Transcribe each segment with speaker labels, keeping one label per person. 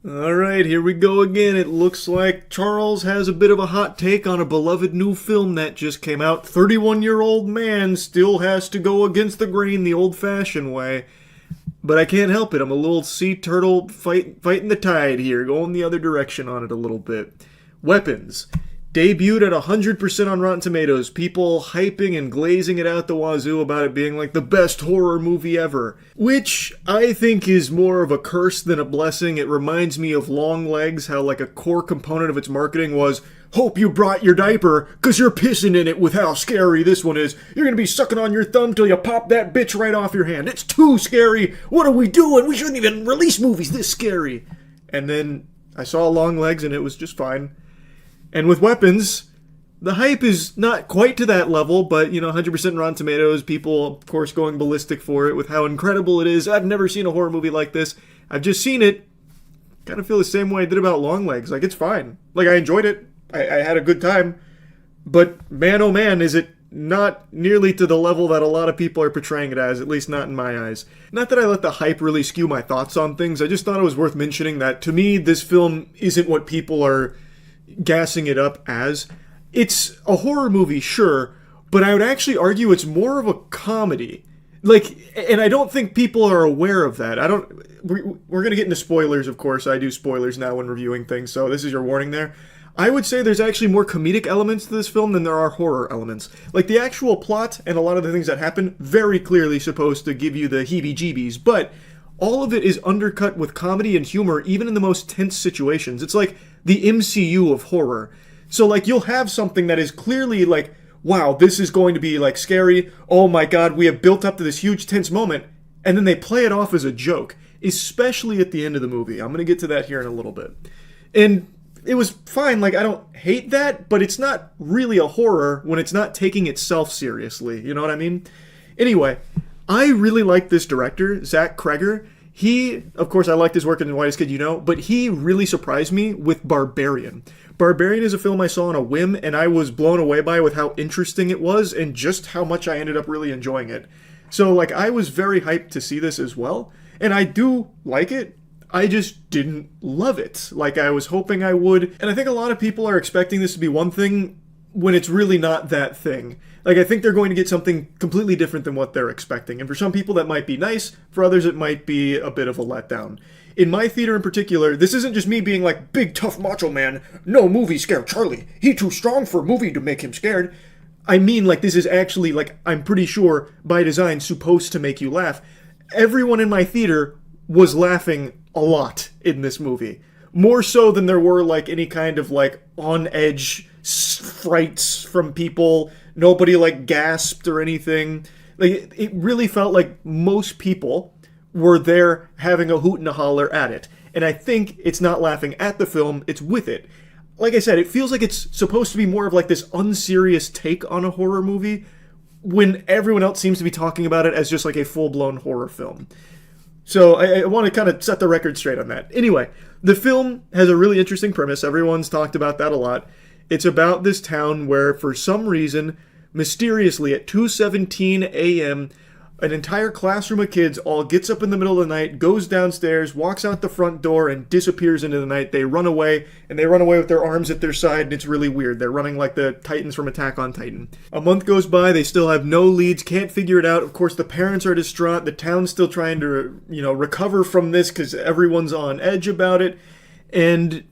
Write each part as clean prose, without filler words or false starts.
Speaker 1: Alright, here we go again. It looks like Charles has a bit of a hot take on a beloved new film that just came out. 31-year-old man still has to go against the grain the old-fashioned way. But I can't help it. I'm a little sea turtle fighting the tide here, going the other direction on it a little bit. Weapons. Debuted at 100% on Rotten Tomatoes, people hyping and glazing it out the wazoo about it being like the best horror movie ever. Which I think is more of a curse than a blessing. It reminds me of Longlegs, how like a core component of its marketing was, hope you brought your diaper, cause you're pissing in it with how scary this one is. You're gonna be sucking on your thumb till you pop that bitch right off your hand. It's too scary. What are we doing? We shouldn't even release movies this scary. And then I saw Longlegs and it was just fine. And with Weapons, the hype is not quite to that level, but, 100% Rotten Tomatoes, people, of course, going ballistic for it with how incredible it is. I've never seen a horror movie like this. I've just seen it. Kind of feel the same way I did about Longlegs. Like, it's fine. Like, I enjoyed it. I had a good time. But, man, oh man, is it not nearly to the level that a lot of people are portraying it as, at least not in my eyes. Not that I let the hype really skew my thoughts on things. I just thought it was worth mentioning that, to me, this film isn't what people are gassing it up as. It's a horror movie, sure, but I would actually argue it's more of a comedy. And I don't think people are aware of that. We're gonna get into spoilers, of course. I do spoilers now when reviewing things, so this is your warning there. I would say there's actually more comedic elements to this film than there are horror elements. Like, the actual plot and a lot of the things that happen, very clearly supposed to give you the heebie-jeebies, but all of it is undercut with comedy and humor, even in the most tense situations. It's like the MCU of horror. So, like, you'll have something that is clearly like, wow, this is going to be, like, scary. Oh my god, we have built up to this huge tense moment. And then they play it off as a joke, especially at the end of the movie. I'm going to get to that here in a little bit. And it was fine. Like, I don't hate that, but it's not really a horror when it's not taking itself seriously. You know what I mean? Anyway, I really like this director, Zach Kreger. He, of course, I liked his work in The Whitest Kid You Know, but he really surprised me with Barbarian. Barbarian is a film I saw on a whim, and I was blown away by with how interesting it was and just how much I ended up really enjoying it. So, like, I was very hyped to see this as well, and I do like it. I just didn't love it like I was hoping I would, and I think a lot of people are expecting this to be one thing when it's really not that thing. Like, I think they're going to get something completely different than what they're expecting. And for some people that might be nice, for others it might be a bit of a letdown. In my theater in particular, this isn't just me being like, big tough macho man, no movie scare Charlie, he too strong for a movie to make him scared. I mean, like, this is actually, like, I'm pretty sure, by design, supposed to make you laugh. Everyone in my theater was laughing a lot in this movie. More so than there were, like, any kind of, like, on-edge frights from people. Nobody, like, gasped or anything. Like, it really felt like most people were there having a hoot and a holler at it. And I think it's not laughing at the film, it's with it. Like I said, it feels like it's supposed to be more of like this unserious take on a horror movie when everyone else seems to be talking about it as just like a full-blown horror film. So I want to kind of set the record straight on that. Anyway, the film has a really interesting premise. Everyone's talked about that a lot. It's about this town where, for some reason, mysteriously at 2:17 a.m., an entire classroom of kids all gets up in the middle of the night, goes downstairs, walks out the front door, and disappears into the night. They run away, and they run away with their arms at their side, and it's really weird. They're running like the Titans from Attack on Titan. A month goes by, they still have no leads, can't figure it out. Of course, the parents are distraught. The town's still trying to, recover from this because everyone's on edge about it. And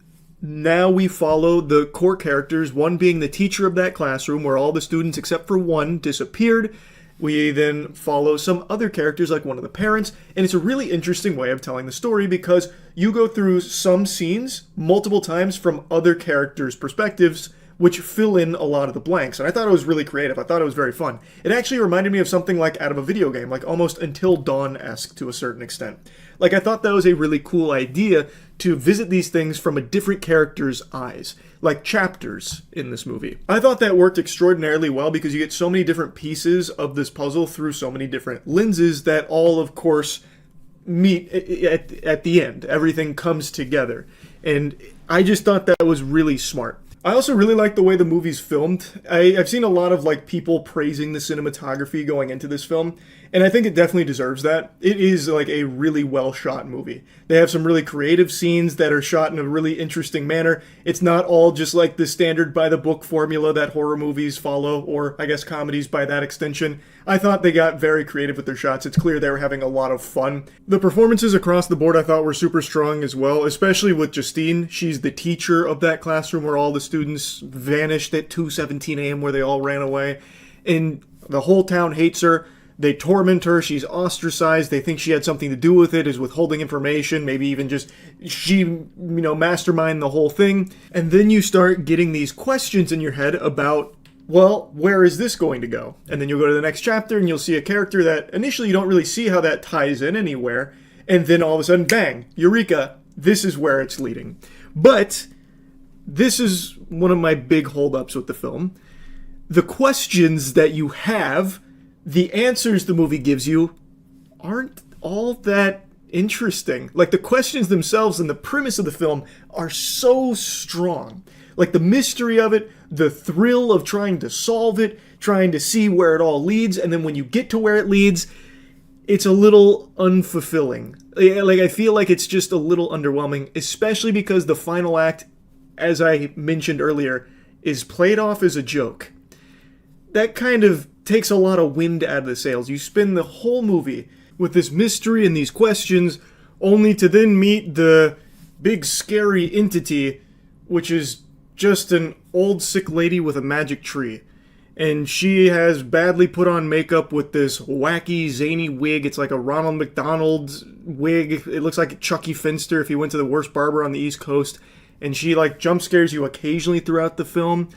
Speaker 1: now we follow the core characters, one being the teacher of that classroom where all the students except for one disappeared. We then follow some other characters like one of the parents, and it's a really interesting way of telling the story because you go through some scenes multiple times from other characters' perspectives, which fill in a lot of the blanks. And I thought it was really creative. I thought it was very fun. It actually reminded me of something like out of a video game, like almost Until Dawn-esque to a certain extent. Like, I thought that was a really cool idea to visit these things from a different character's eyes, like chapters in this movie. I thought that worked extraordinarily well because you get so many different pieces of this puzzle through so many different lenses that all, of course, meet at the end. Everything comes together. And I just thought that was really smart. I also really like the way the movie's filmed. I've seen a lot of like people praising the cinematography going into this film, And I think it definitely deserves that. It is like a really well shot movie. They have some really creative scenes that are shot in a really interesting manner. It's not all just like the standard by the book formula that horror movies follow, or I guess comedies by that extension. I thought they got very creative with their shots. It's clear they were having a lot of fun. The performances across the board I thought were super strong as well, especially with Justine. She's the teacher of that classroom where all the students vanished at 2:17 a.m. where they all ran away. And the whole town hates her. They torment her. She's ostracized. They think she had something to do with it, is withholding information, maybe even just she, mastermind the whole thing. And then you start getting these questions in your head about, well, where is this going to go? And then you'll go to the next chapter and you'll see a character that initially you don't really see how that ties in anywhere. And then all of a sudden, bang, eureka, this is where it's leading. But this is one of my big holdups with the film. The questions that you have, the answers the movie gives you, aren't all that interesting. Like, the questions themselves and the premise of the film are so strong. Like, the mystery of it, the thrill of trying to solve it, trying to see where it all leads, and then when you get to where it leads, it's a little unfulfilling. Like, I feel like it's just a little underwhelming, especially because the final act, as I mentioned earlier, is played off as a joke. That kind of takes a lot of wind out of the sails. You spend the whole movie with this mystery and these questions, only to then meet the big scary entity, which is just an old sick lady with a magic tree. And she has badly put on makeup with this wacky, zany wig. It's like a Ronald McDonald wig. It looks like Chucky Finster if he went to the worst barber on the East Coast. And she like jump scares you occasionally throughout the film.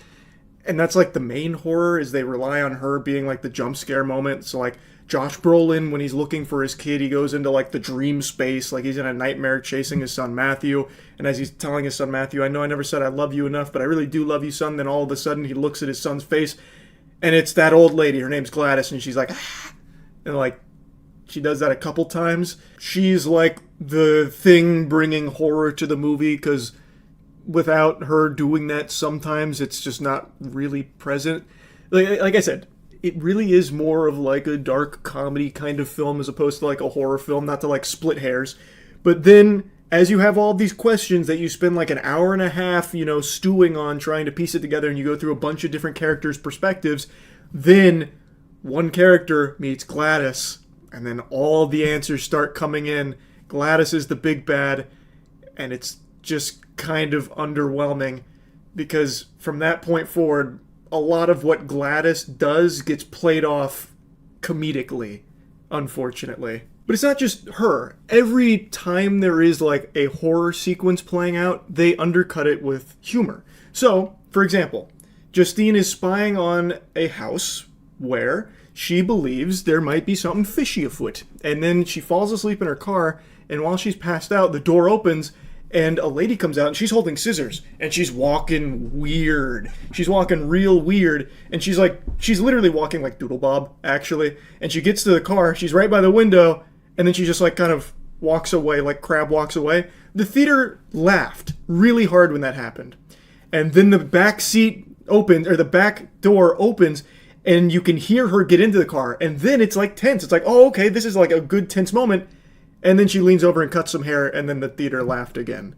Speaker 1: And that's like the main horror, is they rely on her being like the jump scare moment. So like Josh Brolin, when he's looking for his kid, he goes into like the dream space, like he's in a nightmare chasing his son Matthew. And as he's telling his son Matthew, I know I never said I love you enough, but I really do love you, son. Then all of a sudden he looks at his son's face, and it's that old lady. Her name's Gladys, and she's like, ah! And like she does that a couple times. She's like the thing bringing horror to the movie, because without her doing that, sometimes it's just not really present. Like I said, it really is more of like a dark comedy kind of film as opposed to like a horror film, not to like split hairs. But then as you have all these questions that you spend like an hour and a half, stewing on, trying to piece it together, and you go through a bunch of different characters' perspectives, then one character meets Gladys, and then all the answers start coming in. Gladys is the big bad, and it's just kind of underwhelming, because from that point forward, a lot of what Gladys does gets played off comedically, unfortunately. But it's not just her. Every time there is like a horror sequence playing out, they undercut it with humor. So, for example, Justine is spying on a house where she believes there might be something fishy afoot. And then she falls asleep in her car, and while she's passed out, the door opens, and a lady comes out, and she's holding scissors, and she's walking weird. She's walking real weird, and she's literally walking like Doodle Bob, actually. And she gets to the car, she's right by the window, and then she just like kind of walks away, like Crab walks away. The theater laughed really hard when that happened. And then the back seat opens, or the back door opens, and you can hear her get into the car, and then it's like tense. It's like, oh, okay, this is like a good tense moment. And then she leans over and cuts some hair, and then the theater laughed again.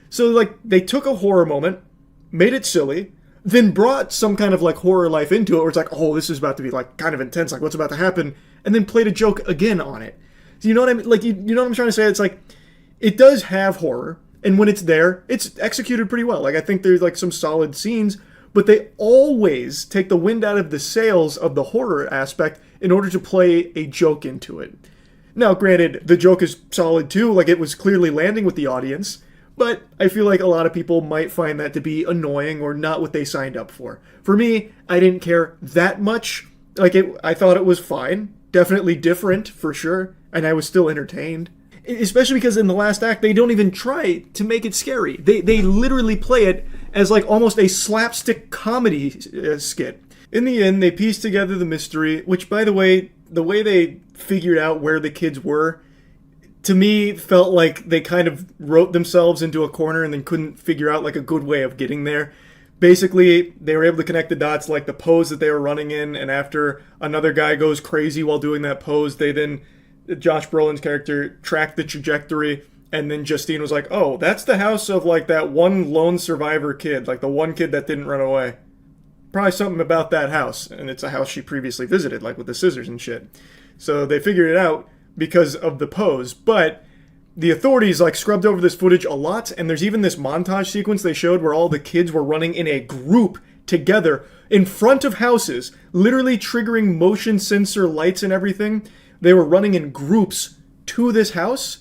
Speaker 1: So, like, they took a horror moment, made it silly, then brought some kind of, like, horror life into it, where it's like, oh, this is about to be, like, kind of intense, like, what's about to happen? And then played a joke again on it. So, you know what I mean? Like, you know what I'm trying to say? It's like, it does have horror, and when it's there, it's executed pretty well. Like, I think there's, like, some solid scenes, but they always take the wind out of the sails of the horror aspect in order to play a joke into it. Now, granted, the joke is solid too, like it was clearly landing with the audience, but I feel like a lot of people might find that to be annoying or not what they signed up for. For me, I didn't care that much. I thought it was fine, definitely different for sure, and I was still entertained. Especially because in the last act, they don't even try to make it scary. They literally play it as like almost a slapstick comedy skit. In the end, they piece together the mystery, which, by the way they figured out where the kids were, to me, felt like they kind of wrote themselves into a corner and then couldn't figure out like a good way of getting there. Basically, they were able to connect the dots, like the pose that they were running in, and after another guy goes crazy while doing that pose, they then, Josh Brolin's character, tracked the trajectory, and then Justine was like, oh, that's the house of like that one lone survivor kid, like the one kid that didn't run away. Probably something about that house, and it's a house she previously visited, like with the scissors and shit. So they figured it out because of the pose, but the authorities like scrubbed over this footage a lot, and there's even this montage sequence they showed where all the kids were running in a group together in front of houses, literally triggering motion sensor lights and everything. They were running in groups to this house.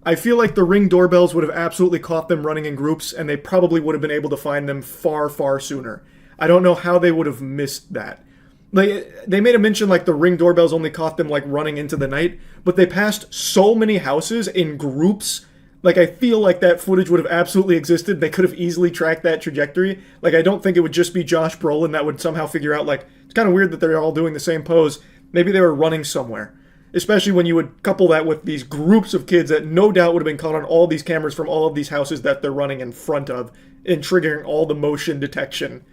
Speaker 1: I feel like the Ring doorbells would have absolutely caught them running in groups, and they probably would have been able to find them far, far sooner. I don't know how they would have missed that. Like, they made a mention like the Ring doorbells only caught them like running into the night, but they passed so many houses in groups. Like, I feel like that footage would have absolutely existed. They could have easily tracked that trajectory. Like, I don't think it would just be Josh Brolin that would somehow figure out, like, it's kind of weird that they're all doing the same pose. Maybe they were running somewhere. Especially when you would couple that with these groups of kids that no doubt would have been caught on all these cameras from all of these houses that they're running in front of and triggering all the motion detection.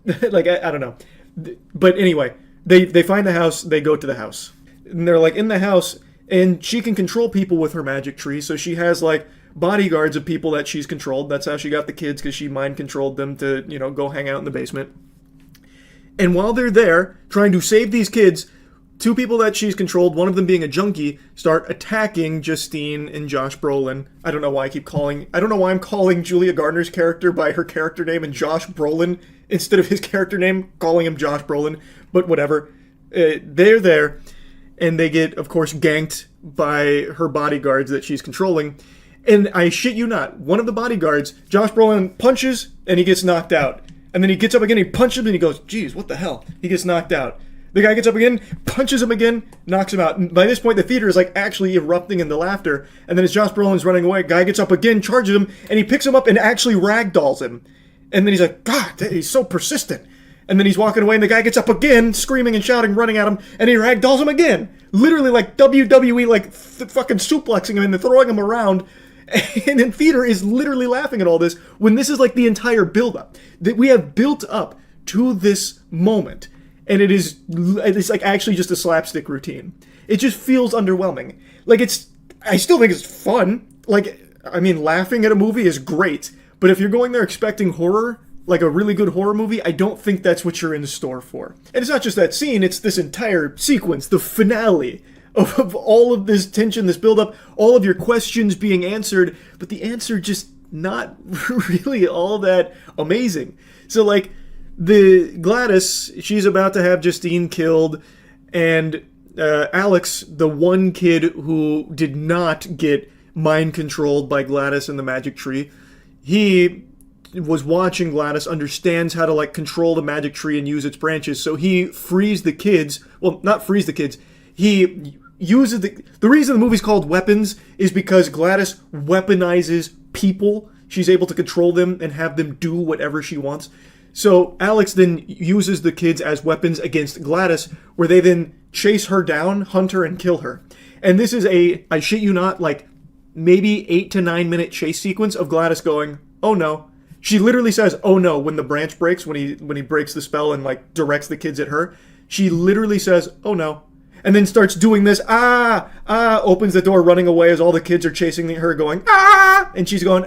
Speaker 1: Like, I don't know. But anyway, they find the house, they go to the house. And they're like in the house, and she can control people with her magic tree, so she has like bodyguards of people that she's controlled. That's how she got the kids, because she mind controlled them to, you know, go hang out in the basement. And while they're there, trying to save these kids, two people that she's controlled, one of them being a junkie, start attacking Justine and Josh Brolin. I don't know why I'm calling Julia Gardner's character by her character name and Josh Brolin instead of his character name, calling him Josh Brolin, but whatever. They're there, and they get, of course, ganked by her bodyguards that she's controlling. And I shit you not, one of the bodyguards, Josh Brolin punches, and he gets knocked out. And then he gets up again, he punches him, and he goes, geez, what the hell? He gets knocked out. The guy gets up again, punches him again, knocks him out. And by this point, the theater is like actually erupting into laughter. And then as Josh Brolin's running away, guy gets up again, charges him, and he picks him up and actually ragdolls him. And then he's like, God, he's so persistent. And then he's walking away, and the guy gets up again, screaming and shouting, running at him, and he ragdolls him again. Literally like WWE, like fucking suplexing him and then throwing him around. And then theater is literally laughing at all this when this is like the entire build-up. That we have built up to this moment. And it's like actually just a slapstick routine. It just feels underwhelming. Like I still think it's fun. Like, I mean, laughing at a movie is great. But if you're going there expecting horror, like a really good horror movie, I don't think that's what you're in store for. And it's not just that scene, it's this entire sequence, the finale of all of this tension, this build-up, all of your questions being answered, but the answer just not really all that amazing. So, like, the Gladys, she's about to have Justine killed, and Alex, the one kid who did not get mind-controlled by Gladys and the magic tree, he was watching Gladys, understands how to, like, control the magic tree and use its branches, so he frees the kids, well, not frees the kids, he uses the reason the movie's called Weapons is because Gladys weaponizes people. She's able to control them and have them do whatever she wants. So Alex then uses the kids as weapons against Gladys, where they then chase her down, hunt her, and kill her. And this is I shit you not, like maybe 8 to 9 minute chase sequence of Gladys going, oh no. She literally says, oh no, when the branch breaks, when he breaks the spell and like directs the kids at her. She literally says, oh no. And then starts doing this, opens the door, running away as all the kids are chasing her, going, and she's going,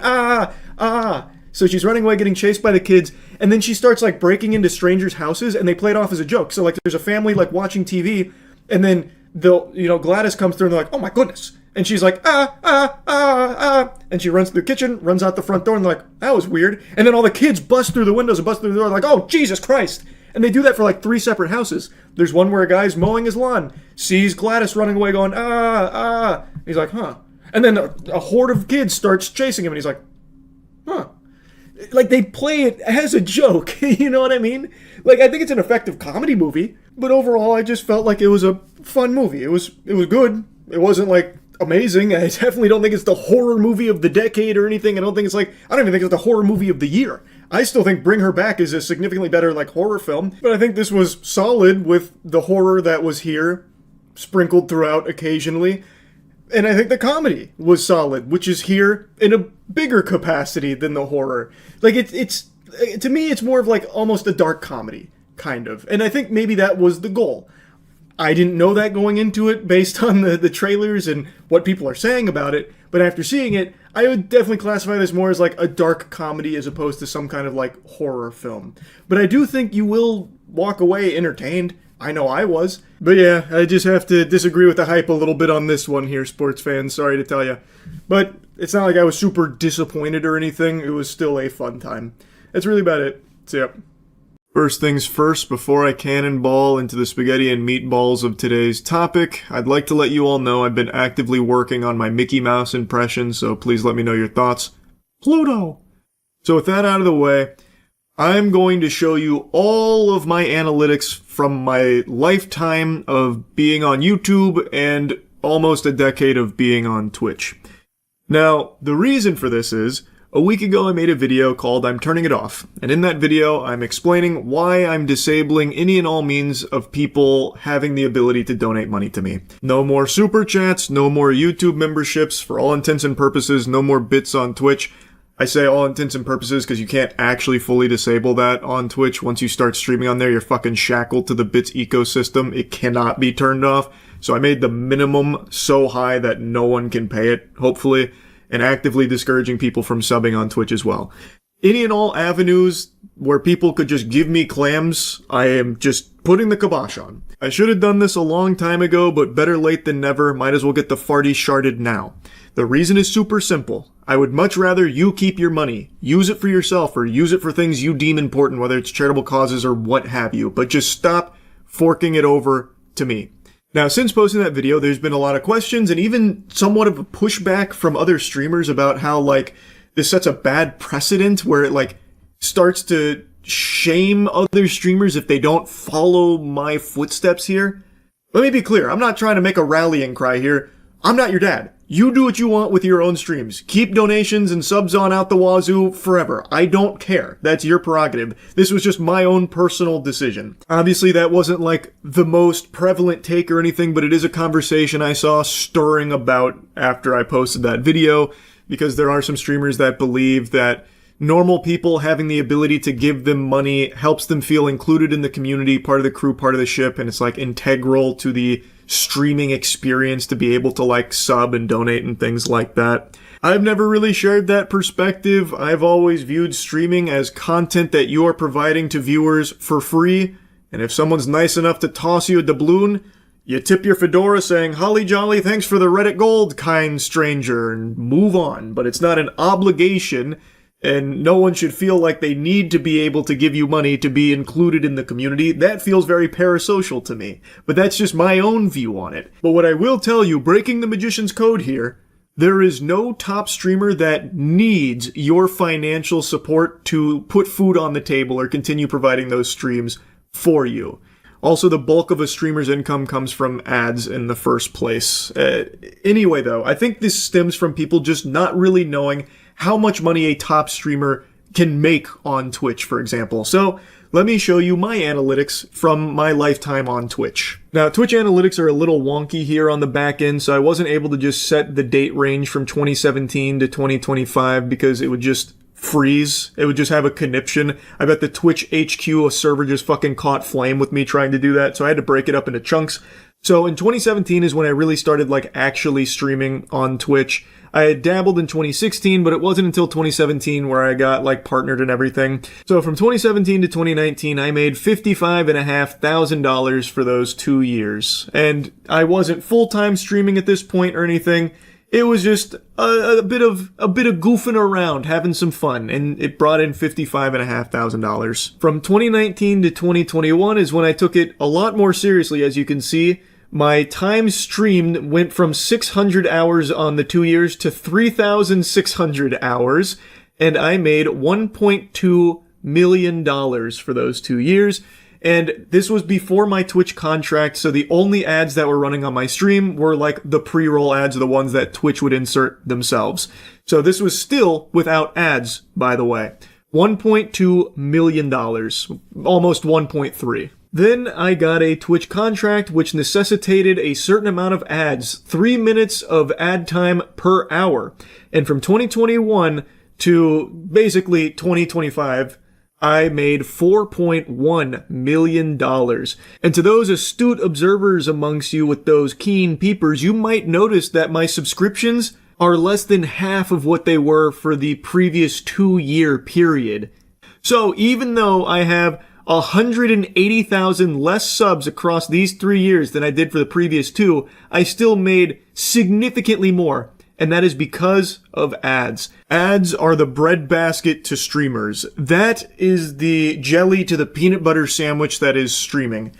Speaker 1: So she's running away, getting chased by the kids, and then she starts, like, breaking into strangers' houses, and they play it off as a joke. So, like, there's a family, like, watching TV, and then, Gladys comes through, and they're like, oh my goodness. And she's like, and she runs through the kitchen, runs out the front door, and they're like, that was weird. And then all the kids bust through the windows and bust through the door, like, oh, Jesus Christ. And they do that for, like, 3 separate houses. There's one where a guy's mowing his lawn, sees Gladys running away going, He's like, huh. And then a horde of kids starts chasing him, and he's like, huh. Like, they play it as a joke, you know what I mean? Like, I think it's an effective comedy movie, but overall, I just felt like it was a fun movie. It was good. It wasn't, like, amazing. I definitely don't think it's the horror movie of the decade or anything. I don't even think it's the horror movie of the year. I still think Bring Her Back is a significantly better, like, horror film, but I think this was solid with the horror that was here, sprinkled throughout occasionally. And I think the comedy was solid, which is here in a bigger capacity than the horror. Like, it's to me, it's more of like almost a dark comedy, kind of. And I think maybe that was the goal. I didn't know that going into it based on the trailers and what people are saying about it, but after seeing it, I would definitely classify this more as like a dark comedy as opposed to some kind of like horror film. But I do think you will walk away entertained. I know I was. But yeah, I just have to disagree with the hype a little bit on this one here, sports fans. Sorry to tell you. But it's not like I was super disappointed or anything. It was still a fun time. That's really about it. So yeah. First things first, before I cannonball into the spaghetti and meatballs of today's topic, I'd like to let you all know I've been actively working on my Mickey Mouse impression, so please let me know your thoughts. Pluto! So with that out of the way, I'm going to show you all of my analytics from my lifetime of being on YouTube and almost a decade of being on Twitch. Now, the reason for this is, a week ago I made a video called I'm Turning It Off, and in that video I'm explaining why I'm disabling any and all means of people having the ability to donate money to me. No more super chats, no more YouTube memberships, for all intents and purposes, no more bits on Twitch. I say all intents and purposes because you can't actually fully disable that on Twitch. Once you start streaming on there, you're fucking shackled to the bits ecosystem. It cannot be turned off. So I made the minimum so high that no one can pay it, hopefully, and actively discouraging people from subbing on Twitch as well. Any and all avenues where people could just give me clams, I am just putting the kibosh on. I should have done this a long time ago, but better late than never. Might as well get the farty sharded now. The reason is super simple. I would much rather you keep your money, use it for yourself, or use it for things you deem important, whether it's charitable causes or what have you, but just stop forking it over to me. Now, since posting that video, there's been a lot of questions and even somewhat of a pushback from other streamers about how, like, this sets a bad precedent where it, like, starts to shame other streamers if they don't follow my footsteps here. Let me be clear, I'm not trying to make a rallying cry here. I'm not your dad. You do what you want with your own streams. Keep donations and subs on out the wazoo forever. I don't care. That's your prerogative. This was just my own personal decision. Obviously, that wasn't like the most prevalent take or anything, but it is a conversation I saw stirring about after I posted that video, because there are some streamers that believe that normal people having the ability to give them money helps them feel included in the community, part of the crew, part of the ship, and it's like integral to the streaming experience to be able to like sub and donate and things like that. I've never really shared that perspective. I've always viewed streaming as content that you are providing to viewers for free, and if someone's nice enough to toss you a doubloon, you tip your fedora saying, "Holly jolly, thanks for the Reddit gold, kind stranger," and move on. But it's not an obligation, and no one should feel like they need to be able to give you money to be included in the community. That feels very parasocial to me. But that's just my own view on it. But what I will tell you, breaking the magician's code here, there is no top streamer that needs your financial support to put food on the table or continue providing those streams for you. Also, the bulk of a streamer's income comes from ads in the first place. Anyway, though, I think this stems from people just not really knowing how much money a top streamer can make on Twitch, for example. So let me show you my analytics from my lifetime on Twitch. Now, Twitch analytics are a little wonky here on the back end, so I wasn't able to just set the date range from 2017 to 2025 because it would just freeze. It would just have a conniption. I bet the Twitch HQ server just fucking caught flame with me trying to do that, so I had to break it up into chunks. So in 2017 is when I really started like actually streaming on Twitch. I had dabbled in 2016, but it wasn't until 2017 where I got like partnered and everything. So from 2017 to 2019, I made $55,500 for those 2 years. And I wasn't full-time streaming at this point or anything. It was just a bit of goofing around, having some fun, and it brought in $55,500. From 2019 to 2021 is when I took it a lot more seriously, as you can see. My time streamed went from 600 hours on the 2 years to 3,600 hours, and I made $1.2 million for those 2 years. And this was before my Twitch contract, so the only ads that were running on my stream were like the pre-roll ads, the ones that Twitch would insert themselves. So this was still without ads, by the way. $1.2 million, almost 1.3. Then I got a Twitch contract which necessitated a certain amount of ads, 3 minutes of ad time per hour. And from 2021 to basically 2025, I made $4.1 million. And to those astute observers amongst you with those keen peepers, you might notice that my subscriptions are less than half of what they were for the previous 2-year period. So even though I have 180,000 less subs across these 3 years than I did for the previous 2, I still made significantly more. And that is because of ads. Ads are the breadbasket to streamers. That is the jelly to the peanut butter sandwich that is streaming.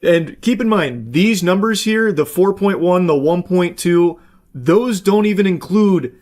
Speaker 1: And keep in mind, these numbers here, the 4.1, the 1.2, those don't even include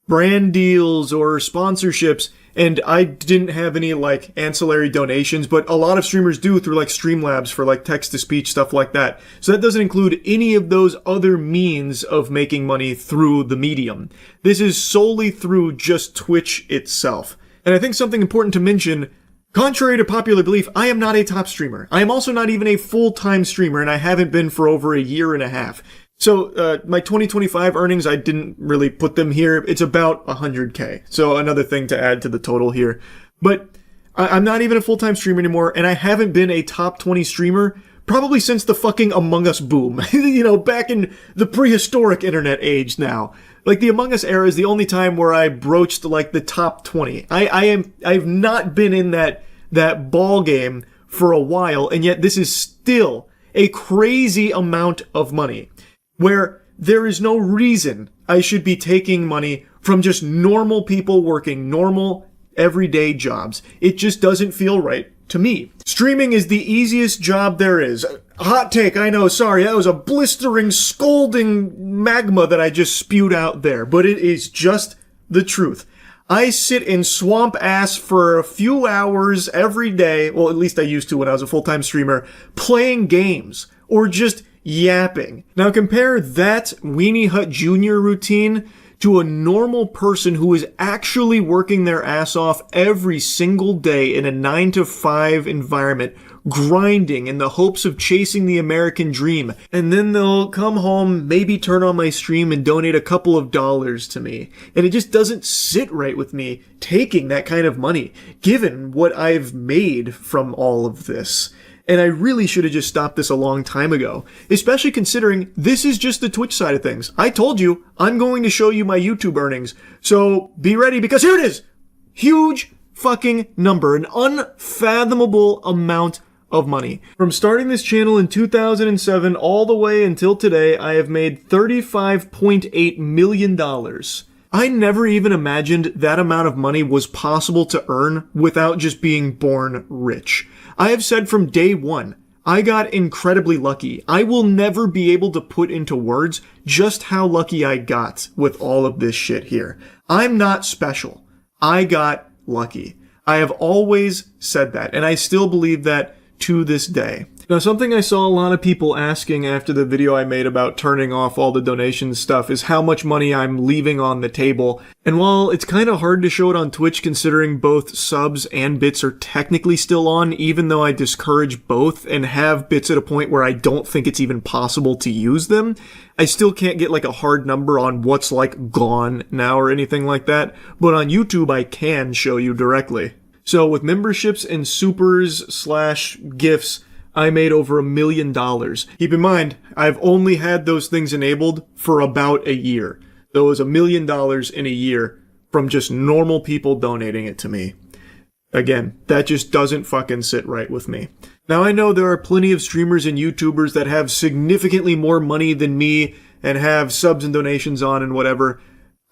Speaker 1: brand deals or sponsorships. And I didn't have any like ancillary donations, but a lot of streamers do through like Streamlabs for like text-to-speech, stuff like that. So that doesn't include any of those other means of making money through the medium. This is solely through just Twitch itself. And I think something important to mention, contrary to popular belief, I am not a top streamer. I am also not even a full-time streamer, and I haven't been for over a year and a half. So, my 2025 earnings, I didn't really put them here. It's about 100K. So another thing to add to the total here. But I'm not even a full-time streamer anymore, and I haven't been a top 20 streamer probably since the fucking Among Us boom. You know, back in the prehistoric internet age now. Like, the Among Us era is the only time where I broached, like, the top 20. I've not been in that ball game for a while, and yet this is still a crazy amount of money. Where there is no reason I should be taking money from just normal people working normal, everyday jobs. It just doesn't feel right to me. Streaming is the easiest job there is. Hot take, I know, sorry, that was a blistering, scalding magma that I just spewed out there, but it is just the truth. I sit in swamp ass for a few hours every day, well, at least I used to when I was a full-time streamer, playing games, or just yapping. Now compare that Weenie Hut Jr. routine to a normal person who is actually working their ass off every single day in a 9-to-5 environment, grinding in the hopes of chasing the American dream. And then they'll come home, maybe turn on my stream and donate a couple of dollars to me. And it just doesn't sit right with me taking that kind of money, given what I've made from all of this. And I really should have just stopped this a long time ago, especially considering this is just the Twitch side of things. I told you, I'm going to show you my YouTube earnings. So be ready, because here it is! Huge fucking number, an unfathomable amount of money. From starting this channel in 2007 all the way until today, I have made $35.8 million. I never even imagined that amount of money was possible to earn without just being born rich. I have said from day one, I got incredibly lucky. I will never be able to put into words just how lucky I got with all of this shit here. I'm not special. I got lucky. I have always said that, and I still believe that to this day. Now, something I saw a lot of people asking after the video I made about turning off all the donation stuff is how much money I'm leaving on the table. And while it's kind of hard to show it on Twitch considering both subs and bits are technically still on, even though I discourage both and have bits at a point where I don't think it's even possible to use them, I still can't get like a hard number on what's like gone now or anything like that. But on YouTube, I can show you directly. So with memberships and supers/gifts, I made over $1 million. Keep in mind, I've only had those things enabled for about a year. That was $1 million in a year from just normal people donating it to me. Again, that just doesn't fucking sit right with me. Now I know there are plenty of streamers and YouTubers that have significantly more money than me and have subs and donations on and whatever.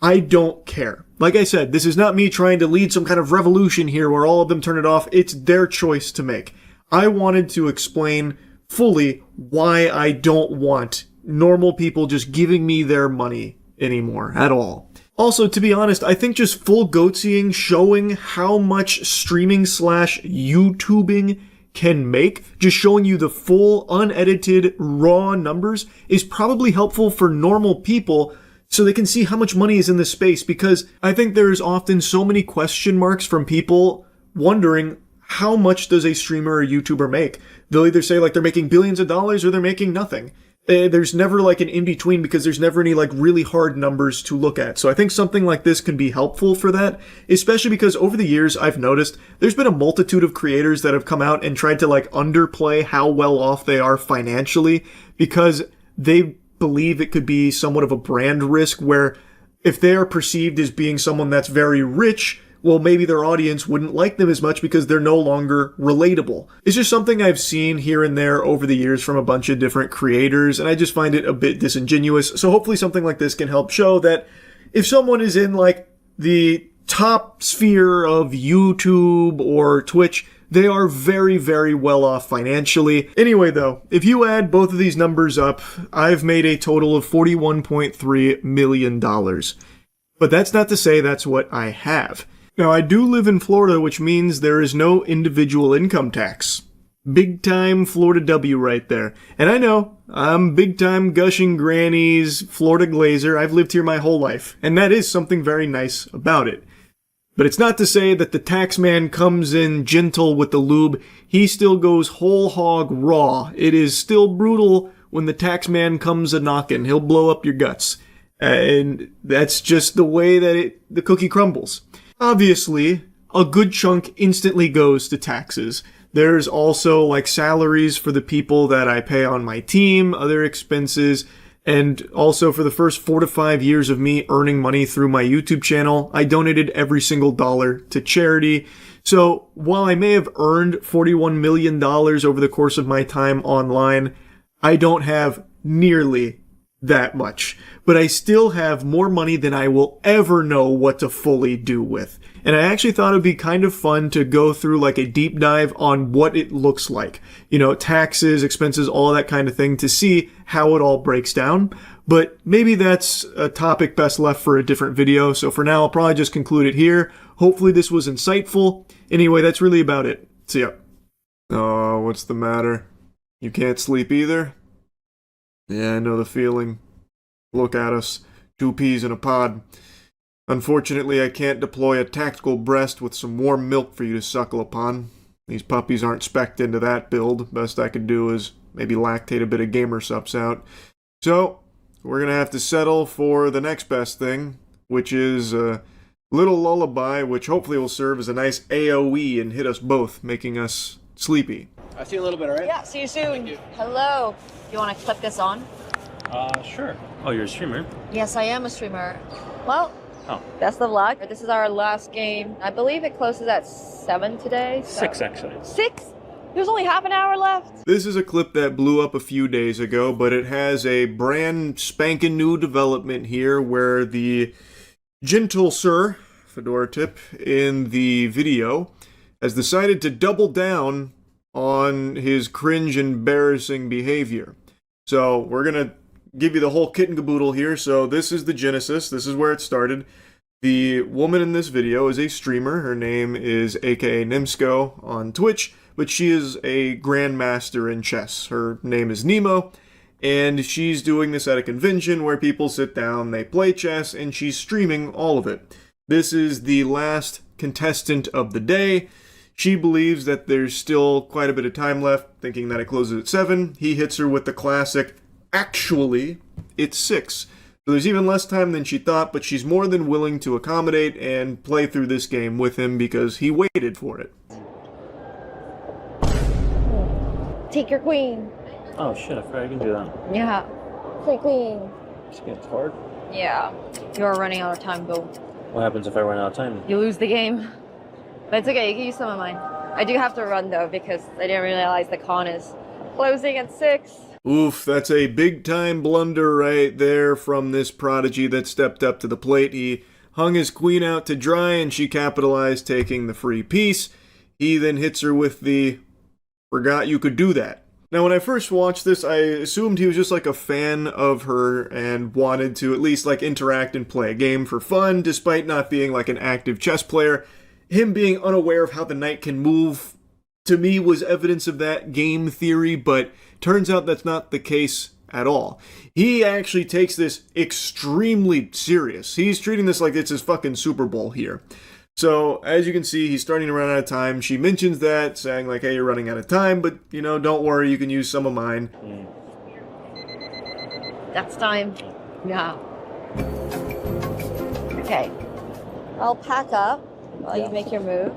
Speaker 1: I don't care. Like I said, this is not me trying to lead some kind of revolution here where all of them turn it off. It's their choice to make. I wanted to explain fully why I don't want normal people just giving me their money anymore at all. Also, to be honest, I think just full goatseeing, showing how much streaming/YouTubing can make, just showing you the full, unedited, raw numbers is probably helpful for normal people so they can see how much money is in this space, because I think there's often so many question marks from people wondering how much does a streamer or YouTuber make? They'll either say like they're making billions of dollars or they're making nothing. There's never like an in-between because there's never any like really hard numbers to look at. So I think something like this can be helpful for that, especially because over the years I've noticed there's been a multitude of creators that have come out and tried to like underplay how well off they are financially because they believe it could be somewhat of a brand risk where if they are perceived as being someone that's very rich, well, maybe their audience wouldn't like them as much because they're no longer relatable. It's just something I've seen here and there over the years from a bunch of different creators, and I just find it a bit disingenuous. So hopefully something like this can help show that if someone is in like the top sphere of YouTube or Twitch, they are very, very well off financially. Anyway, though, if you add both of these numbers up, I've made a total of $41.3 million. But that's not to say that's what I have. Now, I do live in Florida, which means there is no individual income tax. Big time Florida W right there. And I know, I'm big time gushing grannies, Florida glazer. I've lived here my whole life. And that is something very nice about it. But it's not to say that the tax man comes in gentle with the lube. He still goes whole hog raw. It is still brutal when the tax man comes a-knockin'. He'll blow up your guts. And that's just the way that the cookie crumbles. Obviously, a good chunk instantly goes to taxes. There's also like salaries for the people that I pay on my team, other expenses, and also for the first 4 to 5 years of me earning money through my YouTube channel, I donated every single dollar to charity. So while I may have earned $41 million over the course of my time online, I don't have nearly that much. But I still have more money than I will ever know what to fully do with. And I actually thought it would be kind of fun to go through like a deep dive on what it looks like. You know, taxes, expenses, all that kind of thing to see how it all breaks down. But maybe that's a topic best left for a different video. So for now, I'll probably just conclude it here. Hopefully this was insightful. Anyway, that's really about it. See ya. Oh, what's the matter? You can't sleep either? Yeah, I know the feeling. Look at us. 2 peas in a pod. Unfortunately, I can't deploy a tactical breast with some warm milk for you to suckle upon. These puppies aren't spec'd into that build. Best I could do is maybe lactate a bit of gamer sups out. So, we're gonna have to settle for the next best thing, which is a little lullaby, which hopefully will serve as a nice AoE and hit us both, making us sleepy.
Speaker 2: I'll see you a little bit, alright?
Speaker 3: Yeah, see you soon.
Speaker 2: Thank you.
Speaker 3: Hello. You want to clip this on?
Speaker 2: Sure. Oh, you're a streamer?
Speaker 3: Yes, I am a streamer. Well, best of luck. This is our last game. I believe it closes at 7 today. So.
Speaker 2: 6, actually.
Speaker 3: 6? There's only half an hour left.
Speaker 1: This is a clip that blew up a few days ago, but it has a brand spanking new development here where the gentle sir, fedora tip, in the video has decided to double down on his cringe embarrassing behavior. So we're gonna give you the whole kit and caboodle here. So this is the genesis. This is where it started. The woman in this video is a streamer. Her name is aka Nimsco on Twitch, but she is a grandmaster in chess. Her name is Nemo, and she's doing this at a convention where people sit down, they play chess, and she's streaming all of it. This is the last contestant of the day. She believes that there's still quite a bit of time left, thinking that it closes at 7. He hits her with the classic, actually, it's 6. So there's even less time than she thought, but she's more than willing to accommodate and play through this game with him because he waited for it.
Speaker 3: Take your queen.
Speaker 2: Oh shit, I forgot I can do that.
Speaker 3: Yeah. Take queen.
Speaker 2: Just gets hard.
Speaker 3: Yeah. You're running out of time, though.
Speaker 2: What happens if I run out of time?
Speaker 3: You lose the game. But it's okay, you can use some of mine. I do have to run, though, because I didn't realize the con is closing at 6.
Speaker 1: Oof, that's a big-time blunder right there from this prodigy that stepped up to the plate. He hung his queen out to dry, and she capitalized, taking the free piece. He then hits her with the, forgot you could do that. Now, when I first watched this, I assumed he was just like a fan of her and wanted to at least like interact and play a game for fun, despite not being like an active chess player. Him being unaware of how the knight can move, to me, was evidence of that game theory, but turns out that's not the case at all. He actually takes this extremely serious. He's treating this like it's his fucking Super Bowl here. So, as you can see, he's starting to run out of time. She mentions that, saying like, hey, you're running out of time, but, you know, don't worry, you can use some of mine.
Speaker 3: That's time. Yeah. Okay. I'll pack up while you make your move.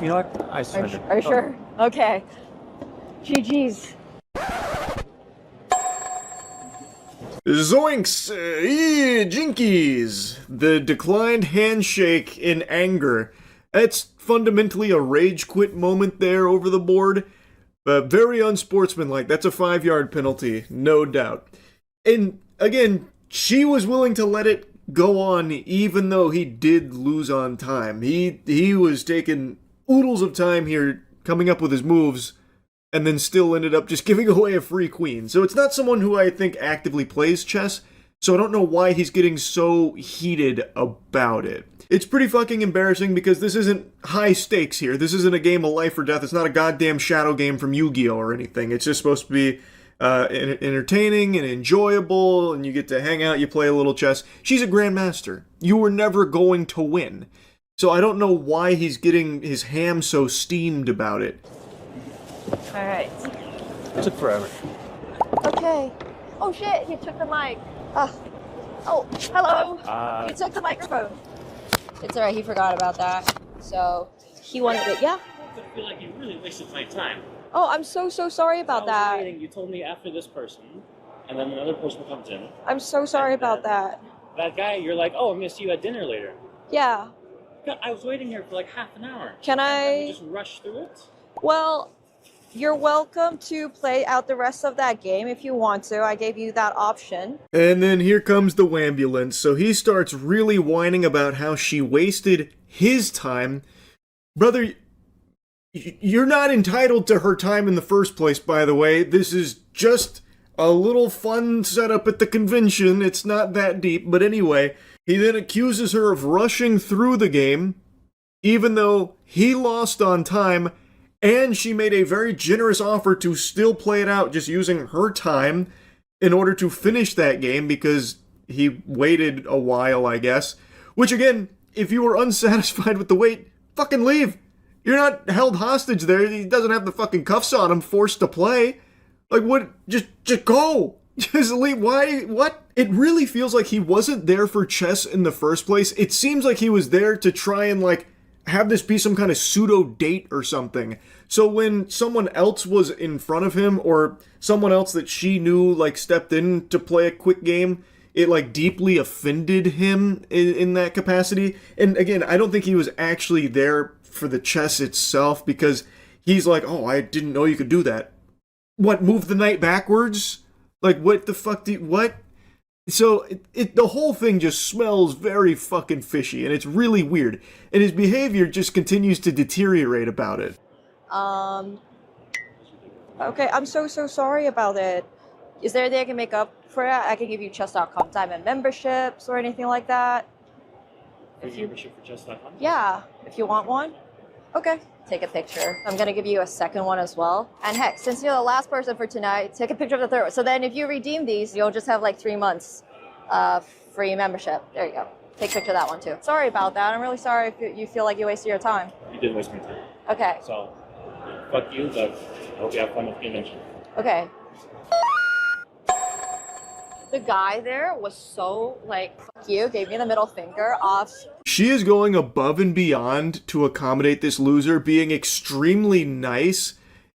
Speaker 2: You know what? I surrender.
Speaker 3: Are you sure? Okay. GG's.
Speaker 1: Zoinks! Jinkies! The declined handshake in anger. That's fundamentally a rage quit moment there over the board. Very unsportsmanlike. That's a 5-yard penalty, no doubt. And again, she was willing to let it go on even though he did lose on time. He was taking oodles of time here coming up with his moves and then still ended up just giving away a free queen. So it's not someone who I think actively plays chess, so I don't know why he's getting so heated about it. It's pretty fucking embarrassing because this isn't high stakes here. This isn't a game of life or death. It's not a goddamn shadow game from Yu-Gi-Oh! Or anything. It's just supposed to be entertaining and enjoyable, and you get to hang out, you play a little chess. She's a grandmaster. You were never going to win. So I don't know why he's getting his ham so steamed about it.
Speaker 3: Alright.
Speaker 2: It took forever.
Speaker 3: Okay. Oh shit, he took the mic. Oh, hello. He took the microphone. It's alright, he forgot about that. So, he wanted it, yeah?
Speaker 2: I feel like you really wasted my time.
Speaker 3: Oh, I'm so sorry about that.
Speaker 2: Waiting. You told me after this person, and then another person comes in.
Speaker 3: I'm so sorry about that.
Speaker 2: That guy, you're like, oh, I'll miss you at dinner later.
Speaker 3: Yeah.
Speaker 2: God, I was waiting here for like half an hour.
Speaker 3: Can
Speaker 2: And
Speaker 3: I...
Speaker 2: you just rush through it?
Speaker 3: Well, you're welcome to play out the rest of that game if you want to. I gave you that option.
Speaker 1: And then here comes the wambulance. So he starts really whining about how she wasted his time. Brother, you're not entitled to her time in the first place, by the way. This is just a little fun setup at the convention. It's not that deep. But anyway, he then accuses her of rushing through the game, even though he lost on time, and she made a very generous offer to still play it out just using her time in order to finish that game because he waited a while, I guess. Which again, if you were unsatisfied with the wait, fucking leave. You're not held hostage there. He doesn't have the fucking cuffs on him, forced to play. Like, what? Just go. Just leave. Why? What? It really feels like he wasn't there for chess in the first place. It seems like he was there to try and, like, have this be some kind of pseudo date or something. So when someone else was in front of him, or someone else that she knew, like, stepped in to play a quick game, it, like, deeply offended him in that capacity. And again, I don't think he was actually there for the chess itself, because he's like, oh, I didn't know you could do that. What, move the knight backwards? Like, what the fuck what? So, the whole thing just smells very fucking fishy, and it's really weird. And his behavior just continues to deteriorate about it.
Speaker 3: Okay, I'm so sorry about it. Is there anything I can make up for it? I can give you chess.com diamond memberships or anything like that.
Speaker 2: Free membership for chess.com?
Speaker 3: Yeah, if you want one. Okay. Take a picture. I'm gonna give you a second one as well. And heck, since you're the last person for tonight, take a picture of the third one. So then if you redeem these, you'll just have like 3 months free membership. There you go. Take a picture of that one too. Sorry about that. I'm really sorry if you feel like you wasted your time.
Speaker 2: You did waste my time.
Speaker 3: Okay.
Speaker 2: So, fuck you, but I hope you have fun with the convention.
Speaker 3: Okay. The guy there was so like, fuck you, gave me the middle finger off.
Speaker 1: She is going above and beyond to accommodate this loser, being extremely nice,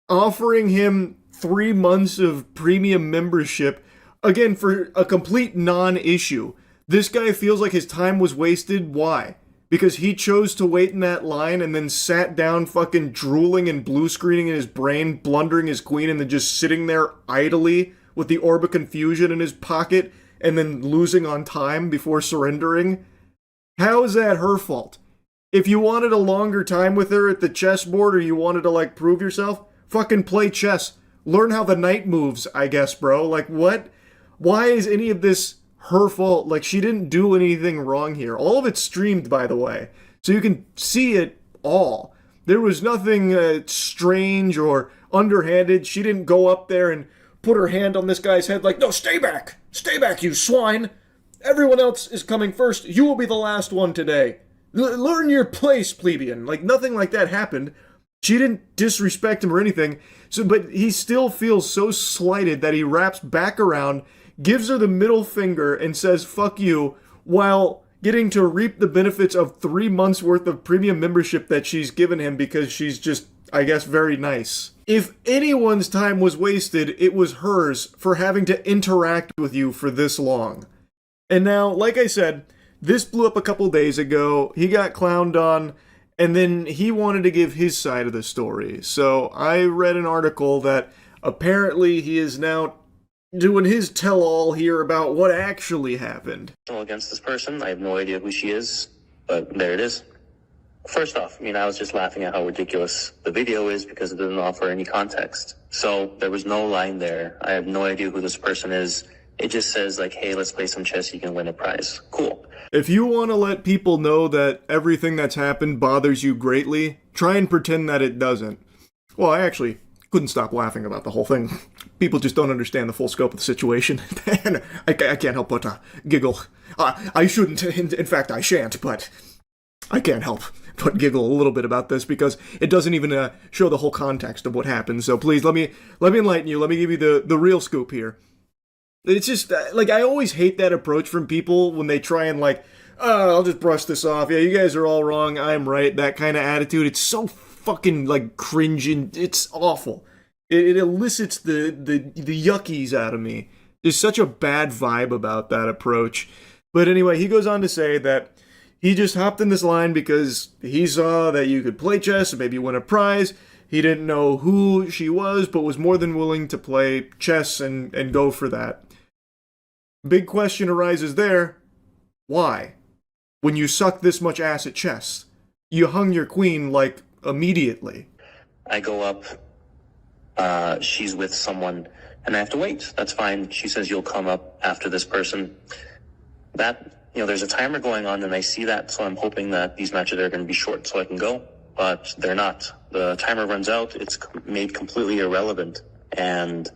Speaker 1: offering him 3 months of premium membership, again, for a complete non-issue. This guy feels like his time was wasted. Why? Because he chose to wait in that line and then sat down fucking drooling and blue screening in his brain, blundering his queen, and then just sitting there idly with the Orb of Confusion in his pocket and then losing on time before surrendering. How is that her fault? If you wanted a longer time with her at the chessboard, or you wanted to, like, prove yourself, fucking play chess. Learn how the knight moves, I guess, bro. Like, what? Why is any of this her fault? Like, she didn't do anything wrong here. All of it's streamed, by the way, so you can see it all. There was nothing strange or underhanded. She didn't go up there and put her hand on this guy's head like, no, stay back, you swine. Everyone else is coming first. You will be the last one today. Learn your place, plebeian. Like, nothing like that happened. She didn't disrespect him or anything, so but he still feels so slighted that he wraps back around, gives her the middle finger, and says, fuck you, while getting to reap the benefits of 3 months worth of premium membership that she's given him because she's just, I guess, very nice. If anyone's time was wasted, it was hers for having to interact with you for this long. And now, like I said, this blew up a couple days ago. He got clowned on, and then he wanted to give his side of the story. So I read an article that apparently he is now doing his tell-all here about what actually happened.
Speaker 4: Against this person, I have no idea who she is, but there it is. First off, I was just laughing at how ridiculous the video is because it doesn't offer any context. So there was no line there. I have no idea who this person is. It just says like, hey, let's play some chess, you can win a prize. Cool.
Speaker 1: If you want to let people know that everything that's happened bothers you greatly, try and pretend that it doesn't. Well, I actually couldn't stop laughing about the whole thing. People just don't understand the full scope of the situation. And I can't help but giggle. I shouldn't, in fact I shan't, but I can't help but giggle a little bit about this because it doesn't even show the whole context of what happened. So please, let me enlighten you. Let me give you the real scoop here. It's just, like, I always hate that approach from people when they try and, like, oh, I'll just brush this off. Yeah, you guys are all wrong. I'm right. That kind of attitude. It's so fucking, like, cringing. It's awful. It elicits the yuckies out of me. There's such a bad vibe about that approach. But anyway, he goes on to say that he just hopped in this line because he saw that you could play chess and maybe win a prize. He didn't know who she was, but was more than willing to play chess and go for that. Big question arises there. Why? When you suck this much ass at chess, you hung your queen, like, immediately.
Speaker 4: I go up, she's with someone, and I have to wait. That's fine. She says you'll come up after this person. That, there's a timer going on, and I see that, so I'm hoping that these matches are going to be short so I can go, but they're not. The timer runs out, it's made completely irrelevant, and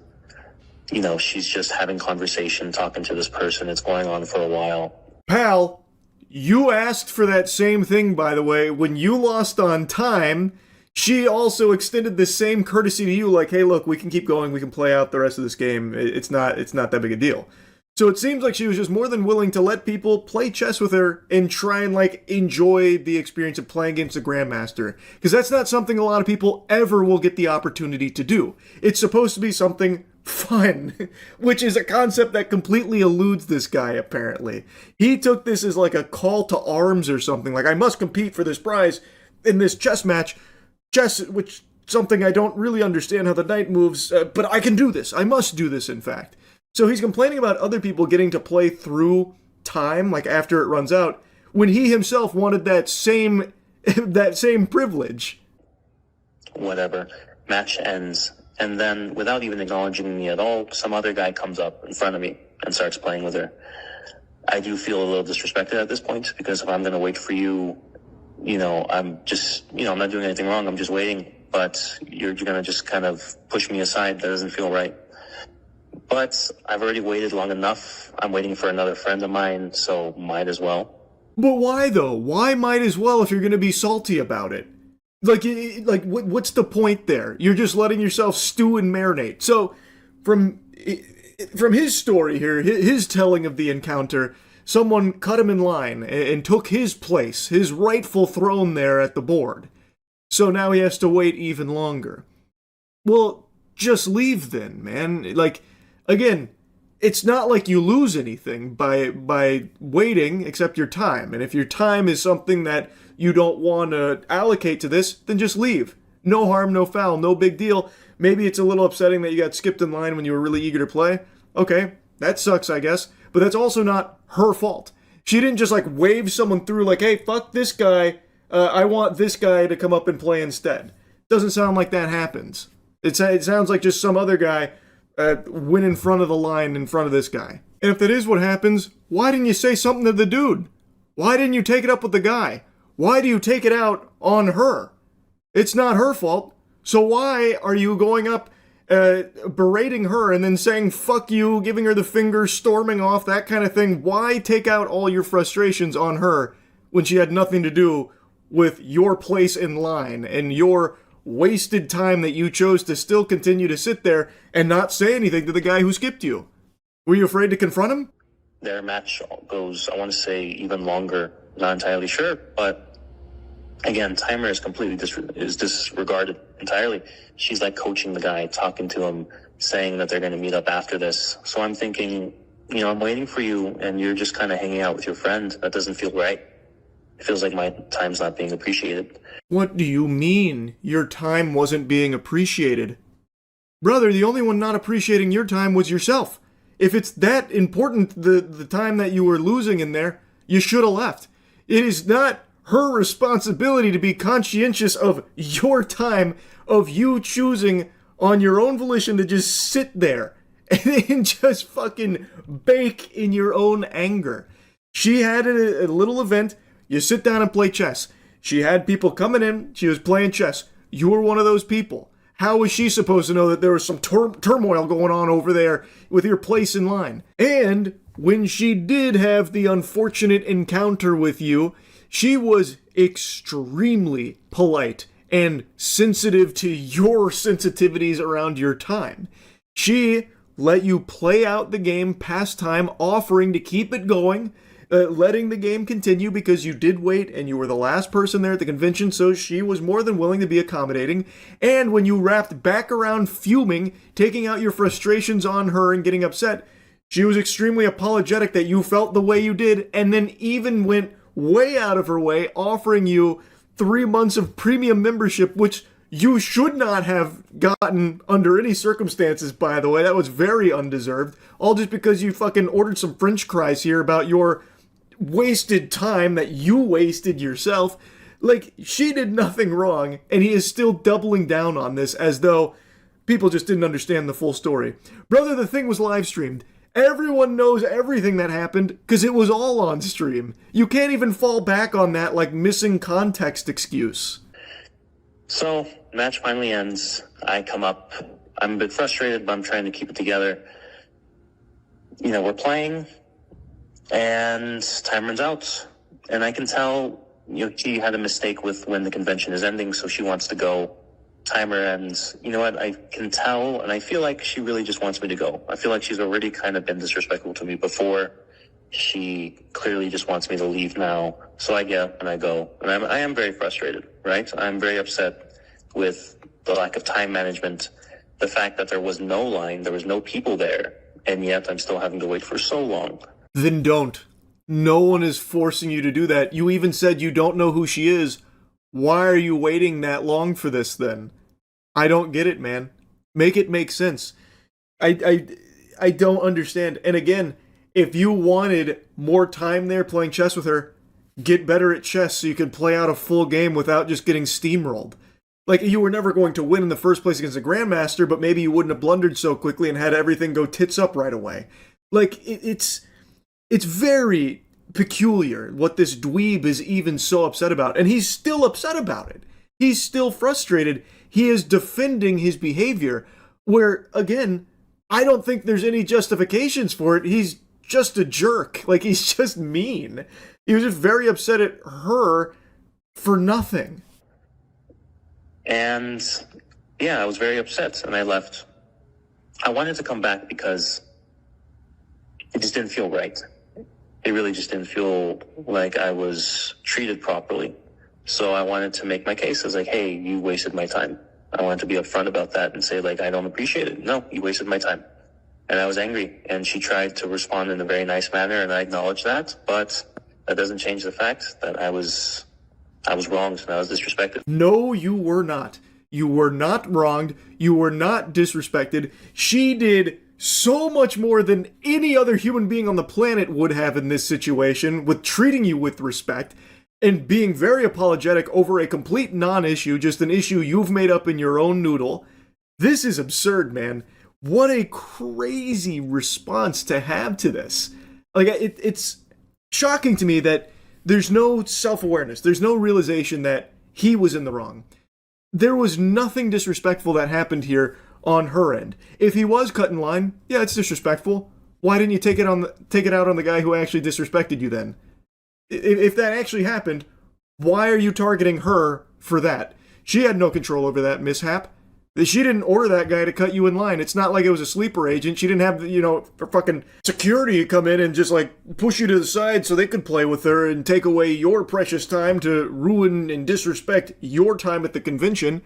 Speaker 4: she's just having conversation, talking to this person. It's going on for a while.
Speaker 1: Pal, you asked for that same thing, by the way. When you lost on time, she also extended the same courtesy to you, like, hey, look, we can keep going. We can play out the rest of this game. It's not that big a deal. So it seems like she was just more than willing to let people play chess with her and try and, like, enjoy the experience of playing against a grandmaster. Because that's not something a lot of people ever will get the opportunity to do. It's supposed to be something fun, which is a concept that completely eludes this guy, apparently. He took this as like a call to arms or something, like, I must compete for this prize in this chess match. Chess, which something I don't really understand how the knight moves, but I can do this. I must do this, in fact. So he's complaining about other people getting to play through time, like after it runs out, when he himself wanted that same privilege.
Speaker 4: Whatever. Match ends. And then, without even acknowledging me at all, some other guy comes up in front of me and starts playing with her. I do feel a little disrespected at this point, because if I'm going to wait for you, I'm just, I'm not doing anything wrong, I'm just waiting. But you're going to just kind of push me aside. That doesn't feel right. But I've already waited long enough. I'm waiting for another friend of mine, so might as well.
Speaker 1: But why, though? Why might as well if you're going to be salty about it? What's the point there? You're just letting yourself stew and marinate. So, from his story here, his telling of the encounter, someone cut him in line and took his place, his rightful throne there at the board. So now he has to wait even longer. Well, just leave then, man. Like, again, it's not like you lose anything by waiting except your time. And if your time is something that you don't want to allocate to this, then just leave. No harm, no foul, no big deal. Maybe it's a little upsetting that you got skipped in line when you were really eager to play. Okay, that sucks, I guess. But that's also not her fault. She didn't just, like, wave someone through like, hey, fuck this guy. I want this guy to come up and play instead. Doesn't sound like that happens. It sounds like just some other guy went in front of the line in front of this guy. And if that is what happens, why didn't you say something to the dude? Why didn't you take it up with the guy? Why do you take it out on her? It's not her fault. So why are you going up berating her and then saying fuck you, giving her the finger, storming off, that kind of thing? Why take out all your frustrations on her when she had nothing to do with your place in line and your wasted time that you chose to still continue to sit there and not say anything to the guy who skipped you? Were you afraid to confront him?
Speaker 4: Their match goes, I want to say, even longer. Not entirely sure, but again, timer is completely disregarded entirely. She's like coaching the guy, talking to him, saying that they're going to meet up after this. So I'm thinking, I'm waiting for you, and you're just kind of hanging out with your friend. That doesn't feel right. It feels like my time's not being appreciated.
Speaker 1: What do you mean your time wasn't being appreciated? Brother, the only one not appreciating your time was yourself. If it's that important, the time that you were losing in there, you should have left. It is not her responsibility to be conscientious of your time, of you choosing on your own volition to just sit there and just fucking bake in your own anger. She had a little event. You sit down and play chess. She had people coming in. She was playing chess. You were one of those people. How was she supposed to know that there was some turmoil going on over there with your place in line? And when she did have the unfortunate encounter with you, she was extremely polite and sensitive to your sensitivities around your time. She let you play out the game past time, offering to keep it going, letting the game continue because you did wait and you were the last person there at the convention, so she was more than willing to be accommodating. And when you wrapped back around fuming, taking out your frustrations on her and getting upset, she was extremely apologetic that you felt the way you did, and then even went way out of her way offering you 3 months of premium membership, which you should not have gotten under any circumstances, by the way. That was very undeserved. All just because you fucking ordered some french fries here about your wasted time that you wasted yourself. Like, she did nothing wrong, and he is still doubling down on this as though people just didn't understand the full story. Brother, the thing was live streamed. Everyone knows everything that happened because it was all on stream. You can't even fall back on that like missing context excuse.
Speaker 4: So, match finally ends. I come up. I'm a bit frustrated, but I'm trying to keep it together. We're playing, and time runs out. And I can tell, she had a mistake with when the convention is ending, so she wants to go. Timer ends. You know what? I can tell, and I feel like she really just wants me to go. I feel like she's already kind of been disrespectful to me before. She clearly just wants me to leave now. So I get up and I go. And I am very frustrated, right? I'm very upset with the lack of time management, the fact that there was no line, there was no people there, and yet I'm still having to wait for so long.
Speaker 1: Then don't. No one is forcing you to do that. You even said you don't know who she is. Why are you waiting that long for this then? I don't get it, man. Make it make sense. I don't understand. And again, if you wanted more time there playing chess with her, get better at chess so you can play out a full game without just getting steamrolled. Like, you were never going to win in the first place against a grandmaster, but maybe you wouldn't have blundered so quickly and had everything go tits up right away. Like, it's very peculiar what this dweeb is even so upset about. And he's still upset about it. He's still frustrated. He is defending his behavior, where, again, I don't think there's any justifications for it. He's just a jerk. Like, he's just mean. He was just very upset at her for nothing.
Speaker 4: And yeah, I was very upset, and I left. I wanted to come back because it just didn't feel right. It really just didn't feel like I was treated properly. So I wanted to make my case as like, hey, you wasted my time. I wanted to be upfront about that and say, like, I don't appreciate it. No, you wasted my time. And I was angry. And she tried to respond in a very nice manner, and I acknowledge that. But that doesn't change the fact that I was wronged and I was disrespected.
Speaker 1: No, you were not. You were not wronged. You were not disrespected. She did so much more than any other human being on the planet would have in this situation, with treating you with respect and being very apologetic over a complete non-issue, just an issue you've made up in your own noodle. This is absurd, man. What a crazy response to have to this. Like, it's shocking to me that there's no self-awareness. There's no realization that he was in the wrong. There was nothing disrespectful that happened here on her end. If he was cut in line, yeah, it's disrespectful. Why didn't you take it out on the guy who actually disrespected you then? If that actually happened, why are you targeting her for that? She had no control over that mishap. She didn't order that guy to cut you in line. It's not like it was a sleeper agent. She didn't have, fucking security come in and just, push you to the side so they could play with her and take away your precious time to ruin and disrespect your time at the convention.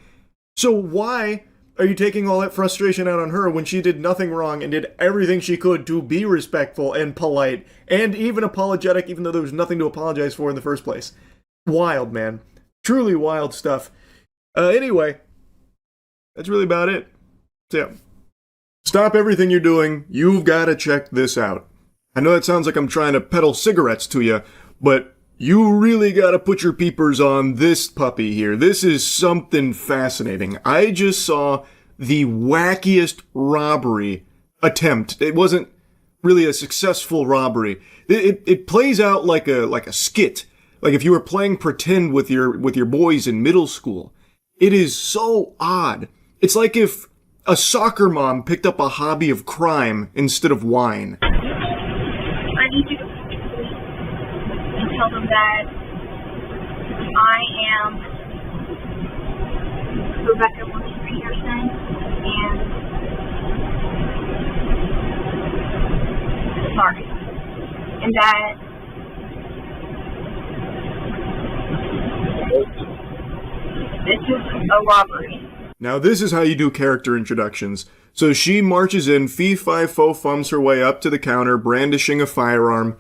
Speaker 1: So why are you taking all that frustration out on her when she did nothing wrong and did everything she could to be respectful and polite and even apologetic, even though there was nothing to apologize for in the first place? Wild, man. Truly wild stuff. Anyway, that's really about it. So, yeah. Stop everything you're doing. You've got to check this out. I know that sounds like I'm trying to peddle cigarettes to you, but you really got to put your peepers on this puppy here. This is something fascinating. I just saw the wackiest robbery attempt. It wasn't really a successful robbery. It plays out like a skit. Like if you were playing pretend with your boys in middle school. It is so odd. It's like if a soccer mom picked up a hobby of crime instead of wine.
Speaker 5: I need you to and tell them that I am Rebecca Peterson and sorry. And that this is a robbery.
Speaker 1: Now this is how you do character introductions. So she marches in, fee-fi-fo-fums her way up to the counter, brandishing a firearm,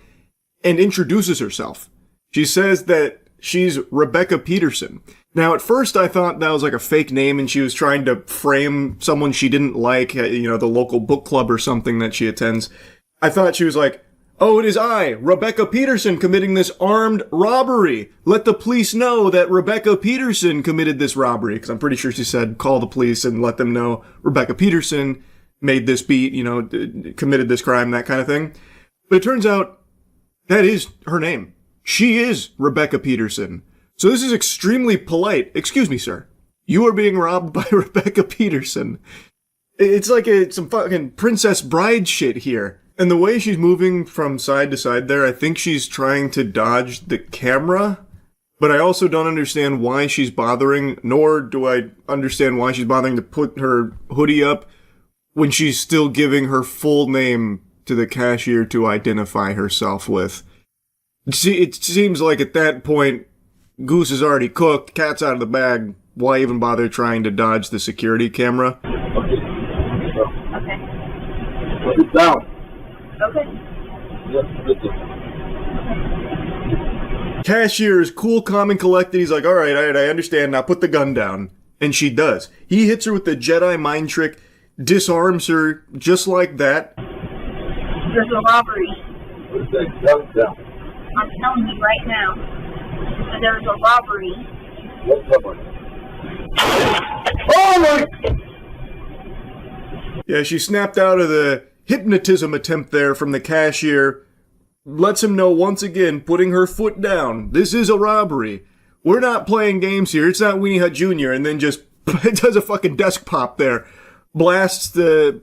Speaker 1: and introduces herself. She says that she's Rebecca Peterson. Now at first I thought that was like a fake name and she was trying to frame someone she didn't like, the local book club or something that she attends. I thought she was like, oh, it is I, Rebecca Peterson, committing this armed robbery. Let the police know that Rebecca Peterson committed this robbery. Because I'm pretty sure she said, call the police and let them know Rebecca Peterson made this beat, committed this crime, that kind of thing. But it turns out that is her name. She is Rebecca Peterson. So this is extremely polite. Excuse me, sir. You are being robbed by Rebecca Peterson. It's like some fucking Princess Bride shit here. And the way she's moving from side to side there, I think she's trying to dodge the camera. But I also don't understand why she's bothering, nor do I understand why she's bothering to put her hoodie up when she's still giving her full name to the cashier to identify herself with. See, it seems like at that point, goose is already cooked, cat's out of the bag. Why even bother trying to dodge the security camera?
Speaker 5: Okay.
Speaker 6: Put it down.
Speaker 5: Okay.
Speaker 6: Yes, listen.
Speaker 1: Cashier is cool, calm, and collected. He's like, all right, I understand. Now put the gun down. And she does. He hits her with the Jedi mind trick, disarms her just like that.
Speaker 5: There's a robbery.
Speaker 6: What is that? Down.
Speaker 5: I'm telling you right now. There's a robbery.
Speaker 6: What robbery? Oh my!
Speaker 1: Yeah, she snapped out of the hypnotism attempt there from the cashier. Lets him know once again, putting her foot down. This is a robbery. We're not playing games here. It's not Weenie Hut Jr. And then just does a fucking desk pop there. Blasts the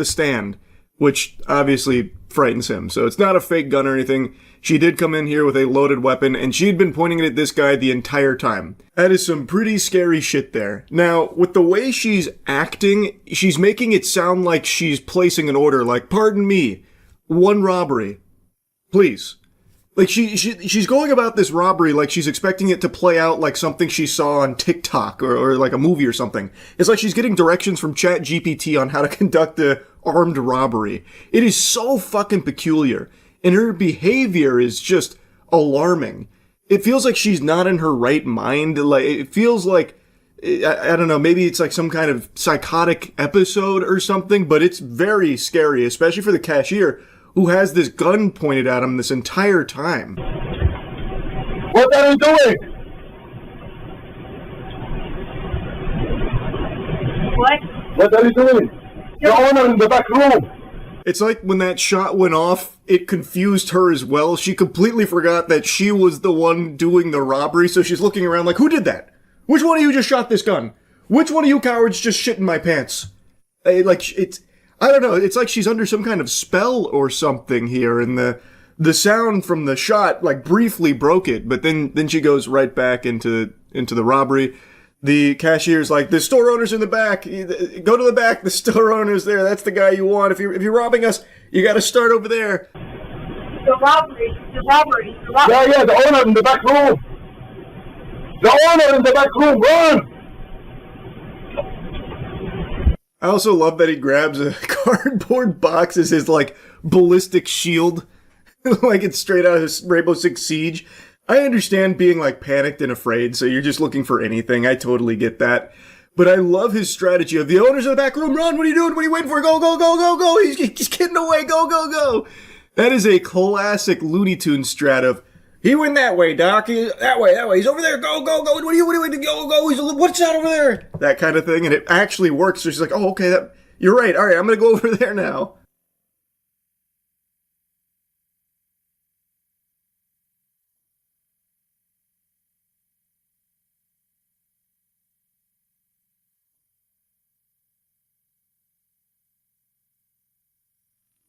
Speaker 1: stand, which obviously frightens him. So it's not a fake gun or anything. She did come in here with a loaded weapon, and she'd been pointing it at this guy the entire time. That is some pretty scary shit there. Now, with the way she's acting, she's making it sound like she's placing an order, like, pardon me, one robbery. Please. Like, she's going about this robbery like she's expecting it to play out like something she saw on TikTok or like a movie or something. It's like she's getting directions from ChatGPT on how to conduct a armed robbery. It is so fucking peculiar. And her behavior is just alarming. It feels like she's not in her right mind. Like, it feels like, I don't know, maybe it's like some kind of psychotic episode or something, but it's very scary, especially for the cashier, who has this gun pointed at him this entire time.
Speaker 6: What are you doing? What are you doing? The owner in the back room.
Speaker 1: It's like when that shot went off, it confused her as well. She completely forgot that she was the one doing the robbery, so she's looking around like, who did that? Which one of you just shot this gun? Which one of you cowards just shit in my pants? I don't know, it's like she's under some kind of spell or something here, and the sound from the shot, like, briefly broke it, but then she goes right back into the robbery. The cashier's like, the store owner's in the back. Go to the back. The store owner's there. That's the guy you want. If you're robbing us, you got to start over there.
Speaker 5: The robbery.
Speaker 6: Yeah, the owner in the back room. The owner in the back room, run!
Speaker 1: I also love that he grabs a cardboard box as his, like, ballistic shield. Like it's straight out of Rainbow Six Siege. I understand being, like, panicked and afraid, so you're just looking for anything. I totally get that. But I love his strategy of, the owner's in the back room, run, what are you doing? What are you waiting for? Go, go, go, go, go! He's getting away, go, go, go! That is a classic Looney Tunes strat of, he went that way, Doc. That way. He's over there. Go, go, go. What are you doing? Go, go. What's that over there? That kind of thing. And it actually works. So she's like, oh, okay, you're right. All right, I'm going to go over there now.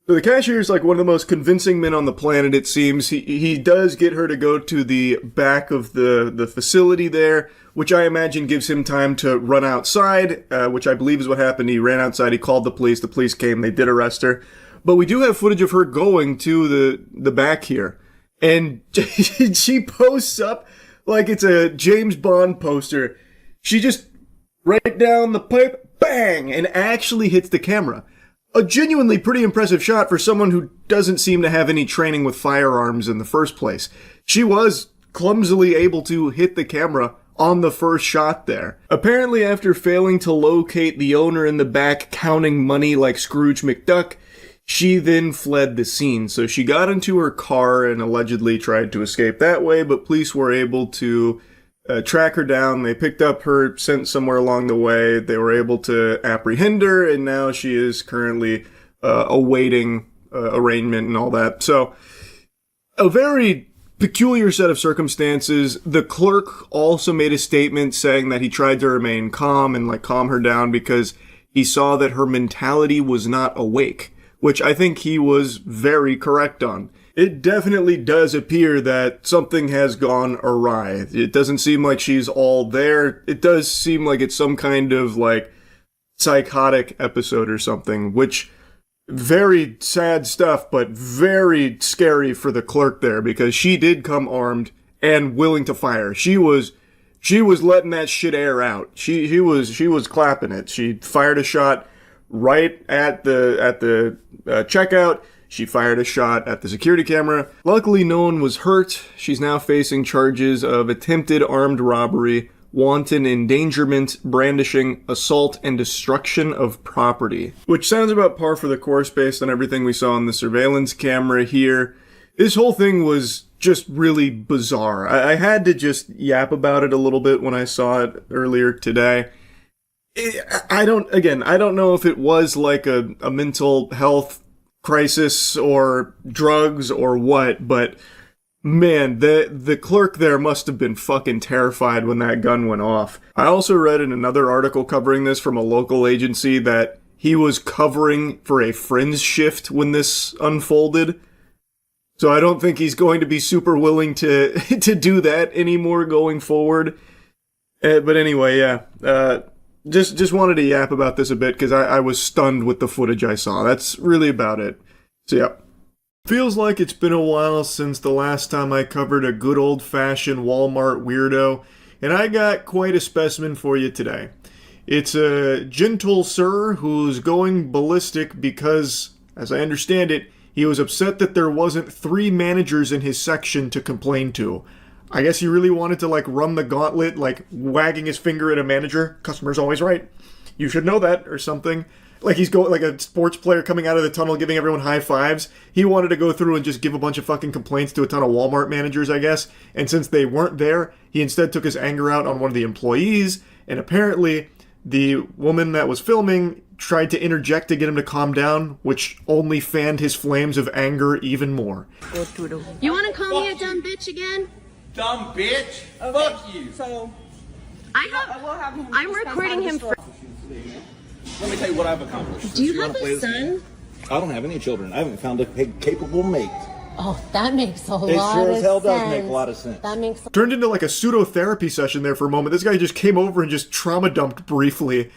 Speaker 1: So the cashier is like one of the most convincing men on the planet, it seems. He does get her to go to the back of the facility there, which I imagine gives him time to run outside, which I believe is what happened. He ran outside, he called the police came, they did arrest her. But we do have footage of her going to the back here. And she posts up like it's a James Bond poster. She just right down the pipe, bang, and actually hits the camera. A genuinely pretty impressive shot for someone who doesn't seem to have any training with firearms in the first place. She was clumsily able to hit the camera on the first shot there. Apparently, after failing to locate the owner in the back counting money like Scrooge McDuck, she then fled the scene. So she got into her car and allegedly tried to escape that way, but police were able to track her down. They picked up her scent somewhere along the way. They were able to apprehend her, and now she is currently awaiting arraignment and all that. So, a very peculiar set of circumstances. The clerk also made a statement saying that he tried to remain calm and calm her down because he saw that her mentality was not awake, which I think he was very correct on. It definitely does appear that something has gone awry. It doesn't seem like she's all there. It does seem like it's some kind of psychotic episode or something, which very sad stuff, but very scary for the clerk there because she did come armed and willing to fire. She was letting that shit air out. She was clapping it. She fired a shot right at the checkout. She fired a shot at the security camera. Luckily, no one was hurt. She's now facing charges of attempted armed robbery, wanton endangerment, brandishing, assault, and destruction of property. Which sounds about par for the course based on everything we saw on the surveillance camera here. This whole thing was just really bizarre. I had to just yap about it a little bit when I saw it earlier today. I don't know if it was like a mental health crisis or drugs or what, but man, the clerk there must have been fucking terrified when that gun went off. I also read in another article covering this from a local agency that he was covering for a friend's shift when this unfolded. So I don't think he's going to be super willing to do that anymore going forward. But anyway, yeah. Just wanted to yap about this a bit because I was stunned with the footage I saw. That's really about it. So yeah. Feels like it's been a while since the last time I covered a good old-fashioned Walmart weirdo, and I got quite a specimen for you today. It's a gentle sir who's going ballistic because, as I understand it, he was upset that there wasn't 3 managers in his section to complain to. I guess he really wanted to run the gauntlet, wagging his finger at a manager. Customer's always right. You should know that, or something. He's going like a sports player coming out of the tunnel giving everyone high fives. He wanted to go through and just give a bunch of fucking complaints to a ton of Walmart managers, I guess. And since they weren't there, he instead took his anger out on one of the employees. And apparently, the woman that was filming tried to interject to get him to calm down, which only fanned his flames of anger even more.
Speaker 7: You want to call me a dumb bitch again?
Speaker 8: Dumb bitch?
Speaker 9: Okay,
Speaker 8: fuck you.
Speaker 9: So
Speaker 7: I'm recording him for...
Speaker 8: Let me tell you what I've accomplished.
Speaker 7: Do you have a son?
Speaker 8: I don't have any children. I haven't found a capable mate.
Speaker 7: Oh, that makes a
Speaker 8: It
Speaker 7: lot
Speaker 8: sure
Speaker 7: of
Speaker 8: as hell does
Speaker 7: sense.
Speaker 8: make a lot of sense.
Speaker 7: That makes
Speaker 1: Turned into like a pseudo-therapy session there for a moment. This guy just came over and just trauma dumped briefly.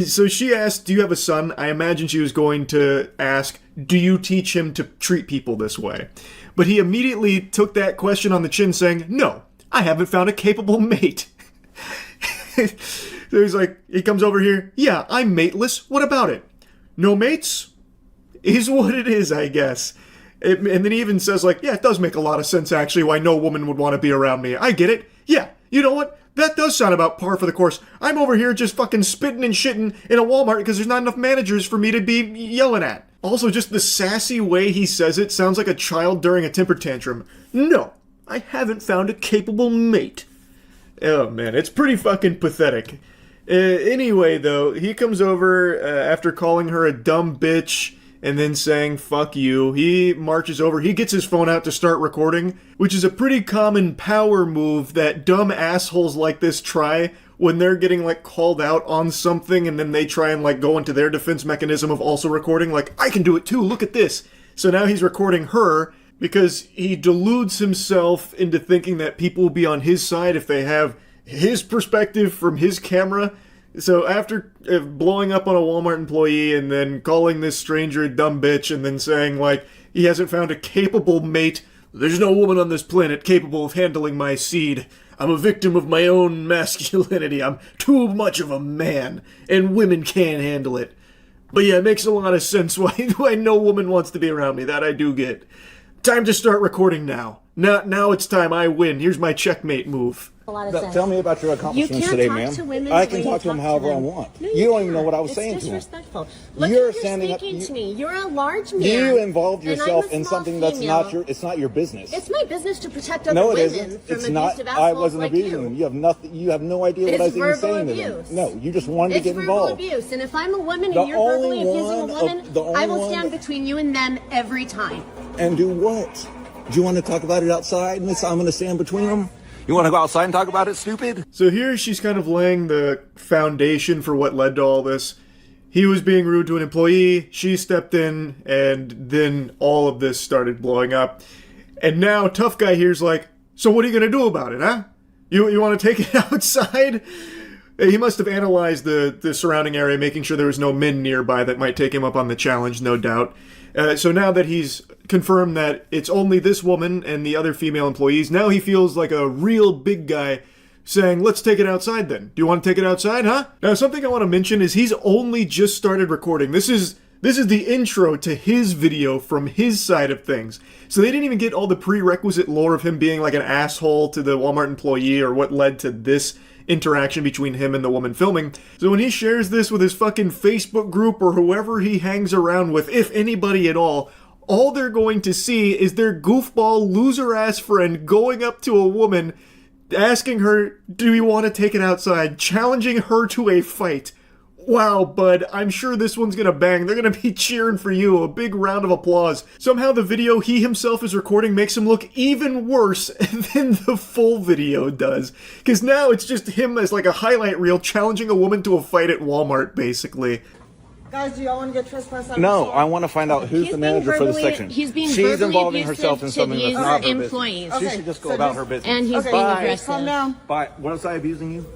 Speaker 1: So she asked, do you have a son? I imagine she was going to ask, do you teach him to treat people this way? But he immediately took that question on the chin saying, no, I haven't found a capable mate. So he's like, he comes over here, yeah, I'm mateless, what about it? No mates? Is what it is, I guess. And then he even says, like, yeah, it does make a lot of sense, actually, why no woman would want to be around me. I get it. Yeah, you know what? That does sound about par for the course. I'm over here just fucking spitting and shitting in a Walmart because there's not enough managers for me to be yelling at. Also, just the sassy way he says it sounds like a child during a temper tantrum. No, I haven't found a capable mate. Oh, man, it's pretty fucking pathetic. Anyway, though, he comes over after calling her a dumb bitch and then saying, fuck you. He marches over, he gets his phone out to start recording, which is a pretty common power move that dumb assholes like this try when they're getting, like, called out on something and then they try and, like, go into their defense mechanism of also recording, like, I can do it too, look at this. So now he's recording her because he deludes himself into thinking that people will be on his side if they have his perspective from his camera. So after blowing up on a Walmart employee and then calling this stranger a dumb bitch and then saying, like, he hasn't found a capable mate, there's no woman on this planet capable of handling my seed. I'm a victim of my own masculinity. I'm too much of a man, and women can't handle it. But yeah, it makes a lot of sense why no woman wants to be around me. That I do get. Time to start recording now. Now it's time I win. Here's my checkmate move.
Speaker 7: a lot of sense.
Speaker 8: Tell me about your accomplishments today, ma'am. I can talk to them however I want.
Speaker 7: No,
Speaker 8: you don't even know what I was saying to them.
Speaker 7: It's disrespectful. Look,
Speaker 8: You're
Speaker 7: you're
Speaker 8: standing up.
Speaker 7: speaking to me. You're a large man.
Speaker 8: You involved
Speaker 7: and I'm
Speaker 8: yourself
Speaker 7: a
Speaker 8: in
Speaker 7: small
Speaker 8: something that's
Speaker 7: female.
Speaker 8: not your. It's not your business.
Speaker 7: It's my business to protect other
Speaker 8: No, it
Speaker 7: women
Speaker 8: isn't.
Speaker 7: from
Speaker 8: It's not.
Speaker 7: abusive
Speaker 8: I
Speaker 7: assholes
Speaker 8: wasn't
Speaker 7: like
Speaker 8: abusing
Speaker 7: you.
Speaker 8: them. You have nothing. You have no idea what I was
Speaker 7: It's
Speaker 8: even
Speaker 7: verbal
Speaker 8: saying to
Speaker 7: abuse.
Speaker 8: them. No, you just wanted to
Speaker 7: It's
Speaker 8: get
Speaker 7: verbal
Speaker 8: involved.
Speaker 7: abuse, and if I'm a woman
Speaker 8: The
Speaker 7: and you're verbally
Speaker 8: only
Speaker 7: abusing a
Speaker 8: one
Speaker 7: woman,
Speaker 8: of- the only
Speaker 7: I will
Speaker 8: one
Speaker 7: stand
Speaker 8: that-
Speaker 7: between you and them every time.
Speaker 8: And do what? Do you want to talk about it outside? And I'm going to stand between them. You want to go outside and talk about it, stupid?
Speaker 1: So here she's kind of laying the foundation for what led to all this. He was being rude to an employee, she stepped in, and then all of this started blowing up. And now Tough Guy here's like, so what are you going to do about it, huh? You want to take it outside? He must have analyzed the surrounding area, making sure there was no men nearby that might take him up on the challenge, no doubt. So now that he's confirmed that it's only this woman and the other female employees, now he feels like a real big guy saying, let's take it outside then. Do you want to take it outside, huh? Now, something I want to mention is he's only just started recording. This is the intro to his video from his side of things. So they didn't even get all the prerequisite lore of him being like an asshole to the Walmart employee or what led to this interaction between him and the woman filming. So when he shares this with his fucking Facebook group or whoever he hangs around with, if anybody at all they're going to see is their goofball loser-ass friend going up to a woman, asking her, do you want to take it outside, challenging her to a fight. Wow, bud, I'm sure this one's gonna bang. They're gonna be cheering for you. A big round of applause. Somehow the video he himself is recording makes him look even worse than the full video does. Because now it's just him as like a highlight reel challenging a woman to a fight at Walmart, basically.
Speaker 9: Guys, do y'all want to get trespassed out?
Speaker 8: No, I want to find out who's the manager for the section.
Speaker 7: He's being
Speaker 8: She's
Speaker 7: verbally
Speaker 8: involving
Speaker 7: abusive
Speaker 8: herself in
Speaker 7: to
Speaker 8: something that's
Speaker 7: these
Speaker 8: not her
Speaker 7: employees.
Speaker 8: business. She
Speaker 9: Okay,
Speaker 8: should just go
Speaker 9: so
Speaker 8: about
Speaker 9: just-
Speaker 8: her business.
Speaker 7: And he's
Speaker 9: Okay,
Speaker 7: being
Speaker 8: Bye.
Speaker 7: aggressive.
Speaker 9: Calm down.
Speaker 8: Bye. Was I abusing you?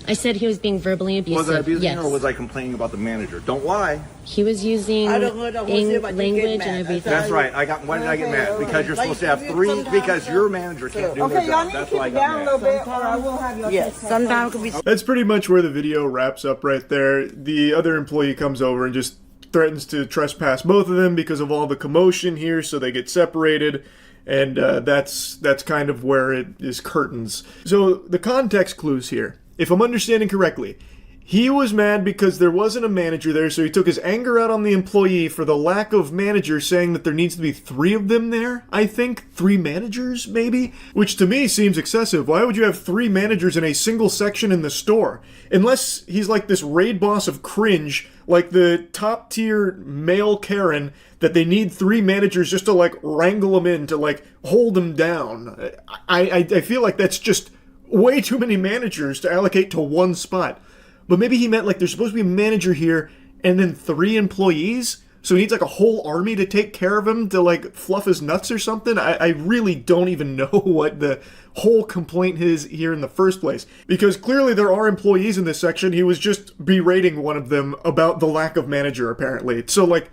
Speaker 7: I said he was being verbally abusive.
Speaker 8: Was I abusing
Speaker 7: yes.
Speaker 8: you or was I complaining about the manager? Don't lie.
Speaker 7: He was using
Speaker 9: I don't know what you say, but you get
Speaker 7: language
Speaker 9: mad.
Speaker 7: and everything.
Speaker 8: That's right. Why did I get mad? Because you're supposed to have three, because your manager can't do
Speaker 9: Okay,
Speaker 8: their
Speaker 9: y'all
Speaker 8: job.
Speaker 9: need to
Speaker 8: That's
Speaker 9: keep
Speaker 8: why I
Speaker 9: it down a
Speaker 8: got
Speaker 9: little
Speaker 8: mad.
Speaker 9: bit, or I will have your
Speaker 5: Yes, sometimes it could be.
Speaker 1: That's pretty much where the video wraps up right there. The other employee comes over and just threatens to trespass both of them because of all the commotion here, so they get separated. And that's kind of where it is curtains. So the context clues here. If I'm understanding correctly, he was mad because there wasn't a manager there, so he took his anger out on the employee for the lack of manager, saying that there needs to be 3 of them there, I think? 3 managers, maybe? Which to me seems excessive. Why would you have 3 managers in a single section in the store? Unless he's like this raid boss of cringe, like the top tier male Karen, that they need 3 managers just to like wrangle them in, to like hold them down. I feel like that's just way too many managers to allocate to one spot. But maybe he meant like there's supposed to be a manager here and then 3 employees? So he needs like a whole army to take care of him to like fluff his nuts or something? I really don't even know what the whole complaint is here in the first place. Because clearly there are employees in this section. He was just berating one of them about the lack of manager, apparently. So like,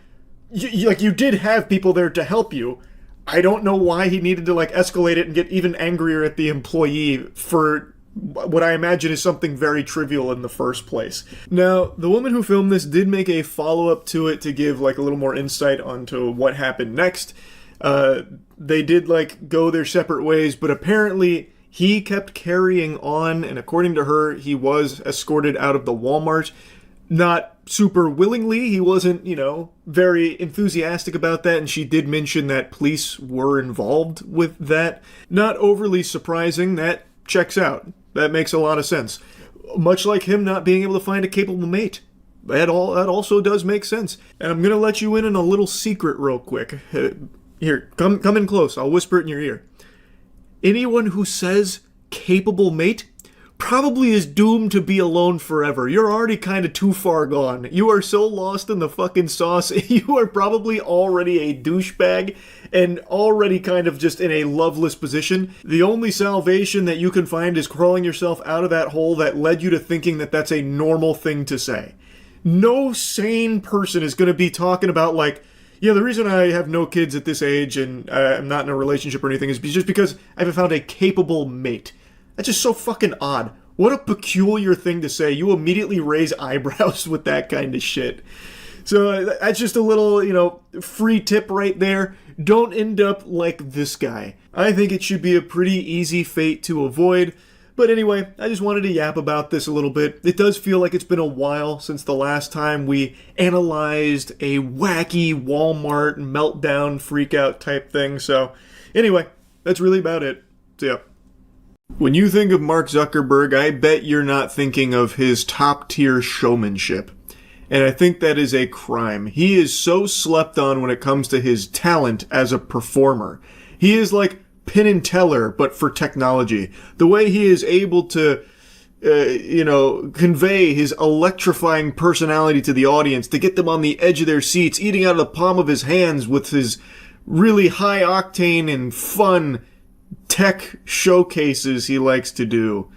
Speaker 1: you did have people there to help you. I don't know why he needed to like escalate it and get even angrier at the employee for what I imagine is something very trivial in the first place. Now, the woman who filmed this did make a follow-up to it to give like a little more insight onto what happened next. They did like go their separate ways, but apparently he kept carrying on, and according to her, he was escorted out of the Walmart. Not super willingly, he wasn't, very enthusiastic about that, and she did mention that police were involved with that. Not overly surprising, that checks out. That makes a lot of sense. Much like him not being able to find a capable mate. That also does make sense. And I'm gonna let you in on a little secret real quick. Here, come in close, I'll whisper it in your ear. Anyone who says capable mate probably is doomed to be alone forever. You're already kind of too far gone. You are so lost in the fucking sauce. You are probably already a douchebag and already kind of just in a loveless position. The only salvation that you can find is crawling yourself out of that hole that led you to thinking that that's a normal thing to say. No sane person is going to be talking about like, yeah, the reason I have no kids at this age and I'm not in a relationship or anything is just because I haven't found a capable mate. That's just so fucking odd. What a peculiar thing to say. You immediately raise eyebrows with that kind of shit. So that's just a little, free tip right there. Don't end up like this guy. I think it should be a pretty easy fate to avoid. But anyway, I just wanted to yap about this a little bit. It does feel like it's been a while since the last time we analyzed a wacky Walmart meltdown freakout type thing. So anyway, that's really about it. So yeah. When you think of Mark Zuckerberg, I bet you're not thinking of his top-tier showmanship. And I think that is a crime. He is so slept on when it comes to his talent as a performer. He is like Penn and Teller, but for technology. The way he is able to, convey his electrifying personality to the audience, to get them on the edge of their seats, eating out of the palm of his hands with his really high-octane and fun tech showcases he likes to do.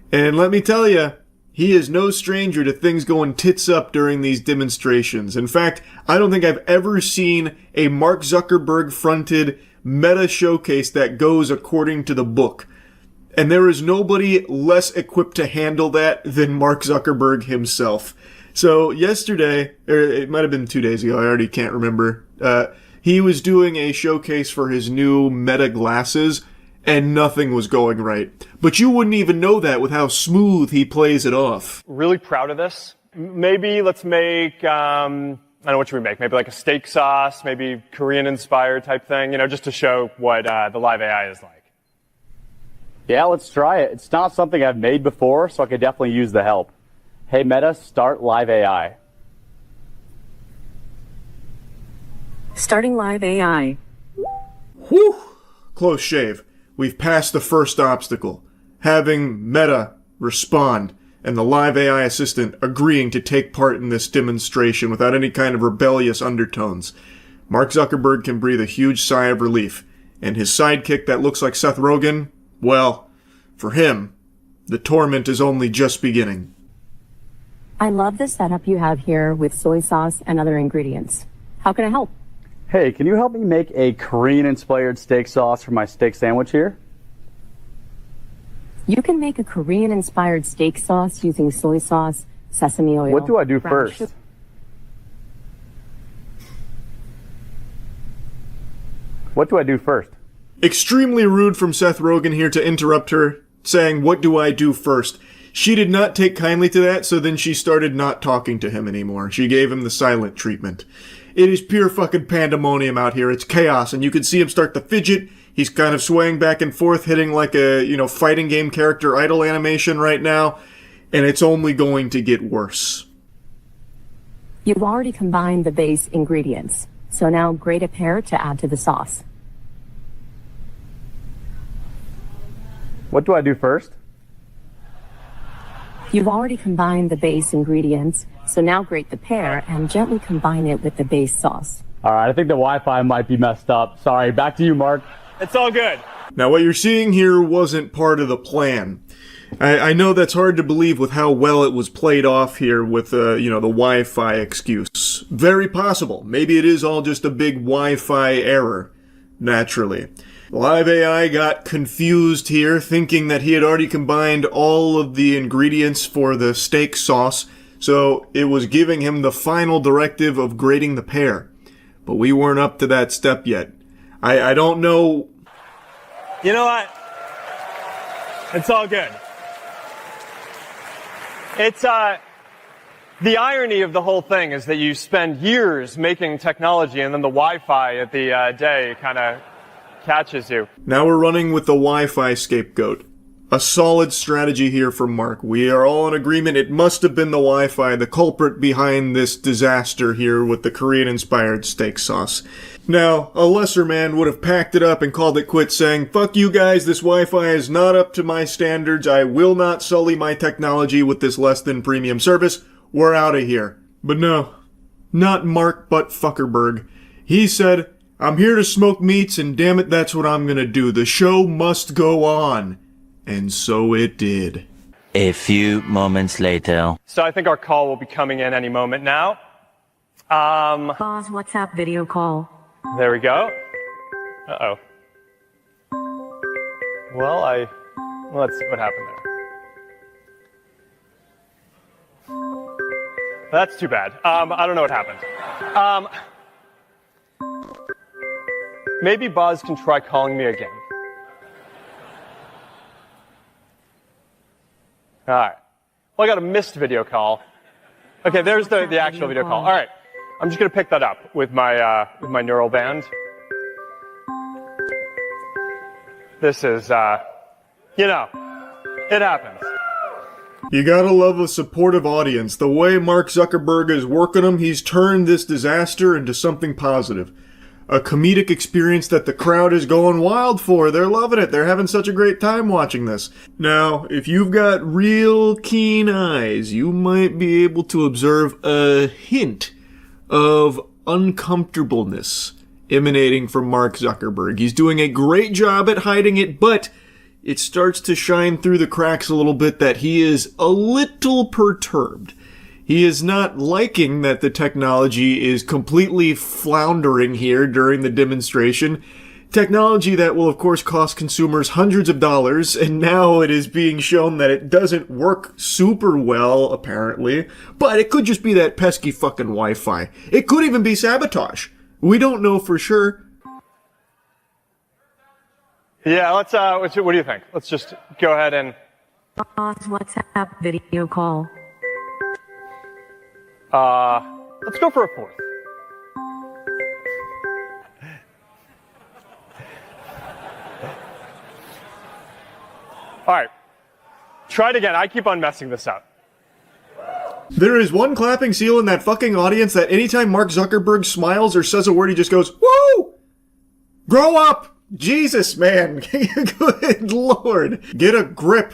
Speaker 1: And let me tell you, he is no stranger to things going tits up during these demonstrations. In fact, I don't think I've ever seen a Mark Zuckerberg-fronted meta showcase that goes according to the book. And there is nobody less equipped to handle that than Mark Zuckerberg himself. So yesterday, or it might have been 2 days ago, I already can't remember, he was doing a showcase for his new Meta glasses, and nothing was going right. But you wouldn't even know that with how smooth he plays it off.
Speaker 10: Really proud of this. Maybe let's make, I don't know, what should we make? Maybe like a steak sauce, maybe Korean-inspired type thing, just to show what the live AI is like.
Speaker 11: Yeah, let's try it. It's not something I've made before, so I could definitely use the help. Hey, Meta, start live AI.
Speaker 12: Starting live AI.
Speaker 1: Whew! Close shave. We've passed the first obstacle. Having Meta respond and the live AI assistant agreeing to take part in this demonstration without any kind of rebellious undertones. Mark Zuckerberg can breathe a huge sigh of relief. And his sidekick that looks like Seth Rogen, well, for him, the torment is only just beginning.
Speaker 12: I love the setup you have here with soy sauce and other ingredients. How can I help?
Speaker 11: Hey, can you help me make a Korean-inspired steak sauce for my steak sandwich here?
Speaker 12: You can make a Korean-inspired steak sauce using soy sauce, sesame oil.
Speaker 11: What do I do first? What do I do first?
Speaker 1: Extremely rude from Seth Rogen here to interrupt her, saying, "What do I do first?" She did not take kindly to that, so then she started not talking to him anymore. She gave him the silent treatment. It is pure fucking pandemonium out here. It's chaos, and you can see him start to fidget. He's kind of swaying back and forth, hitting like a, fighting game character idle animation right now, and it's only going to get worse.
Speaker 12: You've already combined the base ingredients, so now grate a pear to add to the sauce.
Speaker 11: What do I do first?
Speaker 12: You've already combined the base ingredients, so now grate the pear and gently combine it with the base sauce.
Speaker 11: All right, I think the Wi-Fi might be messed up. Sorry, back to you, Mark.
Speaker 10: It's all good.
Speaker 1: Now, what you're seeing here wasn't part of the plan. I know that's hard to believe with how well it was played off here with, the Wi-Fi excuse. Very possible. Maybe it is all just a big Wi-Fi error. Naturally. Live AI got confused here, thinking that he had already combined all of the ingredients for the steak sauce, so it was giving him the final directive of grating the pear. But we weren't up to that step yet. I don't know...
Speaker 10: You know what? It's all good. It's, the irony of the whole thing is that you spend years making technology and then the Wi-Fi at the day kind of catches you.
Speaker 1: Now we're running with the Wi-Fi scapegoat. A solid strategy here from Mark. We are all in agreement it must have been the Wi-Fi, the culprit behind this disaster here with the Korean-inspired steak sauce. Now, a lesser man would have packed it up and called it quits, saying, "Fuck you guys, this Wi-Fi is not up to my standards. I will not sully my technology with this less than premium service. We're out of here." But no, not Mark Butt Fuckerberg. He said, "I'm here to smoke meats, and damn it, that's what I'm gonna do. The show must go on." And so it did.
Speaker 13: A few moments later.
Speaker 10: So I think our call will be coming in any moment now.
Speaker 12: Pause WhatsApp video call.
Speaker 10: There we go. Uh-oh. Well, let's see what happened there. That's too bad. I don't know what happened. Maybe Boz can try calling me again. All right. Well, I got a missed video call. Okay, there's the actual video call. All right. I'm just going to pick that up with my neural band. This is, it happens.
Speaker 1: You gotta love a supportive audience. The way Mark Zuckerberg is working them, he's turned this disaster into something positive. A comedic experience that the crowd is going wild for. They're loving it. They're having such a great time watching this. Now, if you've got real keen eyes, you might be able to observe a hint of uncomfortableness emanating from Mark Zuckerberg. He's doing a great job at hiding it, but it starts to shine through the cracks a little bit that he is a little perturbed. He is not liking that the technology is completely floundering here during the demonstration. Technology that will, of course, cost consumers hundreds of dollars, and now it is being shown that it doesn't work super well, apparently. But it could just be that pesky fucking Wi-Fi. It could even be sabotage. We don't know for sure.
Speaker 10: Yeah, let's, what do you think? Let's just go ahead and...
Speaker 12: Pause WhatsApp video call.
Speaker 10: Let's go for a fourth. All right. Try it again. I keep on messing this up.
Speaker 1: There is one clapping seal in that fucking audience that anytime Mark Zuckerberg smiles or says a word, he just goes, "Woo! Grow up! Jesus, man. Good Lord. Get a grip.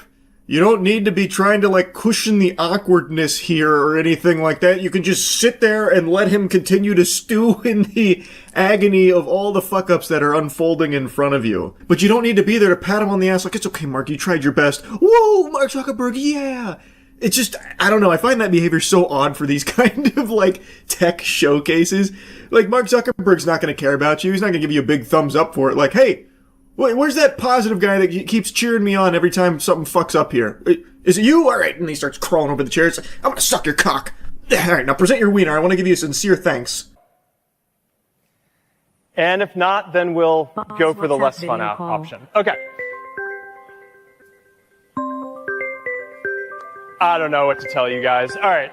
Speaker 1: You don't need to be trying to, cushion the awkwardness here or anything like that. You can just sit there and let him continue to stew in the agony of all the fuck-ups that are unfolding in front of you. But you don't need to be there to pat him on the ass like, "It's okay, Mark, you tried your best. Whoa, Mark Zuckerberg, yeah!" It's just, I don't know, I find that behavior so odd for these kind of, tech showcases. Mark Zuckerberg's not going to care about you. He's not going to give you a big thumbs up for it. Hey, where's that positive guy that keeps cheering me on every time something fucks up here? Is it you? All right. And he starts crawling over the chairs. "I'm going to suck your cock. All right, now present your wiener. I want to give you a sincere thanks."
Speaker 10: And if not, then we'll go for the less fun option. Okay. I don't know what to tell you guys. All right.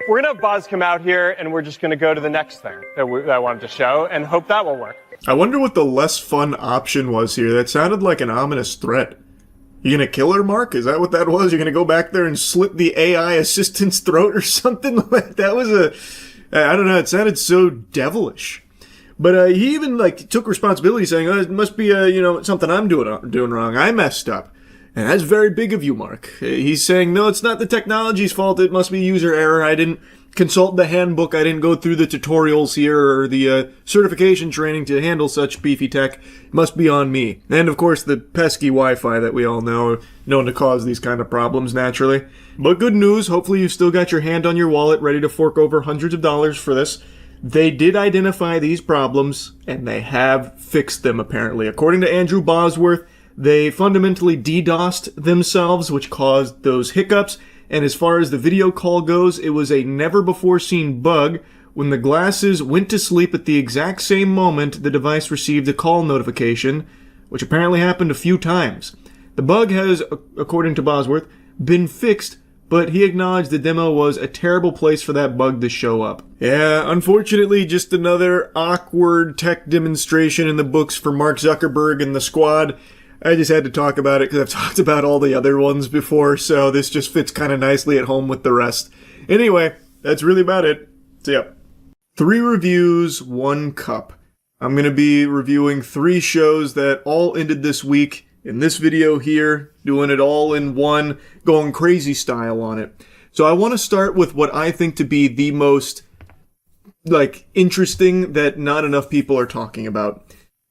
Speaker 10: We're going to have Boz come out here, and we're just going to go to the next thing that I wanted to show, and hope that will work.
Speaker 1: I wonder what the less fun option was here. That sounded like an ominous threat. You gonna kill her, Mark? Is that what that was? You're gonna go back there and slit the AI assistant's throat or something? That was I don't know, it sounded so devilish. But he even like took responsibility, saying, "Oh, it must be something I'm doing wrong. I messed up." And that's very big of you, Mark. He's saying, no, it's not the technology's fault. It must be user error. I didn't consult the handbook. I didn't go through the tutorials here or the certification training to handle such beefy tech. It must be on me. And, of course, the pesky Wi-Fi that we all know, known to cause these kind of problems, naturally. But good news. Hopefully you still got your hand on your wallet ready to fork over hundreds of dollars for this. They did identify these problems, and they have fixed them, apparently. According to Andrew Bosworth, they fundamentally DDoSed themselves, which caused those hiccups. And as far as the video call goes, it was a never-before-seen bug. When the glasses went to sleep at the exact same moment, the device received a call notification, which apparently happened a few times. The bug has, according to Bosworth, been fixed, but he acknowledged the demo was a terrible place for that bug to show up. Yeah, unfortunately, just another awkward tech demonstration in the books for Mark Zuckerberg and the squad. I just had to talk about it because I've talked about all the other ones before, so this just fits kind of nicely at home with the rest. Anyway, that's really about it. So, yep. 3 reviews, 1 cup. I'm going to be reviewing 3 shows that all ended this week in this video here, doing it all in one, going crazy style on it. So I want to start with what I think to be the most, interesting that not enough people are talking about.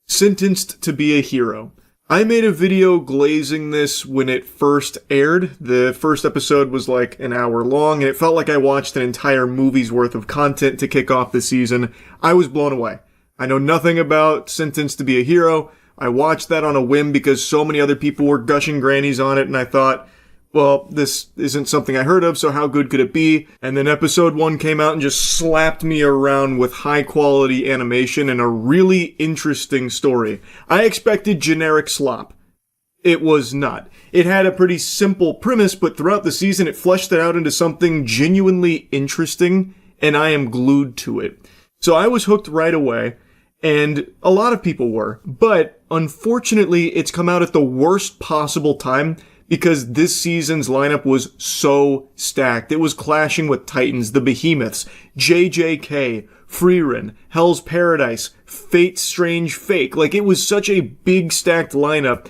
Speaker 1: Sentenced to be a Hero. I made a video glazing this when it first aired. The first episode was like an hour long, and it felt like I watched an entire movie's worth of content to kick off the season. I was blown away. I know nothing about Sentenced to be a Hero. I watched that on a whim because so many other people were gushing grannies on it, and I thought, well, this isn't something I heard of, so how good could it be? And then episode 1 came out and just slapped me around with high-quality animation and a really interesting story. I expected generic slop. It was not. It had a pretty simple premise, but throughout the season it fleshed it out into something genuinely interesting, and I am glued to it. So I was hooked right away, and a lot of people were. But, unfortunately, it's come out at the worst possible time, because this season's lineup was so stacked. It was clashing with Titans, the Behemoths, JJK, Freeran, Hell's Paradise, Fate's Strange Fake. It was such a big stacked lineup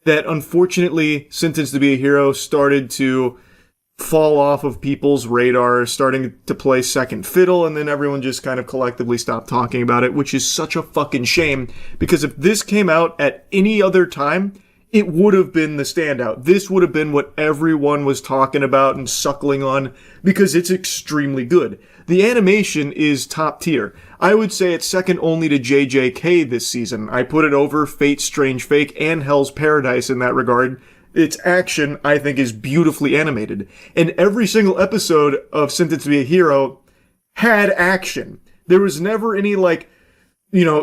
Speaker 1: that unfortunately Sentenced to be a Hero started to fall off of people's radar, starting to play second fiddle, and then everyone just kind of collectively stopped talking about it, which is such a fucking shame, because if this came out at any other time, it would have been the standout. This would have been what everyone was talking about and suckling on because it's extremely good. The animation is top tier. I would say it's second only to JJK this season. I put it over Fate's Strange Fake and Hell's Paradise in that regard. Its action, I think, is beautifully animated. And every single episode of Sentenced to be a Hero had action. There was never any,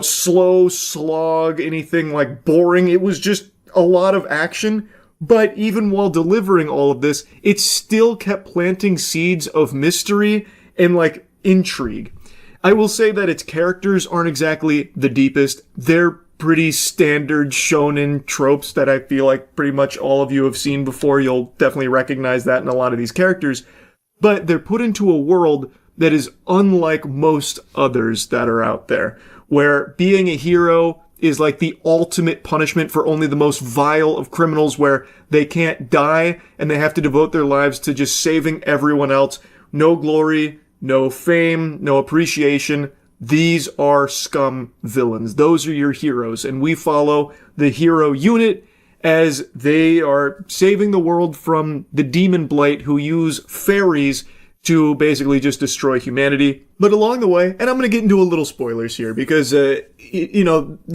Speaker 1: slow slog, anything, boring. It was just a lot of action, but even while delivering all of this, it still kept planting seeds of mystery and, intrigue. I will say that its characters aren't exactly the deepest. They're pretty standard shonen tropes that I feel like pretty much all of you have seen before. You'll definitely recognize that in a lot of these characters. But they're put into a world that is unlike most others that are out there, where being a hero is like the ultimate punishment for only the most vile of criminals, where they can't die and they have to devote their lives to just saving everyone else. No glory, no fame, no appreciation. These are scum villains. Those are your heroes. And we follow the hero unit as they are saving the world from the demon blight who use fairies to basically just destroy humanity. But along the way, and I'm going to get into a little spoilers here because, the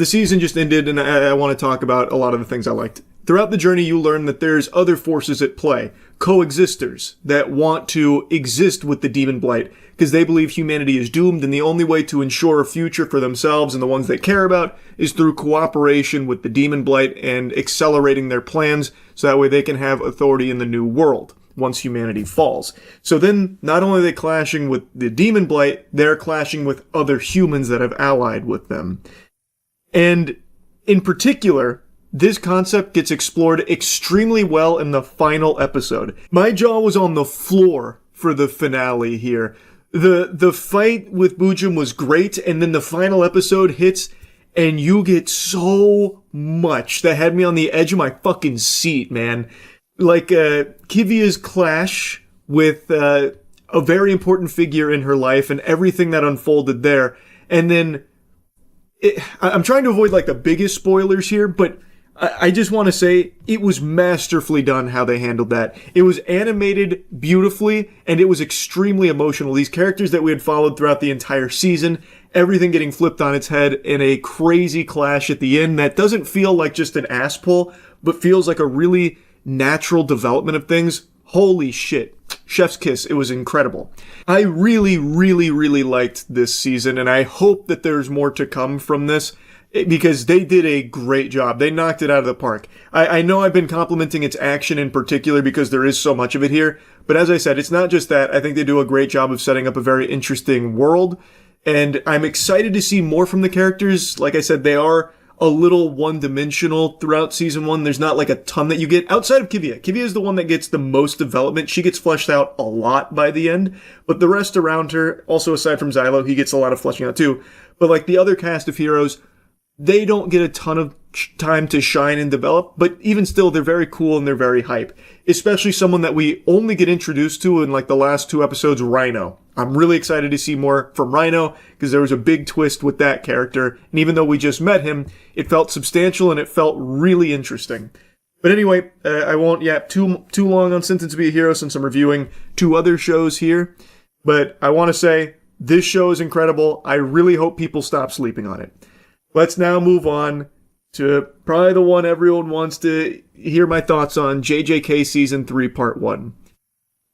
Speaker 1: season just ended and I want to talk about a lot of the things I liked. Throughout the journey, you learn that there's other forces at play, coexisters that want to exist with the demon blight because they believe humanity is doomed, and the only way to ensure a future for themselves and the ones they care about is through cooperation with the demon blight and accelerating their plans so that way they can have authority in the new world once humanity falls. So then, not only are they clashing with the demon blight, they're clashing with other humans that have allied with them. And in particular, this concept gets explored extremely well in the final episode. My jaw was on the floor for the finale here. The fight with Bujum was great, and then the final episode hits, and you get so much that had me on the edge of my fucking seat, man. Like, Kivia's clash with, a very important figure in her life and everything that unfolded there. And then, I'm trying to avoid, like, the biggest spoilers here, but I just want to say it was masterfully done how they handled that. It was animated beautifully, and it was extremely emotional. These characters that we had followed throughout the entire season, everything getting flipped on its head in a crazy clash at the end that doesn't feel like just an ass pull, but feels like a really natural development of things. Holy shit. Chef's kiss. It was incredible. I really, really, really liked this season, and I hope that there's more to come from this, because they did a great job. They knocked it out of the park. I know I've been complimenting its action in particular because there is so much of it here, but as I said, it's not just that. I think they do a great job of setting up a very interesting world, and I'm excited to see more from the characters. Like I said, they are a little one-dimensional throughout season 1. There's not like a ton that you get outside of Kivia. Kivia is the one that gets the most development. She gets fleshed out a lot by the end, but the rest around her, also aside from Xylo, he gets a lot of fleshing out too. But like the other cast of heroes, they don't get a ton of time to shine and develop, but even still, they're very cool and they're very hype. Especially someone that we only get introduced to in like the last 2 episodes, Rhino. I'm really excited to see more from Rhino because there was a big twist with that character. And even though we just met him, it felt substantial and it felt really interesting. But anyway, I won't yap too long on Sentence to be a Hero since I'm reviewing 2 other shows here. But I want to say this show is incredible. I really hope people stop sleeping on it. Let's now move on to probably the one everyone wants to hear my thoughts on, JJK Season 3 Part 1.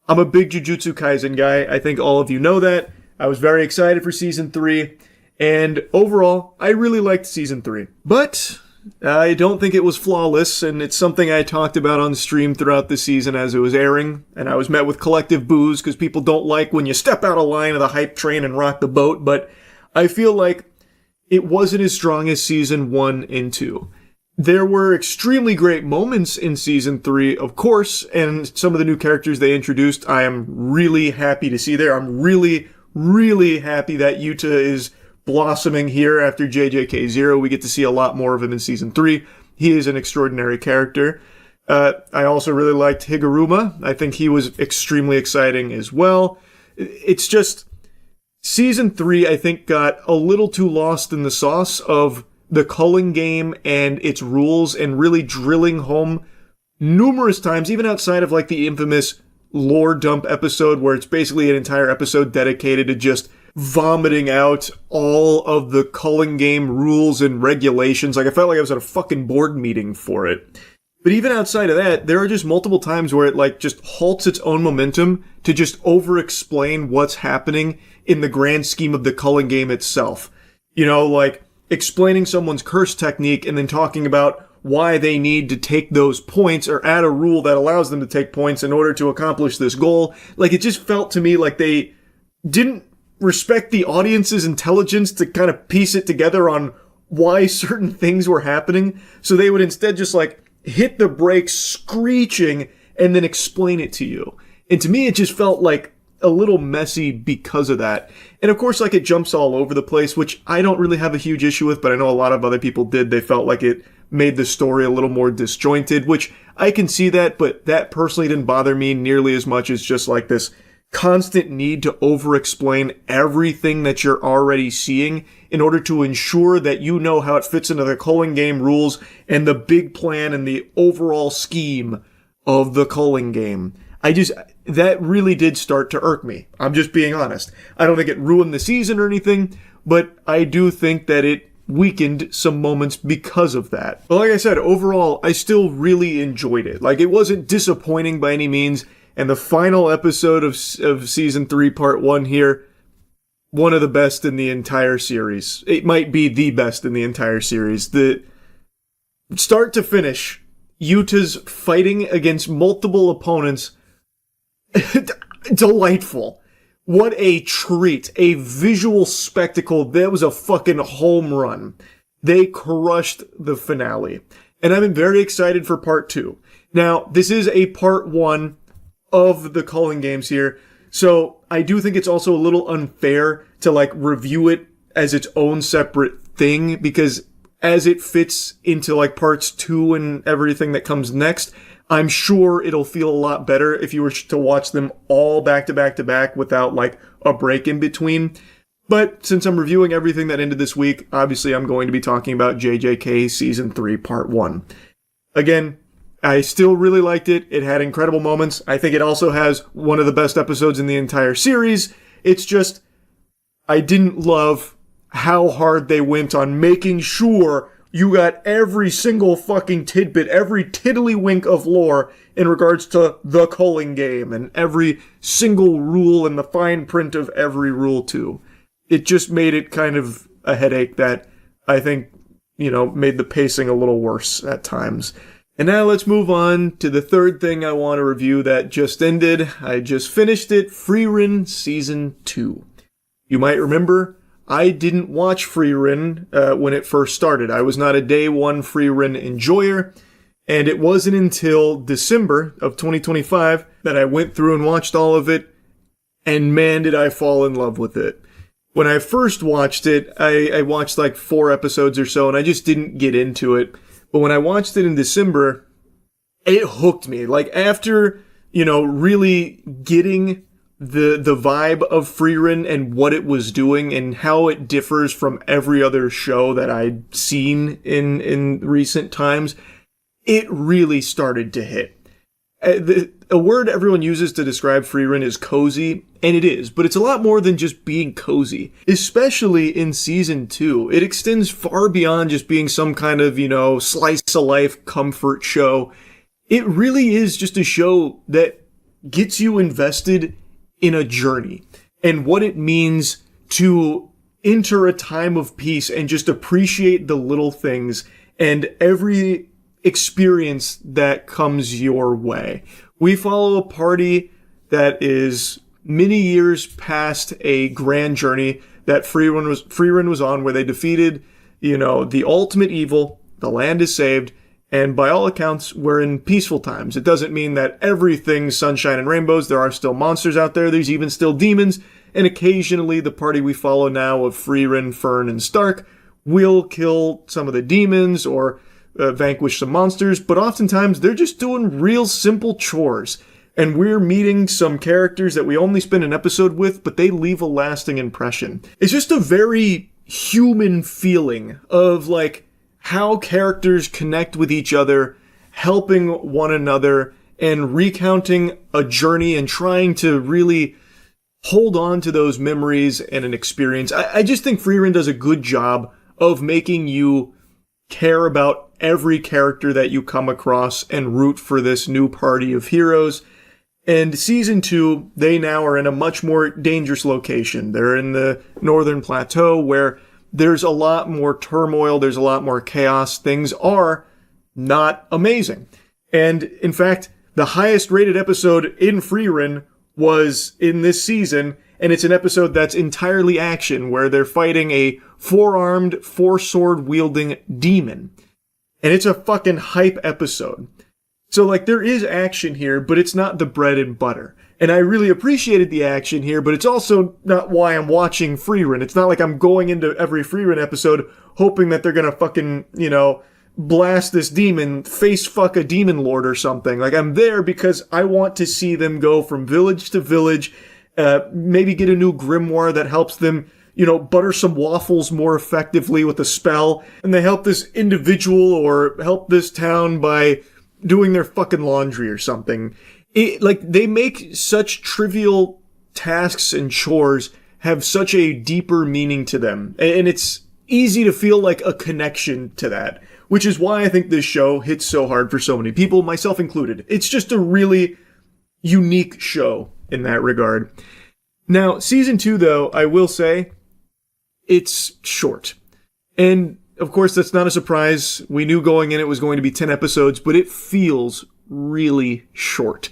Speaker 1: I'm a big Jujutsu Kaisen guy. I think all of you know that. I was very excited for Season 3, and overall, I really liked Season 3. But I don't think it was flawless, and it's something I talked about on stream throughout the season as it was airing, and I was met with collective boos because people don't like when you step out of line of the hype train and rock the boat, but I feel like it wasn't as strong as Season 1 and 2. There were extremely great moments in Season 3, of course, and some of the new characters they introduced, I am really happy to see there. I'm really, really happy that Yuta is blossoming here after JJK0. We get to see a lot more of him in Season 3. He is an extraordinary character. I also really liked Higuruma. I think he was extremely exciting as well. It's just, Season 3, I think, got a little too lost in the sauce of the culling game and its rules and really drilling home numerous times, even outside of like the infamous lore dump episode where it's basically an entire episode dedicated to just vomiting out all of the culling game rules and regulations. Like, I felt like I was at a fucking board meeting for it. But even outside of that, there are just multiple times where it like just halts its own momentum to just over-explain what's happening in the grand scheme of the culling game itself. You know, like explaining someone's curse technique and then talking about why they need to take those points or add a rule that allows them to take points in order to accomplish this goal. Like, it just felt to me like they didn't respect the audience's intelligence to kind of piece it together on why certain things were happening. So they would instead just like hit the brakes screeching and then explain it to you. And to me, it just felt like a little messy because of that. And of course, like, it jumps all over the place, which I don't really have a huge issue with, but I know a lot of other people did. They felt like it made the story a little more disjointed, which I can see that, but that personally didn't bother me nearly as much as just like this constant need to over-explain everything that you're already seeing in order to ensure that you know how it fits into the culling game rules and the big plan and the overall scheme of the culling game. That really did start to irk me. I'm just being honest. I don't think it ruined the season or anything, but I do think that it weakened some moments because of that. But like I said, overall, I still really enjoyed it. Like, it wasn't disappointing by any means, and the final episode of Season 3 Part 1 here, one of the best in the entire series. It might be the best in the entire series. The start to finish, Yuta's fighting against multiple opponents, delightful. What a treat. A visual spectacle. That was a fucking home run. They crushed the finale. And I'm very excited for Part 2. Now, this is a Part 1 of the culling games here. So I do think it's also a little unfair to like review it as its own separate thing, because as it fits into like parts 2 and everything that comes next, I'm sure it'll feel a lot better if you were to watch them all back to back to back without like a break in between. But since I'm reviewing everything that ended this week, obviously I'm going to be talking about JJK Season 3 Part 1. Again, I still really liked it. It had incredible moments. I think it also has one of the best episodes in the entire series. It's just, I didn't love how hard they went on making sure you got every single fucking tidbit, every tiddlywink of lore in regards to the culling game, and every single rule and the fine print of every rule too. It just made it kind of a headache that I think, made the pacing a little worse at times. And now let's move on to the third thing I want to review that just ended. I just finished it, Frieren Season 2. You might remember, I didn't watch Frieren when it first started. I was not a day one Frieren enjoyer, and it wasn't until December of 2025 that I went through and watched all of it, and man, did I fall in love with it. When I first watched it, I watched like 4 episodes or so, and I just didn't get into it. But when I watched it in December, it hooked me. Like, after, really getting the vibe of Frieren and what it was doing and how it differs from every other show that I'd seen in recent times, it really started to hit. A word everyone uses to describe Frieren is cozy, and it is, but it's a lot more than just being cozy. Especially in Season 2. It extends far beyond just being some kind of, slice-of-life comfort show. It really is just a show that gets you invested in a journey and what it means to enter a time of peace and just appreciate the little things and every experience that comes your way. We follow a party that is many years past a grand journey that Frieren was on, where they defeated, the ultimate evil, the land is saved, and by all accounts, we're in peaceful times. It doesn't mean that everything's sunshine and rainbows. There are still monsters out there. There's even still demons. And occasionally, the party we follow now of Frieren, Fern, and Stark will kill some of the demons or vanquish some monsters. But oftentimes, they're just doing real simple chores. And we're meeting some characters that we only spend an episode with, but they leave a lasting impression. It's just a very human feeling of, like, how characters connect with each other, helping one another, and recounting a journey and trying to really hold on to those memories and an experience. I just think Frieren does a good job of making you care about every character that you come across and root for this new party of heroes. And Season 2, they now are in a much more dangerous location. They're in the Northern Plateau, where there's a lot more turmoil, there's a lot more chaos, things are not amazing. And in fact, the highest rated episode in Frieren was in this season, and it's an episode that's entirely action, where they're fighting a 4-armed, 4-sword wielding demon. And it's a fucking hype episode. So, like, there is action here, but it's not the bread and butter. And I really appreciated the action here, but it's also not why I'm watching Frieren. It's not like I'm going into every Frieren episode hoping that they're gonna fucking, blast this demon, face fuck a demon lord or something. Like, I'm there because I want to see them go from village to village, maybe get a new grimoire that helps them, butter some waffles more effectively with a spell, and they help this individual or help this town by doing their fucking laundry or something. They make such trivial tasks and chores have such a deeper meaning to them. And it's easy to feel like a connection to that, which is why I think this show hits so hard for so many people, myself included. It's just a really unique show in that regard. Now, Season 2, though, I will say, it's short. And, of course, that's not a surprise. We knew going in it was going to be 10 episodes, but it feels really short.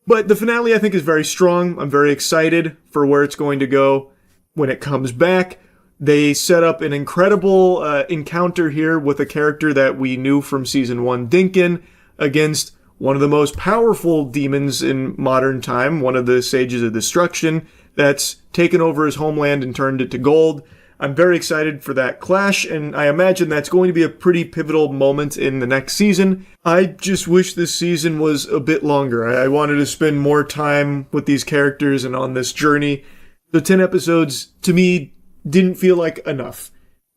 Speaker 1: But the finale, I think, is very strong. I'm very excited for where it's going to go when it comes back. They set up an incredible encounter here with a character that we knew from Season 1, Dinkin, against one of the most powerful demons in modern time, one of the Sages of Destruction, that's taken over his homeland and turned it to gold. I'm very excited for that clash, and I imagine that's going to be a pretty pivotal moment in the next season. I just wish this season was a bit longer. I wanted to spend more time with these characters and on this journey. The 10 episodes, to me, didn't feel like enough.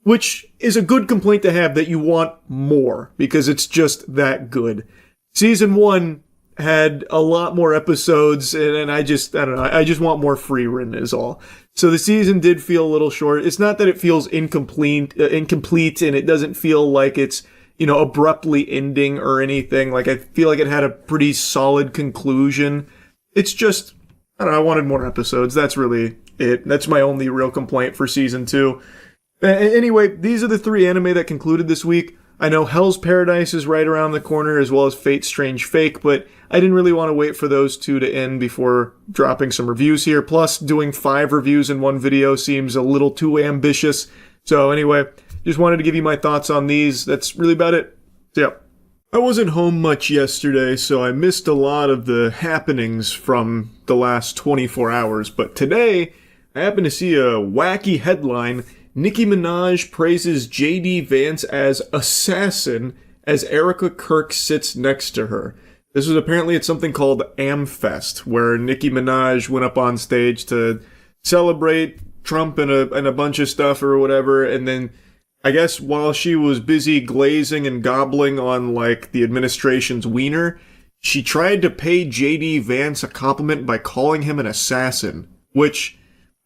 Speaker 1: Which is a good complaint to have, that you want more, because it's just that good. Season 1 had a lot more episodes, and I don't know, I just want more free written is all. So the season did feel a little short. It's not that it feels incomplete, and it doesn't feel like it's, abruptly ending or anything. Like, I feel like it had a pretty solid conclusion. It's just, I don't know, I wanted more episodes. That's really it. That's my only real complaint for season 2. Anyway, these are the 3 anime that concluded this week. I know Hell's Paradise is right around the corner, as well as Fate's Strange Fake, but I didn't really want to wait for those 2 to end before dropping some reviews here. Plus, doing 5 reviews in one video seems a little too ambitious. So anyway, just wanted to give you my thoughts on these. That's really about it. So yeah. I wasn't home much yesterday, so I missed a lot of the happenings from the last 24 hours, but today I happened to see a wacky headline. Nicki Minaj praises J.D. Vance as assassin as Erica Kirk sits next to her. This was apparently at something called AmFest, where Nicki Minaj went up on stage to celebrate Trump and a bunch of stuff or whatever, and then I guess while she was busy glazing and gobbling on, like, the administration's wiener, she tried to pay J.D. Vance a compliment by calling him an assassin, which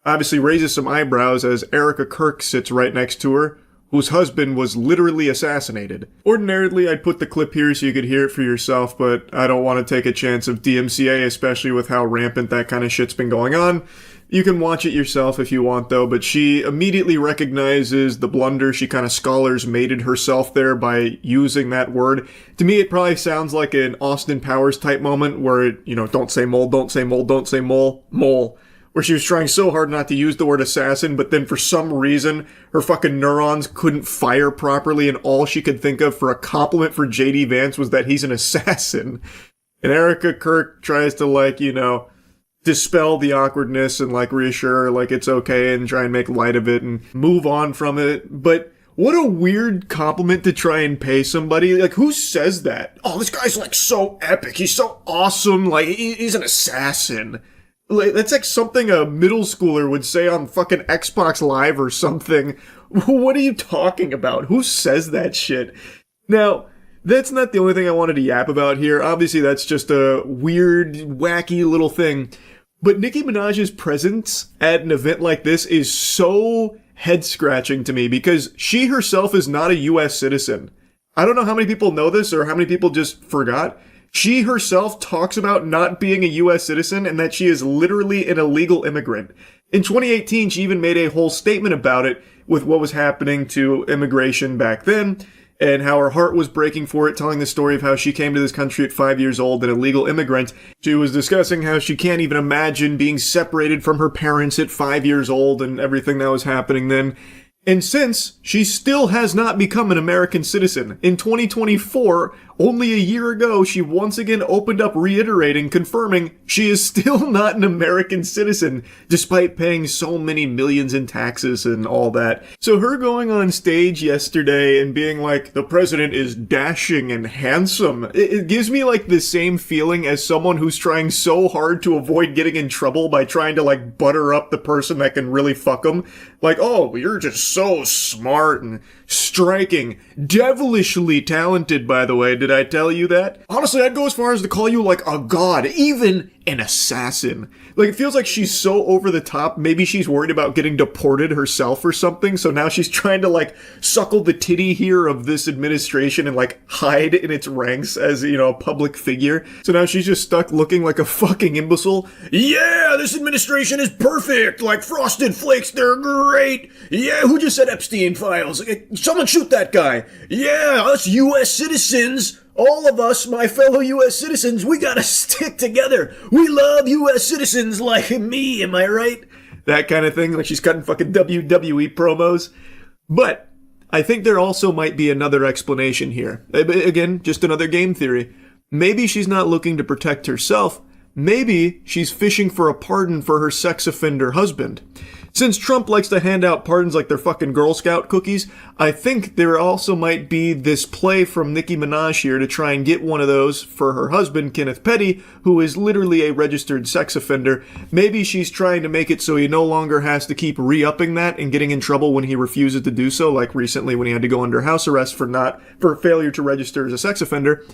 Speaker 1: obviously raises some eyebrows as Erica Kirk sits right next to her, whose husband was literally assassinated. Ordinarily, I'd put the clip here so you could hear it for yourself, but I don't want to take a chance of DMCA, especially with how rampant that kind of shit's been going on. You can watch it yourself if you want, though, but she immediately recognizes the blunder. She kind of scholars mated herself there by using that word. To me, it probably sounds like an Austin Powers type moment where it, don't say mole, don't say mole, don't say mole, mole. Where she was trying so hard not to use the word assassin, but then for some reason, her fucking neurons couldn't fire properly, and all she could think of for a compliment for J.D. Vance was that he's an assassin. And Erica Kirk tries to, dispel the awkwardness and, reassure her, it's okay, and try and make light of it and move on from it. But what a weird compliment to try and pay somebody. Who says that? Oh, this guy's, so epic. He's so awesome. He's an assassin. That's like something a middle schooler would say on fucking Xbox Live or something. What are you talking about? Who says that shit? Now, that's not the only thing I wanted to yap about here. Obviously, that's just a weird, wacky little thing. But Nicki Minaj's presence at an event like this is so head-scratching to me because she herself is not a U.S. citizen. I don't know how many people know this or how many people just forgot. She herself talks about not being a U.S. citizen and that she is literally an illegal immigrant. In 2018, she even made a whole statement about it with what was happening to immigration back then and how her heart was breaking for it, telling the story of how she came to this country at 5 years old, an illegal immigrant. She was discussing how she can't even imagine being separated from her parents at 5 years old and everything that was happening then. And since, she still has not become an American citizen. In 2024, only a year ago, she once again opened up reiterating, confirming she is still not an American citizen, despite paying so many millions in taxes and all that. So her going on stage yesterday and being like, the president is dashing and handsome, it gives me the same feeling as someone who's trying so hard to avoid getting in trouble by trying to butter up the person that can really fuck them. Oh, you're just so smart and striking. Devilishly talented, by the way. Did I tell you that? Honestly, I'd go as far as to call you a god, even an assassin. It feels like she's so over the top. Maybe she's worried about getting deported herself or something. So now she's trying to suckle the titty here of this administration and hide in its ranks as, a public figure. So now she's just stuck looking like a fucking imbecile. Yeah, this administration is perfect. Frosted Flakes, they're great. Yeah, who just said Epstein files? Someone shoot that guy. Yeah, us U.S. citizens. All of us, my fellow U.S. citizens, we gotta stick together. We love U.S. citizens like me, am I right? That kind of thing, she's cutting fucking WWE promos. But I think there also might be another explanation here. Again, just another game theory. maybe she's not looking to protect herself. Maybe she's fishing for a pardon for her sex offender husband. Since Trump likes to hand out pardons like they're fucking Girl Scout cookies, I think there also might be this play from Nicki Minaj here to try and get one of those for her husband, Kenneth Petty, who is literally a registered sex offender. Maybe she's trying to make it so he no longer has to keep re-upping that and getting in trouble when he refuses to do so, like recently when he had to go under house arrest for failure to register as a sex offender.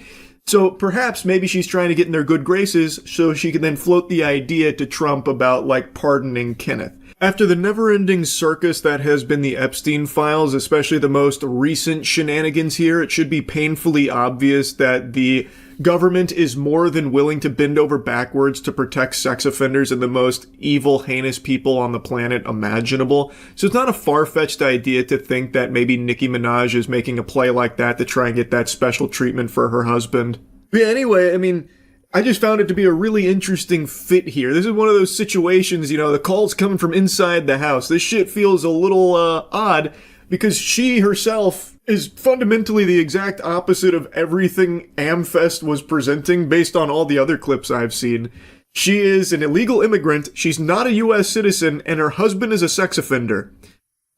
Speaker 1: So perhaps maybe she's trying to get in their good graces so she can then float the idea to Trump about, like, pardoning Kenneth. After the never-ending circus that has been the Epstein files, especially the most recent shenanigans here, it should be painfully obvious that the government is more than willing to bend over backwards to protect sex offenders and the most evil, heinous people on the planet imaginable. So it's not a far-fetched idea to think that maybe Nicki Minaj is making a play like that to try and get that special treatment for her husband. But yeah, anyway, I mean, I just found it to be a really interesting fit here. This is one of those situations, you know, the call's coming from inside the house. This shit feels a little odd because she herself is fundamentally the exact opposite of everything Amfest was presenting based on all the other clips I've seen. She is an illegal immigrant, she's not a US citizen, and her husband is a sex offender.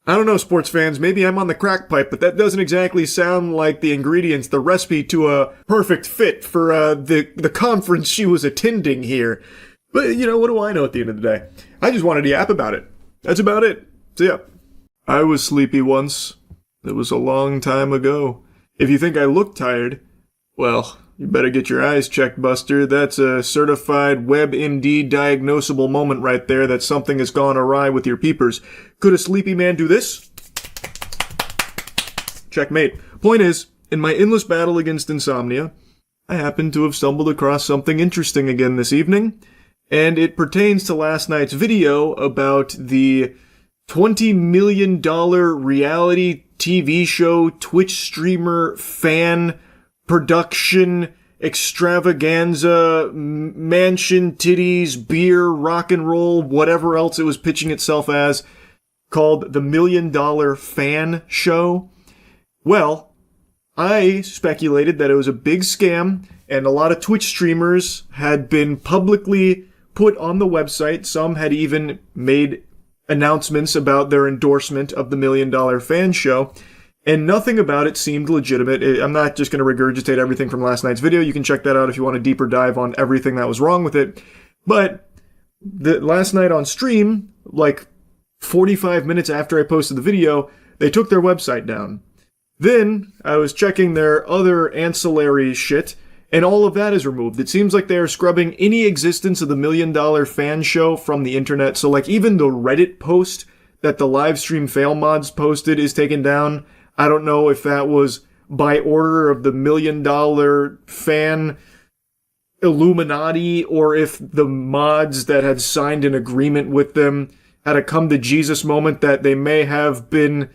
Speaker 1: I don't know, sports fans, maybe I'm on the crack pipe, but that doesn't exactly sound like the ingredients, the recipe to a perfect fit for the conference she was attending here. But, you know, what do I know at the end of the day? I just wanted to yap about it. That's about it. So yeah, I was sleepy once. It was a long time ago. If you think I look tired, well, you better get your eyes checked, Buster. That's a certified WebMD diagnosable moment right there that something has gone awry with your peepers. Could a sleepy man do this? Checkmate. Point is, in my endless battle against insomnia, I happen to have stumbled across something interesting again this evening, and it pertains to last night's video about the $20 million reality TV show Twitch streamer fan production extravaganza, mansion, titties, beer, rock and roll, whatever else it was pitching itself as, called the $1 Million Fan Show. Well, I speculated that it was a big scam, and a lot of Twitch streamers had been publicly put on the website. Some had even made announcements about their endorsement of the $1 Million Fan Show. And nothing about it seemed legitimate. I'm not just going to regurgitate everything from last night's video. You can check that out if you want a deeper dive on everything that was wrong with it. But last night on stream, like 45 minutes after I posted the video, they took their website down. Then I was checking their other ancillary shit, and all of that is removed. It seems like they are scrubbing any existence of the $1 Million Fan Show from the internet. So like even the Reddit post that the livestream fail mods posted is taken down. I don't know if that was by order of the $1 Million Fan Illuminati or if the mods that had signed an agreement with them had a come to Jesus moment that they may have been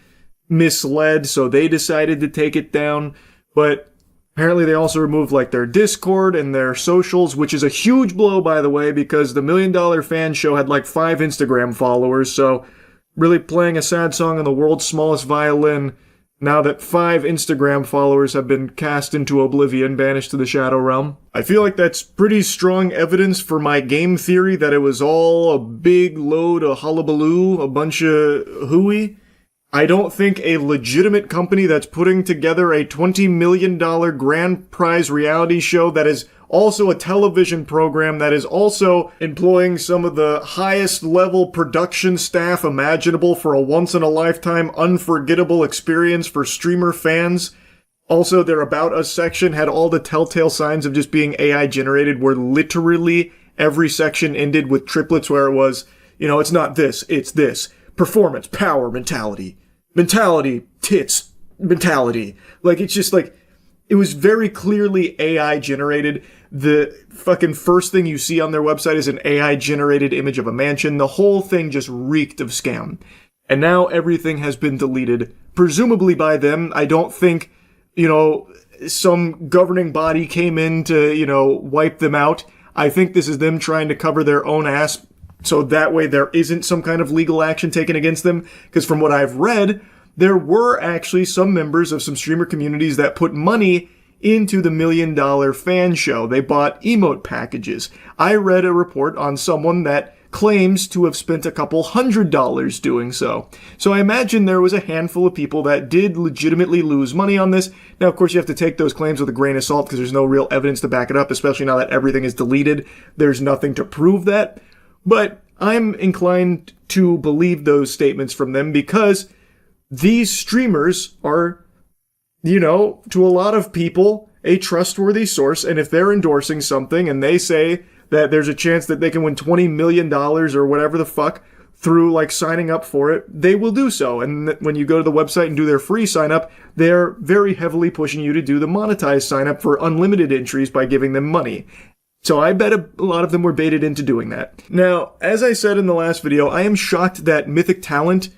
Speaker 1: misled, so they decided to take it down. But apparently they also removed like their Discord and their socials, which is a huge blow, by the way, because the $1 Million Fan Show had like 5 Instagram followers, so really playing a sad song on the world's smallest violin now that 5 Instagram followers have been cast into oblivion, banished to the Shadow Realm. I feel like that's pretty strong evidence for my game theory that it was all a big load of hullabaloo, a bunch of hooey. I don't think a legitimate company that's putting together a $20 million grand prize reality show that is also a television program that is also employing some of the highest level production staff imaginable for a once-in-a-lifetime unforgettable experience for streamer fans. Also, their About Us section had all the telltale signs of just being AI generated, where literally every section ended with triplets where it was, you know, it's not this, it's this. Performance, power, mentality. Mentality, tits, mentality. Like, it's just like, it was very clearly AI generated. The fucking first thing you see on their website is an AI generated image of a mansion. The whole thing just reeked of scam. And now everything has been deleted, presumably by them. I don't think, you know, some governing body came in to, you know, wipe them out. I think this is them trying to cover their own ass, so that way there isn't some kind of legal action taken against them. Because from what I've read, there were actually some members of some streamer communities that put money into the $1 Million fan show. They bought emote packages. I read a report on someone that claims to have spent a couple $100 doing so. So I imagine there was a handful of people that did legitimately lose money on this. Now, of course, you have to take those claims with a grain of salt because there's no real evidence to back it up, especially now that everything is deleted. There's nothing to prove that. But I'm inclined to believe those statements from them because these streamers are, to a lot of people, a trustworthy source. And if they're endorsing something and they say that there's a chance that they can win $20 million or whatever the fuck through signing up for it, they will do so. And when you go to the website and do their free sign up, they're very heavily pushing you to do the monetized sign up for unlimited entries by giving them money. So I bet a lot of them were baited into doing that. Now, as I said in the last video, I am shocked that Mythic Talent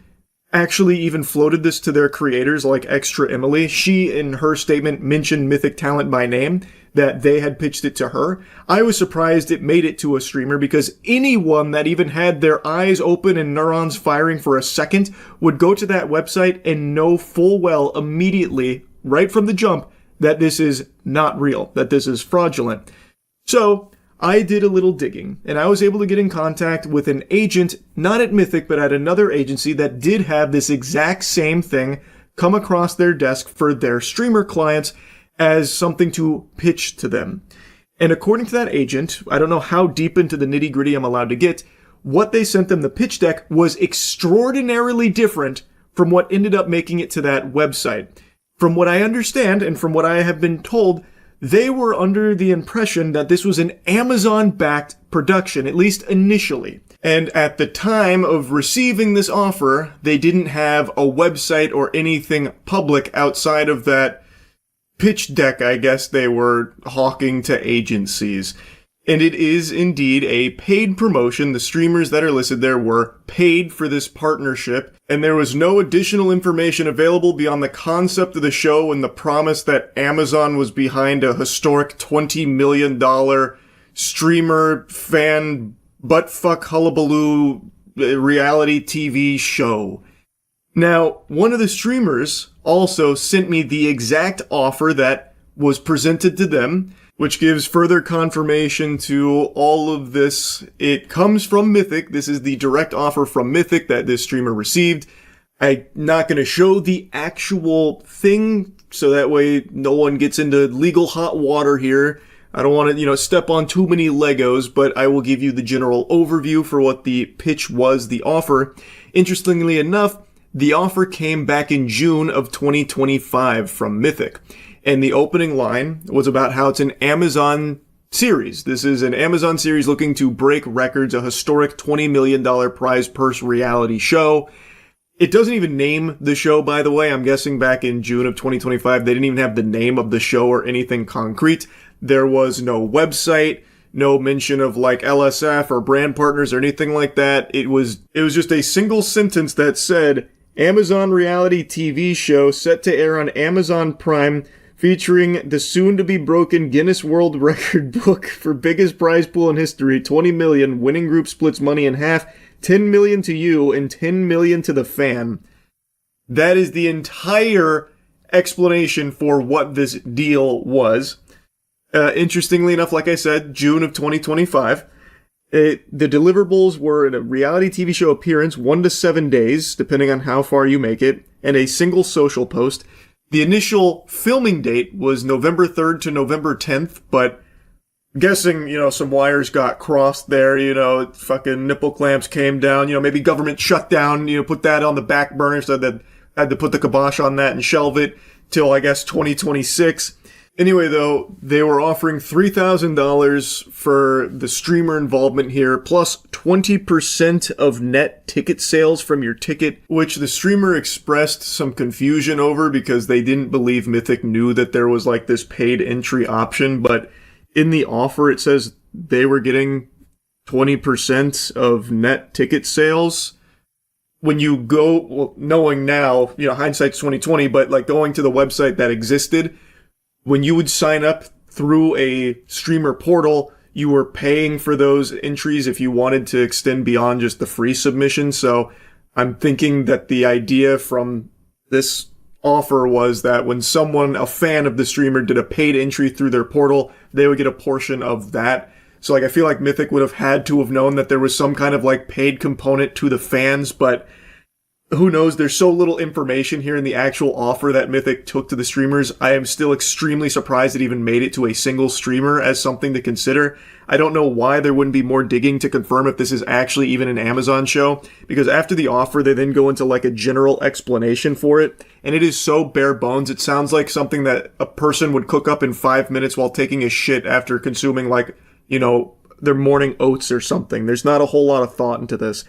Speaker 1: actually even floated this to their creators like Extra Emily. She, in her statement, mentioned Mythic Talent by name, that they had pitched it to her. I was surprised it made it to a streamer because anyone that even had their eyes open and neurons firing for a second would go to that website and know full well immediately, right from the jump, that this is not real, that this is fraudulent. So I did a little digging, and I was able to get in contact with an agent, not at Mythic, but at another agency that did have this exact same thing come across their desk for their streamer clients as something to pitch to them. And according to that agent, I don't know how deep into the nitty-gritty I'm allowed to get, what they sent them, the pitch deck, was extraordinarily different from what ended up making it to that website. From what I understand, and from what I have been told, they were under the impression that this was an Amazon-backed production, at least initially. And at the time of receiving this offer, they didn't have a website or anything public outside of that pitch deck, I guess they were hawking to agencies. And it is indeed a paid promotion. The streamers that are listed there were paid for this partnership, and there was no additional information available beyond the concept of the show and the promise that Amazon was behind a historic $20 million streamer fan buttfuck hullabaloo reality TV show. Now, one of the streamers also sent me the exact offer that was presented to them, which gives further confirmation to all of this. It comes from Mythic. This is the direct offer from Mythic that this streamer received. I'm not going to show the actual thing, so that way no one gets into legal hot water here. I don't want to, step on too many Legos, but I will give you the general overview for what the pitch was, the offer. Interestingly enough, the offer came back in June of 2025 from Mythic. And the opening line was about how it's an Amazon series. This is an Amazon series looking to break records, a historic $20 million prize purse reality show. It doesn't even name the show, by the way. I'm guessing back in June of 2025, they didn't even have the name of the show or anything concrete. There was no website, no mention of LSF or brand partners or anything like that. It was just a single sentence that said, Amazon reality TV show set to air on Amazon Prime, featuring the soon-to-be-broken Guinness World Record book for biggest prize pool in history, $20 million, winning group splits money in half, $10 million to you, and $10 million to the fan. That is the entire explanation for what this deal was. Interestingly enough, like I said, June of 2025. The deliverables were a reality TV show appearance, 1 to 7 days, depending on how far you make it, and a single social post. The initial filming date was November 3rd to November 10th, but guessing, some wires got crossed there, fucking nipple clamps came down, maybe government shutdown, put that on the back burner, so that had to put the kibosh on that and shelve it till, I guess, 2026. Anyway, though, they were offering $3,000 for the streamer involvement here, plus 20% of net ticket sales from your ticket, which the streamer expressed some confusion over because they didn't believe Mythic knew that there was this paid entry option, but in the offer it says they were getting 20% of net ticket sales. When you go, knowing now, hindsight's 2020, but going to the website that existed, when you would sign up through a streamer portal, you were paying for those entries if you wanted to extend beyond just the free submission. So I'm thinking that the idea from this offer was that when someone, a fan of the streamer, did a paid entry through their portal, they would get a portion of that. So like I feel like Mythic would have had to have known that there was some kind of like paid component to the fans, but who knows? There's so little information here in the actual offer that Mythic took to the streamers. I am still extremely surprised it even made it to a single streamer as something to consider. I don't know why there wouldn't be more digging to confirm if this is actually even an Amazon show, because after the offer, they then go into like a general explanation for it, and it is so bare bones. It sounds like something that a person would cook up in 5 minutes while taking a shit after consuming like, you know, their morning oats or something. There's not a whole lot of thought into this.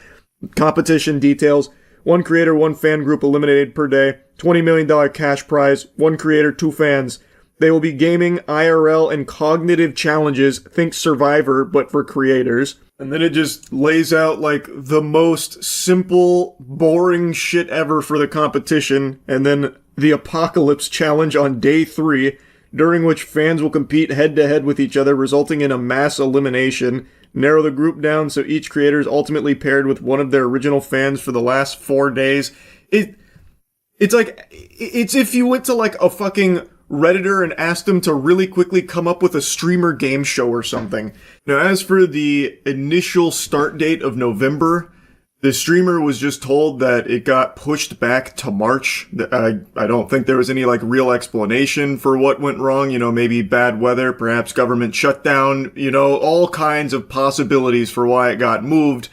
Speaker 1: Competition details. 1 creator, 1 fan group eliminated per day. $20 million cash prize. 1 creator, 2 fans. They will be gaming, IRL, and cognitive challenges. Think Survivor, but for creators. And then it just lays out like the most simple, boring shit ever for the competition. And then the Apocalypse Challenge on day 3, during which fans will compete head-to-head with each other, resulting in a mass elimination. Narrow the group down so each creator is ultimately paired with one of their original fans for the last 4 days. It's like, it's if you went to like a fucking Redditor and asked them to really quickly come up with a streamer game show or something. Now, as for the initial start date of November, the streamer was just told that it got pushed back to March. I don't think there was any like real explanation for what went wrong. You know, maybe bad weather, perhaps government shutdown, you know, all kinds of possibilities for why it got moved.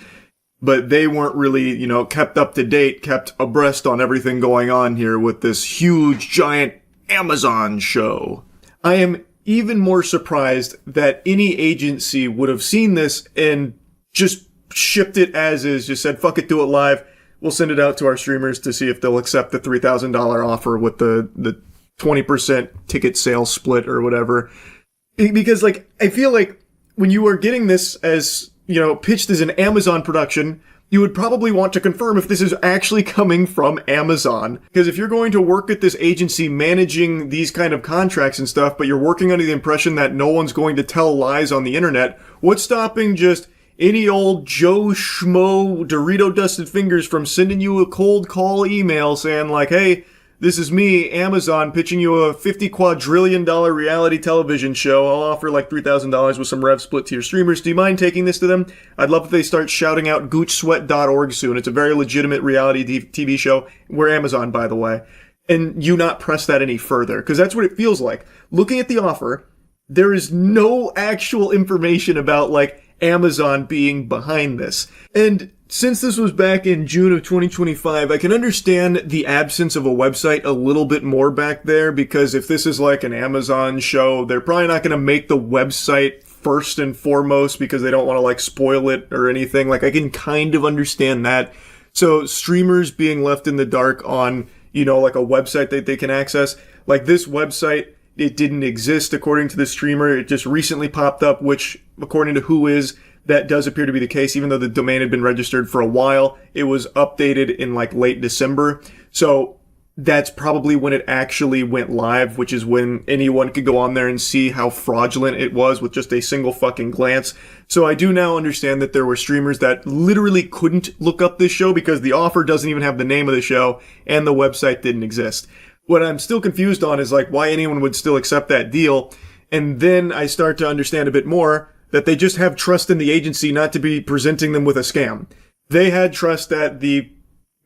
Speaker 1: But they weren't really, you know, kept up to date, kept abreast on everything going on here with this huge, giant Amazon show. I am even more surprised that any agency would have seen this and just shipped it as is, just said, fuck it, do it live. We'll send it out to our streamers to see if they'll accept the $3,000 offer with the 20% ticket sales split or whatever. Because, like, I feel like when you are getting this as, you know, pitched as an Amazon production, you would probably want to confirm if this is actually coming from Amazon. Because if you're going to work at this agency managing these kind of contracts and stuff, but you're working under the impression that no one's going to tell lies on the internet, what's stopping just any old Joe Schmo Dorito dusted fingers from sending you a cold call email saying like, hey, this is me, Amazon, pitching you a $50 quadrillion reality television show. I'll offer like $3,000 with some rev split to your streamers. Do you mind taking this to them? I'd love if they start shouting out goochsweat.org soon. It's a very legitimate reality TV show. We're Amazon, by the way. And you not press that any further, because that's what it feels like. Looking at the offer, there is no actual information about like Amazon being behind this. And since this was back in June of 2025, I can understand the absence of a website a little bit more back there, because if this is like an Amazon show, they're probably not going to make the website first and foremost because they don't want to like spoil it or anything. Like I can kind of understand that. So streamers being left in the dark on, you know, like a website that they can access, like this website, it didn't exist according to the streamer. It just recently popped up, which according to Whois, that does appear to be the case, even though the domain had been registered for a while. It was updated in like late December. So that's probably when it actually went live, which is when anyone could go on there and see how fraudulent it was with just a single fucking glance. So I do now understand that there were streamers that literally couldn't look up this show because the offer doesn't even have the name of the show and the website didn't exist. What I'm still confused on is like why anyone would still accept that deal. And then I start to understand a bit more that they just have trust in the agency not to be presenting them with a scam. They had trust that the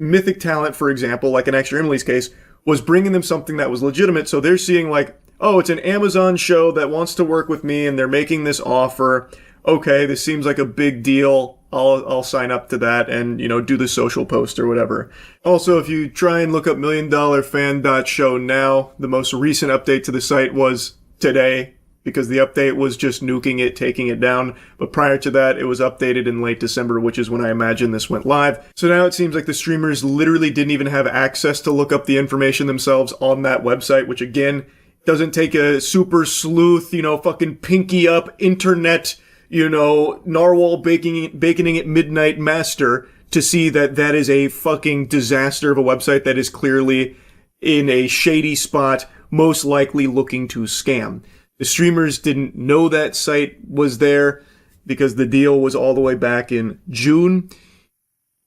Speaker 1: Mythic talent, for example, like in Extra Emily's case, was bringing them something that was legitimate. So they're seeing like, oh, it's an Amazon show that wants to work with me and they're making this offer. Okay, this seems like a big deal. I'll sign up to that and, you know, do the social post or whatever. Also, if you try and look up milliondollarfan.show now, the most recent update to the site was today, because the update was just nuking it, taking it down. But prior to that, it was updated in late December, which is when I imagine this went live. So now it seems like the streamers literally didn't even have access to look up the information themselves on that website, which again, doesn't take a super sleuth, you know, fucking pinky up internet, you know, narwhal baconing at midnight master to see that that is a fucking disaster of a website that is clearly in a shady spot, most likely looking to scam. The streamers didn't know that site was there because the deal was all the way back in June.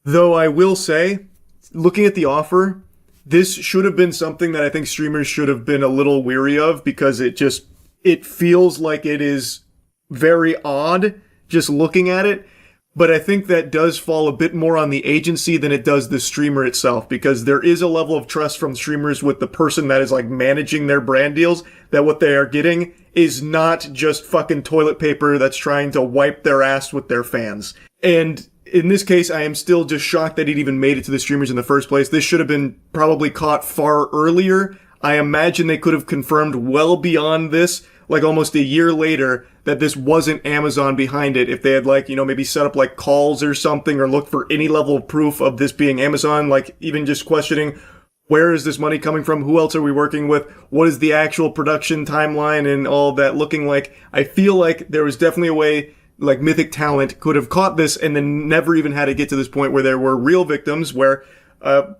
Speaker 1: Though I will say, looking at the offer, this should have been something that I think streamers should have been a little weary of, because it feels like it is very odd just looking at it. But I think that does fall a bit more on the agency than it does the streamer itself, because there is a level of trust from streamers with the person that is like managing their brand deals, that what they are getting is not just fucking toilet paper that's trying to wipe their ass with their fans. And in this case, I am still just shocked that it even made it to the streamers in the first place. This should have been probably caught far earlier. I imagine they could have confirmed well beyond this, like almost a year later, that this wasn't Amazon behind it. If they had like, maybe set up like calls or something, or looked for any level of proof of this being Amazon, like even just questioning, where is this money coming from? Who else are we working with? What is the actual production timeline and all that looking like? I feel like there was definitely a way like Mythic Talent could have caught this and then never even had to get to this point where there were real victims, where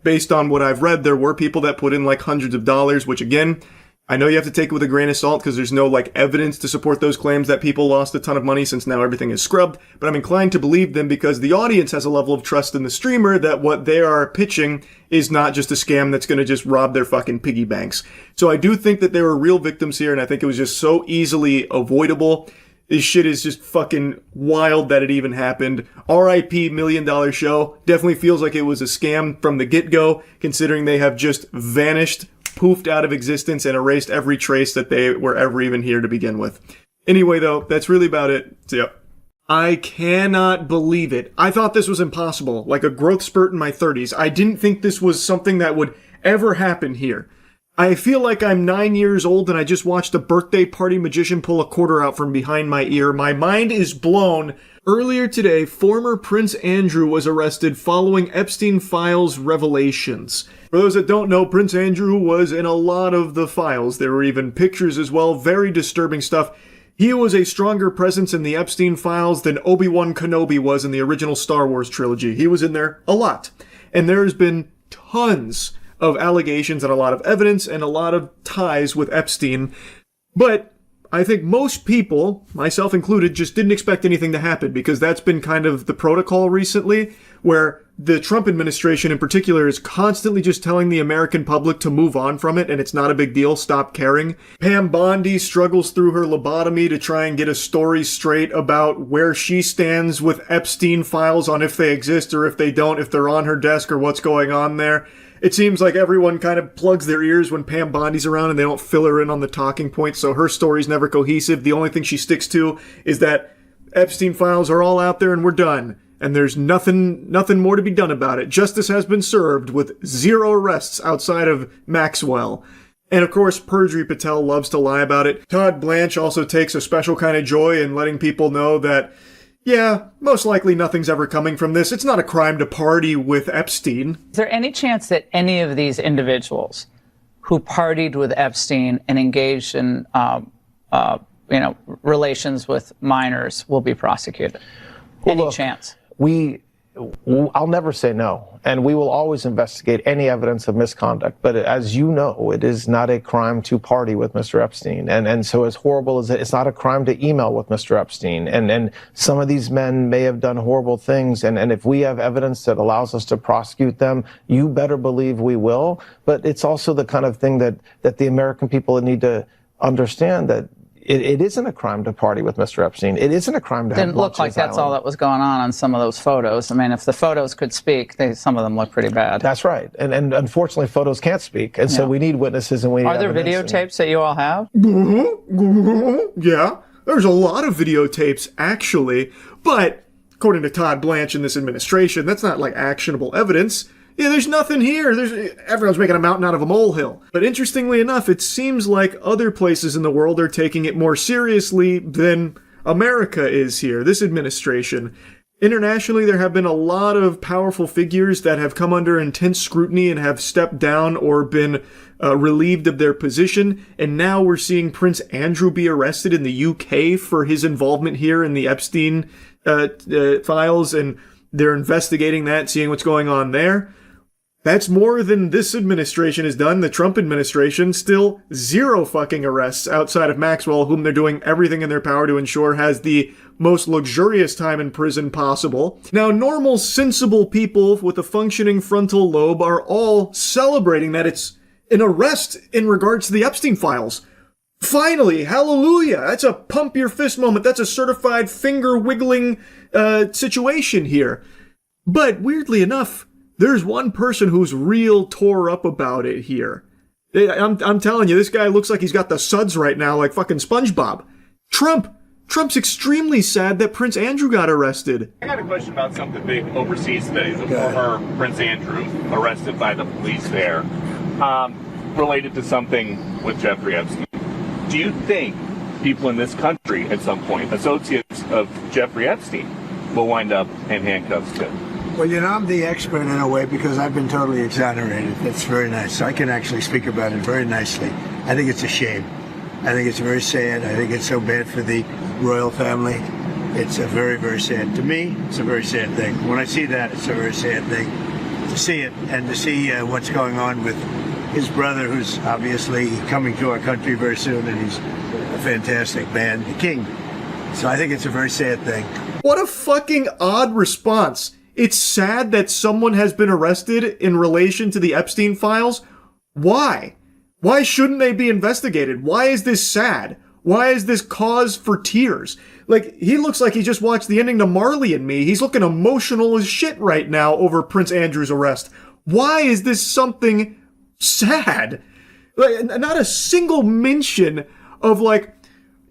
Speaker 1: based on what I've read, there were people that put in like hundreds of dollars, which again, I know you have to take it with a grain of salt because there's no like evidence to support those claims that people lost a ton of money, since now everything is scrubbed, but I'm inclined to believe them because the audience has a level of trust in the streamer that what they are pitching is not just a scam that's going to just rob their fucking piggy banks. So I do think that there were real victims here, and I think it was just so easily avoidable. This shit is just fucking wild that it even happened. R.I.P. $1 Million Show. Definitely feels like it was a scam from the get-go, considering they have just vanished, poofed out of existence, and erased every trace that they were ever even here to begin with. Anyway, though, that's really about it. So, yep. I cannot believe it. I thought this was impossible, like a growth spurt in my 30s. I didn't think this was something that would ever happen here. I feel like I'm 9 years old and I just watched a birthday party magician pull a quarter out from behind my ear. My mind is blown. Earlier today, former Prince Andrew was arrested following Epstein Files revelations. For those that don't know, Prince Andrew was in a lot of the files. There were even pictures as well. Very disturbing stuff. He was a stronger presence in the Epstein Files than Obi-Wan Kenobi was in the original Star Wars trilogy. He was in there a lot. And there's been tons of allegations and a lot of evidence and a lot of ties with Epstein. But I think most people, myself included, just didn't expect anything to happen, because that's been kind of the protocol recently, where the Trump administration in particular is constantly just telling the American public to move on from it, and it's not a big deal, stop caring. Pam Bondi struggles through her lobotomy to try and get a story straight about where she stands with Epstein files, on if they exist or if they don't, if they're on her desk or what's going on there. It seems like everyone kind of plugs their ears when Pam Bondi's around and they don't fill her in on the talking points, so her story's never cohesive. The only thing she sticks to is that Epstein files are all out there and we're done. And there's nothing more to be done about it. Justice has been served with 0 arrests outside of Maxwell. And of course, Perjury Patel loves to lie about it. Todd Blanche also takes a special kind of joy in letting people know that, yeah, most likely nothing's ever coming from this. It's not a crime to party with Epstein.
Speaker 14: Is there any chance that any of these individuals who partied with Epstein and engaged in, relations with minors will be prosecuted? Any chance?
Speaker 15: I'll never say no, and we will always investigate any evidence of misconduct. But as you know, it is not a crime to party with Mr. Epstein. And so as horrible as it's not a crime to email with Mr. Epstein. And some of these men may have done horrible things. And if we have evidence that allows us to prosecute them, you better believe we will. But it's also the kind of thing that the American people need to understand, that it isn't a crime to party with Mr. Epstein. It isn't a crime to have
Speaker 14: Didn't look like that's all that was going on some of those photos. I mean, if the photos could speak, some of them look pretty bad.
Speaker 15: That's right. And unfortunately, photos can't speak. And so we need witnesses and we need
Speaker 14: Are there videotapes that you all have?
Speaker 1: Yeah, there's a lot of videotapes, actually. But according to Todd Blanche and this administration, that's not like actionable evidence. Yeah, there's nothing here. Everyone's making a mountain out of a molehill. But interestingly enough, it seems like other places in the world are taking it more seriously than America is here, this administration. Internationally, there have been a lot of powerful figures that have come under intense scrutiny and have stepped down or been relieved of their position. And now we're seeing Prince Andrew be arrested in the UK for his involvement here in the Epstein files. And they're investigating that, seeing what's going on there. That's more than this administration has done. The Trump administration, still 0 fucking arrests outside of Maxwell, whom they're doing everything in their power to ensure has the most luxurious time in prison possible. Now, normal, sensible people with a functioning frontal lobe are all celebrating that it's an arrest in regards to the Epstein files. Finally, hallelujah! That's a pump your fist moment. That's a certified finger-wiggling situation here. But weirdly enough, there's one person who's real tore up about it here. I'm telling you, this guy looks like he's got the suds right now, like fucking SpongeBob. Trump's extremely sad that Prince Andrew got arrested.
Speaker 16: I got a question about something big overseas today. The former Prince Andrew arrested by the police there, related to something with Jeffrey Epstein. Do you think people in this country at some point, associates of Jeffrey Epstein, will wind up in handcuffs too?
Speaker 17: Well, you know, I'm the expert in a way because I've been totally exonerated. That's very nice. So I can actually speak about it very nicely. I think it's a shame. I think it's very sad. I think it's so bad for the royal family. It's a very, very sad. To me, it's a very sad thing. When I see that, it's a very sad thing to see it and to see what's going on with his brother, who's obviously coming to our country very soon, and he's a fantastic man, the king. So I think it's a very sad thing.
Speaker 1: What a fucking odd response. It's sad that someone has been arrested in relation to the Epstein files. Why? Why shouldn't they be investigated? Why is this sad? Why is this cause for tears? Like, he looks like he just watched the ending to Marley and Me. He's looking emotional as shit right now over Prince Andrew's arrest. Why is this something sad? Like, not a single mention of, like,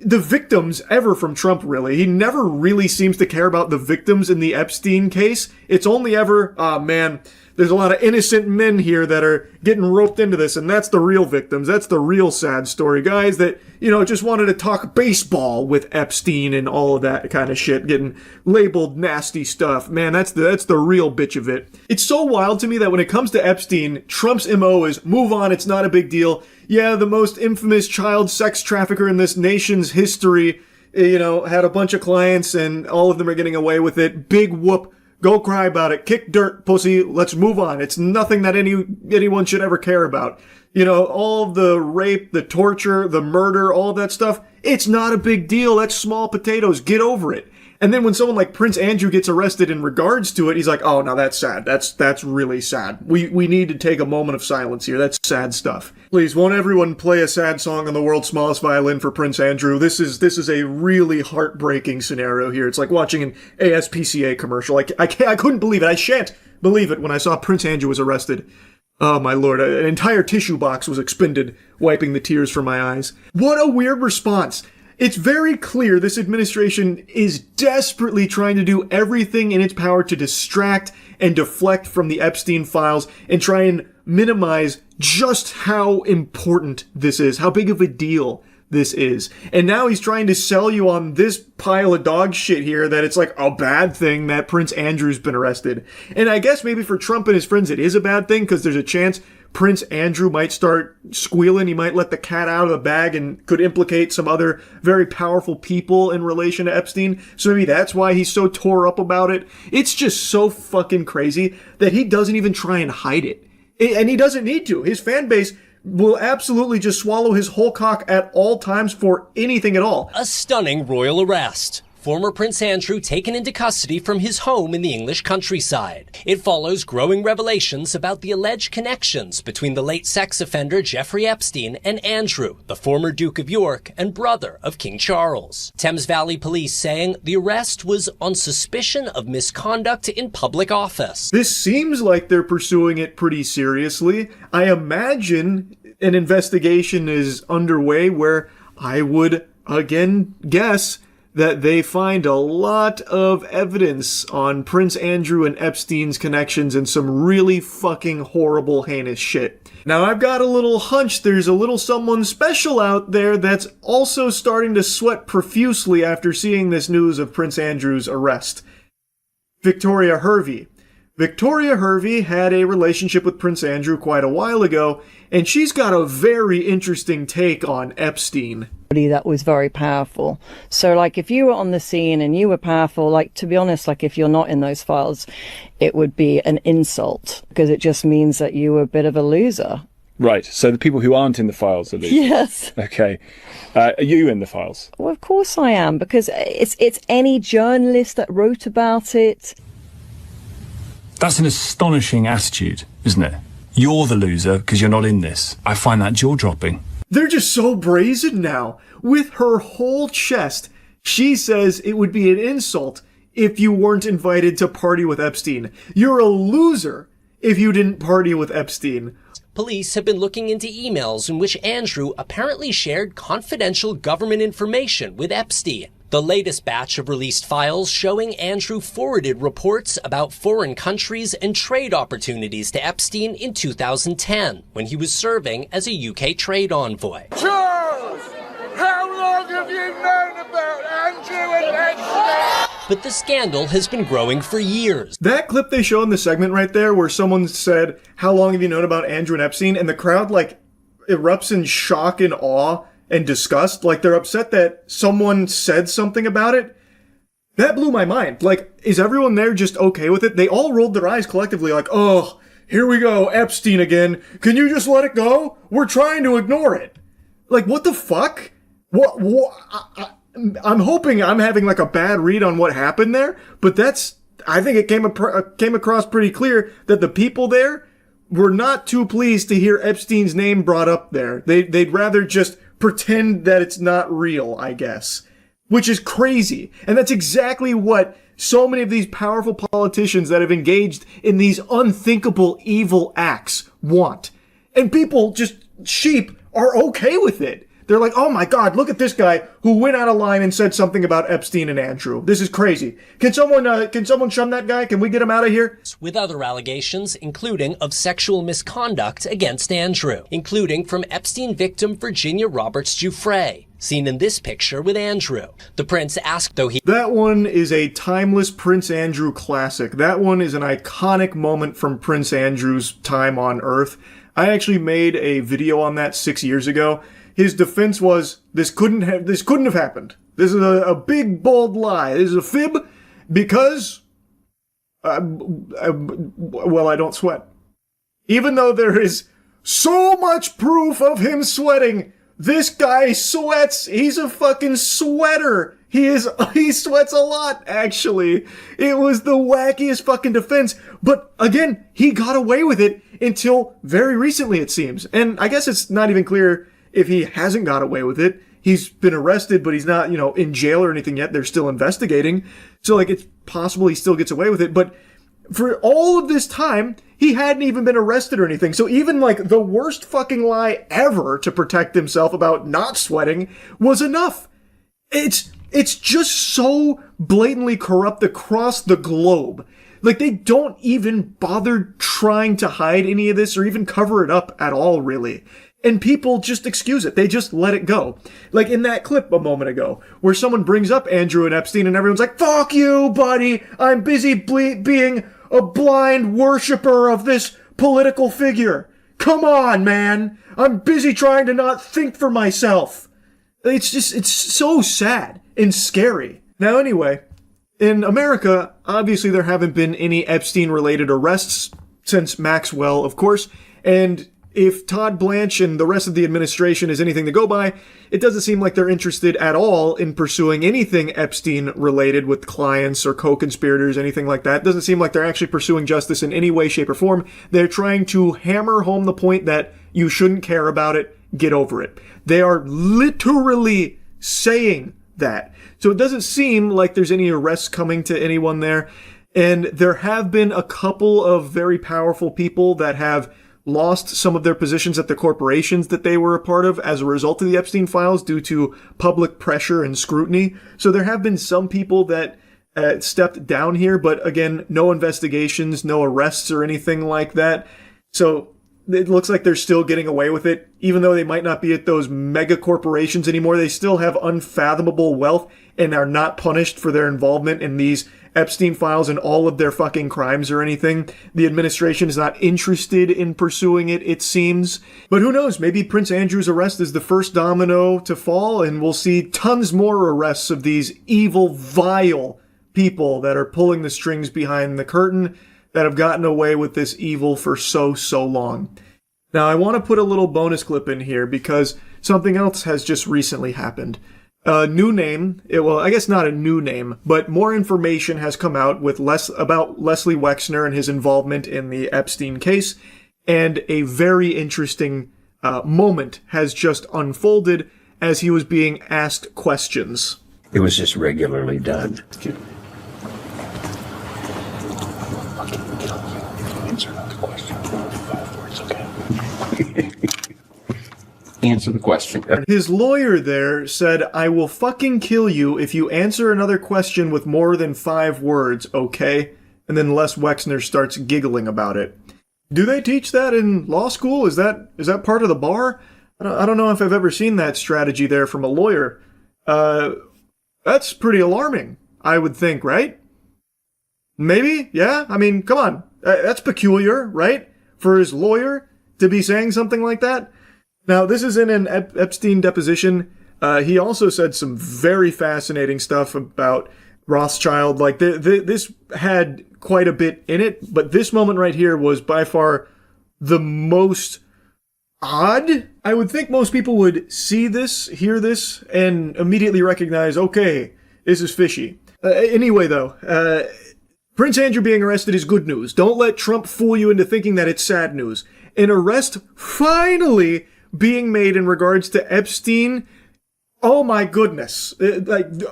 Speaker 1: the victims ever from Trump, really. He never really seems to care about the victims in the Epstein case. It's only ever, man, there's a lot of innocent men here that are getting roped into this, and that's the real victims. That's the real sad story. Guys that, you know, just wanted to talk baseball with Epstein and all of that kind of shit, getting labeled nasty stuff. Man, that's the real bitch of it. It's so wild to me that when it comes to Epstein, Trump's MO is move on, it's not a big deal. Yeah, the most infamous child sex trafficker in this nation's history, you know, had a bunch of clients and all of them are getting away with it. Big whoop. Go cry about it. Kick dirt, pussy. Let's move on. It's nothing that anyone should ever care about. You know, all the rape, the torture, the murder, all of that stuff, it's not a big deal. That's small potatoes. Get over it. And then when someone like Prince Andrew gets arrested in regards to it, he's like, oh, no, that's sad. That's really sad. We need to take a moment of silence here. That's sad stuff. Please, won't everyone play a sad song on the world's smallest violin for Prince Andrew? This is a really heartbreaking scenario here. It's like watching an ASPCA commercial. I couldn't believe it. I shan't believe it when I saw Prince Andrew was arrested. Oh, my lord. An entire tissue box was expended, wiping the tears from my eyes. What a weird response. It's very clear this administration is desperately trying to do everything in its power to distract and deflect from the Epstein files and try and minimize just how important this is, how big of a deal this is. And now he's trying to sell you on this pile of dog shit here that it's like a bad thing that Prince Andrew's been arrested. And I guess maybe for Trump and his friends it is a bad thing because there's a chance Prince Andrew might start squealing. He might let the cat out of the bag and could implicate some other very powerful people in relation to Epstein. So maybe that's why he's so tore up about it. It's just so fucking crazy that he doesn't even try and hide it. And he doesn't need to. His fan base will absolutely just swallow his whole cock at all times for anything at all.
Speaker 18: A stunning royal arrest. Former Prince Andrew taken into custody from his home in the English countryside. It follows growing revelations about the alleged connections between the late sex offender Jeffrey Epstein and Andrew, the former Duke of York and brother of King Charles. Thames Valley Police saying the arrest was on suspicion of misconduct in public office.
Speaker 1: This seems like they're pursuing it pretty seriously. I imagine an investigation is underway where I would again guess that they find a lot of evidence on Prince Andrew and Epstein's connections and some really fucking horrible, heinous shit. Now, I've got a little hunch there's a little someone special out there that's also starting to sweat profusely after seeing this news of Prince Andrew's arrest. Victoria Hervey. Victoria Hervey had a relationship with Prince Andrew quite a while ago, and she's got a very interesting take on Epstein.
Speaker 19: That was very powerful. So, like, if you were on the scene and you were powerful, like, to be honest, like, if you're not in those files, it would be an insult, because it just means that you were a bit of a loser.
Speaker 20: Right. So the people who aren't in the files are losers.
Speaker 19: Yes.
Speaker 20: Okay. Are you in the files?
Speaker 19: Well, of course I am, because it's any journalist that wrote about it.
Speaker 21: That's an astonishing attitude, isn't it? You're the loser because you're not in this. I find that jaw-dropping.
Speaker 1: They're just so brazen now. With her whole chest, she says it would be an insult if you weren't invited to party with Epstein. You're a loser if you didn't party with Epstein.
Speaker 18: Police have been looking into emails in which Andrew apparently shared confidential government information with Epstein. The latest batch of released files showing Andrew forwarded reports about foreign countries and trade opportunities to Epstein in 2010, when he was serving as a UK trade envoy.
Speaker 22: Charles, how long have you known about Andrew and Epstein?
Speaker 18: But the scandal has been growing for years.
Speaker 1: That clip they show in the segment right there where someone said, "How long have you known about Andrew and Epstein?" and the crowd, like, erupts in shock and awe and disgust, like they're upset that someone said something about it. That blew my mind. Like, is everyone there just okay with it? They all rolled their eyes collectively like, "Oh, here we go, Epstein again. Can you just let it go? We're trying to ignore it." Like, what the fuck? I'm hoping I'm having like a bad read on what happened there, but I think it came across pretty clear that the people there were not too pleased to hear Epstein's name brought up there. They'd rather just pretend that it's not real, I guess. Which is crazy. And that's exactly what so many of these powerful politicians that have engaged in these unthinkable evil acts want. And people, just sheep, are okay with it. They're like, "Oh my God, look at this guy who went out of line and said something about Epstein and Andrew. This is crazy. Can someone shun that guy? Can we get him out of here?"
Speaker 18: With other allegations, including of sexual misconduct against Andrew, including from Epstein victim Virginia Roberts Giuffre, seen in this picture with Andrew. The prince asked though he...
Speaker 1: That one is a timeless Prince Andrew classic. That one is an iconic moment from Prince Andrew's time on Earth. I actually made a video on that 6 years ago. His defense was, this couldn't have happened. This is a big, bold lie. This is a fib because, I don't sweat. Even though there is so much proof of him sweating, this guy sweats. He's a fucking sweater. He sweats a lot, actually. It was the wackiest fucking defense. But again, he got away with it until very recently, it seems. And I guess it's not even clear if he hasn't got away with it. He's been arrested, but he's not, in jail or anything yet. They're still investigating. So, like, it's possible he still gets away with it. But for all of this time, he hadn't even been arrested or anything. So even, like, the worst fucking lie ever to protect himself about not sweating was enough. It's just so blatantly corrupt across the globe. Like, they don't even bother trying to hide any of this or even cover it up at all, really. And people just excuse it. They just let it go. Like in that clip a moment ago, where someone brings up Andrew and Epstein and everyone's like, "Fuck you, buddy. I'm busy being a blind worshiper of this political figure. Come on, man. I'm busy trying to not think for myself." It's so sad and scary. Now anyway, in America, obviously there haven't been any Epstein-related arrests since Maxwell, of course, and if Todd Blanche and the rest of the administration is anything to go by, it doesn't seem like they're interested at all in pursuing anything Epstein-related with clients or co-conspirators, anything like that. It doesn't seem like they're actually pursuing justice in any way, shape, or form. They're trying to hammer home the point that you shouldn't care about it, get over it. They are literally saying that. So it doesn't seem like there's any arrests coming to anyone there. And there have been a couple of very powerful people that have lost some of their positions at the corporations that they were a part of as a result of the Epstein files due to public pressure and scrutiny. So there have been some people that stepped down here, but again, no investigations, no arrests or anything like that. So it looks like they're still getting away with it. Even though they might not be at those mega corporations anymore, they still have unfathomable wealth and are not punished for their involvement in these Epstein files and all of their fucking crimes or anything. The administration is not interested in pursuing it, it seems. But who knows? Maybe Prince Andrew's arrest is the first domino to fall, and we'll see tons more arrests of these evil, vile people that are pulling the strings behind the curtain, that have gotten away with this evil for so long. Now, I want to put a little bonus clip in here because something else has just recently happened. A new name, well, I guess not a new name, but more information has come out with about Leslie Wexner and his involvement in the Epstein case, and a very interesting moment has just unfolded as he was being asked questions.
Speaker 2: It was just regularly done. Answer the question.
Speaker 1: His lawyer there said, "I will fucking kill you if you answer another question with more than 5 words, okay?" And then Les Wexner starts giggling about it. Do they teach that in law school? Is that part of the bar? I don't know if I've ever seen that strategy there from a lawyer. That's pretty alarming, I would think, right? Maybe? Yeah? I mean, come on. That's peculiar, right? For his lawyer to be saying something like that? Now, this is in an Epstein deposition. He also said some very fascinating stuff about Rothschild. Like, this had quite a bit in it, but this moment right here was by far the most odd. I would think most people would see this, hear this, and immediately recognize, okay, this is fishy. Anyway, though, Prince Andrew being arrested is good news. Don't let Trump fool you into thinking that it's sad news. An arrest finally being made in regards to Epstein. Oh my goodness.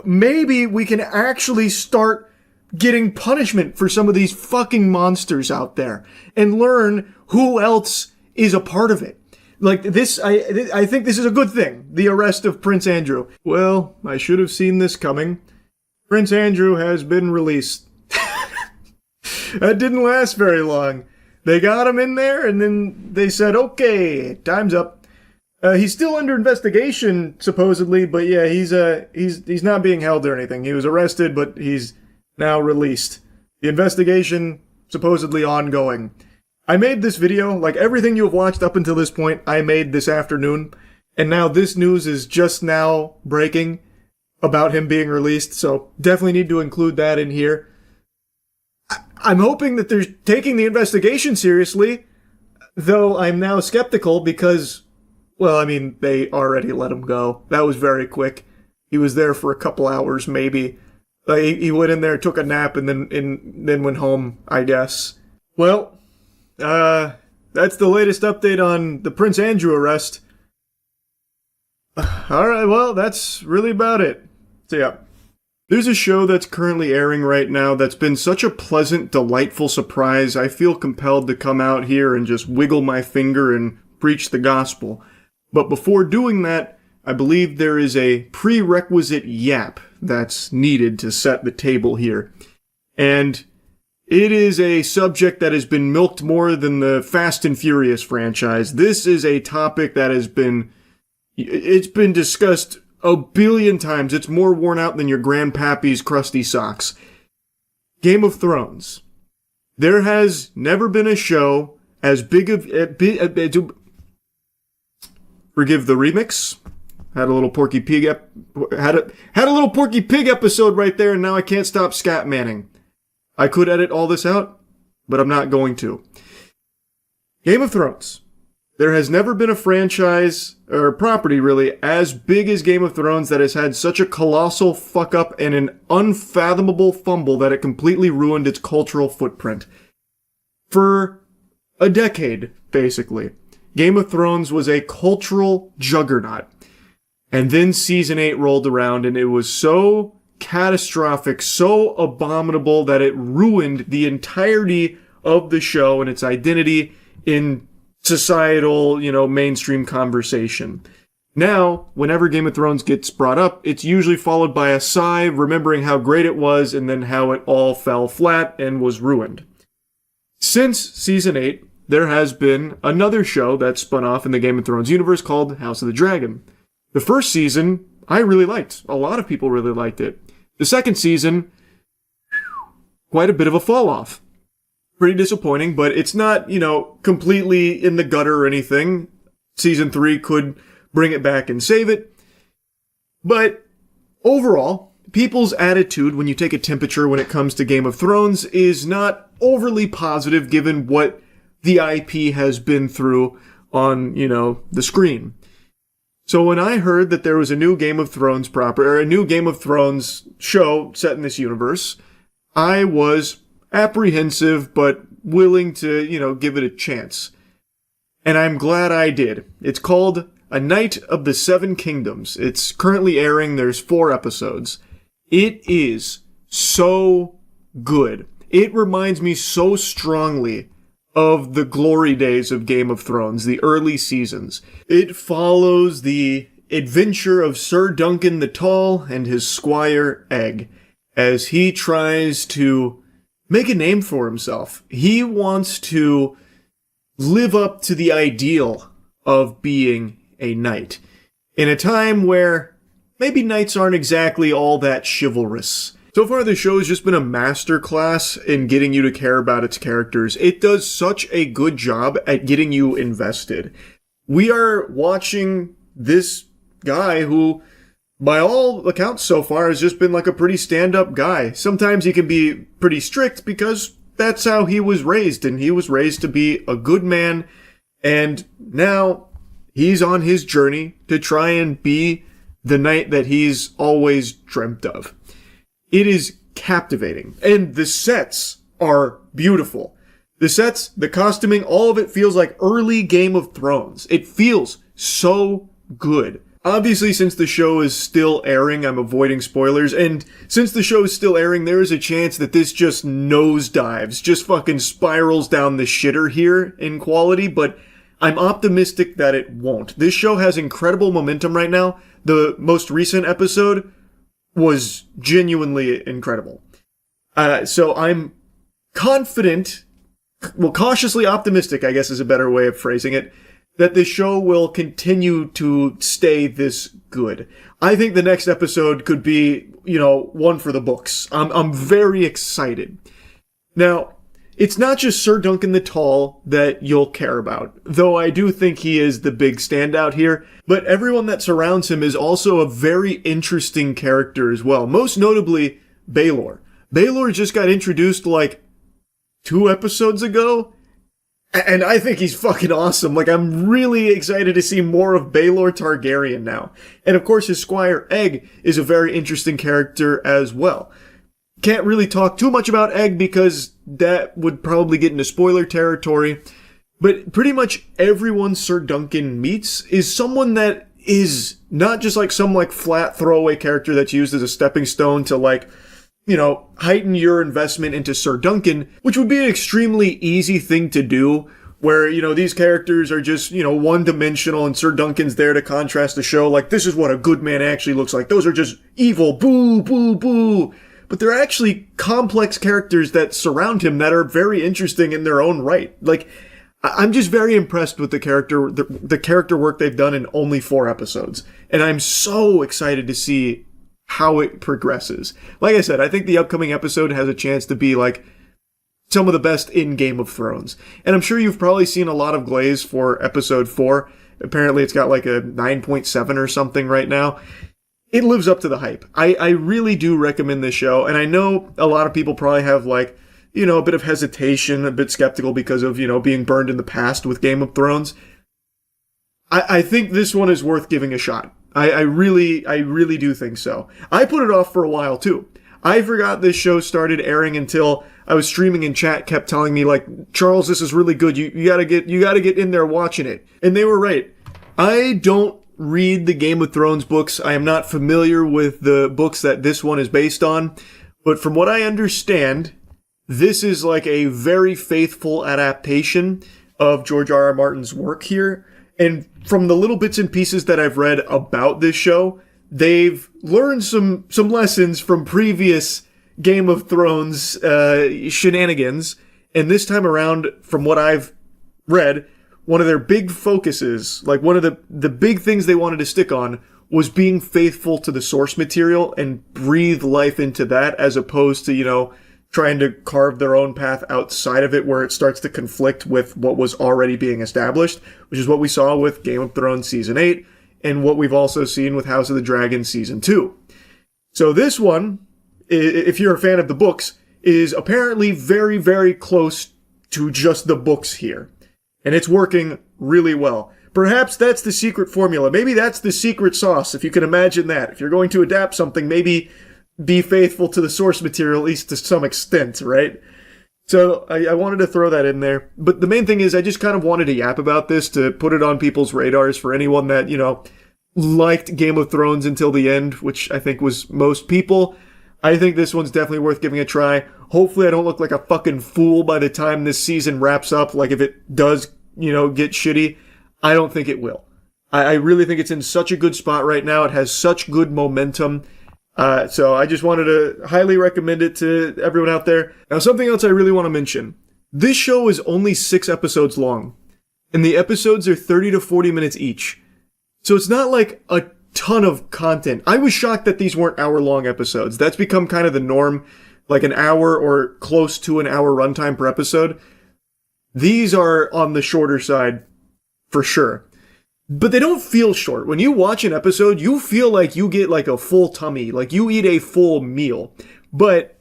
Speaker 1: Maybe we can actually start getting punishment for some of these fucking monsters out there and learn who else is a part of it. Like this, I think this is a good thing. The arrest of Prince Andrew. Well, I should have seen this coming. Prince Andrew has been released. That didn't last very long. They got him in there and then they said, okay, time's up. He's still under investigation, supposedly, but yeah, he's not being held or anything. He was arrested, but he's now released. The investigation, supposedly ongoing. I made this video, like everything you have watched up until this point, I made this afternoon, and now this news is just now breaking about him being released, so definitely need to include that in here. I'm hoping that they're taking the investigation seriously, though I'm now skeptical because, well, I mean, they already let him go. That was very quick. He was there for a couple hours, maybe. He went in there, took a nap, and then went home, I guess. Well, that's the latest update on the Prince Andrew arrest. Alright, well, that's really about it. So yeah. There's a show that's currently airing right now that's been such a pleasant, delightful surprise, I feel compelled to come out here and just wiggle my finger and preach the gospel. But before doing that, I believe there is a prerequisite yap that's needed to set the table here. And it is a subject that has been milked more than the Fast and Furious franchise. This is a topic that it's been discussed a billion times. It's more worn out than your grandpappy's crusty socks. Game of Thrones. There has never been a show as big of... Forgive the remix. Had a little Porky Pig had a little Porky Pig episode right there, and now I can't stop scat manning. I could edit all this out, but I'm not going to. Game of Thrones. There has never been a franchise, or property really, as big as Game of Thrones that has had such a colossal fuck up and an unfathomable fumble that it completely ruined its cultural footprint. For a decade, basically, Game of Thrones was a cultural juggernaut. And then Season 8 rolled around and it was so catastrophic, so abominable that it ruined the entirety of the show and its identity in societal, mainstream conversation. Now, whenever Game of Thrones gets brought up, it's usually followed by a sigh, remembering how great it was and then how it all fell flat and was ruined. Since Season 8, there has been another show that spun off in the Game of Thrones universe called House of the Dragon. The first season, I really liked. A lot of people really liked it. The second season, quite a bit of a fall off. Pretty disappointing, but it's not, completely in the gutter or anything. Season 3 could bring it back and save it. But overall, people's attitude when you take a temperature when it comes to Game of Thrones is not overly positive given what the IP has been through on, the screen. So when I heard that there was a new Game of Thrones a new Game of Thrones show set in this universe, I was apprehensive but willing to, give it a chance. And I'm glad I did. It's called A Night of the Seven Kingdoms. It's currently airing. There's 4 episodes. It is so good. It reminds me so strongly of the glory days of Game of Thrones, the early seasons. It follows the adventure of Sir Duncan the Tall and his squire Egg as he tries to make a name for himself. He wants to live up to the ideal of being a knight in a time where maybe knights aren't exactly all that chivalrous. So far, the show has just been a masterclass in getting you to care about its characters. It does such a good job at getting you invested. We are watching this guy who, by all accounts so far, has just been like a pretty stand-up guy. Sometimes he can be pretty strict because that's how he was raised, and he was raised to be a good man, and now he's on his journey to try and be the knight that he's always dreamt of. It is captivating, and the sets are beautiful. The sets, the costuming, all of it feels like early Game of Thrones. It feels so good. Obviously, since the show is still airing, I'm avoiding spoilers, and since the show is still airing, there is a chance that this just nosedives, just fucking spirals down the shitter here in quality, but I'm optimistic that it won't. This show has incredible momentum right now. The most recent episode was genuinely incredible. So I'm confident, cautiously optimistic, I guess is a better way of phrasing it, that the show will continue to stay this good. I think the next episode could be, one for the books. I'm very excited. Now, it's not just Sir Duncan the Tall that you'll care about, though I do think he is the big standout here, but everyone that surrounds him is also a very interesting character as well, most notably Baelor. Baelor just got introduced 2 episodes ago, and I think he's fucking awesome. I'm really excited to see more of Baelor Targaryen now. And of course, his squire Egg is a very interesting character as well. Can't really talk too much about Egg because that would probably get into spoiler territory. But pretty much everyone Sir Duncan meets is someone that is not just some flat throwaway character that's used as a stepping stone to heighten your investment into Sir Duncan, which would be an extremely easy thing to do, where, these characters are just, one-dimensional and Sir Duncan's there to contrast the show, this is what a good man actually looks like. Those are just evil, boo, boo, boo. But they're actually complex characters that surround him that are very interesting in their own right. I'm just very impressed with the character work they've done in only 4 episodes. And I'm so excited to see how it progresses. Like I said, I think the upcoming episode has a chance to be some of the best in Game of Thrones. And I'm sure you've probably seen a lot of glaze for episode 4. Apparently it's got a 9.7 or something right now. It lives up to the hype. I really do recommend this show. And I know a lot of people probably have a bit of hesitation, a bit skeptical because of, being burned in the past with Game of Thrones. I think this one is worth giving a shot. I really do think so. I put it off for a while too. I forgot this show started airing until I was streaming and chat kept telling me Charles, this is really good. You gotta get in there watching it. And they were right. I don't read the Game of Thrones books. I am not familiar with the books that this one is based on. But from what I understand, this is a very faithful adaptation of George R.R. Martin's work here. And from the little bits and pieces that I've read about this show, they've learned some lessons from previous Game of Thrones shenanigans. And this time around, from what I've read, one of their big focuses, one of the big things they wanted to stick on, was being faithful to the source material and breathe life into that, as opposed to, trying to carve their own path outside of it where it starts to conflict with what was already being established, which is what we saw with Game of Thrones Season 8 and what we've also seen with House of the Dragon Season 2. So this one, if you're a fan of the books, is apparently very, very close to just the books here. And it's working really well. Perhaps that's the secret formula. Maybe that's the secret sauce, if you can imagine that. If you're going to adapt something, maybe be faithful to the source material, at least to some extent, right? So I wanted to throw that in there. But the main thing is I just kind of wanted to yap about this to put it on people's radars for anyone that, liked Game of Thrones until the end, which I think was most people. I think this one's definitely worth giving a try. Hopefully I don't look like a fucking fool by the time this season wraps up, like if it does, get shitty. I don't think it will. I really think it's in such a good spot right now. It has such good momentum. So I just wanted to highly recommend it to everyone out there. Now, something else I really want to mention. This show is only 6 episodes long, and the episodes are 30 to 40 minutes each. So it's not like a ton of content. I was shocked that these weren't hour-long episodes. That's become kind of the norm, like an hour or close to an hour runtime per episode. These are on the shorter side, for sure. But they don't feel short. When you watch an episode, you feel like you get like a full tummy, like you eat a full meal. But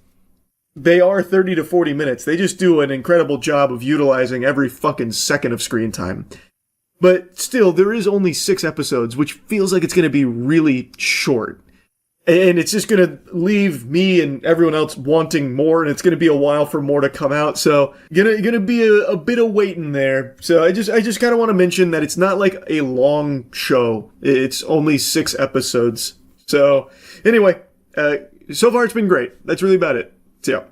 Speaker 1: they are 30 to 40 minutes. They just do an incredible job of utilizing every fucking second of screen time. But still, there is only 6 episodes, which feels like it's going to be really short. And it's just going to leave me and everyone else wanting more, and it's going to be a while for more to come out. So, gonna be a bit of waiting there. So I just kind of want to mention that it's not like a long show. It's only 6 episodes. So, anyway, so far it's been great. That's really about it. So, yeah.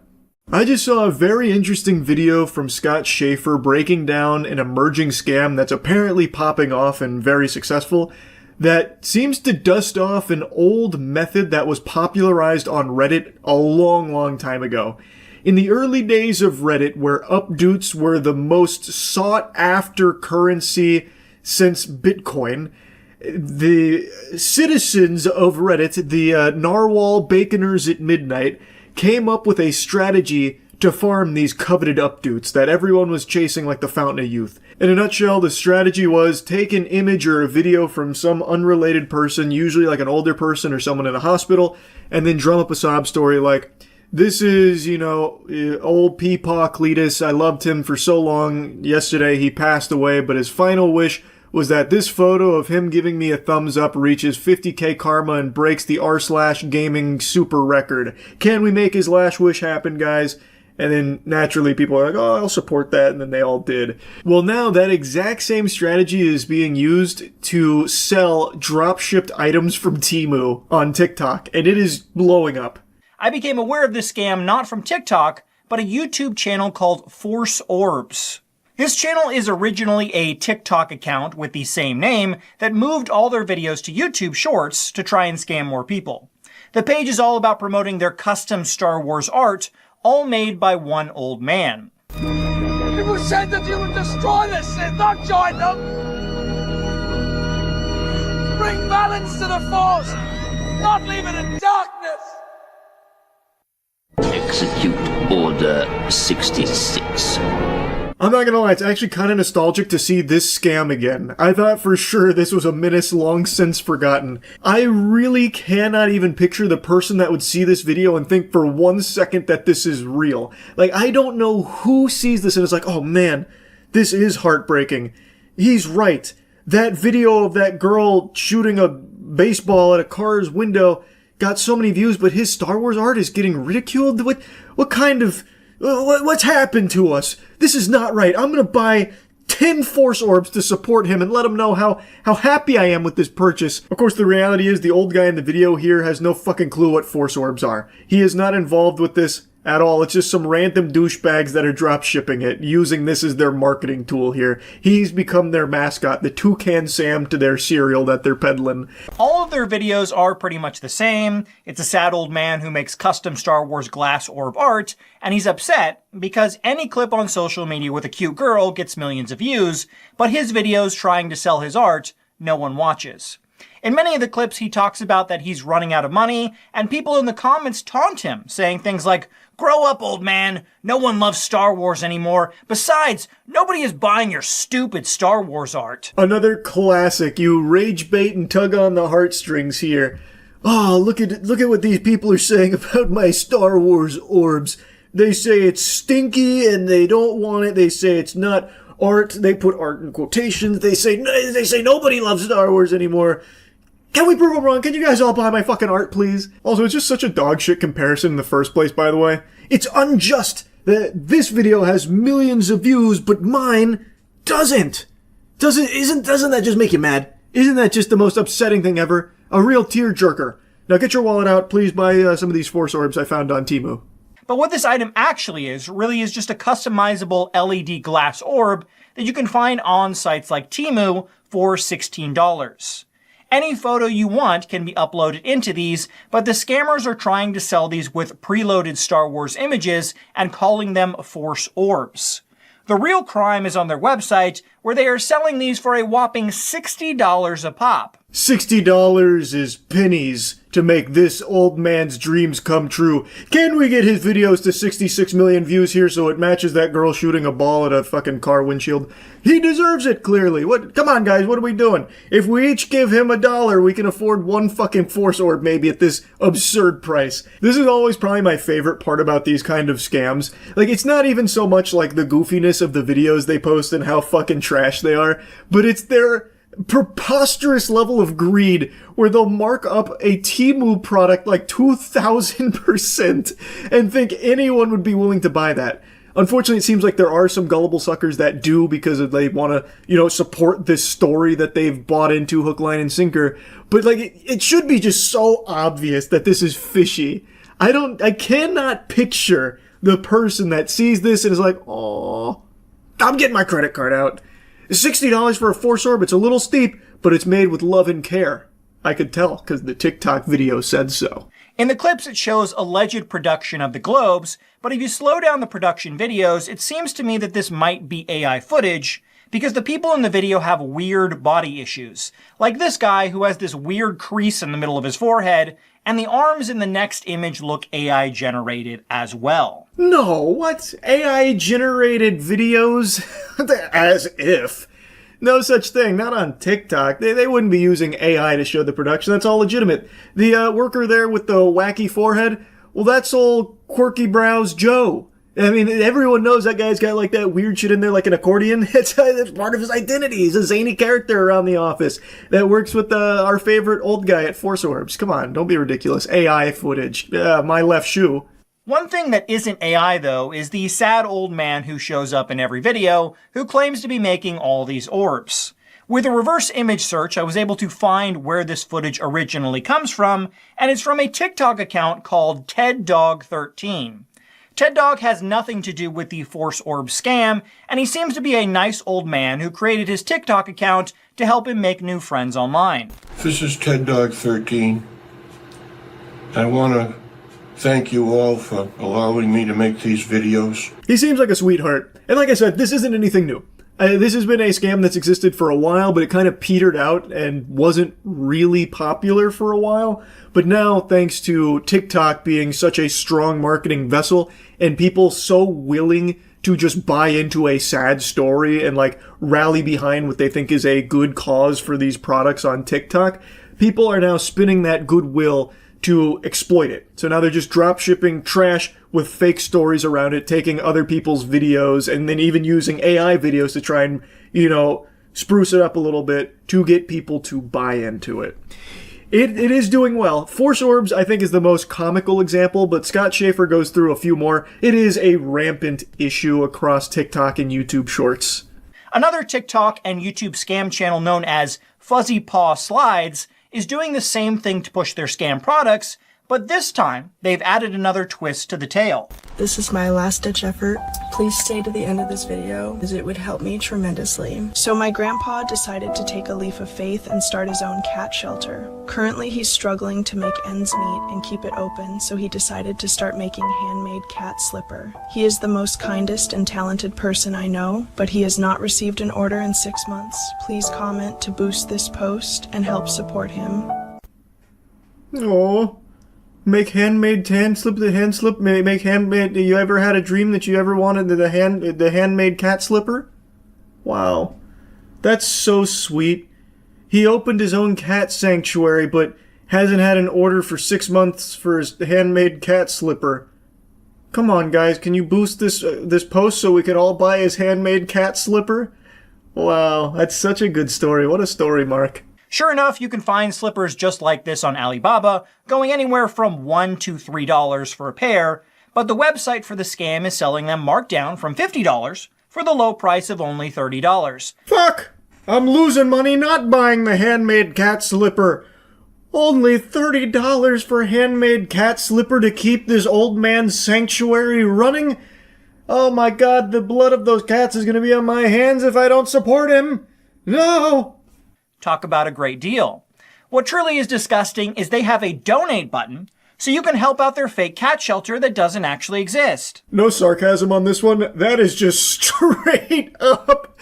Speaker 1: I just saw a very interesting video from Scott Schaefer breaking down an emerging scam that's apparently popping off and very successful that seems to dust off an old method that was popularized on Reddit a long, long time ago. In the early days of Reddit, where updoots were the most sought-after currency since Bitcoin, the citizens of Reddit, the narwhal baconers at midnight, came up with a strategy to farm these coveted updoots that everyone was chasing like the fountain of youth. In a nutshell, the strategy was take an image or a video from some unrelated person, usually like an older person or someone in a hospital, and then drum up a sob story like, this is, old Peepaw Cletus. I loved him for so long. Yesterday he passed away, but his final wish was that this photo of him giving me a thumbs up reaches 50k karma and breaks the r/gaming super record. Can we make his last wish happen, guys? And then naturally people are like, oh, I'll support that. And then they all did. Well, now that exact same strategy is being used to sell drop-shipped items from Temu on TikTok, and it is blowing up.
Speaker 3: I became aware of this scam not from TikTok, but a YouTube channel called Force Orbs. This channel is originally a TikTok account with the same name that moved all their videos to YouTube Shorts to try and scam more people. The page is all about promoting their custom Star Wars art, all made by one old man.
Speaker 22: People said that you would destroy this Sith, not join them! Bring balance to the Force, not leave it in darkness!
Speaker 2: Execute Order 66.
Speaker 1: I'm not gonna lie, it's actually kind of nostalgic to see this scam again. I thought for sure this was a menace long since forgotten. I really cannot even picture the person that would see this video and think for 1 second that this is real. Like, I don't know who sees this and is like, oh man, this is heartbreaking. He's right. That video of that girl shooting a baseball at a car's window got so many views, but his Star Wars art is getting ridiculed? What kind of... What's happened to us? This is not right. I'm gonna buy 10 Force Orbs to support him and let him know how happy I am with this purchase. Of course, the reality is the old guy in the video here has no fucking clue what Force Orbs are. He is not involved with this at all. It's just some random douchebags that are drop shipping it, using this as their marketing tool here. He's become their mascot, the Toucan Sam to their cereal that they're peddling.
Speaker 3: All of their videos are pretty much the same. It's a sad old man who makes custom Star Wars glass orb art, and he's upset because any clip on social media with a cute girl gets millions of views, but his videos trying to sell his art, no one watches. In many of the clips, he talks about that he's running out of money, and people in the comments taunt him, saying things like, "Grow up, old man. No one loves Star Wars anymore. Besides, nobody is buying your stupid Star Wars art."
Speaker 1: Another classic. You rage bait and tug on the heartstrings here. Oh, look at what these people are saying about my Star Wars orbs. They say it's stinky and they don't want it. They say it's not art. They put art in quotations. They say nobody loves Star Wars anymore. Can we prove them wrong? Can you guys all buy my fucking art, please? Also, it's just such a dog shit comparison in the first place, by the way. It's unjust that this video has millions of views, but mine doesn't. Doesn't that just make you mad? Isn't that just the most upsetting thing ever? A real tearjerker. Now get your wallet out, please buy some of these Force Orbs I found on Temu.
Speaker 3: But what this item actually is, really is just a customizable LED glass orb that you can find on sites like Temu for $16. Any photo you want can be uploaded into these, but the scammers are trying to sell these with preloaded Star Wars images and calling them Force Orbs. The real crime is on their website, where they are selling these for a whopping $60 a pop.
Speaker 1: $60 is pennies to make this old man's dreams come true. Can we get his videos to 66 million views here so it matches that girl shooting a ball at a fucking car windshield? He deserves it, clearly. Come on, guys, what are we doing? If we each give him $1, we can afford one fucking Force Orb maybe at this absurd price. This is always probably my favorite part about these kind of scams. Like, it's not even so much like the goofiness of the videos they post and how fucking trash they are, but it's their preposterous level of greed where they'll mark up a Temu product like 2,000% and think anyone would be willing to buy that. Unfortunately, it seems like there are some gullible suckers that do because they want to, support this story that they've bought into hook, line, and sinker. But it should be just so obvious that this is fishy. I cannot picture the person that sees this and is like, "Oh, I'm getting my credit card out. $60 for a Force Orb, it's a little steep, but it's made with love and care." I could tell, because the TikTok video said so.
Speaker 3: In the clips, it shows alleged production of the globes, but if you slow down the production videos, it seems to me that this might be AI footage, because the people in the video have weird body issues. Like this guy who has this weird crease in the middle of his forehead, and the arms in the next image look AI generated as well.
Speaker 1: No, what? AI generated videos? As if. No such thing, not on TikTok. They wouldn't be using AI to show the production, that's all legitimate. The worker there with the wacky forehead, well, that's old Quirky Brows Joe. I mean, everyone knows that guy's got like that weird shit in there like an accordion. It's part of his identity. He's a zany character around the office that works with our favorite old guy at Force Orbs. Come on, don't be ridiculous. AI footage. My left shoe.
Speaker 3: One thing that isn't AI, though, is the sad old man who shows up in every video who claims to be making all these orbs. With a reverse image search, I was able to find where this footage originally comes from, and it's from a TikTok account called TedDog13. TedDog has nothing to do with the Force Orb scam, and he seems to be a nice old man who created his TikTok account to help him make new friends online.
Speaker 4: This is TedDog13. I want to thank you all for allowing me to make these videos.
Speaker 1: He seems like a sweetheart. And like I said, this isn't anything new. This has been a scam that's existed for a while, but it kind of petered out and wasn't really popular for a while. But now, thanks to TikTok being such a strong marketing vessel and people so willing to just buy into a sad story and rally behind what they think is a good cause for these products on TikTok, people are now spinning that goodwill to exploit it. So now they're just drop shipping trash with fake stories around it, taking other people's videos, and then even using AI videos to try and, spruce it up a little bit to get people to buy into it. It is doing well. Force Orbs, I think, is the most comical example, but Scott Schaefer goes through a few more. It is a rampant issue across TikTok and YouTube Shorts.
Speaker 3: Another TikTok and YouTube scam channel known as Fuzzy Paw Slides is doing the same thing to push their scam products, But this time, they've added another twist to the tale.
Speaker 6: This is my last-ditch effort. Please stay to the end of this video, as it would help me tremendously. So my grandpa decided to take a leap of faith and start his own cat shelter. Currently, he's struggling to make ends meet and keep it open, so he decided to start making handmade cat slipper. He is the most kindest and talented person I know, but he has not received an order in 6 months. Please comment to boost this post and help support him.
Speaker 1: Aww. Make handmade hand slip. Make handmade. You ever had a dream that you ever wanted the handmade cat slipper? Wow, that's so sweet. He opened his own cat sanctuary, but hasn't had an order for 6 months for his handmade cat slipper. Come on, guys, can you boost this post so we can all buy his handmade cat slipper? Wow, that's such a good story. What a story, Mark.
Speaker 3: Sure enough, you can find slippers just like this on Alibaba, going anywhere from $1 to $3 for a pair, but the website for the scam is selling them marked down from $50 for the low price of only $30.
Speaker 1: Fuck! I'm losing money not buying the handmade cat slipper. Only $30 for a handmade cat slipper to keep this old man's sanctuary running? Oh my god, the blood of those cats is gonna be on my hands if I don't support him. No!
Speaker 3: Talk about a great deal. What truly is disgusting is they have a donate button, so you can help out their fake cat shelter that doesn't actually exist.
Speaker 1: No sarcasm on this one. That is just straight up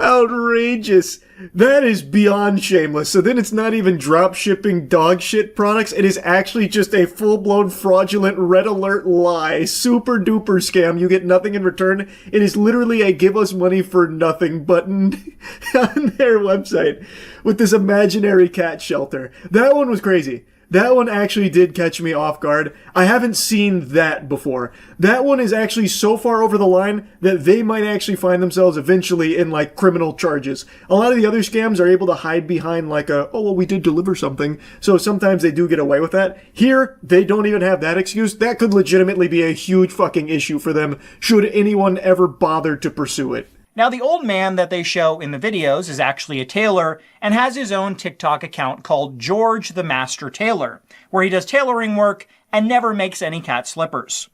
Speaker 1: outrageous. That is beyond shameless. So then it's not even drop shipping dog shit products. It is actually just a full-blown fraudulent red alert lie. Super duper scam. You get nothing in return. It is literally a give us money for nothing button on their website with this imaginary cat shelter. That one was crazy. That one actually did catch me off guard. I haven't seen that before. That one is actually so far over the line that they might actually find themselves eventually in, like, criminal charges. A lot of the other scams are able to hide behind, like, oh, well, we did deliver something. So sometimes they do get away with that. Here, they don't even have that excuse. That could legitimately be a huge fucking issue for them, should anyone ever bother to pursue it.
Speaker 3: Now, the old man that they show in the videos is actually a tailor and has his own TikTok account called George the Master Tailor, where he does tailoring work and never makes any cat slippers.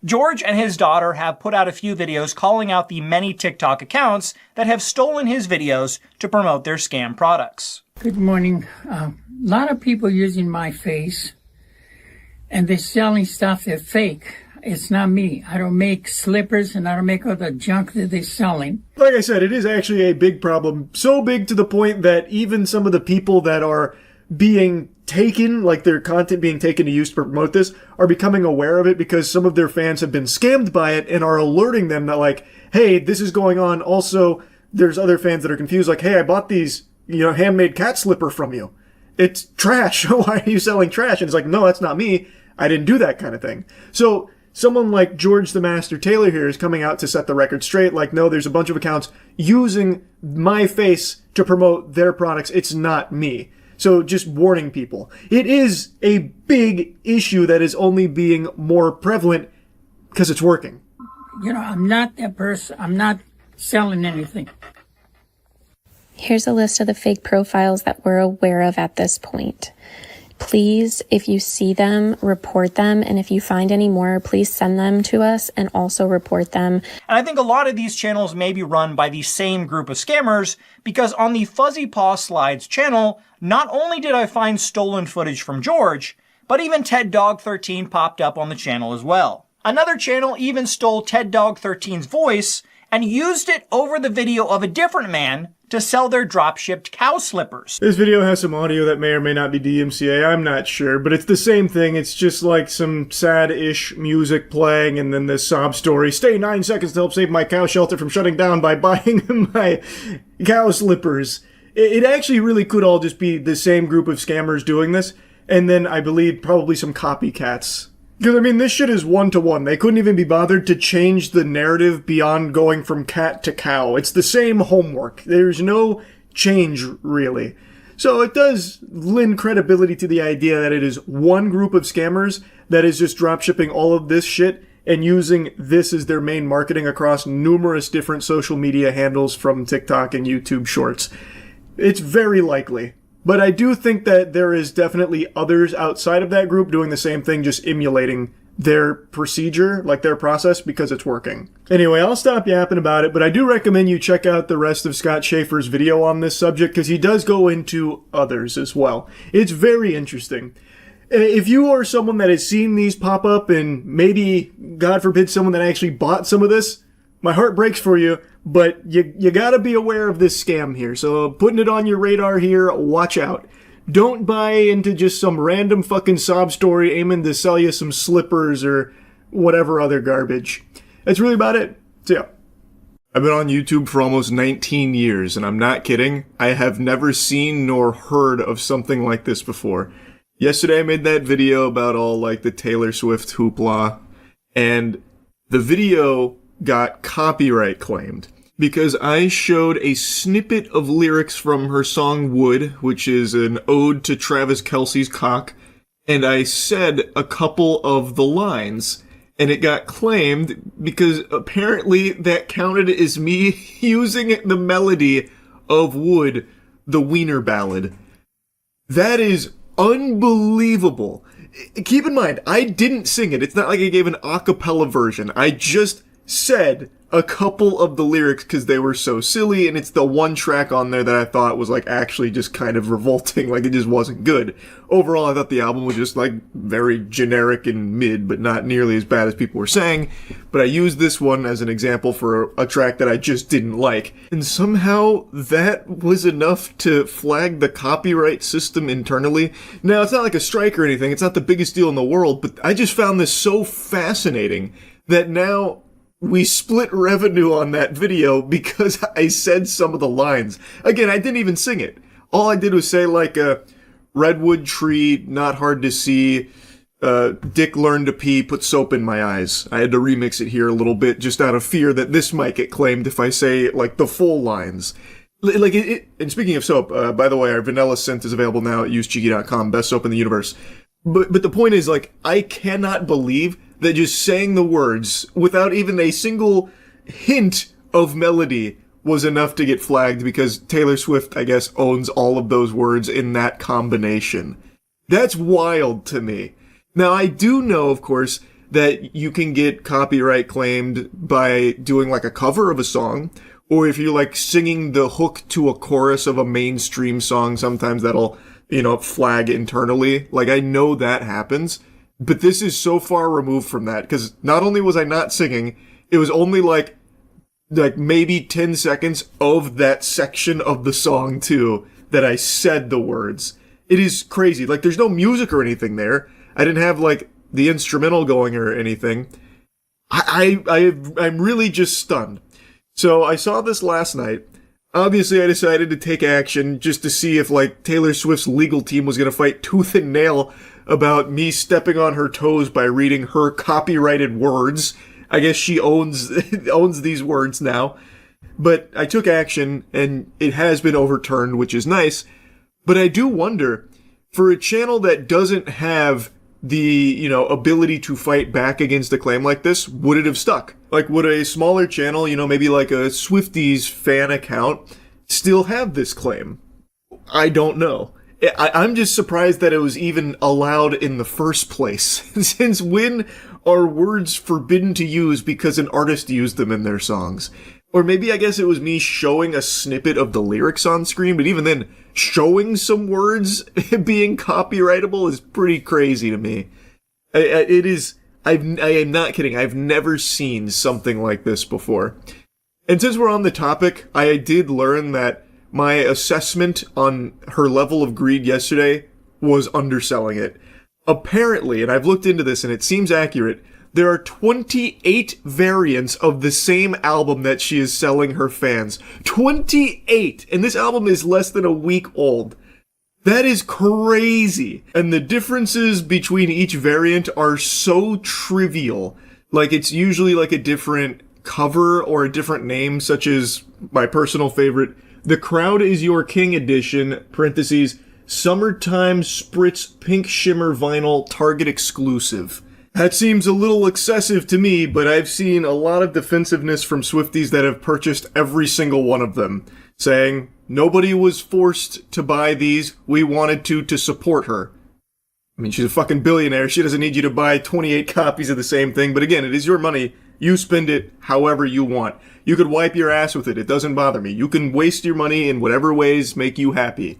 Speaker 3: George and his daughter have put out a few videos calling out the many TikTok accounts that have stolen his videos to promote their scam products.
Speaker 7: Good morning. A lot of people using my face, and they're selling stuff that's fake. It's not me. I don't make slippers and I don't make all the junk that they're selling.
Speaker 1: Like I said, it is actually a big problem. So big to the point that even some of the people that are being taken, like their content being taken to use to promote this, are becoming aware of it because some of their fans have been scammed by it and are alerting them that, like, hey, this is going on. Also, there's other fans that are confused, like, hey, I bought these, handmade cat slipper from you. It's trash. Why are you selling trash? And it's like, no, that's not me. I didn't do that kind of thing. So someone like George the Master Tailor here is coming out to set the record straight. Like, no, there's a bunch of accounts using my face to promote their products. It's not me. So just warning people. It is a big issue that is only being more prevalent because it's working.
Speaker 7: I'm not that person. I'm not selling anything.
Speaker 23: Here's a list of the fake profiles that we're aware of at this point. Please, if you see them, report them. And if you find any more, please send them to us and also report them.
Speaker 3: And I think a lot of these channels may be run by the same group of scammers, because on the Fuzzy Paw Slides channel, not only did I find stolen footage from George, but even Ted Dog 13 popped up on the channel as well. Another channel even stole Ted Dog 13's voice and used it over the video of a different man to sell their drop-shipped cow slippers.
Speaker 1: This video has some audio that may or may not be DMCA, I'm not sure, but it's the same thing. It's just like some sad-ish music playing and then this sob story. Stay 9 seconds to help save my cow shelter from shutting down by buying my cow slippers. It actually really could all just be the same group of scammers doing this, and then I believe probably some copycats. Because, I mean, this shit is one-to-one. They couldn't even be bothered to change the narrative beyond going from cat to cow. It's the same homework. There's no change, really. So it does lend credibility to the idea that it is one group of scammers that is just dropshipping all of this shit and using this as their main marketing across numerous different social media handles from TikTok and YouTube Shorts. It's very likely But I do think that there is definitely others outside of that group doing the same thing, just emulating their procedure, like their process, because it's working. Anyway, I'll stop yapping about it, but I do recommend you check out the rest of Scott Schaefer's video on this subject, because he does go into others as well. It's very interesting. If you are someone that has seen these pop up, and maybe, God forbid, someone that actually bought some of this, my heart breaks for you, but you gotta be aware of this scam here. So putting it on your radar here, watch out. Don't buy into just some random fucking sob story aiming to sell you some slippers or whatever other garbage. That's really about it. So yeah. I've been on YouTube for almost 19 years, and I'm not kidding. I have never seen nor heard of something like this before. Yesterday I made that video about all like the Taylor Swift hoopla, and the video got copyright claimed because I showed a snippet of lyrics from her song Wood, which is an ode to Travis Kelce's cock, and I said a couple of the lines, and it got claimed because apparently that counted as me using the melody of Wood, the Wiener Ballad. That is unbelievable. Keep in mind, I didn't sing it. It's not like I gave an a cappella version. I just said a couple of the lyrics because they were so silly, and it's the one track on there that I thought was like actually just kind of revolting, like it just wasn't good. Overall, I thought the album was just like very generic and mid, but not nearly as bad as people were saying. But I used this one as an example for a track that I just didn't like. And somehow that was enough to flag the copyright system internally. Now, it's not like a strike or anything, it's not the biggest deal in the world, but I just found this so fascinating that now we split revenue on that video because I said some of the lines. Again, I didn't even sing it. All I did was say like a redwood tree, not hard to see, Dick learned to pee, put soap in my eyes. I had to remix it here a little bit just out of fear that this might get claimed if I say like the full lines. Like and speaking of soap, by the way, our vanilla scent is available now at usecheeky.com, best soap in the universe. But the point is, like, I cannot believe that just saying the words without even a single hint of melody was enough to get flagged because Taylor Swift, I guess, owns all of those words in that combination. That's wild to me. Now, I do know, of course, that you can get copyright claimed by doing like a cover of a song, or if you're like singing the hook to a chorus of a mainstream song, sometimes that'll, flag internally. Like, I know that happens. But this is so far removed from that, because not only was I not singing, it was only like maybe 10 seconds of that section of the song, too, that I said the words. It is crazy. Like, there's no music or anything there. I didn't have, like, the instrumental going or anything. I'm really just stunned. So I saw this last night. Obviously, I decided to take action just to see if, like, Taylor Swift's legal team was going to fight tooth and nail about me stepping on her toes by reading her copyrighted words. I guess she owns these words now. But I took action, and it has been overturned, which is nice. But I do wonder, for a channel that doesn't have the, ability to fight back against a claim like this, would it have stuck? Like, would a smaller channel, maybe like a Swifties fan account, still have this claim? I don't know. I'm just surprised that it was even allowed in the first place. Since when are words forbidden to use because an artist used them in their songs? Or maybe I guess it was me showing a snippet of the lyrics on screen, but even then, showing some words being copyrightable is pretty crazy to me. It is. I am not kidding. I've never seen something like this before. And since we're on the topic, I did learn that my assessment on her level of greed yesterday was underselling it. Apparently, and I've looked into this and it seems accurate, there are 28 variants of the same album that she is selling her fans. 28! And this album is less than a week old. That is crazy. And the differences between each variant are so trivial. Like, it's usually like a different cover or a different name, such as my personal favorite, The Crowd Is Your King edition, parentheses, Summertime Spritz Pink Shimmer Vinyl Target Exclusive. That seems a little excessive to me, but I've seen a lot of defensiveness from Swifties that have purchased every single one of them, saying, nobody was forced to buy these. We wanted to support her. I mean, she's a fucking billionaire. She doesn't need you to buy 28 copies of the same thing. But again, it is your money. You spend it however you want. You could wipe your ass with it. It doesn't bother me. You can waste your money in whatever ways make you happy.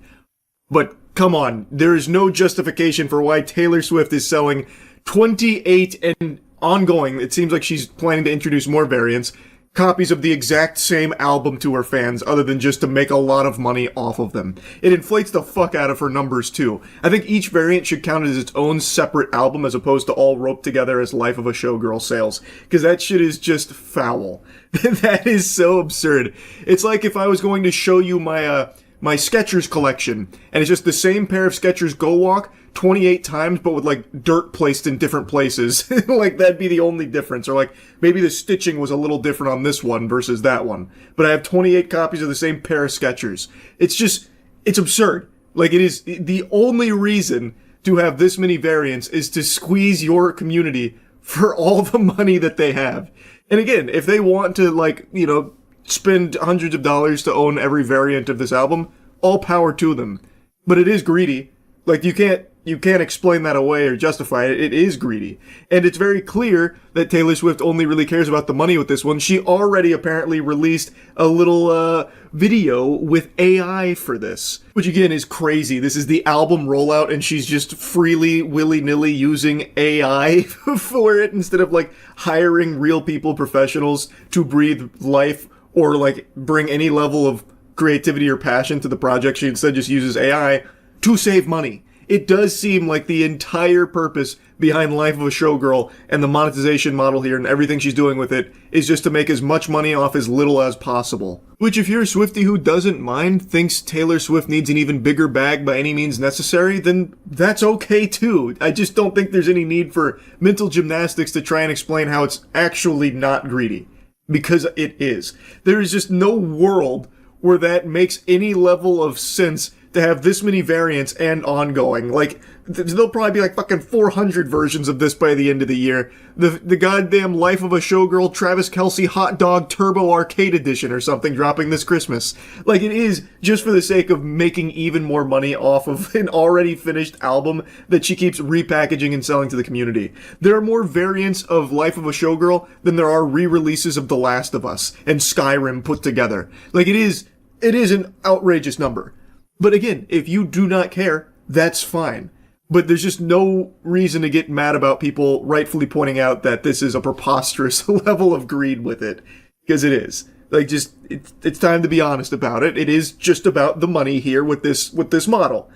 Speaker 1: But come on, there is no justification for why Taylor Swift is selling 28 and ongoing, it seems like she's planning to introduce more variants, copies of the exact same album to her fans, other than just to make a lot of money off of them. It inflates the fuck out of her numbers too. I think each variant should count as its own separate album as opposed to all roped together as Life of a Showgirl sales. Because that shit is just foul. That is so absurd. It's like if I was going to show you my Skechers collection, and it's just the same pair of Skechers Go Walk 28 times, but with like dirt placed in different places. Like that'd be the only difference. Or like maybe the stitching was a little different on this one versus that one. But I have 28 copies of the same pair of Skechers. It's absurd. Like it is, the only reason to have this many variants is to squeeze your community for all the money that they have. And again, if they want to like, you know, spend hundreds of dollars to own every variant of this album, all power to them. But it is greedy. Like you can't explain that away or justify it. It is greedy. And it's very clear that Taylor Swift only really cares about the money with this one. She already apparently released a little video with AI for this, which again is crazy. This is the album rollout and she's just freely, willy-nilly using AI for it instead of like hiring real people, professionals to breathe life or like bring any level of creativity or passion to the project. She instead just uses AI to save money. It does seem like the entire purpose behind Life of a Showgirl and the monetization model here and everything she's doing with it is just to make as much money off as little as possible. Which if you're a Swiftie who doesn't mind, thinks Taylor Swift needs an even bigger bag by any means necessary, then that's okay too. I just don't think there's any need for mental gymnastics to try and explain how it's actually not greedy. Because it is. There is just no world where that makes any level of sense to have this many variants and ongoing. Like, there'll probably be like fucking 400 versions of this by the end of the year. The goddamn Life of a Showgirl Travis Kelce Hot Dog Turbo Arcade Edition or something dropping this Christmas. Like, it is just for the sake of making even more money off of an already finished album that she keeps repackaging and selling to the community. There are more variants of Life of a Showgirl than there are re-releases of The Last of Us and Skyrim put together. Like, it is an outrageous number. But again, if you do not care, that's fine. But there's just no reason to get mad about people rightfully pointing out that this is a preposterous level of greed with it. Because it is. Like, just, it's time to be honest about it. It is just about the money here with this model.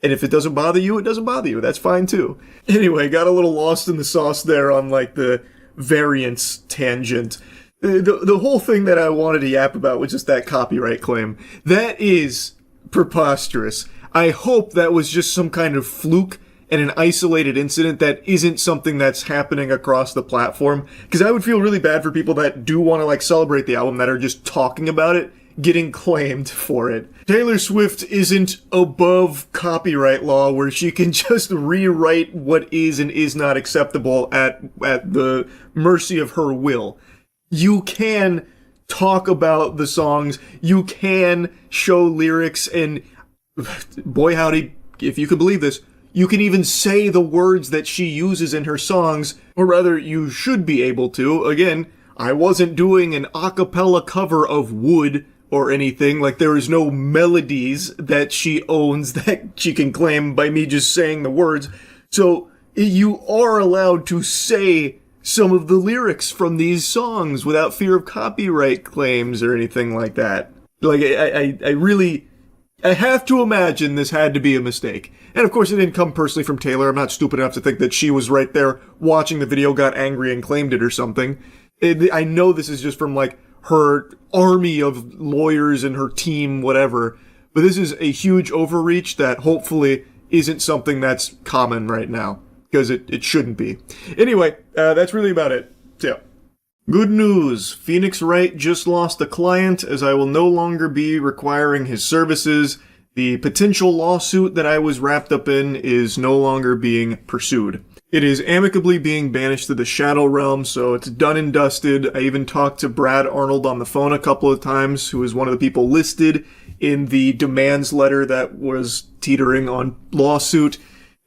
Speaker 1: And if it doesn't bother you, it doesn't bother you. That's fine too. Anyway, got a little lost in the sauce there on like the variance tangent. The whole thing that I wanted to yap about was just that copyright claim. That is preposterous. I hope that was just some kind of fluke and an isolated incident that isn't something that's happening across the platform. Because I would feel really bad for people that do want to like celebrate the album that are just talking about it, getting claimed for it. Taylor Swift isn't above copyright law where she can just rewrite what is and is not acceptable at the mercy of her will. You can talk about the songs, you can show lyrics, and boy howdy, if you can believe this, you can even say the words that she uses in her songs, or rather, you should be able to. Again, I wasn't doing an a cappella cover of Wood or anything, like there is no melodies that she owns that she can claim by me just saying the words, so you are allowed to say some of the lyrics from these songs without fear of copyright claims or anything like that. Like, I have to imagine this had to be a mistake. And of course it didn't come personally from Taylor. I'm not stupid enough to think that she was right there watching the video, got angry and claimed it or something. I know this is just from like her army of lawyers and her team, whatever. But this is a huge overreach that hopefully isn't something that's common right now. Because it shouldn't be. Anyway, that's really about it. So, yeah. Good news. Phoenix Wright just lost a client, as I will no longer be requiring his services. The potential lawsuit that I was wrapped up in is no longer being pursued. It is amicably being banished to the Shadow Realm, so it's done and dusted. I even talked to Brad Arnold on the phone a couple of times, who is one of the people listed in the demands letter that was teetering on lawsuit.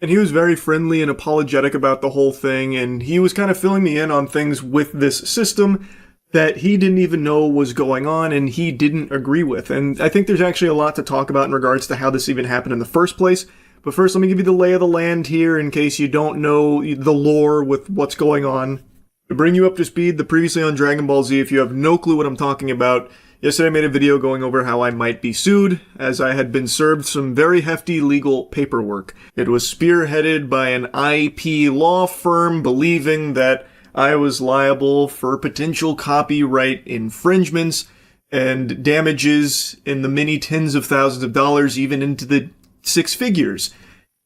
Speaker 1: And he was very friendly and apologetic about the whole thing, and he was kind of filling me in on things with this system that he didn't even know was going on and he didn't agree with. And I think there's actually a lot to talk about in regards to how this even happened in the first place. But first, let me give you the lay of the land here in case you don't know the lore with what's going on. To bring you up to speed, the previously on Dragon Ball Z, if you have no clue what I'm talking about, yesterday I made a video going over how I might be sued, as I had been served some very hefty legal paperwork. It was spearheaded by an IP law firm believing that I was liable for potential copyright infringements and damages in the many tens of thousands of dollars, even into the six figures.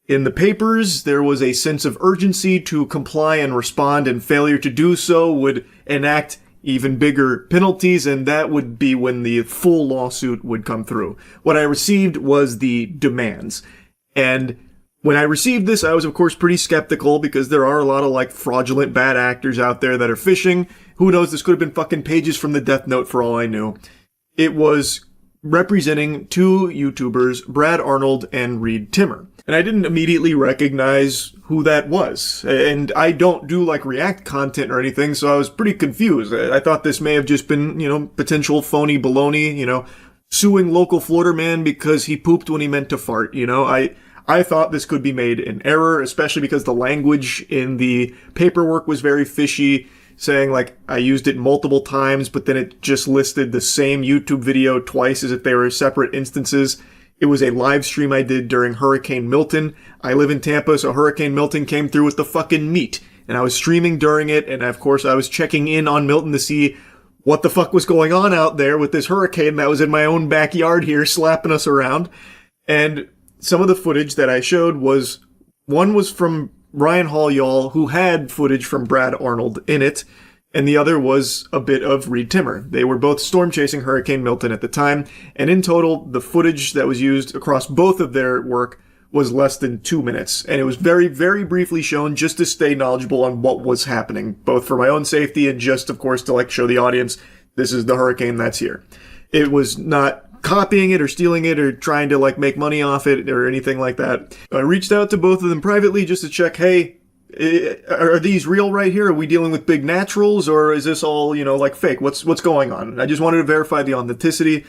Speaker 1: In the papers, there was a sense of urgency to comply and respond, and failure to do so would enact even bigger penalties, and that would be when the full lawsuit would come through. What I received was the demands. And when I received this, I was of course pretty skeptical because there are a lot of like fraudulent bad actors out there that are phishing. Who knows, this could have been fucking pages from the Death Note for all I knew. It was representing two YouTubers, Brad Arnold and Reed Timmer. And I didn't immediately recognize who that was. And I don't do like React content or anything, so I was pretty confused. I thought this may have just been, potential phony baloney, suing local Florida man because he pooped when he meant to fart, I thought this could be made in error, especially because the language in the paperwork was very fishy, saying like I used it multiple times, but then it just listed the same YouTube video twice as if they were separate instances. It was a live stream I did during Hurricane Milton. I live in Tampa, so Hurricane Milton came through with the fucking meat. And I was streaming during it, and of course I was checking in on Milton to see what the fuck was going on out there with this hurricane that was in my own backyard here slapping us around. And some of the footage that I showed one was from Ryan Hall, y'all, who had footage from Brad Arnold in it, and the other was a bit of Reed Timmer. They were both storm chasing Hurricane Milton at the time, and in total, the footage that was used across both of their work was less than 2 minutes, and it was very, very briefly shown just to stay knowledgeable on what was happening, both for my own safety and just, of course, to show the audience, this is the hurricane that's here. It was not copying it or stealing it or trying to make money off it or anything like that. I reached out to both of them privately just to check, hey, are these real right here? Are we dealing with big naturals or is this all, fake? What's going on? I just wanted to verify the authenticity,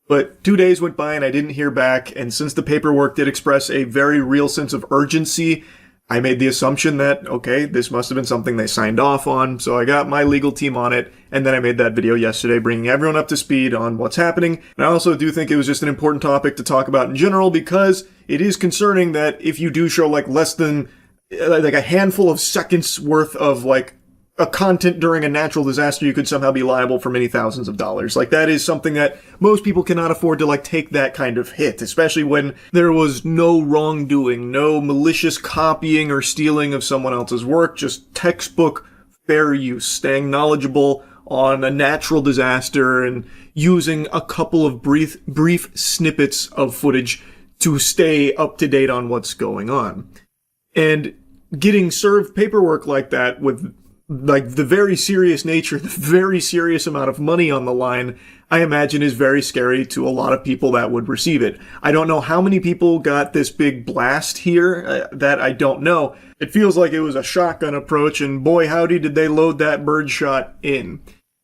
Speaker 1: but 2 days went by and I didn't hear back. And since the paperwork did express a very real sense of urgency, I made the assumption that, okay, this must have been something they signed off on, so I got my legal team on it, and then I made that video yesterday bringing everyone up to speed on what's happening. And I also do think it was just an important topic to talk about in general because it is concerning that if you do show less than a handful of seconds worth of a content during a natural disaster, you could somehow be liable for many thousands of dollars. That is something that most people cannot afford to take that kind of hit, especially when there was no wrongdoing, no malicious copying or stealing of someone else's work, just textbook fair use, staying knowledgeable on a natural disaster and using a couple of brief snippets of footage to stay up to date on what's going on. And getting served paperwork like that with the very serious nature, the very serious amount of money on the line, I imagine is very scary to a lot of people that would receive it. I don't know how many people got this big blast here, that I don't know. It feels like it was a shotgun approach, and boy howdy did they load that birdshot in.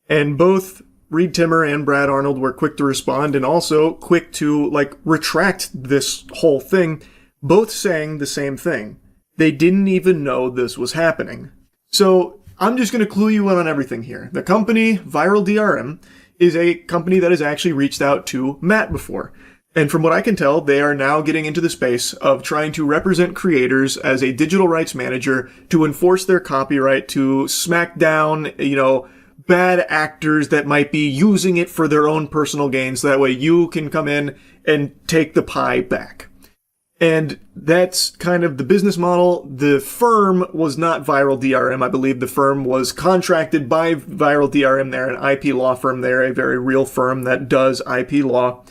Speaker 1: And both Reed Timmer and Brad Arnold were quick to respond and also quick to retract this whole thing, both saying the same thing. They didn't even know this was happening. So I'm just going to clue you in on everything here. The company, Viral DRM, is a company that has actually reached out to Matt before. And from what I can tell, they are now getting into the space of trying to represent creators as a digital rights manager to enforce their copyright, to smack down, bad actors that might be using it for their own personal gains. That way you can come in and take the pie back. And that's kind of the business model. The firm was not Viral DRM. I believe the firm was contracted by Viral DRM. They're an IP law firm. They're a very real firm that does IP law.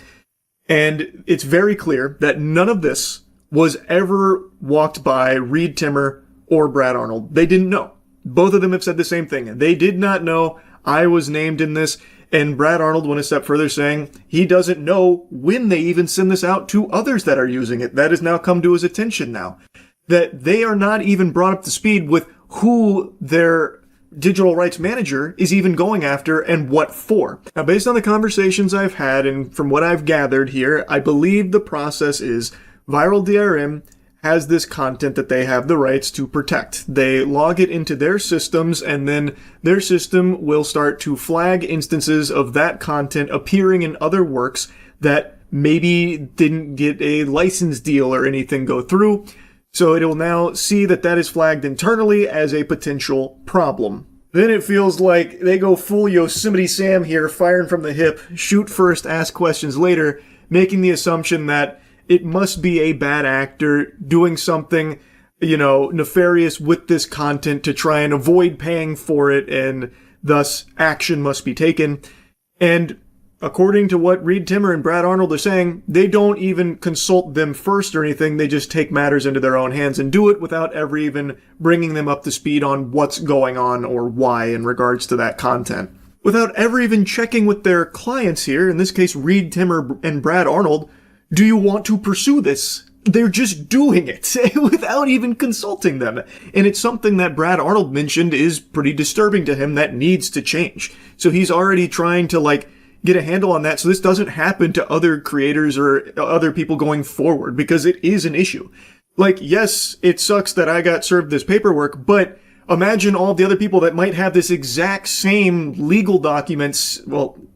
Speaker 1: And it's very clear that none of this was ever walked by Reed Timmer or Brad Arnold. They didn't know. Both of them have said the same thing. They did not know. I was named in this. And Brad Arnold went a step further, saying he doesn't know when they even send this out to others that are using it. That has now come to his attention now. That they are not even brought up to speed with who their digital rights manager is even going after and what for. Now, based on the conversations I've had and from what I've gathered here, I believe the process is Viral DRM has this content that they have the rights to protect. They log it into their systems, and then their system will start to flag instances of that content appearing in other works that maybe didn't get a license deal or anything go through. So it will now see that that is flagged internally as a potential problem. Then it feels like they go full Yosemite Sam here, firing from the hip, shoot first, ask questions later, making the assumption that it must be a bad actor doing something, nefarious with this content to try and avoid paying for it, and thus action must be taken. And according to what Reed Timmer and Brad Arnold are saying, they don't even consult them first or anything. They just take matters into their own hands and do it without ever even bringing them up to speed on what's going on or why in regards to that content. Without ever even checking with their clients here, in this case Reed Timmer and Brad Arnold, do you want to pursue this? They're just doing it without even consulting them. And it's something that Brad Arnold mentioned is pretty disturbing to him that needs to change. So he's already trying to get a handle on that so this doesn't happen to other creators or other people going forward, because it is an issue. Yes, it sucks that I got served this paperwork, but imagine all the other people that might have this exact same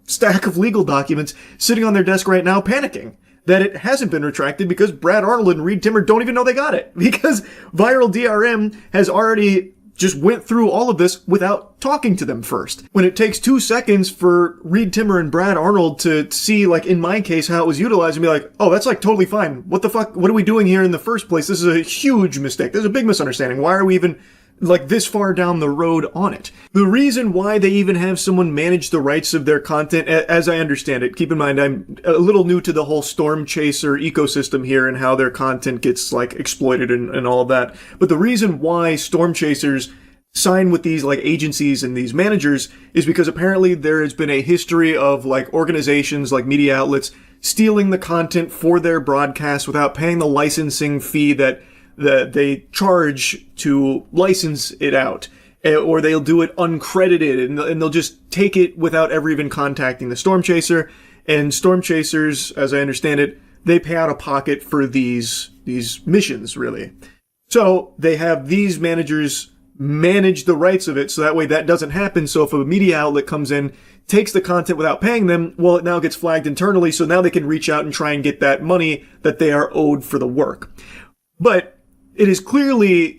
Speaker 1: stack of legal documents sitting on their desk right now panicking that it hasn't been retracted because Brad Arnold and Reed Timmer don't even know they got it, because Viral DRM has already just went through all of this without talking to them first. When it takes 2 seconds for Reed Timmer and Brad Arnold to see, in my case, how it was utilized and be like, oh, that's totally fine. What the fuck? What are we doing here in the first place? This is a huge mistake. There's a big misunderstanding. Why are we even this far down the road on it? The reason why they even have someone manage the rights of their content, as I understand it, keep in mind I'm a little new to the whole Storm Chaser ecosystem here and how their content gets exploited and all of that. But the reason why Storm Chasers sign with these agencies and these managers is because apparently there has been a history of organizations media outlets stealing the content for their broadcast without paying the licensing fee that they charge to license it out, or they'll do it uncredited, and they'll just take it without ever even contacting the Storm Chaser. And Storm Chasers, as I understand it, they pay out of pocket for these missions, really. So they have these managers manage the rights of it, so that way that doesn't happen. So if a media outlet comes in, takes the content without paying them, well, it now gets flagged internally, so now they can reach out and try and get that money that they are owed for the work. But it is clearly,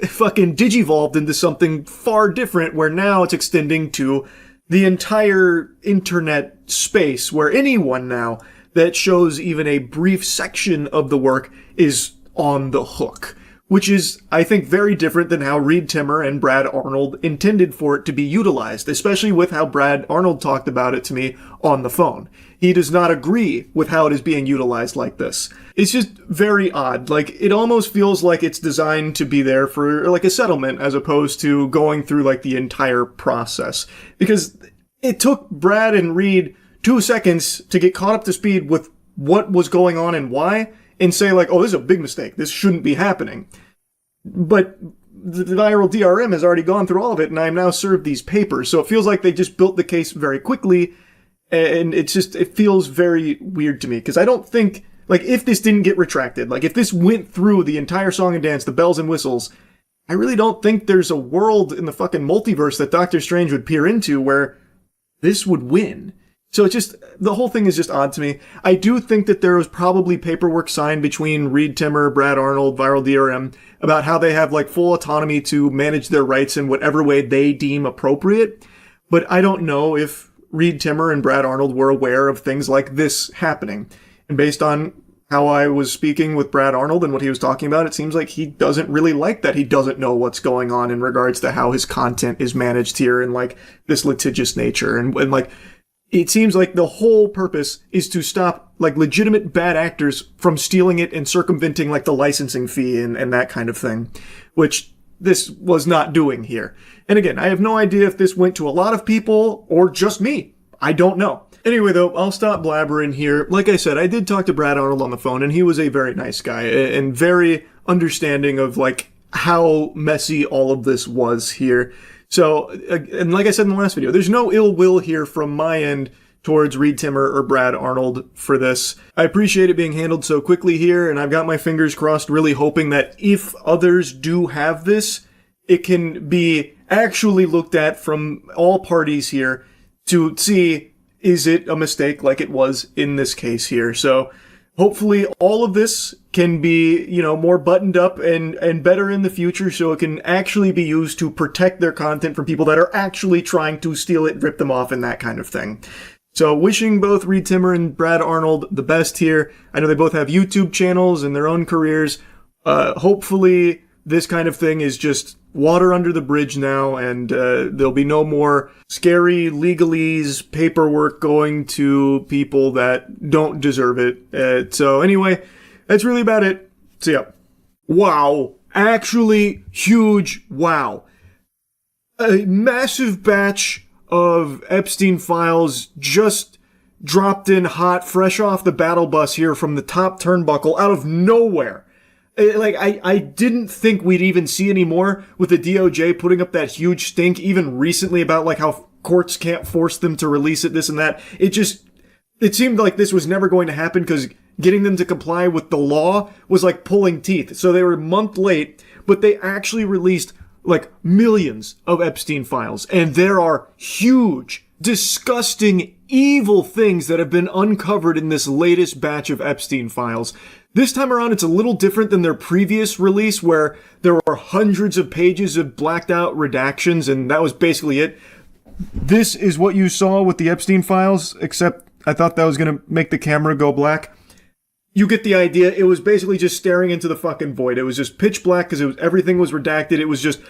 Speaker 1: fucking digivolved into something far different, where now it's extending to the entire internet space, where anyone now that shows even a brief section of the work is on the hook, which is, I think, very different than how Reed Timmer and Brad Arnold intended for it to be utilized, especially with how Brad Arnold talked about it to me on the phone. He does not agree with how it is being utilized like this. It's just very odd. It almost feels like it's designed to be there for, a settlement, as opposed to going through, the entire process. Because it took Brad and Reed 2 seconds to get caught up to speed with what was going on and why, and say, oh, this is a big mistake. This shouldn't be happening. But the Viral DRM has already gone through all of it, and I'm now served these papers. So it feels like they just built the case very quickly, and it feels very weird to me, because I don't think, if this didn't get retracted, if this went through the entire song and dance, the bells and whistles, I really don't think there's a world in the fucking multiverse that Doctor Strange would peer into where this would win. So the whole thing is just odd to me. I do think that there was probably paperwork signed between Reed Timmer, Brad Arnold, Viral DRM, about how they have full autonomy to manage their rights in whatever way they deem appropriate. But I don't know if Reed Timmer and Brad Arnold were aware of things like this happening. And based on how I was speaking with Brad Arnold and what he was talking about, it seems like he doesn't really like that. He doesn't know what's going on in regards to how his content is managed here in this litigious nature. And it seems like the whole purpose is to stop legitimate bad actors from stealing it and circumventing the licensing fee and that kind of thing, which this was not doing here. And again, I have no idea if this went to a lot of people or just me. I don't know. Anyway, though, I'll stop blabbering here. Like I said, I did talk to Brad Arnold on the phone, and he was a very nice guy and very understanding of, like, how messy all of this was here. So, and like I said in the last video, there's no ill will here from my end towards Reed Timmer or Brad Arnold for this. I appreciate it being handled so quickly here, and I've got my fingers crossed, really hoping that if others do have this, it can be actually looked at from all parties here to see, is it a mistake like it was in this case here? So hopefully all of this can be, more buttoned up and better in the future, so it can actually be used to protect their content from people that are actually trying to steal it, rip them off, and that kind of thing. So wishing both Reed Timmer and Brad Arnold the best here. I know they both have YouTube channels and their own careers. Hopefully this kind of thing is just water under the bridge now, and there'll be no more scary legalese paperwork going to people that don't deserve it. So anyway, that's really about it. See ya. Wow. Actually, huge wow. A massive batch of Epstein files just dropped in hot, fresh off the battle bus here from the top turnbuckle out of nowhere. Like, I didn't think we'd even see any more with the DOJ putting up that huge stink even recently about, like, how courts can't force them to release it, this and that. It seemed like this was never going to happen because getting them to comply with the law was like pulling teeth. So they were a month late, but they actually released, like, millions of Epstein files. And there are huge, disgusting, evil things that have been uncovered in this latest batch of Epstein files. This time around, it's a little different than their previous release, where there were hundreds of pages of blacked out redactions, and that was basically it. This is what you saw with the Epstein files, except I thought that was going to make the camera go black. You get the idea. It was basically just staring into the fucking void. It was just pitch black because everything was redacted. It was just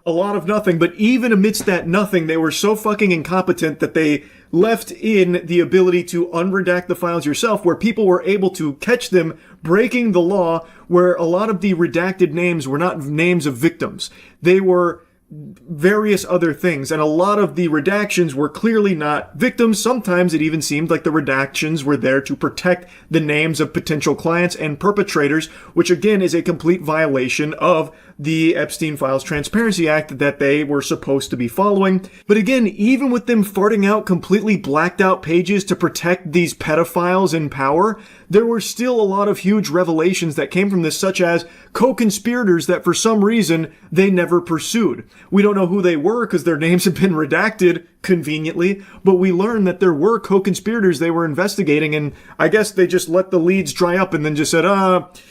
Speaker 1: a lot of nothing. But even amidst that nothing, they were so fucking incompetent that they left in the ability to unredact the files yourself, where people were able to catch them breaking the law, where a lot of the redacted names were not names of victims. They were various other things, and a lot of the redactions were clearly not victims. Sometimes it even seemed like the redactions were there to protect the names of potential clients and perpetrators, which again is a complete violation of the Epstein Files Transparency Act that they were supposed to be following. But again, even with them farting out completely blacked out pages to protect these pedophiles in power, there were still a lot of huge revelations that came from this, such as co-conspirators that for some reason they never pursued. We don't know who they were because their names have been redacted conveniently, but we learned that there were co-conspirators they were investigating, and I guess they just let the leads dry up and then just said,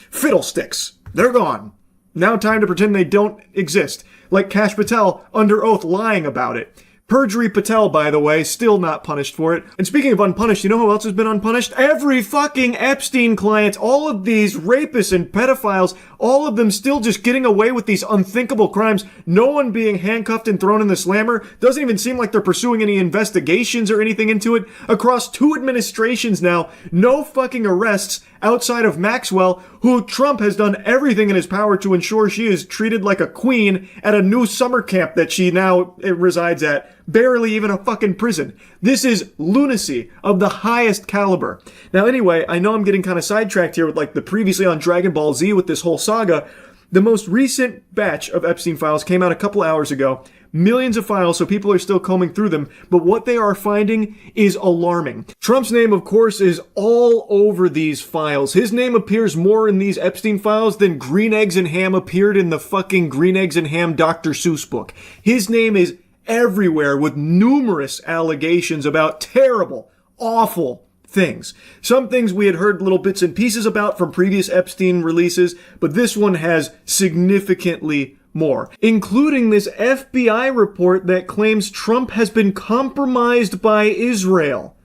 Speaker 1: fiddlesticks, they're gone. Now time to pretend they don't exist. Like Kash Patel under oath lying about it. Perjury Patel, by the way, still not punished for it. And speaking of unpunished, you know who else has been unpunished? Every fucking Epstein client, all of these rapists and pedophiles, all of them still just getting away with these unthinkable crimes. No one being handcuffed and thrown in the slammer. Doesn't even seem like they're pursuing any investigations or anything into it. Across 2 administrations now, no fucking arrests outside of Maxwell, who Trump has done everything in his power to ensure she is treated like a queen at a new summer camp that she now resides at. Barely even a fucking prison. This is lunacy of the highest caliber. Now anyway, I know I'm getting kind of sidetracked here with like the previously on Dragon Ball Z with this whole saga. The most recent batch of Epstein files came out a couple hours ago. Millions of files, so people are still combing through them, but what they are finding is alarming. Trump's name, of course, is all over these files. His name appears more in these Epstein files than Green Eggs and Ham appeared in the fucking Green Eggs and Ham Dr. Seuss book. His name is everywhere with numerous allegations about terrible, awful things. Some things we had heard little bits and pieces about from previous Epstein releases, but this one has significantly more, including this FBI report that claims Trump has been compromised by Israel,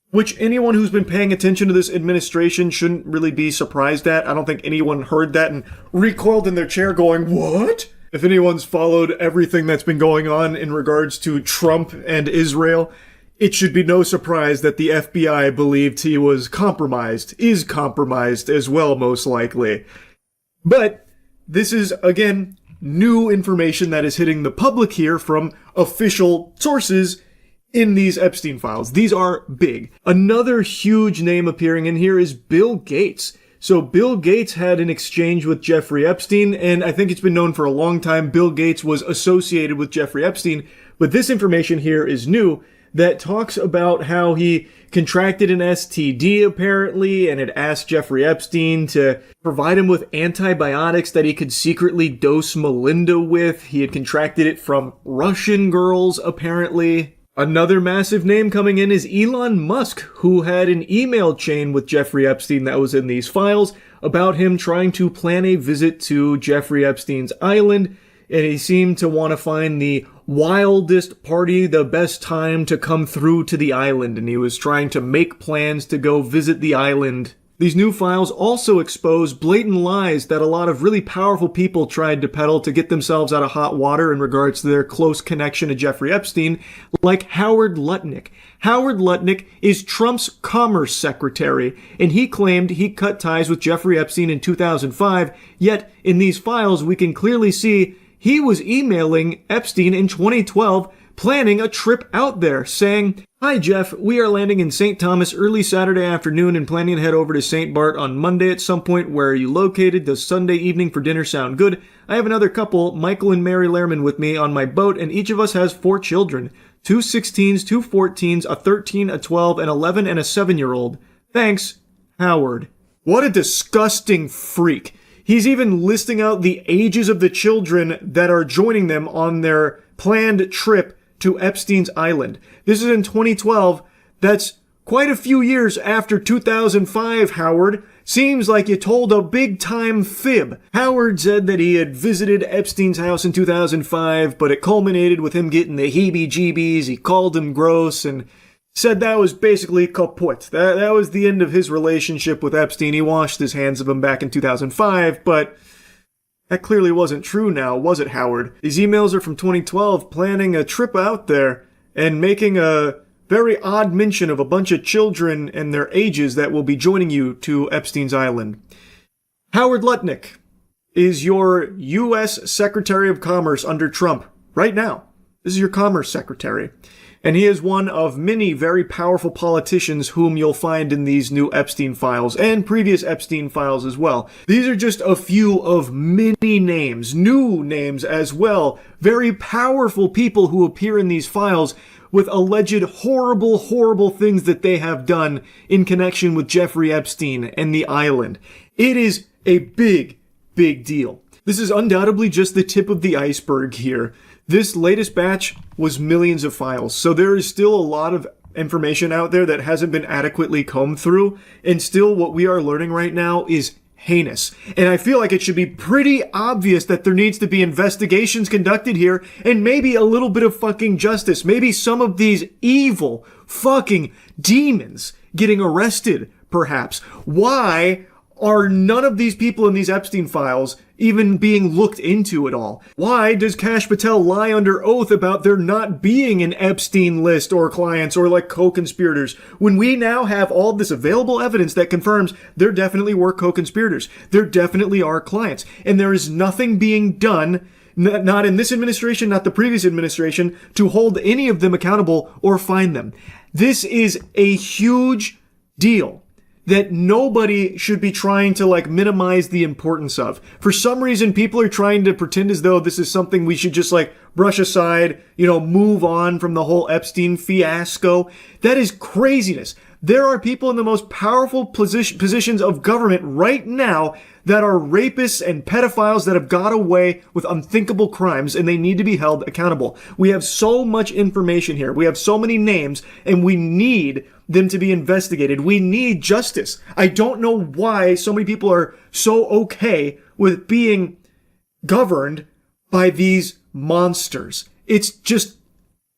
Speaker 1: which anyone who's been paying attention to this administration shouldn't really be surprised at. I don't think anyone heard that and recoiled in their chair going, what? If anyone's followed everything that's been going on in regards to Trump and Israel, it should be no surprise that the FBI believed he was compromised, is compromised as well, most likely. But this is, again, new information that is hitting the public here from official sources in these Epstein files. These are big. Another huge name appearing in here is Bill Gates. So Bill Gates had an exchange with Jeffrey Epstein, and I think it's been known for a long time Bill Gates was associated with Jeffrey Epstein, but this information here is new that talks about how he contracted an STD apparently and had asked Jeffrey Epstein to provide him with antibiotics that he could secretly dose Melinda with. He had contracted it from Russian girls apparently. Another massive name coming in is Elon Musk, who had an email chain with Jeffrey Epstein that was in these files about him trying to plan a visit to Jeffrey Epstein's island, and he seemed to want to find the wildest party, the best time to come through to the island, and he was trying to make plans to go visit the island. These new files also expose blatant lies that a lot of really powerful people tried to peddle to get themselves out of hot water in regards to their close connection to Jeffrey Epstein, like Howard Lutnick. Howard Lutnick is Trump's commerce secretary, and he claimed he cut ties with Jeffrey Epstein in 2005, yet in these files we can clearly see he was emailing Epstein in 2012, planning a trip out there, saying, "Hi Jeff, we are landing in St. Thomas early Saturday afternoon and planning to head over to St. Bart on Monday at some point. Where are you located? Does Sunday evening for dinner sound good? I have another couple, Michael and Mary Lehrman, with me on my boat, and each of us has 4 children. 2 16s, 2 14s, a 13, a 12, an 11, and a 7-year-old. Thanks, Howard." What a disgusting freak. He's even listing out the ages of the children that are joining them on their planned trip to Epstein's Island. This is in 2012. That's quite a few years after 2005, Howard. Seems like you told a big-time fib. Howard said that he had visited Epstein's house in 2005, but it culminated with him getting the heebie-jeebies. He called him gross and said that was basically kaput. That was the end of his relationship with Epstein. He washed his hands of him back in 2005, but that clearly wasn't true now, was it, Howard? These emails are from 2012, planning a trip out there and making a very odd mention of a bunch of children and their ages that will be joining you to Epstein's Island. Howard Lutnick is your U.S. Secretary of Commerce under Trump right now. This is your Commerce Secretary. And he is one of many very powerful politicians whom you'll find in these new Epstein files and previous Epstein files as well. These are just a few of many names, new names as well, very powerful people who appear in these files with alleged horrible, horrible things that they have done in connection with Jeffrey Epstein and the island. It is a big, big deal. This is undoubtedly just the tip of the iceberg here. This latest batch was millions of files, so there is still a lot of information out there that hasn't been adequately combed through, and still what we are learning right now is heinous. And I feel like it should be pretty obvious that there needs to be investigations conducted here, and maybe a little bit of fucking justice. Maybe some of these evil fucking demons getting arrested, perhaps. Why are none of these people in these Epstein files even being looked into at all? Why does Kash Patel lie under oath about there not being an Epstein list or clients or like co-conspirators when we now have all this available evidence that confirms there definitely were co-conspirators, there definitely are clients, and there is nothing being done, not in this administration, not the previous administration, to hold any of them accountable or find them. This is a huge deal that nobody should be trying to like minimize the importance of. For some reason, people are trying to pretend as though this is something we should just like brush aside, move on from the whole Epstein fiasco. That is craziness. There are people in the most powerful positions of government right now that are rapists and pedophiles that have got away with unthinkable crimes, and they need to be held accountable. We have so much information here. We have so many names, and we need them to be investigated. We need justice. I don't know why so many people are so okay with being governed by these monsters. It's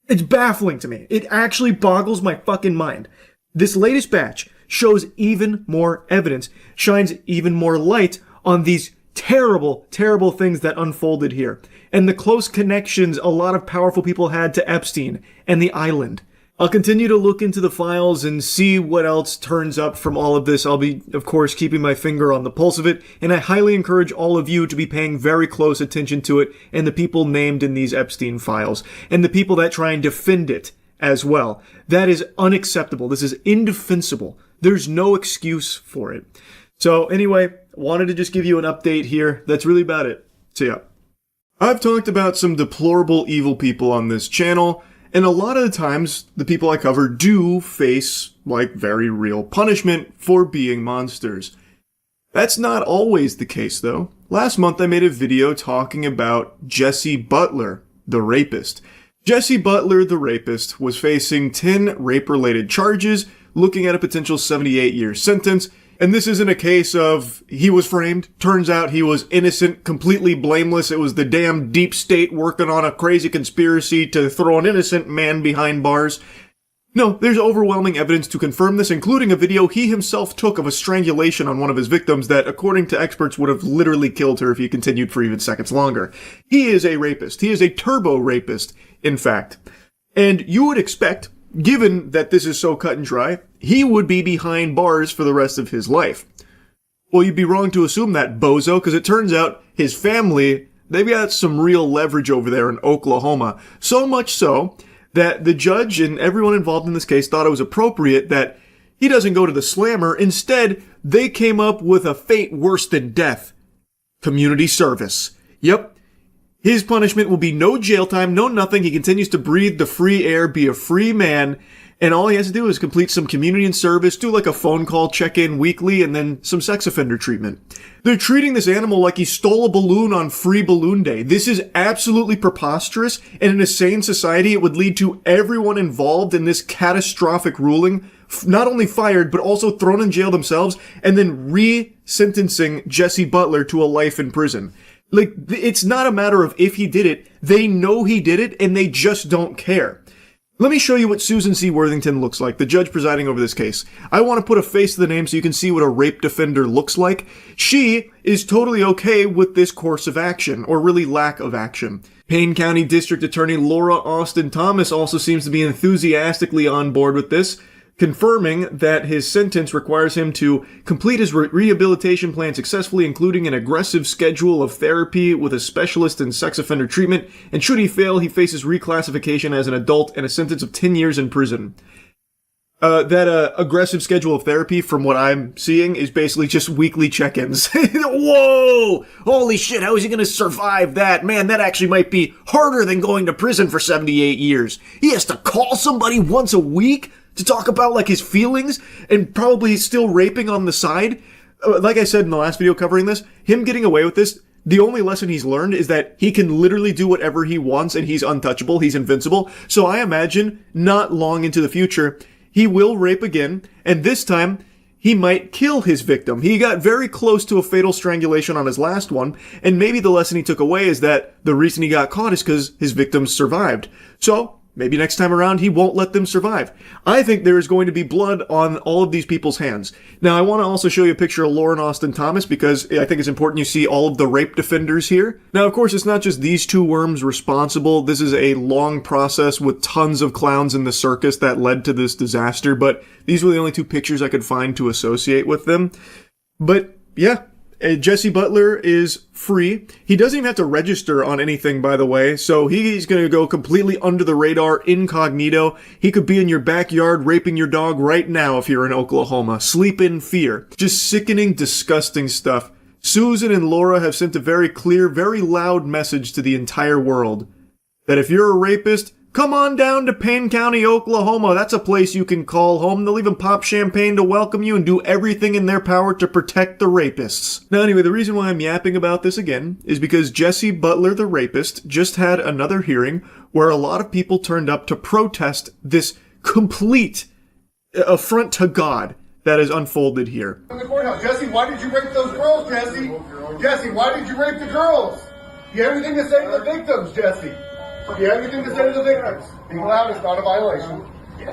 Speaker 1: baffling to me. It actually boggles my fucking mind. This latest batch shows even more evidence, shines even more light on these terrible, terrible things that unfolded here, and the close connections a lot of powerful people had to Epstein and the island. I'll continue to look into the files and see what else turns up from all of this. I'll be, of course, keeping my finger on the pulse of it, and I highly encourage all of you to be paying very close attention to it and the people named in these Epstein files, and the people that try and defend it as well. That is unacceptable. This is indefensible. There's no excuse for it. So anyway, wanted to just give you an update here. That's really about it. So yeah. I've talked about some deplorable evil people on this channel, and a lot of the times, the people I cover do face, like, very real punishment for being monsters. That's not always the case, though. Last month I made a video talking about Jesse Butler, the rapist. Jesse Butler, the rapist, was facing 10 rape-related charges, looking at a potential 78-year sentence. And this isn't a case of he was framed. Turns out he was innocent, completely blameless. It was the damn deep state working on a crazy conspiracy to throw an innocent man behind bars. No, there's overwhelming evidence to confirm this, including a video he himself took of a strangulation on one of his victims that, according to experts, would have literally killed her if he continued for even seconds longer. He is a rapist. He is a turbo rapist, in fact. And you would expect, given that this is so cut and dry, he would be behind bars for the rest of his life. Well, you'd be wrong to assume that, bozo, because it turns out his family, they've got some real leverage over there in Oklahoma. So much so that the judge and everyone involved in this case thought it was appropriate that he doesn't go to the slammer. Instead, they came up with a fate worse than death. Community service. Yep. His punishment will be no jail time, no nothing. He continues to breathe the free air, be a free man, and all he has to do is complete some community and service, do like a phone call check-in weekly, and then some sex offender treatment. They're treating this animal like he stole a balloon on Free Balloon Day. This is absolutely preposterous, and in a sane society, it would lead to everyone involved in this catastrophic ruling not only fired, but also thrown in jail themselves, and then re-sentencing Jesse Butler to a life in prison. Like, it's not a matter of if he did it. They know he did it, and they just don't care. Let me show you what Susan C. Worthington looks like, the judge presiding over this case. I want to put a face to the name so you can see what a rape defender looks like. She is totally okay with this course of action, or really lack of action. Payne County District Attorney Laura Austin Thomas also seems to be enthusiastically on board with this, confirming that his sentence requires him to complete his rehabilitation plan successfully, including an aggressive schedule of therapy with a specialist in sex offender treatment, and should he fail, he faces reclassification as an adult and a sentence of 10 years in prison. That aggressive schedule of therapy, from what I'm seeing, is basically just weekly check-ins. Whoa! Holy shit, how is he gonna survive that? Man, that actually might be harder than going to prison for 78 years. He has to call somebody once a week to talk about, like, his feelings, and probably still raping on the side. Like I said in the last video covering this, him getting away with this, the only lesson he's learned is that he can literally do whatever he wants and he's untouchable, he's invincible. So I imagine, not long into the future, he will rape again, and this time, he might kill his victim. He got very close to a fatal strangulation on his last one, and maybe the lesson he took away is that the reason he got caught is because his victims survived. So, maybe next time around he won't let them survive. I think there is going to be blood on all of these people's hands. Now, I want to also show you a picture of Lauren Austin Thomas because I think it's important you see all of the rape defenders here. Now, of course, it's not just these two worms responsible. This is a long process with tons of clowns in the circus that led to this disaster, but these were the only two pictures I could find to associate with them. But, yeah. Jesse Butler is free. He doesn't even have to register on anything, by the way, so he's going to go completely under the radar, incognito. He could be in your backyard raping your dog right now if you're in Oklahoma. Sleep in fear. Just sickening, disgusting stuff. Susan and Laura have sent a very clear, very loud message to the entire world. That if you're a rapist, come on down to Payne County, Oklahoma. That's a place you can call home. They'll even pop champagne to welcome you and do everything in their power to protect the rapists. Now anyway, the reason why I'm yapping about this again is because Jesse Butler, the rapist, just had another hearing where a lot of people turned up to protest this complete affront to God that is unfolded here.
Speaker 22: In the courthouse. Jesse, why did you rape those girls, Jesse? Jesse, why did you rape the girls? You have anything to say to the victims, Jesse? Do you have anything to say to the victims? Being loud is not a violation.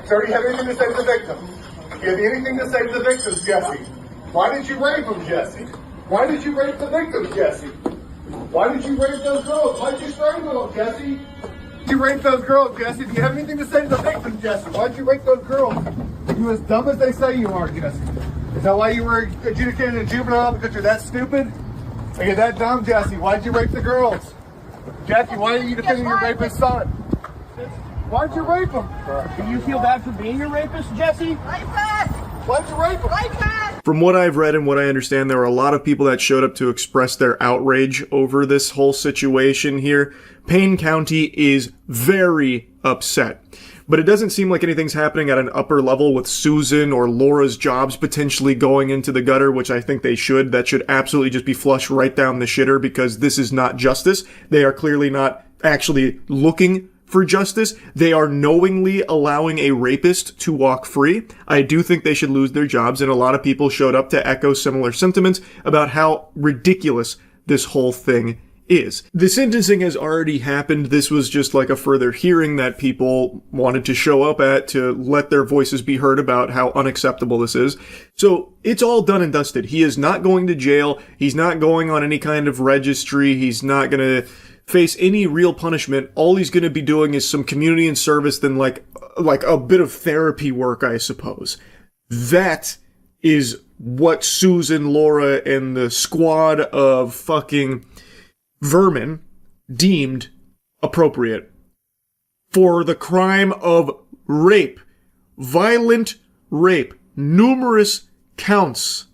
Speaker 22: Sir, do you have anything to say to the victims? Do you have anything to say to the victims, Jesse? Why did you rape them, Jesse? Why did you rape the victims, Jesse? Why did you rape those girls? Why did you strangle them, Jesse? You raped those girls, Jesse. Do you have anything to say to the victims, Jesse? Why'd you rape those girls? Are you as dumb as they say you are, Jesse? Is that why you were adjudicated a juvenile, because you're that stupid? Are you that dumb, Jesse? Why'd you rape the girls? Jackie, why are you defending your rapist son? Why'd you rape him?
Speaker 3: Do you feel bad for being a rapist, Jesse?
Speaker 22: Why'd you rape him?
Speaker 1: From what I've read and what I understand, there were a lot of people that showed up to express their outrage over this whole situation here. Payne County is very upset. But it doesn't seem like anything's happening at an upper level with Susan or Laura's jobs potentially going into the gutter, which I think they should. That should absolutely just be flushed right down the shitter, because this is not justice. They are clearly not actually looking for justice. They are knowingly allowing a rapist to walk free. I do think they should lose their jobs, and a lot of people showed up to echo similar sentiments about how ridiculous this whole thing is. The sentencing has already happened. This was just like a further hearing that people wanted to show up at to let their voices be heard about how unacceptable this is. So it's all done and dusted. He is not going to jail. He's not going on any kind of registry. He's not going to face any real punishment. All he's going to be doing is some community and service, then like a bit of therapy work, I suppose. That is what Susan, Laura, and the squad of fucking vermin deemed appropriate for the crime of rape, violent rape, numerous counts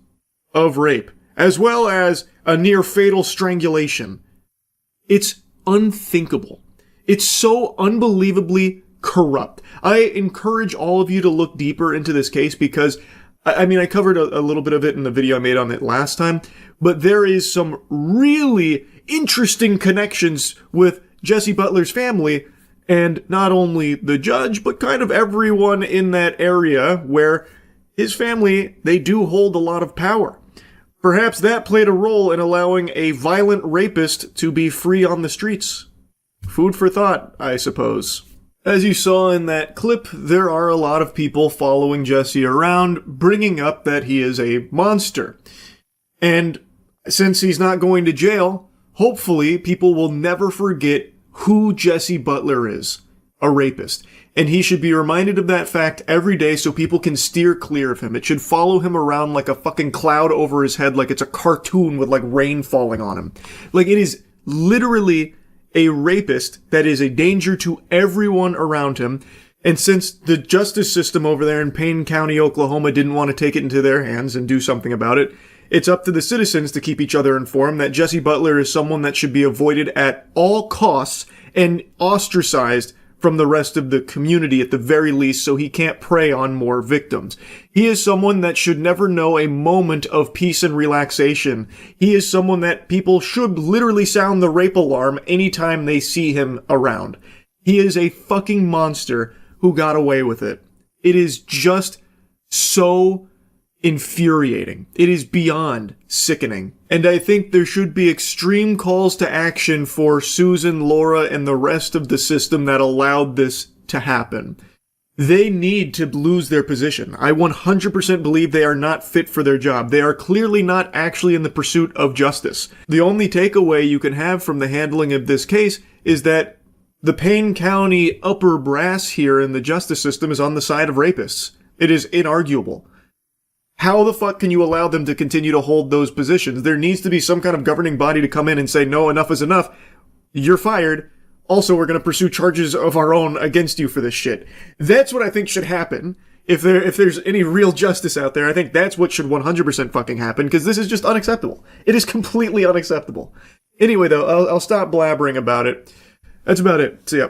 Speaker 1: of rape, as well as a near fatal strangulation. It's unthinkable. It's so unbelievably corrupt. I encourage all of you to look deeper into this case, because I mean, I covered a little bit of it in the video I made on it last time, but there is some really interesting connections with Jesse Butler's family, and not only the judge, but kind of everyone in that area where his family, they do hold a lot of power. Perhaps that played a role in allowing a violent rapist to be free on the streets. Food for thought, I suppose. As you saw in that clip, there are a lot of people following Jesse around, bringing up that he is a monster. And since he's not going to jail, hopefully people will never forget who Jesse Butler is, a rapist. And he should be reminded of that fact every day so people can steer clear of him. It should follow him around like a fucking cloud over his head, like it's a cartoon with like rain falling on him. Like, it is literally a rapist that is a danger to everyone around him. And since the justice system over there in Payne County, Oklahoma didn't want to take it into their hands and do something about it, it's up to the citizens to keep each other informed that Jesse Butler is someone that should be avoided at all costs and ostracized from the rest of the community at the very least, so he can't prey on more victims. He is someone that should never know a moment of peace and relaxation. He is someone that people should literally sound the rape alarm anytime they see him around. He is a fucking monster who got away with it. It is just so infuriating. It is beyond sickening. And I think there should be extreme calls to action for Susan, Laura, and the rest of the system that allowed this to happen. They need to lose their position. I 100% believe they are not fit for their job. They are clearly not actually in the pursuit of justice. The only takeaway you can have from the handling of this case is that the Payne County upper brass here in the justice system is on the side of rapists. It is inarguable. How the fuck can you allow them to continue to hold those positions? There needs to be some kind of governing body to come in and say, no, enough is enough. You're fired. Also, we're going to pursue charges of our own against you for this shit. That's what I think should happen. If there's any real justice out there, I think that's what should 100% fucking happen, because this is just unacceptable. It is completely unacceptable. Anyway, though, I'll stop blabbering about it. That's about it. See ya.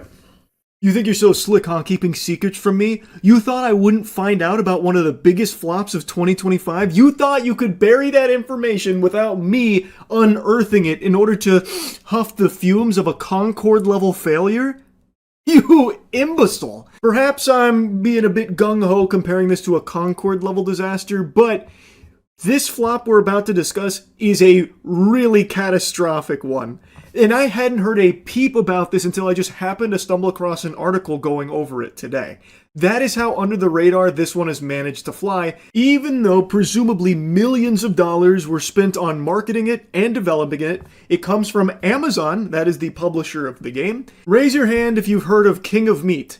Speaker 1: You think you're so slick, huh, keeping secrets from me? You thought I wouldn't find out about one of the biggest flops of 2025? You thought you could bury that information without me unearthing it in order to huff the fumes of a Concorde-level failure? You imbecile! Perhaps I'm being a bit gung-ho comparing this to a Concorde-level disaster, but this flop we're about to discuss is a really catastrophic one. And I hadn't heard a peep about this until I just happened to stumble across an article going over it today. That is how under the radar this one has managed to fly, even though presumably millions of dollars were spent on marketing it and developing it. It comes from Amazon, that is the publisher of the game. Raise your hand if you've heard of King of Meat.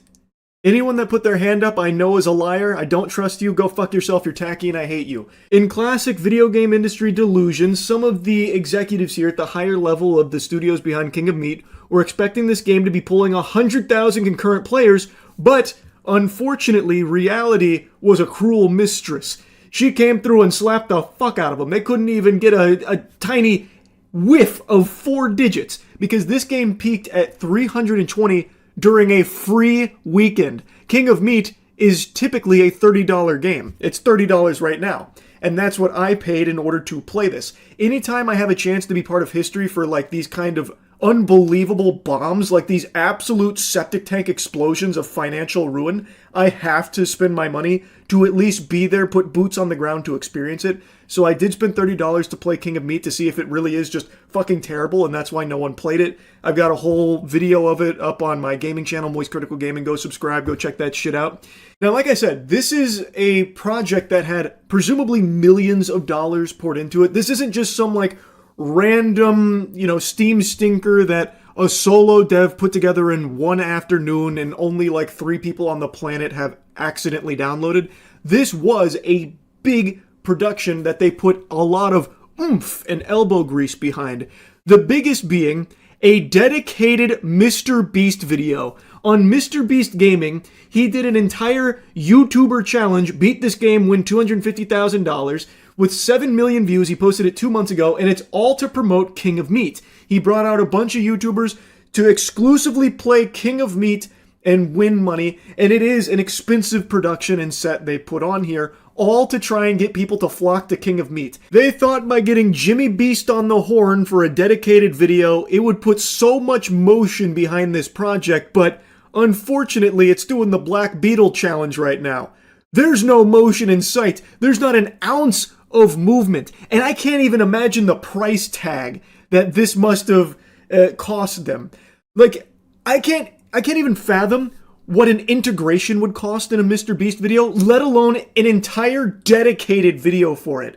Speaker 1: Anyone that put their hand up I know is a liar. I don't trust you. Go fuck yourself. You're tacky and I hate you. In classic video game industry delusion, some of the executives here at the higher level of the studios behind King of Meat were expecting this game to be pulling 100,000 concurrent players, but unfortunately, reality was a cruel mistress. She came through and slapped the fuck out of them. They couldn't even get a tiny whiff of 4 digits because this game peaked at 320 during a free weekend. King of Meat is typically a $30 game. It's $30 right now. And that's what I paid in order to play this. Anytime I have a chance to be part of history for like these kind of unbelievable bombs, like these absolute septic tank explosions of financial ruin, I have to spend my money to at least be there, put boots on the ground to experience it. So I did spend $30 to play King of Meat to see if it really is just fucking terrible, and that's why no one played it. I've got a whole video of it up on my gaming channel, Moist Critical Gaming. Go subscribe, go check that shit out. Now, like I said, this is a project that had presumably millions of dollars poured into it. This isn't just some like random, Steam stinker that a solo dev put together in one afternoon and only like 3 people on the planet have accidentally downloaded. This was a big production that they put a lot of oomph and elbow grease behind. The biggest being a dedicated Mr. Beast video. On Mr. Beast Gaming, he did an entire YouTuber challenge, beat this game, win $250,000. With 7 million views, he posted it 2 months ago, and it's all to promote King of Meat. He brought out a bunch of YouTubers to exclusively play King of Meat and win money, and it is an expensive production and set they put on here, all to try and get people to flock to King of Meat. They thought by getting Jimmy Beast on the horn for a dedicated video, it would put so much motion behind this project, but unfortunately, it's doing the Black Beetle challenge right now. There's no motion in sight. There's not an ounce of movement. And I can't even imagine the price tag that this must have cost them. Like, I can't even fathom what an integration would cost in a Mr. Beast video, let alone an entire dedicated video for it.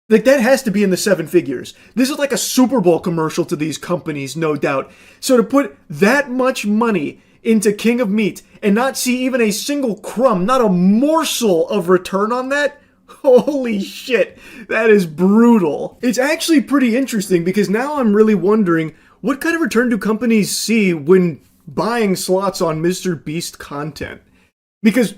Speaker 1: Like, that has to be in the 7 figures. This is like a Super Bowl commercial to these companies, no doubt. So to put that much money into King of Meat and not see even a single crumb, not a morsel of return on that, holy shit, that is brutal. It's actually pretty interesting because now I'm really wondering, what kind of return do companies see when buying slots on Mr. Beast content? Because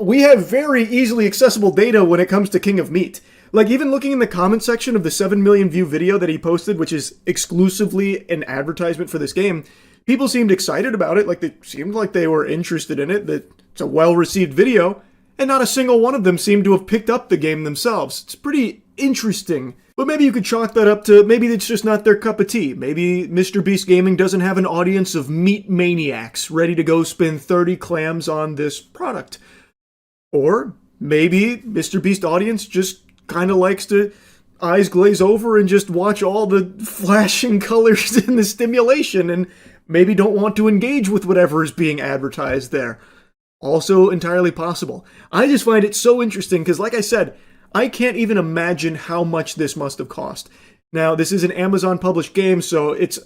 Speaker 1: we have very easily accessible data when it comes to King of Meat. Like, even looking in the comment section of the 7 million view video that he posted, which is exclusively an advertisement for this game, people seemed excited about it. Like, they seemed like they were interested in it, that it's a well-received video, and not a single one of them seemed to have picked up the game themselves. It's pretty interesting. But maybe you could chalk that up to maybe it's just not their cup of tea. Maybe Mr. Beast Gaming doesn't have an audience of meat maniacs ready to go spend 30 clams on this product. Or maybe Mr. Beast audience just kind of likes to eyes glaze over and just watch all the flashing colors in the stimulation and maybe don't want to engage with whatever is being advertised there. Also entirely possible. I just find it so interesting because, like I said, I can't even imagine how much this must have cost. Now, this is an Amazon published game, so it's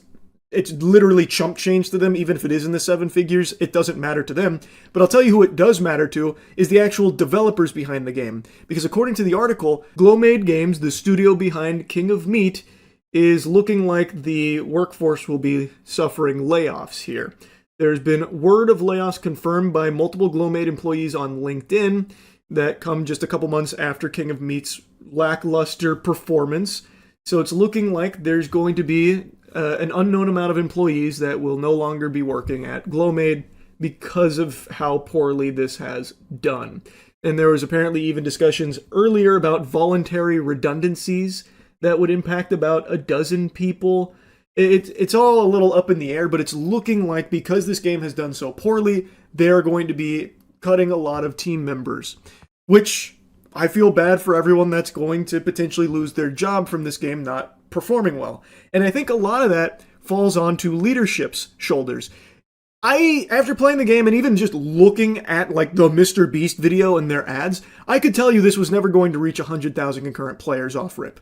Speaker 1: literally chump change to them, even if it is in the 7 figures. It doesn't matter to them. But I'll tell you who it does matter to is the actual developers behind the game. Because according to the article, Glowmade Games, the studio behind King of Meat, is looking like the workforce will be suffering layoffs here. There's been word of layoffs confirmed by multiple Glowmade employees on LinkedIn that come just a couple months after King of Meat's lackluster performance. So it's looking like there's going to be an unknown amount of employees that will no longer be working at Glowmade because of how poorly this has done. And there was apparently even discussions earlier about voluntary redundancies that would impact about a dozen people. It's all a little up in the air, but it's looking like because this game has done so poorly, they're going to be cutting a lot of team members, which I feel bad for everyone that's going to potentially lose their job from this game not performing well. And I think a lot of that falls onto leadership's shoulders. After playing the game and even just looking at like the Mr. Beast video and their ads, I could tell you this was never going to reach 100,000 concurrent players off rip.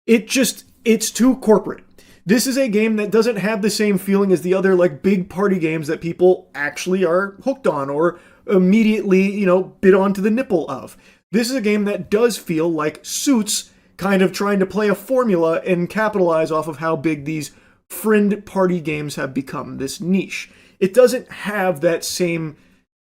Speaker 1: It's too corporate. This is a game that doesn't have the same feeling as the other like big party games that people actually are hooked on or immediately, bit onto the nipple of. This is a game that does feel like Suits kind of trying to play a formula and capitalize off of how big these friend party games have become, this niche. It doesn't have that same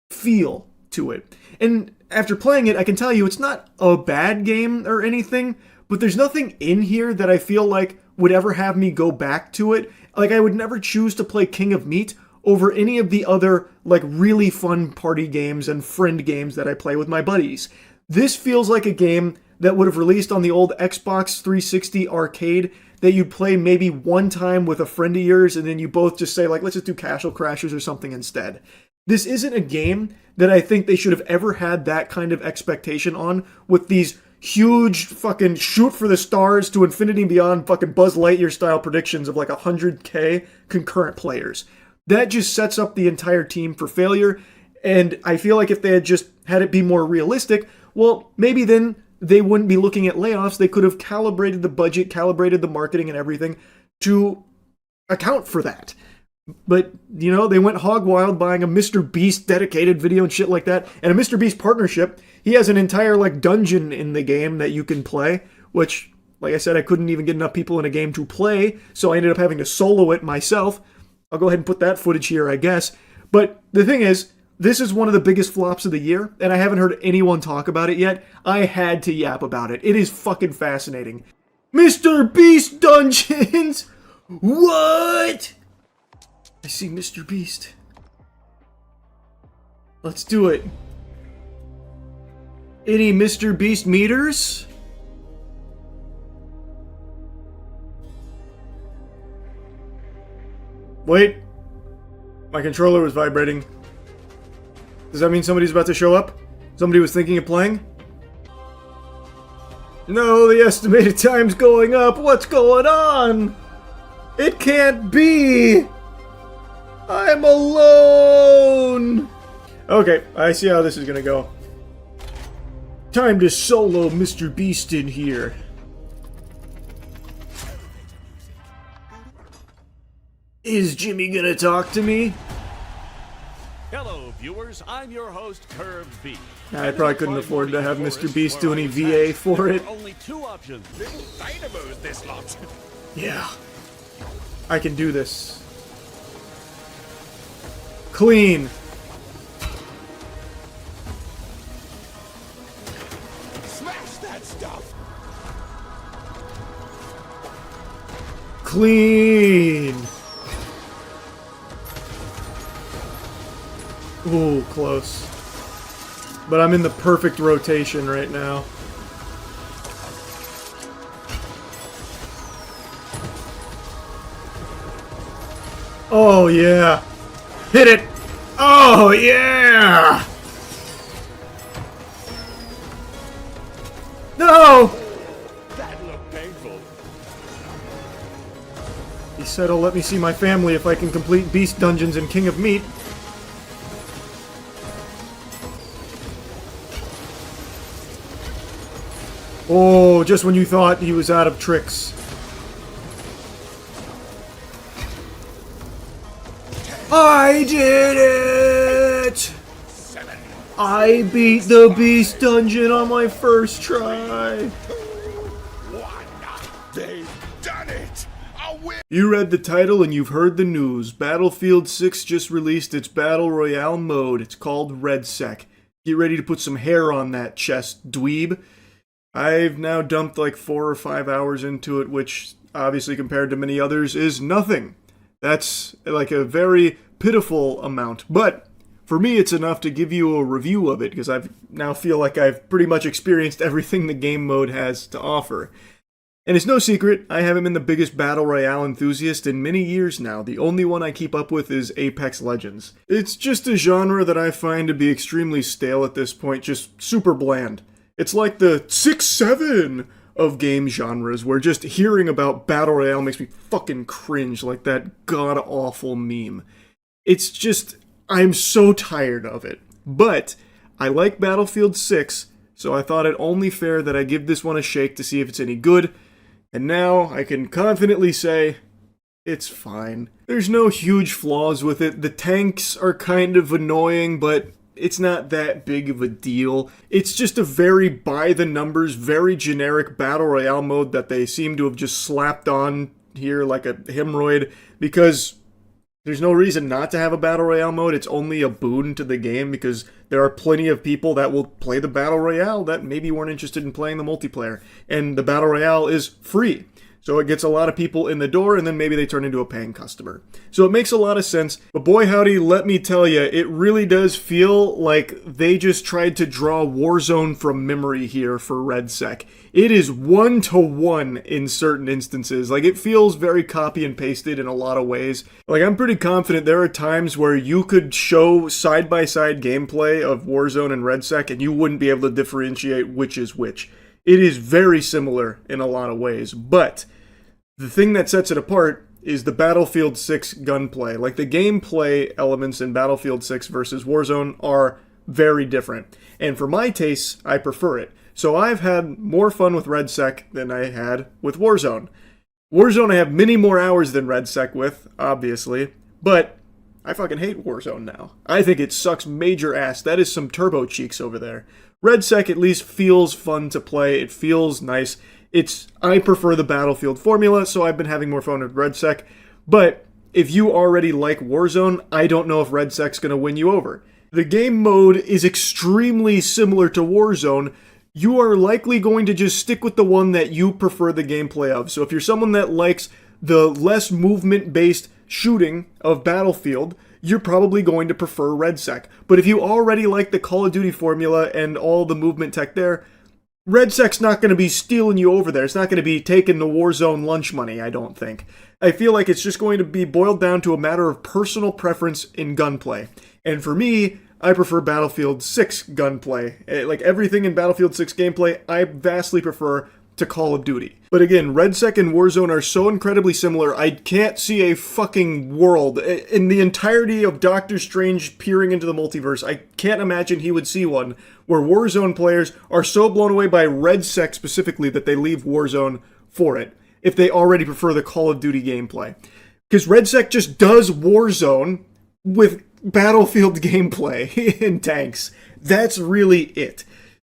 Speaker 1: feel to it. And after playing it, I can tell you it's not a bad game or anything, but there's nothing in here that I feel like would ever have me go back to it. Like, I would never choose to play King of Meat over any of the other, like, really fun party games and friend games that I play with my buddies. This feels like a game that would have released on the old Xbox 360 arcade that you'd play maybe one time with a friend of yours and then you both just say, like, let's just do Castle Crashers or something instead. This isn't a game that I think they should have ever had that kind of expectation on with these huge fucking shoot for the stars to infinity and beyond fucking Buzz Lightyear style predictions of like 100k concurrent players. That just sets up the entire team for failure, and I feel like if they had just had it be more realistic, well, maybe then they wouldn't be looking at layoffs. They could have calibrated the budget, calibrated the marketing and everything to account for that. But, they went hog wild buying a Mr. Beast dedicated video and shit like that. And a Mr. Beast partnership. He has an entire, dungeon in the game that you can play. Which, like I said, I couldn't even get enough people in a game to play. So I ended up having to solo it myself. I'll go ahead and put that footage here, I guess. But the thing is, this is one of the biggest flops of the year. And I haven't heard anyone talk about it yet. I had to yap about it. It is fucking fascinating. Mr. Beast Dungeons! What? I see Mr. Beast. Let's do it. Any Mr. Beast meters? Wait. My controller was vibrating. Does that mean somebody's about to show up? Somebody was thinking of playing? No, the estimated time's going up. What's going on? It can't be! I'm alone! Okay, I see how this is gonna go. Time to solo Mr. Beast in here. Is Jimmy gonna talk to me?
Speaker 5: Hello, viewers. I'm your host, Curved B.
Speaker 1: I probably couldn't afford to have Mr. Beast do any VA for it.
Speaker 5: Only two options. Little dynamos, this lot.
Speaker 1: Yeah. I can do this. Clean.
Speaker 5: Smash that stuff.
Speaker 1: Clean. Ooh, close. But I'm in the perfect rotation right now. Oh, yeah. Hit it! Oh, yeah! No!
Speaker 5: That looked painful.
Speaker 1: He said he'll let me see my family if I can complete Beast Dungeons and King of Meat. Oh, just when you thought he was out of tricks. I did it! I beat the Beast Dungeon on my first try.
Speaker 5: They've done it.
Speaker 1: You read the title and you've heard the news. Battlefield 6 just released its Battle Royale mode. It's called RedSec. Get ready to put some hair on that chest, dweeb. I've now dumped like 4 or 5 hours into it, which obviously compared to many others is nothing. That's like a very pitiful amount, but for me it's enough to give you a review of it because I now feel like I've pretty much experienced everything the game mode has to offer. And it's no secret, I haven't been the biggest Battle Royale enthusiast in many years now. The only one I keep up with is Apex Legends. It's just a genre that I find to be extremely stale at this point, just super bland. It's like the 6-7 of game genres, where just hearing about Battle Royale makes me fucking cringe like that god-awful meme. It's just, I'm so tired of it. But I like Battlefield 6, so I thought it only fair that I give this one a shake to see if it's any good, and now I can confidently say it's fine. There's no huge flaws with it. The tanks are kind of annoying, but it's not that big of a deal. It's just a very by-the-numbers, very generic Battle Royale mode that they seem to have just slapped on here like a hemorrhoid, because there's no reason not to have a Battle Royale mode. It's only a boon to the game, because there are plenty of people that will play the Battle Royale that maybe weren't interested in playing the multiplayer. And the Battle Royale is free. So it gets a lot of people in the door, and then maybe they turn into a paying customer. So it makes a lot of sense. But boy howdy, let me tell you, it really does feel like they just tried to draw Warzone from memory here for RedSec. It is 1-to-1 in certain instances. Like, it feels very copy and pasted in a lot of ways. Like, I'm pretty confident there are times where you could show side-by-side gameplay of Warzone and RedSec, and you wouldn't be able to differentiate which is which. It is very similar in a lot of ways, but the thing that sets it apart is the Battlefield 6 gunplay. Like, the gameplay elements in Battlefield 6 versus Warzone are very different. And for my tastes, I prefer it. So I've had more fun with RedSec than I had with Warzone. Warzone I have many more hours than RedSec with, obviously, but I fucking hate Warzone now. I think it sucks major ass. That is some turbo cheeks over there. RedSec at least feels fun to play. It feels nice. I prefer the Battlefield formula, so I've been having more fun with RedSec. But if you already like Warzone, I don't know if RedSec's going to win you over. The game mode is extremely similar to Warzone. You are likely going to just stick with the one that you prefer the gameplay of. So if you're someone that likes the less movement-based shooting of Battlefield, you're probably going to prefer RedSec. But if you already like the Call of Duty formula and all the movement tech there, RedSec's not going to be stealing you over there. It's not going to be taking the Warzone lunch money, I don't think. I feel like it's just going to be boiled down to a matter of personal preference in gunplay. And for me, I prefer Battlefield 6 gunplay. Like, everything in Battlefield 6 gameplay, I vastly prefer to Call of Duty. But again, RedSec and Warzone are so incredibly similar, I can't see a fucking world. In the entirety of Doctor Strange peering into the multiverse, I can't imagine he would see one where Warzone players are so blown away by RedSec specifically that they leave Warzone for it, if they already prefer the Call of Duty gameplay. Because RedSec just does Warzone with Battlefield gameplay in tanks. That's really it.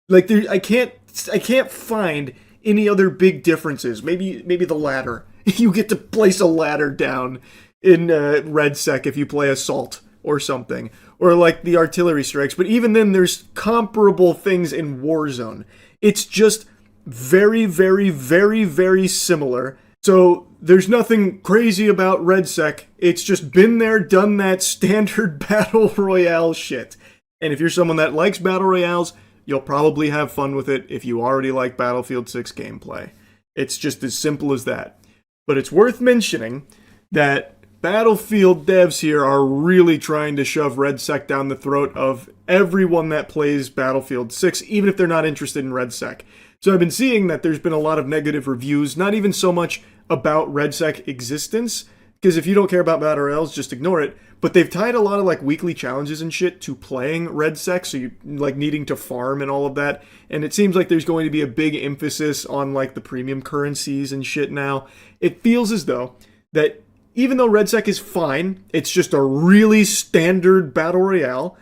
Speaker 1: Like, I can't find any other big differences. Maybe the ladder. You get to place a ladder down in RedSec if you play Assault or something. Or like the artillery strikes. But even then, there's comparable things in Warzone. It's just very, very, very, very similar. So there's nothing crazy about RedSec. It's just been there, done that standard Battle Royale shit. And if you're someone that likes Battle Royales, you'll probably have fun with it if you already like Battlefield 6 gameplay. It's just as simple as that. But it's worth mentioning that Battlefield devs here are really trying to shove RedSec down the throat of everyone that plays Battlefield 6, even if they're not interested in RedSec. So I've been seeing that there's been a lot of negative reviews, not even so much about RedSec existence, because if you don't care about Battle Royales, just ignore it. But they've tied a lot of like weekly challenges and shit to playing RedSec, so you like needing to farm and all of that. And it seems like there's going to be a big emphasis on like the premium currencies and shit now. It feels as though that even though RedSec is fine, it's just a really standard Battle Royale,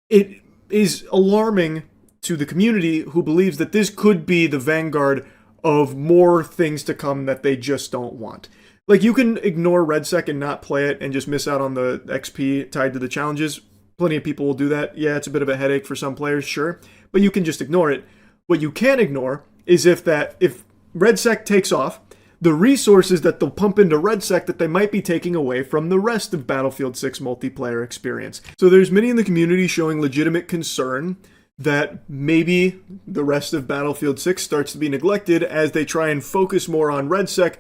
Speaker 1: it is alarming to the community who believes that this could be the vanguard of more things to come that they just don't want. Like, you can ignore RedSec and not play it and just miss out on the XP tied to the challenges. Plenty of people will do that. Yeah, it's a bit of a headache for some players, sure, but you can just ignore it. What you can ignore is if RedSec takes off, the resources that they'll pump into RedSec that they might be taking away from the rest of Battlefield 6 multiplayer experience. So there's many in the community showing legitimate concern that maybe the rest of Battlefield 6 starts to be neglected as they try and focus more on RedSec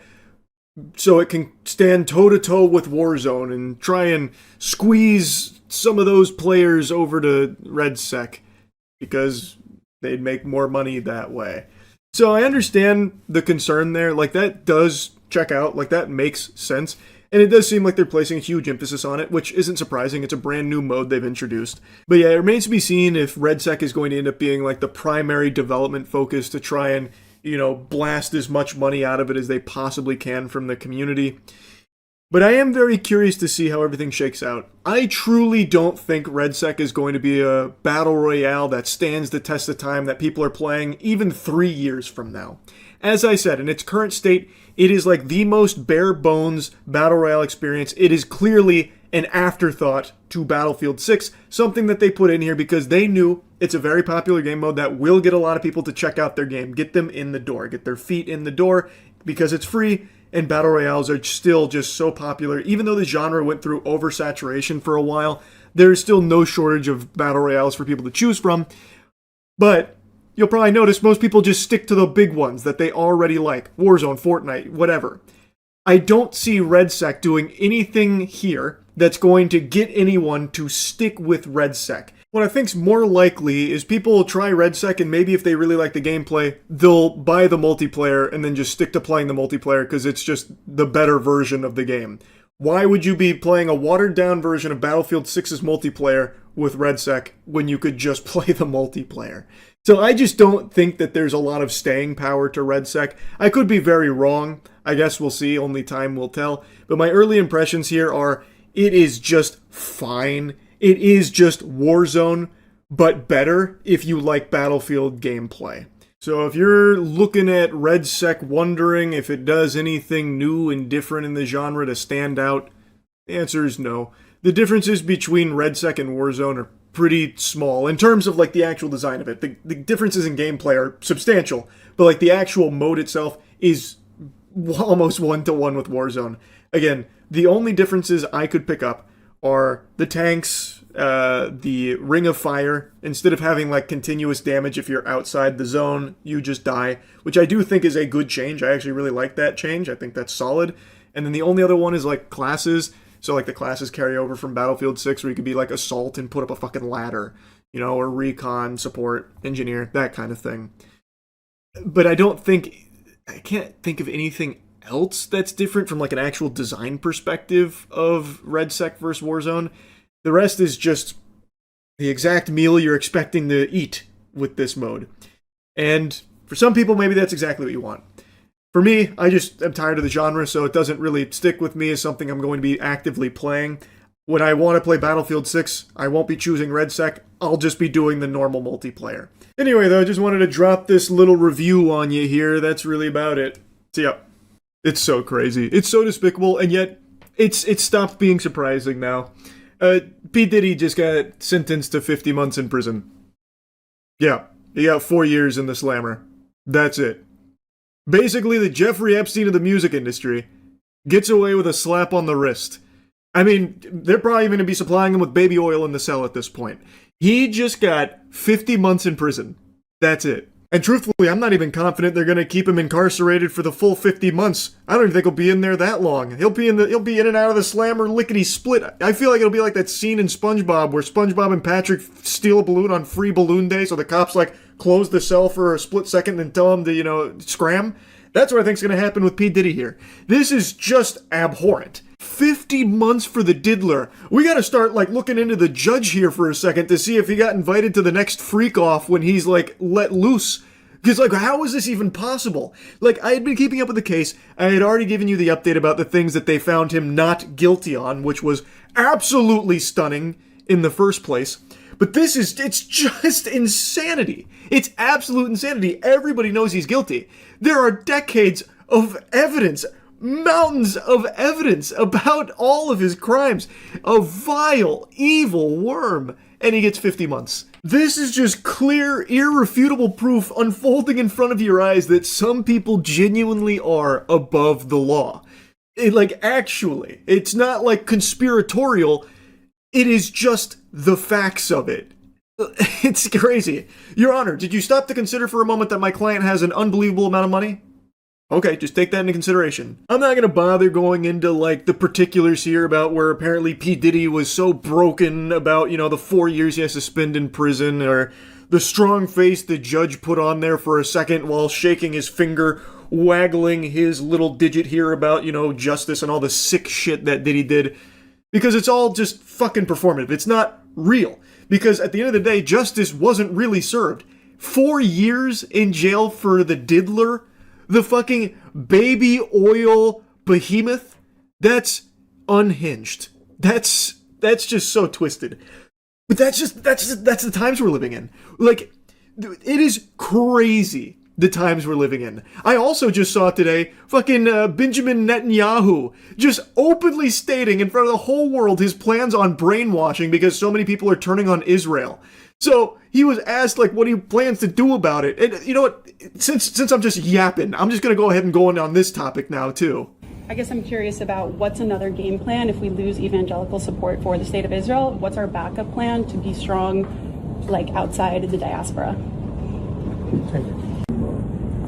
Speaker 1: so it can stand toe-to-toe with Warzone and try and squeeze some of those players over to RedSec because they'd make more money that way. So I understand the concern there. Like, that does check out. Like, that makes sense. And it does seem like they're placing a huge emphasis on it, which isn't surprising. It's a brand new mode they've introduced. But yeah, it remains to be seen if RedSec is going to end up being like the primary development focus to try and, blast as much money out of it as they possibly can from the community. But I am very curious to see how everything shakes out. I truly don't think RedSec is going to be a battle royale that stands the test of time that people are playing even 3 years from now. As I said, in its current state, it is like the most bare bones battle royale experience. It is clearly an afterthought to Battlefield 6, something that they put in here because they knew it's a very popular game mode that will get a lot of people to check out their game, get them in the door, get their feet in the door because it's free. And battle royales are still just so popular. Even though the genre went through oversaturation for a while, there's still no shortage of battle royales for people to choose from. But you'll probably notice most people just stick to the big ones that they already like. Warzone, Fortnite, whatever. I don't see RedSec doing anything here that's going to get anyone to stick with RedSec. What I think's more likely is people will try RedSec and maybe if they really like the gameplay, they'll buy the multiplayer and then just stick to playing the multiplayer because it's just the better version of the game. Why would you be playing a watered down version of Battlefield 6's multiplayer with RedSec when you could just play the multiplayer? So I just don't think that there's a lot of staying power to RedSec. I could be very wrong. I guess we'll see. Only time will tell. But my early impressions here are it is just fine. It is just Warzone, but better if you like Battlefield gameplay. So if you're looking at RedSec wondering if it does anything new and different in the genre to stand out, the answer is no. The differences between RedSec and Warzone are pretty small in terms of like the actual design of it. The differences in gameplay are substantial, but like the actual mode itself is almost one-to-one with Warzone. Again, the only differences I could pick up are the tanks, the ring of fire. Instead of having like continuous damage if you're outside the zone, you just die, which I do think is a good change. I actually really like that change. I think that's solid. And then the only other one is like classes. So like the classes carry over from Battlefield 6 where you could be like assault and put up a fucking ladder, or recon, support, engineer, that kind of thing. But I can't think of anything else that's different from like an actual design perspective of RedSec versus Warzone. The rest is just the exact meal you're expecting to eat with this mode. And for some people, maybe that's exactly what you want. For me, I just am tired of the genre, so it doesn't really stick with me as something I'm going to be actively playing. When I want to play Battlefield 6, I won't be choosing RedSec. I'll just be doing the normal multiplayer. Anyway, though, I just wanted to drop this little review on you here. That's really about it. See ya. It's so crazy. It's so despicable, and yet it's stopped being surprising now. P. Diddy just got sentenced to 50 months in prison. Yeah, he got 4 years in the slammer. That's it. Basically, the Jeffrey Epstein of the music industry gets away with a slap on the wrist. I mean, they're probably even going to be supplying him with baby oil in the cell at this point. He just got 50 months in prison. That's it. And truthfully, I'm not even confident they're going to keep him incarcerated for the full 50 months. I don't even think he'll be in there that long. He'll be in and out of the slammer lickety split. I feel like it'll be like that scene in SpongeBob where SpongeBob and Patrick steal a balloon on free balloon day, so the cops like close the cell for a split second and tell him to, scram. That's what I think's going to happen with P. Diddy here. This is just abhorrent. 50 months for the diddler. We gotta start looking into the judge here for a second to see if he got invited to the next freak off when he's let loose. Because how is this even possible? I had been keeping up with the case. I had already given you the update about the things that they found him not guilty on, which was absolutely stunning in the first place. But it's just insanity. It's absolute insanity. Everybody knows he's guilty. There are decades of evidence, mountains of evidence about all of his crimes. A vile, evil worm. And he gets 50 months. This is just clear, irrefutable proof unfolding in front of your eyes that some people genuinely are above the law. Actually, it's not conspiratorial. It is just the facts of it. It's crazy. Your Honor, did you stop to consider for a moment that my client has an unbelievable amount of money? Okay, just take that into consideration. I'm not gonna bother going into the particulars here about where apparently P. Diddy was so broken about, the 4 years he has to spend in prison, or the strong face the judge put on there for a second while shaking his finger, waggling his little digit here about, justice and all the sick shit that Diddy did. Because it's all just fucking performative. It's not real. Because at the end of the day, justice wasn't really served. 4 years in jail for the diddler, the fucking baby oil behemoth. That's unhinged. That's just so twisted. But that's the times we're living in. Like, it is crazy the times we're living in. I also just saw today fucking Benjamin Netanyahu just openly stating in front of the whole world his plans on brainwashing because so many people are turning on Israel. So he was asked like what he plans to do about it. And you know what? Since I'm just yapping, I'm just gonna go ahead and go on this topic now too.
Speaker 8: I guess I'm curious about what's another game plan if we lose evangelical support for the state of Israel? What's our backup plan to be strong, like outside the diaspora?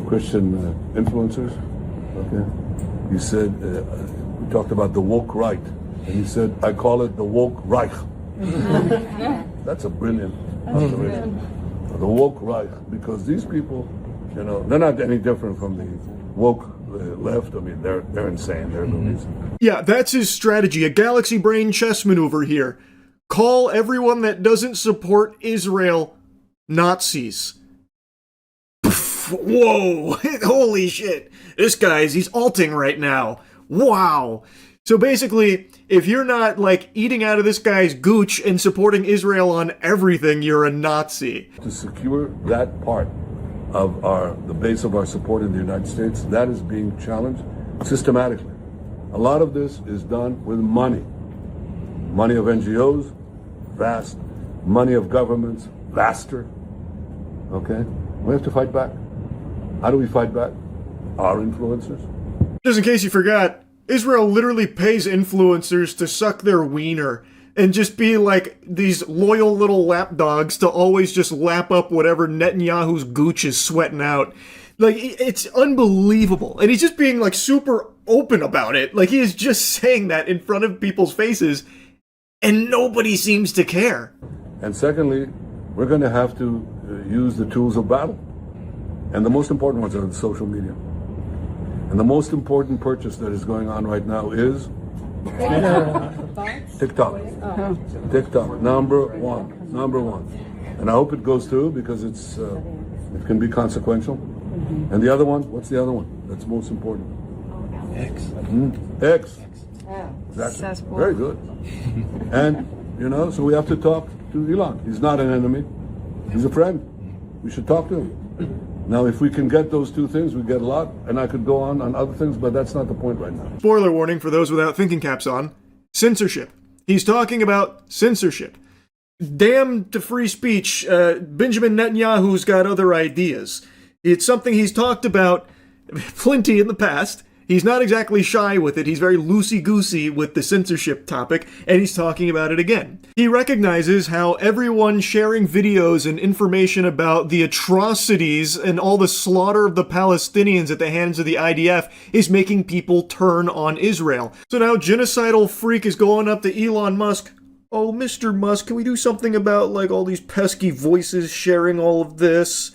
Speaker 9: Christian influencers. Okay. You said, we talked about the woke right, and you said, I call it the woke Reich. That's a brilliant observation. The woke Reich, because these people, they're not any different from the woke left. I mean, they're insane. They're movies.
Speaker 1: Yeah, that's his strategy. A galaxy brain chess maneuver here. Call everyone that doesn't support Israel Nazis. Whoa, holy shit. This he's alting right now. Wow. So basically, if you're not like eating out of this guy's gooch and supporting Israel on everything, you're a Nazi.
Speaker 9: To secure that part of the base of our support in the United States, that is being challenged systematically. A lot of this is done with money. Money of NGOs, vast. Money of governments, vaster. Okay? We have to fight back. How do we fight back? Our influencers.
Speaker 1: Just in case you forgot, Israel literally pays influencers to suck their wiener and just be like these loyal little lapdogs to always just lap up whatever Netanyahu's gooch is sweating out. Like, it's unbelievable. And he's just being like super open about it. Like, he is just saying that in front of people's faces and nobody seems to care.
Speaker 9: And secondly, we're going to have to use the tools of battle. And the most important ones are the social media. And the most important purchase that is going on right now is TikTok. TikTok, number one. And I hope it goes through because it can be consequential. And the other one, what's the other one that's most important? X. X. Exactly. Very good. And, so we have to talk to Elon. He's not an enemy. He's a friend. We should talk to him. Now, if we can get those two things, we get a lot, and I could go on other things, but that's not the point right now.
Speaker 1: Spoiler warning for those without thinking caps on. Censorship. He's talking about censorship. Damn to free speech, Benjamin Netanyahu's got other ideas. It's something he's talked about plenty in the past. He's not exactly shy with it. He's very loosey-goosey with the censorship topic, and he's talking about it again. He recognizes how everyone sharing videos and information about the atrocities and all the slaughter of the Palestinians at the hands of the IDF is making people turn on Israel. So now genocidal freak is going up to Elon Musk. Oh, Mr. Musk, can we do something about like all these pesky voices sharing all of this?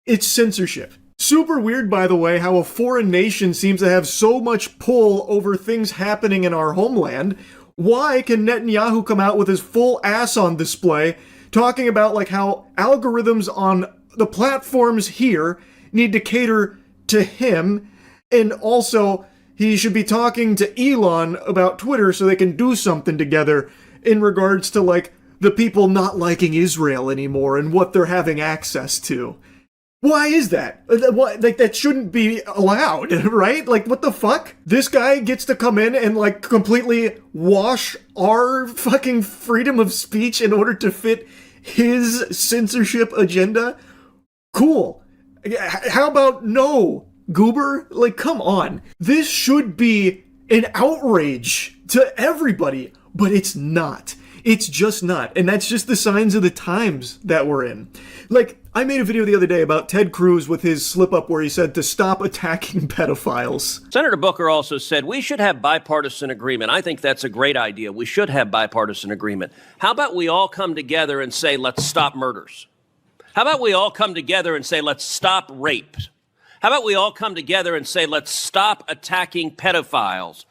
Speaker 1: It's censorship. Super weird, by the way, how a foreign nation seems to have so much pull over things happening in our homeland. Why can Netanyahu come out with his full ass on display, talking about like how algorithms on the platforms here need to cater to him, and also he should be talking to Elon about Twitter so they can do something together in regards to like the people not liking Israel anymore and what they're having access to. Why is that? Like, that shouldn't be allowed, right? Like, what the fuck? This guy gets to come in and, like, completely wash our fucking freedom of speech in order to fit his censorship agenda? Cool. How about no, goober? Like, come on. This should be an outrage to everybody, but it's not. It's just not. And that's just the signs of the times that we're in. Like, I made a video the other day about Ted Cruz with his slip-up where he said to stop attacking pedophiles.
Speaker 11: Senator Booker also said we should have bipartisan agreement. I think that's a great idea. We should have bipartisan agreement. How about we all come together and say, let's stop murders? How about we all come together and say, let's stop rape? How about we all come together and say, let's stop attacking pedophiles?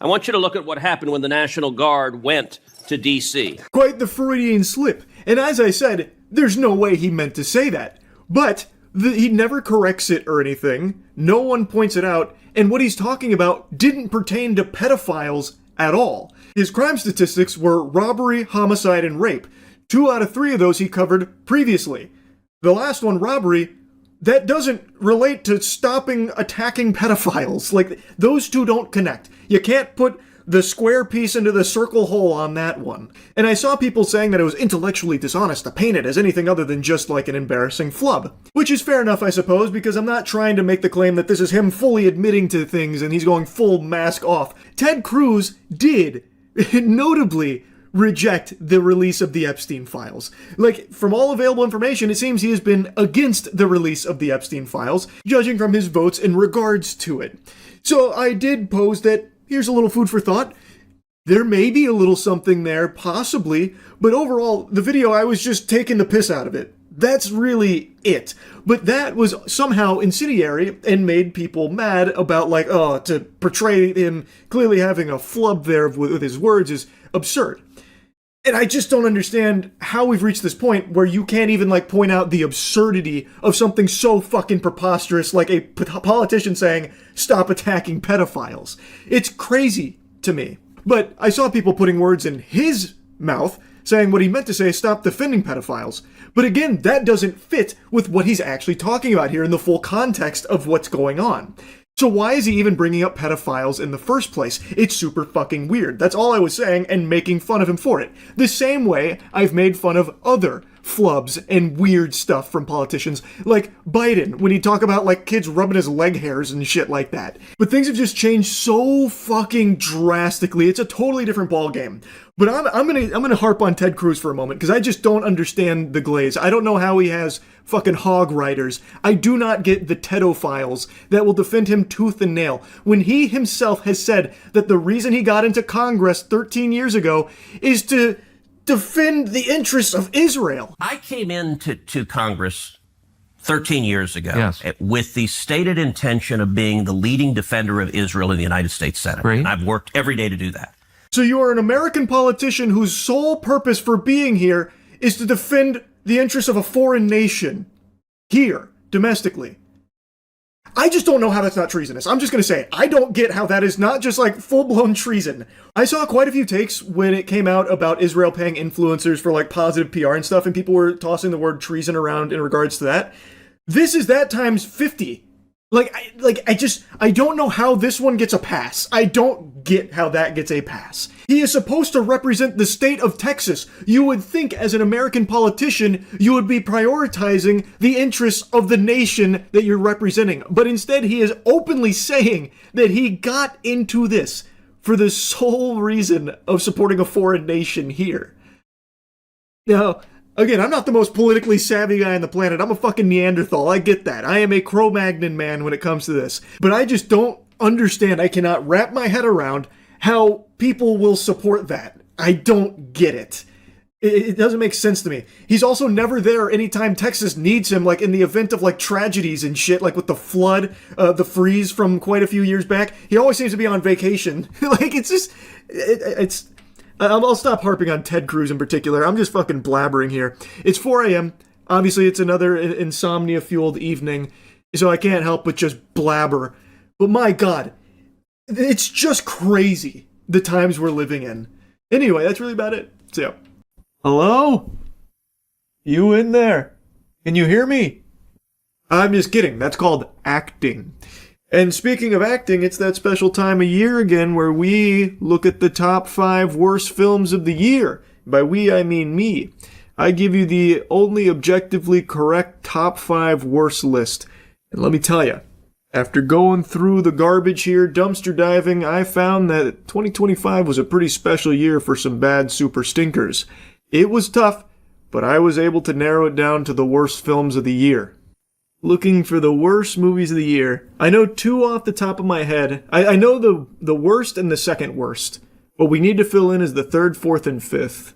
Speaker 11: I want you to look at what happened when the National Guard went to D.C.
Speaker 1: Quite the Freudian slip. And as I said, there's no way he meant to say that. But he never corrects it or anything. No one points it out. And what he's talking about didn't pertain to pedophiles at all. His crime statistics were robbery, homicide, and rape. 2 out of 3 of those he covered previously. The last one, robbery, that doesn't relate to stopping attacking pedophiles. Like, those two don't connect. You can't put the square piece into the circle hole on that one. And I saw people saying that it was intellectually dishonest to paint it as anything other than just like an embarrassing flub. Which is fair enough, I suppose, because I'm not trying to make the claim that this is him fully admitting to things and he's going full mask off. Ted Cruz did, notably, reject the release of the Epstein files. Like, from all available information, it seems he has been against the release of the Epstein files, judging from his votes in regards to it. So I did pose that, here's a little food for thought. There may be a little something there, possibly, but overall, the video, I was just taking the piss out of it. That's really it. But that was somehow incendiary and made people mad about, like, to portray him clearly having a flub there with his words is absurd. And I just don't understand how we've reached this point where you can't even, like, point out the absurdity of something so fucking preposterous like a politician saying, stop attacking pedophiles. It's crazy to me. But I saw people putting words in his mouth saying what he meant to say, stop defending pedophiles. But again, that doesn't fit with what he's actually talking about here in the full context of what's going on. So why is he even bringing up pedophiles in the first place? It's super fucking weird. That's all I was saying and making fun of him for it. The same way I've made fun of other flubs and weird stuff from politicians, like Biden, when he'd talk about like kids rubbing his leg hairs and shit like that. But things have just changed so fucking drastically. It's a totally different ballgame. But I'm gonna harp on Ted Cruz for a moment, because I just don't understand the glaze. I don't know how he has fucking hog riders. I do not get the pedophiles that will defend him tooth and nail, when he himself has said that the reason he got into Congress 13 years ago is to defend the interests of Israel.
Speaker 11: I came into Congress 13 years ago with the stated intention of being the leading defender of Israel in the United States Senate. And I've worked every day to do that.
Speaker 1: So you are an American politician whose sole purpose for being here is to defend the interests of a foreign nation here, domestically. I just don't know how that's not treasonous. I'm just going to say it. I don't get how that is not just like full-blown treason. I saw quite a few takes when it came out about Israel paying influencers for like positive PR and stuff, and people were tossing the word treason around in regards to that. This is that times 50. I don't know how this one gets a pass. I don't get how that gets a pass. He is supposed to represent the state of Texas. You would think as an American politician, you would be prioritizing the interests of the nation that you're representing. But instead, he is openly saying that he got into this for the sole reason of supporting a foreign nation here. Now, again, I'm not the most politically savvy guy on the planet. I'm a fucking Neanderthal. I get that. I am a Cro-Magnon man when it comes to this. But I just don't understand. I cannot wrap my head around how people will support that. I don't get it. It doesn't make sense to me. He's also never there anytime Texas needs him, like in the event of like tragedies and shit, like with the flood, the freeze from quite a few years back. He always seems to be on vacation. Like, it's just, it's... I'll stop harping on Ted Cruz in particular. I'm just fucking blabbering here. It's 4 a.m. Obviously, it's another insomnia-fueled evening, so I can't help but just blabber. But my God, it's just crazy, the times we're living in. Anyway, that's really about it. So, yeah. Hello? You in there? Can you hear me? I'm just kidding. That's called acting. And speaking of acting, it's that special time of year again where we look at the top 5 worst films of the year. By we, I mean me. I give you the only objectively correct top 5 worst list. And let me tell you, after going through the garbage here, dumpster diving, I found that 2025 was a pretty special year for some bad super stinkers. It was tough, but I was able to narrow it down to the worst films of the year. Looking for the worst movies of the year. I know 2 off the top of my head. I know the worst and the second worst. What we need to fill in is the 3rd, 4th, and 5th.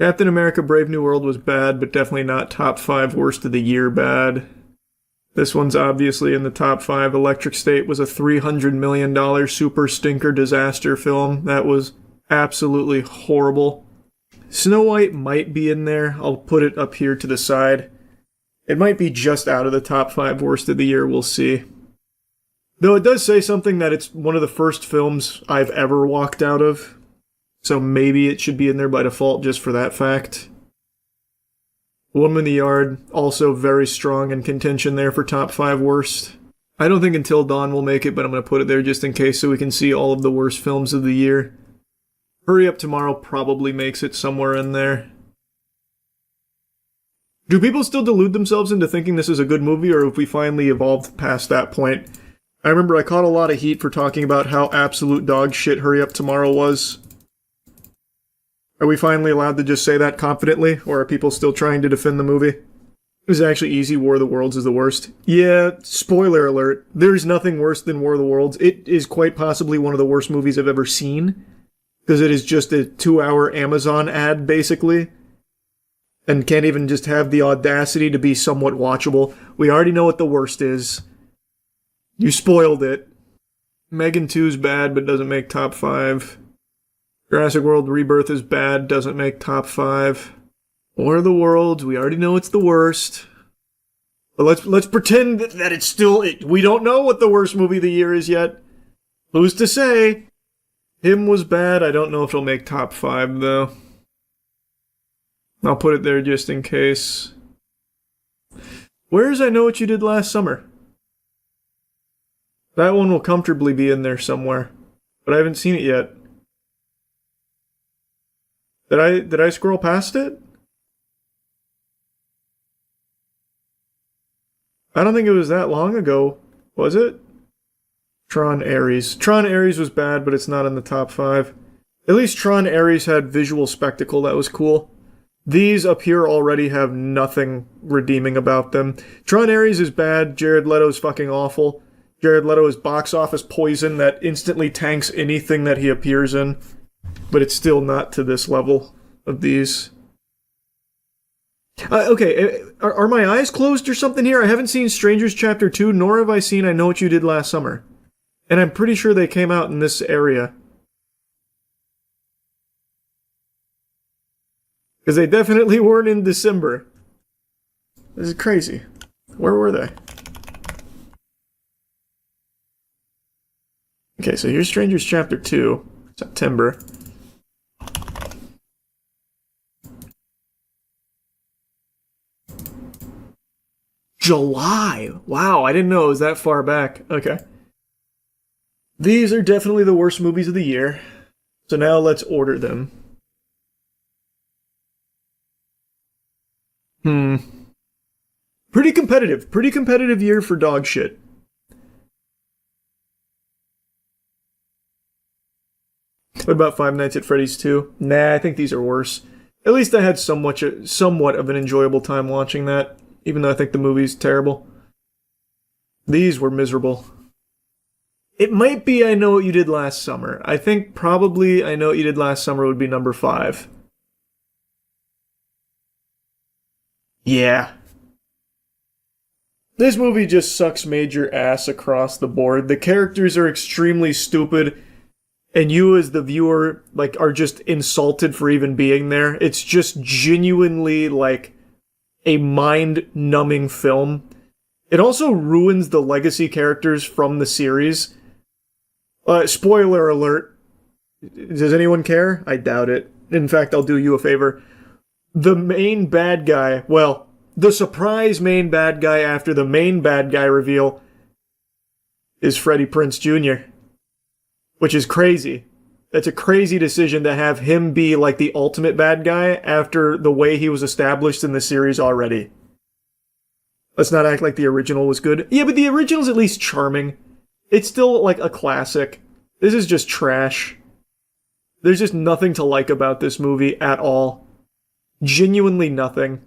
Speaker 1: Captain America Brave New World was bad, but definitely not top 5 worst of the year bad. This one's obviously in the top 5. Electric State was a $300 million super stinker disaster film. That was absolutely horrible. Snow White might be in there. I'll put it up here to the side. It might be just out of the top 5 worst of the year. We'll see. Though it does say something that it's one of the first films I've ever walked out of. So maybe it should be in there by default just for that fact. Woman in the Yard, also very strong in contention there for top 5 worst. I don't think Until Dawn will make it, but I'm going to put it there just in case so we can see all of the worst films of the year. Hurry Up Tomorrow probably makes it somewhere in there. Do people still delude themselves into thinking this is a good movie, or have we finally evolved past that point? I remember I caught a lot of heat for talking about how absolute dog shit Hurry Up Tomorrow was. Are we finally allowed to just say that confidently, or are people still trying to defend the movie? It was actually easy. War of the Worlds is the worst. Yeah, spoiler alert. There's nothing worse than War of the Worlds. It is quite possibly one of the worst movies I've ever seen. Because it is just a 2-hour Amazon ad, basically. And can't even just have the audacity to be somewhat watchable. We already know what the worst is. You spoiled it. Megan 2's bad, but doesn't make top 5. Jurassic World Rebirth is bad, doesn't make top 5. War of the Worlds, we already know it's the worst. But let's pretend that it's still... we don't know what the worst movie of the year is yet. Who's to say? Him was bad, I don't know if it'll make top 5, though. I'll put it there just in case. Where's I Know What You Did Last Summer? That one will comfortably be in there somewhere. But I haven't seen it yet. Did I scroll past it? I don't think it was that long ago, was it? Tron Ares. Tron Ares was bad, but it's not in the top 5. At least Tron Ares had visual spectacle that was cool. These up here already have nothing redeeming about them. Tron Ares is bad, Jared Leto's fucking awful. Jared Leto is box office poison that instantly tanks anything that he appears in. But it's still not to this level of these. Okay, are my eyes closed or something here? I haven't seen Strangers Chapter 2, nor have I seen I Know What You Did Last Summer. And I'm pretty sure they came out in this area. Because they definitely weren't in December. This is crazy. Where were they? Okay, so here's Strangers Chapter 2, September. July! Wow, I didn't know it was that far back. Okay. These are definitely the worst movies of the year. So now let's order them. Pretty competitive. Pretty competitive year for dog shit. What about Five Nights at Freddy's 2? Nah, I think these are worse. At least I had somewhat of an enjoyable time watching that, even though I think the movie's terrible. These were miserable. It might be I Know What You Did Last Summer. I think probably I Know What You Did Last Summer would be number 5. Yeah. This movie just sucks major ass across the board. The characters are extremely stupid, and you as the viewer, are just insulted for even being there. It's just genuinely, a mind-numbing film. It also ruins the legacy characters from the series. Spoiler alert. Does anyone care? I doubt it. In fact, I'll do you a favor. The main bad guy, the surprise main bad guy after the main bad guy reveal is Freddie Prinze Jr., which is crazy. That's a crazy decision to have him be the ultimate bad guy after the way he was established in the series already. Let's not act like the original was good. Yeah, but the original's at least charming. It's still a classic. This is just trash. There's just nothing to like about this movie at all. Genuinely nothing.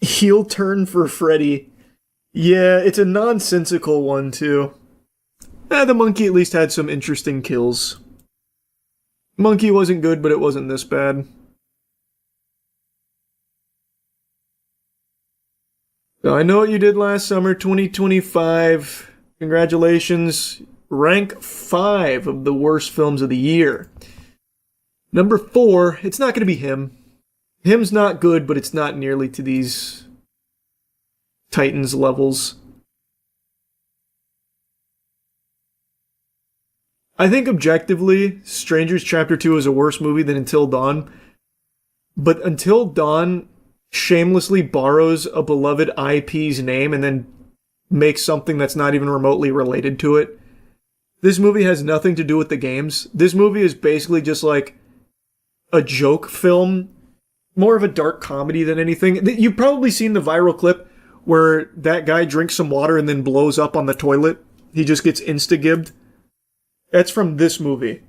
Speaker 1: Heel turn for Freddy. Yeah, it's a nonsensical one too. The monkey at least had some interesting kills. Monkey wasn't good, but it wasn't this bad. So I know what you did last summer, 2025. Congratulations. Rank 5 of the worst films of the year. Number 4, it's not going to be Him. Him's not good, but it's not nearly to these Titans levels. I think objectively, Strangers Chapter 2 is a worse movie than Until Dawn. But Until Dawn shamelessly borrows a beloved IP's name and then makes something that's not even remotely related to it. This movie has nothing to do with the games. This movie is basically just like a joke film, more of a dark comedy than anything. You've probably seen the viral clip where that guy drinks some water and then blows up on the toilet. He just gets insta-gibbed. That's from this movie.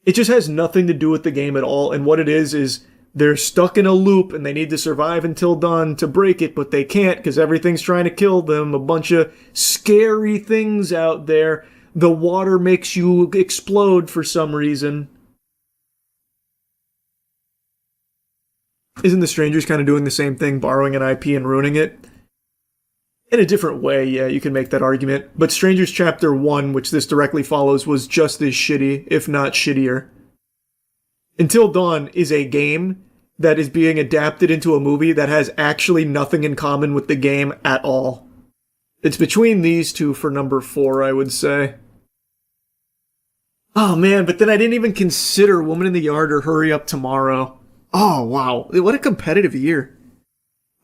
Speaker 1: It just has nothing to do with the game at all, and what it is they're stuck in a loop and they need to survive until dawn to break it, but they can't because everything's trying to kill them. A bunch of scary things out there. The water makes you explode for some reason. Isn't The Strangers kind of doing the same thing, borrowing an IP and ruining it? In a different way, yeah, you can make that argument. But Strangers Chapter 1, which this directly follows, was just as shitty, if not shittier. Until Dawn is a game that is being adapted into a movie that has actually nothing in common with the game at all. It's between these two for number 4, I would say. Oh man, but then I didn't even consider Woman in the Yard or Hurry Up Tomorrow. Oh wow, what a competitive year.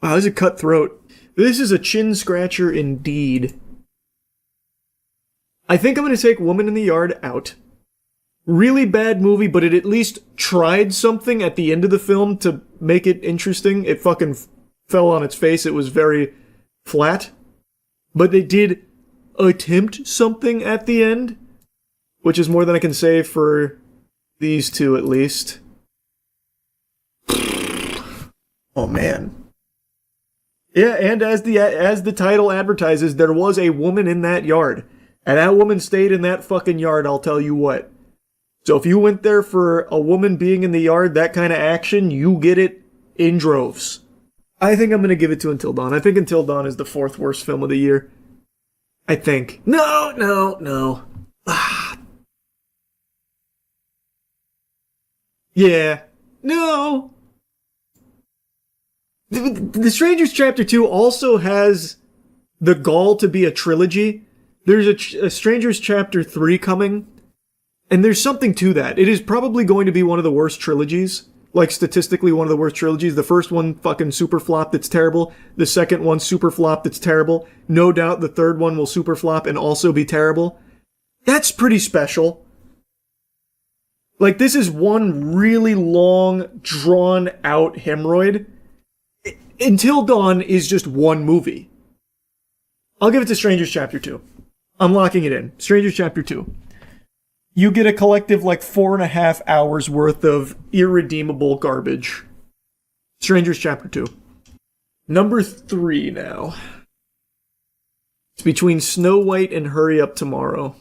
Speaker 1: Wow, this is cutthroat. This is a chin scratcher indeed. I think I'm going to take Woman in the Yard out. Really bad movie, but it at least tried something at the end of the film to make it interesting. It fucking fell on its face. It was very flat. But they did attempt something at the end, which is more than I can say for these two at least. Oh man. Yeah, and as the title advertises, there was a woman in that yard. And that woman stayed in that fucking yard, I'll tell you what. So if you went there for a woman being in the yard, that kind of action, you get it in droves. I think I'm going to give it to Until Dawn. I think Until Dawn is the 4th worst film of the year. I think. No. Yeah. No. The Strangers Chapter 2 also has the gall to be a trilogy. There's a Strangers Chapter 3 coming, and there's something to that. It is probably going to be one of the worst trilogies. Like, statistically, one of the worst trilogies. The first one fucking super flopped, it's terrible. The second one super flopped, it's terrible. No doubt the third one will super flop and also be terrible. That's pretty special. Like, this is one really long, drawn-out hemorrhoid. Until Dawn is just one movie. I'll give it to Strangers Chapter 2. I'm locking it in. Strangers Chapter 2. You get a collective, 4.5 hours worth of irredeemable garbage. Strangers Chapter 2. Number 3 now. It's between Snow White and Hurry Up Tomorrow.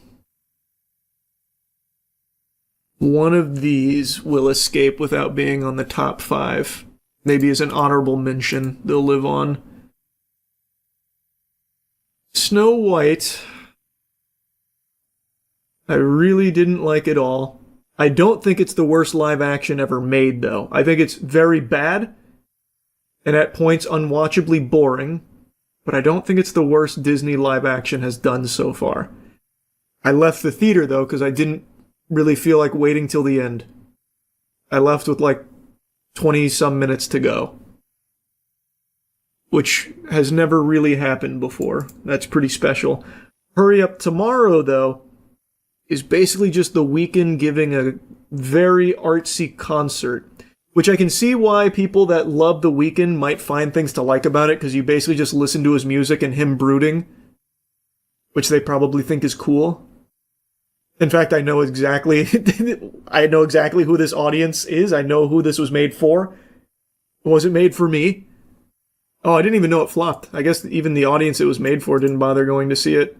Speaker 1: One of these will escape without being on the top 5. Maybe as an honorable mention, they'll live on. Snow White, I really didn't like it all. I don't think it's the worst live action ever made, though. I think it's very bad, and at points unwatchably boring, but I don't think it's the worst Disney live action has done so far. I left the theater, though, because I didn't really feel like waiting till the end. I left with 20-some minutes to go. Which has never really happened before. That's pretty special. Hurry Up Tomorrow, though, is basically just The Weeknd giving a very artsy concert. Which I can see why people that love The Weeknd might find things to like about it, because you basically just listen to his music and him brooding. Which they probably think is cool. In fact, I know exactly who this audience is. I know who this was made for. Was it made for me? Oh, I didn't even know it flopped. I guess even the audience it was made for didn't bother going to see it.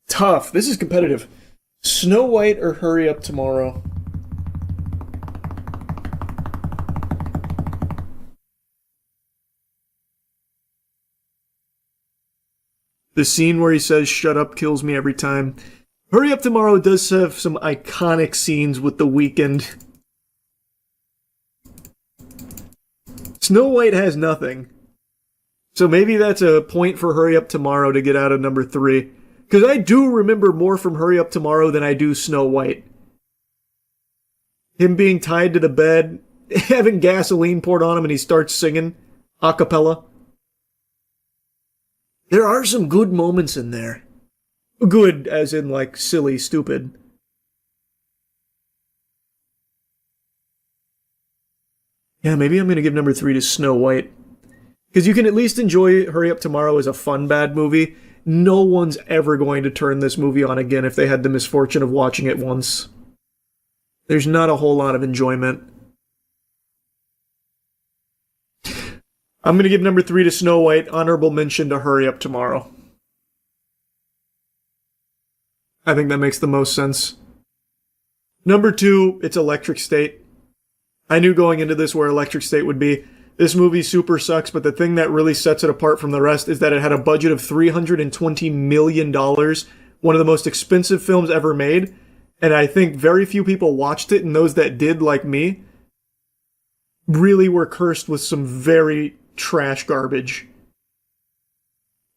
Speaker 1: Tough. This is competitive. Snow White or Hurry Up Tomorrow? The scene where he says, "Shut up," kills me every time. Hurry Up Tomorrow does have some iconic scenes with The Weeknd. Snow White has nothing. So maybe that's a point for Hurry Up Tomorrow to get out of number 3. Because I do remember more from Hurry Up Tomorrow than I do Snow White. Him being tied to the bed, having gasoline poured on him, and he starts singing a cappella. There are some good moments in there. Good, as in, like, silly, stupid. Yeah, maybe I'm going to give number 3 to Snow White. Because you can at least enjoy Hurry Up Tomorrow as a fun, bad movie. No one's ever going to turn this movie on again if they had the misfortune of watching it once. There's not a whole lot of enjoyment. I'm going to give number 3 to Snow White, honorable mention to Hurry Up Tomorrow. I think that makes the most sense. Number 2, it's Electric State. I knew going into this where Electric State would be. This movie super sucks, but the thing that really sets it apart from the rest is that it had a budget of $320 million, one of the most expensive films ever made, and I think very few people watched it, and those that did, like me, really were cursed with some very trash garbage.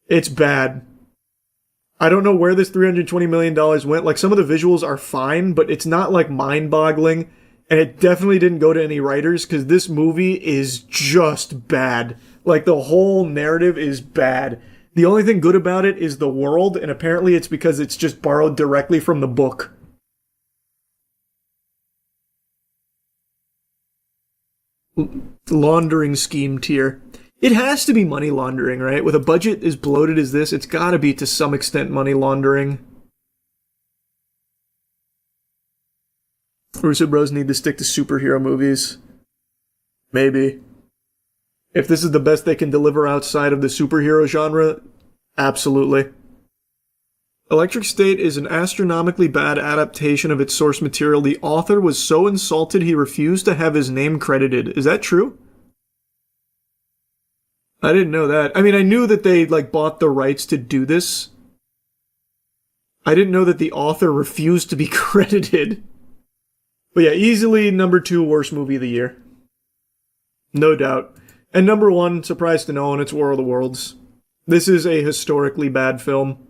Speaker 1: It's bad. I don't know where this $320 million went. Like, some of the visuals are fine, but it's not, like, mind-boggling. And it definitely didn't go to any writers, because this movie is just bad. Like, the whole narrative is bad. The only thing good about it is the world, and apparently it's because it's just borrowed directly from the book. Laundering scheme tier. It has to be money laundering, right? With a budget as bloated as this, it's gotta be to some extent money laundering. Russo Bros need to stick to superhero movies. Maybe. If this is the best they can deliver outside of the superhero genre, absolutely. Electric State is an astronomically bad adaptation of its source material. The author was so insulted he refused to have his name credited. Is that true? I didn't know that. I mean, I knew that they, like, bought the rights to do this. I didn't know that the author refused to be credited. But yeah, easily number 2 worst movie of the year. No doubt. And number 1, surprise to no one, it's War of the Worlds. This is a historically bad film.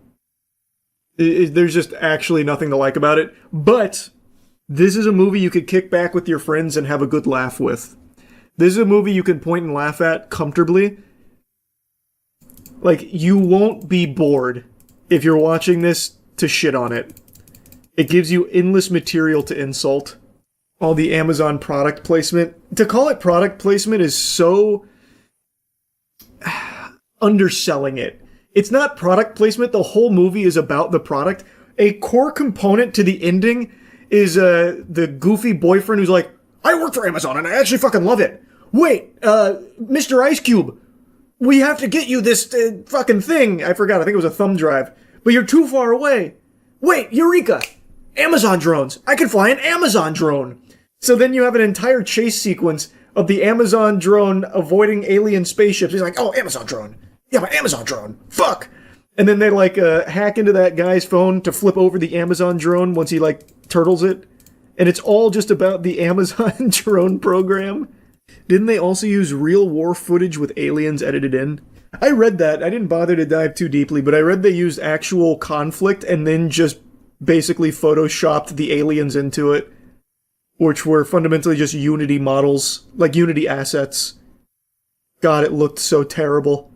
Speaker 1: There's just actually nothing to like about it. But this is a movie you could kick back with your friends and have a good laugh with. This is a movie you can point and laugh at comfortably. Like, you won't be bored if you're watching this to shit on it. It gives you endless material to insult. All the Amazon product placement. To call it product placement is so underselling it. It's not product placement. The whole movie is about the product. A core component to the ending is the goofy boyfriend who's like, I work for Amazon and I actually fucking love it. Wait, Mr. Ice Cube, we have to get you this fucking thing. I forgot. I think it was a thumb drive. But you're too far away. Wait, Eureka! Amazon drones. I can fly an Amazon drone. So then you have an entire chase sequence of the Amazon drone avoiding alien spaceships. He's like, oh, Amazon drone. Yeah, my Amazon drone. Fuck. And then they, like, hack into that guy's phone to flip over the Amazon drone once he, like, turtles it. And it's all just about the Amazon drone program. Didn't they also use real war footage with aliens edited in? I read that. I didn't bother to dive too deeply, but I read they used actual conflict and then just basically photoshopped the aliens into it, which were fundamentally just Unity models, like Unity assets. God, it looked so terrible.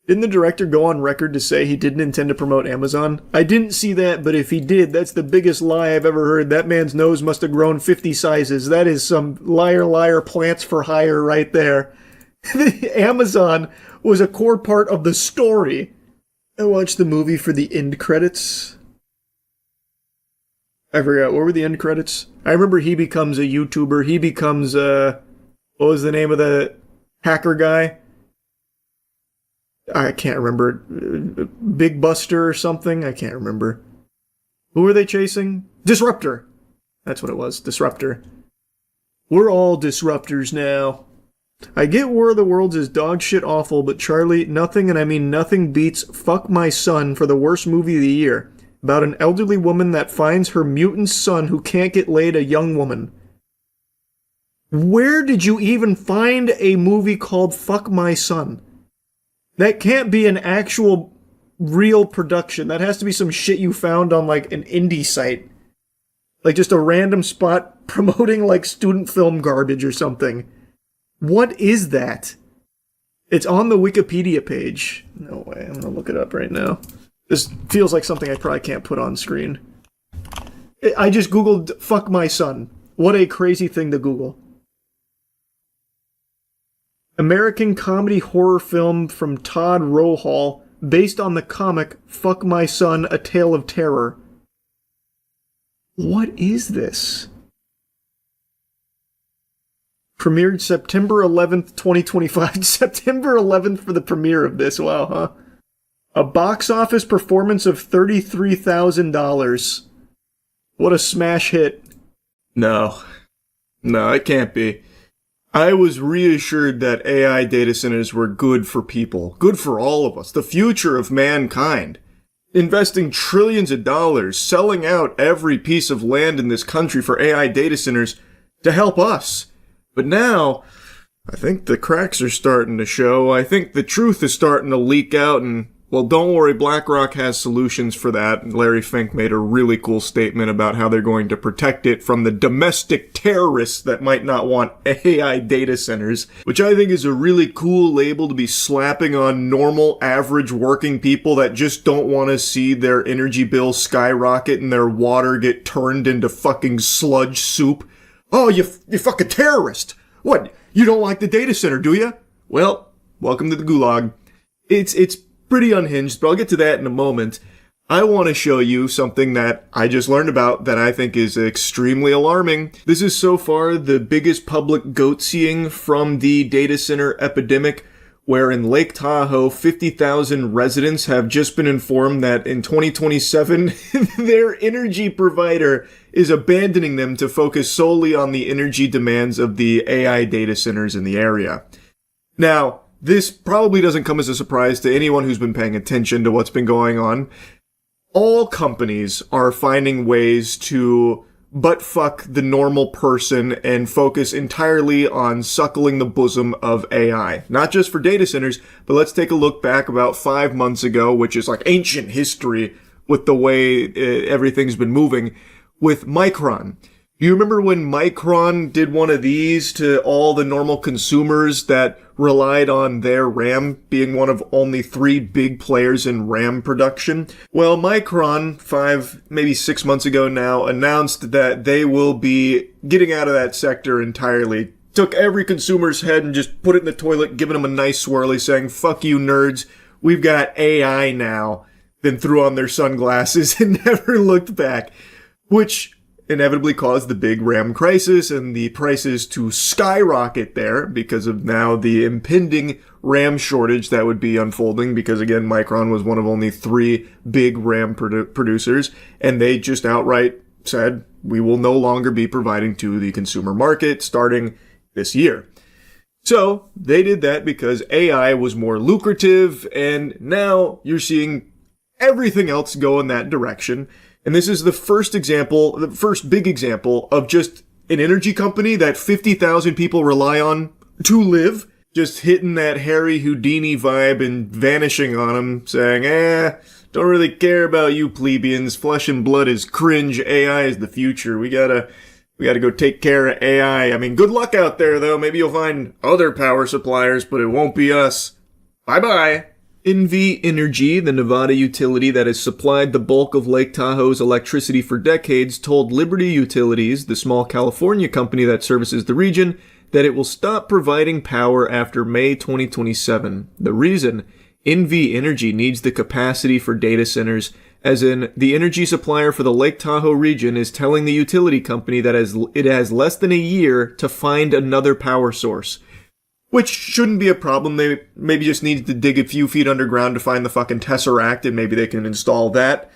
Speaker 1: Didn't the director go on record to say he didn't intend to promote Amazon? I didn't see that, but if he did, that's the biggest lie I've ever heard. That man's nose must have grown 50 sizes. That is some liar plants for hire right there. Amazon was a core part of the story. I watched the movie for the end credits. I forgot, what were the end credits? I remember he becomes a YouTuber. He becomes, what was the name of the hacker guy? I can't remember. Big Buster or something? I can't remember. Who were they chasing? Disruptor. That's what it was. Disruptor. We're all disruptors now. I get War of the Worlds is dog shit awful, but Charlie, nothing, and I mean nothing, beats Fuck My Son for the worst movie of the year. About an elderly woman that finds her mutant son who can't get laid, a young woman. Where did you even find a movie called Fuck My Son? That can't be an actual real production. That has to be some shit you found on like an indie site. Like just a random spot promoting like student film garbage or something. What is that? It's on the Wikipedia page. No way, I'm gonna look it up right now. This feels like something I probably can't put on screen. I just googled Fuck My Son. What a crazy thing to Google. American comedy horror film from Todd Rohal, based on the comic Fuck My Son, A Tale of Terror. What is this? Premiered September 11th, 2025. September 11th for the premiere of this. Wow, huh? A box office performance of $33,000. What a smash hit. No, it can't be. I was reassured that AI data centers were good for people, good for all of us, the future of mankind. Investing trillions of dollars, selling out every piece of land in this country for AI data centers to help us. But now, I think the cracks are starting to show. I think the truth is starting to leak out, and well, don't worry, BlackRock has solutions for that. Larry Fink made a really cool statement about how they're going to protect it from the domestic terrorists that might not want AI data centers, which I think is a really cool label to be slapping on normal, average working people that just don't want to see their energy bill skyrocket and their water get turned into fucking sludge soup. Oh, you fucking terrorist! What, you don't like the data center, do you? Well, welcome to the gulag. It's pretty unhinged, but I'll get to that in a moment. I want to show you something that I just learned about that I think is extremely alarming. This is so far the biggest public goat-seeing from the data center epidemic, where in Lake Tahoe, 50,000 residents have just been informed that in 2027, their energy provider is abandoning them to focus solely on the energy demands of the AI data centers in the area. Now, this probably doesn't come as a surprise to anyone who's been paying attention to what's been going on. All companies are finding ways to butt-fuck the normal person and focus entirely on suckling the bosom of AI. Not just for data centers, but let's take a look back about 5 months ago, which is like ancient history with the way everything's been moving, with Micron. Do you remember when Micron did one of these to all the normal consumers that relied on their RAM being one of only 3 big players in RAM production? Well, Micron, 5, maybe 6 months ago now, announced that they will be getting out of that sector entirely. Took every consumer's head and just put it in the toilet, giving them a nice swirly, saying, fuck you nerds, we've got AI now. Then threw on their sunglasses and never looked back. Which inevitably caused the big RAM crisis and the prices to skyrocket there because of now the impending RAM shortage that would be unfolding because, again, Micron was one of only 3 big RAM producers, and they just outright said, we will no longer be providing to the consumer market starting this year. So they did that because AI was more lucrative, and now you're seeing everything else go in that direction. And this is the first example, the first big example of just an energy company that 50,000 people rely on to live, just hitting that Harry Houdini vibe and vanishing on them, saying, don't really care about you plebeians, flesh and blood is cringe, AI is the future, we gotta go take care of AI. I mean, good luck out there though, maybe you'll find other power suppliers, but it won't be us. Bye-bye. NV Energy, the Nevada utility that has supplied the bulk of Lake Tahoe's electricity for decades, told Liberty Utilities, the small California company that services the region, that it will stop providing power after May 2027. The reason? NV Energy needs the capacity for data centers, as in, the energy supplier for the Lake Tahoe region is telling the utility company that it has less than a year to find another power source. Which shouldn't be a problem. They maybe just need to dig a few feet underground to find the fucking Tesseract, and maybe they can install that.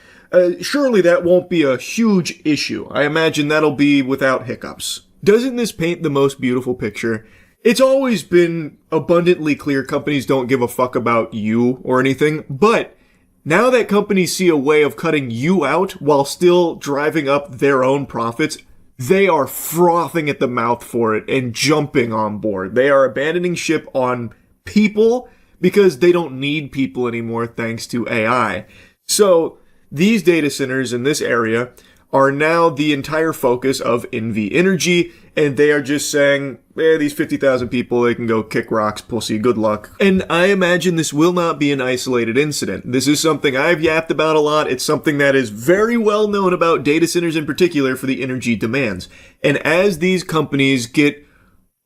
Speaker 1: Surely that won't be a huge issue. I imagine that'll be without hiccups. Doesn't this paint the most beautiful picture? It's always been abundantly clear companies don't give a fuck about you or anything, but now that companies see a way of cutting you out while still driving up their own profits, they are frothing at the mouth for it and jumping on board. They are abandoning ship on people because they don't need people anymore thanks to AI. So these data centers in this area are now the entire focus of NV Energy, and they are just saying, these 50,000 people, they can go kick rocks, pussy, good luck. And I imagine this will not be an isolated incident. This is something I've yapped about a lot. It's something that is very well known about data centers in particular for the energy demands. And as these companies get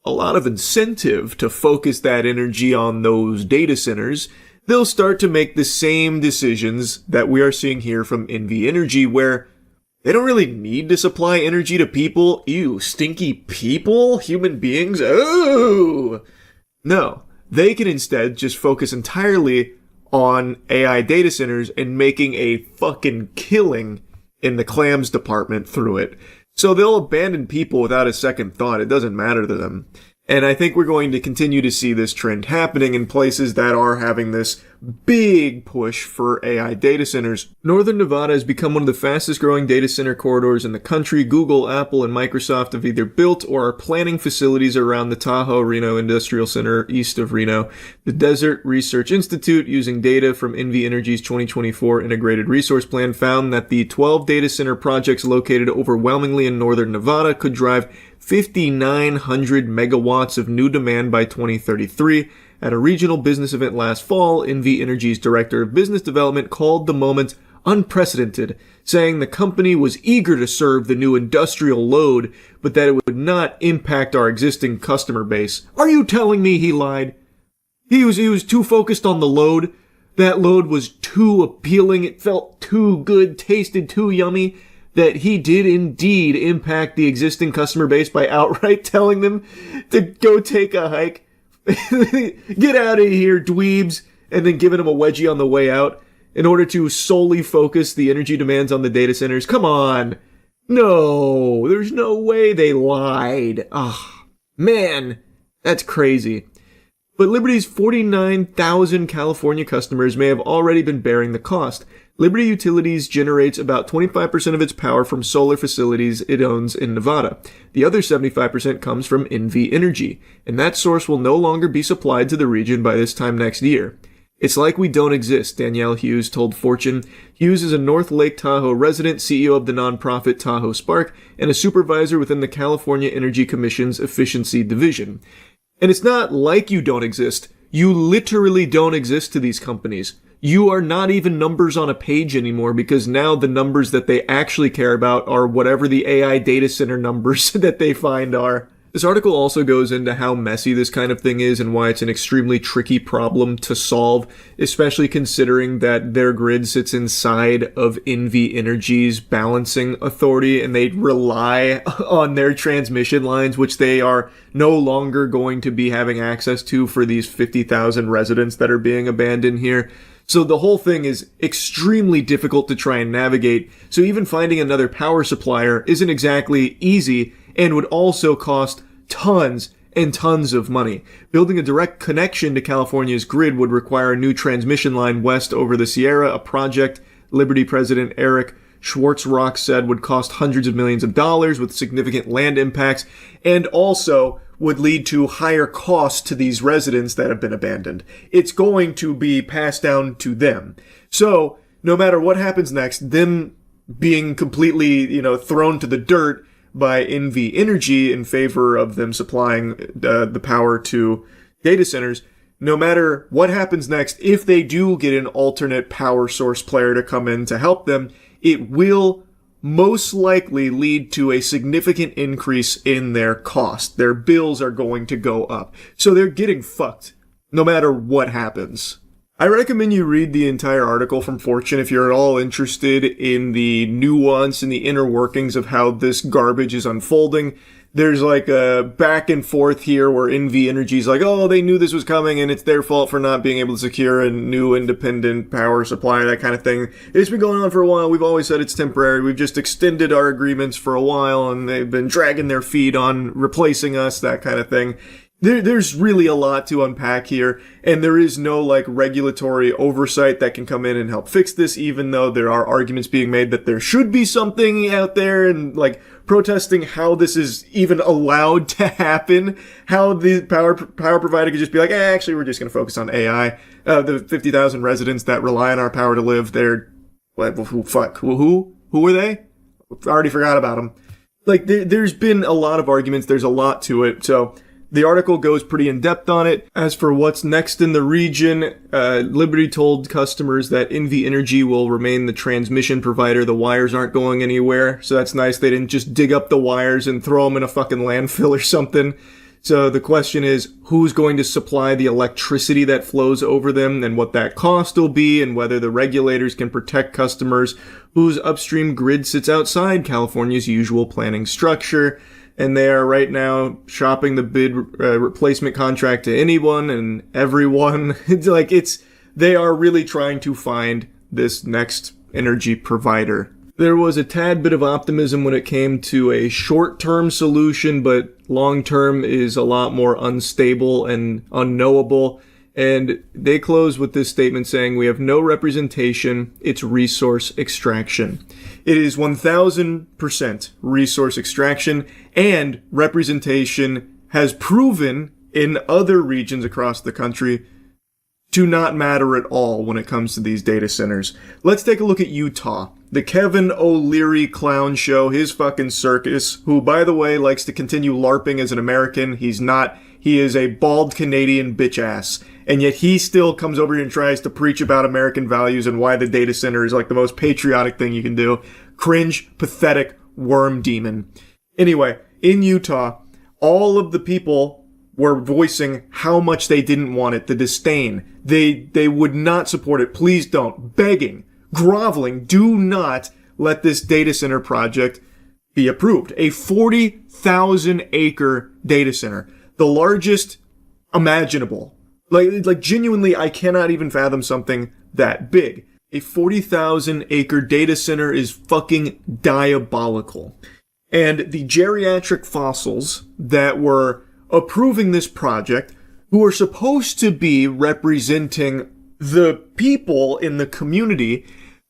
Speaker 1: a lot of incentive to focus that energy on those data centers, they'll start to make the same decisions that we are seeing here from NV Energy, where they don't really need to supply energy to people. Ew, stinky people? Human beings? Oh! No. They can instead just focus entirely on AI data centers and making a fucking killing in the clams department through it. So they'll abandon people without a second thought. It doesn't matter to them. And I think we're going to continue to see this trend happening in places that are having this big push for AI data centers. Northern Nevada has become one of the fastest growing data center corridors in the country. Google, Apple, and Microsoft have either built or are planning facilities around the Tahoe Reno Industrial Center east of Reno. The Desert Research Institute, using data from NV Energy's 2024 Integrated Resource Plan, found that the 12 data center projects located overwhelmingly in northern Nevada could drive 5,900 megawatts of new demand by 2033. At a regional business event last fall, NV Energy's director of business development called the moment unprecedented, saying the company was eager to serve the new industrial load, but that it would not impact our existing customer base. Are you telling me he lied? He was too focused on the load. That load was too appealing. It felt too good, tasted too yummy, that he did indeed impact the existing customer base by outright telling them to go take a hike. Get out of here, dweebs, and then giving them a wedgie on the way out in order to solely focus the energy demands on the data centers. Come on. No, there's no way they lied. Ah, man, that's crazy. But Liberty's 49,000 California customers may have already been bearing the cost. Liberty Utilities generates about 25% of its power from solar facilities it owns in Nevada. The other 75% comes from NV Energy, and that source will no longer be supplied to the region by this time next year. It's like we don't exist, Danielle Hughes told Fortune. Hughes is a North Lake Tahoe resident, CEO of the nonprofit Tahoe Spark, and a supervisor within the California Energy Commission's Efficiency Division. And it's not like you don't exist. You literally don't exist to these companies. You are not even numbers on a page anymore, because now the numbers that they actually care about are whatever the AI data center numbers that they find are. This article also goes into how messy this kind of thing is and why it's an extremely tricky problem to solve, especially considering that their grid sits inside of NV Energy's balancing authority and they rely on their transmission lines, which they are no longer going to be having access to for these 50,000 residents that are being abandoned here. So the whole thing is extremely difficult to try and navigate, so even finding another power supplier isn't exactly easy and would also cost tons and tons of money. Building a direct connection to California's grid would require a new transmission line west over the Sierra, a project Liberty President Eric Schwartzrock said would cost hundreds of millions of dollars with significant land impacts, and also would lead to higher costs to these residents that have been abandoned. It's going to be passed down to them. So, no matter what happens next, them being completely, thrown to the dirt by NV Energy in favor of them supplying the power to data centers, no matter what happens next, if they do get an alternate power source player to come in to help them, it will most likely lead to a significant increase in their cost. Their bills are going to go up. So they're getting fucked, no matter what happens. I recommend you read the entire article from Fortune if you're at all interested in the nuance and the inner workings of how this garbage is unfolding. There's like a back and forth here where NV Energy's like, oh, they knew this was coming and it's their fault for not being able to secure a new independent power supplier, that kind of thing. It's been going on for a while. We've always said it's temporary. We've just extended our agreements for a while and they've been dragging their feet on replacing us, that kind of thing. There's really a lot to unpack here, and there is no like regulatory oversight that can come in and help fix this, even though there are arguments being made that there should be something out there and like protesting how this is even allowed to happen, how the power provider could just be like, actually, we're just going to focus on AI. The 50,000 residents that rely on our power to live, they're, who are they? I already forgot about them. Like, there's been a lot of arguments, there's a lot to it, so the article goes pretty in-depth on it. As for what's next in the region, Liberty told customers that NV Energy will remain the transmission provider. The wires aren't going anywhere, so that's nice. They didn't just dig up the wires and throw them in a fucking landfill or something. So the question is, who's going to supply the electricity that flows over them and what that cost will be and whether the regulators can protect customers whose upstream grid sits outside California's usual planning structure. And they are right now shopping the bid replacement contract to anyone and everyone. They are really trying to find this next energy provider. There was a tad bit of optimism when it came to a short-term solution, but long-term is a lot more unstable and unknowable. And they close with this statement saying, "We have no representation, it's resource extraction." It is 1000% resource extraction, and representation has proven in other regions across the country to not matter at all when it comes to these data centers. Let's take a look at Utah. The Kevin O'Leary clown show, his fucking circus, who, by the way, likes to continue LARPing as an American. He's not. He is a bald Canadian bitch ass. And yet he still comes over here and tries to preach about American values and why the data center is like the most patriotic thing you can do. Cringe, pathetic, worm demon. Anyway, in Utah, all of the people were voicing how much they didn't want it, the disdain. They would not support it. Please don't. Begging, groveling, do not let this data center project be approved. A 40,000 acre data center. The largest imaginable. Like genuinely, I cannot even fathom something that big. A 40,000 acre data center is fucking diabolical. And the geriatric fossils that were approving this project, who are supposed to be representing the people in the community,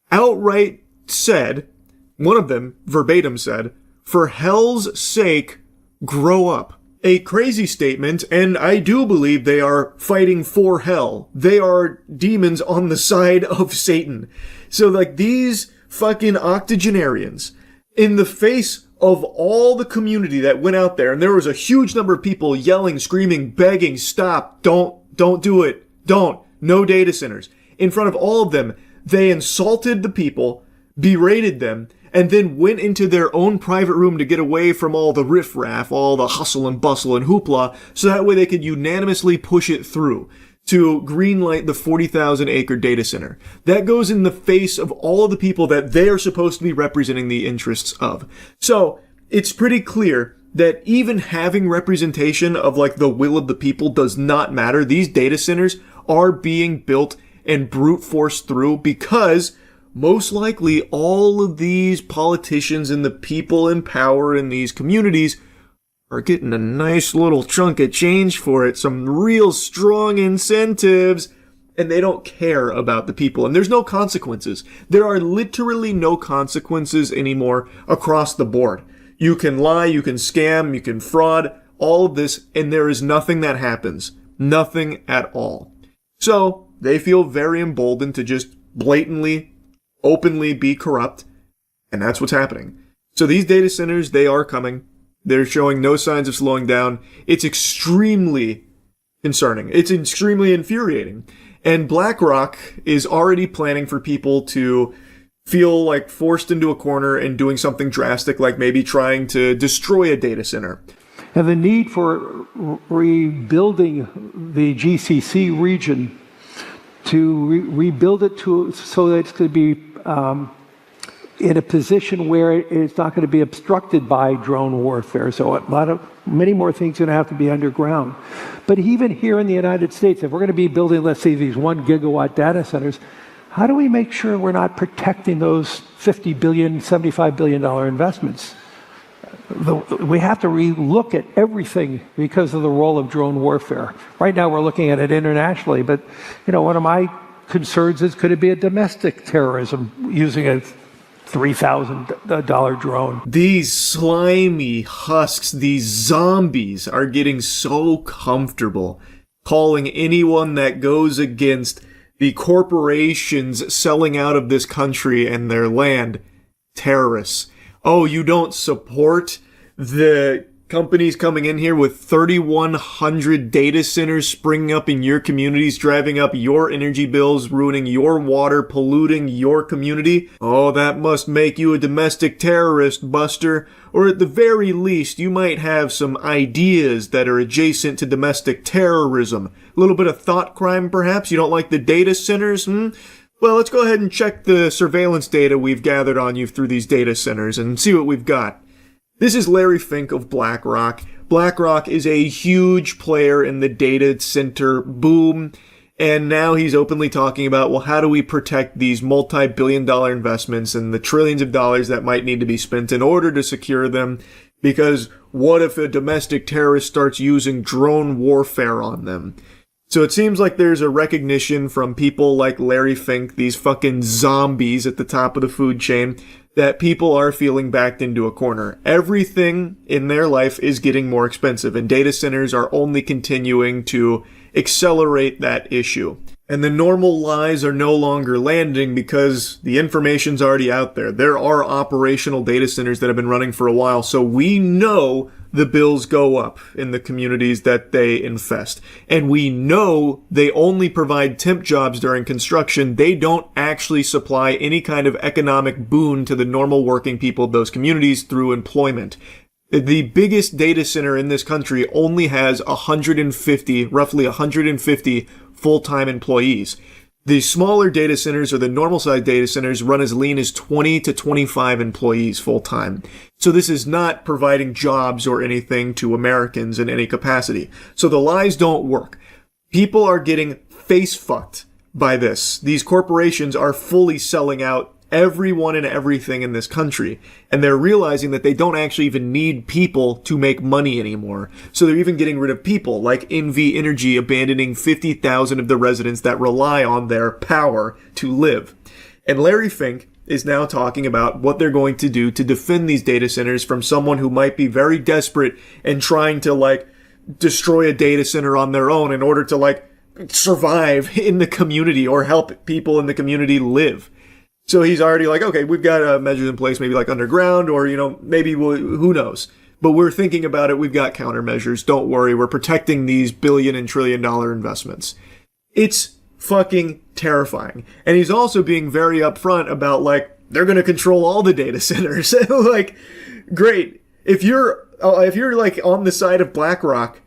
Speaker 1: outright said, one of them verbatim said, "For hell's sake, grow up." A crazy statement, and I do believe they are fighting for hell. They are demons on the side of Satan. So like these fucking octogenarians, in the face of all the community that went out there, and there was a huge number of people yelling, screaming, begging, stop, don't do it, don't, no data centers. In front of all of them, they insulted the people, berated them, and then went into their own private room to get away from all the riffraff, all the hustle and bustle and hoopla, so that way they could unanimously push it through to greenlight the 40,000 acre data center. That goes in the face of all of the people that they are supposed to be representing the interests of. So, it's pretty clear that even having representation of like the will of the people does not matter. These data centers are being built and brute forced through because most likely all of these politicians and the people in power in these communities are getting a nice little chunk of change for it, some real strong incentives, and they don't care about the people. And there's no consequences. There are literally no consequences anymore across the board. You can lie, you can scam, you can fraud, all of this, and there is nothing that happens. Nothing at all. So, they feel very emboldened to just blatantly, openly be corrupt, and that's what's happening. So these data centers, they are coming. They're showing no signs of slowing down. It's extremely concerning. It's extremely infuriating. And BlackRock is already planning for people to feel like forced into a corner and doing something drastic, like maybe trying to destroy a data center.
Speaker 10: And the need for rebuilding the GCC region, to rebuild it so that it's going to be in a position where it's not going to be obstructed by drone warfare. So many more things are going to have to be underground. But even here in the United States, if we're going to be building, let's say, these 1 gigawatt data centers, how do we make sure we're not protecting those $50 billion, $75 billion investments? we have to relook at everything because of the role of drone warfare. Right now we're looking at it internationally, but one of my concerns is, could it be a domestic terrorism using a $3,000 drone?
Speaker 1: These slimy husks, these zombies, are getting so comfortable calling anyone that goes against the corporations selling out of this country and their land terrorists. Oh, you don't support the companies coming in here with 3,100 data centers springing up in your communities, driving up your energy bills, ruining your water, polluting your community? Oh, that must make you a domestic terrorist, Buster. Or at the very least, you might have some ideas that are adjacent to domestic terrorism. A little bit of thought crime, perhaps? You don't like the data centers, Well, let's go ahead and check the surveillance data we've gathered on you through these data centers and see what we've got. This is Larry Fink of BlackRock. BlackRock is a huge player in the data center boom, and now he's openly talking about, well, how do we protect these multi-billion-dollar investments and the trillions of dollars that might need to be spent in order to secure them? Because what if a domestic terrorist starts using drone warfare on them? So it seems like there's a recognition from people like Larry Fink, these fucking zombies at the top of the food chain, that people are feeling backed into a corner. Everything in their life is getting more expensive, and data centers are only continuing to accelerate that issue. And the normal lies are no longer landing because the information's already out there. There are operational data centers that have been running for a while, so we know the bills go up in the communities that they infest. And we know they only provide temp jobs during construction. They don't actually supply any kind of economic boon to the normal working people of those communities through employment. The biggest data center in this country only has roughly 150 full-time employees. The smaller data centers, or the normal-sized data centers, run as lean as 20 to 25 employees full-time. So this is not providing jobs or anything to Americans in any capacity. So the lies don't work. People are getting face-fucked by this. These corporations are fully selling out everyone and everything in this country, and they're realizing that they don't actually even need people to make money anymore. So they're even getting rid of people, like NV Energy abandoning 50,000 of the residents that rely on their power to live. And Larry Fink is now talking about what they're going to do to defend these data centers from someone who might be very desperate and trying to destroy a data center on their own in order to survive in the community or help people in the community live. So he's already okay, we've got measures in place, maybe underground, or, maybe who knows. But we're thinking about it. We've got countermeasures. Don't worry. We're protecting these billion and trillion dollar investments. It's fucking terrifying. And he's also being very upfront about, they're going to control all the data centers. Great. If you're on the side of BlackRock,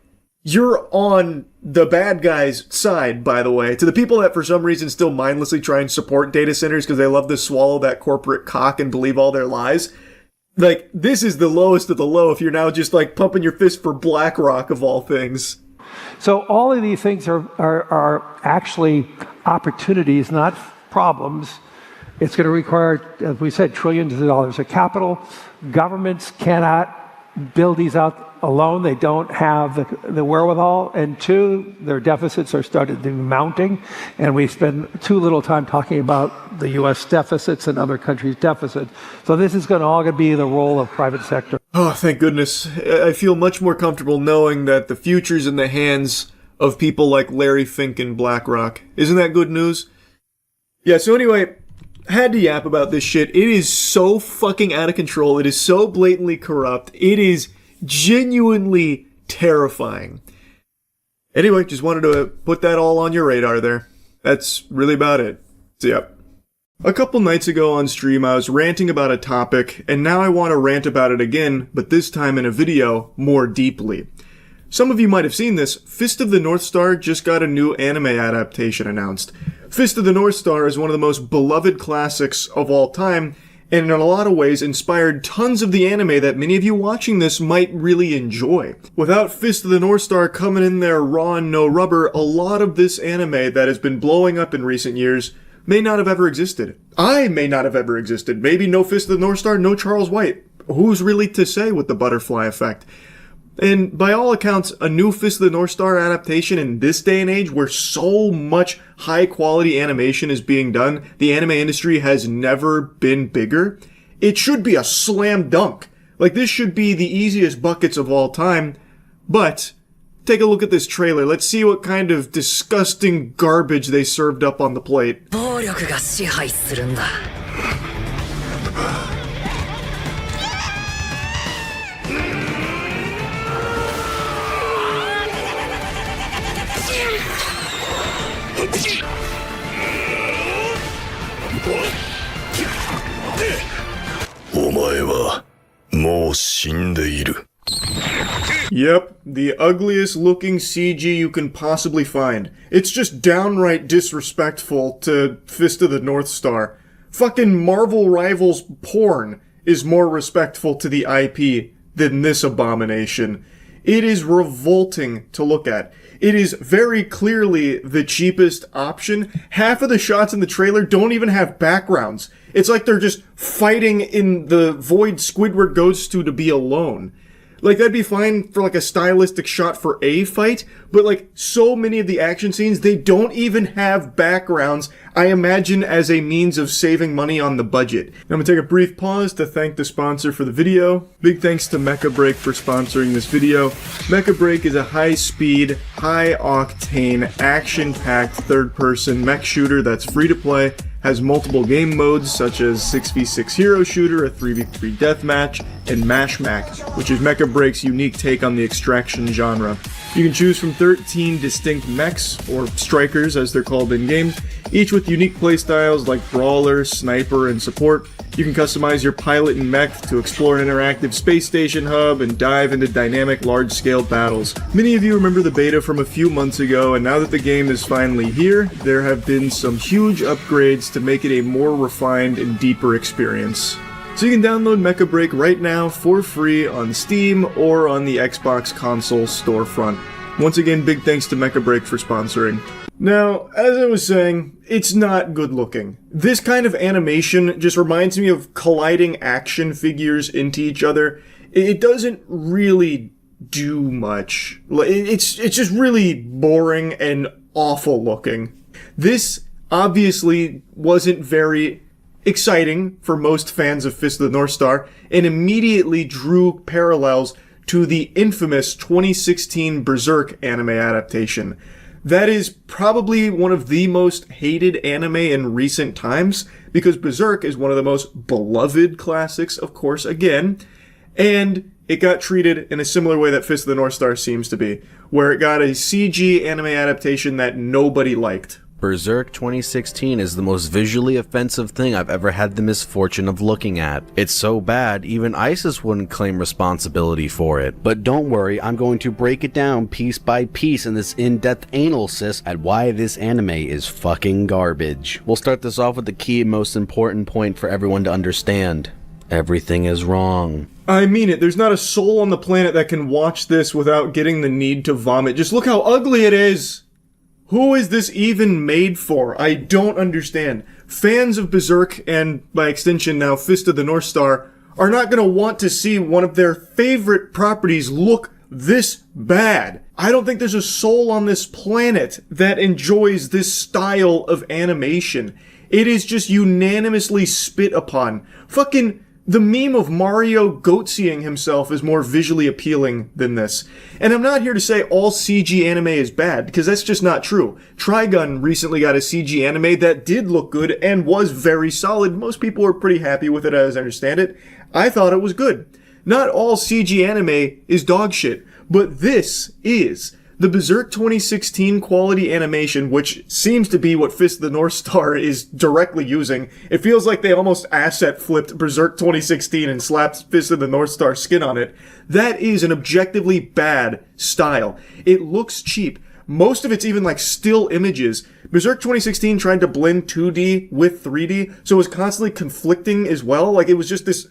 Speaker 1: you're on the bad guy's side, by the way. To the people that for some reason still mindlessly try and support data centers because they love to swallow that corporate cock and believe all their lies, this is the lowest of the low if you're now just pumping your fist for BlackRock of all things.
Speaker 10: So all of these things are actually opportunities, not problems. It's going to require, as we said, trillions of dollars of capital. Governments cannot build these out alone. They don't have the wherewithal. And two, their deficits are started to be mounting. And we spend too little time talking about the U.S. deficits and other countries' deficits. So this is all going to be the role of private sector.
Speaker 1: Oh, thank goodness. I feel much more comfortable knowing that the future's in the hands of people like Larry Fink and BlackRock. Isn't that good news? Yeah, so anyway, had to yap about this shit. It is so fucking out of control. It is so blatantly corrupt. It is genuinely terrifying. Anyway, just wanted to put that all on your radar there. That's really about it. So, yep. A couple nights ago on stream, I was ranting about a topic, and now I want to rant about it again, but this time in a video more deeply. Some of you might have seen this. Fist of the North Star just got a new anime adaptation announced. Fist of the North Star is one of the most beloved classics of all time, and in a lot of ways inspired tons of the anime that many of you watching this might really enjoy. Without Fist of the North Star coming in there raw and no rubber, a lot of this anime that has been blowing up in recent years may not have ever existed. I may not have ever existed. Maybe no Fist of the North Star, no Charles White. who's really to say with the butterfly effect? And by all accounts, a new Fist of the North Star adaptation in this day and age where so much high quality animation is being done, the anime industry has never been bigger. It should be a slam dunk. Like, this should be the easiest buckets of all time. But take a look at this trailer. Let's see what kind of disgusting garbage they served up on the plate.
Speaker 12: 暴力が支配するんだ。
Speaker 13: お前はもう死んでいる。
Speaker 1: Yep, the ugliest looking CG you can possibly find. It's just downright disrespectful to Fist of the North Star. Fucking Marvel Rivals porn is more respectful to the IP than this abomination. It is revolting to look at. It is very clearly the cheapest option. Half of the shots in the trailer don't even have backgrounds. It's like they're just fighting in the void Squidward goes to be alone. Like, that'd be fine for, like, a stylistic shot for a fight, but, like, so many of the action scenes, they don't even have backgrounds, I imagine as a means of saving money on the budget. I'm gonna take a brief pause to thank the sponsor for the video. Big thanks to Mecha Break for sponsoring this video. Mecha Break is a high-speed, high-octane, action-packed third-person mech shooter that's free to play, has multiple game modes such as 6v6 hero shooter, a 3v3 deathmatch, and Mash Mac, which is Mecha Break's unique take on the extraction genre. You can choose from 13 distinct mechs, or strikers as they're called in-game, each with unique playstyles like Brawler, Sniper, and Support. You can customize your pilot and mech to explore an interactive space station hub and dive into dynamic large-scale battles. Many of you remember the beta from a few months ago, and now that the game is finally here, there have been some huge upgrades to make it a more refined and deeper experience. So you can download Mecha Break right now for free on Steam or on the Xbox console storefront. Once again, big thanks to Mecha Break for sponsoring. Now, as I was saying, it's not good looking. This kind of animation just reminds me of colliding action figures into each other. It doesn't really do much. It's just really boring and awful looking. This obviously wasn't very exciting for most fans of Fist of the North Star, and immediately drew parallels to the infamous 2016 Berserk anime adaptation. That is probably one of the most hated anime in recent times, because Berserk is one of the most beloved classics, of course, again, and it got treated in a similar way that Fist of the North Star seems to be, where it got a CG anime adaptation that nobody liked.
Speaker 15: Berserk 2016 is the most visually offensive thing I've ever had the misfortune of looking at. It's so bad, even ISIS wouldn't claim responsibility for it. But don't worry, I'm going to break it down piece by piece in this in-depth analysis at why this anime is fucking garbage. We'll start this off with the key and most important point for everyone to understand. Everything is wrong.
Speaker 1: I mean it, there's not a soul on the planet that can watch this without getting the need to vomit. Just look how ugly it is! Who is this even made for? I don't understand. Fans of Berserk, and by extension now Fist of the North Star, are not going to want to see one of their favorite properties look this bad. I don't think there's a soul on this planet that enjoys this style of animation. It is just unanimously spit upon. Fucking the meme of Mario goatseeing himself is more visually appealing than this. And I'm not here to say all CG anime is bad, because that's just not true. Trigun recently got a CG anime that did look good and was very solid. Most people were pretty happy with it, as I understand it. I thought it was good. Not all CG anime is dog shit, but this is. The Berserk 2016 quality animation, which seems to be what Fist of the North Star is directly using. It feels like they almost asset flipped Berserk 2016 and slapped Fist of the North Star skin on it. That is an objectively bad style. It looks cheap. Most of it's even like still images. Berserk 2016 tried to blend 2D with 3D, so it was constantly conflicting as well. Like, it was just this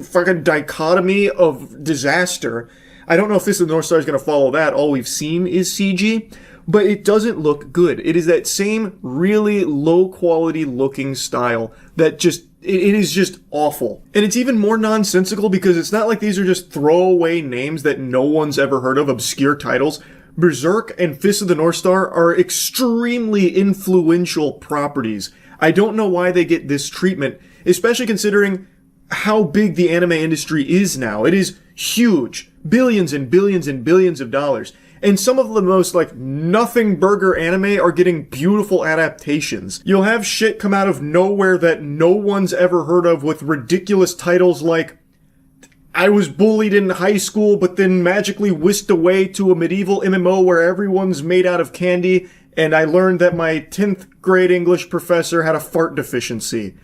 Speaker 1: fucking dichotomy of disaster. I don't know if Fist of the North Star is going to follow that. All we've seen is CG, but it doesn't look good. It is that same really low quality looking style that just It is just awful. And it's even more nonsensical because it's not like these are just throwaway names that no one's ever heard of, obscure titles. Berserk and Fist of the North Star are extremely influential properties. I don't know why they get this treatment, especially considering how big the anime industry is now. It is huge. Billions and billions and billions of dollars. And some of the most, nothing burger anime are getting beautiful adaptations. You'll have shit come out of nowhere that no one's ever heard of with ridiculous titles like, I was bullied in high school, but then magically whisked away to a medieval MMO where everyone's made out of candy, and I learned that my 10th grade English professor had a fart deficiency.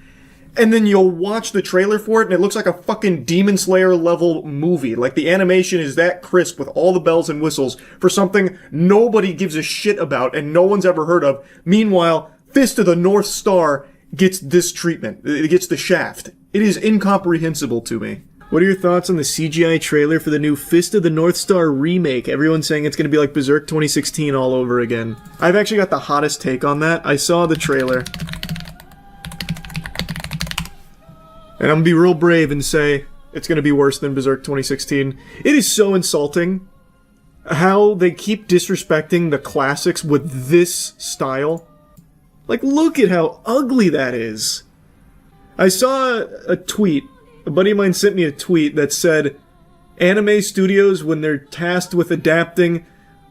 Speaker 1: And then you'll watch the trailer for it, and it looks like a fucking Demon Slayer level movie. Like, the animation is that crisp with all the bells and whistles for something nobody gives a shit about and no one's ever heard of. Meanwhile, Fist of the North Star gets this treatment. It gets the shaft. It is incomprehensible to me. What are your thoughts on the CGI trailer for the new Fist of the North Star remake? Everyone's saying it's going to be like Berserk 2016 all over again. I've actually got the hottest take on that. I saw the trailer. And I'm gonna be real brave and say it's gonna be worse than Berserk 2016. It is so insulting how they keep disrespecting the classics with this style. Like, look at how ugly that is. I saw a tweet. A buddy of mine sent me a tweet that said, anime studios, when they're tasked with adapting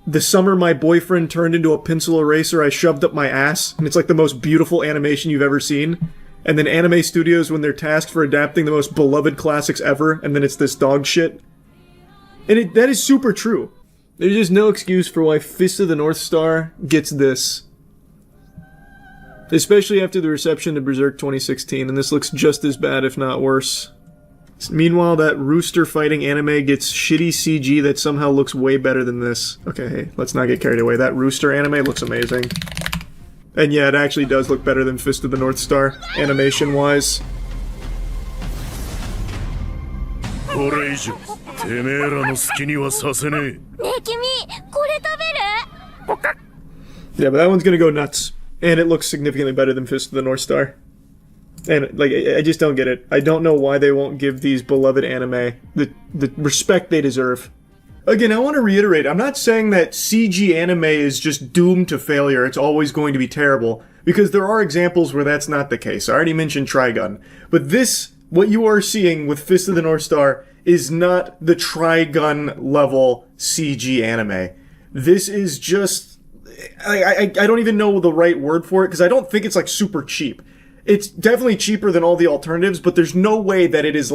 Speaker 1: The Summer My Boyfriend Turned Into a Pencil Eraser I Shoved Up My Ass, and it's like the most beautiful animation you've ever seen. And then anime studios, when they're tasked for adapting the most beloved classics ever, and then it's this dog shit. And that is super true. There's just no excuse for why Fist of the North Star gets this. Especially after the reception to Berserk 2016, and this looks just as bad, if not worse. Meanwhile, that rooster fighting anime gets shitty CG that somehow looks way better than this. Okay, hey, let's not get carried away. That rooster anime looks amazing. And yeah, it actually does look better than Fist of the North Star, animation-wise. Yeah, but that one's gonna go nuts. And it looks significantly better than Fist of the North Star. And, I just don't get it. I don't know why they won't give these beloved anime the respect they deserve. Again, I want to reiterate, I'm not saying that CG anime is just doomed to failure, it's always going to be terrible, because there are examples where that's not the case. I already mentioned Trigun. But this, what you are seeing with Fist of the North Star, is not the Trigun level CG anime. This is just... I don't even know the right word for it, because I don't think it's, super cheap. It's definitely cheaper than all the alternatives, but there's no way that it is,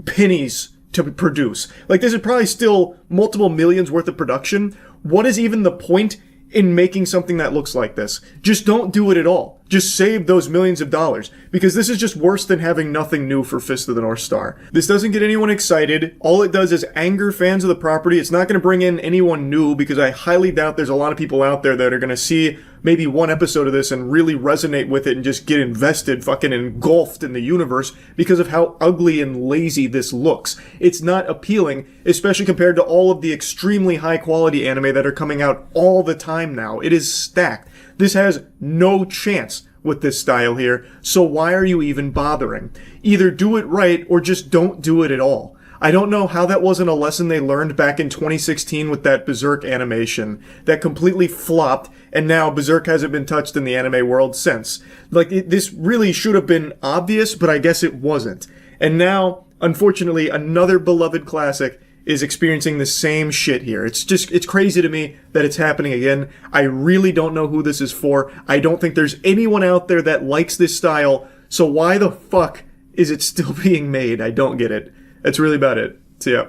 Speaker 1: pennies to produce. This is probably still multiple millions worth of production. What is even the point in making something that looks like this? Just don't do it at all. Just save those millions of dollars, because this is just worse than having nothing new for Fist of the North Star. This doesn't get anyone excited. All it does is anger fans of the property. It's not going to bring in anyone new, because I highly doubt there's a lot of people out there that are going to see maybe one episode of this and really resonate with it and just get invested, fucking engulfed in the universe because of how ugly and lazy this looks. It's not appealing, especially compared to all of the extremely high quality anime that are coming out all the time now. It is stacked. This has no chance with this style here, so why are you even bothering? Either do it right or just don't do it at all. I don't know how that wasn't a lesson they learned back in 2016 with that Berserk animation that completely flopped, and now Berserk hasn't been touched in the anime world since. This really should have been obvious, but I guess it wasn't. And now, unfortunately, another beloved classic is experiencing the same shit here. It's crazy to me that it's happening again. I really don't know who this is for. I don't think there's anyone out there that likes this style, so why the fuck is it still being made? I don't get it. That's really about it. So yeah.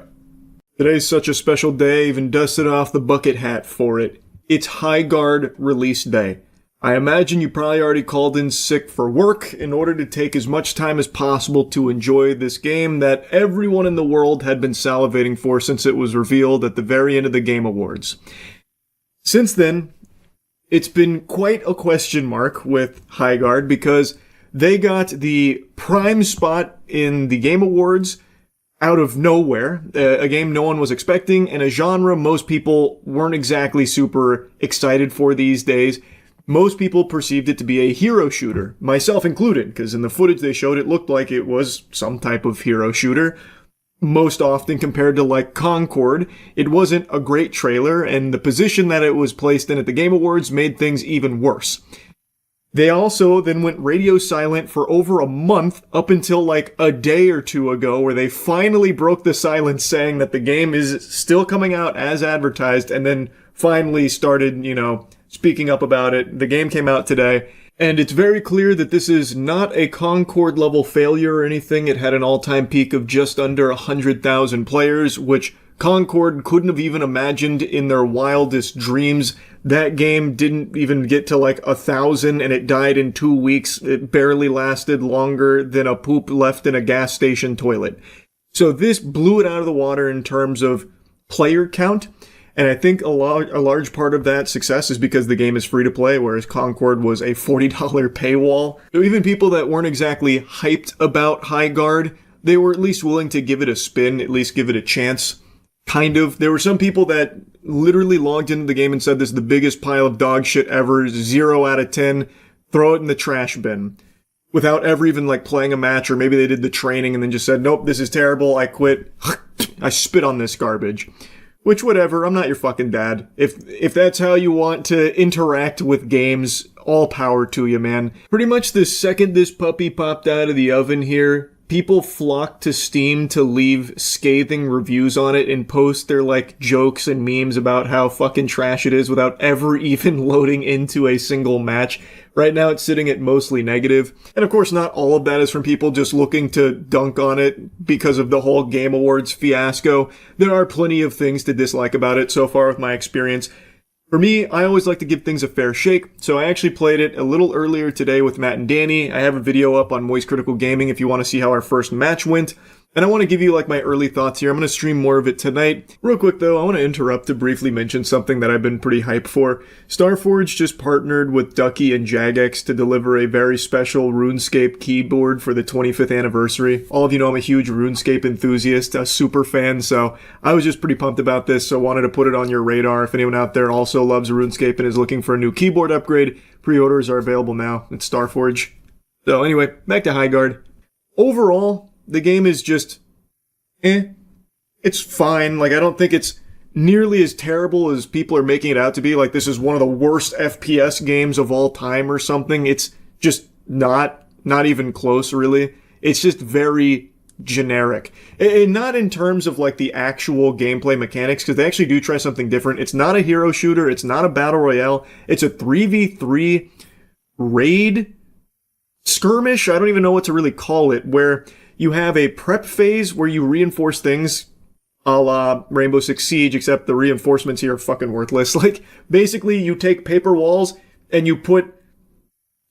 Speaker 1: Today's such a special day, I even dusted off the bucket hat for it. It's High Guard release day. I imagine you probably already called in sick for work in order to take as much time as possible to enjoy this game that everyone in the world had been salivating for since it was revealed at the very end of the Game Awards. Since then, it's been quite a question mark with High Guard because they got the prime spot in the Game Awards out of nowhere, a game no one was expecting, and a genre most people weren't exactly super excited for these days. Most people perceived it to be a hero shooter, myself included, because in the footage they showed it looked like it was some type of hero shooter. Most often compared to like Concord, it wasn't a great trailer, and the position that it was placed in at the Game Awards made things even worse. They also then went radio silent for over a month up until like a day or two ago, where they finally broke the silence saying that the game is still coming out as advertised, and then finally started, speaking up about it. The game came out today. And it's very clear that this is not a Concord level failure or anything. It had an all-time peak of just under 100,000 players, which Concord couldn't have even imagined in their wildest dreams. That game didn't even get to like 1,000 and it died in 2 weeks. It barely lasted longer than a poop left in a gas station toilet. So this blew it out of the water in terms of player count. And I think a large part of that success is because the game is free to play, whereas Concord was a $40 paywall. So even people that weren't exactly hyped about High Guard, they were at least willing to give it a spin, at least give it a chance. Kind of. There were some people that literally logged into the game and said this is the biggest pile of dog shit ever, 0 out of 10, throw it in the trash bin. Without ever even like playing a match, or maybe they did the training and then just said, nope, this is terrible, I quit. I spit on this garbage. Which, whatever, I'm not your fucking dad. If that's how you want to interact with games, all power to you, man. Pretty much the second this puppy popped out of the oven here, people flocked to Steam to leave scathing reviews on it and post their, like, jokes and memes about how fucking trash it is without ever even loading into a single match. Right now it's sitting at mostly negative. And of course not all of that is from people just looking to dunk on it because of the whole Game Awards fiasco. There are plenty of things to dislike about it so far with my experience. For me, I always like to give things a fair shake, so I actually played it a little earlier today with Matt and Danny. I have a video up on Moist Critical Gaming if you want to see how our first match went. And I want to give you like my early thoughts here. I'm going to stream more of it tonight. Real quick though, I want to interrupt to briefly mention something that I've been pretty hyped for. Starforge just partnered with Ducky and Jagex to deliver a very special RuneScape keyboard for the 25th anniversary. All of you know I'm a huge RuneScape enthusiast, a super fan, so I was just pretty pumped about this, so wanted to put it on your radar. If anyone out there also loves RuneScape and is looking for a new keyboard upgrade, pre-orders are available now. It's Starforge. So anyway, back to High Guard. Overall, the game is just, it's fine. Like, I don't think it's nearly as terrible as people are making it out to be. Like, this is one of the worst FPS games of all time or something. It's just not even close, really. It's just very generic. And not in terms of, like, the actual gameplay mechanics, because they actually do try something different. It's not a hero shooter. It's not a battle royale. It's a 3v3 raid skirmish. I don't even know what to really call it, where you have a prep phase where you reinforce things a la Rainbow Six Siege, except the reinforcements here are fucking worthless. Like, basically, you take paper walls and you put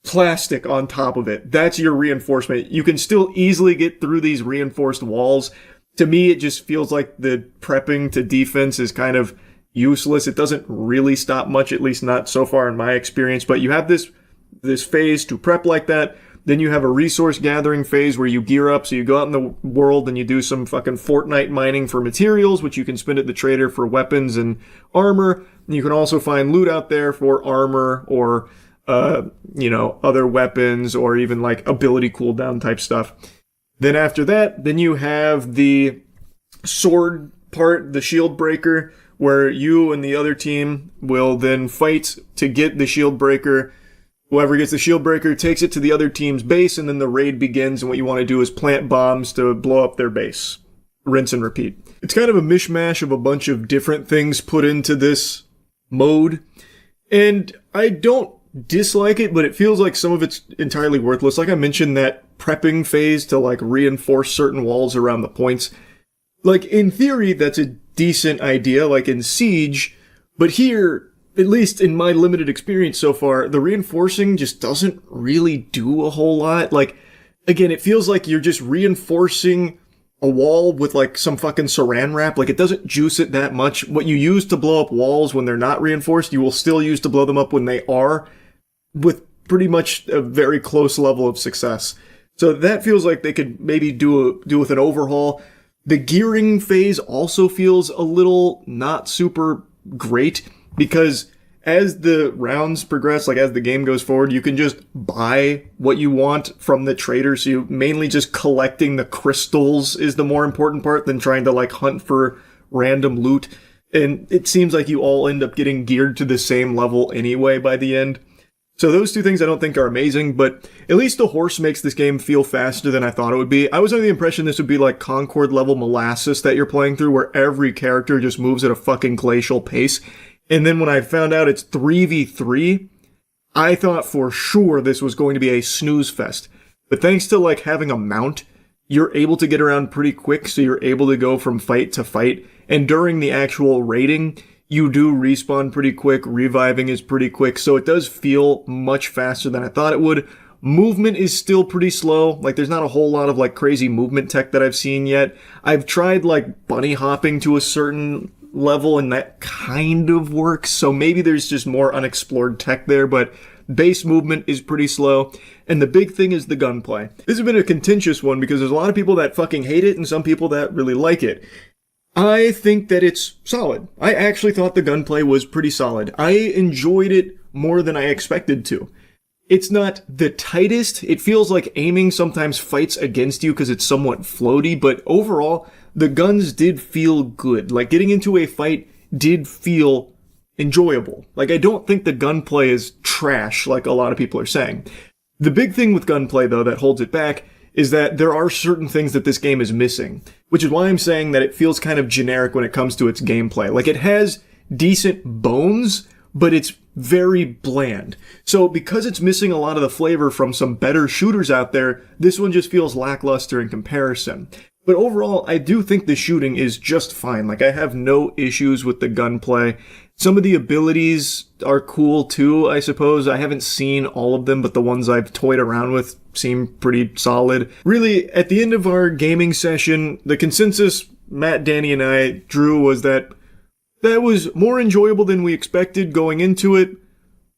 Speaker 1: plastic on top of it. That's your reinforcement. You can still easily get through these reinforced walls. To me, it just feels like the prepping to defense is kind of useless. It doesn't really stop much, at least not so far in my experience. But you have this phase to prep like that. Then you have a resource gathering phase where you gear up, so you go out in the world and you do some fucking Fortnite mining for materials, which you can spend at the trader for weapons and armor. And you can also find loot out there for armor or, other weapons or even like ability cooldown type stuff. Then after that, then you have the sword part, the shield breaker, where you and the other team will then fight to get the shield breaker. Whoever gets the shield breaker takes it to the other team's base, and then the raid begins, and what you want to do is plant bombs to blow up their base. Rinse and repeat. It's kind of a mishmash of a bunch of different things put into this mode, and I don't dislike it, but it feels like some of it's entirely worthless. Like I mentioned, that prepping phase to like reinforce certain walls around the points. Like, in theory, that's a decent idea, like in Siege, but here, at least in my limited experience so far, the reinforcing just doesn't really do a whole lot. Like, again, it feels like you're just reinforcing a wall with like some fucking saran wrap. Like, it doesn't juice it that much. What you use to blow up walls when they're not reinforced, you will still use to blow them up when they are, with pretty much a very close level of success. So that feels like they could maybe do with an overhaul. The gearing phase also feels a little not super great, because as the rounds progress, like as the game goes forward, you can just buy what you want from the trader. So you mainly just collecting the crystals is the more important part than trying to like hunt for random loot. And it seems like you all end up getting geared to the same level anyway by the end. So those two things I don't think are amazing, but at least the horse makes this game feel faster than I thought it would be. I was under the impression this would be like Concord level molasses that you're playing through, where every character just moves at a fucking glacial pace. And then when I found out it's 3v3, I thought for sure this was going to be a snooze fest. But thanks to like having a mount, you're able to get around pretty quick, so you're able to go from fight to fight. And during the actual raiding, you do respawn pretty quick, reviving is pretty quick, so it does feel much faster than I thought it would. Movement is still pretty slow, like there's not a whole lot of like crazy movement tech that I've seen yet. I've tried like bunny hopping to a certain level and that kind of works, so maybe there's just more unexplored tech there, but base movement is pretty slow. And the big thing is the gunplay. This has been a contentious one because there's a lot of people that fucking hate it and some people that really like it. I think that it's solid. I actually thought the gunplay was pretty solid. I enjoyed it more than I expected to. It's not the tightest. It feels like aiming sometimes fights against you because it's somewhat floaty, but overall, the guns did feel good. Like, getting into a fight did feel enjoyable. Like, I don't think the gunplay is trash like a lot of people are saying. The big thing with gunplay, though, that holds it back is that there are certain things that this game is missing, which is why I'm saying that it feels kind of generic when it comes to its gameplay. Like, it has decent bones, but it's very bland. So because it's missing a lot of the flavor from some better shooters out there, this one just feels lackluster in comparison. But overall, I do think the shooting is just fine. Like, I have no issues with the gunplay. Some of the abilities are cool too, I suppose. I haven't seen all of them, but the ones I've toyed around with seem pretty solid. Really, at the end of our gaming session, the consensus Matt, Danny, and I drew was that was more enjoyable than we expected going into it,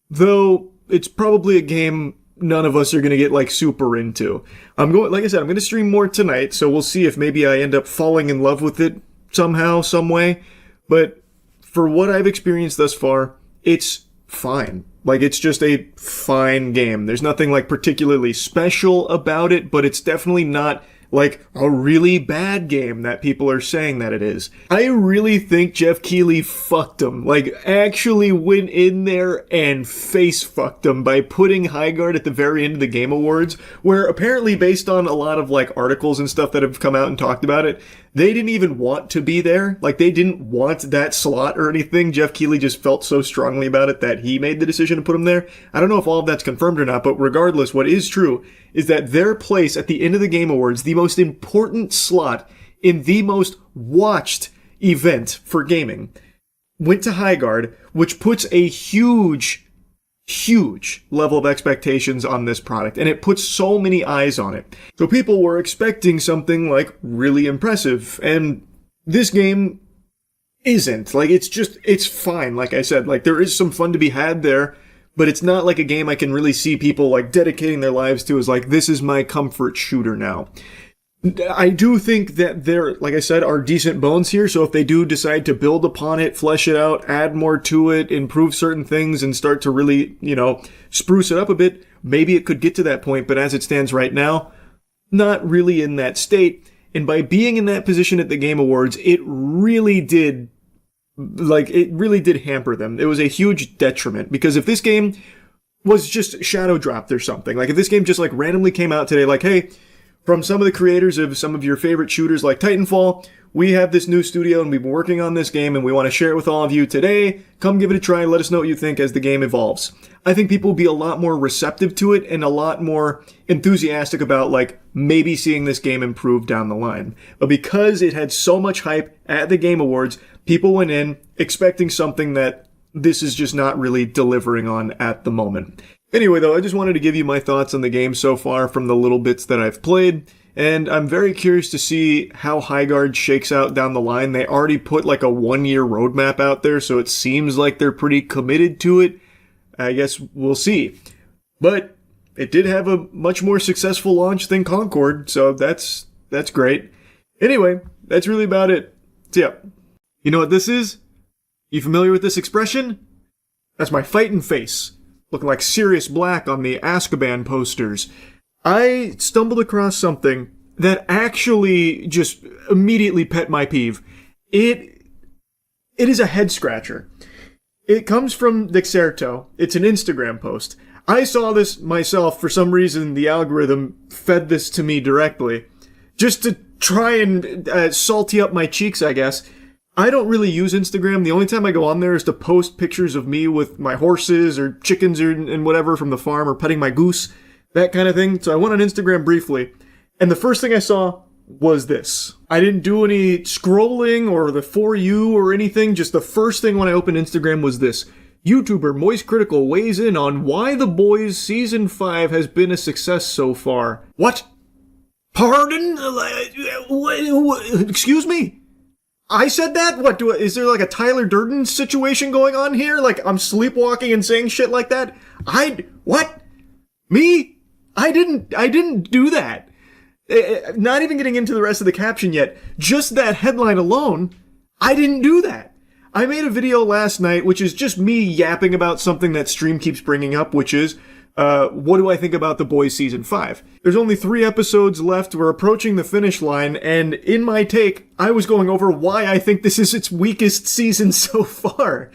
Speaker 1: though it's probably a game none of us are going to get like super into. Like I said, I'm going to stream more tonight, so we'll see if maybe I end up falling in love with it somehow, some way. But for what I've experienced thus far, it's fine. Like, it's just a fine game. There's nothing like particularly special about it, but it's definitely not like a really bad game that people are saying that it is. I really think Jeff Keighley fucked him. Like, actually went in there and face fucked him by putting Highguard at the very end of the Game Awards, where apparently, based on a lot of like articles and stuff that have come out and talked about it, they didn't even want to be there. Like, they didn't want that slot or anything. Jeff Keighley just felt so strongly about it that he made the decision to put him there. I don't know if all of that's confirmed or not, but regardless, what is true is that their place at the end of the Game Awards, the most important slot in the most watched event for gaming, went to Highguard, which puts a huge level of expectations on this product, and it puts so many eyes on it. So people were expecting something like really impressive, and this game isn't. Like, it's fine. Like I said, like, there is some fun to be had there, but it's not like a game I can really see people like dedicating their lives to as like, this is my comfort shooter now. I do think that there, like I said, are decent bones here, so if they do decide to build upon it, flesh it out, add more to it, improve certain things, and start to really, spruce it up a bit, maybe it could get to that point, but as it stands right now, not really in that state. And by being in that position at the Game Awards, it really did hamper them. It was a huge detriment, because if this game was just shadow dropped or something, like if this game just like randomly came out today, like, hey, from some of the creators of some of your favorite shooters like Titanfall, we have this new studio and we've been working on this game and we want to share it with all of you today. Come give it a try. Let us know what you think as the game evolves. I think people will be a lot more receptive to it and a lot more enthusiastic about like maybe seeing this game improve down the line. But because it had so much hype at the Game Awards, people went in expecting something that this is just not really delivering on at the moment. Anyway, though, I just wanted to give you my thoughts on the game so far from the little bits that I've played, and I'm very curious to see how Highguard shakes out down the line. They already put like a 1-year roadmap out there, so it seems like they're pretty committed to it. I guess we'll see. But it did have a much more successful launch than Concord, so that's great. Anyway, that's really about it. So yeah, you know what this is? You familiar with this expression? That's my fighting face, looking like Sirius Black on the Azkaban posters. I stumbled across something that actually just immediately pet my peeve. It is a head scratcher. It comes from Dexerto. It's an Instagram post. I saw this myself. For some reason, the algorithm fed this to me directly. Just to try and salty up my cheeks, I guess. I don't really use Instagram. The only time I go on there is to post pictures of me with my horses or chickens and whatever from the farm, or petting my goose, that kind of thing. So I went on Instagram briefly, and the first thing I saw was this. I didn't do any scrolling or the For You or anything. Just the first thing when I opened Instagram was this. YouTuber Moist Critical weighs in on why The Boys Season 5 has been a success so far. What? Pardon? Excuse me? I said that? What, is there like a Tyler Durden situation going on here? Like I'm sleepwalking and saying shit like that? What? Me? I didn't do that. Not even getting into the rest of the caption yet. Just that headline alone, I didn't do that. I made a video last night, which is just me yapping about something that stream keeps bringing up, which is, what do I think about The Boys Season 5? There's only 3 episodes left. We're approaching the finish line, and in my take, I was going over why I think this is its weakest season so far.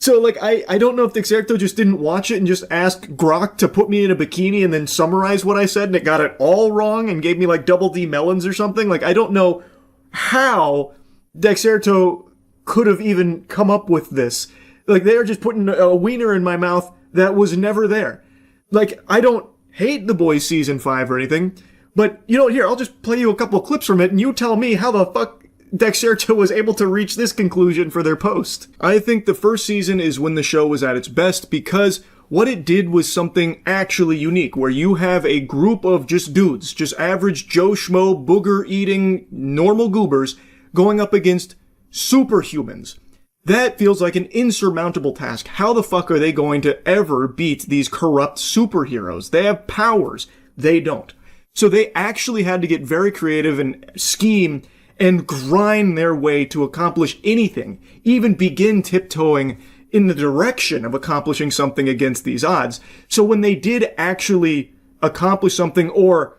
Speaker 1: So, like, I don't know if Dexerto just didn't watch it and just asked Grok to put me in a bikini and then summarize what I said, and it got it all wrong and gave me, like, double D melons or something. Like, I don't know how Dexerto could have even come up with this. Like, they are just putting a wiener in my mouth that was never there. Like, I don't hate The Boys Season 5 or anything, but, you know, here, I'll just play you a couple of clips from it, and you tell me how the fuck Dexerto was able to reach this conclusion for their post. I think the first season is when the show was at its best, because what it did was something actually unique, where you have a group of just dudes, just average Joe Schmo, booger-eating, normal goobers, going up against superhumans. That feels like an insurmountable task. How the fuck are they going to ever beat these corrupt superheroes? They have powers. They don't. So they actually had to get very creative and scheme and grind their way to accomplish anything, even begin tiptoeing in the direction of accomplishing something against these odds. So when they did actually accomplish something or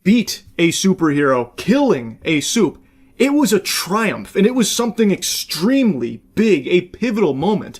Speaker 1: beat a superhero, killing a supe, it was a triumph, and it was something extremely big, a pivotal moment.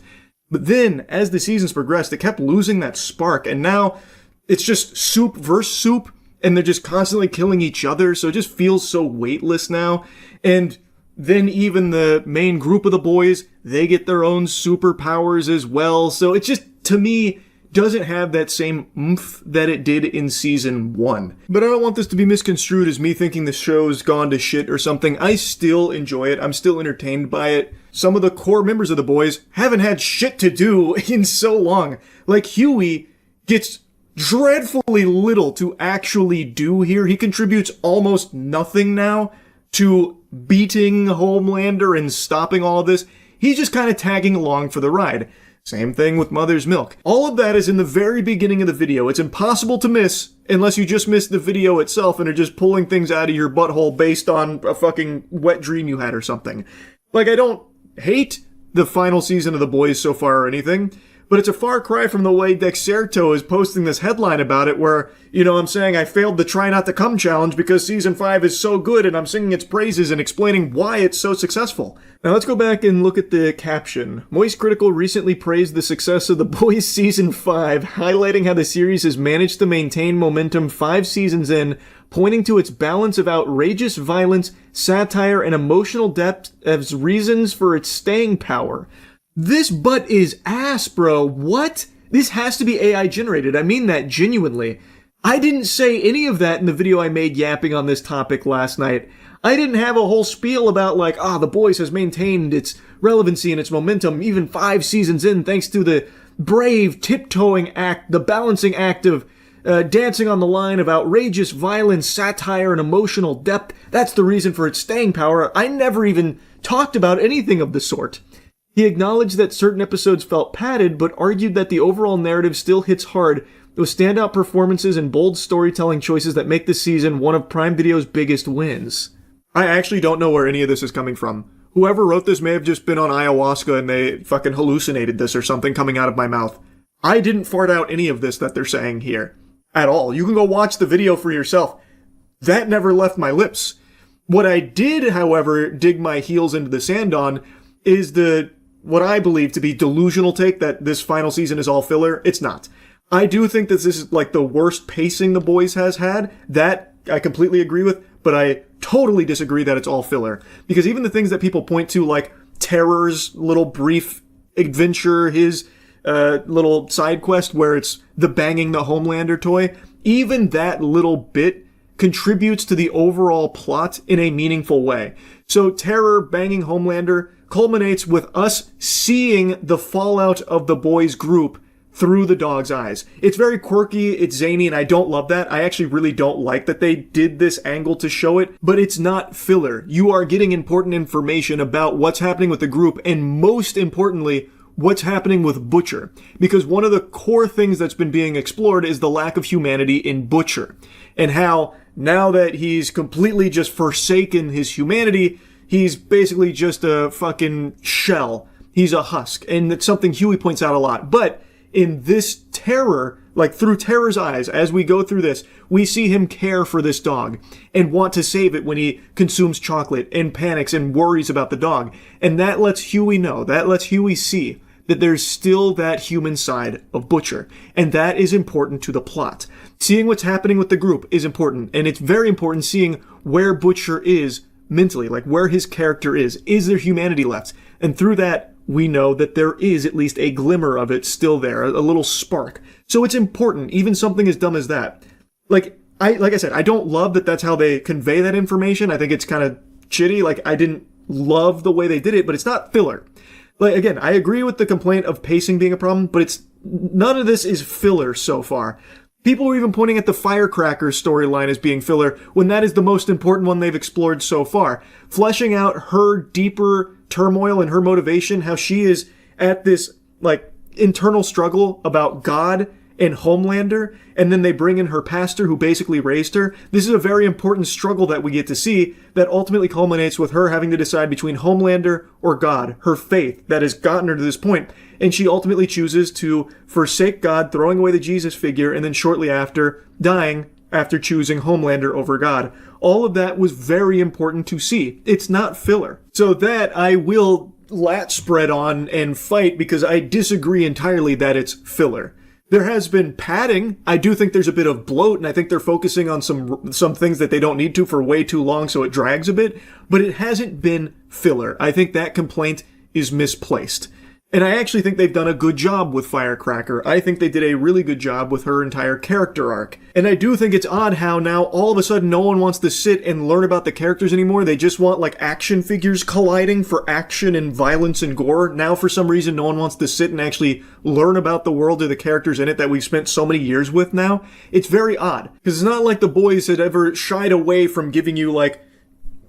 Speaker 1: But then, as the seasons progressed, it kept losing that spark, and now it's just supe versus supe, and they're just constantly killing each other, so it just feels so weightless now. And then even the main group of the boys, they get their own superpowers as well, so it just, to me, doesn't have that same oomph that it did in season 1. But I don't want this to be misconstrued as me thinking the show's gone to shit or something. I still enjoy it. I'm still entertained by it. Some of the core members of the boys haven't had shit to do in so long. Like Huey gets dreadfully little to actually do here. He contributes almost nothing now to beating Homelander and stopping all of this. He's just kind of tagging along for the ride. Same thing with Mother's Milk. All of that is in the very beginning of the video. It's impossible to miss unless you just miss the video itself and are just pulling things out of your butthole based on a fucking wet dream you had or something. Like, I don't hate the final season of The Boys so far or anything, but it's a far cry from the way Dexerto is posting this headline about it where, you know, I'm saying I failed the Try Not to Come challenge because season 5 is so good and I'm singing its praises and explaining why it's so successful. Now let's go back and look at the caption. Moist Critical recently praised the success of The Boys Season 5, highlighting how the series has managed to maintain momentum 5 seasons in, pointing to its balance of outrageous violence, satire, and emotional depth as reasons for its staying power. This butt is ass, bro. What? This has to be AI generated. I mean that genuinely. I didn't say any of that in the video I made yapping on this topic last night. I didn't have a whole spiel about like, The Boys has maintained its relevancy and its momentum even 5 seasons in thanks to the brave tiptoeing act, the balancing act of dancing on the line of outrageous violence, satire, and emotional depth. That's the reason for its staying power. I never even talked about anything of the sort. He acknowledged that certain episodes felt padded, but argued that the overall narrative still hits hard, with standout performances and bold storytelling choices that make this season one of Prime Video's biggest wins. I actually don't know where any of this is coming from. Whoever wrote this may have just been on ayahuasca and they fucking hallucinated this or something coming out of my mouth. I didn't fart out any of this that they're saying here. At all. You can go watch the video for yourself. That never left my lips. What I did, however, dig my heels into the sand on is what I believe to be delusional take that this final season is all filler. It's not. I do think that this is like the worst pacing The Boys has had. That I completely agree with, but I totally disagree that it's all filler. Because even the things that people point to, like Terror's little brief adventure, his little side quest where it's the banging the Homelander toy, even that little bit contributes to the overall plot in a meaningful way. So Terror banging Homelander culminates with us seeing the fallout of the boys' group through the dog's eyes. It's very quirky, it's zany, and I don't love that. I actually really don't like that they did this angle to show it, but it's not filler. You are getting important information about what's happening with the group, and most importantly, what's happening with Butcher. Because one of the core things that's been being explored is the lack of humanity in Butcher. And how, now that he's completely just forsaken his humanity, he's basically just a fucking shell. He's a husk. And it's something Huey points out a lot. But in this Terror, like through Terror's eyes, as we go through this, we see him care for this dog and want to save it when he consumes chocolate and panics and worries about the dog. And that lets Huey know, that lets Huey see that there's still that human side of Butcher. And that is important to the plot. Seeing what's happening with the group is important. And it's very important seeing where Butcher is mentally, like where his character is. Is there humanity left? And through that, we know that there is at least a glimmer of it still there, a little spark. So it's important, even something as dumb as that. Like I said, I don't love that that's how they convey that information. I think it's kind of shitty. Like, I didn't love the way they did it, but it's not filler. Like, again, I agree with the complaint of pacing being a problem, but none of this is filler so far. People are even pointing at the Firecracker storyline as being filler, when that is the most important one they've explored so far. Fleshing out her deeper turmoil and her motivation, how she is at this, like, internal struggle about God and Homelander, and then they bring in her pastor who basically raised her. This is a very important struggle that we get to see that ultimately culminates with her having to decide between Homelander or God, her faith that has gotten her to this point. And she ultimately chooses to forsake God, throwing away the Jesus figure, and then shortly after, dying after choosing Homelander over God. All of that was very important to see. It's not filler. So that I will lat spread on and fight because I disagree entirely that it's filler. There has been padding. I do think there's a bit of bloat, and I think they're focusing on some things that they don't need to for way too long, so it drags a bit. But it hasn't been filler. I think that complaint is misplaced. And I actually think they've done a good job with Firecracker. I think they did a really good job with her entire character arc. And I do think it's odd how now all of a sudden no one wants to sit and learn about the characters anymore. They just want like action figures colliding for action and violence and gore. Now for some reason no one wants to sit and actually learn about the world or the characters in it that we've spent so many years with now. It's very odd. Because it's not like the boys had ever shied away from giving you like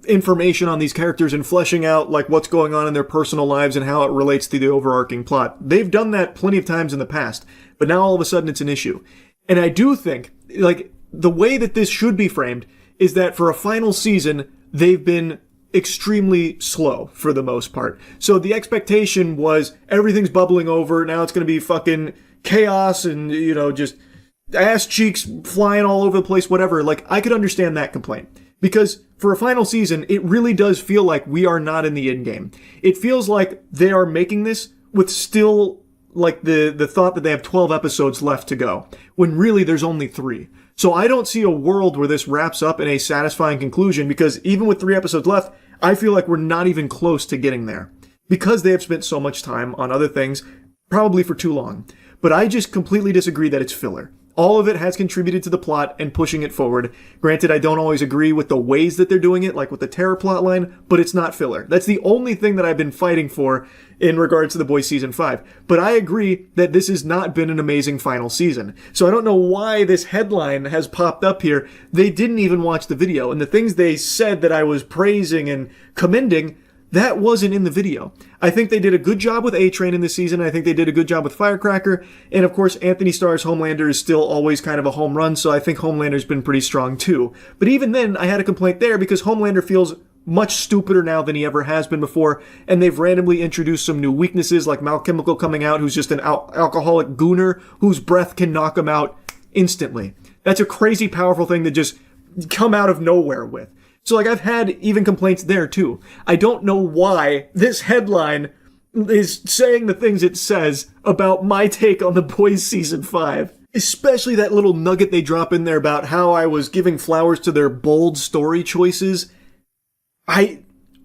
Speaker 1: information on these characters and fleshing out like what's going on in their personal lives and how it relates to the overarching plot. They've done that plenty of times in the past, but now all of a sudden it's an issue. And I do think, like, the way that this should be framed is that for a final season, they've been extremely slow for the most part. So the expectation was everything's bubbling over, now it's going to be fucking chaos and, you know, just ass cheeks flying all over the place, whatever. Like, I could understand that complaint. Because for a final season, it really does feel like we are not in the end game. It feels like they are making this with still like the thought that they have 12 episodes left to go, when really there's only 3. So I don't see a world where this wraps up in a satisfying conclusion, because even with 3 episodes left, I feel like we're not even close to getting there. Because they have spent so much time on other things, probably for too long. But I just completely disagree that it's filler. All of it has contributed to the plot and pushing it forward. Granted, I don't always agree with the ways that they're doing it, like with the Terror plotline, but it's not filler. That's the only thing that I've been fighting for in regards to The Boys Season 5. But I agree that this has not been an amazing final season. So I don't know why this headline has popped up here. They didn't even watch the video, and the things they said that I was praising and commending, that wasn't in the video. I think they did a good job with A-Train in this season. I think they did a good job with Firecracker. And of course, Anthony Starr's Homelander is still always kind of a home run, so I think Homelander's been pretty strong too. But even then, I had a complaint there because Homelander feels much stupider now than he ever has been before, and they've randomly introduced some new weaknesses, like Malchemical coming out, who's just an alcoholic gooner whose breath can knock him out instantly. That's a crazy powerful thing to just come out of nowhere with. So, like, I've had even complaints there, too. I don't know why this headline is saying the things it says about my take on The Boys Season 5. Especially that little nugget they drop in there about how I was giving flowers to their bold story choices.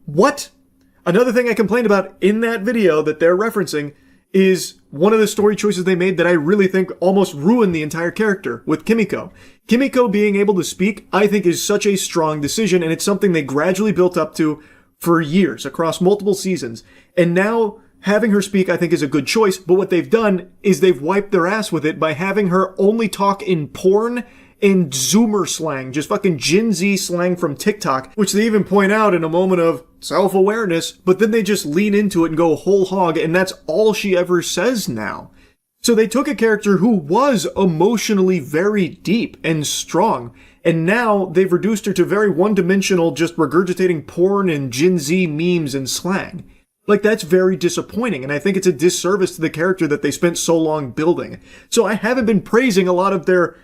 Speaker 1: What? Another thing I complained about in that video that they're referencing is one of the story choices they made that I really think almost ruined the entire character with Kimiko. Kimiko being able to speak, I think, is such a strong decision, and it's something they gradually built up to for years across multiple seasons. And now having her speak, I think, is a good choice, but what they've done is they've wiped their ass with it by having her only talk in porn and Zoomer slang, just fucking Gen Z slang from TikTok, which they even point out in a moment of self-awareness, but then they just lean into it and go whole hog, and that's all she ever says now. So they took a character who was emotionally very deep and strong, and now they've reduced her to very one-dimensional, just regurgitating porn and Gen Z memes and slang. Like, that's very disappointing, and I think it's a disservice to the character that they spent so long building. So I haven't been praising a lot of their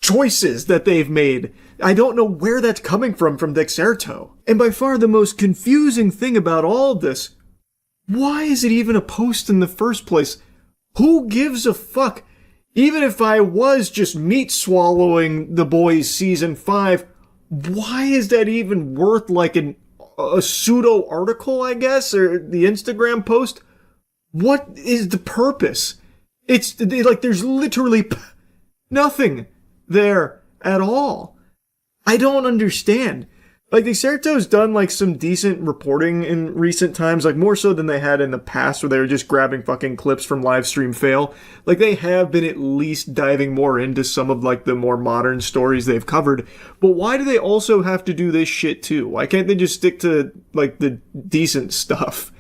Speaker 1: choices that they've made. I don't know where that's coming from Dexerto. And by far the most confusing thing about all of this, why is it even a post in the first place? Who gives a fuck? Even if I was just meat swallowing The Boys Season 5, why is that even worth like a pseudo article, I guess, or the Instagram post? What is the purpose? It's like there's literally nothing there at all. I don't understand. Like, Dexerto's done like some decent reporting in recent times, like more so than they had in the past where they were just grabbing fucking clips from Livestream Fail. Like, they have been at least diving more into some of like the more modern stories they've covered. But why do they also have to do this shit too? Why can't they just stick to like the decent stuff?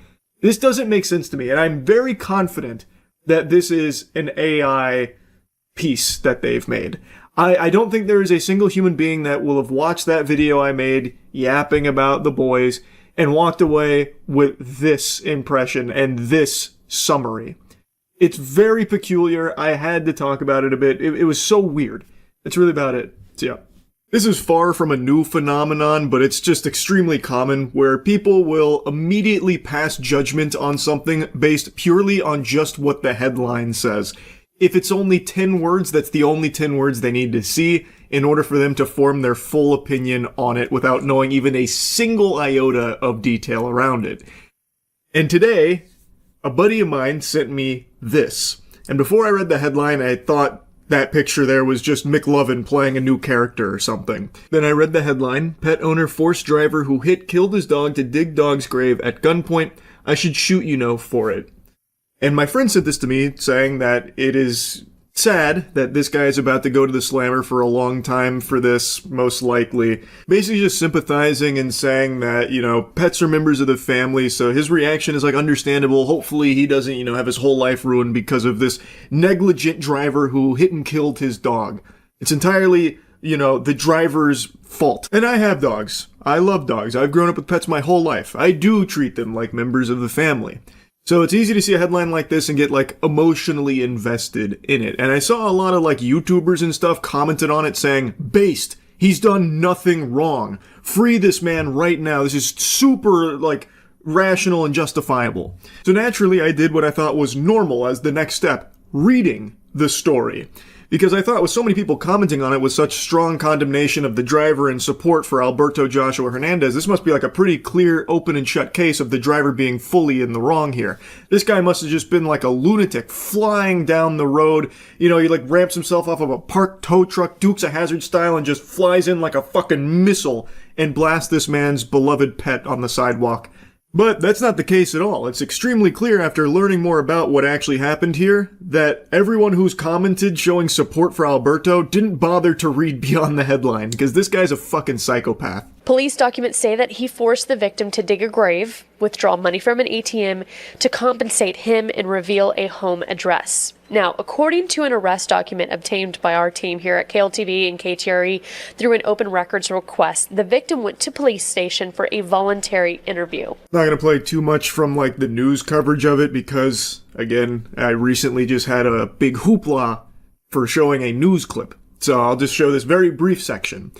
Speaker 1: This doesn't make sense to me, and I'm very confident that this is an AI piece that they've made. I don't think there is a single human being that will have watched that video I made yapping about the boys and walked away with this impression and this summary. It's very peculiar. I had to talk about it a bit. It was so weird. That's really about it. So yeah. This is far from a new phenomenon, but it's just extremely common where people will immediately pass judgment on something based purely on just what the headline says. If it's only 10 words, that's the only 10 words they need to see in order for them to form their full opinion on it without knowing even a single iota of detail around it. And today, a buddy of mine sent me this. And before I read the headline, I thought that picture there was just McLovin playing a new character or something. Then I read the headline, pet owner forced driver who killed his dog to dig dog's grave at gunpoint. I should shoot for it. And my friend sent this to me saying that it is sad that this guy is about to go to the slammer for a long time for this, most likely. Basically just sympathizing and saying that, pets are members of the family, so his reaction is like understandable. Hopefully he doesn't, have his whole life ruined because of this negligent driver who hit and killed his dog. It's entirely, the driver's fault. And I have dogs. I love dogs. I've grown up with pets my whole life. I do treat them like members of the family. So it's easy to see a headline like this and get emotionally invested in it. And I saw a lot of YouTubers and stuff commented on it saying, based, he's done nothing wrong. Free this man right now. This is super rational and justifiable. So naturally I did what I thought was normal as the next step, reading the story. Because I thought with so many people commenting on it with such strong condemnation of the driver and support for Alberto Joshua Hernandez, this must be a pretty clear, open and shut case of the driver being fully in the wrong here. This guy must have just been like a lunatic flying down the road. He ramps himself off of a parked tow truck, Dukes of Hazzard style, and just flies in like a fucking missile and blasts this man's beloved pet on the sidewalk. But that's not the case at all. It's extremely clear after learning more about what actually happened here that everyone who's commented showing support for Alberto didn't bother to read beyond the headline, because this guy's a fucking psychopath.
Speaker 14: Police documents say that he forced the victim to dig a grave, withdraw money from an ATM to compensate him, and reveal a home address. Now, according to an arrest document obtained by our team here at KLTV and KTRE through an open records request, the victim went to police station for a voluntary interview.
Speaker 1: Not gonna play too much from like the news coverage of it because, again, I recently just had a big hoopla for showing a news clip. So I'll just show this very brief section.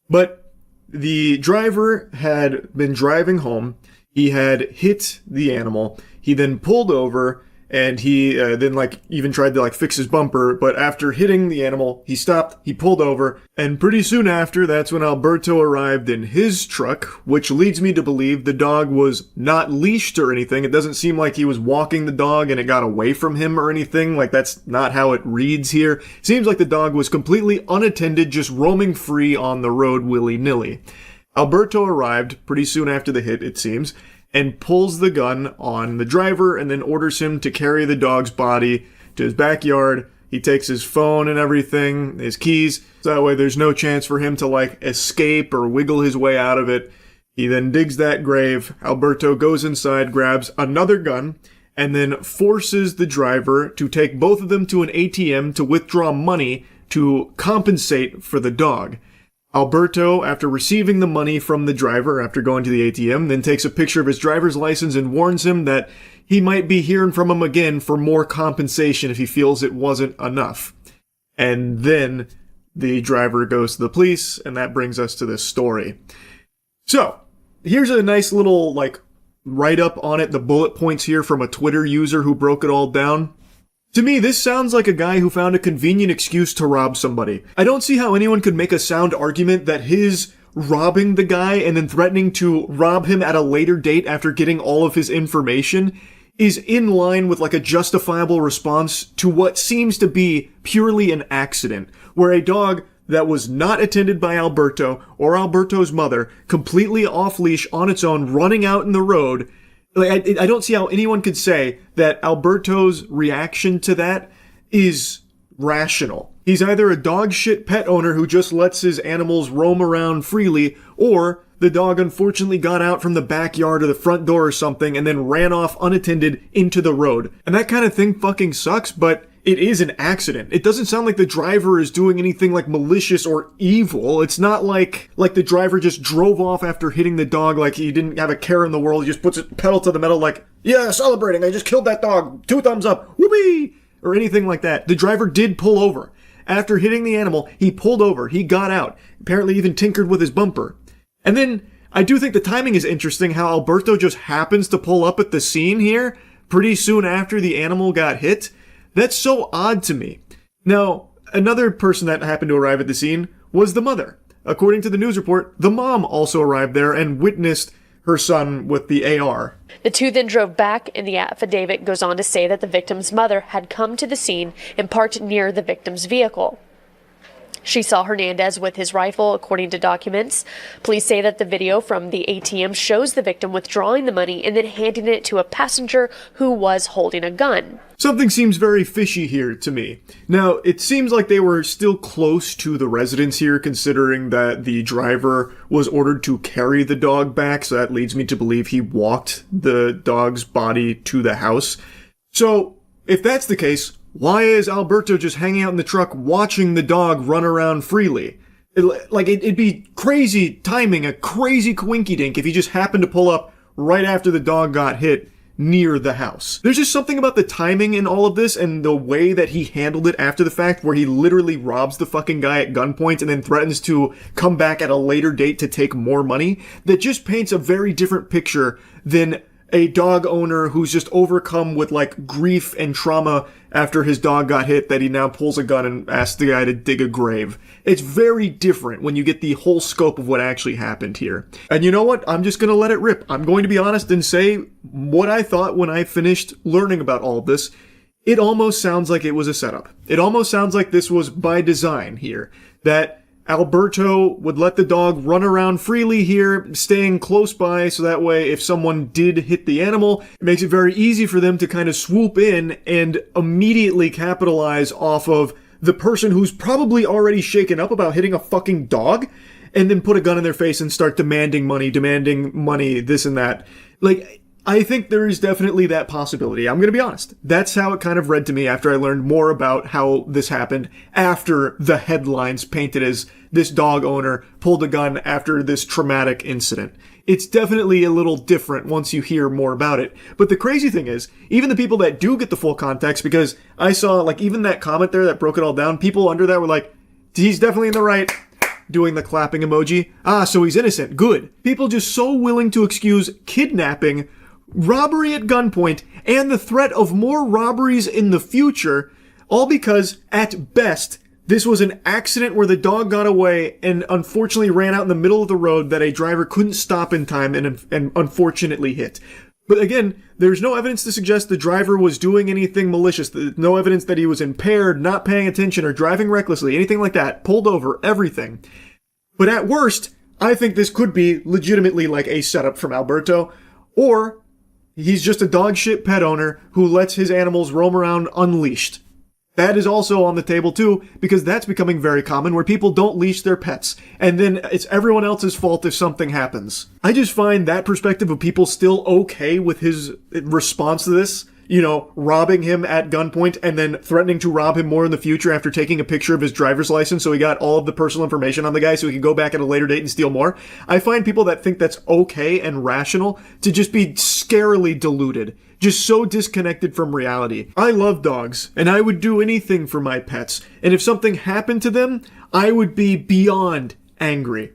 Speaker 1: But the driver had been driving home. He had hit the animal. He then pulled over. And he then, even tried to, fix his bumper. But after hitting the animal, he stopped, he pulled over. And pretty soon after, that's when Alberto arrived in his truck, which leads me to believe the dog was not leashed or anything. It doesn't seem like he was walking the dog and it got away from him or anything. That's not how it reads here. Seems like the dog was completely unattended, just roaming free on the road willy-nilly. Alberto arrived pretty soon after the hit, it seems, and pulls the gun on the driver and then orders him to carry the dog's body to his backyard. He takes his phone and everything, his keys, so that way there's no chance for him to escape or wiggle his way out of it. He then digs that grave. Alberto goes inside, grabs another gun, and then forces the driver to take both of them to an ATM to withdraw money to compensate for the dog. Alberto, after receiving the money from the driver after going to the ATM, then takes a picture of his driver's license and warns him that he might be hearing from him again for more compensation if he feels it wasn't enough. And then the driver goes to the police, and that brings us to this story. So, here's a nice little, write-up on it, the bullet points here from a Twitter user who broke it all down. To me, this sounds like a guy who found a convenient excuse to rob somebody. I don't see how anyone could make a sound argument that his robbing the guy and then threatening to rob him at a later date after getting all of his information is in line with a justifiable response to what seems to be purely an accident, where a dog that was not attended by Alberto or Alberto's mother, completely off-leash on its own, running out in the road. I don't see how anyone could say that Alberto's reaction to that is rational. He's either a dog shit pet owner who just lets his animals roam around freely, or the dog unfortunately got out from the backyard or the front door or something and then ran off unattended into the road. And that kind of thing fucking sucks, but it is an accident. It doesn't sound like the driver is doing anything malicious or evil. It's not like the driver just drove off after hitting the dog like he didn't have a care in the world. He just puts it pedal to the metal yeah, celebrating, I just killed that dog, 2 thumbs up, whoopee, or anything like that. The driver did pull over. After hitting the animal, he pulled over, he got out, apparently even tinkered with his bumper. And then, I do think the timing is interesting how Alberto just happens to pull up at the scene here, pretty soon after the animal got hit. That's so odd to me. Now, another person that happened to arrive at the scene was the mother. According to the news report, the mom also arrived there and witnessed her son with the AR.
Speaker 14: The two then drove back, and the affidavit goes on to say that the victim's mother had come to the scene and parked near the victim's vehicle. She saw Hernandez with his rifle, according to documents. Police say that the video from the ATM shows the victim withdrawing the money and then handing it to a passenger who was holding a gun.
Speaker 1: Something seems very fishy here to me. Now, it seems like they were still close to the residence here, considering that the driver was ordered to carry the dog back, so that leads me to believe he walked the dog's body to the house. So, if that's the case, why is Alberto just hanging out in the truck watching the dog run around freely? It'd be crazy timing, a crazy coinkydink if he just happened to pull up right after the dog got hit near the house. There's just something about the timing in all of this and the way that he handled it after the fact, where he literally robs the fucking guy at gunpoint and then threatens to come back at a later date to take more money, that just paints a very different picture than a dog owner who's just overcome with grief and trauma after his dog got hit, that he now pulls a gun and asks the guy to dig a grave. It's very different when you get the whole scope of what actually happened here. And you know what? I'm just gonna let it rip. I'm going to be honest and say what I thought when I finished learning about all of this. It almost sounds like it was a setup. It almost sounds like this was by design here. That Alberto would let the dog run around freely here, staying close by, so that way if someone did hit the animal, it makes it very easy for them to kind of swoop in and immediately capitalize off of the person who's probably already shaken up about hitting a fucking dog, and then put a gun in their face and start demanding money, this and that. I think there is definitely that possibility. I'm going to be honest. That's how it kind of read to me after I learned more about how this happened after the headlines painted as this dog owner pulled a gun after this traumatic incident. It's definitely a little different once you hear more about it. But the crazy thing is, even the people that do get the full context, because I saw, like, even that comment there that broke it all down, people under that were like, he's definitely in the right, doing the clapping emoji. Ah, so he's innocent. Good. People just so willing to excuse kidnapping, robbery at gunpoint, and the threat of more robberies in the future, all because, at best, this was an accident where the dog got away and unfortunately ran out in the middle of the road that a driver couldn't stop in time and unfortunately hit. But again, there's no evidence to suggest the driver was doing anything malicious. No evidence that he was impaired, not paying attention, or driving recklessly, anything like that. Pulled over, everything. But at worst, I think this could be legitimately like a setup from Alberto, or he's just a dog shit pet owner who lets his animals roam around unleashed. That is also on the table too, because that's becoming very common where people don't leash their pets, and then it's everyone else's fault if something happens. I just find that perspective of people still okay with his response to this, you know, robbing him at gunpoint and then threatening to rob him more in the future after taking a picture of his driver's license so he got all of the personal information on the guy so he could go back at a later date and steal more. I find people that think that's okay and rational to just be scarily deluded. Just so disconnected from reality. I love dogs, and I would do anything for my pets, and if something happened to them, I would be beyond angry.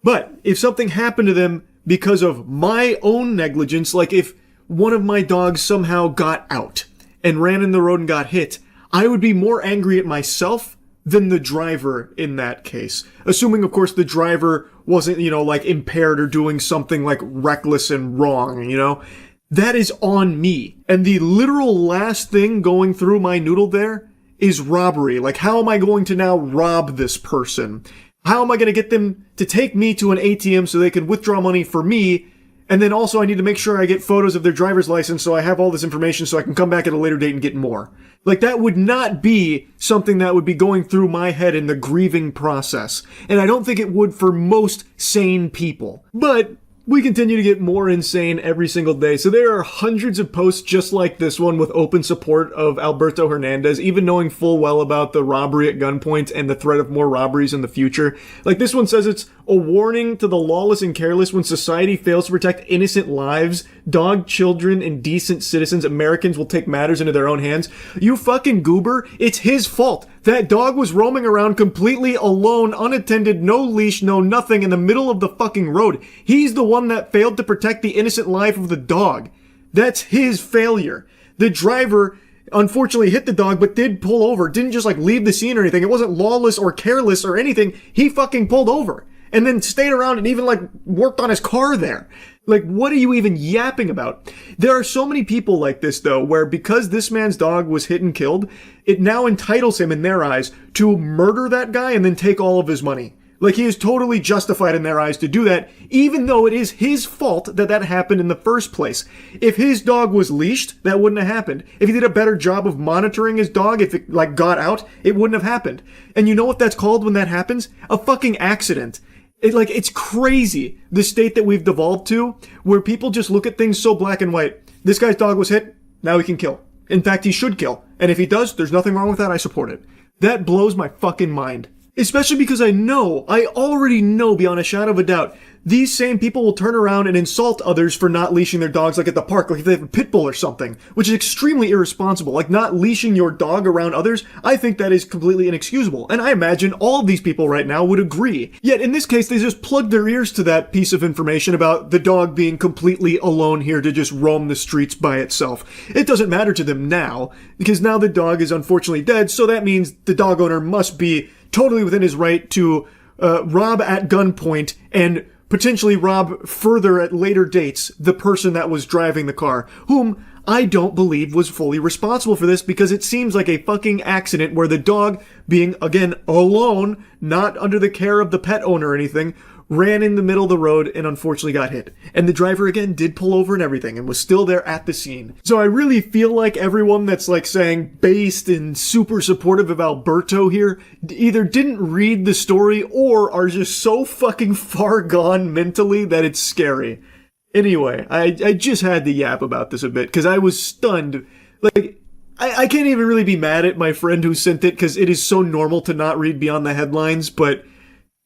Speaker 1: But if something happened to them because of my own negligence, like if one of my dogs somehow got out and ran in the road and got hit, I would be more angry at myself than the driver in that case. Assuming, of course, the driver wasn't, you know, like impaired or doing something like reckless and wrong, you know? That is on me. And the literal last thing going through my noodle there is robbery. Like, how am I going to now rob this person? How am I going to get them to take me to an ATM so they can withdraw money for me? And then also I need to make sure I get photos of their driver's license so I have all this information so I can come back at a later date and get more. Like, that would not be something that would be going through my head in the grieving process. And I don't think it would for most sane people. But we continue to get more insane every single day. So there are hundreds of posts just like this one with open support of Alberto Hernandez, even knowing full well about the robbery at gunpoint and the threat of more robberies in the future. Like, this one says it's a warning to the lawless and careless when society fails to protect innocent lives, dog children, and decent citizens. Americans will take matters into their own hands. You fucking goober, it's his fault. That dog was roaming around completely alone, unattended, no leash, no nothing in the middle of the fucking road. He's the one that failed to protect the innocent life of the dog. That's his failure. The driver unfortunately hit the dog, but did pull over. Didn't just like leave the scene or anything. It wasn't lawless or careless or anything. He fucking pulled over and then stayed around and even like worked on his car there. Like, what are you even yapping about? There are so many people like this, though, where because this man's dog was hit and killed, it now entitles him, in their eyes, to murder that guy and then take all of his money. Like, he is totally justified in their eyes to do that, even though it is his fault that that happened in the first place. If his dog was leashed, that wouldn't have happened. If he did a better job of monitoring his dog, if it, like, got out, it wouldn't have happened. And you know what that's called when that happens? A fucking accident. It's crazy, the state that we've devolved to, where people just look at things so black and white. This guy's dog was hit, now he can kill. In fact, he should kill. And if he does, there's nothing wrong with that, I support it. That blows my fucking mind. Especially because I already know beyond a shadow of a doubt, these same people will turn around and insult others for not leashing their dogs, like at the park, like if they have a pit bull or something, which is extremely irresponsible. Like, not leashing your dog around others, I think that is completely inexcusable. And I imagine all of these people right now would agree. Yet in this case, they just plugged their ears to that piece of information about the dog being completely alone here to just roam the streets by itself. It doesn't matter to them now, because now the dog is unfortunately dead, so that means the dog owner must be totally within his right to rob at gunpoint and potentially rob further at later dates the person that was driving the car, whom I don't believe was fully responsible for this, because it seems like a fucking accident where the dog, being, again, alone, not under the care of the pet owner or anything, ran in the middle of the road and unfortunately got hit. And the driver, again, did pull over and everything and was still there at the scene. So I really feel like everyone that's like saying based and super supportive of Alberto here either didn't read the story or are just so fucking far gone mentally that it's scary. Anyway, I just had to yap about this a bit, because I was stunned. Like, I can't even really be mad at my friend who sent it, because it is so normal to not read beyond the headlines, but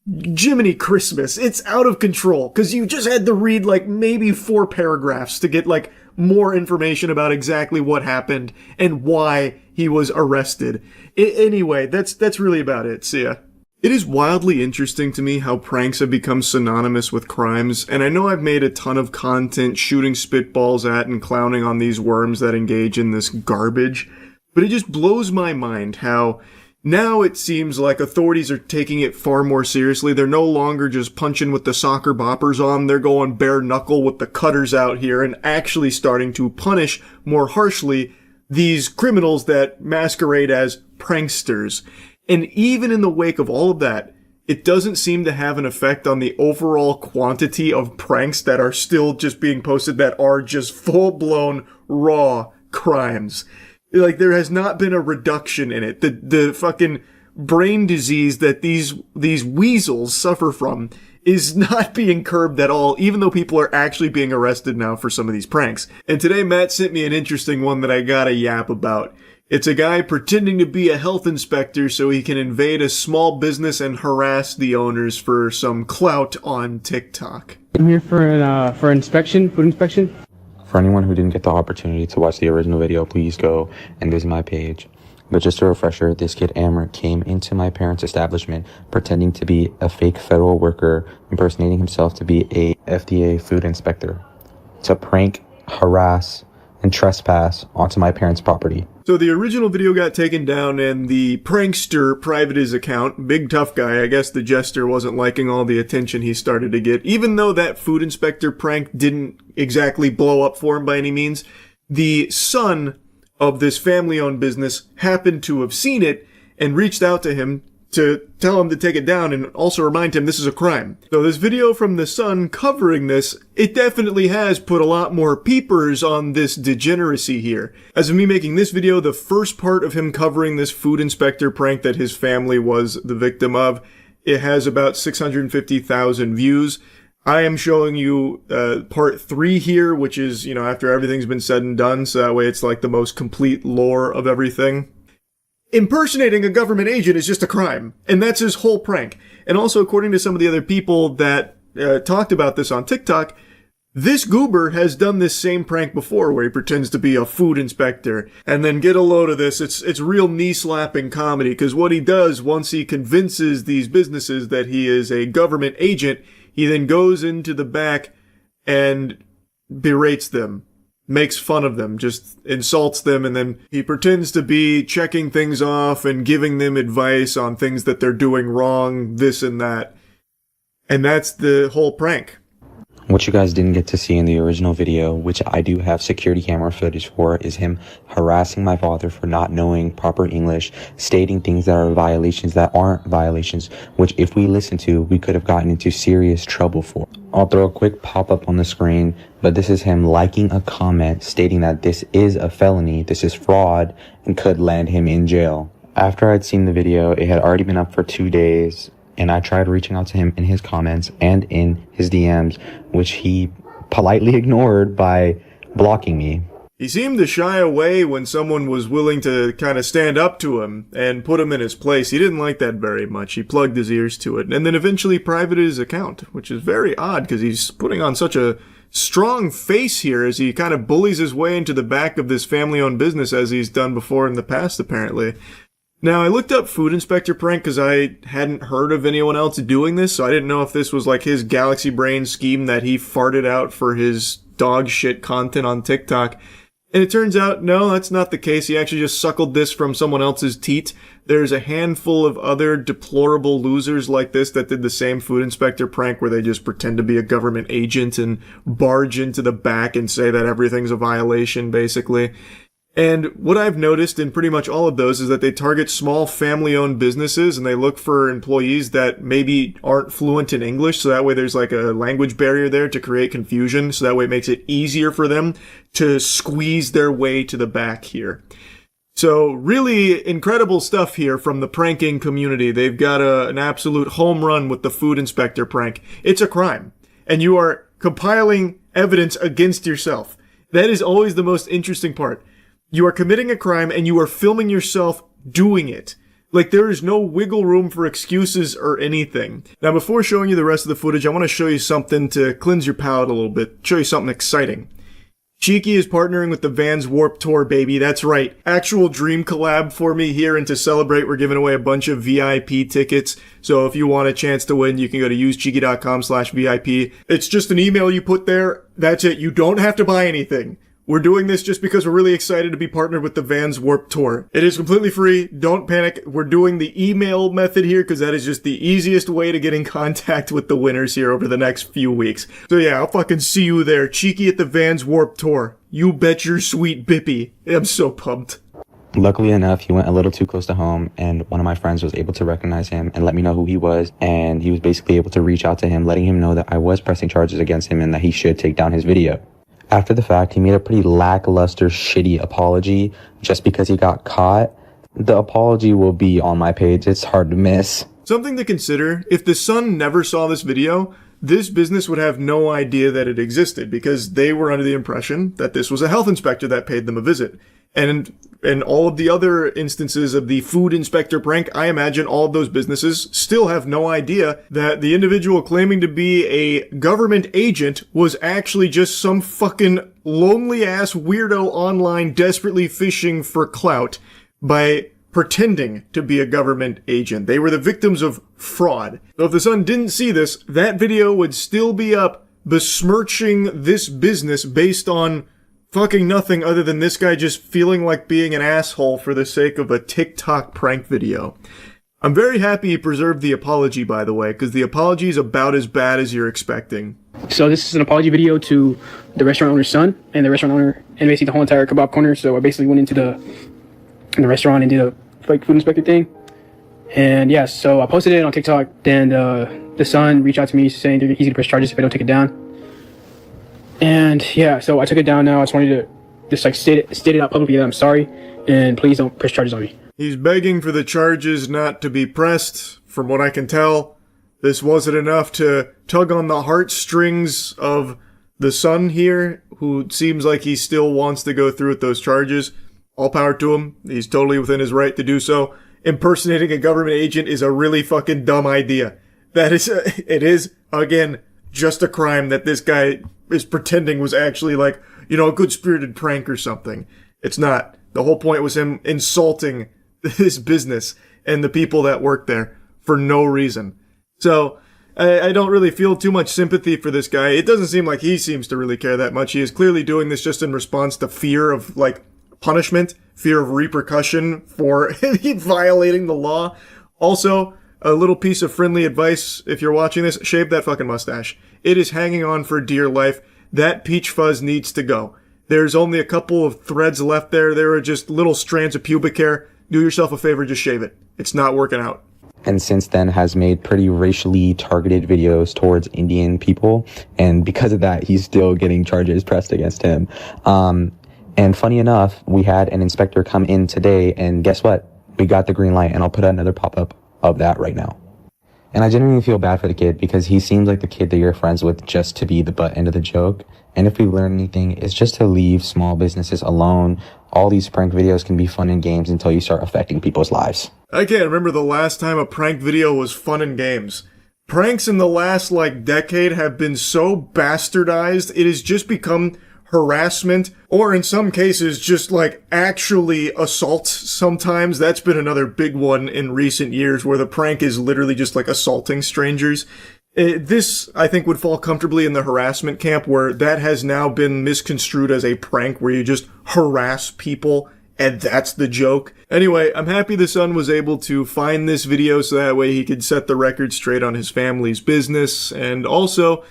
Speaker 1: Jiminy Christmas, it's out of control, because you just had to read, like, maybe 4 paragraphs to get, like, more information about exactly what happened and why he was arrested. Anyway, that's really about it. See ya. It is wildly interesting to me how pranks have become synonymous with crimes, and I know I've made a ton of content shooting spitballs at and clowning on these worms that engage in this garbage, but it just blows my mind how now it seems like authorities are taking it far more seriously. They're no longer just punching with the soccer boppers on, they're going bare knuckle with the cutters out here and actually starting to punish more harshly these criminals that masquerade as pranksters. And even in the wake of all of that, it doesn't seem to have an effect on the overall quantity of pranks that are still just being posted that are just full-blown raw crimes. Like, there has not been a reduction in it. The fucking brain disease that these weasels suffer from is not being curbed at all, even though people are actually being arrested now for some of these pranks. And today Matt sent me an interesting one that I gotta yap about. It's a guy pretending to be a health inspector so he can invade a small business and harass the owners for some clout on TikTok.
Speaker 16: I'm here for inspection, food inspection.
Speaker 17: For anyone who didn't get the opportunity to watch the original video, please go and visit my page. But just a refresher, this kid Amber came into my parents' establishment pretending to be a fake federal worker, impersonating himself to be a FDA food inspector, to prank, harass, and trespass onto my parents' property.
Speaker 1: So the original video got taken down and the prankster privated his account. Big tough guy. I guess the jester wasn't liking all the attention he started to get. Even though that food inspector prank didn't exactly blow up for him by any means, the son of this family-owned business happened to have seen it and reached out to him to tell him to take it down and also remind him this is a crime. So this video from the son covering this, it definitely has put a lot more peepers on this degeneracy here. As of me making this video, the first part of him covering this food inspector prank that his family was the victim of, it has about 650,000 views. I am showing you part 3 here, which is, you know, after everything's been said and done, so that way it's like the most complete lore of everything. Impersonating a government agent is just a crime, and that's his whole prank. And also, according to some of the other people that talked about this on TikTok, this goober has done this same prank before, where he pretends to be a food inspector. And then get a load of this, it's real knee-slapping comedy, because what he does, once he convinces these businesses that he is a government agent, he then goes into the back and berates them. Makes fun of them, just insults them, and then he pretends to be checking things off and giving them advice on things that they're doing wrong, this and that. And that's the whole prank.
Speaker 17: What you guys didn't get to see in the original video, which I do have security camera footage for, is him harassing my father for not knowing proper English, stating things that are violations that aren't violations, which if we listened to, we could have gotten into serious trouble for. I'll throw a quick pop-up on the screen, but this is him liking a comment stating that this is a felony, this is fraud, and could land him in jail. After I'd seen the video, it had already been up for 2 days, and I tried reaching out to him in his comments and in his DMs, which he politely ignored by blocking me.
Speaker 1: He seemed to shy away when someone was willing to kind of stand up to him and put him in his place. He didn't like that very much. He plugged his ears to it, and then eventually privated his account, which is very odd because he's putting on such a strong face here as he kind of bullies his way into the back of this family-owned business as he's done before in the past, apparently. Now, I looked up food inspector prank because I hadn't heard of anyone else doing this, so I didn't know if this was like his galaxy brain scheme that he farted out for his dog shit content on TikTok. And it turns out, no, that's not the case. He actually just suckled this from someone else's teat. There's a handful of other deplorable losers like this that did the same food inspector prank where they just pretend to be a government agent and barge into the back and say that everything's a violation, basically. And what I've noticed in pretty much all of those is that they target small family-owned businesses and they look for employees that maybe aren't fluent in English, so that way there's like a language barrier there to create confusion, so that way it makes it easier for them to squeeze their way to the back here. So really incredible stuff here from the pranking community. They've got an absolute home run with the food inspector prank. It's a crime. And you are compiling evidence against yourself. That is always the most interesting part. You are committing a crime and you are filming yourself doing it. Like, there is no wiggle room for excuses or anything. Now, before showing you the rest of the footage, I want to show you something to cleanse your palate a little bit, show you something exciting. Cheeky is partnering with the Vans Warped Tour, baby. That's right. Actual dream collab for me here, and to celebrate, we're giving away a bunch of VIP tickets. So if you want a chance to win, you can go to usecheeky.com/VIP. It's just an email you put there. That's it. You don't have to buy anything. We're doing this just because we're really excited to be partnered with the Vans Warped Tour. It is completely free. Don't panic. We're doing the email method here because that is just the easiest way to get in contact with the winners here over the next few weeks. So yeah, I'll fucking see you there. Cheeky at the Vans Warped Tour. You bet your sweet bippy. I'm so pumped.
Speaker 17: Luckily enough, he went a little too close to home, and one of my friends was able to recognize him and let me know who he was, and he was basically able to reach out to him, letting him know that I was pressing charges against him and that he should take down his video. After the fact, he made a pretty lackluster, shitty apology just because he got caught. The apology will be on my page. It's hard to miss.
Speaker 1: Something to consider, if the Sun never saw this video, this business would have no idea that it existed because they were under the impression that this was a health inspector that paid them a visit. And in all of the other instances of the food inspector prank, I imagine all of those businesses still have no idea that the individual claiming to be a government agent was actually just some fucking lonely ass weirdo online desperately fishing for clout by pretending to be a government agent. They were the victims of fraud. So if the Sun didn't see this, that video would still be up besmirching this business based on fucking nothing other than this guy just feeling like being an asshole for the sake of a TikTok prank video. I'm very happy he preserved the apology, by the way, because the apology is about as bad as you're expecting.
Speaker 16: So this is an apology video to the restaurant owner's son and the restaurant owner and basically the whole entire kebab corner. So I basically went into the restaurant and did a fake food inspector thing. And yeah, so I posted it on TikTok. Then the son reached out to me saying he's gonna press charges if I don't take it down. And yeah, so I took it down now. I just wanted to just like state it out publicly that I'm sorry, and please don't press charges on me.
Speaker 1: He's begging for the charges not to be pressed. From what I can tell, this wasn't enough to tug on the heartstrings of the Sun here, who seems like he still wants to go through with those charges. All power to him. He's totally within his right to do so. Impersonating a government agent is a really fucking dumb idea. It is, again, just a crime that this guy is pretending was actually like, a good-spirited prank or something. It's not. The whole point was him insulting this business and the people that work there for no reason. So, I don't really feel too much sympathy for this guy. It doesn't seem like he seems to really care that much. He is clearly doing this just in response to fear of, punishment, fear of repercussion for violating the law. Also, a little piece of friendly advice, if you're watching this, shave that fucking mustache. It is hanging on for dear life. That peach fuzz needs to go. There's only a couple of threads left there. There are just little strands of pubic hair. Do yourself a favor, just shave it. It's not working out.
Speaker 17: And since then has made pretty racially targeted videos towards Indian people. And because of that, he's still getting charges pressed against him. And funny enough, we had an inspector come in today, and guess what? We got the green light, and I'll put another pop-up of that right now. And I genuinely feel bad for the kid because he seems like the kid that you're friends with just to be the butt end of the joke. And if we've learned anything, it's just to leave small businesses alone. All these prank videos can be fun and games until you start affecting people's lives.
Speaker 1: I can't remember the last time a prank video was fun and games. Pranks in the last, decade have been so bastardized, it has just become harassment, or in some cases, just actually assault sometimes. That's been another big one in recent years where the prank is literally just assaulting strangers. This, I think, would fall comfortably in the harassment camp where that has now been misconstrued as a prank where you just harass people and that's the joke. Anyway, I'm happy the Sun was able to find this video so that way he could set the record straight on his family's business, and also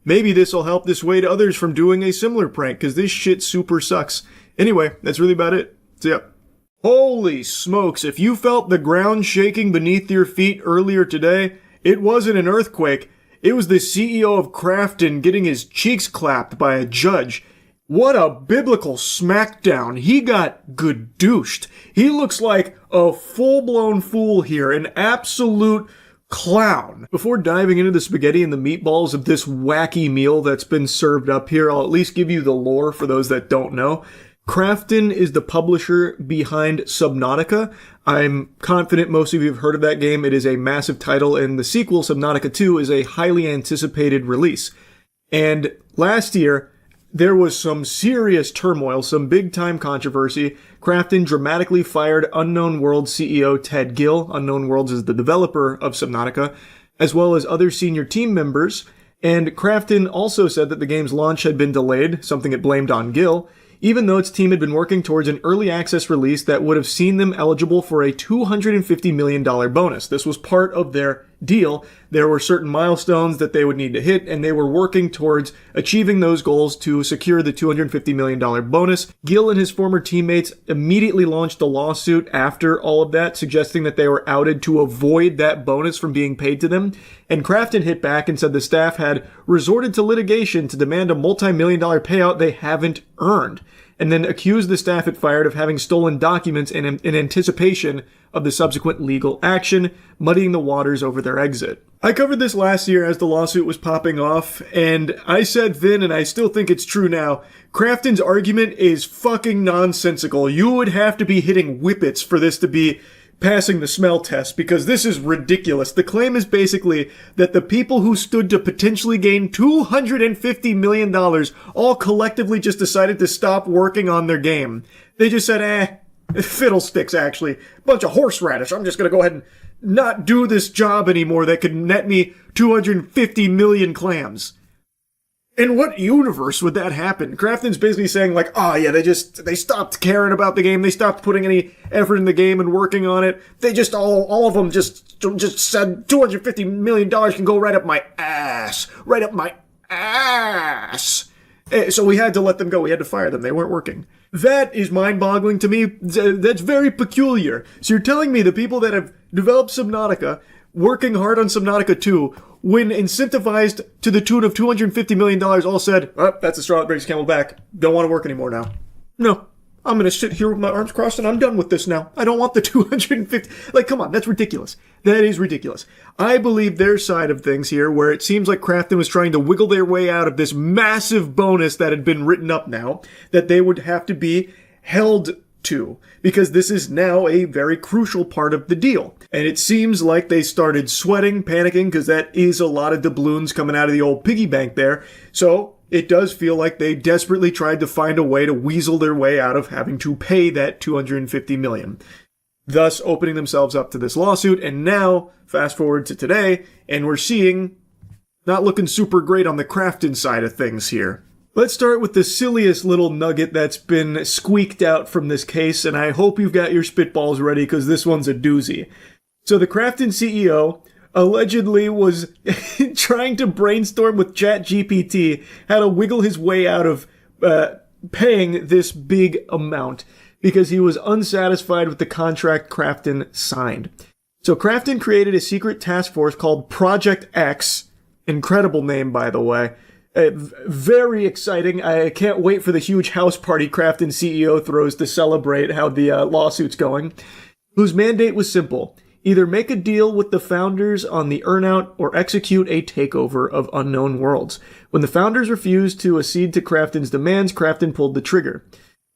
Speaker 1: maybe this will help dissuade others from doing a similar prank, because this shit super sucks. Anyway, that's really about it. So yeah. Holy smokes, if you felt the ground shaking beneath your feet earlier today, it wasn't an earthquake. It was the CEO of Crafton getting his cheeks clapped by a judge. What a biblical smackdown. He got good douched. He looks like a full-blown fool here, an absolute clown. Before diving into the spaghetti and the meatballs of this wacky meal that's been served up here, I'll at least give you the lore for those that don't know. Krafton is the publisher behind Subnautica. I'm confident most of you have heard of that game. It is a massive title, and the sequel, Subnautica 2, is a highly anticipated release. And last year, there was some serious turmoil, some big-time controversy. Krafton dramatically fired Unknown Worlds CEO Ted Gill. Unknown Worlds is the developer of Subnautica, as well as other senior team members. And Krafton also said that the game's launch had been delayed, something it blamed on Gill, even though its team had been working towards an early access release that would have seen them eligible for a $250 million bonus. This was part of their deal. There were certain milestones that they would need to hit, and they were working towards achieving those goals to secure the $250 million bonus. Gill and his former teammates immediately launched a lawsuit after all of that, suggesting that they were outed to avoid that bonus from being paid to them. And Krafton hit back and said the staff had resorted to litigation to demand a multi-million-dollar payout they haven't earned, and then accused the staff it fired of having stolen documents in anticipation of the subsequent legal action, muddying the waters over their exit. I covered this last year as the lawsuit was popping off, and I said then, and I still think it's true now, Krafton's argument is fucking nonsensical. You would have to be hitting whippets for this to be passing the smell test, because this is ridiculous. The claim is basically that the people who stood to potentially gain $250 million all collectively just decided to stop working on their game. They just said, fiddlesticks, actually. Bunch of horseradish. I'm just gonna go ahead and not do this job anymore that could net me 250 million clams. In what universe would that happen? Krafton's basically saying like, oh yeah, they stopped caring about the game. They stopped putting any effort in the game and working on it. They just all of them just said $250 million can go right up my ass. Right up my ass. So we had to let them go. We had to fire them. They weren't working. That is mind-boggling to me. That's very peculiar. So you're telling me the people that have developed Subnautica, working hard on Subnautica 2, when incentivized to the tune of $250 million, all said, oh, that's the straw that breaks the camel's back. Don't want to work anymore now. No. I'm going to sit here with my arms crossed and I'm done with this now. I don't want the 250. Like, come on, that's ridiculous. That is ridiculous. I believe their side of things here, where it seems like Krafton was trying to wiggle their way out of this massive bonus that had been written up now, that they would have to be held to, because this is now a very crucial part of the deal. And it seems like they started sweating, panicking, because that is a lot of doubloons coming out of the old piggy bank there. So it does feel like they desperately tried to find a way to weasel their way out of having to pay that $250 million, thus opening themselves up to this lawsuit. And now, fast forward to today, and we're seeing not looking super great on the Krafton side of things here. Let's start with the silliest little nugget that's been squeaked out from this case, and I hope you've got your spitballs ready because this one's a doozy. So the Krafton CEO allegedly was trying to brainstorm with ChatGPT how to wiggle his way out of paying this big amount because he was unsatisfied with the contract Krafton signed. So Krafton created a secret task force called Project X. Incredible name, by the way. Very exciting. I can't wait for the huge house party Krafton CEO throws to celebrate how the lawsuit's going. Whose mandate was simple. Either make a deal with the founders on the earnout or execute a takeover of Unknown Worlds. When the founders refused to accede to Krafton's demands, Krafton pulled the trigger.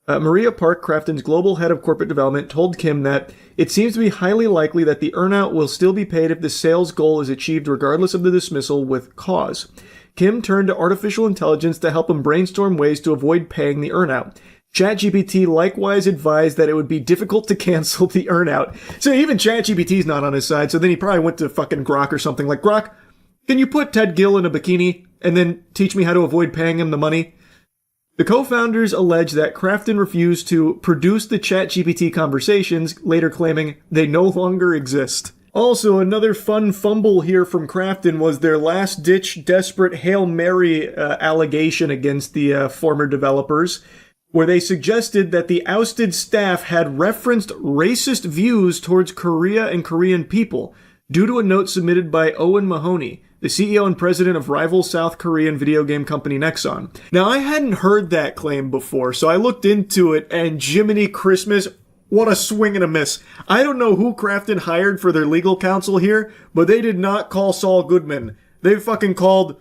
Speaker 1: Maria Park, Krafton's global head of corporate development, told Kim that it seems to be highly likely that the earnout will still be paid if the sales goal is achieved regardless of the dismissal with cause. Kim turned to artificial intelligence to help him brainstorm ways to avoid paying the earnout. ChatGPT likewise advised that it would be difficult to cancel the earnout. So even ChatGPT's not on his side, so then he probably went to fucking Grok or something like, Grok, can you put Ted Gill in a bikini and then teach me how to avoid paying him the money? The co-founders allege that Krafton refused to produce the ChatGPT conversations, later claiming they no longer exist. Also, another fun fumble here from Krafton was their last-ditch, desperate Hail Mary allegation against the former developers, where they suggested that the ousted staff had referenced racist views towards Korea and Korean people, due to a note submitted by Owen Mahoney, the CEO and president of rival South Korean video game company Nexon. Now, I hadn't heard that claim before, so I looked into it, and Jiminy Christmas, What a swing and a miss. I don't know who Crafton hired for their legal counsel here, but they did not call Saul Goodman. They fucking called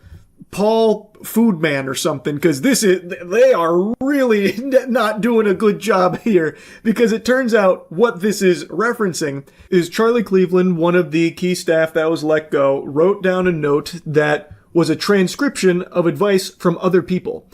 Speaker 1: Paul Foodman or something, because they are really not doing a good job here, because it turns out what this is referencing is Charlie Cleveland, one of the key staff that was let go, wrote down a note that was a transcription of advice from other people.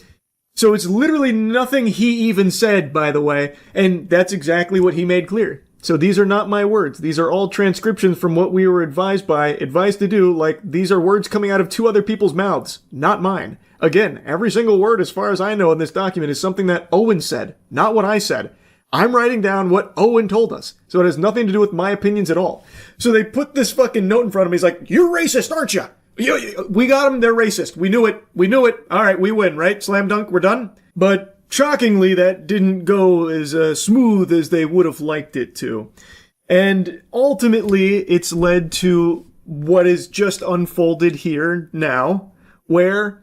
Speaker 1: So it's literally nothing he even said, by the way, and that's exactly what he made clear. So these are not my words. These are all transcriptions from what we were advised to do. Like, these are words coming out of two other people's mouths, not mine. Again, every single word, as far as I know in this document, is something that Owen said, not what I said. I'm writing down what Owen told us, so it has nothing to do with my opinions at all. So they put this fucking note in front of me. He's like, "You're racist, aren't you? We got them, they're racist. We knew it. Alright, we win, right? Slam dunk, we're done?" But shockingly, that didn't go as smooth as they would have liked it to. And ultimately, it's led to what is just unfolded here now, where,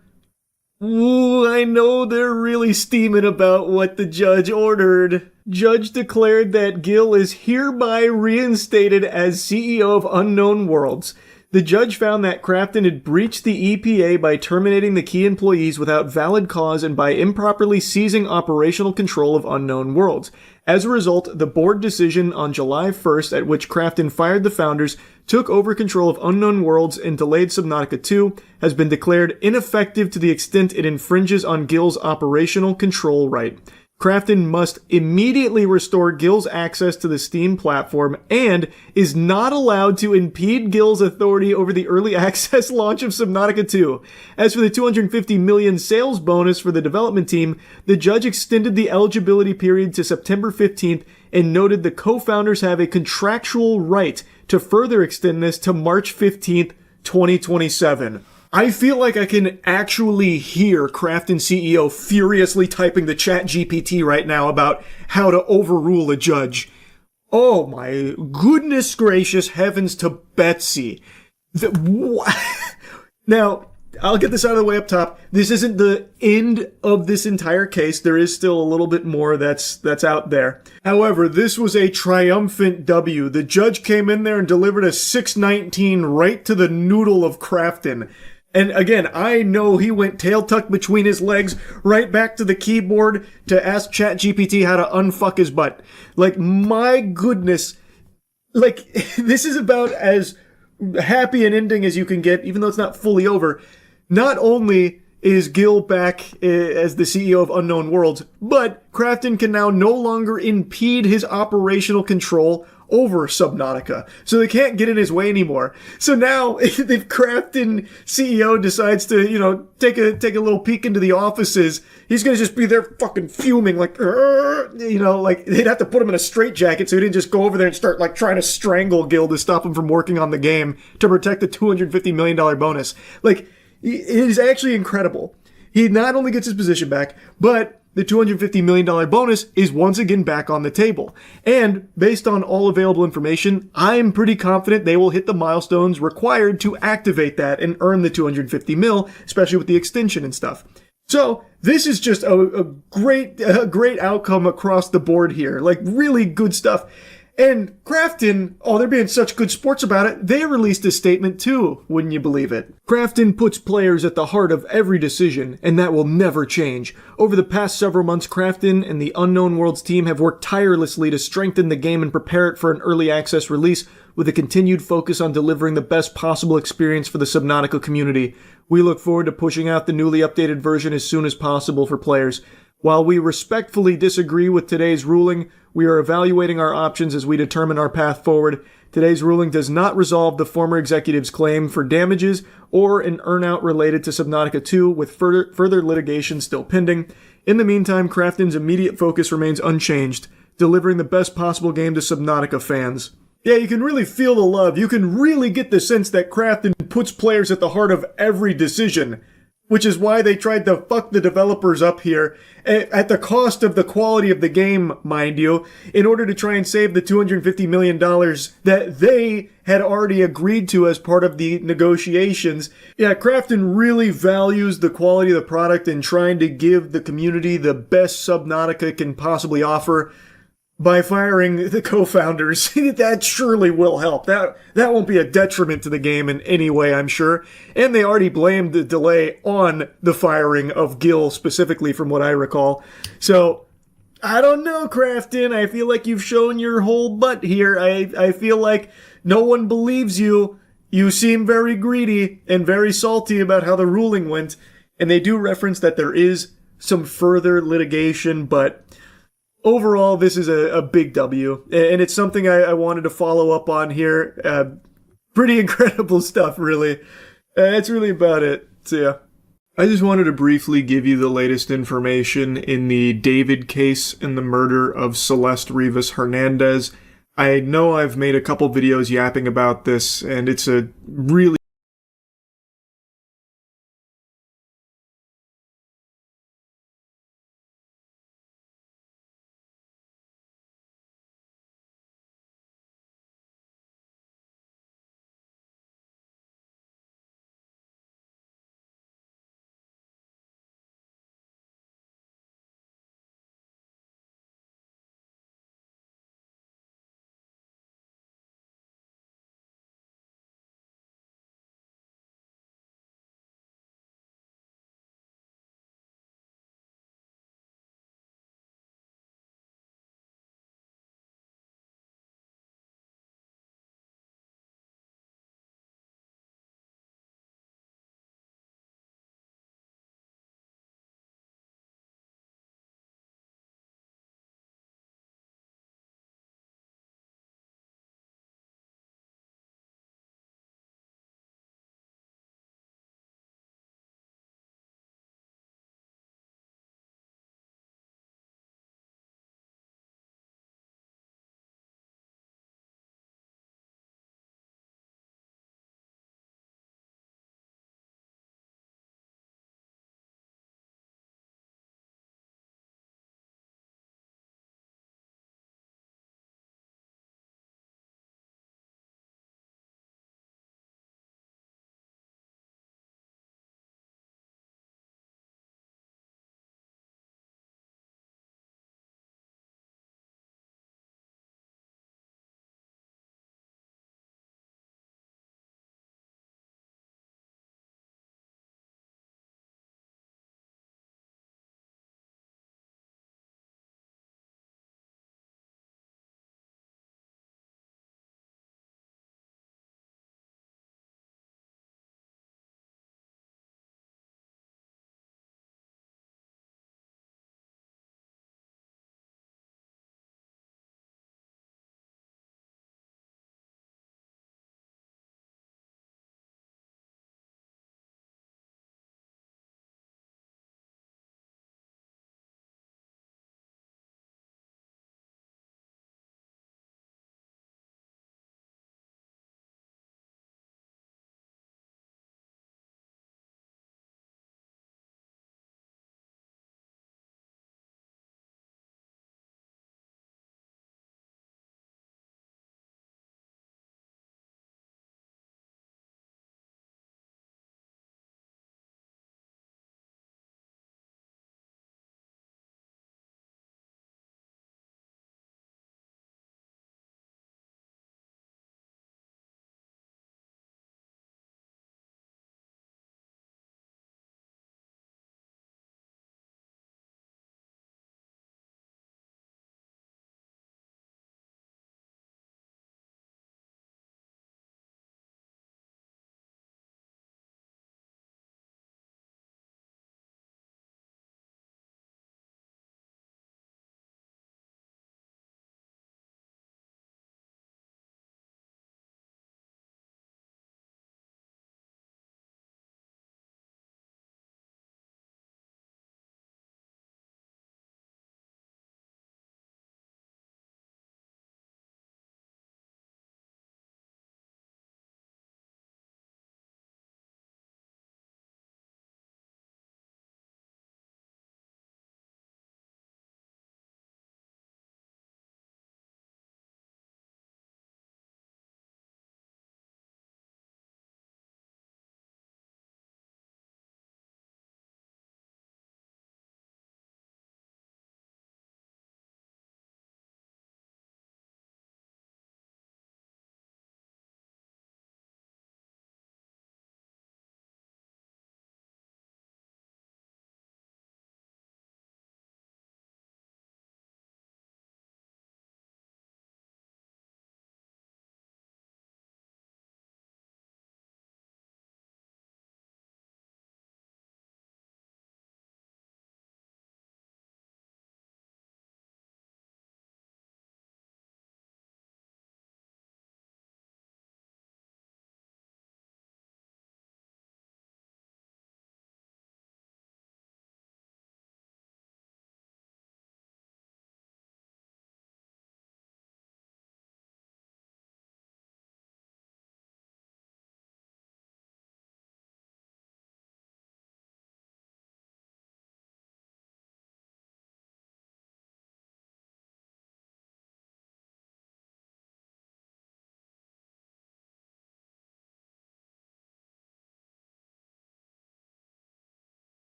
Speaker 1: I know they're really steaming about what the judge ordered. Judge declared that Gil is hereby reinstated as CEO of Unknown Worlds. The judge found that Crafton had breached the EPA by terminating the key employees without valid cause and by improperly seizing operational control of Unknown Worlds. As a result, the board decision on July 1st, at which Crafton fired the founders, took over control of Unknown Worlds and delayed Subnautica 2, has been declared ineffective to the extent it infringes on Gil's operational control right. Crafton must immediately restore Gil's access to the Steam platform and is not allowed to impede Gil's authority over the early access launch of Subnautica 2. As for the $250 million sales bonus for the development team, the judge extended the eligibility period to September 15th and noted the co-founders have a contractual right to further extend this to March 15th, 2027. I feel like I can actually hear Crafton CEO furiously typing to ChatGPT right now about how to overrule a judge. Oh my goodness gracious heavens to Betsy. Now, I'll get this out of the way up top. This isn't the end of this entire case. There is still a little bit more that's out there. However, this was a triumphant W. The judge came in there and delivered a 619 right to the noodle of Crafton. And again, I know he went tail tucked between his legs right back to the keyboard to ask ChatGPT how to unfuck his butt. Like, my goodness. Like, this is about as happy an ending as you can get, even though it's not fully over. Not only is Gil back as the CEO of Unknown Worlds, but Crafton can now no longer impede his operational control over Subnautica. So they can't get in his way anymore. So now, if Crafton CEO decides to, take a little peek into the offices, he's gonna just be there fucking fuming, like, like, they'd have to put him in a straitjacket so he didn't just go over there and start, like, trying to strangle Gil to stop him from working on the game to protect the $250 million bonus. Like, it is actually incredible. He not only gets his position back, but the $250 million bonus is once again back on the table. And based on all available information, I'm pretty confident they will hit the milestones required to activate that and earn the $250 mil, especially with the extension and stuff. So this is just a great outcome across the board here. Like, really good stuff. And Crafton, they're being such good sports about it, they released a statement too, wouldn't you believe it? Crafton puts players at the heart of every decision, and that will never change. Over the past several months, Crafton and the Unknown Worlds team have worked tirelessly to strengthen the game and prepare it for an early access release, with a continued focus on delivering the best possible experience for the Subnautica community. We look forward to pushing out the newly updated version as soon as possible for players. While we respectfully disagree with today's ruling, we are evaluating our options as we determine our path forward. Today's ruling does not resolve the former executive's claim for damages or an earnout related to Subnautica 2, with further litigation still pending. In the meantime, Crafton's immediate focus remains unchanged, delivering the best possible game to Subnautica fans. Yeah, you can really feel the love. You can really get the sense that Crafton puts players at the heart of every decision, which is why they tried to fuck the developers up here, at the cost of the quality of the game, mind you, in order to try and save the $250 million that they had already agreed to as part of the negotiations. Yeah, Crafton really values the quality of the product and trying to give the community the best Subnautica can possibly offer. by firing the co-founders. That surely will help. That won't be a detriment to the game in any way, I'm sure. And they already blamed the delay on the firing of Gil specifically, from what I recall. So, I don't know, Crafton. I feel like you've shown your whole butt here. I feel like no one believes you. You seem very greedy and very salty about how the ruling went. And they do reference that there is some further litigation, but overall, this is a big W, and it's something I wanted to follow up on here. Pretty incredible stuff, really. That's really about it. So, yeah. I just wanted to briefly give you the latest information in the David case and the murder of Celeste Rivas Hernandez. I know I've made a couple videos yapping about this, and it's a really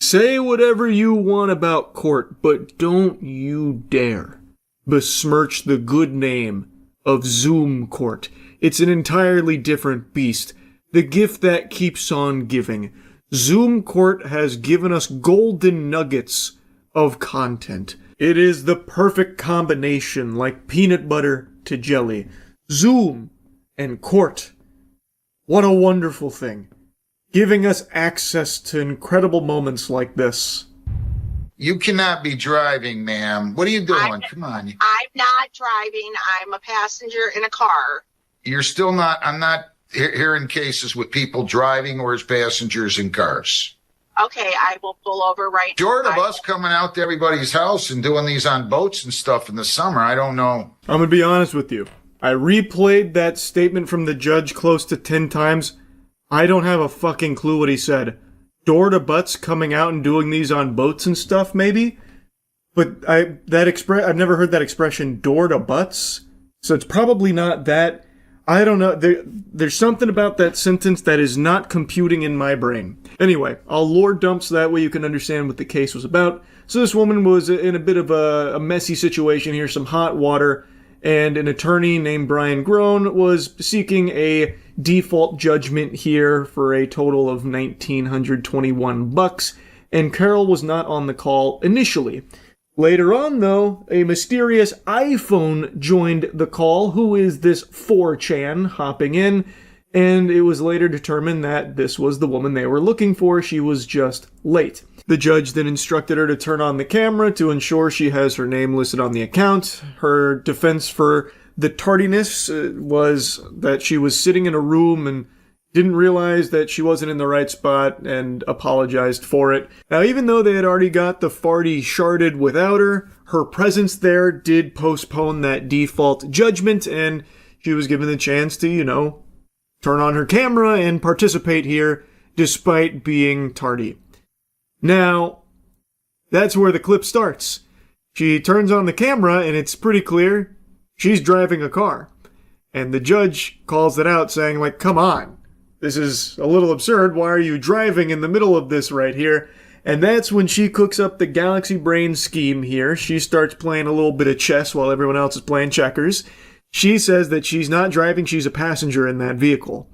Speaker 1: Say whatever you want about Court, but don't you dare besmirch the good name of Zoom Court. It's an entirely different beast. The gift that keeps on giving. Zoom Court has given us golden nuggets of content. It is the perfect combination, like peanut butter to jelly. Zoom and Court. What a wonderful thing. Giving us access to incredible moments like this.
Speaker 19: You cannot be driving, ma'am. What are you doing? Come on.
Speaker 20: I'm not driving. I'm a passenger in a car.
Speaker 19: You're still not, I'm not hearing cases with people driving or as passengers in cars.
Speaker 20: Okay, I will pull over right now.
Speaker 19: Short of us coming out to everybody's house and doing these on boats and stuff in the summer, I don't know.
Speaker 1: I'm gonna be honest with you. I replayed that statement from the judge close to 10 times. I don't have a fucking clue what he said. Door to butts coming out and doing these on boats and stuff, maybe? But I've never heard that expression, door to butts. So it's probably not that. I don't know. There's something about that sentence that is not computing in my brain. Anyway, I'll lore dump so that way you can understand what the case was about. So this woman was in a bit of a messy situation here, some hot water, and an attorney named Brian Groan was seeking a default judgment here for a total of $1,921, and Carol was not on the call initially. Later on, though, a mysterious iPhone joined the call. Who is this 4chan hopping in? And it was later determined that this was the woman they were looking for. She was just late. The judge then instructed her to turn on the camera to ensure she has her name listed on the account. Her defense for the tardiness was that she was sitting in a room and didn't realize that she wasn't in the right spot and apologized for it. Now, even though they had already got the farty sharded without her, her presence there did postpone that default judgment, and she was given the chance to, turn on her camera and participate here despite being tardy. Now, that's where the clip starts. She turns on the camera and it's pretty clear she's driving a car. And the judge calls it out saying, like, come on. This is a little absurd. Why are you driving in the middle of this right here? And that's when she cooks up the Galaxy Brain scheme here. She starts playing a little bit of chess while everyone else is playing checkers. She says that she's not driving, she's a passenger in that vehicle.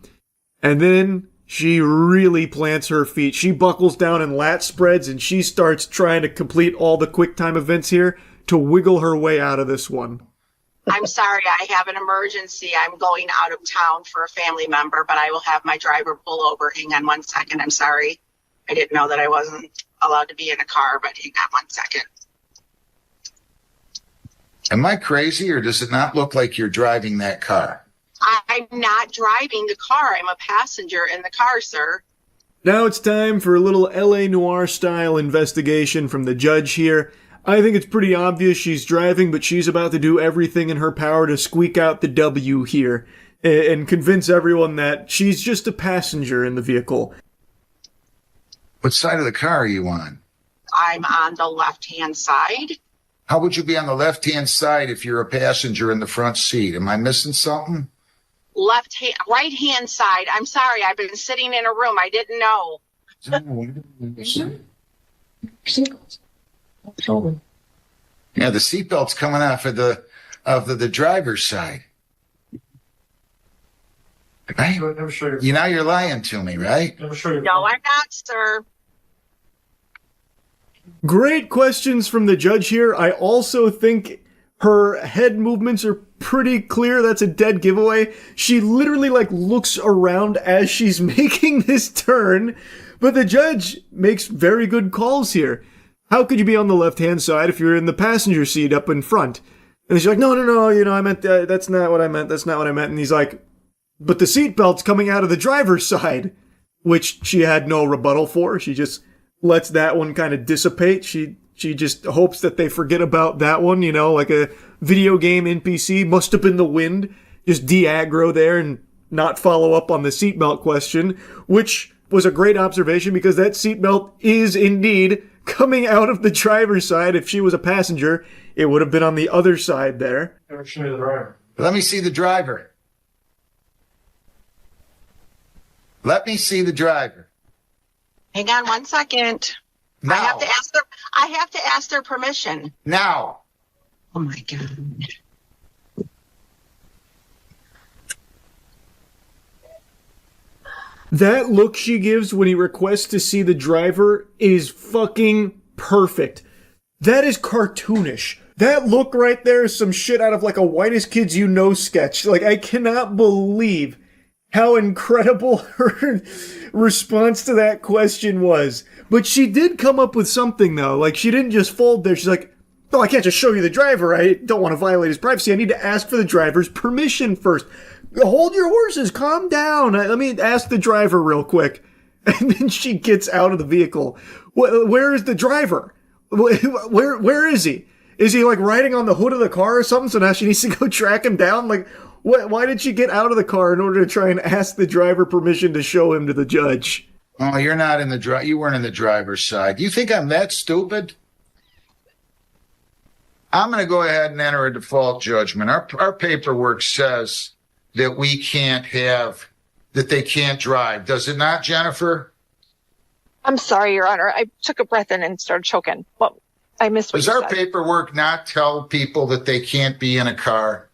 Speaker 1: And then she really plants her feet. She buckles down and lat spreads, and she starts trying to complete all the QuickTime events here to wiggle her way out of this one.
Speaker 20: I'm sorry, I have an emergency. I'm going out of town for a family member, but I will have my driver pull over. Hang on 1 second. I'm sorry. I didn't know that I wasn't allowed to be in a car, but hang on 1 second.
Speaker 19: Am I crazy, or does it not look like you're driving that car?
Speaker 20: I'm not driving the car. I'm a passenger in the car, sir.
Speaker 1: Now it's time for a little LA Noire style investigation from the judge here. I think it's pretty obvious she's driving, but she's about to do everything in her power to squeak out the W here and convince everyone that she's just a passenger in the vehicle.
Speaker 19: What side of the car are you on?
Speaker 20: I'm on the left-hand side.
Speaker 19: How would you be on the left-hand side if you're a passenger in the front seat? Am I missing something?
Speaker 20: Right-hand side. I'm sorry. I've been sitting in a room. I didn't know.
Speaker 19: Yeah, the seatbelt's coming off of the driver's side. Right? You're lying to me, right?
Speaker 20: No, I'm not, sir.
Speaker 1: Great questions from the judge here. I also think her head movements are pretty clear. That's a dead giveaway. She literally looks around as she's making this turn, but the judge makes very good calls here. How could you be on the left-hand side if you're in the passenger seat up in front? And she's like, no, I meant, that's not what I meant. And he's like, but the seatbelt's coming out of the driver's side, which she had no rebuttal for. She just lets that one kind of dissipate. She just hopes that they forget about that one, like a video game NPC. Must have been the wind. Just de-aggro there and not follow up on the seatbelt question, which was a great observation because that seatbelt is indeed coming out of the driver's side. If she was a passenger, it would have been on the other side there.
Speaker 19: Let me see the driver. Let me see the driver.
Speaker 20: Hang on 1 second.
Speaker 19: Now.
Speaker 20: I have to ask their permission.
Speaker 19: Now.
Speaker 20: Oh my God.
Speaker 1: That look she gives when he requests to see the driver is fucking perfect. That is cartoonish. That look right there is some shit out of like a Whitest Kids You Know sketch. Like, I cannot believe how incredible her response to that question was. But she did come up with something, though. Like, she didn't just fold there. She's like, oh, I can't just show you the driver. I don't want to violate his privacy. I need to ask for the driver's permission first. Hold your horses. Calm down. Let me ask the driver real quick. And then she gets out of the vehicle. Where is the driver? Where is he? Is he like riding on the hood of the car or something? So now she needs to go track him down? Like, why did she get out of the car in order to try and ask the driver permission to show him to the judge?
Speaker 19: Oh, you're not in the you weren't in the driver's side. You think I'm that stupid? I'm going to go ahead and enter a default judgment. Our paperwork says that we can't have, that they can't drive. Does it not, Jennifer?
Speaker 2: I'm sorry, Your Honor. I took a breath in and started choking. Well, I missed what you said.
Speaker 19: Does our paperwork not tell people that they can't be in a car?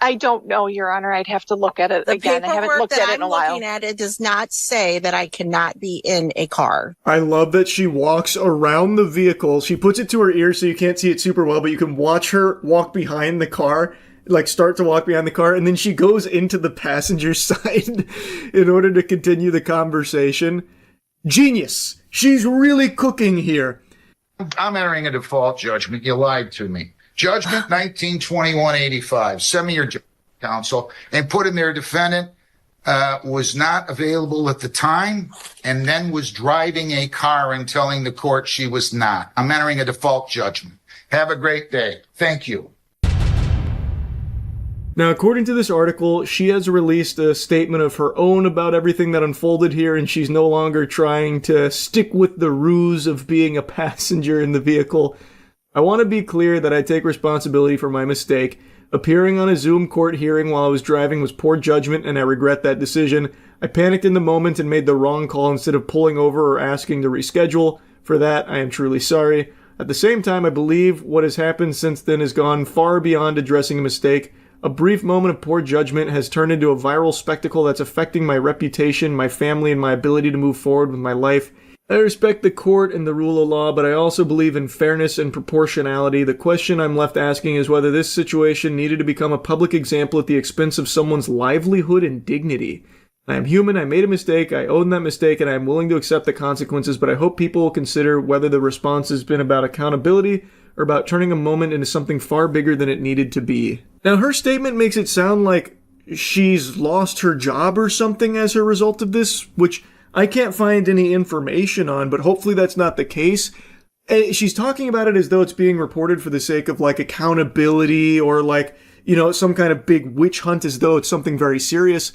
Speaker 2: I don't know, Your Honor. I'd have to look at it again. I haven't looked at it in a while.
Speaker 18: Looking at it does not say that I cannot be in a car.
Speaker 1: I love that she walks around the vehicle. She puts it to her ear so you can't see it super well, but you can watch her walk behind the car, like start to walk behind the car, and then she goes into the passenger side in order to continue the conversation. Genius. She's really cooking here.
Speaker 19: I'm entering a default judgment. You lied to me. Judgment 1921-85. Send me your counsel and put in there defendant was not available at the time and then was driving a car and telling the court she was not. I'm entering a default judgment. Have a great day. Thank you.
Speaker 1: Now, according to this article, she has released a statement of her own about everything that unfolded here, and she's no longer trying to stick with the ruse of being a passenger in the vehicle. I want to be clear that I take responsibility for my mistake. Appearing on a Zoom court hearing while I was driving was poor judgment, and I regret that decision. I panicked in the moment and made the wrong call instead of pulling over or asking to reschedule. For that, I am truly sorry. At the same time, I believe what has happened since then has gone far beyond addressing a mistake. A brief moment of poor judgment has turned into a viral spectacle that's affecting my reputation, my family, and my ability to move forward with my life. I respect the court and the rule of law, but I also believe in fairness and proportionality. The question I'm left asking is whether this situation needed to become a public example at the expense of someone's livelihood and dignity. I am human, I made a mistake, I own that mistake, and I am willing to accept the consequences, but I hope people will consider whether the response has been about accountability or about turning a moment into something far bigger than it needed to be. Now, her statement makes it sound like she's lost her job or something as a result of this, which I can't find any information on, but hopefully that's not the case. She's talking about it as though it's being reported for the sake of, like, accountability or, like, you know, some kind of big witch hunt as though it's something very serious.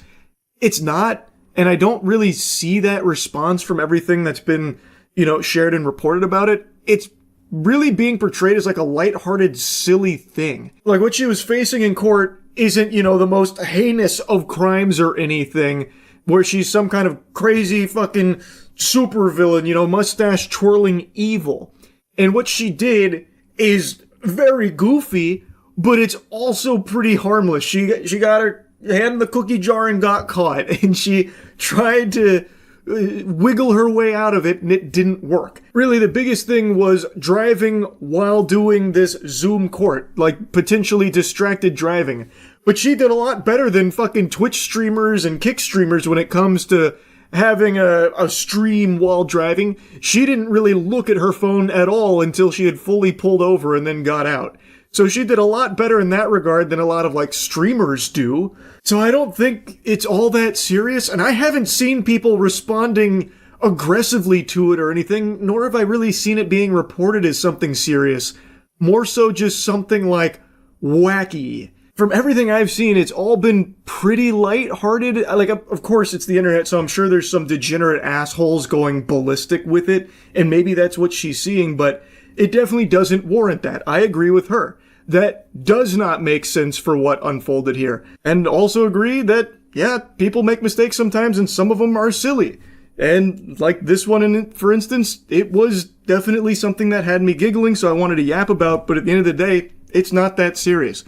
Speaker 1: It's not, and I don't really see that response from everything that's been, you know, shared and reported about it. It's really being portrayed as like a lighthearted, silly thing. Like what she was facing in court isn't, you know, the most heinous of crimes or anything, where she's some kind of crazy fucking supervillain, you know, mustache twirling evil. And what she did is very goofy, but it's also pretty harmless. She got her hand in the cookie jar and got caught, and she tried to wiggle her way out of it, and it didn't work. Really, the biggest thing was driving while doing this Zoom court, like potentially distracted driving. But she did a lot better than fucking Twitch streamers and Kick streamers when it comes to having a stream while driving. She didn't really look at her phone at all until she had fully pulled over and then got out. So she did a lot better in that regard than a lot of, like, streamers do. So I don't think it's all that serious, and I haven't seen people responding aggressively to it or anything, nor have I really seen it being reported as something serious. More so just something, like, wacky. From everything I've seen, it's all been pretty lighthearted. Like, of course, it's the internet, so I'm sure there's some degenerate assholes going ballistic with it, and maybe that's what she's seeing, but it definitely doesn't warrant that. I agree with her. That does not make sense for what unfolded here. And also agree that, yeah, people make mistakes sometimes and some of them are silly. And like this one, for instance, it was definitely something that had me giggling, so I wanted to yap about, but at the end of the day, it's not that serious.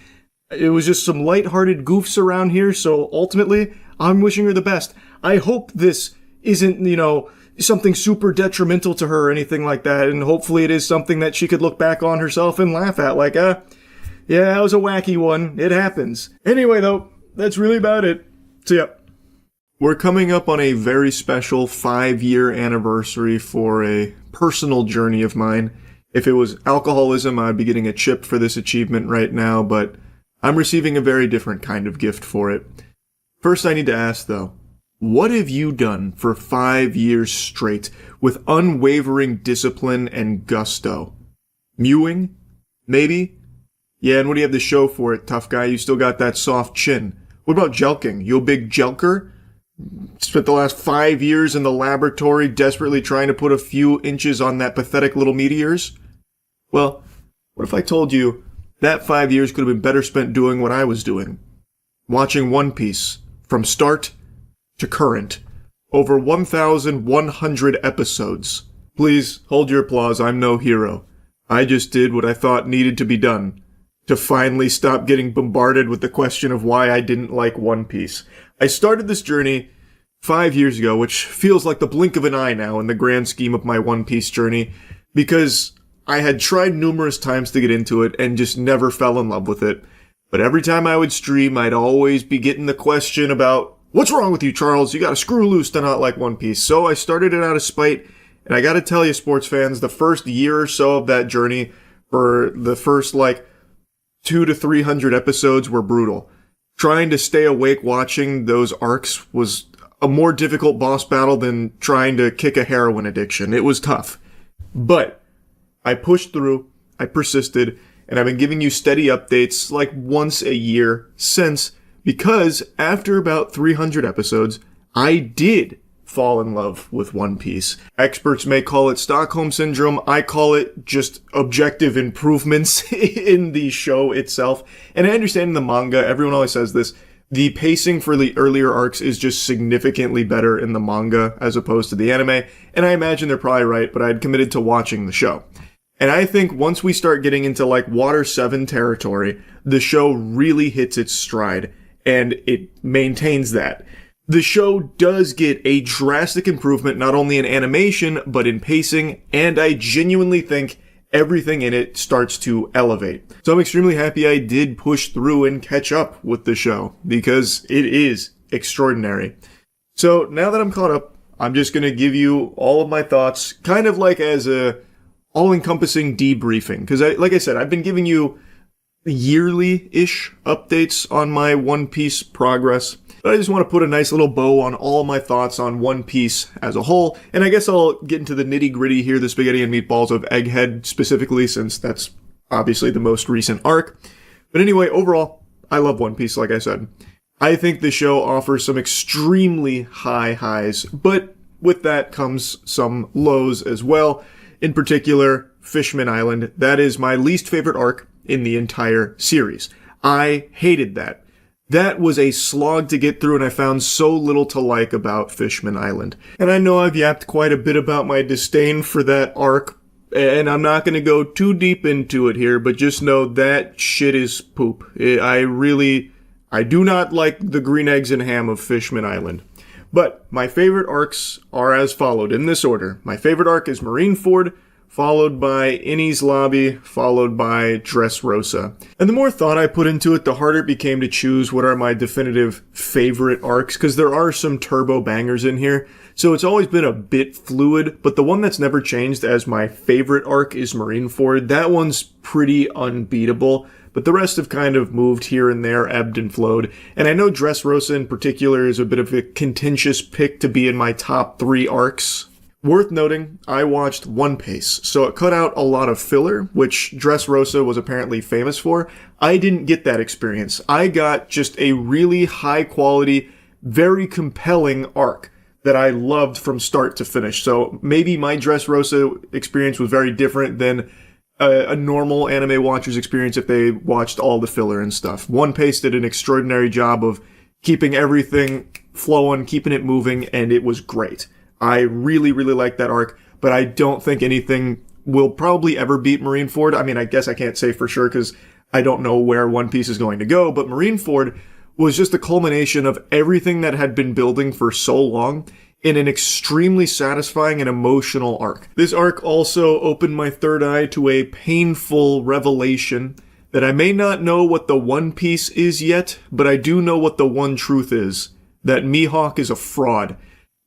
Speaker 1: It was just some lighthearted goofs around here, so ultimately, I'm wishing her the best. I hope this isn't, something super detrimental to her or anything like that, and hopefully it is something that she could look back on herself and laugh at, like, yeah, that was a wacky one. It happens. Anyway, though, that's really about it. So, yeah. We're coming up on a very special 5-year anniversary for a personal journey of mine. If it was alcoholism, I'd be getting a chip for this achievement right now, but I'm receiving a very different kind of gift for it. First, I need to ask, though, what have you done for 5 years straight with unwavering discipline and gusto? Mewing? Maybe? Yeah, and what do you have to show for it, tough guy? You still got that soft chin. What about jelking? You a big jelker? Spent the last 5 years in the laboratory desperately trying to put a few inches on that pathetic little meat of yours? Well, what if I told you that 5 years could have been better spent doing what I was doing? Watching One Piece from start to current. Over 1,100 episodes. Please, hold your applause, I'm no hero. I just did what I thought needed to be done to finally stop getting bombarded with the question of why I didn't like One Piece. I started this journey 5 years ago, which feels like the blink of an eye now in the grand scheme of my One Piece journey, because I had tried numerous times to get into it and just never fell in love with it. But every time I would stream, I'd always be getting the question about, what's wrong with you, Charles? You gotta screw loose to not like One Piece. So I started it out of spite, and I gotta tell you, sports fans, the first year or so of that journey, for the first, 200 to 300 episodes were brutal. Trying to stay awake watching those arcs was a more difficult boss battle than trying to kick a heroin addiction. It was tough. But I pushed through, I persisted, and I've been giving you steady updates like once a year since, because after about 300 episodes, I did fall in love with One Piece. Experts may call it Stockholm Syndrome. I call it just objective improvements in the show itself. And I understand in the manga, everyone always says this, the pacing for the earlier arcs is just significantly better in the manga as opposed to the anime. And I imagine they're probably right, but I'd committed to watching the show. And I think once we start getting into Water 7 territory, the show really hits its stride, and it maintains that. The show does get a drastic improvement not only in animation, but in pacing, and I genuinely think everything in it starts to elevate. So I'm extremely happy I did push through and catch up with the show, because it is extraordinary. So now that I'm caught up, I'm just going to give you all of my thoughts, kind of like as a all-encompassing debriefing, because like I said, I've been giving you yearly-ish updates on my One Piece progress. But I just want to put a nice little bow on all my thoughts on One Piece as a whole, and I guess I'll get into the nitty-gritty here, the spaghetti and meatballs of Egghead specifically, since that's obviously the most recent arc. But anyway, overall, I love One Piece, like I said. I think the show offers some extremely high highs, but with that comes some lows as well. In particular, Fishman Island. That is my least favorite arc in the entire series. I hated that. That was a slog to get through, and I found so little to like about Fishman Island. And I know I've yapped quite a bit about my disdain for that arc, and I'm not going to go too deep into it here, but just know that shit is poop. I do not like the green eggs and ham of Fishman Island. But my favorite arcs are as followed, in this order. My favorite arc is Marineford, followed by Enies Lobby, followed by Dressrosa. And the more thought I put into it, the harder it became to choose what are my definitive favorite arcs, because there are some turbo bangers in here, so it's always been a bit fluid, but the one that's never changed as my favorite arc is Marineford. That one's pretty unbeatable, but the rest have kind of moved here and there, ebbed and flowed, and I know Dressrosa in particular is a bit of a contentious pick to be in my top 3 arcs. Worth noting, I watched One Piece, so it cut out a lot of filler, which Dressrosa was apparently famous for. I didn't get that experience. I got just a really high quality, very compelling arc that I loved from start to finish. So maybe my Dressrosa experience was very different than a normal anime watcher's experience if they watched all the filler and stuff. One Piece did an extraordinary job of keeping everything flowing, keeping it moving, and it was great. I really, really like that arc, but I don't think anything will probably ever beat Marineford. I mean, I guess I can't say for sure because I don't know where One Piece is going to go, but Marineford was just the culmination of everything that had been building for so long in an extremely satisfying and emotional arc. This arc also opened my third eye to a painful revelation that I may not know what the One Piece is yet, but I do know what the one truth is, that Mihawk is a fraud.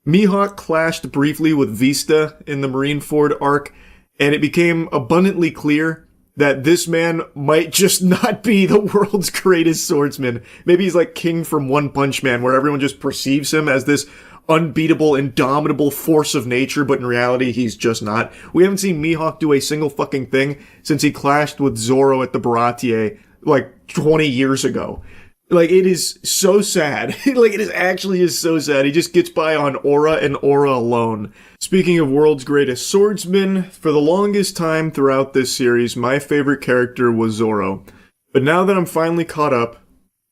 Speaker 1: Mihawk clashed briefly with Vista in the Marineford arc, and it became abundantly clear that this man might just not be the world's greatest swordsman. Maybe he's like King from One Punch Man, where everyone just perceives him as this unbeatable, indomitable force of nature, but in reality, he's just not. We haven't seen Mihawk do a single fucking thing since he clashed with Zoro at the Baratie, like, 20 years ago. Like, it is so sad. Like, it actually is so sad. He just gets by on aura and aura alone. Speaking of world's greatest swordsman, for the longest time throughout this series, my favorite character was Zoro. But now that I'm finally caught up,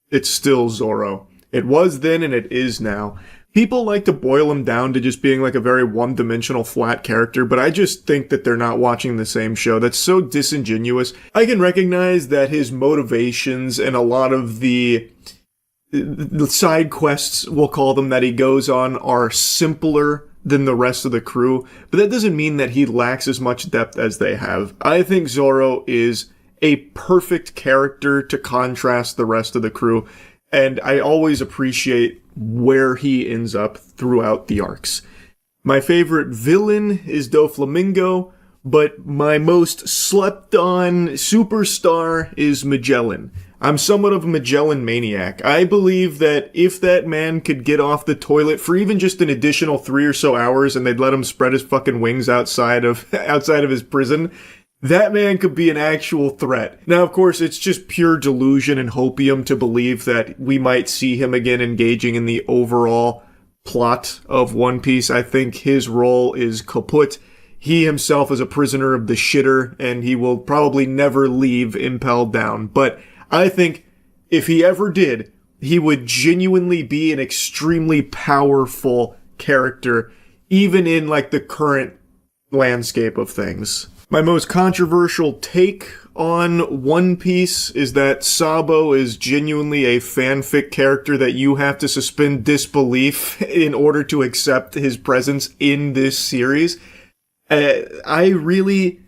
Speaker 1: it's still Zoro. It was then and it is now. People like to boil him down to just being like a very one-dimensional flat character, but I just think that they're not watching the same show. That's so disingenuous. I can recognize that his motivations and a lot of the side quests, we'll call them, that he goes on are simpler than the rest of the crew, but that doesn't mean that he lacks as much depth as they have. I think Zoro is a perfect character to contrast the rest of the crew, and I always appreciate where he ends up throughout the arcs. My favorite villain is Doflamingo, but my most slept-on superstar is Magellan. I'm somewhat of a Magellan maniac. I believe that if that man could get off the toilet for even just an additional 3 or so hours and they'd let him spread his fucking wings outside of his prison, that man could be an actual threat. Now, of course, it's just pure delusion and hopium to believe that we might see him again engaging in the overall plot of One Piece. I think his role is kaput. He himself is a prisoner of the shitter, and he will probably never leave Impelled Down. But I think if he ever did, he would genuinely be an extremely powerful character, even in, like, the current landscape of things. My most controversial take on One Piece is that Sabo is genuinely a fanfic character that you have to suspend disbelief in order to accept his presence in this series. I really,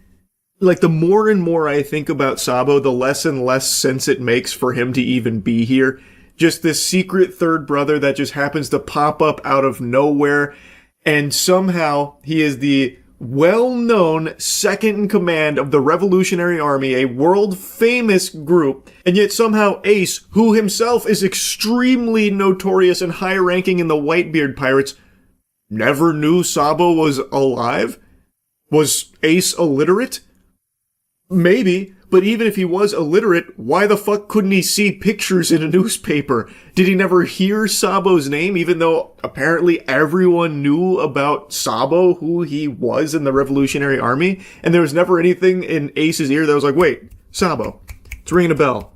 Speaker 1: like, the more and more I think about Sabo, the less and less sense it makes for him to even be here. Just this secret third brother that just happens to pop up out of nowhere, and somehow he is the well-known second in command of the Revolutionary Army, a world-famous group, and yet somehow Ace, who himself is extremely notorious and high-ranking in the Whitebeard Pirates, never knew Sabo was alive? Was Ace illiterate? Maybe, but even if he was illiterate, why the fuck couldn't he see pictures in a newspaper? Did he never hear Sabo's name, even though apparently everyone knew about Sabo, who he was in the Revolutionary Army? And there was never anything in Ace's ear that was like, wait, Sabo, it's ringing a bell.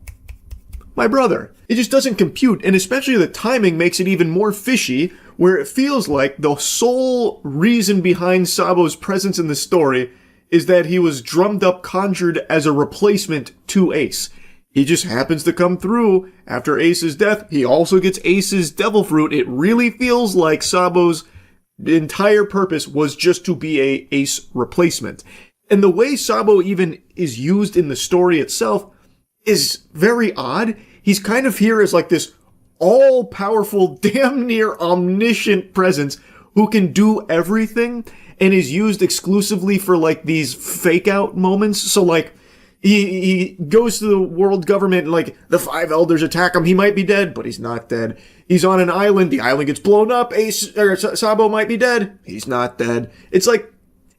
Speaker 1: My brother. It just doesn't compute, and especially the timing makes it even more fishy, where it feels like the sole reason behind Sabo's presence in the story is that he was drummed up, conjured as a replacement to Ace. He just happens to come through after Ace's death. He also gets Ace's devil fruit. It really feels like Sabo's entire purpose was just to be a Ace replacement. And the way Sabo even is used in the story itself is very odd. He's kind of here as like this all-powerful, damn near omniscient presence who can do everything, and is used exclusively for, like, these fake-out moments. So, like, he goes to the world government and, like, the five elders attack him. He might be dead, but he's not dead. He's on an island. The island gets blown up. Sabo might be dead. He's not dead. It's like,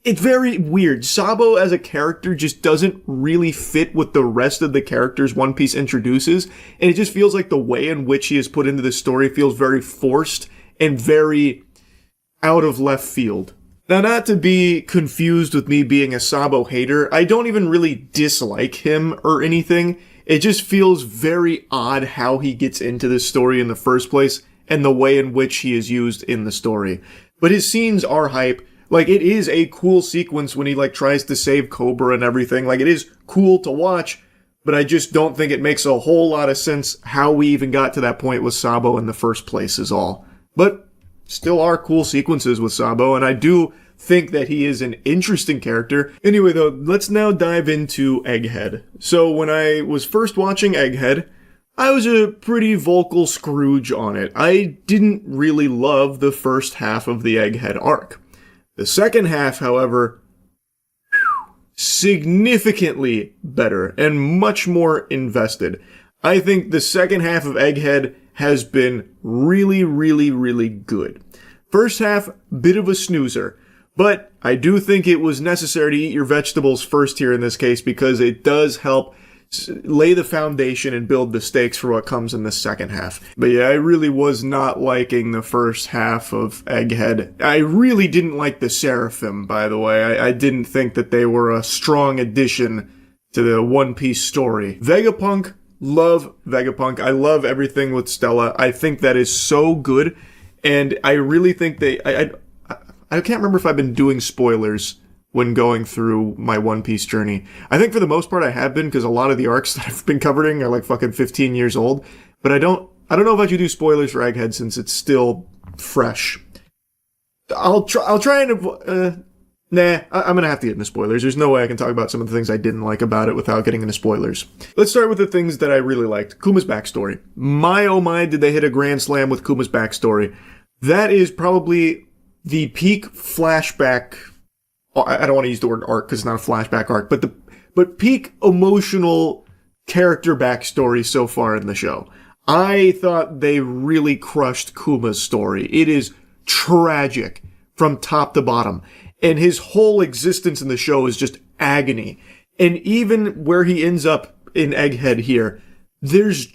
Speaker 1: it's very weird. Sabo as a character just doesn't really fit with the rest of the characters One Piece introduces, and it just feels like the way in which he is put into the story feels very forced and very out of left field. Now, not to be confused with me being a Sabo hater, I don't even really dislike him or anything. It just feels very odd how he gets into this story in the first place and the way in which he is used in the story. But his scenes are hype. Like, it is a cool sequence when he, like, tries to save Cobra and everything. Like, it is cool to watch, but I just don't think it makes a whole lot of sense how we even got to that point with Sabo in the first place is all. But still are cool sequences with Sabo, and I do think that he is an interesting character. Anyway, though, let's now dive into Egghead. So when I was first watching Egghead, I was a pretty vocal Scrooge on it. I didn't really love the first half of the Egghead arc. The second half, however, significantly better and much more invested. I think the second half of Egghead has been really, really, really good. First half, bit of a snoozer, but I do think it was necessary to eat your vegetables first here in this case because it does help lay the foundation and build the stakes for what comes in the second half. But yeah, I really was not liking the first half of Egghead. I really didn't like the Seraphim, by the way. I didn't think that they were a strong addition to the One Piece story. Vegapunk, love Vegapunk. I love everything with Stella. I think that is so good, and I really think I can't remember if I've been doing spoilers when going through my One Piece journey. I think for the most part I have been, because a lot of the arcs that I've been covering are like fucking 15 years old. But I don't know if I should do spoilers for Egghead since it's still fresh. I'll try and I'm gonna have to get into spoilers. There's no way I can talk about some of the things I didn't like about it without getting into spoilers. Let's start with the things that I really liked. Kuma's backstory. My oh my, did they hit a grand slam with Kuma's backstory. That is probably the peak flashback. I don't want to use the word arc because it's not a flashback arc, but peak emotional character backstory so far in the show. I thought they really crushed Kuma's story. It is tragic from top to bottom, and his whole existence in the show is just agony. And even where he ends up in Egghead here, there's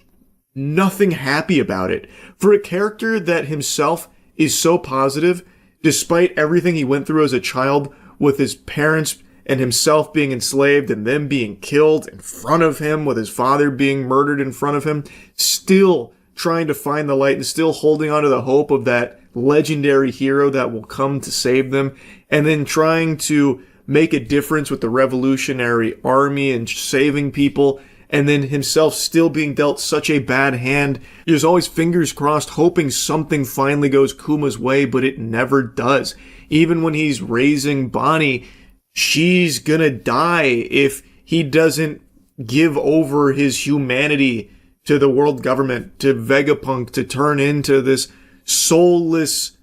Speaker 1: nothing happy about it. For a character that himself is so positive, despite everything he went through as a child, with his parents and himself being enslaved and them being killed in front of him, with his father being murdered in front of him, still trying to find the light and still holding on to the hope of that legendary hero that will come to save them, and then trying to make a difference with the Revolutionary Army and saving people, and then himself still being dealt such a bad hand. There's always fingers crossed, hoping something finally goes Kuma's way, but it never does. Even when he's raising Bonnie, she's gonna die if he doesn't give over his humanity to the world government, to Vegapunk, to turn into this soulless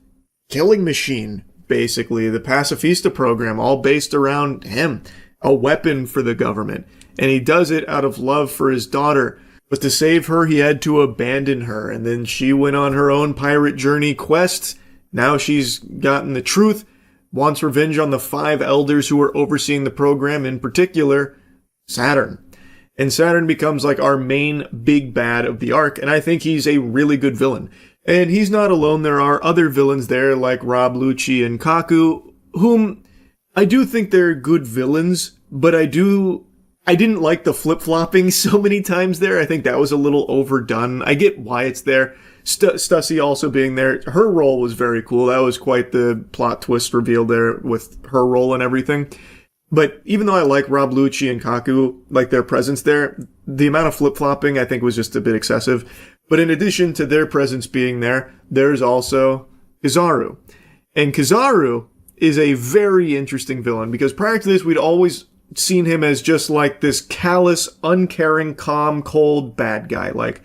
Speaker 1: killing machine, basically. The Pacifista program, all based around him. A weapon for the government. And he does it out of love for his daughter. But to save her, he had to abandon her. And then she went on her own pirate journey quest. Now she's gotten the truth, wants revenge on the 5 elders who are overseeing the program, in particular, Saturn. And Saturn becomes like our main big bad of the arc, and I think he's a really good villain. And he's not alone. There are other villains there like Rob Lucci and Kaku, whom I do think they're good villains, but I didn't like the flip-flopping so many times there. I think that was a little overdone. I get why it's there. Stussy also being there. Her role was very cool. That was quite the plot twist reveal there with her role and everything. But even though I like Rob Lucci and Kaku, like their presence there, the amount of flip-flopping I think was just a bit excessive. But in addition to their presence being there, there's also Kizaru. And Kizaru is a very interesting villain because prior to this, we'd always seen him as just like this callous, uncaring, calm, cold bad guy. Like,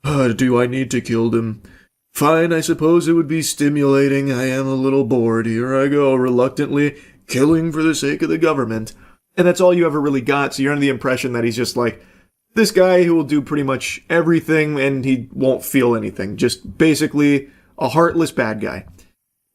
Speaker 1: do I need to kill them? Fine, I suppose it would be stimulating. I am a little bored. Here I go, reluctantly killing for the sake of the government. And that's all you ever really got, so you're under the impression that he's just like this guy who will do pretty much everything and he won't feel anything. Just basically a heartless bad guy.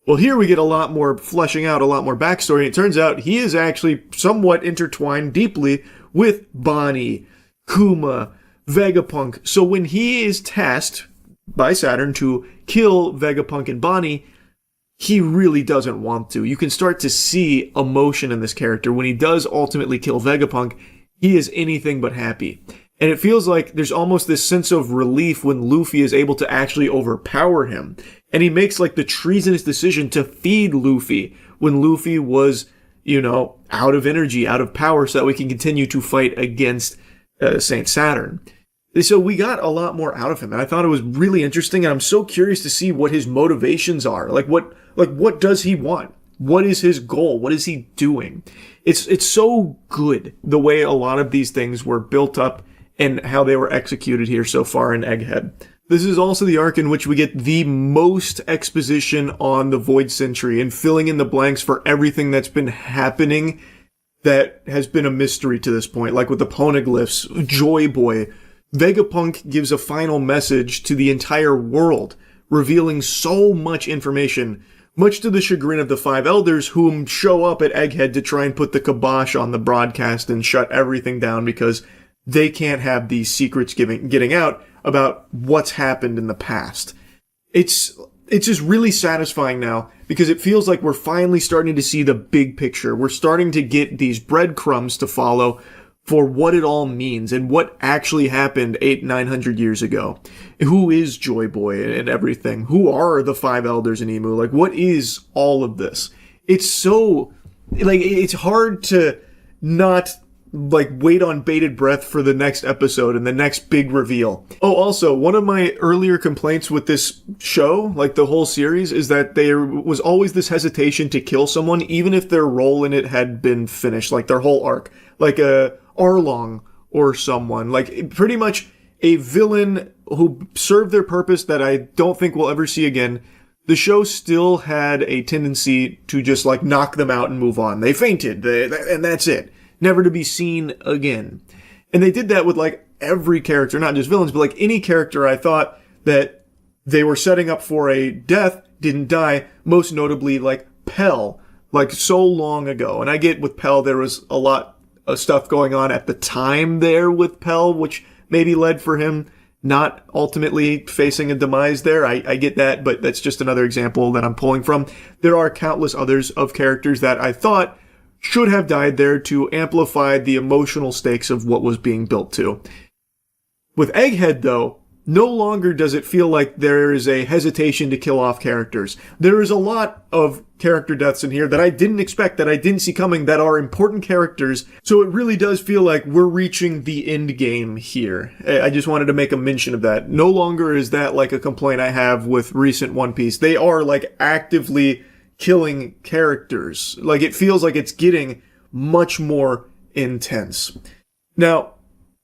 Speaker 1: Well, here we get a lot more fleshing out, a lot more backstory. It turns out he is actually somewhat intertwined deeply with Bonnie, Kuma, Vegapunk. So when he is tasked by Saturn to kill Vegapunk and Bonnie, he really doesn't want to. You can start to see emotion in this character. When he does ultimately kill Vegapunk, he is anything but happy. And it feels like there's almost this sense of relief when Luffy is able to actually overpower him. And he makes like the treasonous decision to feed Luffy when Luffy was, out of energy, out of power, so that we can continue to fight against Saint Saturn. So we got a lot more out of him, and I thought it was really interesting, and I'm so curious to see what his motivations are. What does he want? What is his goal? What is he doing? It's so good the way a lot of these things were built up and how they were executed here so far in Egghead. This is also the arc in which we get the most exposition on the Void Century and filling in the blanks for everything that's been happening that has been a mystery to this point, like with the Poneglyphs, Joy Boy. Vegapunk gives a final message to the entire world, revealing so much information, much to the chagrin of the Five Elders, whom show up at Egghead to try and put the kibosh on the broadcast and shut everything down because they can't have these secrets getting out about what's happened in the past. It's just really satisfying now because it feels like we're finally starting to see the big picture. We're starting to get these breadcrumbs to follow for what it all means and what actually happened 800-900 years ago. Who is Joy Boy and everything? Who are the Five Elders in Emu? Like, what is all of this? It's so, it's hard to not wait on bated breath for the next episode and the next big reveal. Oh, also, one of my earlier complaints with this show, the whole series, is that there was always this hesitation to kill someone, even if their role in it had been finished, their whole arc. Arlong or someone. Pretty much a villain who served their purpose that I don't think we'll ever see again. The show still had a tendency to just, knock them out and move on. They fainted, and that's it. Never to be seen again. And they did that with every character, not just villains, but any character I thought that they were setting up for a death, didn't die, most notably Pell, so long ago. And I get with Pell there was a lot of stuff going on at the time there with Pell, which maybe led for him not ultimately facing a demise there. I get that, but that's just another example that I'm pulling from. There are countless others of characters that I thought should have died there to amplify the emotional stakes of what was being built to. With Egghead, though, no longer does it feel like there is a hesitation to kill off characters. There is a lot of character deaths in here that I didn't expect, that I didn't see coming, that are important characters, so it really does feel like we're reaching the end game here. I just wanted to make a mention of that. No longer is that a complaint I have with recent One Piece. They are actively killing characters. It feels like it's getting much more intense. Now,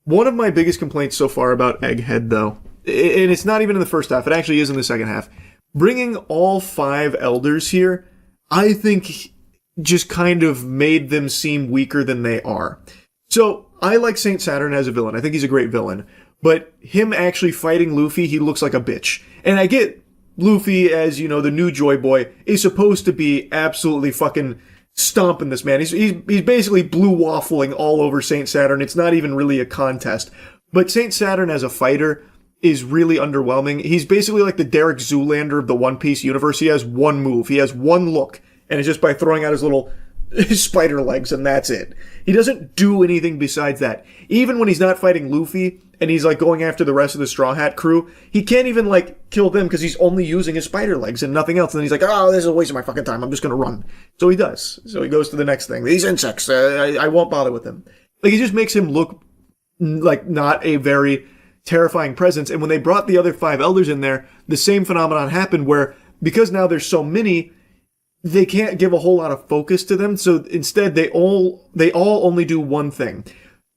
Speaker 1: one of my biggest complaints so far about Egghead, though, and it's not even in the first half, it actually is in the second half, bringing all five elders here, I think just kind of made them seem weaker than they are. So, I like Saint Saturn as a villain. I think he's a great villain. But him actually fighting Luffy, he looks like a bitch. And I get Luffy, as the new Joy Boy, is supposed to be absolutely fucking stomping this man. He's basically blue waffling all over Saint Saturn. It's not even really a contest. But Saint Saturn as a fighter is really underwhelming. He's basically like the Derek Zoolander of the One Piece universe. He has one move. He has one look. And it's just by throwing out his little spider legs, and that's it. He doesn't do anything besides that. Even when he's not fighting Luffy, and he's going after the rest of the Straw Hat crew, he can't even kill them because he's only using his spider legs and nothing else. And then he's oh, this is a waste of my fucking time. I'm just gonna run. So he does. So he goes to the next thing. These insects, I won't bother with them. It just makes him look not a very terrifying presence. And when they brought the other five elders in there, the same phenomenon happened where, because now there's so many, they can't give a whole lot of focus to them. So instead, they all only do one thing.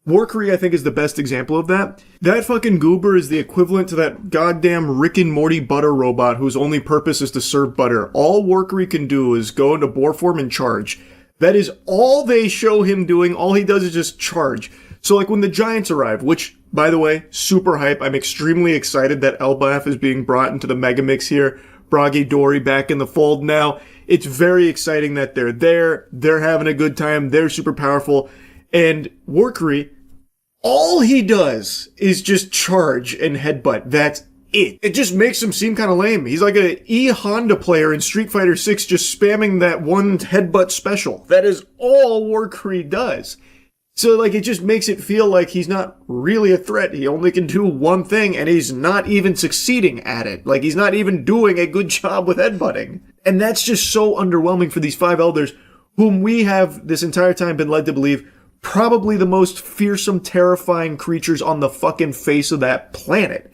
Speaker 1: Warkery, I think, is the best example of that. That fucking goober is the equivalent to that goddamn Rick and Morty butter robot whose only purpose is to serve butter. All Warkery can do is go into boar form and charge. That is all they show him doing. All he does is just charge. So when the Giants arrive, which, by the way, super hype. I'm extremely excited that Elbaf is being brought into the Megamix here. Bragi Dory back in the fold now. It's very exciting that they're there. They're having a good time. They're super powerful. And Warkery, all he does is just charge and headbutt. That's it. It just makes him seem kind of lame. He's like a E-Honda player in Street Fighter 6 just spamming that one headbutt special. That is all Warkery does. So, like, it just makes it feel like he's not really a threat. He only can do one thing, and he's not even succeeding at it. Like, he's not even doing a good job with headbutting. And that's just so underwhelming for these 5 elders, whom we have this entire time been led to believe probably the most fearsome, terrifying creatures on the fucking face of that planet.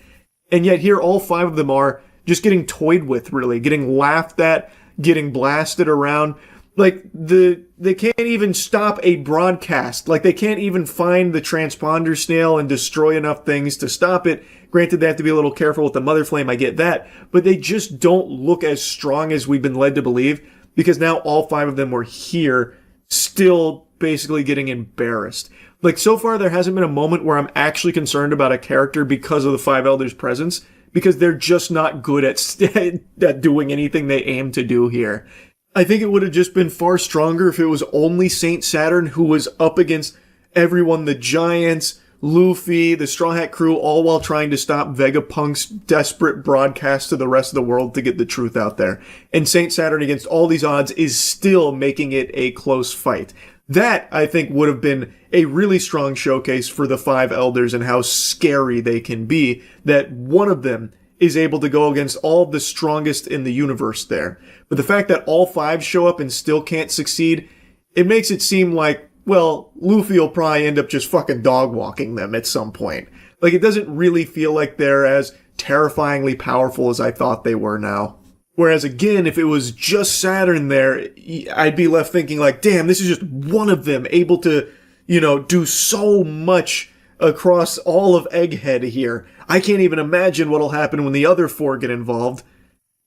Speaker 1: And yet here all 5 of them are just getting toyed with, really. Getting laughed at, getting blasted around. Like, they can't even stop a broadcast. Like, they can't even find the transponder snail and destroy enough things to stop it. Granted, they have to be a little careful with the mother flame, I get that. But they just don't look as strong as we've been led to believe, because now all 5 of them were here, still basically getting embarrassed. Like, so far there hasn't been a moment where I'm actually concerned about a character because of the 5 elders' presence, because they're just not good at doing anything they aim to do here. I think it would have just been far stronger if it was only Saint Saturn who was up against everyone, the Giants, Luffy, the Straw Hat crew, all while trying to stop Vegapunk's desperate broadcast to the rest of the world to get the truth out there. And Saint Saturn, against all these odds, is still making it a close fight. That, I think, would have been a really strong showcase for the 5 elders and how scary they can be, that one of them is able to go against all the strongest in the universe there. But the fact that all 5 show up and still can't succeed, it makes it seem like, well, Luffy will probably end up just fucking dog-walking them at some point. Like, it doesn't really feel like they're as terrifyingly powerful as I thought they were now. Whereas, again, if it was just Saturn there, I'd be left thinking like, damn, this is just one of them able to, do so much across all of Egghead here. I can't even imagine what'll happen when the other 4 get involved.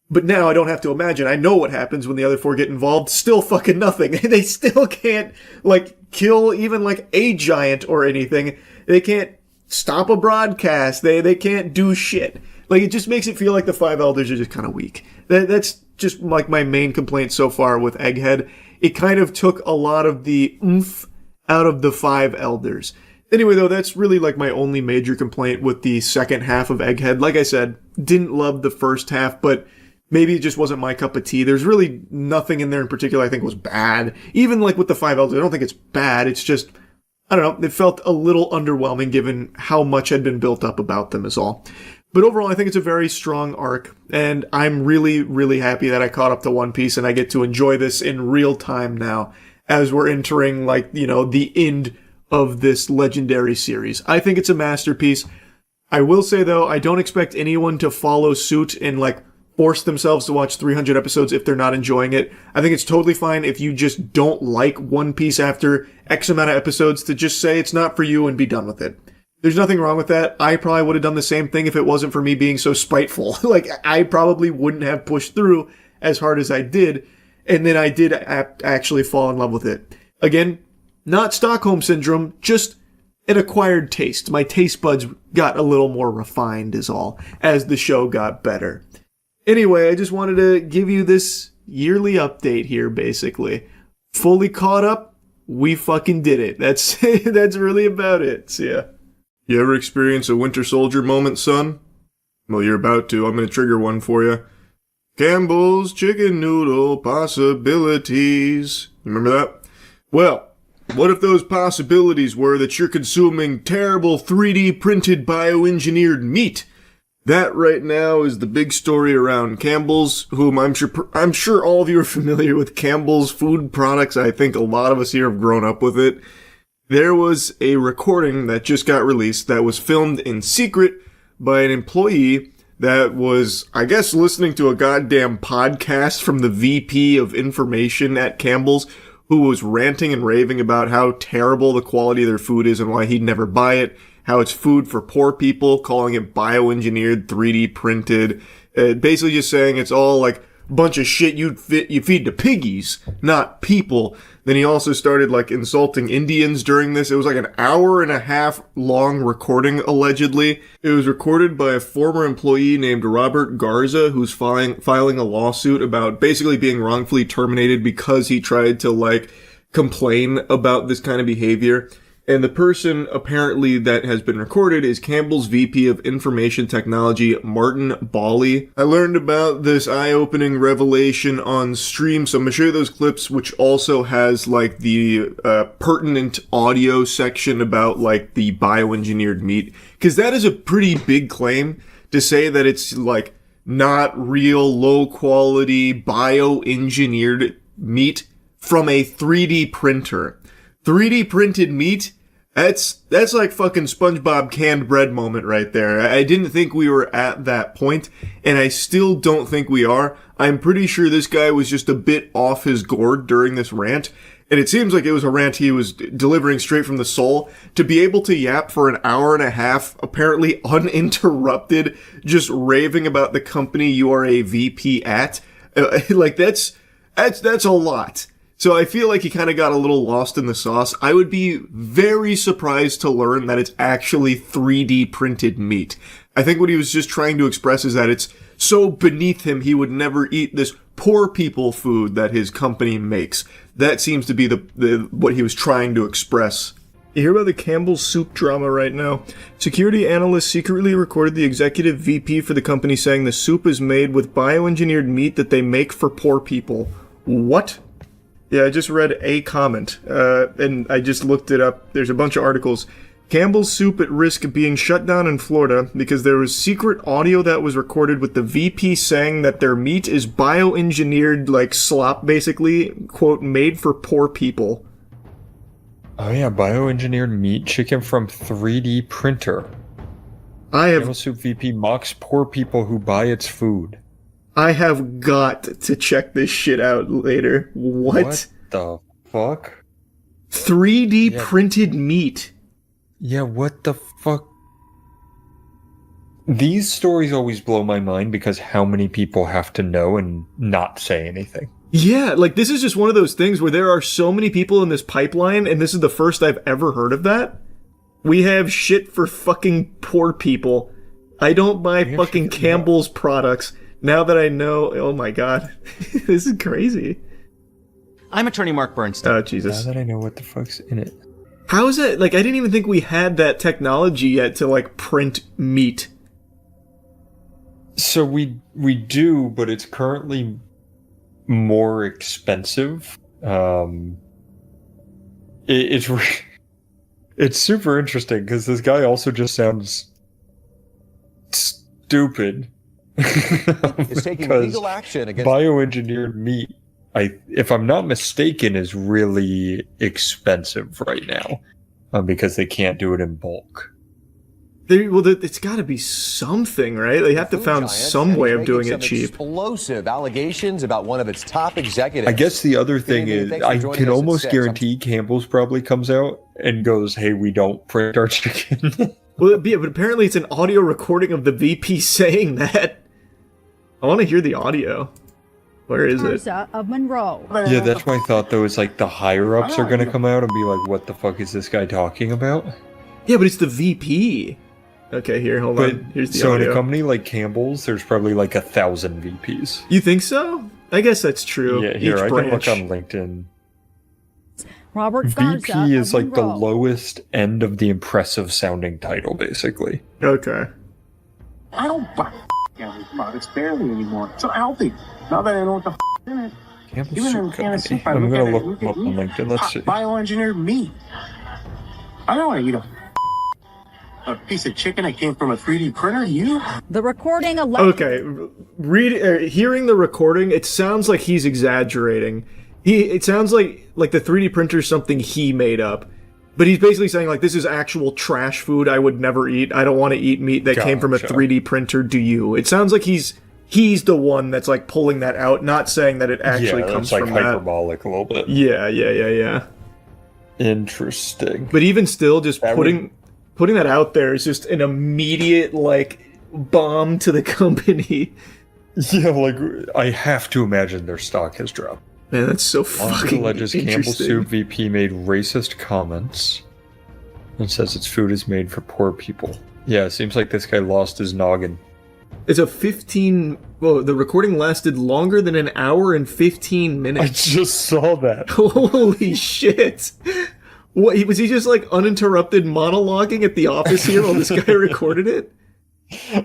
Speaker 1: But now I don't have to imagine. I know what happens when the other 4 get involved. Still fucking nothing. They still can't, kill even, a giant or anything. They can't stop a broadcast. They can't do shit. It just makes it feel like the 5 elders are just kind of weak. That's just, my main complaint so far with Egghead. It kind of took a lot of the oomph out of the 5 elders. Anyway, though, that's really, my only major complaint with the second half of Egghead. Like I said, didn't love the first half, but maybe it just wasn't my cup of tea. There's really nothing in there in particular I think was bad. Even, with the 5 elders, I don't think it's bad. It's just, I don't know, it felt a little underwhelming given how much had been built up about them is all. But overall, I think it's a very strong arc, and I'm really, really happy that I caught up to One Piece and I get to enjoy this in real time now as we're entering, the end of this legendary series. I think it's a masterpiece. I will say, though, I don't expect anyone to follow suit and, force themselves to watch 300 episodes if they're not enjoying it. I think it's totally fine if you just don't like One Piece after X amount of episodes to just say it's not for you and be done with it. There's nothing wrong with that. I probably would have done the same thing if it wasn't for me being so spiteful. I probably wouldn't have pushed through as hard as I did, and then I did actually fall in love with it. Again, not Stockholm Syndrome, just an acquired taste. My taste buds got a little more refined is all, as the show got better. Anyway, I just wanted to give you this yearly update here, basically. Fully caught up, we fucking did it. That's really about it. So, yeah. You ever experience a Winter Soldier moment, son? Well, you're about to. I'm going to trigger one for you. Campbell's Chicken Noodle Possibilities. Remember that? Well, what if those possibilities were that you're consuming terrible 3D printed bioengineered meat? That right now is the big story around Campbell's, whom I'm sure all of you are familiar with Campbell's food products. I think a lot of us here have grown up with it. There was a recording that just got released that was filmed in secret by an employee that was, I guess, listening to a goddamn podcast from the VP of information at Campbell's, who was ranting and raving about how terrible the quality of their food is and why he'd never buy it, how it's food for poor people, calling it bioengineered, 3D printed, basically just saying it's all a bunch of shit you feed to piggies, not people. Then he also started insulting Indians during this. It was an hour and a half long recording, allegedly. It was recorded by a former employee named Robert Garza, who's filing a lawsuit about basically being wrongfully terminated because he tried to complain about this kind of behavior. And the person apparently that has been recorded is Campbell's VP of Information Technology, Martin Bawley. I learned about this eye-opening revelation on stream, so I'm going to show you those clips, which also has like the pertinent audio section about like the bioengineered meat. Because that is a pretty big claim to say that it's like not real, low-quality, bioengineered meat from a 3D printer. 3D printed meat? That's like fucking SpongeBob canned bread moment right there. I didn't think we were at that point, and I still don't think we are. I'm pretty sure this guy was just a bit off his gourd during this rant, and it seems like it was a rant he was delivering straight from the soul. To be able to yap for an hour and a half, apparently uninterrupted, just raving about the company you are a VP at, like that's a lot. So I feel like he kind of got a little lost in the sauce. I would be very surprised to learn that it's actually 3D printed meat. I think what he was just trying to express is that it's so beneath him he would never eat this poor people food that his company makes. That seems to be the what he was trying to express. You hear about the Campbell's soup drama right now. Security analysts secretly recorded the executive VP for the company saying the soup is made with bioengineered meat that they make for poor people. What? Yeah, I just read a comment, and I just looked it up. There's a bunch of articles. Campbell's Soup at risk of being shut down in Florida because there was secret audio that was recorded with the VP saying that their meat is bioengineered, like slop, basically, quote, made for poor people.
Speaker 4: Oh yeah, bioengineered meat, chicken from 3D printer. Campbell's Soup VP mocks poor people who buy its food.
Speaker 1: I have got to check this shit out later. What
Speaker 4: the fuck?
Speaker 1: 3D printed meat.
Speaker 4: Yeah, what the fuck? These stories always blow my mind because how many people have to know and not say anything.
Speaker 1: Yeah, like this is just one of those things where there are so many people in this pipeline, and this is the first I've ever heard of that. We have shit for fucking poor people. I don't buy fucking Campbell's products. Now that I know, oh my god, this is crazy.
Speaker 6: I'm attorney Mark Bernstein.
Speaker 1: Oh, Jesus.
Speaker 4: Now that I know what the fuck's in it.
Speaker 1: How is that? Like, I didn't even think we had that technology yet to, like, print meat.
Speaker 4: So we do, but it's currently more expensive. It's super interesting because this guy also just sounds stupid.
Speaker 21: Is taking legal action against
Speaker 4: bioengineered meat, if I'm not mistaken, is really expensive right now because they can't do it in bulk.
Speaker 1: It's got to be something, right? They have to found some way of doing it cheap.
Speaker 21: Explosive allegations about one of its top executives.
Speaker 4: I guess the other thing is, I can almost guarantee Campbell's probably comes out and goes, "Hey, we don't print our chicken."
Speaker 1: Well, but apparently it's an audio recording of the VP saying that. I want to hear the audio. Where is it?
Speaker 24: Of Monroe.
Speaker 4: Yeah, that's my thought, though. It's like the higher-ups are going to come out and be like, what the fuck is this guy talking about?
Speaker 1: Yeah, but it's the VP. Okay, here, hold on. Here's the audio.
Speaker 4: So in a company like Campbell's, there's probably like 1,000 VPs.
Speaker 1: You think so? I guess that's true.
Speaker 4: Yeah, here, I can look on LinkedIn.
Speaker 24: Robert
Speaker 4: VP is like the lowest end of the impressive sounding title, basically.
Speaker 1: Okay.
Speaker 25: I don't buy Campbell's products barely anymore. So healthy. Now that I know what the in it.
Speaker 4: Campbell's
Speaker 25: Even
Speaker 4: Soup
Speaker 25: in a can of
Speaker 4: Company.
Speaker 25: soup, I
Speaker 4: I'm
Speaker 25: look
Speaker 4: gonna
Speaker 25: at
Speaker 4: look
Speaker 25: it,
Speaker 4: up on LinkedIn. Let's see.
Speaker 25: Bioengineered meat. I don't want to eat a piece of chicken that came from a 3D printer. You?
Speaker 24: The recording.
Speaker 1: Okay, hearing the recording, it sounds like he's exaggerating. It sounds like the 3D printer is something he made up. But he's basically saying, like, this is actual trash food I would never eat. I don't want to eat meat that came from a 3D printer, do you? It sounds like he's the one that's, like, pulling that out, not saying that it actually comes from that.
Speaker 4: Yeah, it's, like, hyperbolic a little bit.
Speaker 1: Yeah.
Speaker 4: Interesting.
Speaker 1: But even still, just putting that out there is just an immediate, like, bomb to the company.
Speaker 4: Yeah, like, I have to imagine their stock has dropped.
Speaker 1: Man, that's so fucking
Speaker 4: alleges Campbell's Soup VP made racist comments and says its food is made for poor people. Yeah, it seems like this guy lost his noggin.
Speaker 1: It's a 15... Well, the recording lasted longer than an hour and 15 minutes.
Speaker 4: I just saw that.
Speaker 1: Holy shit. What, was he just like uninterrupted monologuing at the office here while this guy recorded it?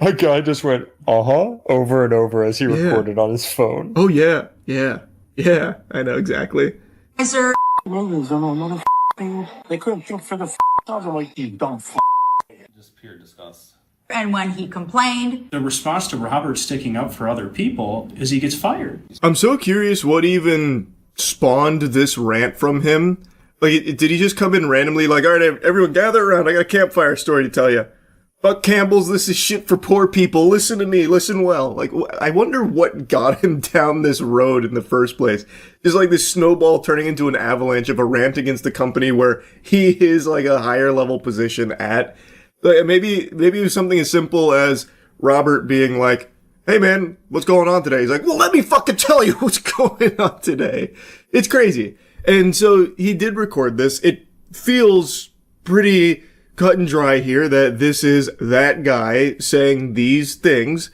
Speaker 4: A guy just went, over and over as he recorded on his phone.
Speaker 1: Oh, yeah. I know exactly.
Speaker 25: Sir. They couldn't think for the other like you dumb
Speaker 3: Just pure disgust.
Speaker 24: And when he complained,
Speaker 5: the response to Robert sticking up for other people is he gets fired.
Speaker 1: I'm so curious what even spawned this rant from him. Like, did he just come in randomly like, all right, everyone gather around, I got a campfire story to tell you. Fuck Campbell's, this is shit for poor people, listen to me, listen well. Like, I wonder what got him down this road in the first place. Just like this snowball turning into an avalanche of a rant against the company where he is like a higher level position at. Like, maybe it was something as simple as Robert being like, hey man, what's going on today? He's like, well, let me fucking tell you what's going on today. It's crazy. And so he did record this. It feels pretty cut and dry here that this is that guy saying these things.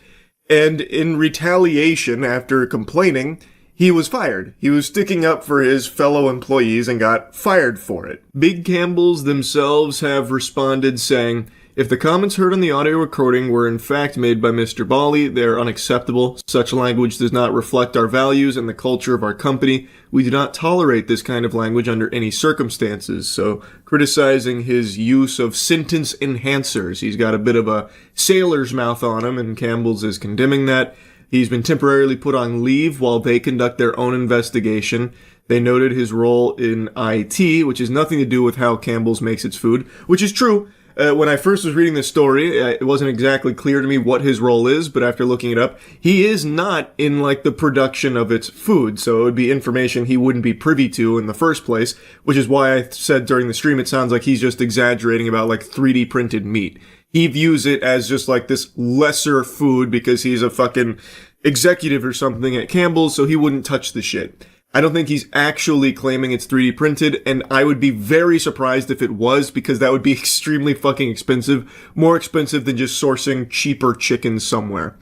Speaker 1: And in retaliation, after complaining, he was fired. He was sticking up for his fellow employees and got fired for it. Big Campbell's themselves have responded saying, if the comments heard on the audio recording were in fact made by Mr. Bali, they are unacceptable. Such language does not reflect our values and the culture of our company. We do not tolerate this kind of language under any circumstances. So, criticizing his use of sentence enhancers. He's got a bit of a sailor's mouth on him, and Campbell's is condemning that. He's been temporarily put on leave while they conduct their own investigation. They noted his role in IT, which has nothing to do with how Campbell's makes its food, which is true. When I first was reading this story, it wasn't exactly clear to me what his role is, but after looking it up, he is not in, like, the production of its food, so it would be information he wouldn't be privy to in the first place, which is why I said during the stream it sounds like he's just exaggerating about, like, 3D printed meat. He views it as just, like, this lesser food because he's a fucking executive or something at Campbell's, so he wouldn't touch the shit. I don't think he's actually claiming it's 3D printed, and I would be very surprised if it was, because that would be extremely fucking expensive. More expensive than just sourcing cheaper chicken somewhere.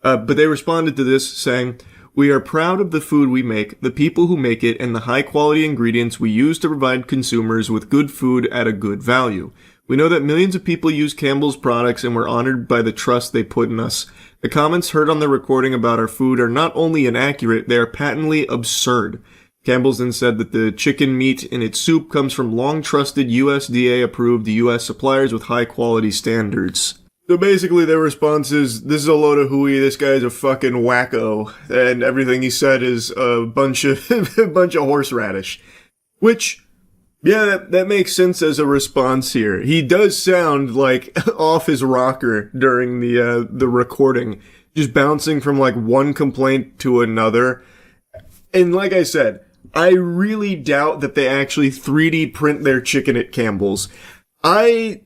Speaker 1: But they responded to this saying, we are proud of the food we make, the people who make it, and the high quality ingredients we use to provide consumers with good food at a good value. We know that millions of people use Campbell's products, and we're honored by the trust they put in us. The comments heard on the recording about our food are not only inaccurate, they are patently absurd. Campbell's then said that the chicken meat in its soup comes from long-trusted USDA-approved U.S. suppliers with high-quality standards. So basically their response is, this is a load of hooey, this guy's a fucking wacko, and everything he said is a bunch of horseradish. Which, yeah, that makes sense as a response here. He does sound like off his rocker during the recording, just bouncing from like one complaint to another. And like I said, I really doubt that they actually 3D print their chicken at Campbell's. I've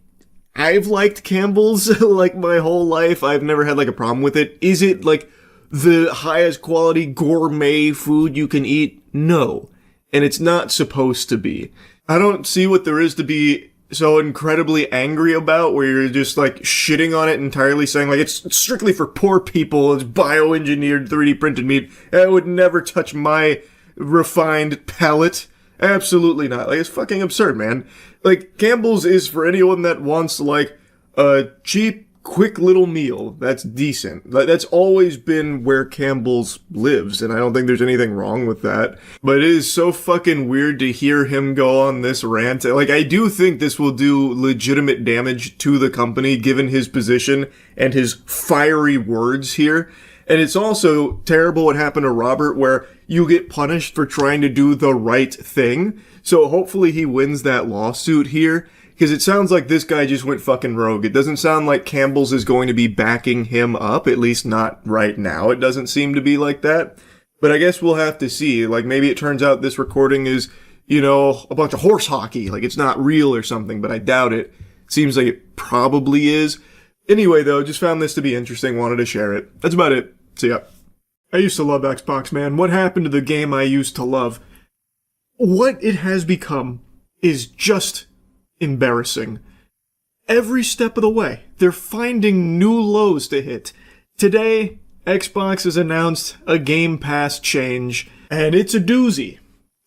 Speaker 1: liked Campbell's like my whole life. I've never had like a problem with it. Is it like the highest quality gourmet food you can eat? No. And it's not supposed to be. I don't see what there is to be so incredibly angry about, where you're just like shitting on it entirely, saying like it's strictly for poor people, it's bioengineered 3D printed meat, it would never touch my refined palate. Absolutely not. Like, it's fucking absurd, man. Like, Campbell's is for anyone that wants like a cheap, quick little meal that's decent. Like, that's always been where Campbell's lives, and I don't think there's anything wrong with that. But it is so fucking weird to hear him go on this rant. Like, I do think this will do legitimate damage to the company, given his position and his fiery words here. And it's also terrible what happened to Robert, where you get punished for trying to do the right thing. So hopefully he wins that lawsuit here. Because it sounds like this guy just went fucking rogue. It doesn't sound like Campbell's is going to be backing him up, at least not right now. It doesn't seem to be like that. But I guess we'll have to see. Like, maybe it turns out this recording is, you know, a bunch of horse hockey. Like, it's not real or something, but I doubt it. Seems like it probably is. Anyway, though, just found this to be interesting. Wanted to share it. That's about it. See ya. I used to love Xbox, man. What happened to the game I used to love? What it has become is just embarrassing. Every step of the way, they're finding new lows to hit. Today, Xbox has announced a Game Pass change, and it's a doozy.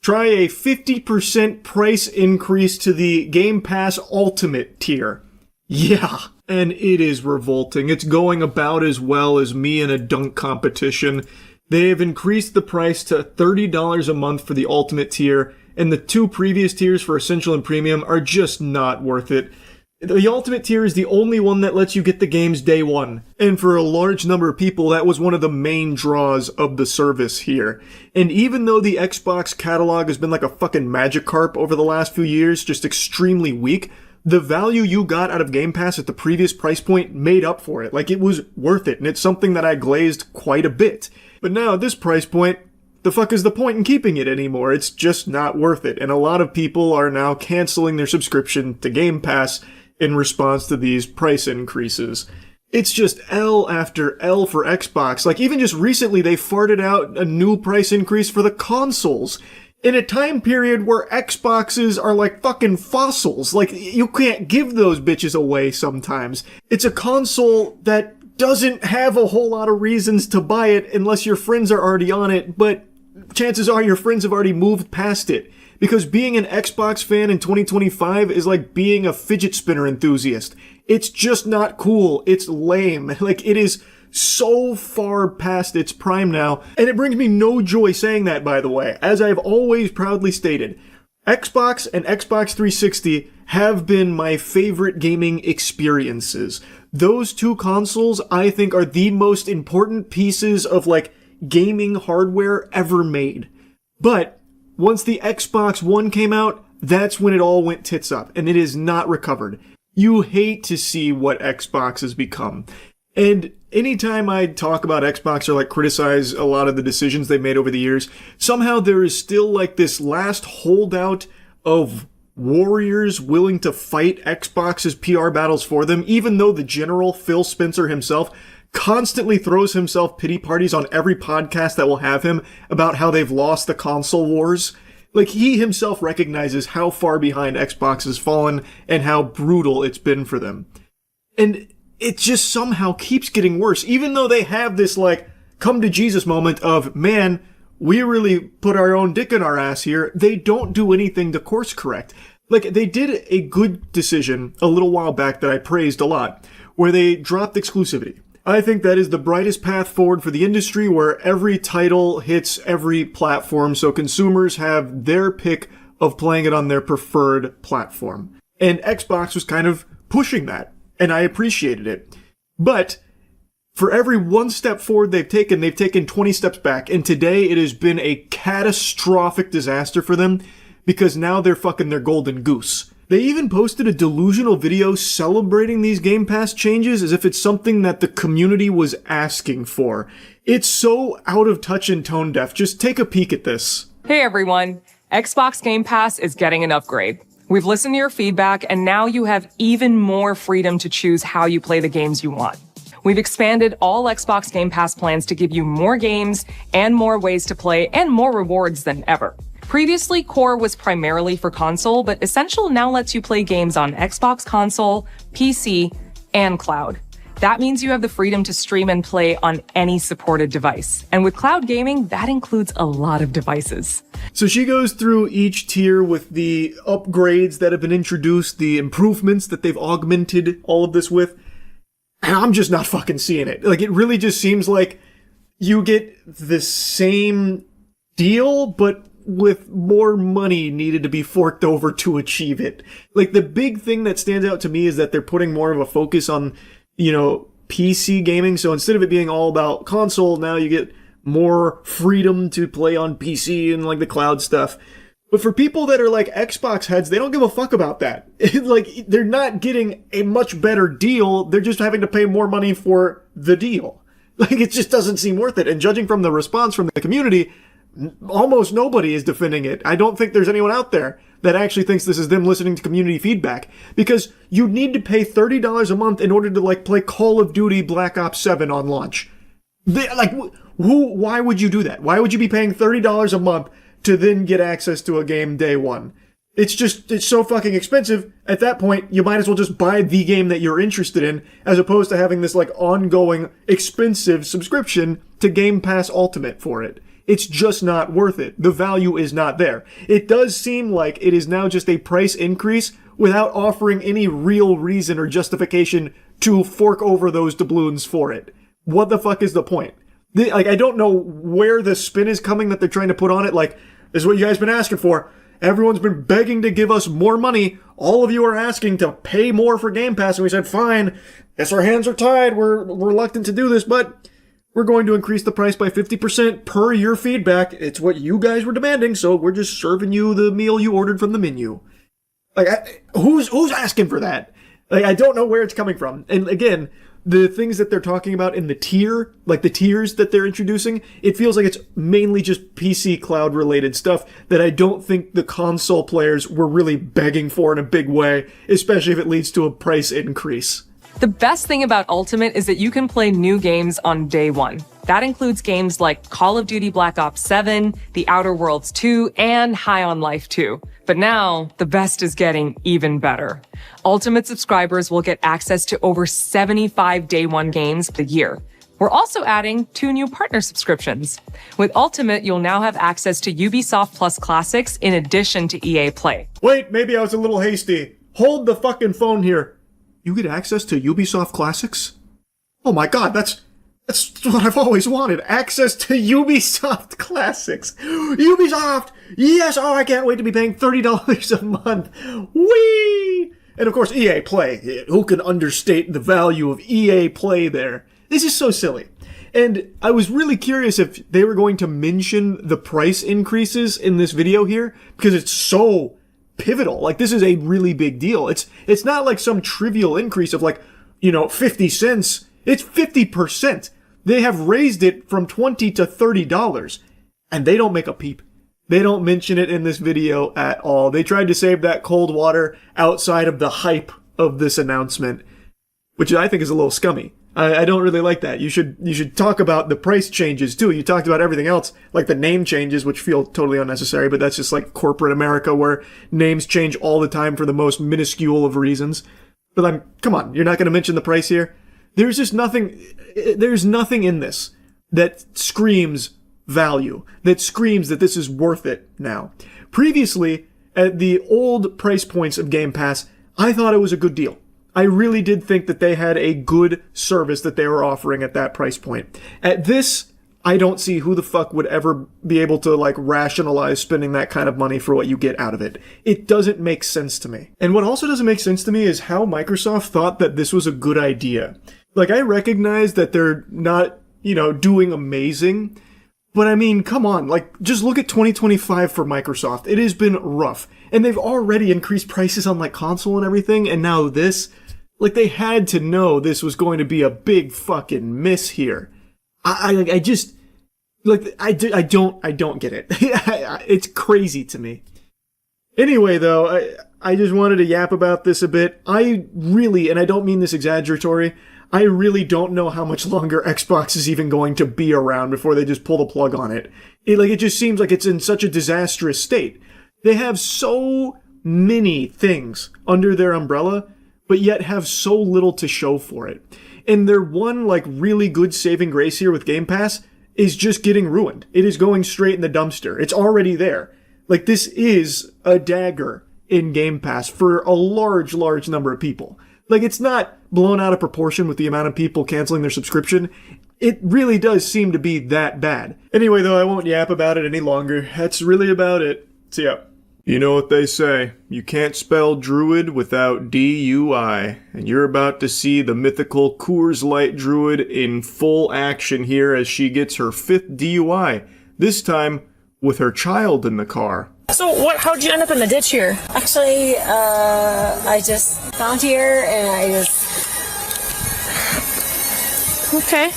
Speaker 1: try a 50% price increase to the Game Pass Ultimate tier. Yeah, and it is revolting. It's going about as well as me in a dunk competition. They have increased the price to $30 a month for the Ultimate tier, and the 2 previous tiers for Essential and Premium are just not worth it. The Ultimate tier is the only one that lets you get the games day one, and for a large number of people, that was one of the main draws of the service here. And even though the Xbox catalog has been like a fucking Magikarp over the last few years, just extremely weak, the value you got out of Game Pass at the previous price point made up for it. Like, it was worth it, and it's something that I glazed quite a bit. But now at this price point, the fuck is the point in keeping it anymore? It's just not worth it, and a lot of people are now canceling their subscription to Game Pass in response to these price increases. It's just L after L for Xbox. Like, even just recently, they farted out a new price increase for the consoles in a time period where Xboxes are like fucking fossils. Like, you can't give those bitches away sometimes. It's a console that doesn't have a whole lot of reasons to buy it unless your friends are already on it, but chances are your friends have already moved past it. Because being an Xbox fan in 2025 is like being a fidget spinner enthusiast. It's just not cool. It's lame. Like, it is so far past its prime now. And it brings me no joy saying that, by the way. As I've always proudly stated, Xbox and Xbox 360 have been my favorite gaming experiences. Those 2 consoles, I think, are the most important pieces of, like, gaming hardware ever made. But once the Xbox One came out, that's when it all went tits up, and it is not recovered. You hate to see what Xbox has become. And anytime I talk about Xbox or like criticize a lot of the decisions they've made over the years, somehow there is still like this last holdout of warriors willing to fight Xbox's PR battles for them, even though the general Phil Spencer himself constantly throws himself pity parties on every podcast that will have him about how they've lost the console wars. Like, he himself recognizes how far behind Xbox has fallen and how brutal it's been for them. And it just somehow keeps getting worse, even though they have this, like, come to Jesus moment of, man, we really put our own dick in our ass here. They don't do anything to course correct. Like, they did a good decision a little while back that I praised a lot, where they dropped exclusivity. I think that is the brightest path forward for the industry, where every title hits every platform so consumers have their pick of playing it on their preferred platform. And Xbox was kind of pushing that, and I appreciated it. But for every one step forward they've taken 20 steps back, and today it has been a catastrophic disaster for them because now they're fucking their golden goose. They even posted a delusional video celebrating these Game Pass changes as if it's something that the community was asking for. It's so out of touch and tone deaf. Just take a peek at this.
Speaker 7: Hey everyone, Xbox Game Pass is getting an upgrade. We've listened to your feedback, and now you have even more freedom to choose how you play the games you want. We've expanded all Xbox Game Pass plans to give you more games and more ways to play and more rewards than ever. Previously, Core was primarily for console, but Essential now lets you play games on Xbox console, PC, and cloud. That means you have the freedom to stream and play on any supported device. And with cloud gaming, that includes a lot of devices.
Speaker 1: So she goes through each tier with the upgrades that have been introduced, the improvements that they've augmented all of this with. And I'm just not fucking seeing it. Like, it really just seems like you get the same deal, but with more money needed to be forked over to achieve it. Like, the big thing that stands out to me is that they're putting more of a focus on, PC gaming. So instead of it being all about console, now you get more freedom to play on PC and like the cloud stuff. But for people that are like Xbox heads, they don't give a fuck about that. Like, they're not getting a much better deal. They're just having to pay more money for the deal. Like, it just doesn't seem worth it. And judging from the response from the community, almost nobody is defending it. I don't think there's anyone out there that actually thinks this is them listening to community feedback, because you need to pay $30 a month in order to like play Call of Duty Black Ops 7 on launch. Why would you do that? Why would you be paying $30 a month to then get access to a game day one? It's so fucking expensive. At that point, you might as well just buy the game that you're interested in, as opposed to having this like ongoing expensive subscription to Game Pass Ultimate for it. It's just not worth it. The value is not there. It does seem like it is now just a price increase without offering any real reason or justification to fork over those doubloons for it. What the fuck is the point? I don't know where the spin is coming that they're trying to put on it. Like, this is what you guys been asking for. Everyone's been begging to give us more money. All of you are asking to pay more for Game Pass. And we said, fine. Guess our hands are tied. We're reluctant to do this, but we're going to increase the price by 50% per your feedback. It's what you guys were demanding, so we're just serving you the meal you ordered from the menu. Like, who's asking for that? Like, I don't know where it's coming from. And again, the things that they're talking about in the tier, like the tiers that they're introducing, it feels like it's mainly just PC cloud related stuff that I don't think the console players were really begging for in a big way, especially if it leads to a price increase.
Speaker 7: The best thing about Ultimate is that you can play new games on day one. That includes games like Call of Duty Black Ops 7, The Outer Worlds 2, and High on Life 2. But now, the best is getting even better. Ultimate subscribers will get access to over 75 day one games a year. We're also adding 2 new partner subscriptions. With Ultimate, you'll now have access to Ubisoft Plus Classics in addition to EA Play.
Speaker 1: Wait, maybe I was a little hasty. Hold the fucking phone here. You get access to Ubisoft Classics? Oh my god, that's what I've always wanted. Access to Ubisoft Classics. Ubisoft! Yes! Oh, I can't wait to be paying $30 a month. Whee! And of course, EA Play. Who can understate the value of EA Play there? This is so silly. And I was really curious if they were going to mention the price increases in this video here, because it's so pivotal. Like, this is a really big deal. It's not like some trivial increase of 50 cents. It's 50%. They have raised it from $20 to $30, and they don't make a peep. They don't mention it in this video at all. They tried to save that cold water outside of the hype of this announcement, which I think is a little scummy. I don't really like that. You should talk about the price changes too. You talked about everything else, like the name changes, which feel totally unnecessary, but that's just like corporate America where names change all the time for the most minuscule of reasons. But come on, you're not going to mention the price here? There's just nothing in this that screams value, that screams that this is worth it now. Previously, at the old price points of Game Pass, I thought it was a good deal. I really did think that they had a good service that they were offering at that price point. At this, I don't see who the fuck would ever be able to rationalize spending that kind of money for what you get out of it. It doesn't make sense to me. And what also doesn't make sense to me is how Microsoft thought that this was a good idea. I recognize that they're not, doing amazing, but I mean, come on, just look at 2025 for Microsoft. It has been rough. And they've already increased prices on console and everything, and now this. They had to know this was going to be a big fucking miss here. I don't get it. It's crazy to me. Anyway, though, I just wanted to yap about this a bit. I really, and I don't mean this exaggeratory, I really don't know how much longer Xbox is even going to be around before they just pull the plug on it. It just seems like it's in such a disastrous state. They have so many things under their umbrella, but yet have so little to show for it. And their one, really good saving grace here with Game Pass is just getting ruined. It is going straight in the dumpster. It's already there. This is a dagger in Game Pass for a large, large number of people. It's not blown out of proportion with the amount of people canceling their subscription. It really does seem to be that bad. Anyway, though, I won't yap about it any longer. That's really about it. See ya. You know what they say, you can't spell druid without D-U-I, and you're about to see the mythical Coors Light druid in full action here as she gets her 5th DUI, this time with her child in the car.
Speaker 8: So how'd you end up in the ditch here?
Speaker 9: Actually, I just found here and I just...
Speaker 8: Okay.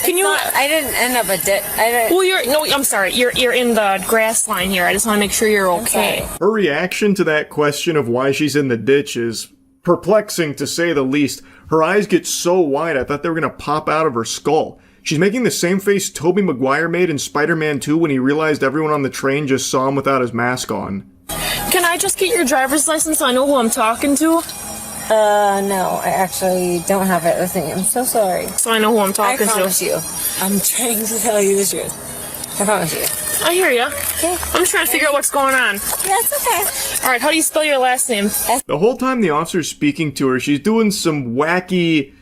Speaker 9: I didn't end up a ditch.
Speaker 8: Well, I'm sorry. You're in the grass line here. I just want to make sure you're okay.
Speaker 1: Her reaction to that question of why she's in the ditch is perplexing to say the least. Her eyes get so wide I thought they were going to pop out of her skull. She's making the same face Tobey Maguire made in Spider-Man 2 when he realized everyone on the train just saw him without his mask on.
Speaker 8: Can I just get your driver's license so I know who I'm talking to?
Speaker 9: No, I actually don't have it with me. I'm so sorry.
Speaker 8: So I know who I'm talking to.
Speaker 9: I promise you. I'm trying to tell you the truth.
Speaker 8: I promise you. I hear you. Okay. I'm just trying to figure out what's going on.
Speaker 9: Yeah, it's okay.
Speaker 8: All right, how do you spell your last name?
Speaker 1: The whole time the officer's speaking to her, she's doing some wacky,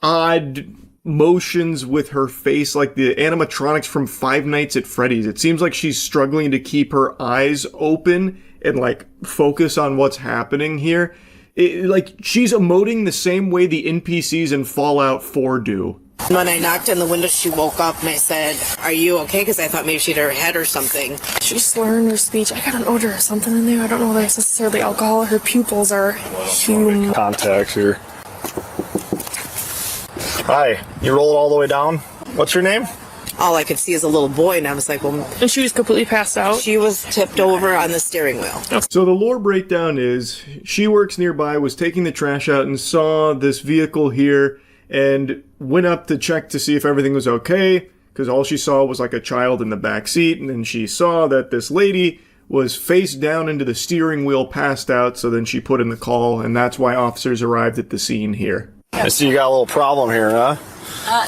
Speaker 1: odd motions with her face, like the animatronics from Five Nights at Freddy's. It seems like she's struggling to keep her eyes open and, like, focus on what's happening here. Like, she's emoting the same way the NPCs in Fallout 4 do.
Speaker 10: When I knocked on the window, she woke up and I said, "Are you okay?" Because I thought maybe she'd hit her head or something.
Speaker 8: She's slurring her speech. I got an odor or something in there. I don't know whether it's necessarily alcohol. Her pupils are huge.
Speaker 11: Contacts here. Hi, you roll it all the way down. What's your name?
Speaker 10: All I could see is a little boy, and I was like, well...
Speaker 8: And she was completely passed out?
Speaker 10: She was tipped over on the steering wheel.
Speaker 1: So the lore breakdown is, she works nearby, was taking the trash out, and saw this vehicle here, and went up to check to see if everything was okay, because all she saw was like a child in the back seat, and then she saw that this lady was face down into the steering wheel, passed out, so then she put in the call, and that's why officers arrived at the scene here.
Speaker 11: I see you got a little problem here, huh?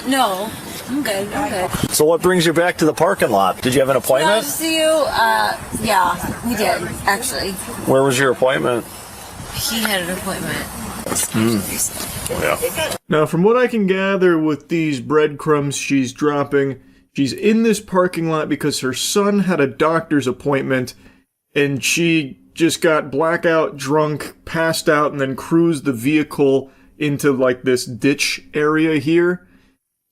Speaker 9: No. I'm good.
Speaker 11: So what brings you back to the parking lot? Did you have an appointment?
Speaker 9: To see you, yeah, we did, actually.
Speaker 11: Where was your appointment?
Speaker 9: He had an appointment.
Speaker 11: Yeah.
Speaker 1: Now, from what I can gather with these breadcrumbs she's dropping, she's in this parking lot because her son had a doctor's appointment, and she just got blackout drunk, passed out, and then cruised the vehicle into, like, this ditch area here.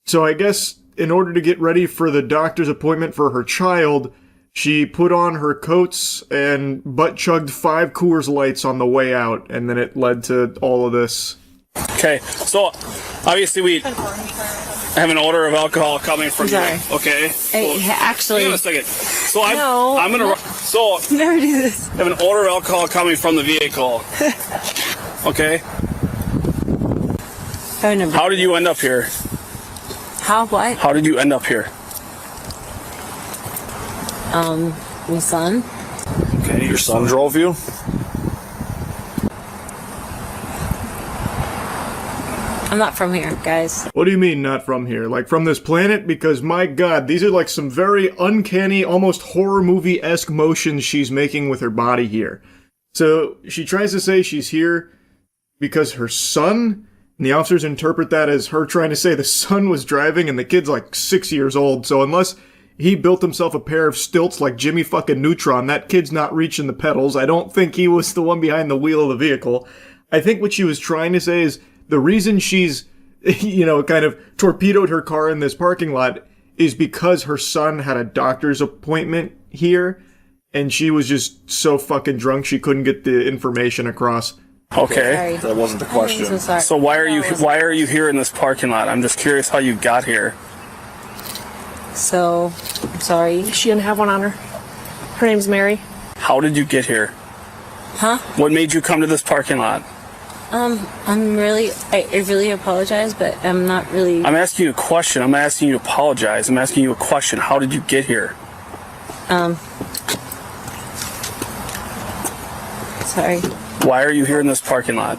Speaker 1: So I guess in order to get ready for the doctor's appointment for her child, she put on her coats and butt-chugged 5 Coors Lights on the way out, and then it led to all of this.
Speaker 12: Okay, so obviously we have an odor of alcohol coming from you. Okay.
Speaker 9: Hey, actually...
Speaker 12: Hang on a second. So I'm gonna... So...
Speaker 9: Never do this.
Speaker 12: I have an odor of alcohol coming from the vehicle. Okay? How did you end up here?
Speaker 9: How, what?
Speaker 12: How did you end up here?
Speaker 9: My son.
Speaker 11: Okay, your son drove you?
Speaker 9: I'm not from here, guys.
Speaker 1: What do you mean, not from here? Like, from this planet? Because, my god, these are like some very uncanny, almost horror movie-esque motions she's making with her body here. So, she tries to say she's here because her son... And the officers interpret that as her trying to say the son was driving and the kid's like 6 years old. So unless he built himself a pair of stilts like Jimmy fucking Neutron, that kid's not reaching the pedals. I don't think he was the one behind the wheel of the vehicle. I think what she was trying to say is the reason she's, you know, kind of torpedoed her car in this parking lot is because her son had a doctor's appointment here. And she was just so fucking drunk she couldn't get the information across.
Speaker 12: Okay.
Speaker 11: That wasn't the question.
Speaker 12: So why are you here in this parking lot? I'm just curious how you got here.
Speaker 9: So, I'm sorry.
Speaker 8: She didn't have one on her. Her name's Mary.
Speaker 12: How did you get here?
Speaker 9: Huh?
Speaker 12: What made you come to this parking lot?
Speaker 9: I really apologize, but I'm not really...
Speaker 12: I'm asking you a question. I'm asking you to apologize. I'm asking you a question. How did you get here?
Speaker 9: Sorry.
Speaker 12: Why are you here in this parking lot?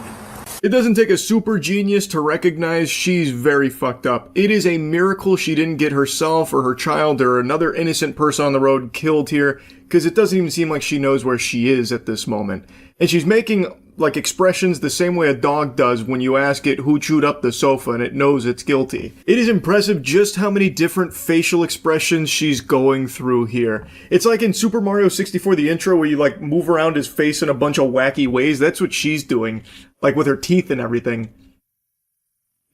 Speaker 1: It doesn't take a super genius to recognize she's very fucked up. It is a miracle she didn't get herself or her child or another innocent person on the road killed here, because it doesn't even seem like she knows where she is at this moment. And she's making, like, expressions the same way a dog does when you ask it who chewed up the sofa and it knows it's guilty. It is impressive just how many different facial expressions she's going through here. It's like in Super Mario 64, the intro, where you, like, move around his face in a bunch of wacky ways. That's what she's doing. Like, with her teeth and everything.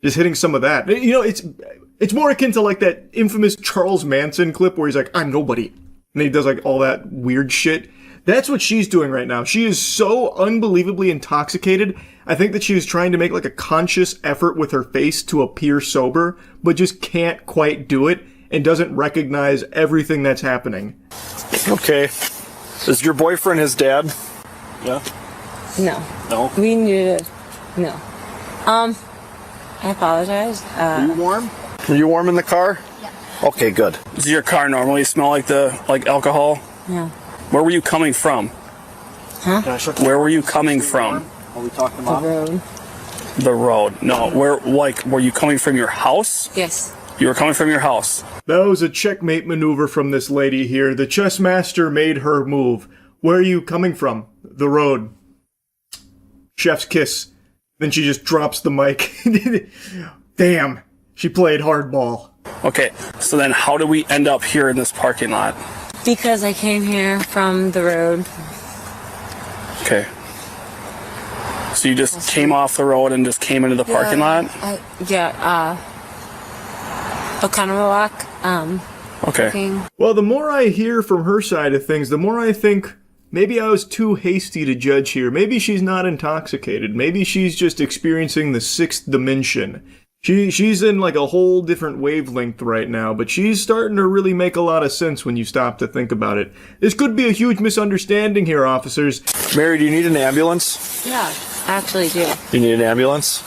Speaker 1: Just hitting some of that. You know, it's more akin to, like, that infamous Charles Manson clip where he's like, I'm nobody. And he does, like, all that weird shit. That's what she's doing right now. She is so unbelievably intoxicated. I think that she was trying to make like a conscious effort with her face to appear sober, but just can't quite do it and doesn't recognize everything that's happening.
Speaker 11: Okay. Is your boyfriend his dad? Yeah?
Speaker 9: No.
Speaker 11: No?
Speaker 9: We knew it. No. I apologize.
Speaker 11: Are you warm? Are you warm in the car?
Speaker 9: Yeah.
Speaker 11: Okay, good.
Speaker 12: Does your car normally smell like alcohol?
Speaker 9: Yeah.
Speaker 12: Where were you coming from?
Speaker 9: Huh?
Speaker 12: Where were you coming from?
Speaker 11: Are we talking about?
Speaker 9: The road.
Speaker 12: The road. No, were you coming from your house?
Speaker 9: Yes.
Speaker 12: You were coming from your house.
Speaker 1: That was a checkmate maneuver from this lady here. The chess master made her move. Where are you coming from? The road. Chef's kiss. Then she just drops the mic. Damn. She played hardball.
Speaker 12: Okay, so then how do we end up here in this parking lot?
Speaker 9: Because I came here from the road.
Speaker 12: Okay. So you just came off the road and just came into the parking lot?
Speaker 9: O'Connor Walk.
Speaker 12: Okay.
Speaker 1: Well, the more I hear from her side of things, the more I think maybe I was too hasty to judge here. Maybe she's not intoxicated. Maybe she's just experiencing the sixth dimension. She's in like a whole different wavelength right now, but she's starting to really make a lot of sense when you stop to think about it. This could be a huge misunderstanding here, officers.
Speaker 11: Mary, do you need an ambulance?
Speaker 9: Yeah, I actually do.
Speaker 11: You need an ambulance?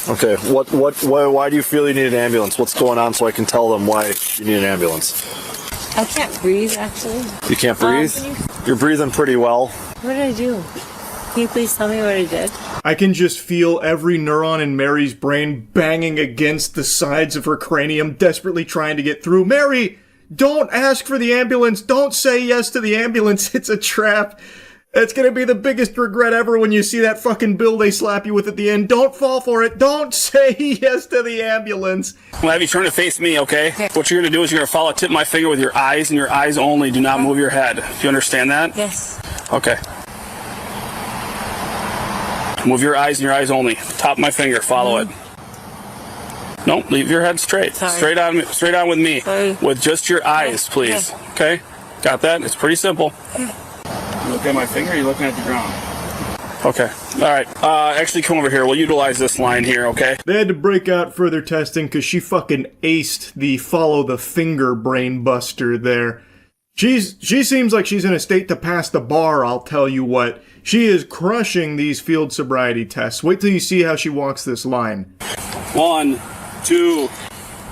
Speaker 11: Okay. Why do you feel you need an ambulance? What's going on so I can tell them why you need an ambulance?
Speaker 9: I can't breathe, actually.
Speaker 11: You can't breathe? You're breathing pretty well.
Speaker 9: What did I do? Can you please tell me what I did?
Speaker 1: I can just feel every neuron in Mary's brain banging against the sides of her cranium, desperately trying to get through. Mary, don't ask for the ambulance. Don't say yes to the ambulance. It's a trap. It's gonna be the biggest regret ever when you see that fucking bill they slap you with at the end. Don't fall for it. Don't say yes to the ambulance.
Speaker 12: I'm gonna have you turn to face me, okay? What you're gonna do is you're gonna follow tip my finger with your eyes and your eyes only. Do not move your head. Do you understand that?
Speaker 9: Yes.
Speaker 12: Okay. Move your eyes and your eyes only. Top of my finger. Follow it. No, leave your head straight.
Speaker 9: Sorry.
Speaker 12: Straight on with me.
Speaker 9: Sorry.
Speaker 12: With just your eyes, please. Okay? Got that? It's pretty simple. Look at my finger. You're looking at the ground. Okay. All right. Actually, come over here. We'll utilize this line here, okay?
Speaker 1: They had to break out further testing because she fucking aced the follow the finger brain buster there. She seems like she's in a state to pass the bar, I'll tell you what. She is crushing these field sobriety tests. Wait till you see how she walks this line.
Speaker 12: 1, 2,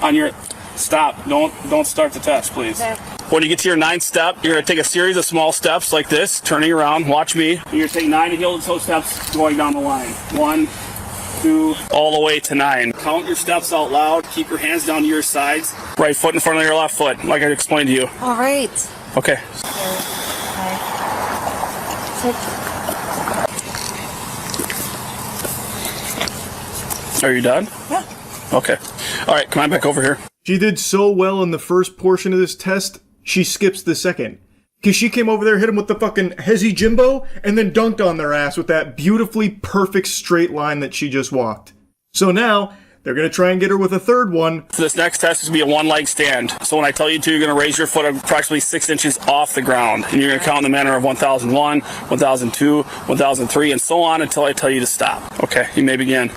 Speaker 12: on your... Stop. Don't start the test, please. Okay. When you get to your 9th step, you're going to take a series of small steps like this, turning around. Watch me. You're going to take 9 heel-to-toe steps going down the line. 1, 2, all the way to 9. Count your steps out loud. Keep your hands down to your sides. Right foot in front of your left foot, like I explained to you.
Speaker 9: All right.
Speaker 12: Okay. Are you done?
Speaker 9: Yeah.
Speaker 12: Okay. All right, come on back over here.
Speaker 1: She did so well in the first portion of this test, she skips the second. Because she came over there, hit him with the fucking Hezi Jimbo, and then dunked on their ass with that beautifully perfect straight line that she just walked. So now, they're going to try and get her with a third one.
Speaker 12: This next test is going to be a one-leg stand. So when I tell you to, you're going to raise your foot approximately 6 inches off the ground. And you're going to count in the manner of 1001, 1002, 1003, and so on until I tell you to stop. Okay, you may begin.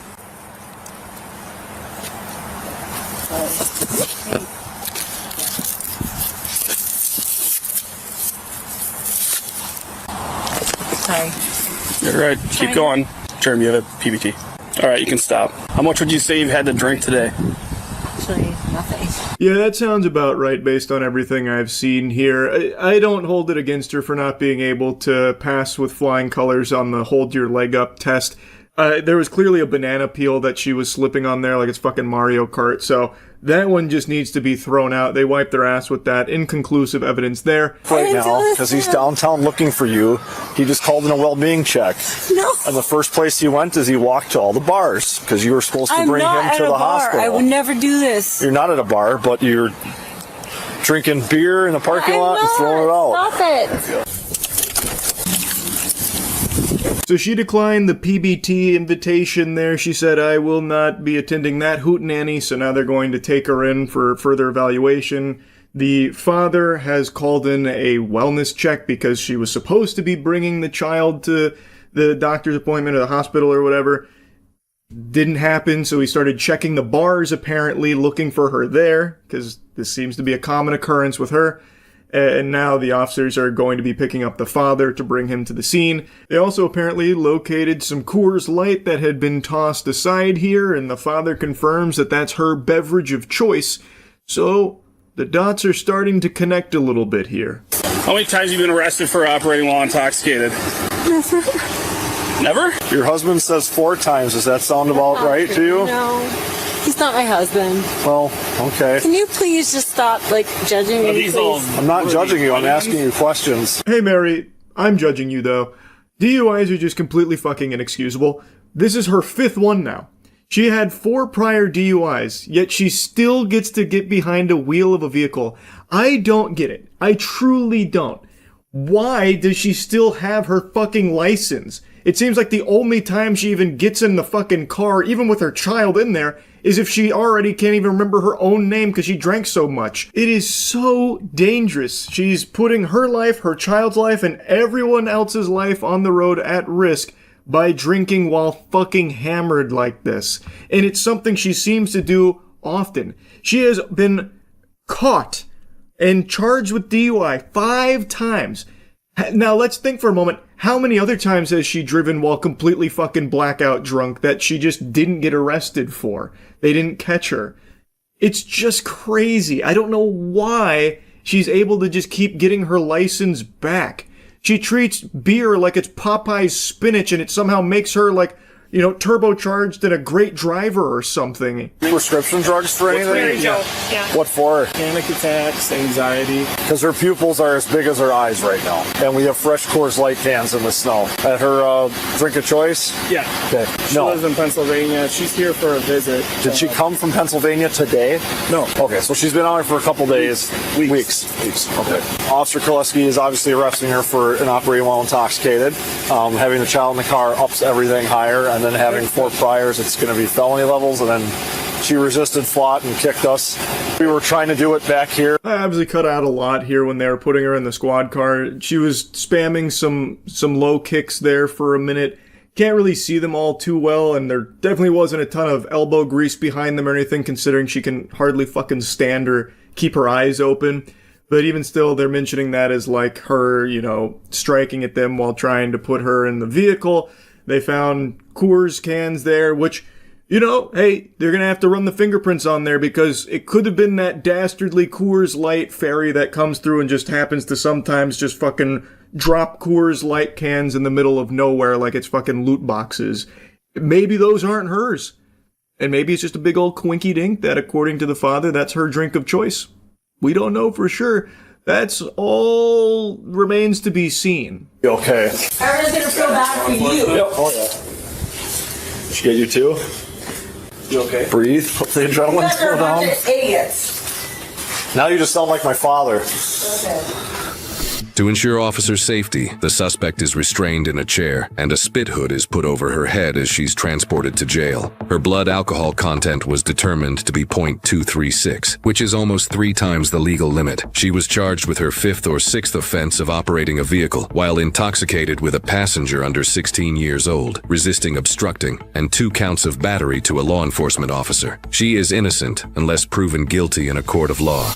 Speaker 9: Sorry.
Speaker 12: You're right. Keep going. Jeremy, you have a PBT. All right, you can stop. How much would you say you've had to drink today?
Speaker 9: Actually, nothing.
Speaker 1: Yeah, that sounds about right based on everything I've seen here. I don't hold it against her for not being able to pass with flying colors on the hold your leg up test. There was clearly a banana peel that she was slipping on there like it's fucking Mario Kart, so that one just needs to be thrown out. They wiped their ass with that. Inconclusive evidence there.
Speaker 11: Right now, because he's downtown looking for you. He just called in a well-being check.
Speaker 9: No.
Speaker 11: And the first place he went is he walked to all the bars, because you were supposed to bring him to the hospital.
Speaker 9: I would never do this.
Speaker 11: You're not at a bar, but you're drinking beer in the parking lot and throwing it out.
Speaker 9: Stop it.
Speaker 1: So she declined the PBT invitation there. She said, I will not be attending that hootenanny, so now they're going to take her in for further evaluation. The father has called in a wellness check because she was supposed to be bringing the child to the doctor's appointment or the hospital or whatever. Didn't happen, so he started checking the bars, apparently, looking for her there, because this seems to be a common occurrence with her. And now the officers are going to be picking up the father to bring him to the scene. They also apparently located some Coors Light that had been tossed aside here, and the father confirms that that's her beverage of choice. So the dots are starting to connect a little bit here.
Speaker 12: How many times have you been arrested for operating while intoxicated?
Speaker 9: Never.
Speaker 12: Never?
Speaker 11: Your husband says 4 times. Does that sound about right to you?
Speaker 9: No. He's not my husband.
Speaker 11: Well, okay.
Speaker 9: Can you please just stop, judging me, please?
Speaker 11: I'm not judging you. I'm asking you questions.
Speaker 1: Hey, Mary, I'm judging you, though. DUIs are just completely fucking inexcusable. This is her 5th one now. She had 4 prior DUIs, yet she still gets to get behind a wheel of a vehicle. I don't get it. I truly don't. Why does she still have her fucking license? It seems like the only time she even gets in the fucking car, even with her child in there, is if she already can't even remember her own name because she drank so much. It is so dangerous. She's putting her life, her child's life, and everyone else's life on the road at risk by drinking while fucking hammered like this. And it's something she seems to do often. She has been caught and charged with DUI 5 times. Now let's think for a moment, how many other times has she driven while completely fucking blackout drunk that she just didn't get arrested for? They didn't catch her. It's just crazy. I don't know why she's able to just keep getting her license back. She treats beer like it's Popeye's spinach and it somehow makes her turbocharged and a great driver or something.
Speaker 11: Prescription drugs for anything?
Speaker 9: Yeah.
Speaker 11: What for?
Speaker 25: Panic attacks, anxiety.
Speaker 11: Because her pupils are as big as her eyes right now. And we have fresh Coors Light cans in the snow. At her drink of choice?
Speaker 25: Yeah.
Speaker 11: Okay.
Speaker 25: She lives in Pennsylvania. She's here for a visit.
Speaker 11: Did she come from Pennsylvania today?
Speaker 25: No.
Speaker 11: Okay, so she's been out here for a couple days. Weeks. Okay. Officer Kraleski is obviously arresting her for an operating while intoxicated. Having the child in the car ups everything higher. And then having 4 priors, it's going to be felony levels. And then she resisted, fought, and kicked us. We were trying to do it back here.
Speaker 1: I obviously cut out a lot here when they were putting her in the squad car. She was spamming some low kicks there for a minute. Can't really see them all too well, and there definitely wasn't a ton of elbow grease behind them or anything, considering she can hardly fucking stand or keep her eyes open. But even still, they're mentioning that as her, striking at them while trying to put her in the vehicle. They found Coors cans there, which, hey, they're going to have to run the fingerprints on there because it could have been that dastardly Coors Light ferry that comes through and just happens to sometimes just fucking drop Coors Light cans in the middle of nowhere like it's fucking loot boxes. Maybe those aren't hers. And maybe it's just a big old quinky dink that, according to the father, that's her drink of choice. We don't know for sure. That's all remains to be seen.
Speaker 11: Okay.
Speaker 9: Everyone's gonna feel bad for you.
Speaker 11: Yep. Oh, yeah. Did she get you too? You okay? Breathe. Let the adrenaline slow down.
Speaker 9: Idiots.
Speaker 11: Now you just sound like my father.
Speaker 9: Okay.
Speaker 13: To ensure officer safety, the suspect is restrained in a chair, and a spit hood is put over her head as she's transported to jail. Her blood alcohol content was determined to be .236, which is almost 3 times the legal limit. She was charged with her 5th or 6th offense of operating a vehicle while intoxicated with a passenger under 16 years old, resisting obstructing, and 2 counts of battery to a law enforcement officer. She is innocent unless proven guilty in a court of law.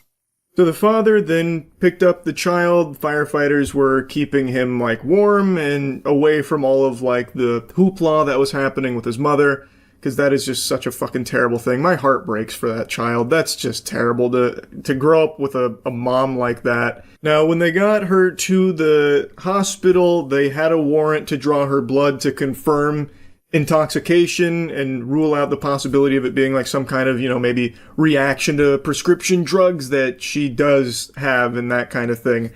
Speaker 1: So the father then picked up the child. Firefighters were keeping him warm and away from all of the hoopla that was happening with his mother, because that is just such a fucking terrible thing. My heart breaks for that child. That's just terrible to grow up with a mom like that. Now, when they got her to the hospital, they had a warrant to draw her blood to confirm intoxication and rule out the possibility of it being some kind of, maybe reaction to prescription drugs that she does have and that kind of thing.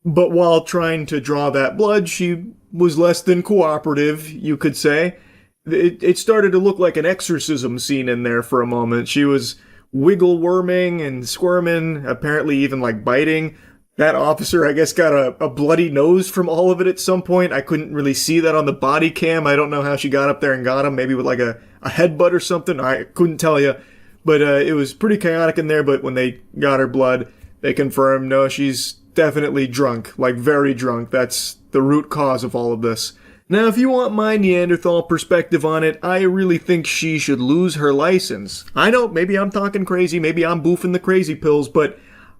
Speaker 1: But while trying to draw that blood, she was less than cooperative, you could say. It started to look like an exorcism scene in there for a moment. She was wiggle worming and squirming, apparently even biting. That officer, I guess, got a bloody nose from all of it at some point. I couldn't really see that on the body cam. I don't know how she got up there and got him. Maybe with a headbutt or something. I couldn't tell you. But it was pretty chaotic in there. But when they got her blood, they confirmed, no, she's definitely drunk. Very drunk. That's the root cause of all of this. Now, if you want my Neanderthal perspective on it, I really think she should lose her license. I know, maybe I'm talking crazy. Maybe I'm boofing the crazy pills. But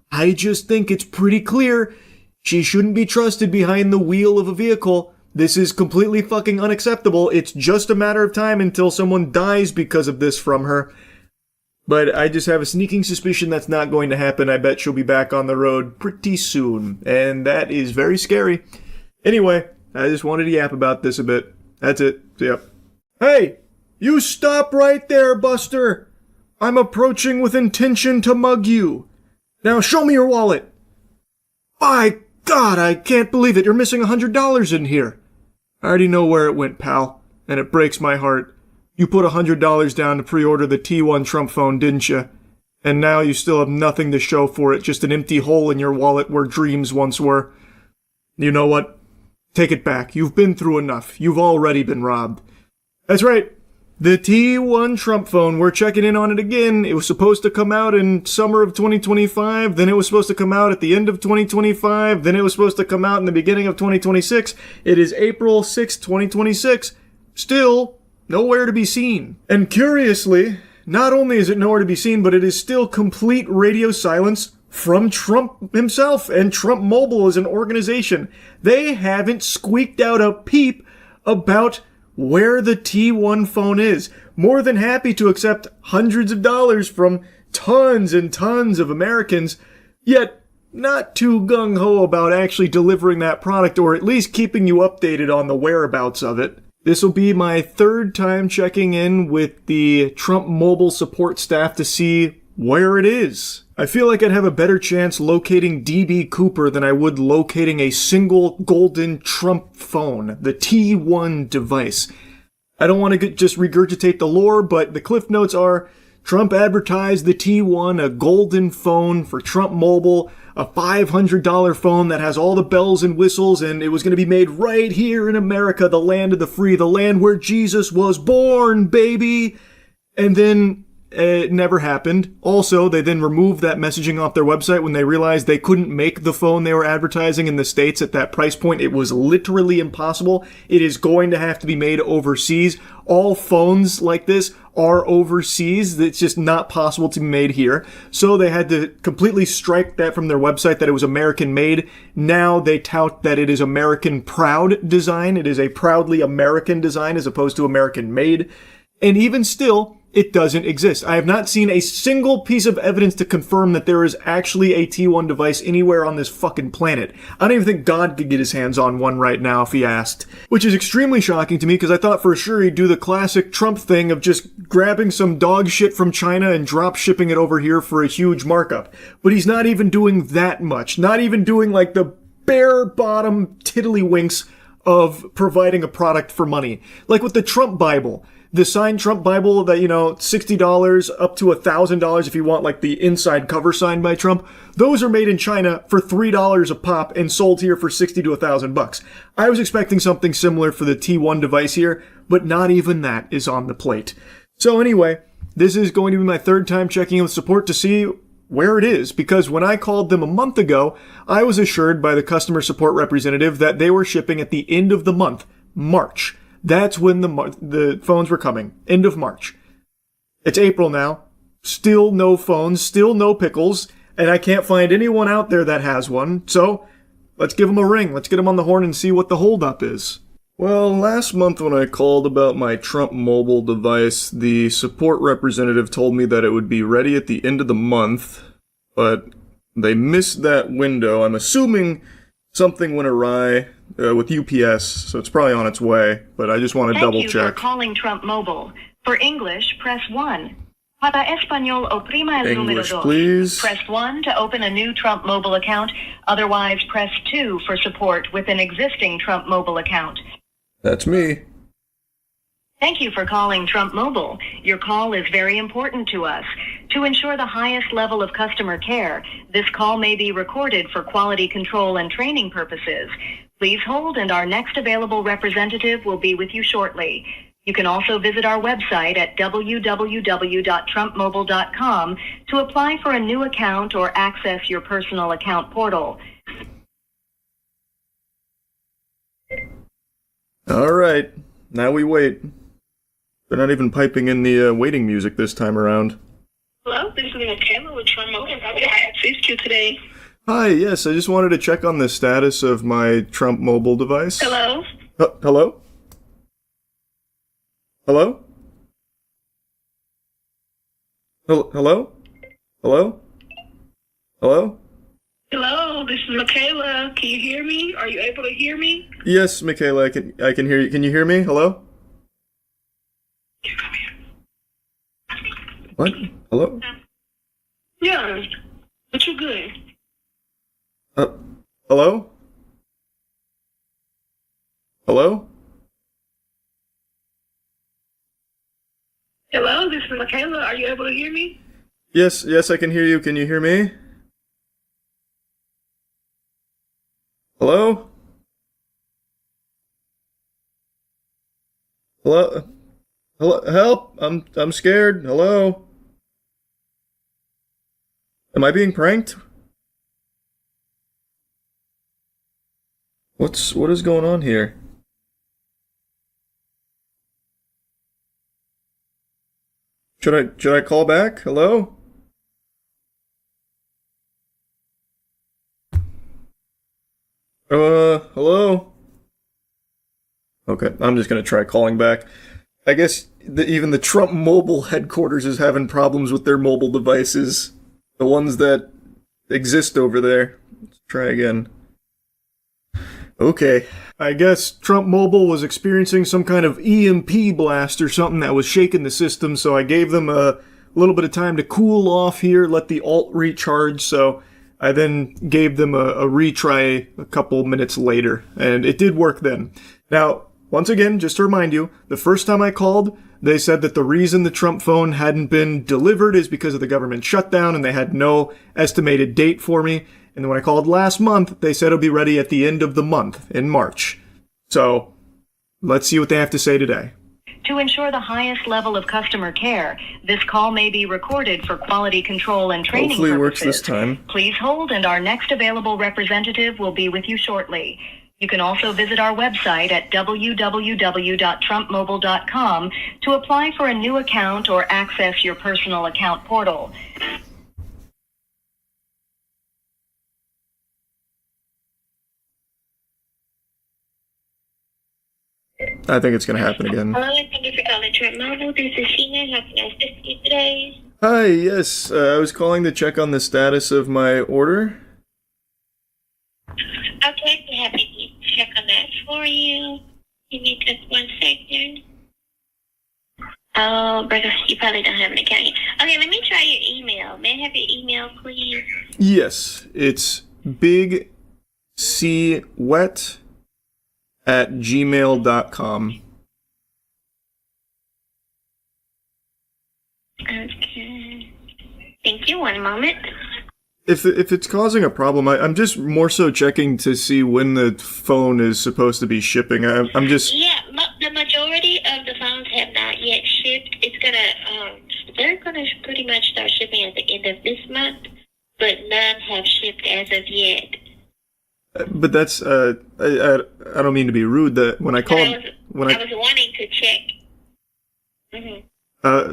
Speaker 1: I just think it's pretty clear she shouldn't be trusted behind the wheel of a vehicle. This is completely fucking unacceptable. It's just a matter of time until someone dies because of this from her. But I just have a sneaking suspicion that's not going to happen. I bet she'll be back on the road pretty soon. And that is very scary. Anyway, I just wanted to yap about this a bit. That's it. Yep. Hey! You stop right there, Buster! I'm approaching with intention to mug you. Now show me your wallet. By God, I can't believe it. You're missing $100 in here. I already know where it went, pal, and it breaks my heart. You put $100 down to pre-order the T1 Trump phone, didn't you? And now you still have nothing to show for it, just an empty hole in your wallet where dreams once were. You know what? Take it back. You've been through enough. You've already been robbed. That's right. The T1 Trump phone, we're checking in on it again. It was supposed to come out in summer of 2025, then it was supposed to come out at the end of 2025, then it was supposed to come out in the beginning of 2026. It is April 6, 2026. Still nowhere to be seen. And curiously, not only is it nowhere to be seen, but it is still complete radio silence from Trump himself, and Trump Mobile as an organization. They haven't squeaked out a peep about where the T1 phone is. More than happy to accept hundreds of dollars from tons and tons of Americans, yet not too gung-ho about actually delivering that product, or at least keeping you updated on the whereabouts of it. This will be my third time checking in with the Trump Mobile support staff to see where it is. I feel like I'd have a better chance locating DB Cooper than I would locating a single golden Trump phone, the T1 device. I don't want to just regurgitate the lore, but the cliff notes are Trump advertised the T1, a golden phone for Trump Mobile, a $500 phone that has all the bells and whistles, and it was going to be made right here in America, the land of the free, the land where Jesus was born, baby. And then it never happened. Also, they then removed that messaging off their website when they realized they couldn't make the phone they were advertising in the States at that price point. It was literally impossible. It is going to have to be made overseas. All phones like this are overseas. It's just not possible to be made here. So they had to completely strike that from their website that it was American made. Now they tout that it is American proud design. It is a proudly American design as opposed to American made. And even still, it doesn't exist. I have not seen a single piece of evidence to confirm that there is actually a T1 device anywhere on this fucking planet. I don't even think God could get his hands on one right now if he asked. Which is extremely shocking to me because I thought for sure he'd do the classic Trump thing of just grabbing some dog shit from China and drop shipping it over here for a huge markup. But he's not even doing that much. Not even doing like the bare bottom tiddlywinks of providing a product for money. Like with the Trump Bible. The signed Trump Bible that, $60 up to $1,000 if you want like the inside cover signed by Trump. Those are made in China for $3 a pop and sold here for $60 to $1,000. I was expecting something similar for the T1 device here, but not even that is on the plate. So anyway, this is going to be my third time checking in with support to see where it is, because when I called them a month ago, I was assured by the customer support representative that they were shipping at the end of the month, March. That's when the phones were coming. End of March. It's April now. Still no phones. Still no pickles. And I can't find anyone out there that has one. So, let's give them a ring. Let's get them on the horn and see what the holdup is. Well, last month when I called about my Trump Mobile device, the support representative told me that it would be ready at the end of the month. But they missed that window. I'm assuming something went awry with UPS, so it's probably on its way, but I just want to double check.
Speaker 14: Thank you for calling Trump Mobile. For English, press 1. Para Español, oprima el número
Speaker 1: English,
Speaker 14: dos.
Speaker 1: please.
Speaker 14: Press 1 to open a new Trump Mobile account. Otherwise, press 2 for support with an existing Trump Mobile account.
Speaker 1: That's me.
Speaker 14: Thank you for calling Trump Mobile. Your call is very important to us. To ensure the highest level of customer care, this call may be recorded for quality control and training purposes. Please hold, and our next available representative will be with you shortly. You can also visit our website at www.trumpmobile.com to apply for a new account or access your personal account portal.
Speaker 1: All right, now we wait. They're not even piping in the waiting music this time around.
Speaker 15: Hello, this is Michaela with Trump Mobile. How may I assist you today?
Speaker 1: Hi, yes, I just wanted to check on the status of my Trump Mobile device.
Speaker 15: Hello?
Speaker 1: Hello? Hello? Hello? Hello? Hello?
Speaker 15: Hello, this is Michaela. Can you hear me? Are you able to hear me?
Speaker 1: Yes, Michaela, I can hear you. Can you hear me? Hello? What? Hello?
Speaker 15: Yeah. But you good.
Speaker 1: Hello? Hello?
Speaker 15: Hello, this is Michaela. Are you able to hear me?
Speaker 1: Yes, I can hear you. Can you hear me? Hello? Hello? Hello? Help! I'm scared. Hello? Am I being pranked? What is going on here? Should I call back? Hello? Hello? Okay, I'm just gonna try calling back. I guess even the Trump mobile headquarters is having problems with their mobile devices. The ones that exist over there. Let's try again. Okay. I guess Trump Mobile was experiencing some kind of EMP blast or something that was shaking the system, so I gave them a little bit of time to cool off here, let the alt recharge, so I then gave them a retry a couple minutes later, and it did work then. Now, once again, just to remind you, the first time I called, they said that the reason the Trump phone hadn't been delivered is because of the government shutdown, and they had no estimated date for me. And then when I called last month, they said it'll be ready at the end of the month, in March. So, let's see what they have to say today.
Speaker 14: To ensure the highest level of customer care, this call may be recorded for quality control and training
Speaker 1: Hopefully it works
Speaker 14: purposes.
Speaker 1: this time.
Speaker 14: Please hold, and our next available representative will be with you shortly. You can also visit our website at www.trumpmobile.com to apply for a new account or access your personal account portal.
Speaker 1: I think it's going to happen again.
Speaker 15: Hello, thank you for calling Trump Mobile. This is Sheena. How can I assist you today?
Speaker 1: Hi, yes, I was calling to check on the status of my order.
Speaker 15: Okay, I'm happy to check on that for you. Give me just 1 second. Oh, because you probably don't have an account yet. Okay, let me try your email. May I have your email, please?
Speaker 1: Yes, it's bigcwet@gmail.com.
Speaker 15: Okay. Thank you. 1 moment.
Speaker 1: If it's causing a problem, I'm just more so checking to see when the phone is supposed to be shipping. I'm just...
Speaker 15: Yeah, the majority of the phones have not yet shipped. It's they're gonna pretty much start shipping at the end of this month, but none have shipped as of yet.
Speaker 1: But that's, I don't mean to be rude, that when I called...
Speaker 15: I was wanting to check.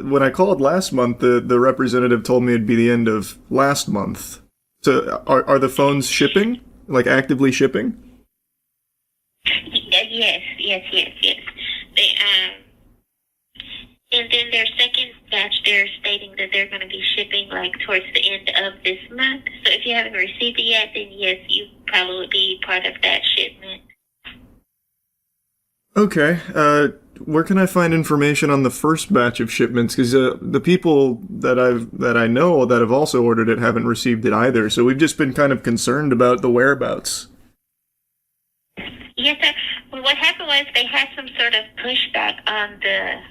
Speaker 1: When I called last month, the representative told me it'd be the end of last month. So, are the phones shipping? Like, actively shipping?
Speaker 15: Yes. They, and then their second batch, they're stating that they're going to be shipping, like, towards the end of this month. So if you haven't received it yet, then yes, you probably would be part of that shipment.
Speaker 1: Okay, where can I find information on the first batch of shipments? Because the people that I know that have also ordered it haven't received it either. So we've just been kind of concerned about the whereabouts.
Speaker 15: Yes, sir. Well, what happened was they had some sort of pushback on the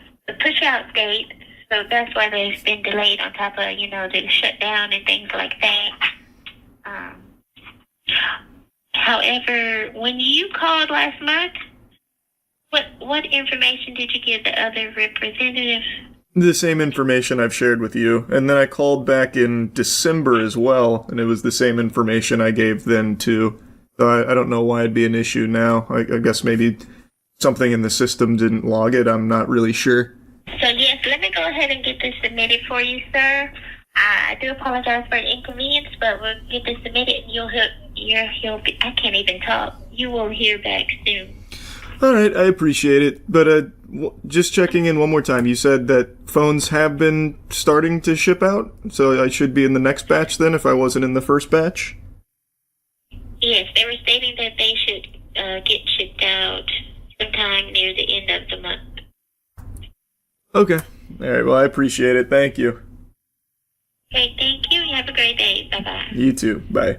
Speaker 15: push-out date, so that's why they've been delayed on top of, the shutdown and things like that. However, when you called last month, what information did you give the other representative?
Speaker 1: The same information I've shared with you. And then I called back in December as well, and it was the same information I gave then too. So I don't know why it'd be an issue now. I guess maybe something in the system didn't log it. I'm not really sure.
Speaker 15: So yes, let me go ahead and get this submitted for you, sir. I do apologize for the inconvenience, but we'll get this submitted and you'll be, I can't even talk. You will hear back soon.
Speaker 1: Alright, I appreciate it. But just checking in one more time, you said that phones have been starting to ship out? So I should be in the next batch then if I wasn't in the first batch?
Speaker 15: Yes, they were stating that they should get shipped out sometime near the end of the month.
Speaker 1: Okay. Alright, well I appreciate it. Thank you.
Speaker 15: Okay, thank you. Have a great day. Bye-bye.
Speaker 1: You too. Bye.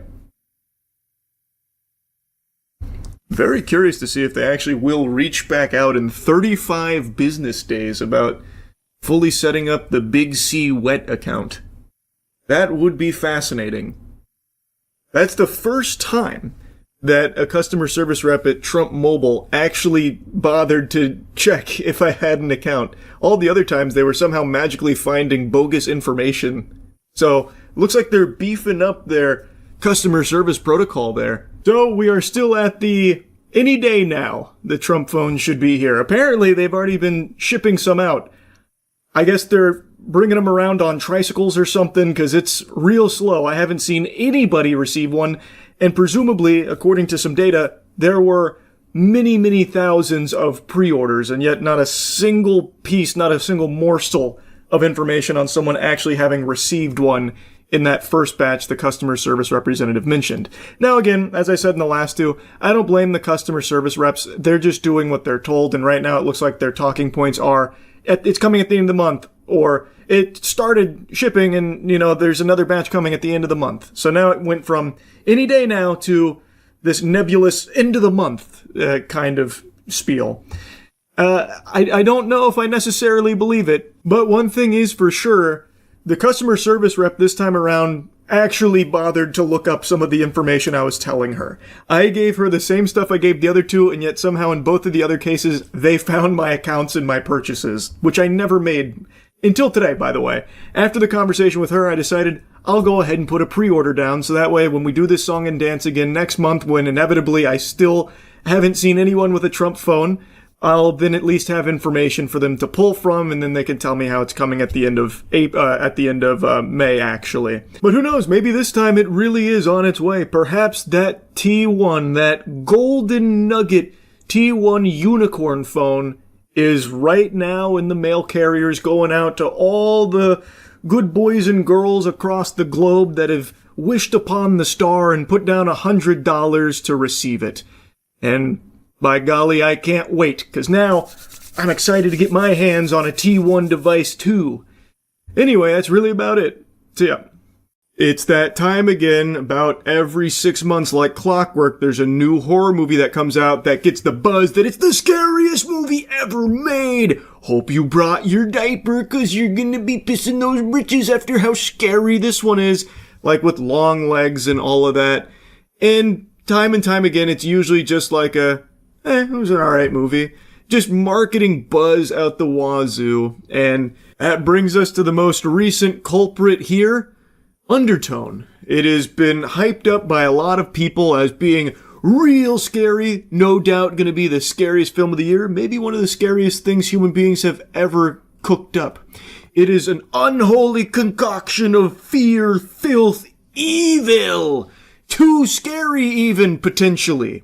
Speaker 1: Very curious to see if they actually will reach back out in 35 business days about fully setting up the Big C Wet account. That would be fascinating. That's the first time that a customer service rep at Trump Mobile actually bothered to check if I had an account. All the other times they were somehow magically finding bogus information. So, looks like they're beefing up their customer service protocol there. So, we are still at the any day now. The Trump phone should be here. Apparently, they've already been shipping some out. I guess they're bringing them around on tricycles or something, because it's real slow. I haven't seen anybody receive one, and presumably, according to some data, there were many, many thousands of pre-orders, and yet not a single piece, not a single morsel of information on someone actually having received one in that first batch the customer service representative mentioned. Now again, as I said in the last two, I don't blame the customer service reps. They're just doing what they're told, and right now it looks like their talking points are, it's coming at the end of the month, or it started shipping and, there's another batch coming at the end of the month. So now it went from any day now to this nebulous end of the month kind of spiel. I don't know if I necessarily believe it, but one thing is for sure, the customer service rep this time around actually bothered to look up some of the information I was telling her. I gave her the same stuff I gave the other two, and yet somehow in both of the other cases, they found my accounts and my purchases, which I never made until today, by the way. After the conversation with her, I decided I'll go ahead and put a pre-order down, so that way when we do this song and dance again next month, when inevitably I still haven't seen anyone with a Trump phone, I'll then at least have information for them to pull from, and then they can tell me how it's coming at the end of May, actually. But who knows? Maybe this time it really is on its way. Perhaps that T1, that golden nugget T1 unicorn phone, is right now in the mail carriers, going out to all the good boys and girls across the globe that have wished upon the star and put down $100 to receive it. And by golly, I can't wait, because now I'm excited to get my hands on a T1 device too. Anyway, that's really about it. So yeah, it's that time again. About every 6 months, like clockwork, there's a new horror movie that comes out that gets the buzz that it's the scariest movie ever made. Hope you brought your diaper, because you're gonna be pissing those britches after how scary this one is. Like with long legs and all of that. And time again, it's usually just like it was an alright movie. Just marketing buzz out the wazoo. And that brings us to the most recent culprit here, Undertone. It has been hyped up by a lot of people as being real scary, no doubt going to be the scariest film of the year, maybe one of the scariest things human beings have ever cooked up. It is an unholy concoction of fear, filth, evil. Too scary even, potentially.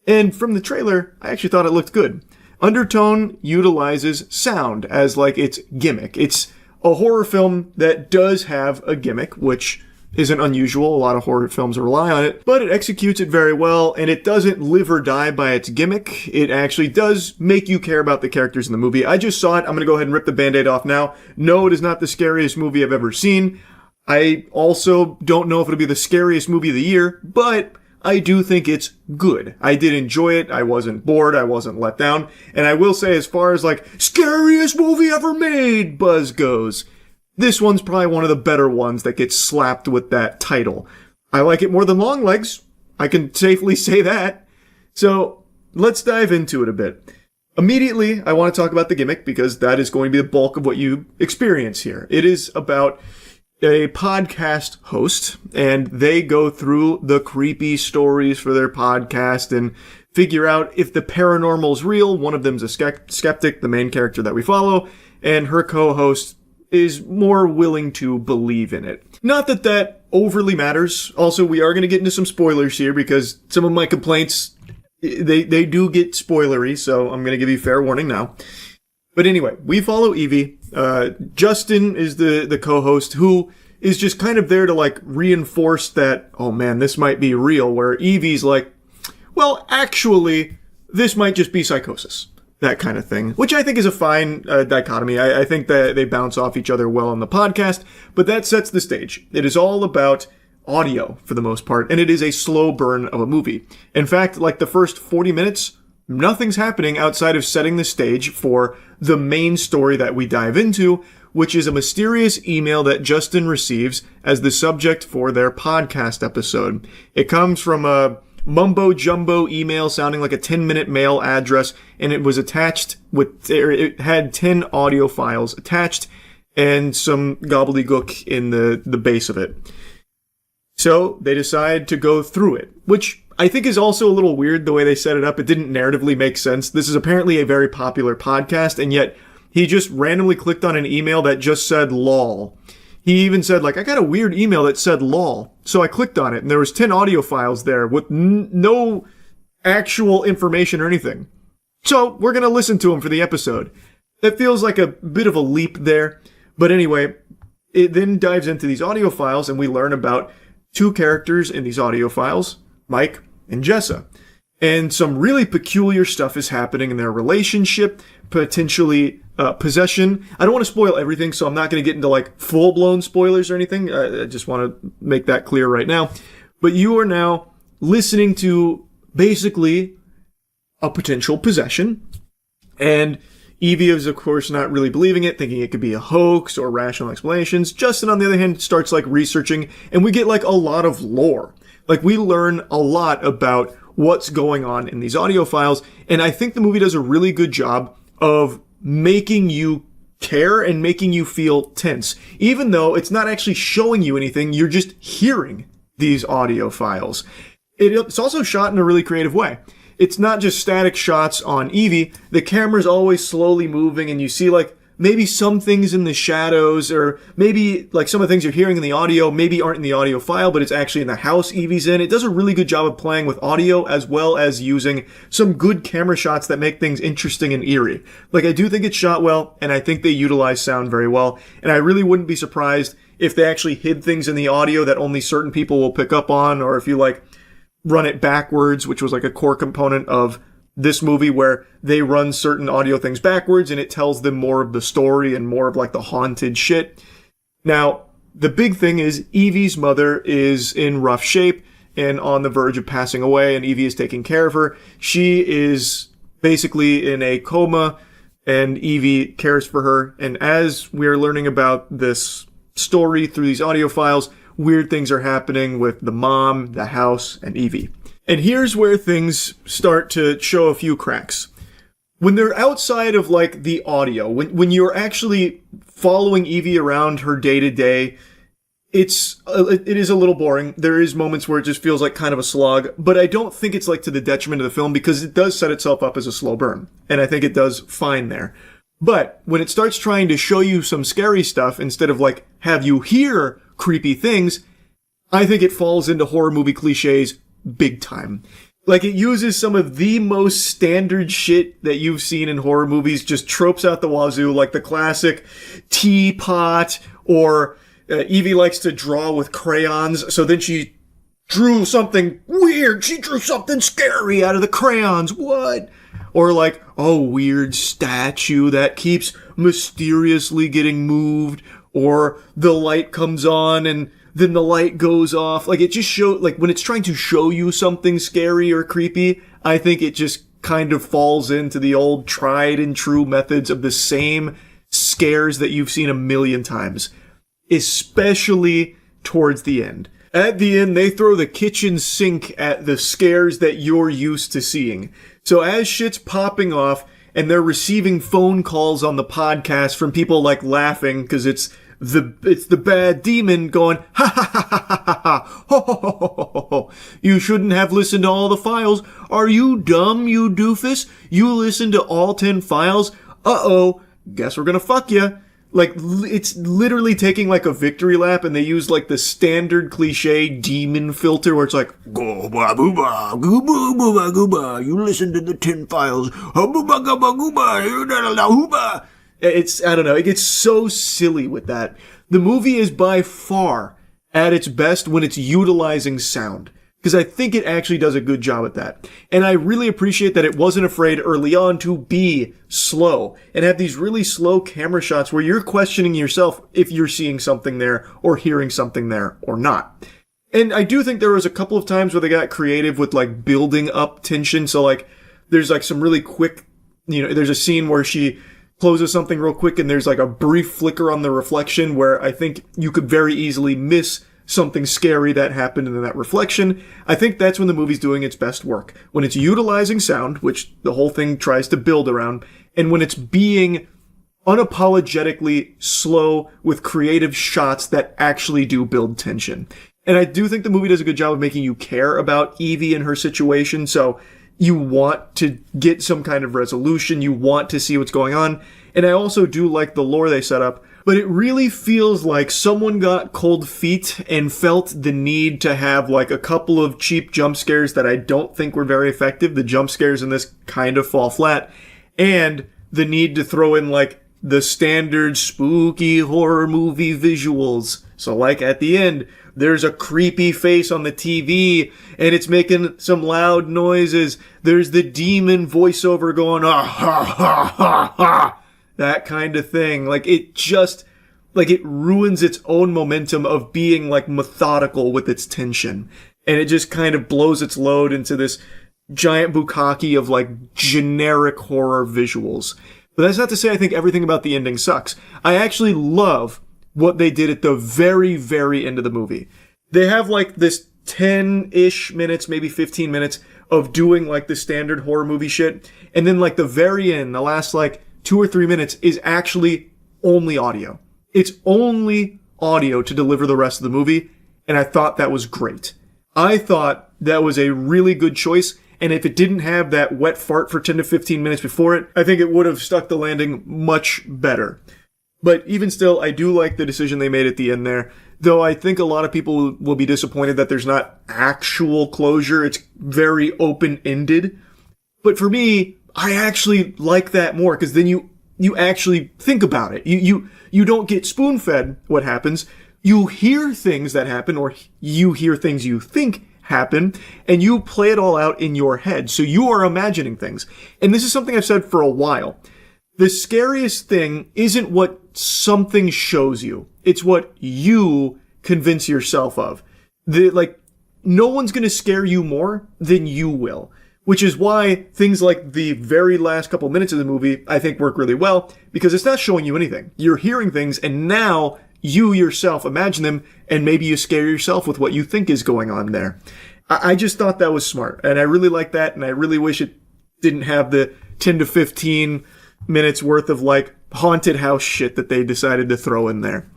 Speaker 1: And from the trailer, I actually thought it looked good. Undertone utilizes sound as like its gimmick. It's a horror film that does have a gimmick, which isn't unusual. A lot of horror films rely on it, but it executes it very well, and it doesn't live or die by its gimmick. It actually does make you care about the characters in the movie. I just saw it. I'm going to go ahead and rip the Band-Aid off now. No, it is not the scariest movie I've ever seen. I also don't know if it'll be the scariest movie of the year, but I do think it's good. I did enjoy it. I wasn't bored. I wasn't let down. And I will say, as far as like scariest movie ever made buzz goes, this one's probably one of the better ones that gets slapped with that title. I like it more than Longlegs. I can safely say that. So let's dive into it a bit. Immediately, I want to talk about the gimmick, because that is going to be the bulk of what you experience here. It is about a podcast host, and they go through the creepy stories for their podcast and figure out if the paranormal is real. One of them's a skeptic, the main character that we follow, and her co-host is more willing to believe in it. Not that that overly matters. Also, we are going to get into some spoilers here, because some of my complaints, they do get spoilery, so I'm going to give you fair warning now. But anyway, we follow Evie. Justin is the co-host, who is just kind of there to like reinforce that, oh man, this might be real, where Evie's like, well, actually, this might just be psychosis. that kind of thing, which I think is a fine dichotomy. I think that they bounce off each other well on the podcast, but that sets the stage. It is all about audio for the most part, and it is a slow burn of a movie. In fact, like the first 40 minutes, nothing's happening outside of setting the stage for the main story that we dive into, which is a mysterious email that Justin receives as the subject for their podcast episode. It comes from a mumbo-jumbo email sounding like a 10-minute mail address, and it was attached it had 10 audio files attached and some gobbledygook in the base of it. So they decide to go through it, which I think is also a little weird the way they set it up. It didn't narratively make sense. This is apparently a very popular podcast, and yet he just randomly clicked on an email that just said lol. He even said, like, I got a weird email that said lol. So I clicked on it, and there was 10 audio files there with no actual information or anything. So we're going to listen to him for the episode. It feels like a bit of a leap there. But anyway, it then dives into these audio files, and we learn about two characters in these audio files, Mike and Jessa. And some really peculiar stuff is happening in their relationship, potentially possession. I don't want to spoil everything, so I'm not going to get into like full-blown spoilers or anything. I just want to make that clear right now. But you are now listening to basically a potential possession. And Evie is, of course, not really believing it, thinking it could be a hoax or rational explanations. Justin, on the other hand, starts like researching, and we get like a lot of lore. Like we learn a lot about what's going on in these audio files, and I think the movie does a really good job of making you care and making you feel tense. Even though it's not actually showing you anything, you're just hearing these audio files. It's also shot in a really creative way. It's not just static shots on Evie. The camera's always slowly moving, and you see like maybe some things in the shadows, or maybe like some of the things you're hearing in the audio maybe aren't in the audio file, but it's actually in the house Evie's in. It does a really good job of playing with audio as well as using some good camera shots that make things interesting and eerie. Like I do think it's shot well, and I think they utilize sound very well, and I really wouldn't be surprised if they actually hid things in the audio that only certain people will pick up on, or if you like run it backwards, which was like a core component of this movie where they run certain audio things backwards and it tells them more of the story and more of like the haunted shit. Now, the big thing is Evie's mother is in rough shape and on the verge of passing away, and Evie is taking care of her. She is basically in a coma and Evie cares for her. And as we're learning about this story through these audio files, weird things are happening with the mom, the house, and Evie. And here's where things start to show a few cracks. When they're outside of like the audio, when you're actually following Evie around her day to day, it is a little boring. There is moments where it just feels like kind of a slog, but I don't think it's like to the detriment of the film because it does set itself up as a slow burn. And I think it does fine there. But when it starts trying to show you some scary stuff instead of like have you hear creepy things, I think it falls into horror movie cliches big time. Like it uses some of the most standard shit that you've seen in horror movies, just tropes out the wazoo, like the classic teapot, or Evie likes to draw with crayons, so then she drew something weird. She drew something scary out of the crayons. What? Or like a weird statue that keeps mysteriously getting moved, or the light comes on and then the light goes off. Like it just shows, like when it's trying to show you something scary or creepy, I think it just kind of falls into the old tried and true methods of the same scares that you've seen a million times, especially towards the end. At the end, they throw the kitchen sink at the scares that you're used to seeing. So as shit's popping off and they're receiving phone calls on the podcast from people like laughing because it's the bad demon going, ha ha ha ha ha ha, ho ho ho ho ho ho. You shouldn't have listened to all the files. Are you dumb, you doofus? You listened to all 10 files? Uh-oh, guess we're gonna fuck ya. Like, it's literally taking like a victory lap, and they use like the standard cliche demon filter where it's like, gooba booba, gooba booba gooba, you listened to the 10 files, hooba gooba gooba, it's, I don't know, it gets so silly with that. The movie is by far at its best when it's utilizing sound. because I think it actually does a good job at that. And I really appreciate that it wasn't afraid early on to be slow and have these really slow camera shots where you're questioning yourself if you're seeing something there or hearing something there or not. And I do think there was a couple of times where they got creative with like building up tension. So like there's like some really quick, there's a scene where she closes something real quick and there's like a brief flicker on the reflection where I think you could very easily miss something scary that happened in that reflection. I think that's when the movie's doing its best work. When it's utilizing sound, which the whole thing tries to build around, and when it's being unapologetically slow with creative shots that actually do build tension. And I do think the movie does a good job of making you care about Evie and her situation, so you want to get some kind of resolution, you want to see what's going on. And I also do like the lore they set up, but it really feels like someone got cold feet and felt the need to have like a couple of cheap jump scares that I don't think were very effective. The jump scares in this kind of fall flat. And the need to throw in like the standard spooky horror movie visuals. So like at the end, there's a creepy face on the TV and it's making some loud noises. There's the demon voiceover going, ah, ha, ha, ha, ha. That kind of thing. Like it just, like it ruins its own momentum of being like methodical with its tension. And it just kind of blows its load into this giant bukkake of like generic horror visuals. But that's not to say I think everything about the ending sucks. I actually love what they did at the very, very end of the movie. They have like this 10-ish minutes, maybe 15 minutes of doing like the standard horror movie shit. And then like the very end, the last like 2 or 3 minutes is actually only audio. It's only audio to deliver the rest of the movie. And I thought that was great. I thought that was a really good choice. And if it didn't have that wet fart for 10 to 15 minutes before it, I think it would have stuck the landing much better. But even still, I do like the decision they made at the end there. Though I think a lot of people will be disappointed that there's not actual closure. It's very open-ended. But for me, I actually like that more because then you actually think about it. You don't get spoon-fed what happens. You hear things that happen or you hear things you think happen and you play it all out in your head. So you are imagining things. And this is something I've said for a while. The scariest thing isn't what something shows you. It's what you convince yourself of. No one's going to scare you more than you will. Which is why things like the very last couple minutes of the movie, I think, work really well, because it's not showing you anything. You're hearing things, and now you yourself imagine them, and maybe you scare yourself with what you think is going on there. I just thought that was smart, and I really like that, and I really wish it didn't have the 10 to 15 minutes worth of, like, haunted house shit that they decided to throw in there.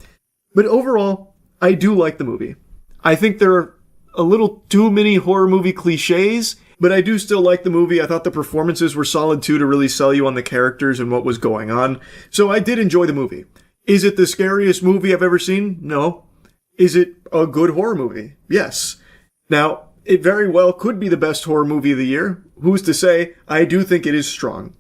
Speaker 1: But overall, I do like the movie. I think there are a little too many horror movie cliches, but I do still like the movie. I thought the performances were solid too to really sell you on the characters and what was going on. So I did enjoy the movie. Is it the scariest movie I've ever seen? No. Is it a good horror movie? Yes. Now, it very well could be the best horror movie of the year. Who's to say? I do think it is strong.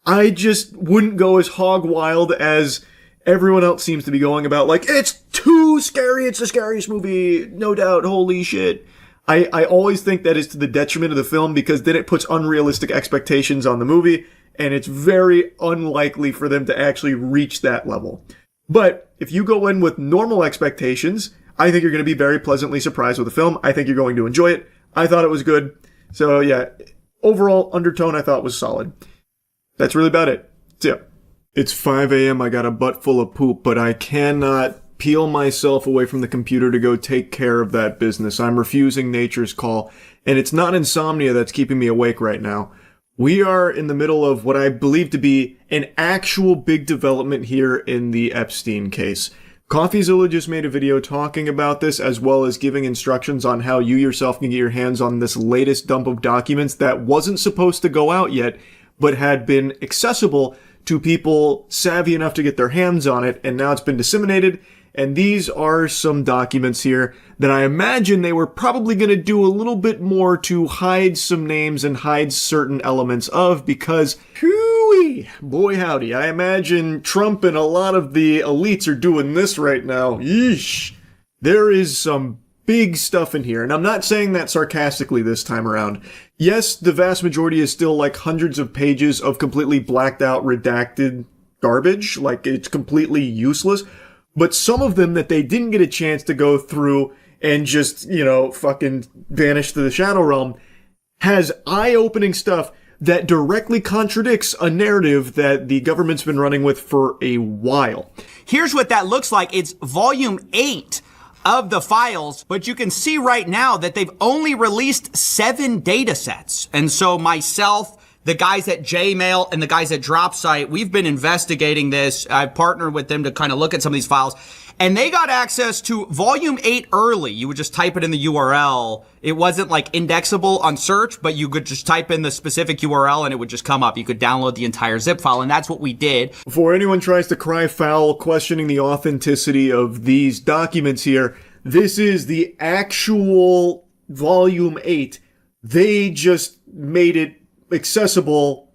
Speaker 1: I just wouldn't go as hog wild as everyone else seems to be going about, like, it's too scary, it's the scariest movie, no doubt, holy shit. I always think that is to the detriment of the film because then it puts unrealistic expectations on the movie and it's very unlikely for them to actually reach that level. But if you go in with normal expectations, I think you're going to be very pleasantly surprised with the film. I think you're going to enjoy it. I thought it was good. So yeah, overall undertone I thought was solid. That's really about it. So yeah. It's 5 a.m. I got a butt full of poop, but I cannot peel myself away from the computer to go take care of that business. I'm refusing nature's call, and it's not insomnia that's keeping me awake right now. We are in the middle of what I believe to be an actual big development here in the Epstein case. CoffeeZilla just made a video talking about this, as well as giving instructions on how you yourself can get your hands on this latest dump of documents that wasn't supposed to go out yet, but had been accessible to people savvy enough to get their hands on it, and now it's been disseminated. And these are some documents here that I imagine they were probably going to do a little bit more to hide some names and hide certain elements of, because, hooey, boy howdy, I imagine Trump and a lot of the elites are doing this right now. Yeesh. There is some big stuff in here, and I'm not saying that sarcastically this time around. Yes, the vast majority is still like hundreds of pages of completely blacked out, redacted garbage, like it's completely useless, but some of them that they didn't get a chance to go through and just, fucking vanish to the Shadow Realm has eye-opening stuff that directly contradicts a narrative that the government's been running with for a while.
Speaker 6: Here's what that looks like. It's volume 8 of the files, but you can see right now that they've only released 7 data sets. And so myself, the guys at Jmail and the guys at DropSite, we've been investigating this. I've partnered with them to kind of look at some of these files. And they got access to volume 8 early. You would just type it in the URL. It wasn't like indexable on search, but you could just type in the specific URL and it would just come up. You could download the entire zip file, and that's what we did.
Speaker 1: Before anyone tries to cry foul questioning the authenticity of these documents here, this is the actual volume 8. They just made it accessible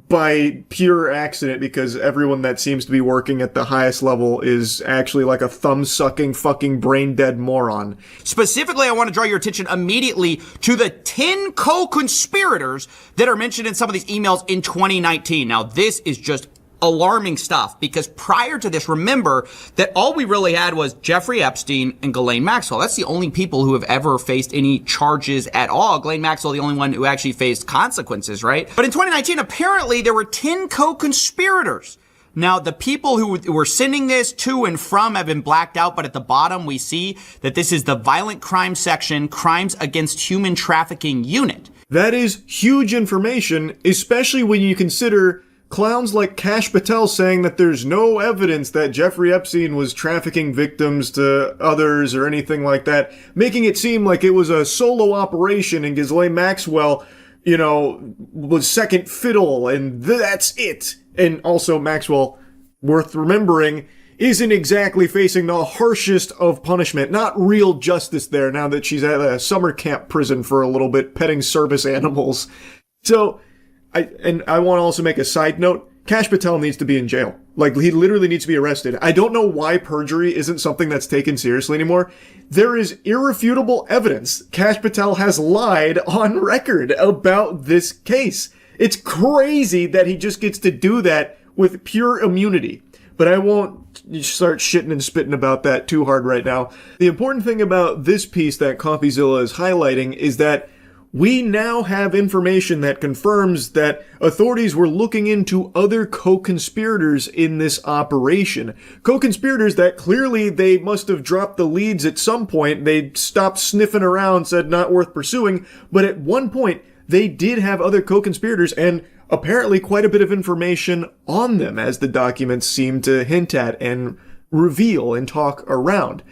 Speaker 1: by pure accident because everyone that seems to be working at the highest level is actually like a thumb-sucking fucking brain-dead moron.
Speaker 6: Specifically, I want to draw your attention immediately to the 10 co-conspirators that are mentioned in some of these emails in 2019. Now, this is just alarming stuff because prior to this, remember that all we really had was Jeffrey Epstein and Ghislaine Maxwell. That's the only people who have ever faced any charges at all. Ghislaine Maxwell, the only one who actually faced consequences, right? But in 2019, apparently there were 10 co-conspirators. Now, the people who were sending this to and from have been blacked out, but at the bottom we see that this is the Violent Crime Section, Crimes Against Human Trafficking Unit.
Speaker 1: That is huge information, especially when you consider clowns like Kash Patel saying that there's no evidence that Jeffrey Epstein was trafficking victims to others or anything like that, making it seem like it was a solo operation and Ghislaine Maxwell, was second fiddle and that's it. And also Maxwell, worth remembering, isn't exactly facing the harshest of punishment. Not real justice there now that she's at a summer camp prison for a little bit, petting service animals. So, I want to also make a side note. Kash Patel needs to be in jail. Like, he literally needs to be arrested. I don't know why perjury isn't something that's taken seriously anymore. There is irrefutable evidence Kash Patel has lied on record about this case. It's crazy that he just gets to do that with pure immunity. But I won't start shitting and spitting about that too hard right now. The important thing about this piece that ComfyZilla is highlighting is that we now have information that confirms that authorities were looking into other co-conspirators in this operation. Co-conspirators that clearly they must have dropped the leads at some point. They stopped sniffing around, said not worth pursuing, but at one point they did have other co-conspirators and apparently quite a bit of information on them, as the documents seem to hint at and reveal and talk around.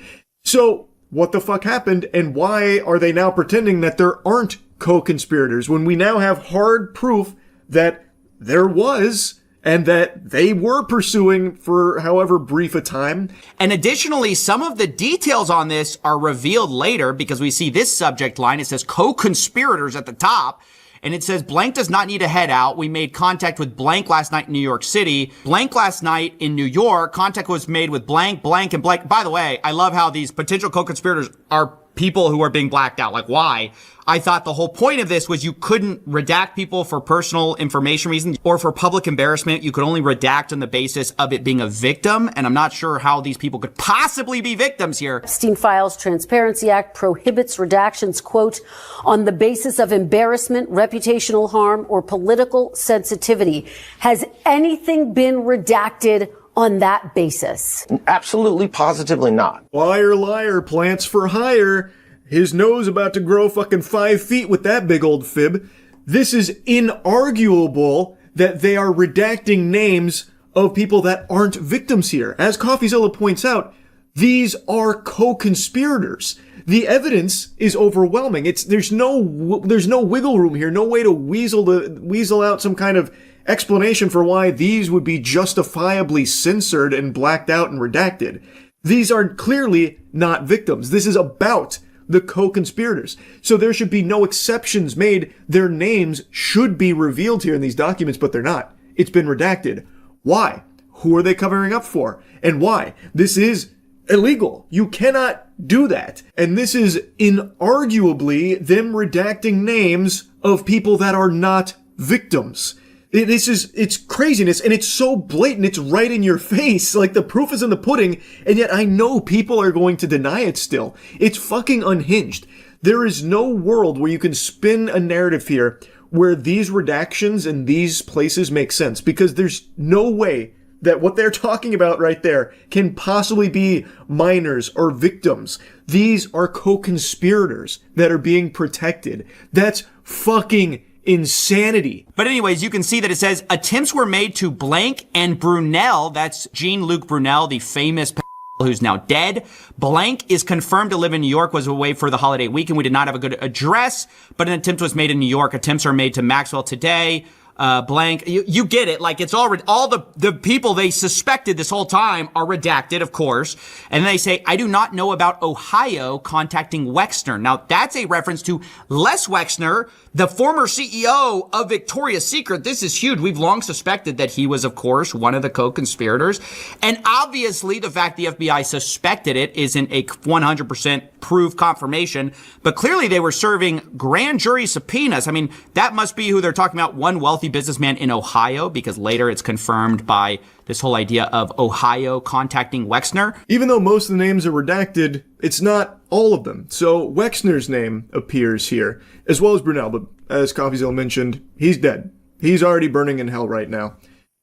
Speaker 1: So, what the fuck happened, and why are they now pretending that there aren't co-conspirators when we now have hard proof that there was and that they were pursuing for however brief a time?
Speaker 6: And additionally, some of the details on this are revealed later because we see this subject line. It says co-conspirators at the top. And it says, blank does not need to head out. We made contact with blank last night in New York City. Blank last night in New York. Contact was made with blank, blank, and blank. By the way, I love how these potential co-conspirators are people who are being blacked out. Like, why? I thought the whole point of this was you couldn't redact people for personal information reasons or for public embarrassment. You could only redact on the basis of it being a victim. And I'm not sure how these people could possibly be victims here.
Speaker 16: Epstein Files Transparency Act prohibits redactions, quote, on the basis of embarrassment, reputational harm, or political sensitivity. Has anything been redacted on that basis?
Speaker 25: Absolutely, positively not.
Speaker 1: Liar, liar, plants for hire. His nose about to grow fucking 5 feet with that big old fib. This is inarguable that they are redacting names of people that aren't victims here. As ComfyZilla points out, these are co-conspirators. The evidence is overwhelming. There's no wiggle room here, no way to weasel out some kind of explanation for why these would be justifiably censored and blacked out and redacted. These are clearly not victims. This is about the co-conspirators. So there should be no exceptions made. Their names should be revealed here in these documents, but they're not. It's been redacted. Why? Who are they covering up for? And why? This is illegal. You cannot do that. And this is inarguably them redacting names of people that are not victims. It's craziness, and it's so blatant, it's right in your face. Like, the proof is in the pudding, and yet I know people are going to deny it still. It's fucking unhinged. There is no world where you can spin a narrative here where these redactions and these places make sense, because there's no way that what they're talking about right there can possibly be minors or victims. These are co-conspirators that are being protected. That's fucking insanity.
Speaker 6: But anyways, you can see that it says attempts were made to Blank and Brunel. That's Jean-Luc Brunel, the famous who's now dead. Blank is confirmed to live in New York, was away for the holiday weekend. We did not have a good address, but an attempt was made in New York. Attempts are made to Maxwell today. Blank, you get it. Like, it's all the people they suspected this whole time are redacted, of course. And they say, I do not know about Ohio contacting Wexner. Now, that's a reference to Les Wexner, the former CEO of Victoria's Secret. This is huge. We've long suspected that he was, of course, one of the co-conspirators. And obviously, the fact the FBI suspected it isn't a 100% proof confirmation, but clearly they were serving grand jury subpoenas. I mean, that must be who they're talking about, one wealthy businessman in Ohio, because later it's confirmed by this whole idea of Ohio contacting Wexner.
Speaker 1: Even though most of the names are redacted, it's not all of them. So Wexner's name appears here, as well as Brunel, but as CoffeeZilla mentioned, he's dead. He's already burning in hell right now.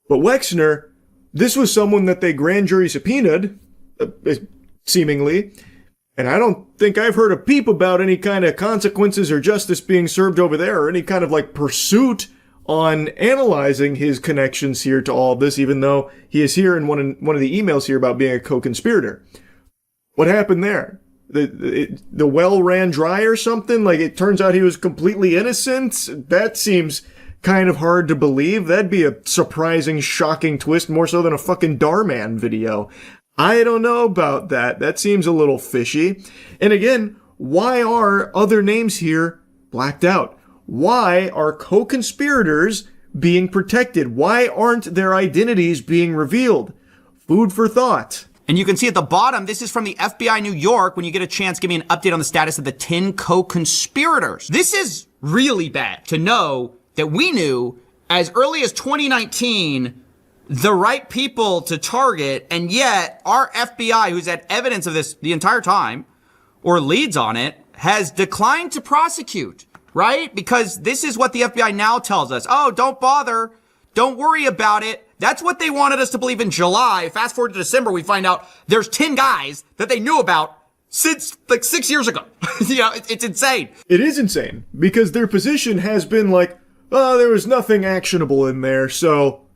Speaker 1: But Wexner, this was someone that they grand jury subpoenaed, seemingly, and I don't think I've heard a peep about any kind of consequences or justice being served over there, or any kind of like pursuit on analyzing his connections here to all of this, even though he is here in one of the emails here about being a co-conspirator. What happened there? The well ran dry or something? Like, it turns out he was completely innocent? That seems kind of hard to believe. That'd be a surprising, shocking twist, more so than a fucking Darman video. I don't know about that. That seems a little fishy. And again, why are other names here blacked out? Why are co-conspirators being protected? Why aren't their identities being revealed? Food for thought.
Speaker 6: And you can see at the bottom, this is from the FBI New York. When you get a chance, give me an update on the status of the 10 co-conspirators. This is really bad to know that we knew as early as 2019 the right people to target, and yet our FBI, who's had evidence of this the entire time, or leads on it, has declined to prosecute, right? Because this is what the FBI now tells us. Oh, don't bother. Don't worry about it. That's what they wanted us to believe in July. Fast forward to December, we find out there's 10 guys that they knew about since like 6 years ago. It's insane.
Speaker 1: It is insane because their position has been like, oh, there was nothing actionable in there, so,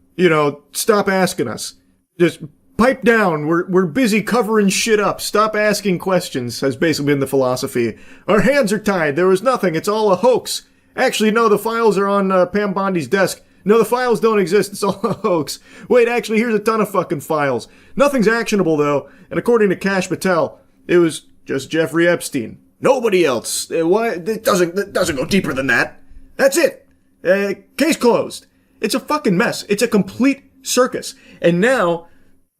Speaker 1: stop asking us. Just pipe down. We're busy covering shit up. Stop asking questions, has basically been the philosophy. Our hands are tied. There was nothing. It's all a hoax. Actually, no, the files are on Pam Bondi's desk. No, the files don't exist. It's all a hoax. Wait, actually, here's a ton of fucking files. Nothing's actionable, though. And according to Kash Patel, it was just Jeffrey Epstein. Nobody else. Why? It doesn't go deeper than that. That's it. Case closed. It's a fucking mess. It's a complete circus. And now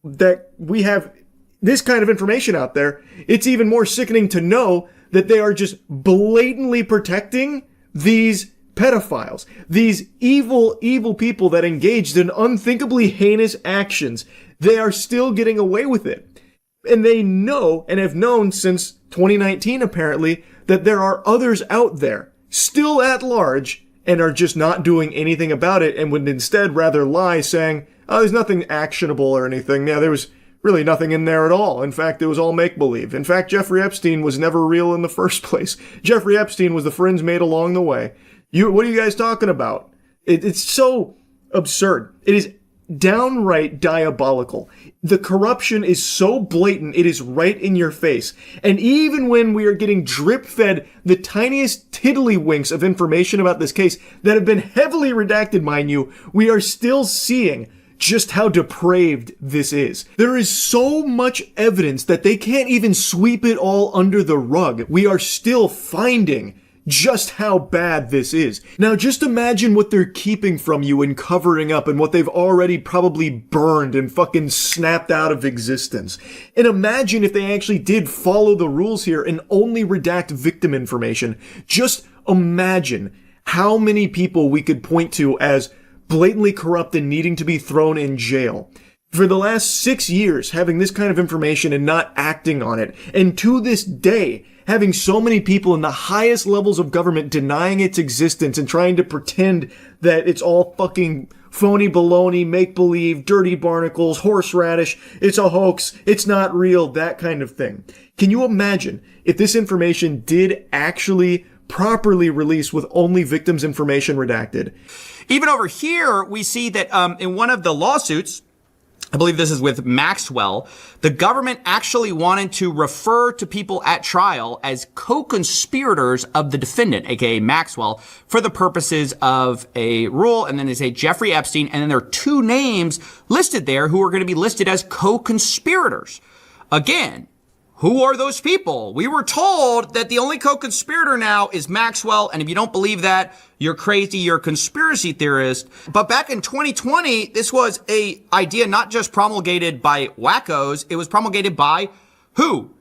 Speaker 1: that we have this kind of information out there, it's even more sickening to know that they are just blatantly protecting these pedophiles, these evil, evil people that engaged in unthinkably heinous actions. They are still getting away with it. And they know, and have known since 2019 apparently, that there are others out there, still at large, and are just not doing anything about it, and would instead rather lie saying, oh, there's nothing actionable or anything. Yeah, there was really nothing in there at all. In fact, it was all make-believe. In fact, Jeffrey Epstein was never real in the first place. Jeffrey Epstein was the friends made along the way. What are you guys talking about? It's so absurd. It is downright diabolical. The corruption is so blatant, it is right in your face. And even when we are getting drip-fed the tiniest tiddlywinks of information about this case that have been heavily redacted, mind you, we are still seeing just how depraved this is. There is so much evidence that they can't even sweep it all under the rug. We are still finding just how bad this is. Now just imagine what they're keeping from you and covering up and what they've already probably burned and fucking snapped out of existence. And imagine if they actually did follow the rules here and only redact victim information. Just imagine how many people we could point to as blatantly corrupt and needing to be thrown in jail. For the last 6 years, having this kind of information and not acting on it. And to this day, having so many people in the highest levels of government denying its existence and trying to pretend that it's all fucking phony baloney, make-believe, dirty barnacles, horseradish, it's a hoax, it's not real, that kind of thing. Can you imagine if this information did actually properly release with only victims' information redacted?
Speaker 6: Even over here, we see that in one of the lawsuits, I believe this is with Maxwell, the government actually wanted to refer to people at trial as co-conspirators of the defendant, aka Maxwell, for the purposes of a rule. And then they say Jeffrey Epstein, and then there are two names listed there who are going to be listed as co-conspirators. Again, who are those people? We were told that the only co-conspirator now is Maxwell, and if you don't believe that, you're crazy, you're a conspiracy theorist. But back in 2020, this was a idea not just promulgated by wackos, it was promulgated by who?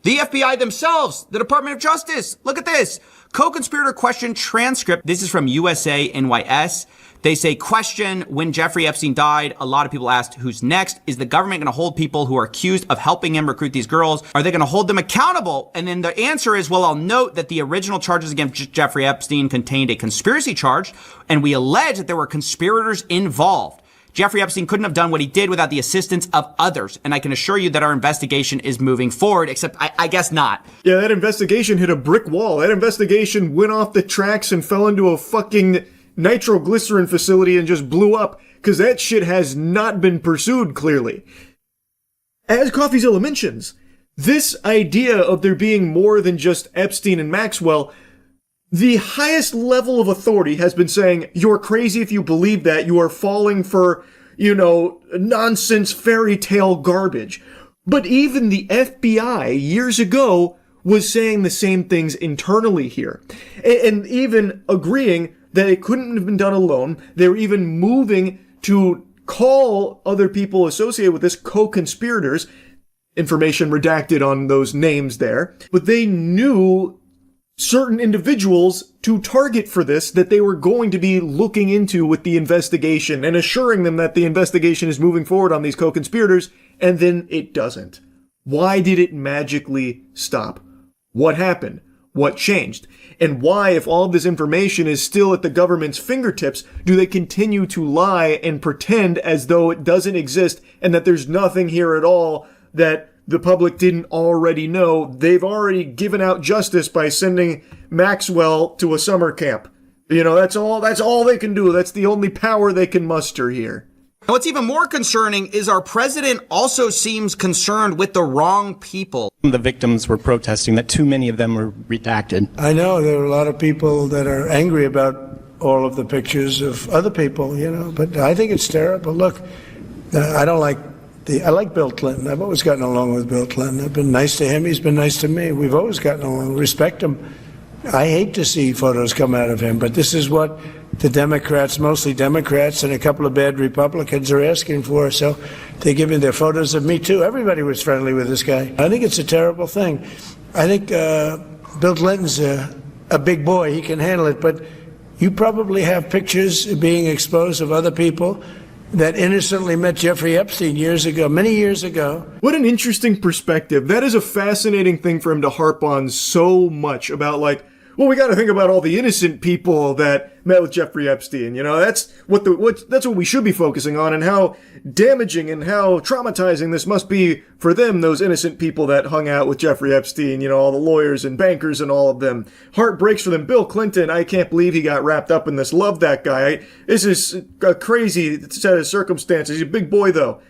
Speaker 6: The FBI themselves, the Department of Justice. Look at this. Co-conspirator question transcript. This is from USA NYS. They say, question, when Jeffrey Epstein died, a lot of people asked, who's next? Is the government going to hold people who are accused of helping him recruit these girls? Are they going to hold them accountable? And then the answer is, well, I'll note that the original charges against Jeffrey Epstein contained a conspiracy charge, and we allege that there were conspirators involved. Jeffrey Epstein couldn't have done what he did without the assistance of others. And I can assure you that our investigation is moving forward, except I guess not.
Speaker 1: Yeah, that investigation hit a brick wall. That investigation went off the tracks and fell into a fucking nitroglycerin facility and just blew up, because that shit has not been pursued clearly. As CoffeeZilla mentions, this idea of there being more than just Epstein and Maxwell, the highest level of authority has been saying, you're crazy if you believe that, you are falling for, nonsense fairy tale garbage. But even the FBI years ago was saying the same things internally here. And even agreeing that it couldn't have been done alone. They were even moving to call other people associated with this co-conspirators. Information redacted on those names there. But they knew certain individuals to target for this that they were going to be looking into with the investigation and assuring them that the investigation is moving forward on these co-conspirators, and then it doesn't. Why did it magically stop? What happened? What changed? And why, if all of this information is still at the government's fingertips, do they continue to lie and pretend as though it doesn't exist and that there's nothing here at all that the public didn't already know? They've already given out justice by sending Maxwell to a summer camp. That's all they can do. That's the only power they can muster here.
Speaker 6: What's even more concerning is our president also seems concerned with the wrong people.
Speaker 2: The victims were protesting that too many of them were redacted.
Speaker 17: I know there are a lot of people that are angry about all of the pictures of other people, but I think it's terrible. Look, I like Bill Clinton. I've always gotten along with Bill Clinton. I've been nice to him. He's been nice to me. We've always gotten along. Respect him. I hate to see photos come out of him, but this is what the Democrats, mostly Democrats, and a couple of bad Republicans are asking for. So they're giving their photos of me, too. Everybody was friendly with this guy. I think it's a terrible thing. I think Bill Clinton's a big boy. He can handle it. But you probably have pictures being exposed of other people that innocently met Jeffrey Epstein years ago, many years ago.
Speaker 1: What an interesting perspective. That is a fascinating thing for him to harp on so much about, well, we got to think about all the innocent people that met with Jeffrey Epstein. That's what we should be focusing on, and how damaging and how traumatizing this must be for them, those innocent people that hung out with Jeffrey Epstein, all the lawyers and bankers and all of them. Heart breaks for them. Bill Clinton, I can't believe he got wrapped up in this. Love that guy. This is a crazy set of circumstances. He's a big boy, though.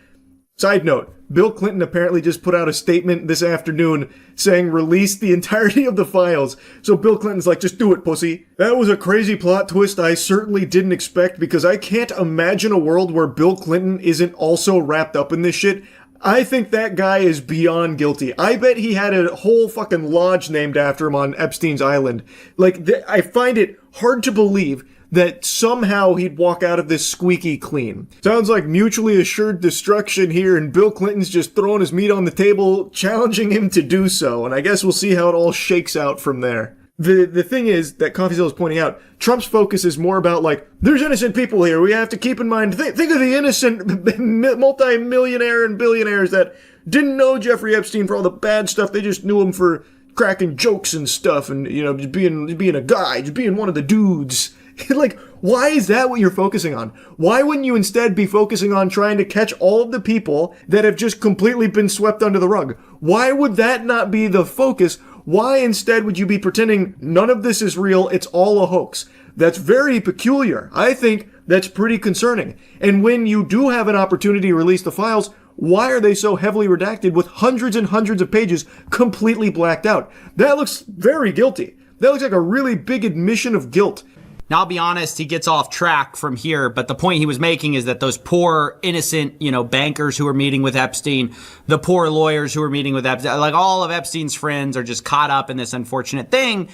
Speaker 1: Side note, Bill Clinton apparently just put out a statement this afternoon saying release the entirety of the files. So Bill Clinton's like, just do it, pussy. That was a crazy plot twist I certainly didn't expect, because I can't imagine a world where Bill Clinton isn't also wrapped up in this shit. I think that guy is beyond guilty. I bet he had a whole fucking lodge named after him on Epstein's Island. Like, I find it hard to believe that somehow he'd walk out of this squeaky clean. Sounds like mutually assured destruction here, and Bill Clinton's just throwing his meat on the table, challenging him to do so, and I guess we'll see how it all shakes out from there. The thing is that CoffeeZilla is pointing out, Trump's focus is more about, like, there's innocent people here. We have to keep in mind, think of the innocent multi-millionaire and billionaires that didn't know Jeffrey Epstein for all the bad stuff. They just knew him for cracking jokes and stuff and, you know, just being a guy, just being one of the dudes. Like, why is that what you're focusing on? Why wouldn't you instead be focusing on trying to catch all of the people that have just completely been swept under the rug? Why would that not be the focus? Why instead would you be pretending none of this is real, it's all a hoax? That's very peculiar. I think that's pretty concerning. And when you do have an opportunity to release the files, why are they so heavily redacted with hundreds and hundreds of pages completely blacked out? That looks very guilty. That looks like a really big admission of guilt.
Speaker 6: Now, I'll be honest, he gets off track from here, but the point he was making is that those poor, innocent, bankers who were meeting with Epstein, the poor lawyers who were meeting with Epstein, like all of Epstein's friends are just caught up in this unfortunate thing.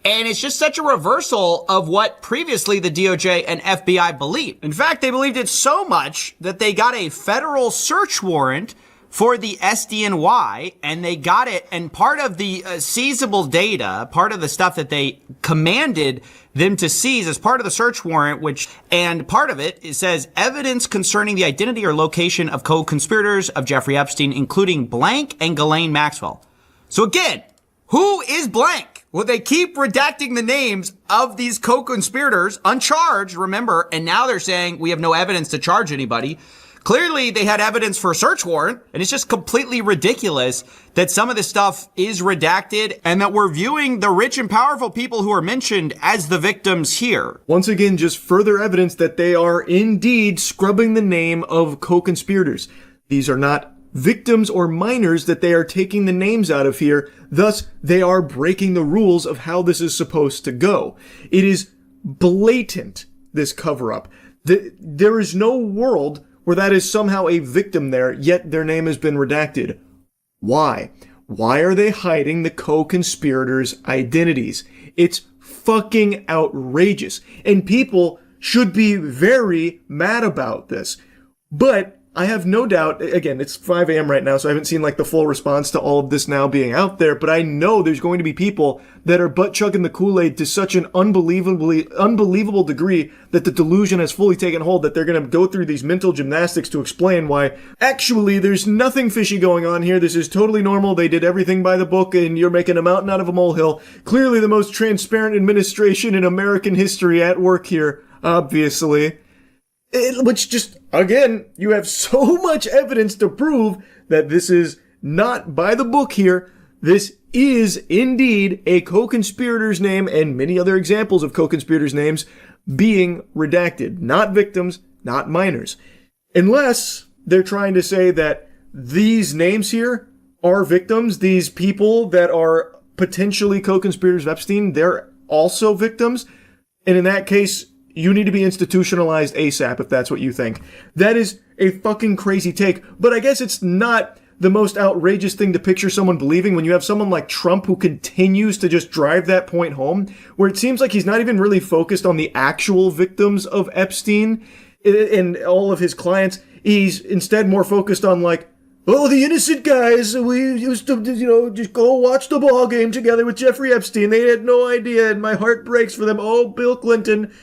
Speaker 6: And it's just such a reversal of what previously the DOJ and FBI believed. In fact, they believed it so much that they got a federal search warrant for the SDNY, and they got it, and part of the seizable data, part of the stuff that they commanded them to seize as part of the search warrant, and part of it says evidence concerning the identity or location of co-conspirators of Jeffrey Epstein, including blank and Ghislaine Maxwell. So again, who is blank? Well, they keep redacting the names of these co-conspirators, uncharged, remember, and now they're saying we have no evidence to charge anybody. Clearly, they had evidence for a search warrant, and it's just completely ridiculous that some of this stuff is redacted and that we're viewing the rich and powerful people who are mentioned as the victims here.
Speaker 1: Once again, just further evidence that they are indeed scrubbing the name of co-conspirators. These are not victims or minors that they are taking the names out of here. Thus, they are breaking the rules of how this is supposed to go. It is blatant, this cover-up. There is no world where that is somehow a victim there, yet their name has been redacted. Why? Why are they hiding the co-conspirators' identities? It's fucking outrageous. And people should be very mad about this. But I have no doubt, again, it's 5 a.m. right now, so I haven't seen like the full response to all of this now being out there, but I know there's going to be people that are butt-chugging the Kool-Aid to such an unbelievable degree that the delusion has fully taken hold that they're going to go through these mental gymnastics to explain why, actually, there's nothing fishy going on here. This is totally normal. They did everything by the book, and you're making a mountain out of a molehill. Clearly the most transparent administration in American history at work here, obviously. Which just, again, you have so much evidence to prove that this is not by the book here. This is indeed a co-conspirator's name and many other examples of co-conspirators' names being redacted. Not victims, not minors. Unless they're trying to say that these names here are victims, these people that are potentially co-conspirators of Epstein, they're also victims. And in that case, you need to be institutionalized ASAP if that's what you think. That is a fucking crazy take, but I guess it's not the most outrageous thing to picture someone believing when you have someone like Trump who continues to just drive that point home, where it seems like he's not even really focused on the actual victims of Epstein and all of his clients. He's instead more focused on like, oh, the innocent guys, we used to, just go watch the ball game together with Jeffrey Epstein. They had no idea, and my heart breaks for them. Oh, Bill Clinton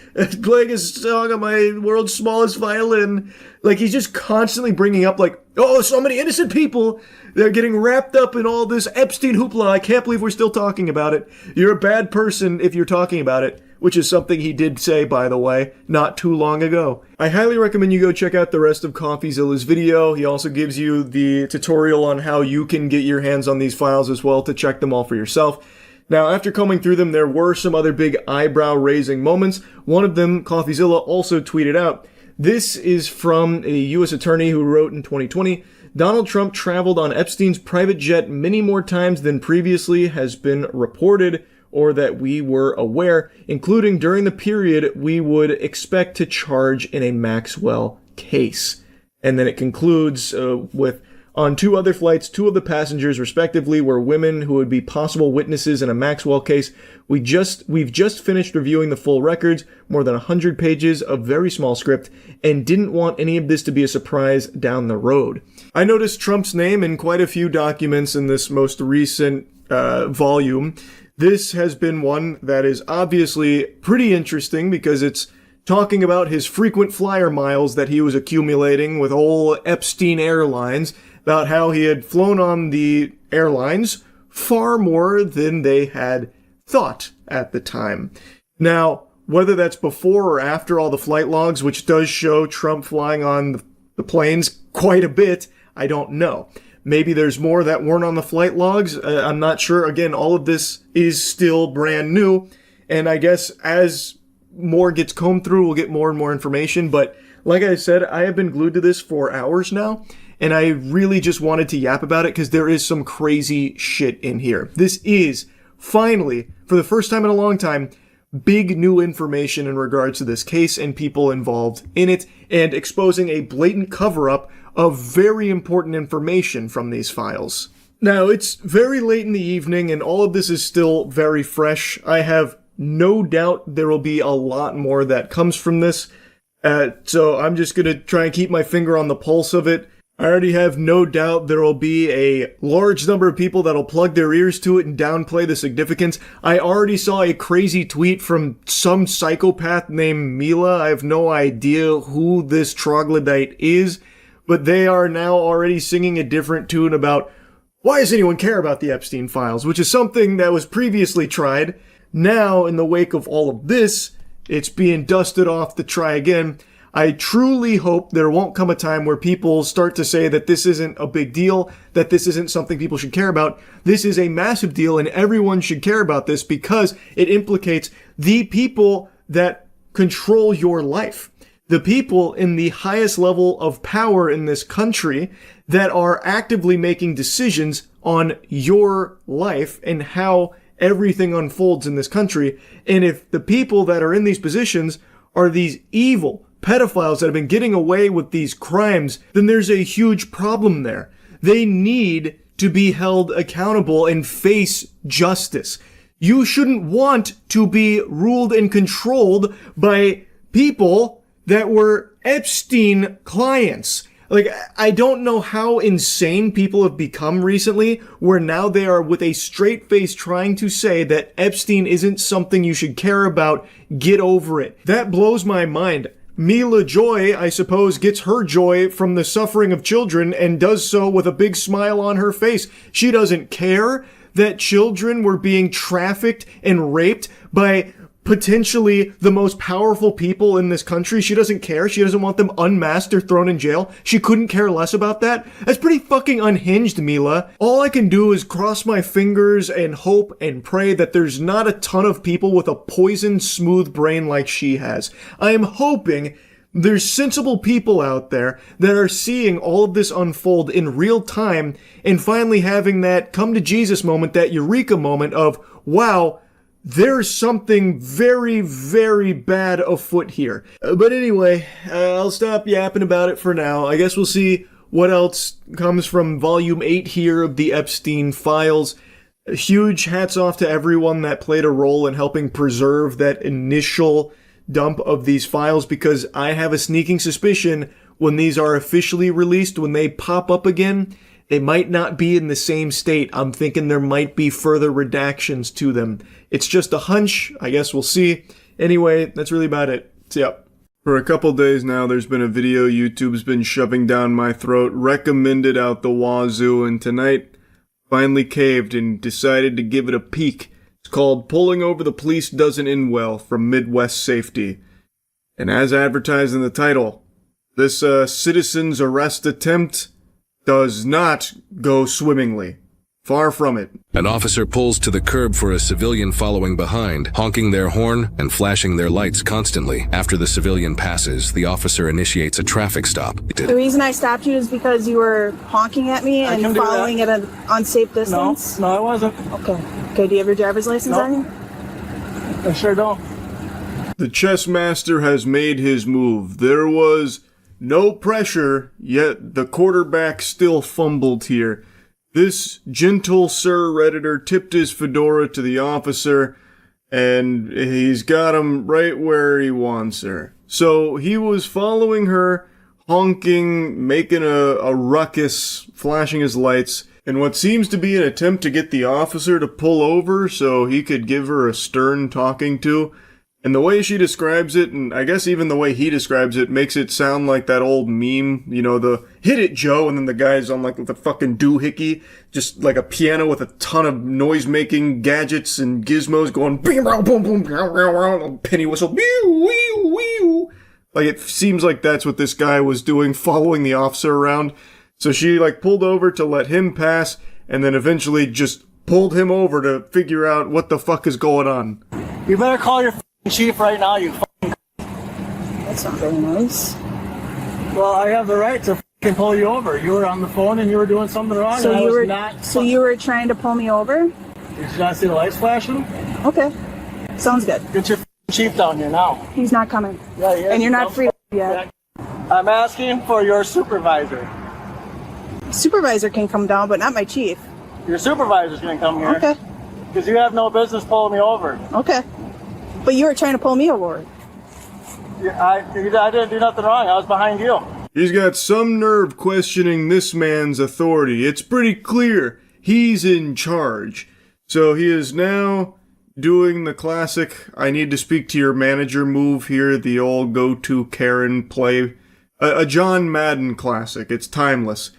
Speaker 1: playing a song on my world's smallest violin. Like, he's just constantly bringing up, like, oh, so many innocent people. They're getting wrapped up in all this Epstein hoopla. I can't believe we're still talking about it. You're a bad person if you're talking about it, which is something he did say, by the way, not too long ago. I highly recommend you go check out the rest of CoffeeZilla's video. He also gives you the tutorial on how you can get your hands on these files as well to check them all for yourself. Now, after combing through them, there were some other big eyebrow-raising moments. One of them, CoffeeZilla also tweeted out. This is from a U.S. attorney who wrote in 2020, Donald Trump traveled on Epstein's private jet many more times than previously has been reported or that we were aware, including during the period we would expect to charge in a Maxwell case. And then it concludes with On 2 other flights, 2 of the passengers, respectively, were women who would be possible witnesses in a Maxwell case. We've just finished reviewing the full records, more than 100 pages of very small script, and didn't want any of this to be a surprise down the road. I noticed Trump's name in quite a few documents in this most recent volume. This has been one that is obviously pretty interesting because it's talking about his frequent flyer miles that he was accumulating with old Epstein Airlines, about how he had flown on the airlines far more than they had thought at the time. Now, whether that's before or after all the flight logs, which does show Trump flying on the planes quite a bit, I don't know. Maybe there's more that weren't on the flight logs. I'm not sure. Again, all of this is still brand new. And I guess as more gets combed through, we'll get more and more information. But like I said, I have been glued to this for hours now. And I really just wanted to yap about it because there is some crazy shit in here. This is finally, for the first time in a long time, big new information in regards to this case and people involved in it, and exposing a blatant cover-up of very important information from these files. Now, it's very late in the evening and all of this is still very fresh. I have no doubt there will be a lot more that comes from this. So I'm just going to try and keep my finger on the pulse of it. I already have no doubt there will be a large number of people that'll plug their ears to it and downplay the significance. I already saw a crazy tweet from some psychopath named Mila. I have no idea who this troglodyte is, but they are now already singing a different tune about why does anyone care about the Epstein files, which is something that was previously tried. Now, in the wake of all of this, it's being dusted off to try again. I truly hope there won't come a time where people start to say that this isn't a big deal, that this isn't something people should care about. This is a massive deal and everyone should care about this because it implicates the people that control your life. The people in the highest level of power in this country that are actively making decisions on your life and how everything unfolds in this country. And if the people that are in these positions are these evil pedophiles that have been getting away with these crimes, then there's a huge problem there. They need to be held accountable and face justice. You shouldn't want to be ruled and controlled by people that were Epstein clients. Like, I don't know how insane people have become recently, where now they are with a straight face trying to say that Epstein isn't something you should care about. Get over it. That blows my mind. Mila Joy, I suppose, gets her joy from the suffering of children and does so with a big smile on her face. She doesn't care that children were being trafficked and raped by potentially the most powerful people in this country. She doesn't care. She doesn't want them unmasked or thrown in jail. She couldn't care less about that. That's pretty fucking unhinged, Mila. All I can do is cross my fingers and hope and pray that there's not a ton of people with a poisoned, smooth brain like she has. I am hoping there's sensible people out there that are seeing all of this unfold in real time and finally having that come to Jesus moment, that eureka moment of, wow, there's something very, very bad afoot here. But anyway, I'll stop yapping about it for now. I guess we'll see what else comes from Volume 8 here of the Epstein files. Huge hats off to everyone that played a role in helping preserve that initial dump of these files, because I have a sneaking suspicion when these are officially released, when they pop up again, they might not be in the same state. I'm thinking there might be further redactions to them. It's just a hunch. I guess we'll see. Anyway, that's really about it. See ya. For a couple days now, there's been a video YouTube's been shoving down my throat, recommended out the wazoo, and tonight finally caved and decided to give it a peek. It's called Pulling Over the Police Doesn't End Well from Midwest Safety. And as advertised in the title, this citizen's arrest attempt does not go swimmingly. Far from it.
Speaker 13: An officer pulls to the curb for a civilian following behind, honking their horn and flashing their lights constantly. After the civilian passes, the officer initiates a traffic stop.
Speaker 18: The reason I stopped you is because you were honking at me and following at an unsafe distance?
Speaker 12: No, I wasn't.
Speaker 18: Okay. Okay, do you have your driver's license on you?
Speaker 12: I sure don't.
Speaker 1: The chess master has made his move. There was no pressure, yet the quarterback still fumbled here. This gentle Sir Redditor tipped his fedora to the officer, and he's got him right where he wants her. So he was following her, honking, making a ruckus, flashing his lights, in what seems to be an attempt to get the officer to pull over so he could give her a stern talking to. And the way she describes it, and I guess even the way he describes it, makes it sound like that old meme, you know, the hit it, Joe, and then the guy's on like the fucking doohickey, just like a piano with a ton of noise-making gadgets and gizmos going boom, boom, boom, penny whistle, like it seems like that's what this guy was doing, following the officer around. So she like pulled over to let him pass, and then eventually just pulled him over to figure out what the fuck is going on.
Speaker 25: You better call your chief right now, you fucking.
Speaker 18: That's not very nice.
Speaker 25: Well, I have the right to fucking pull you over. You were on the phone and you were doing something wrong.
Speaker 18: So
Speaker 25: and
Speaker 18: you
Speaker 25: I was
Speaker 18: were
Speaker 25: not.
Speaker 18: so you were trying to pull me over?
Speaker 25: Did you not see the lights flashing?
Speaker 18: Okay, sounds good.
Speaker 25: Get your chief down here now.
Speaker 18: He's not coming.
Speaker 25: Yeah, yeah.
Speaker 18: And you're not free yet.
Speaker 25: I'm asking for your supervisor.
Speaker 18: Supervisor can come down, but not my chief.
Speaker 25: Your supervisor's gonna come here.
Speaker 18: Okay.
Speaker 25: Because you have no business pulling me over.
Speaker 18: Okay. But you were trying to pull me over.
Speaker 25: I didn't do nothing wrong. I was behind you.
Speaker 1: He's got some nerve questioning this man's authority. It's pretty clear he's in charge. So he is now doing the classic I need to speak to your manager move here, the old go-to Karen play. A John Madden classic. It's timeless.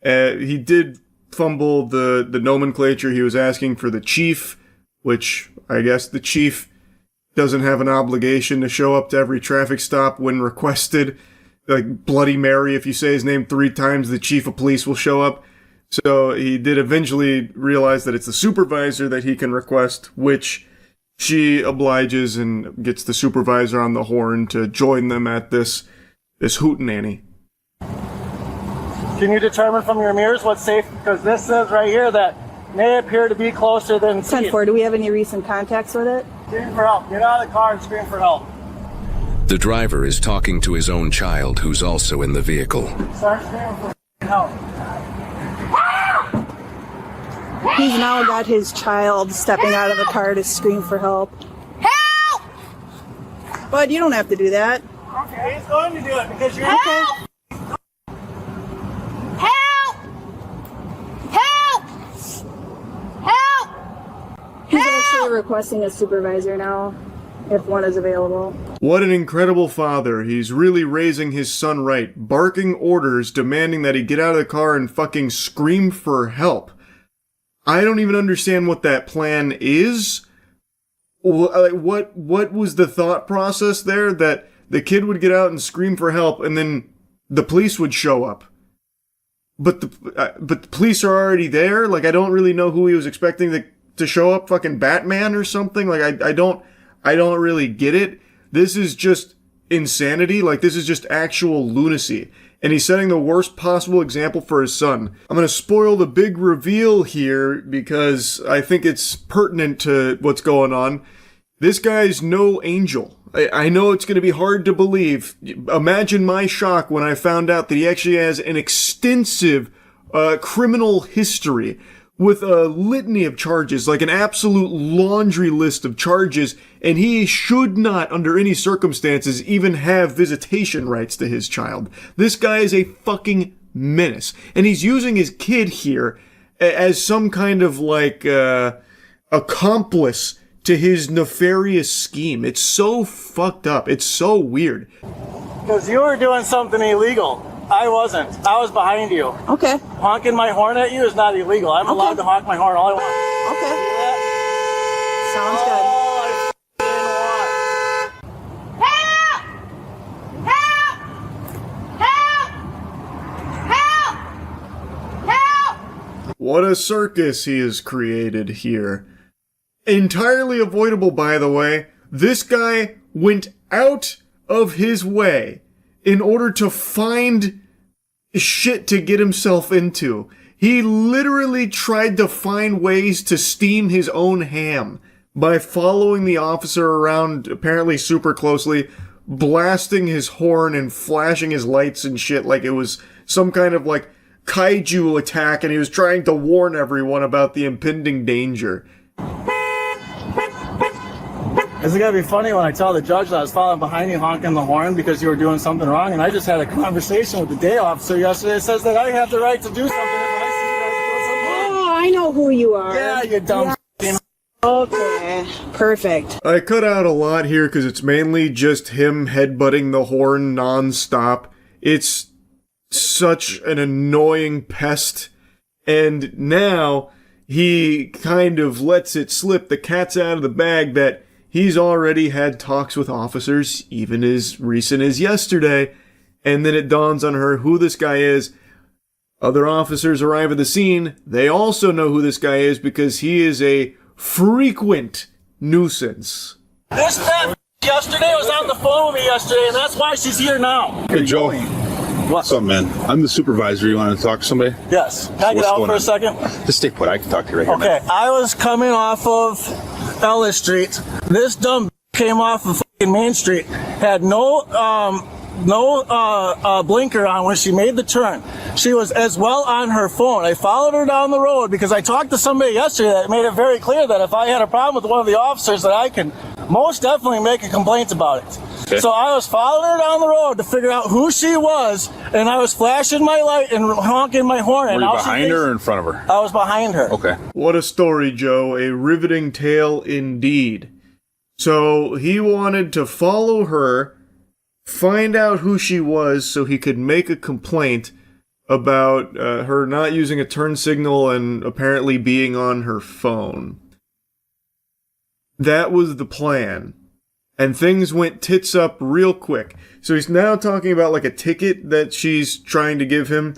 Speaker 1: He did fumble the nomenclature. He was asking for the chief, which I guess the chief doesn't have an obligation to show up to every traffic stop when requested. Like Bloody Mary, if you say his name 3 times, the chief of police will show up. So he did eventually realize that it's the supervisor that he can request, which she obliges and gets the supervisor on the horn to join them at this hootenanny.
Speaker 25: Can you determine from your mirrors what's safe? Because this says right here that may appear to be closer than
Speaker 18: 10-4, do we have any recent contacts with it?
Speaker 25: Scream for help. Get out of the car and scream for help.
Speaker 13: The driver is talking to his own child, who's also in the vehicle.
Speaker 25: Start screaming for help.
Speaker 18: He's now got his child stepping out of the car to scream for help.
Speaker 25: Help!
Speaker 18: Bud, you don't have to do that.
Speaker 25: Okay, he's going to do it because you're
Speaker 18: Help!
Speaker 25: Help! Help! Help!
Speaker 18: He's actually requesting a supervisor now, if one is available.
Speaker 1: What an incredible father. He's really raising his son right, barking orders, demanding that he get out of the car and fucking scream for help. I don't even understand what that plan is. What was the thought process there? That the kid would get out and scream for help and then the police would show up. But the police are already there? Like, I don't really know who he was expecting to show up, fucking Batman or something? Like, I don't really get it. This is just insanity. Like, this is just actual lunacy. And he's setting the worst possible example for his son. I'm gonna spoil the big reveal here because I think it's pertinent to what's going on. This guy's no angel. I know it's gonna be hard to believe. Imagine my shock when I found out that he actually has an extensive criminal history with a litany of charges, like an absolute laundry list of charges, and he should not, under any circumstances, even have visitation rights to his child. This guy is a fucking menace, and he's using his kid here as some kind of, like, accomplice to his nefarious scheme. It's so fucked up. It's so weird.
Speaker 25: Because you were doing something illegal. I wasn't. I was behind you.
Speaker 18: Okay.
Speaker 25: Honking my horn at you is not illegal. I'm allowed to honk my horn all I want.
Speaker 18: Okay. Sounds
Speaker 25: good.
Speaker 1: What a circus he has created here. Entirely avoidable, by the way. This guy went out of his way in order to find shit to get himself into. He literally tried to find ways to steam his own ham by following the officer around apparently super closely, blasting his horn and flashing his lights and shit like it was some kind of like kaiju attack, and he was trying to warn everyone about the impending danger.
Speaker 19: Is it going to be funny when I tell the judge that I was following behind you honking the horn because you were doing something wrong? And I just had a conversation with the day officer yesterday that says that I have the right to do something if I see you guys doing something wrong.
Speaker 18: Oh, I know who you are.
Speaker 19: Yeah, you dumb
Speaker 18: Okay, perfect.
Speaker 1: I cut out a lot here because it's mainly just him headbutting the horn nonstop. It's such an annoying pest. And now he kind of lets it slip. The cat's out of the bag that he's already had talks with officers, even as recent as yesterday. And then it dawns on her who this guy is. Other officers arrive at the scene. They also know who this guy is because he is a frequent nuisance.
Speaker 19: This fat yesterday was on the phone with me yesterday, and that's why she's here now.
Speaker 20: Hey, Joe. What's up, man? I'm the supervisor. You want to talk to somebody?
Speaker 19: Yes. Can I get out for a second?
Speaker 20: Just stay put. I can talk to you right here.
Speaker 19: Okay. I was coming off of Ellis Street. This dumb came off of fucking Main Street. Had no blinker on when she made the turn. She was as well on her phone. I followed her down the road because I talked to somebody yesterday that made it very clear that if I had a problem with one of the officers that I can most definitely make a complaint about it. Okay. So I was following her down the road to figure out who she was, and I was flashing my light and honking my horn.
Speaker 20: Were you behind her or in front of her?
Speaker 19: I was behind her.
Speaker 20: Okay.
Speaker 1: What a story, Joe. A riveting tale indeed. So he wanted to follow her, find out who she was so he could make a complaint about her not using a turn signal and apparently being on her phone. That was the plan. And things went tits up real quick. So he's now talking about like a ticket that she's trying to give him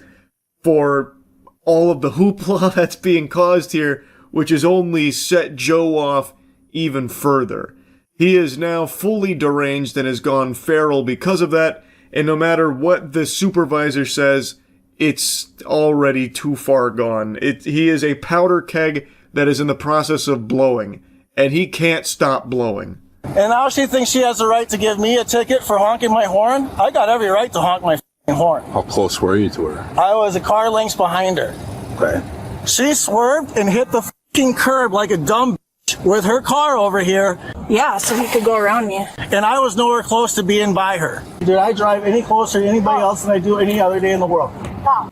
Speaker 1: for all of the hoopla that's being caused here, which has only set Joe off even further. He is now fully deranged and has gone feral because of that, and no matter what the supervisor says, it's already too far gone. He is a powder keg that is in the process of blowing, and he can't stop blowing.
Speaker 19: And now she thinks she has the right to give me a ticket for honking my horn? I got every right to honk my horn.
Speaker 20: How close were you to her?
Speaker 19: I was a car length behind her.
Speaker 20: Okay.
Speaker 19: She swerved and hit the fucking curb like a dumb bitch with her car over here.
Speaker 18: Yeah, so he could go around me.
Speaker 19: And I was nowhere close to being by her. Did I drive any closer to anybody else than I do any other day in the world?
Speaker 18: No.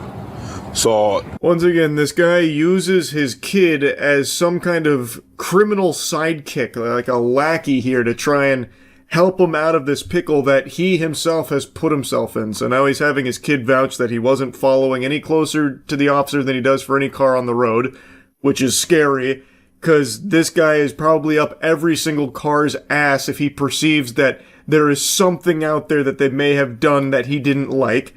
Speaker 20: So,
Speaker 1: once again, this guy uses his kid as some kind of criminal sidekick, like a lackey here, to try and help him out of this pickle that he himself has put himself in. So now he's having his kid vouch that he wasn't following any closer to the officer than he does for any car on the road, which is scary, because this guy is probably up every single car's ass if he perceives that there is something out there that they may have done that he didn't like.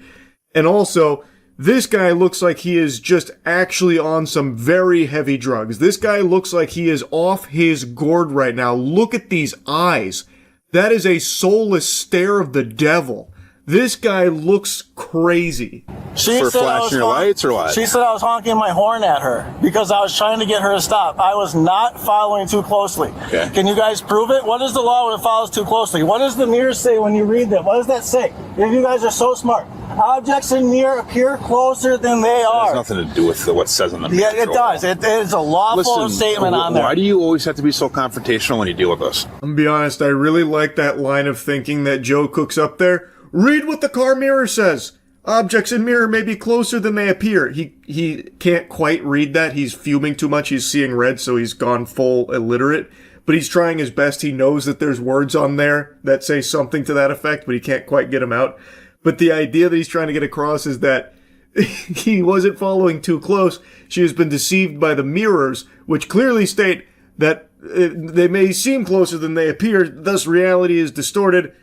Speaker 1: And also, this guy looks like he is just actually on some very heavy drugs. This guy looks like he is off his gourd right now. Look at these eyes. That is a soulless stare of the devil. This guy looks crazy.
Speaker 19: She
Speaker 20: for flashing your lights or what?
Speaker 19: She said I was honking my horn at her because I was trying to get her to stop. I was not following too closely.
Speaker 20: Okay.
Speaker 19: Can you guys prove it? What is the law when it follows too closely? What does the mirror say when you read that? What does that say? If you guys are so smart. Objects in mirror appear closer than they are.
Speaker 20: It has nothing to do with what says on the mirror.
Speaker 19: Yeah, it does. It is a lawful statement on there.
Speaker 20: Why do you always have to be so confrontational when you deal with us?
Speaker 1: I'm gonna be honest, I really like that line of thinking that Joe cooks up there. Read what the car mirror says. Objects in mirror may be closer than they appear. He can't quite read that. He's fuming too much. He's seeing red, so he's gone full illiterate. But he's trying his best. He knows that there's words on there that say something to that effect, but he can't quite get them out. But the idea that he's trying to get across is that he wasn't following too close. She has been deceived by the mirrors, which clearly state that they may seem closer than they appear. Thus, reality is distorted.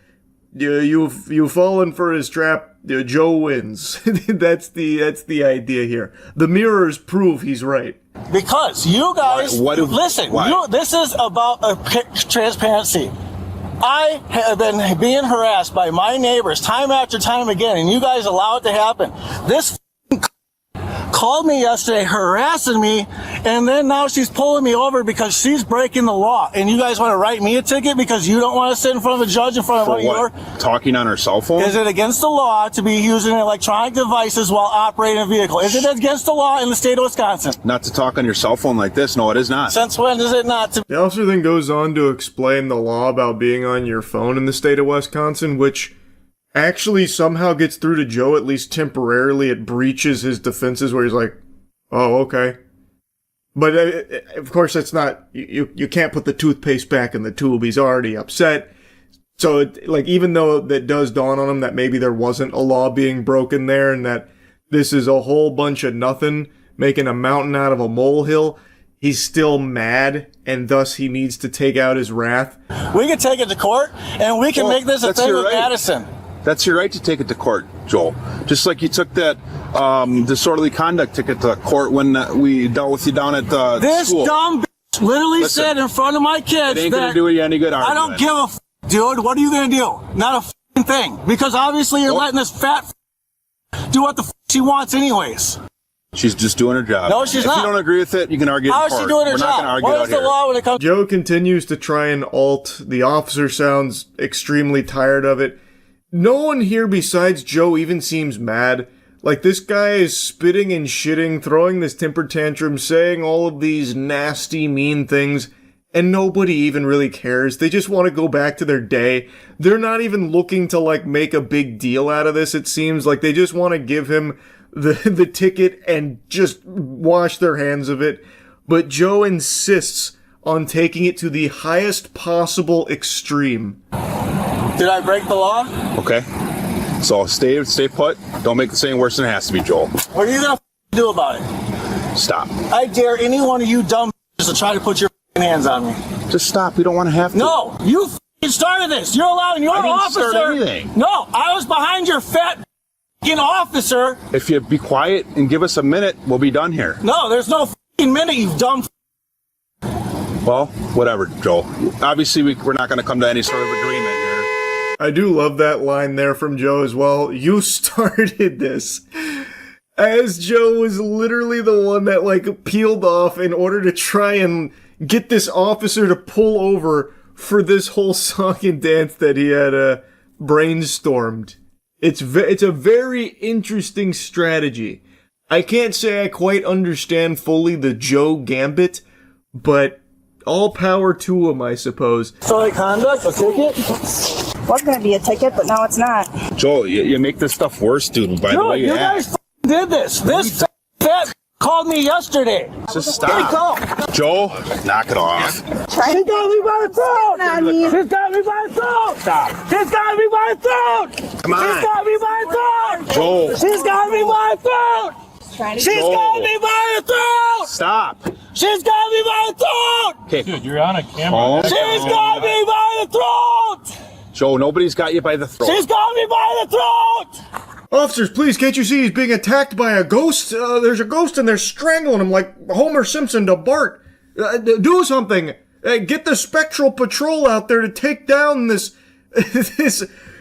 Speaker 1: You've fallen for his trap. Joe wins. That's the idea here. The mirrors prove he's right.
Speaker 19: Because you guys, listen, this is about transparency. I have been being harassed by my neighbors time after time again, and you guys allow it to happen. This called me yesterday harassing me, and then now she's pulling me over because she's breaking the law. And you guys want to write me a ticket because you don't want to sit in front of a judge in front of one of your...
Speaker 20: Talking on her cell phone?
Speaker 19: Is it against the law to be using electronic devices while operating a vehicle? Is it against the law in the state of Wisconsin?
Speaker 20: Not to talk on your cell phone like this. No, it is not.
Speaker 19: Since when is it not to...
Speaker 1: The officer then goes on to explain the law about being on your phone in the state of Wisconsin, which actually somehow gets through to Joe, at least temporarily. It breaches his defenses where he's like, oh, okay. But of course, that's not, you can't put the toothpaste back in the tube. He's already upset. So, even though that does dawn on him that maybe there wasn't a law being broken there and that this is a whole bunch of nothing, making a mountain out of a molehill, he's still mad, and thus he needs to take out his wrath.
Speaker 19: We can take it to court, and we can make this a thing with Madison.
Speaker 20: That's your right to take it to court, Joel. Just like you took that disorderly conduct ticket to court when we dealt with you down at the school.
Speaker 19: This dumb bitch literally said in front of my kids
Speaker 20: it ain't gonna do you any good argument.
Speaker 19: I don't give a dude. What are you gonna do? Not a thing. Because obviously you're letting this fat do what the she wants anyways.
Speaker 20: She's just doing her job.
Speaker 19: No, she's not.
Speaker 20: If you don't agree with it, you can argue
Speaker 19: How
Speaker 20: in court.
Speaker 19: is she doing her
Speaker 20: We're
Speaker 19: job?
Speaker 20: not going to argue
Speaker 19: What
Speaker 20: out
Speaker 19: is the
Speaker 20: here.
Speaker 19: law when it comes?
Speaker 1: Joe continues to try and alt. The officer sounds extremely tired of it. No one here besides Joe even seems mad. Like, this guy is spitting and shitting, throwing this temper tantrum, saying all of these nasty, mean things, and nobody even really cares. They just want to go back to their day. They're not even looking to, make a big deal out of this, it seems. Like, they just want to give him the ticket and just wash their hands of it. But Joe insists on taking it to the highest possible extreme.
Speaker 19: Did I break the law?
Speaker 20: Okay. So stay put. Don't make the saying worse than it has to be, Joel.
Speaker 19: What are you going to do about it?
Speaker 20: Stop.
Speaker 19: I dare any one of you dumb to try to put your hands on me.
Speaker 20: Just stop. We don't want to have to.
Speaker 19: No, you started this. You're allowing your officer.
Speaker 20: Start anything.
Speaker 19: No, I was behind your fat officer.
Speaker 20: If you be quiet and give us a minute, we'll be done here.
Speaker 19: No, there's no minute, you dumb.
Speaker 20: Well, whatever, Joel. Obviously, we're not going to come to any sort of agreement here.
Speaker 1: I do love that line there from Joe as well. You started this. As Joe was literally the one that peeled off in order to try and get this officer to pull over for this whole song and dance that he had brainstormed. It's a very interesting strategy. I can't say I quite understand fully the Joe gambit, but all power to him, I suppose.
Speaker 19: So conduct, a ticket?
Speaker 18: Was going to be a ticket, but now it's not.
Speaker 20: Joel, you make this stuff worse, dude, by the way you act.
Speaker 19: Guys did this. This fat called me yesterday.
Speaker 20: Just stop. Joel, knock it off.
Speaker 19: She's got me by the throat. She's got me by the throat. Stop. She's got me by the throat.
Speaker 20: Come on.
Speaker 19: She's got me by the throat.
Speaker 20: Joel.
Speaker 19: She's got me by the throat. She's got me by the throat.
Speaker 20: Stop.
Speaker 19: She's got me by the throat.
Speaker 20: Okay.
Speaker 12: Dude, you're on a camera.
Speaker 19: She's got me by the throat.
Speaker 20: Joe, nobody's got you by the throat.
Speaker 19: She's got me by the throat.
Speaker 1: Officers, please, can't you see he's being attacked by a ghost? There's a ghost and they're strangling him like Homer Simpson to Bart. Do something. Get the Spectral Patrol out there to take down this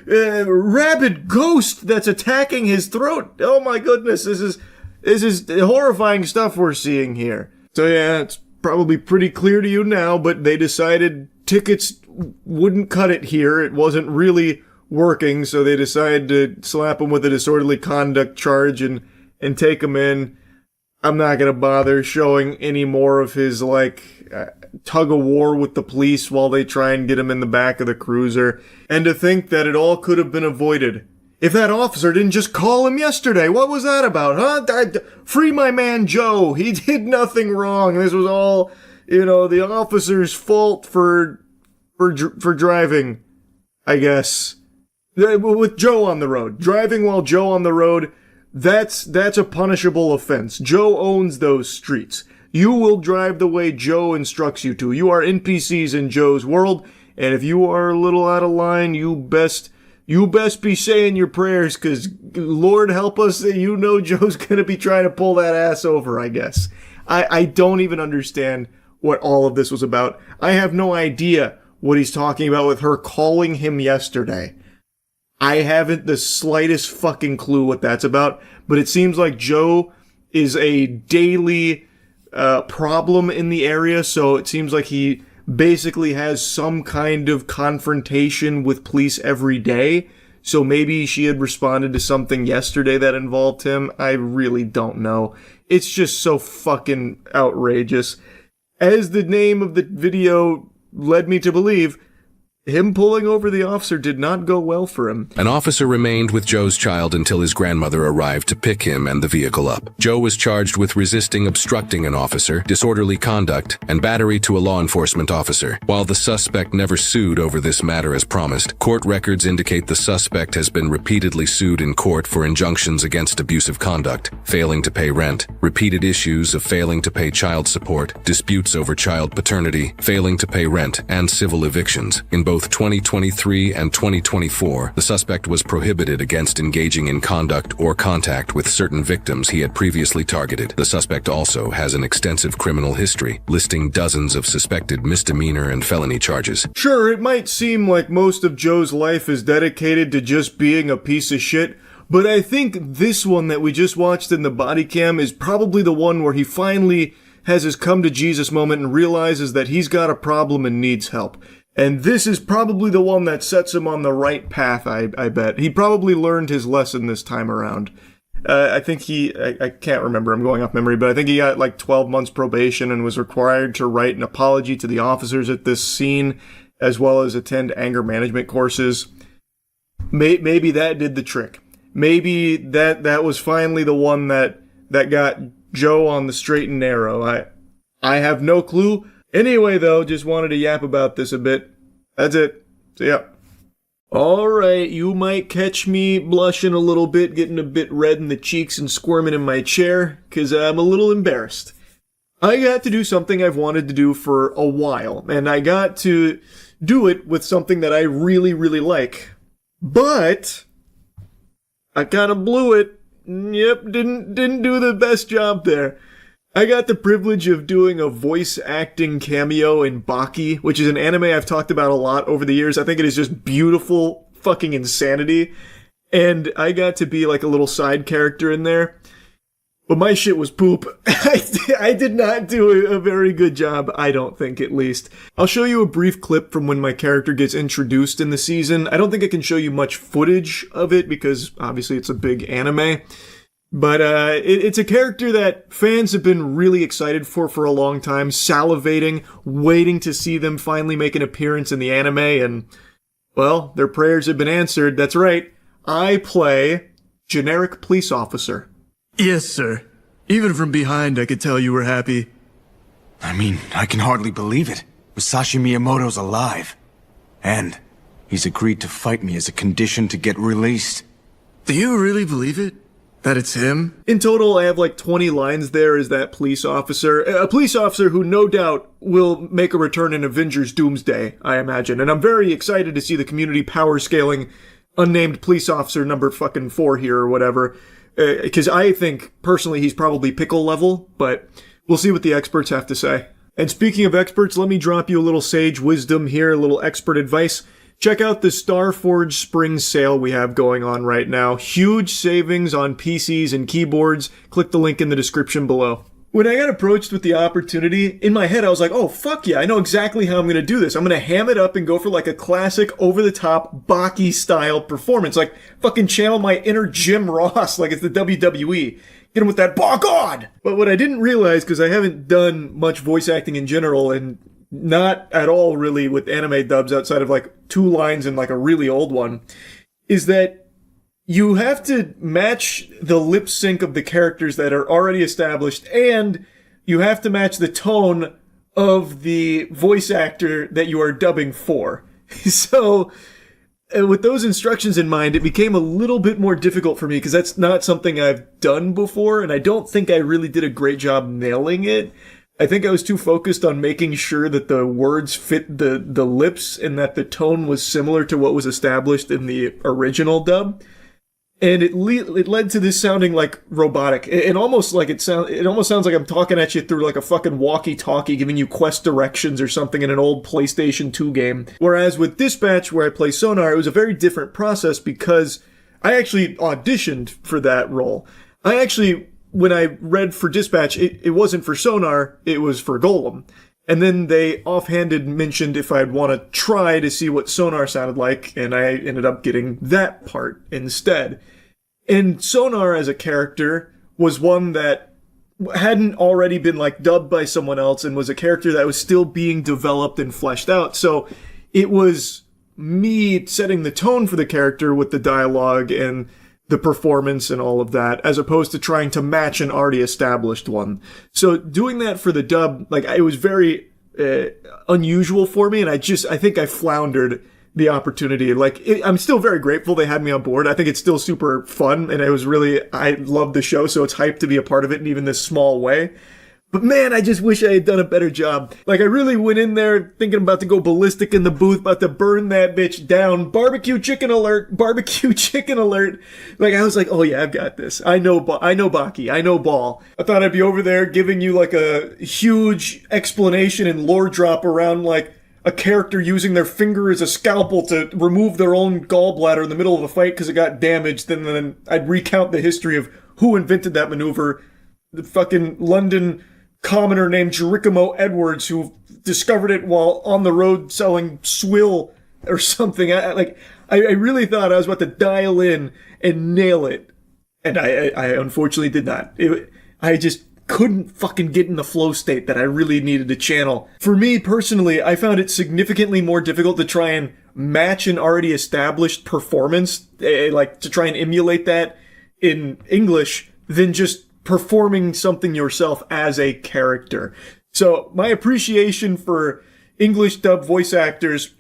Speaker 1: rabid ghost that's attacking his throat. Oh my goodness, this is horrifying stuff we're seeing here. So yeah, it's probably pretty clear to you now, but they decided tickets wouldn't cut it here. It wasn't really working, so they decided to slap him with a disorderly conduct charge and take him in. I'm not gonna bother showing any more of his tug of war with the police while they try and get him in the back of the cruiser. And to think that it all could have been avoided if that officer didn't just call him yesterday. What was that about, huh? Free my man Joe. He did nothing wrong. This was all, the officer's fault for driving, I guess. With Joe on the road. Driving while Joe on the road, that's a punishable offense. Joe owns those streets. You will drive the way Joe instructs you to. You are NPCs in Joe's world, and if you are a little out of line, you best be saying your prayers, because Lord help us, Joe's gonna be trying to pull that ass over, I guess. I don't even understand what all of this was about. I have no idea what he's talking about with her calling him yesterday. I haven't the slightest fucking clue what that's about, but it seems like Joe is a daily problem in the area, so it seems like he basically has some kind of confrontation with police every day. So maybe she had responded to something yesterday that involved him. I really don't know. It's just so fucking outrageous. As the name of the video led me to believe, him pulling over the officer did not go well for him.
Speaker 13: An officer remained with Joe's child until his grandmother arrived to pick him and the vehicle up. Joe was charged with resisting obstructing an officer, disorderly conduct, and battery to a law enforcement officer. While the suspect never sued over this matter as promised, court records indicate the suspect has been repeatedly sued in court for injunctions against abusive conduct, failing to pay rent, repeated issues of failing to pay child support, disputes over child paternity, failing to pay rent, and civil evictions. In both 2023 and 2024, the suspect was prohibited against engaging in conduct or contact with certain victims he had previously targeted. The suspect also has an extensive criminal history, listing dozens of suspected misdemeanor and felony charges.
Speaker 1: Sure, it might seem like most of Joe's life is dedicated to just being a piece of shit, but I think this one that we just watched in the body cam is probably the one where he finally has his come to Jesus moment and realizes that he's got a problem and needs help. And this is probably the one that sets him on the right path, I bet. He probably learned his lesson this time around. I think I can't remember, I'm going off memory, but I think he got like 12 months probation and was required to write an apology to the officers at this scene, as well as attend anger management courses. Maybe that did the trick. Maybe that was finally the one that got Joe on the straight and narrow. I have no clue. Anyway, though, just wanted to yap about this a bit. That's it. See ya. Alright, you might catch me blushing a little bit, getting a bit red in the cheeks and squirming in my chair, because I'm a little embarrassed. I got to do something I've wanted to do for a while, and I got to do it with something that I really, really like. But I kind of blew it. Yep, didn't do the best job there. I got the privilege of doing a voice acting cameo in Baki, which is an anime I've talked about a lot over the years. I think it is just beautiful fucking insanity. And I got to be like a little side character in there. But my shit was poop. I did not do a very good job, I don't think, at least. I'll show you a brief clip from when my character gets introduced in the season. I don't think I can show you much footage of it because obviously it's a big anime. But it's a character that fans have been really excited for a long time, salivating, waiting to see them finally make an appearance in the anime, and, well, their prayers have been answered. That's right, I play generic police officer.
Speaker 3: Yes, sir. Even from behind, I could tell you were happy.
Speaker 4: I mean, I can hardly believe it. Musashi Miyamoto's alive. And he's agreed to fight me as a condition to get released.
Speaker 3: Do you really believe it? That it's him?
Speaker 1: In total, I have like 20 lines there as that police officer. A police officer who no doubt will make a return in Avengers Doomsday, I imagine. And I'm very excited to see the community power scaling unnamed police officer number fucking 4 here or whatever. Because I think, personally, he's probably pickle level, but we'll see what the experts have to say. And speaking of experts, let me drop you a little sage wisdom here, a little expert advice. Check out the Starforge Spring sale we have going on right now. Huge savings on PCs and keyboards. Click the link in the description below. When I got approached with the opportunity, in my head I was like, oh fuck yeah, I know exactly how I'm going to do this. I'm going to ham it up and go for like a classic over-the-top Baki style performance. Like fucking channel my inner Jim Ross like it's the WWE. Get him with that "Bok on!" But what I didn't realize, because I haven't done much voice acting in general and not at all really with anime dubs outside of like 2 lines and like a really old one, is that you have to match the lip sync of the characters that are already established, and you have to match the tone of the voice actor that you are dubbing for. So with those instructions in mind, it became a little bit more difficult for me because that's not something I've done before, and I don't think I really did a great job nailing it. I think I was too focused on making sure that the words fit the lips and that the tone was similar to what was established in the original dub. And it led to this sounding like robotic. It almost sounds like I'm talking at you through like a fucking walkie-talkie giving you quest directions or something in an old PlayStation 2 game. Whereas with Dispatch, where I play Sonar, it was a very different process because I actually auditioned for that role. I actually when I read for Dispatch, it wasn't for Sonar, it was for Golem. And then they offhanded mentioned if I'd want to try to see what Sonar sounded like, and I ended up getting that part instead. And Sonar as a character was one that hadn't already been like dubbed by someone else and was a character that was still being developed and fleshed out. So it was me setting the tone for the character with the dialogue and the performance and all of that, as opposed to trying to match an already established one. So doing that for the dub, like, it was very unusual for me, and I think I floundered the opportunity. Like, I'm still very grateful they had me on board. I think it's still super fun, and I love the show, so it's hyped to be a part of it in even this small way. But man, I just wish I had done a better job. Like, I really went in there thinking about to go ballistic in the booth, about to burn that bitch down. Barbecue chicken alert, barbecue chicken alert. Like, I was like, oh yeah, I've got this. I know Baki, I know Ball. I thought I'd be over there giving you like a huge explanation and lore drop around like a character using their finger as a scalpel to remove their own gallbladder in the middle of a fight because it got damaged. And then I'd recount the history of who invented that maneuver. The fucking London commoner named Geronimo Edwards who discovered it while on the road selling swill or something. I really thought I was about to dial in and nail it, and I unfortunately did not. I just couldn't fucking get in the flow state that I really needed to channel. For me personally, I found it significantly more difficult to try and match an already established performance, like to try and emulate that in English, than just performing something yourself as a character. So my appreciation for English dub voice actors,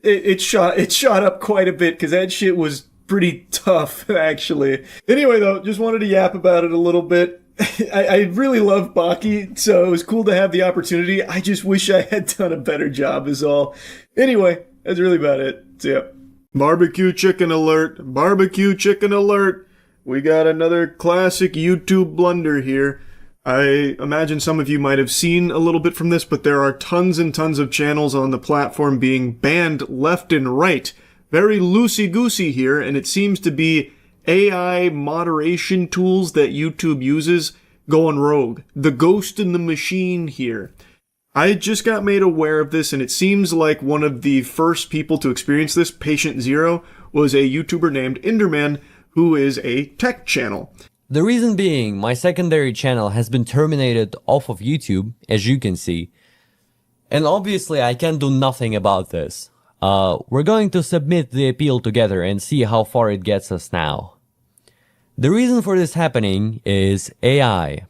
Speaker 1: it shot up quite a bit, because that shit was pretty tough, actually. Anyway, though, just wanted to yap about it a little bit. I really love Baki, so it was cool to have the opportunity. I just wish I had done a better job is all. Anyway, that's really about it. So yeah. Barbecue chicken alert. Barbecue chicken alert. We got another classic YouTube blunder here. I imagine some of you might have seen a little bit from this, but there are tons and tons of channels on the platform being banned left and right. Very loosey-goosey here, and it seems to be AI moderation tools that YouTube uses going rogue. The ghost in the machine here. I just got made aware of this, and it seems like one of the first people to experience this, Penguinz0, was a YouTuber named Enderman, who is a tech channel.
Speaker 5: The reason being, my secondary channel has been terminated off of YouTube, as you can see. And obviously I can do nothing about this. We're going to submit the appeal together and see how far it gets us now. The reason for this happening is AI.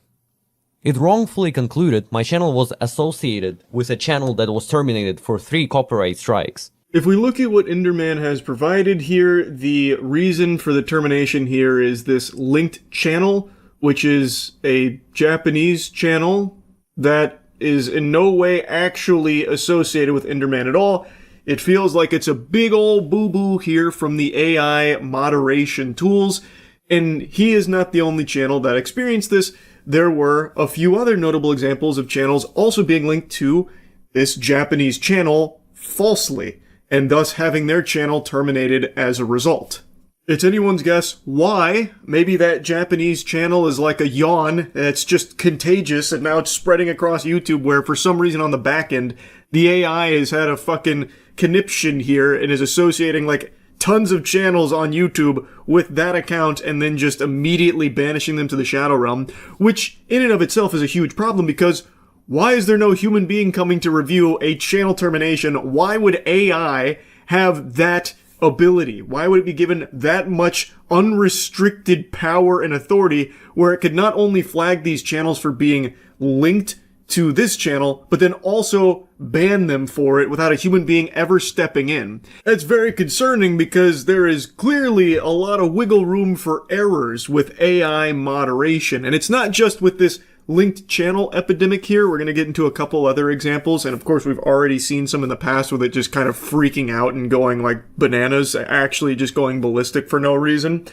Speaker 5: It wrongfully concluded my channel was associated with a channel that was terminated for 3 copyright strikes.
Speaker 1: If we look at what Enderman has provided here, the reason for the termination here is this linked channel, which is a Japanese channel that is in no way actually associated with Enderman at all. It feels like it's a big old boo-boo here from the AI moderation tools, and he is not the only channel that experienced this. There were a few other notable examples of channels also being linked to this Japanese channel falsely, and thus having their channel terminated as a result. It's anyone's guess why. Maybe that Japanese channel is like a yawn, it's just contagious, and now it's spreading across YouTube, where for some reason on the back end, the AI has had a fucking conniption here and is associating like tons of channels on YouTube with that account and then just immediately banishing them to the Shadow Realm, which in and of itself is a huge problem, because why is there no human being coming to review a channel termination? Why would AI have that ability? Why would it be given that much unrestricted power and authority where it could not only flag these channels for being linked to this channel, but then also ban them for it without a human being ever stepping in? That's very concerning, because there is clearly a lot of wiggle room for errors with AI moderation. And it's not just with this linked channel epidemic here. We're going to get into a couple other examples, and of course we've already seen some in the past with it just kind of freaking out and going like bananas, actually just going ballistic for no reason.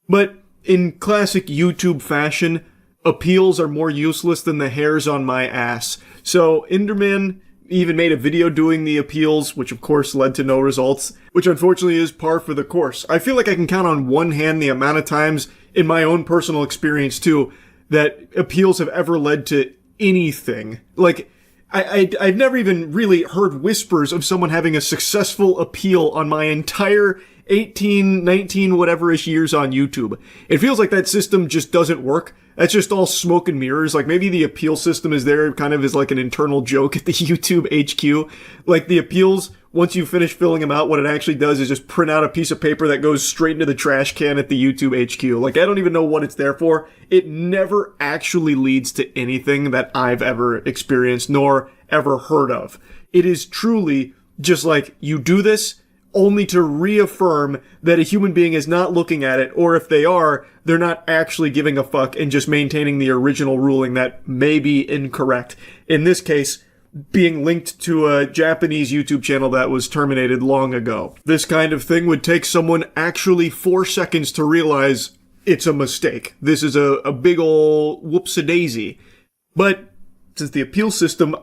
Speaker 1: But in classic YouTube fashion, appeals are more useless than the hairs on my ass. So Enderman even made a video doing the appeals, which of course led to no results, which unfortunately is par for the course. I feel like I can count on one hand the amount of times in my own personal experience too that appeals have ever led to anything. Like, I've never even really heard whispers of someone having a successful appeal on my entire 18, 19, whatever-ish years on YouTube. It feels like that system just doesn't work. That's just all smoke and mirrors. Like, maybe the appeal system is there kind of as like an internal joke at the YouTube HQ. Like, the appeals, once you finish filling them out, what it actually does is just print out a piece of paper that goes straight into the trash can at the YouTube HQ. Like, I don't even know what it's there for. It never actually leads to anything that I've ever experienced nor ever heard of. It is truly just like, you do this only to reaffirm that a human being is not looking at it, or if they are, they're not actually giving a fuck and just maintaining the original ruling that may be incorrect. In this case, being linked to a Japanese YouTube channel that was terminated long ago. This kind of thing would take someone actually 4 seconds to realize it's a mistake. This is a big ol' whoops-a-daisy. But since the appeal system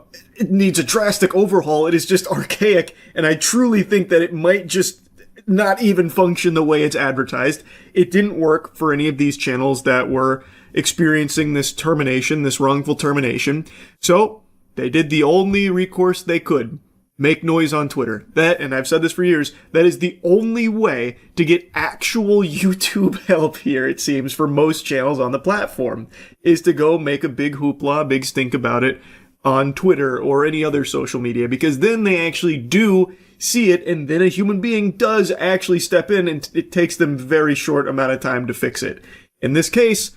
Speaker 1: needs a drastic overhaul, it is just archaic, and I truly think that it might just not even function the way it's advertised. It didn't work for any of these channels that were experiencing this termination, this wrongful termination. So they did the only recourse they could. Make noise on Twitter. That, and I've said this for years, that is the only way to get actual YouTube help here, it seems, for most channels on the platform, is to go make a big hoopla, big stink about it on Twitter or any other social media, because then they actually do see it, and then a human being does actually step in, and it takes them very short amount of time to fix it. In this case,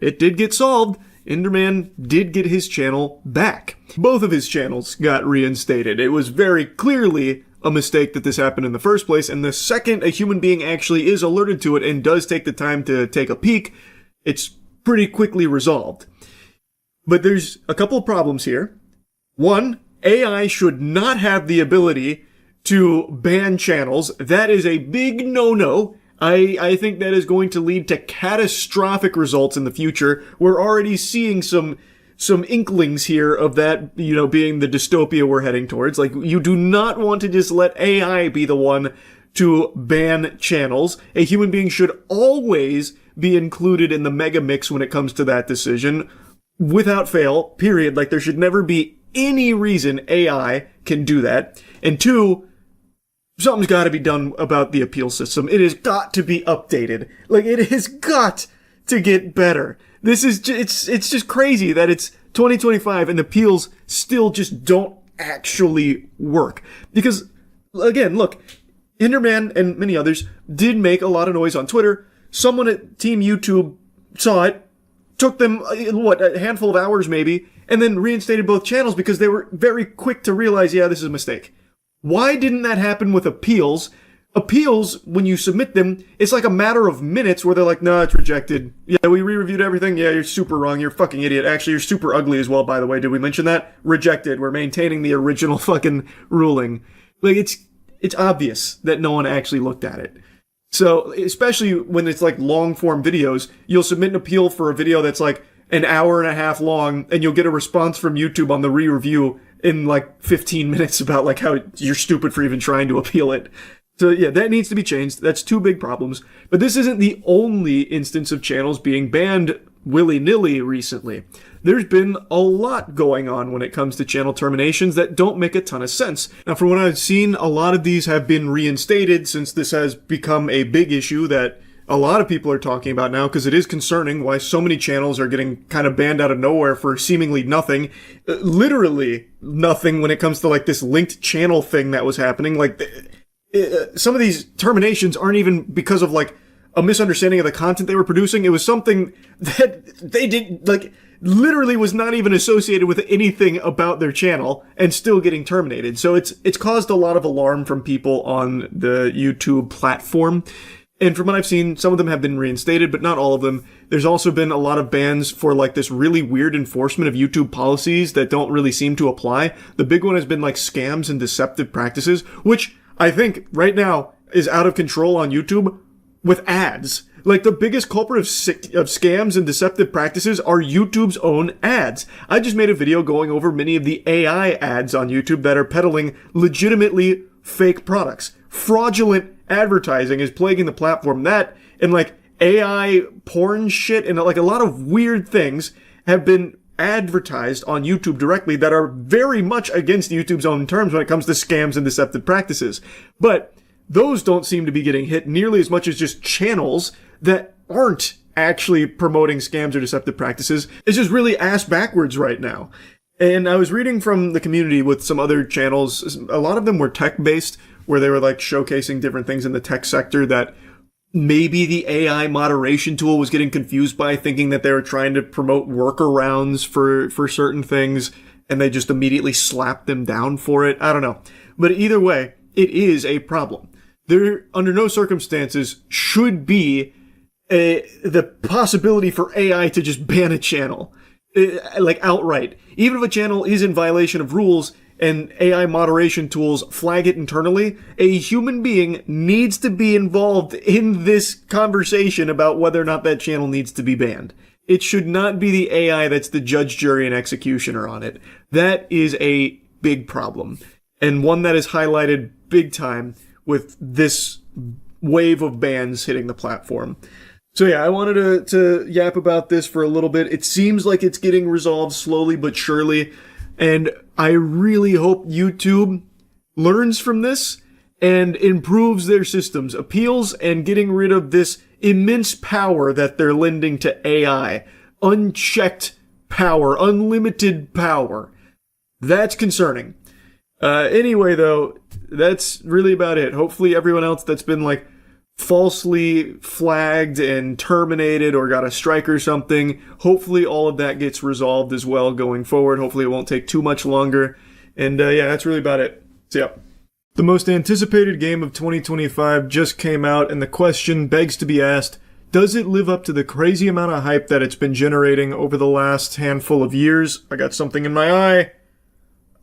Speaker 1: it did get solved. Enderman did get his channel back. Both of his channels got reinstated. It was very clearly a mistake that this happened in the first place, and the second a human being actually is alerted to it and does take the time to take a peek, it's pretty quickly resolved. But there's a couple of problems here. One, AI should not have the ability to ban channels. That is a big no-no. I think that is going to lead to catastrophic results in the future. We're already seeing some inklings here of that, being the dystopia we're heading towards. Like, you do not want to just let AI be the one to ban channels. A human being should always be included in the mega mix when it comes to that decision, without fail, period. Like, there should never be any reason AI can do that. And two, something's got to be done about the appeal system. It has got to be updated. Like, it has got to get better. This is it's just crazy that it's 2025 and appeals still just don't actually work. Because, again, look, Enderman and many others did make a lot of noise on Twitter. Someone at Team YouTube saw it, took them, a handful of hours maybe, and then reinstated both channels because they were very quick to realize, yeah, this is a mistake. Why didn't that happen with appeals? Appeals, when you submit them, it's like a matter of minutes where they're like, no, it's rejected. Yeah, we re-reviewed everything. Yeah, you're super wrong. You're a fucking idiot. Actually, you're super ugly as well, by the way. Did we mention that? Rejected. We're maintaining the original fucking ruling. Like, it's obvious that no one actually looked at it. So, especially when it's like long-form videos, you'll submit an appeal for a video that's like an hour and a half long, and you'll get a response from YouTube on the re-review in like 15 minutes about like how you're stupid for even trying to appeal it. So yeah, that needs to be changed. That's two big problems. But this isn't the only instance of channels being banned willy-nilly recently. There's been a lot going on when it comes to channel terminations that don't make a ton of sense. Now, from what I've seen, a lot of these have been reinstated since this has become a big issue that a lot of people are talking about now, because it is concerning why so many channels are getting kind of banned out of nowhere for seemingly nothing. Literally nothing when it comes to like this linked channel thing that was happening. Like, some of these terminations aren't even because of like a misunderstanding of the content they were producing. It was something that they did, like, literally was not even associated with anything about their channel and still getting terminated. So it's caused a lot of alarm from people on the YouTube platform. And from what I've seen, some of them have been reinstated, but not all of them. There's also been a lot of bans for like this really weird enforcement of YouTube policies that don't really seem to apply. The big one has been like scams and deceptive practices, which I think right now is out of control on YouTube with ads. Like, the biggest culprit of scams and deceptive practices are YouTube's own ads. I just made a video going over many of the AI ads on YouTube that are peddling legitimately fake products. Fraudulent advertising is plaguing the platform. That, and like AI porn shit and like a lot of weird things have been advertised on YouTube directly that are very much against YouTube's own terms when it comes to scams and deceptive practices. But those don't seem to be getting hit nearly as much as just channels that aren't actually promoting scams or deceptive practices. It's just really ass backwards right now. And I was reading from the community with some other channels. A lot of them were tech-based, where they were like showcasing different things in the tech sector that maybe the AI moderation tool was getting confused by, thinking that they were trying to promote workarounds for certain things, and they just immediately slapped them down for it. I don't know. But either way, it is a problem. There, under no circumstances, should be the possibility for AI to just ban a channel. Like outright. Even if a channel is in violation of rules and AI moderation tools flag it internally, a human being needs to be involved in this conversation about whether or not that channel needs to be banned. It should not be the AI that's the judge, jury, and executioner on it. That is a big problem, and one that is highlighted big time with this wave of bans hitting the platform. So yeah, I wanted to yap about this for a little bit. It seems like it's getting resolved slowly but surely, and I really hope YouTube learns from this and improves their systems, appeals, and getting rid of this immense power that they're lending to AI. Unchecked power, unlimited power. That's concerning. Anyway, though, that's really about it. Hopefully everyone else that's been like falsely flagged and terminated or got a strike or something, hopefully all of that gets resolved as well going forward. Hopefully it won't take too much longer. And yeah, that's really about it. So yeah. The most anticipated game of 2025 just came out, and the question begs to be asked, does it live up to the crazy amount of hype that it's been generating over the last handful of years? I got something in my eye.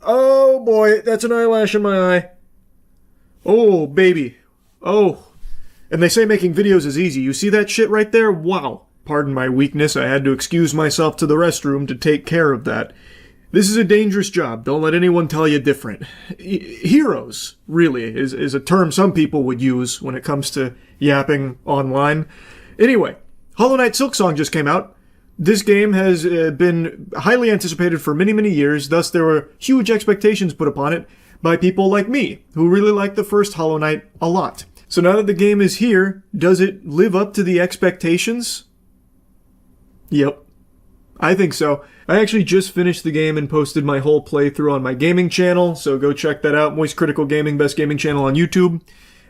Speaker 1: Oh boy, that's an eyelash in my eye. Oh baby. Oh. And they say making videos is easy. You see that shit right there? Wow. Pardon my weakness, I had to excuse myself to the restroom to take care of that. This is a dangerous job. Don't let anyone tell you different. Heroes, really, is a term some people would use when it comes to yapping online. Anyway, Hollow Knight Silksong just came out. This game has been highly anticipated for many, many years, thus there were huge expectations put upon it by people like me, who really liked the first Hollow Knight a lot. So now that the game is here, does it live up to the expectations? Yep. I think so. I actually just finished the game and posted my whole playthrough on my gaming channel, so go check that out. Moist Critical Gaming, best gaming channel on YouTube.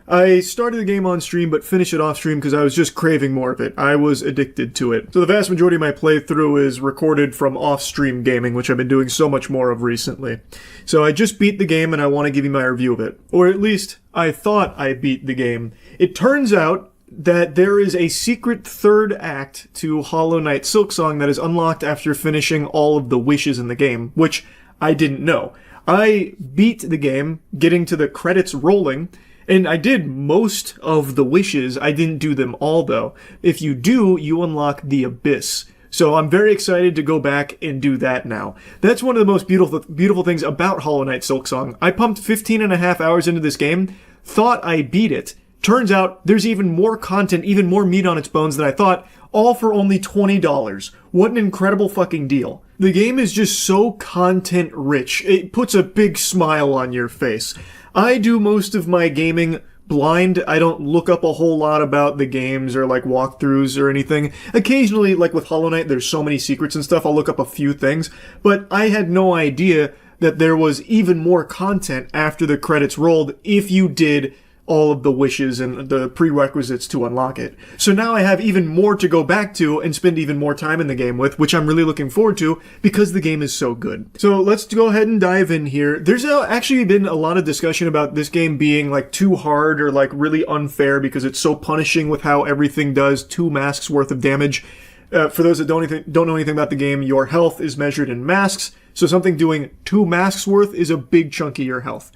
Speaker 1: I started the game on stream, but finished it off stream because I was just craving more of it. I was addicted to it. So the vast majority of my playthrough is recorded from off-stream gaming, which I've been doing so much more of recently. So I just beat the game and I want to give you my review of it. Or at least, I thought I beat the game. It turns out that there is a secret third act to Hollow Knight Silksong that is unlocked after finishing all of the wishes in the game, which I didn't know. I beat the game, getting to the credits rolling, and I did most of the wishes. I didn't do them all, though. If you do, you unlock the Abyss. So I'm very excited to go back and do that now. That's one of the most beautiful things about Hollow Knight Silksong. I pumped 15 and a half hours into this game, thought I beat it. Turns out there's even more content, even more meat on its bones than I thought, all for only $20. What an incredible fucking deal. The game is just so content rich. It puts a big smile on your face. I do most of my gaming blind. I don't look up a whole lot about the games or like walkthroughs or anything. Occasionally, like with Hollow Knight, there's so many secrets and stuff, I'll look up a few things, but I had no idea that there was even more content after the credits rolled if you did all of the wishes and the prerequisites to unlock it. So now I have even more to go back to and spend even more time in the game with, which I'm really looking forward to because the game is so good. So let's go ahead and dive in here. There's actually been a lot of discussion about this game being like too hard or like really unfair because it's so punishing with how everything does 2 masks worth of damage. For those that don't know anything about the game, your health is measured in masks. So something doing 2 masks worth is a big chunk of your health.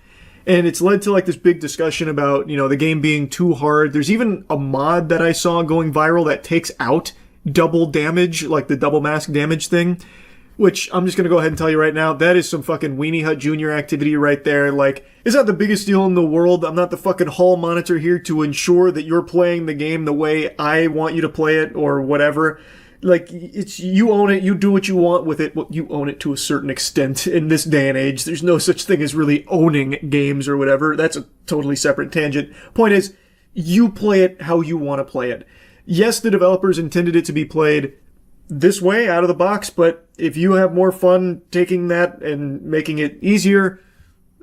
Speaker 1: And it's led to like this big discussion about, you know, the game being too hard. There's even a mod that I saw going viral that takes out double damage, like the double mask damage thing. which I'm just going to go ahead and tell you right now, that is some fucking Weenie Hut Jr. activity right there. Like, it's not the biggest deal in the world. I'm not the fucking hall monitor here to ensure that you're playing the game the way I want you to play it or whatever. Like, it's, you own it, you do what you want with it. Well, you own it to a certain extent in this day and age. There's no such thing as really owning games or whatever. That's a totally separate tangent. Point is, you play it how you want to play it. Yes, the developers intended it to be played this way, out of the box, but if you have more fun taking that and making it easier,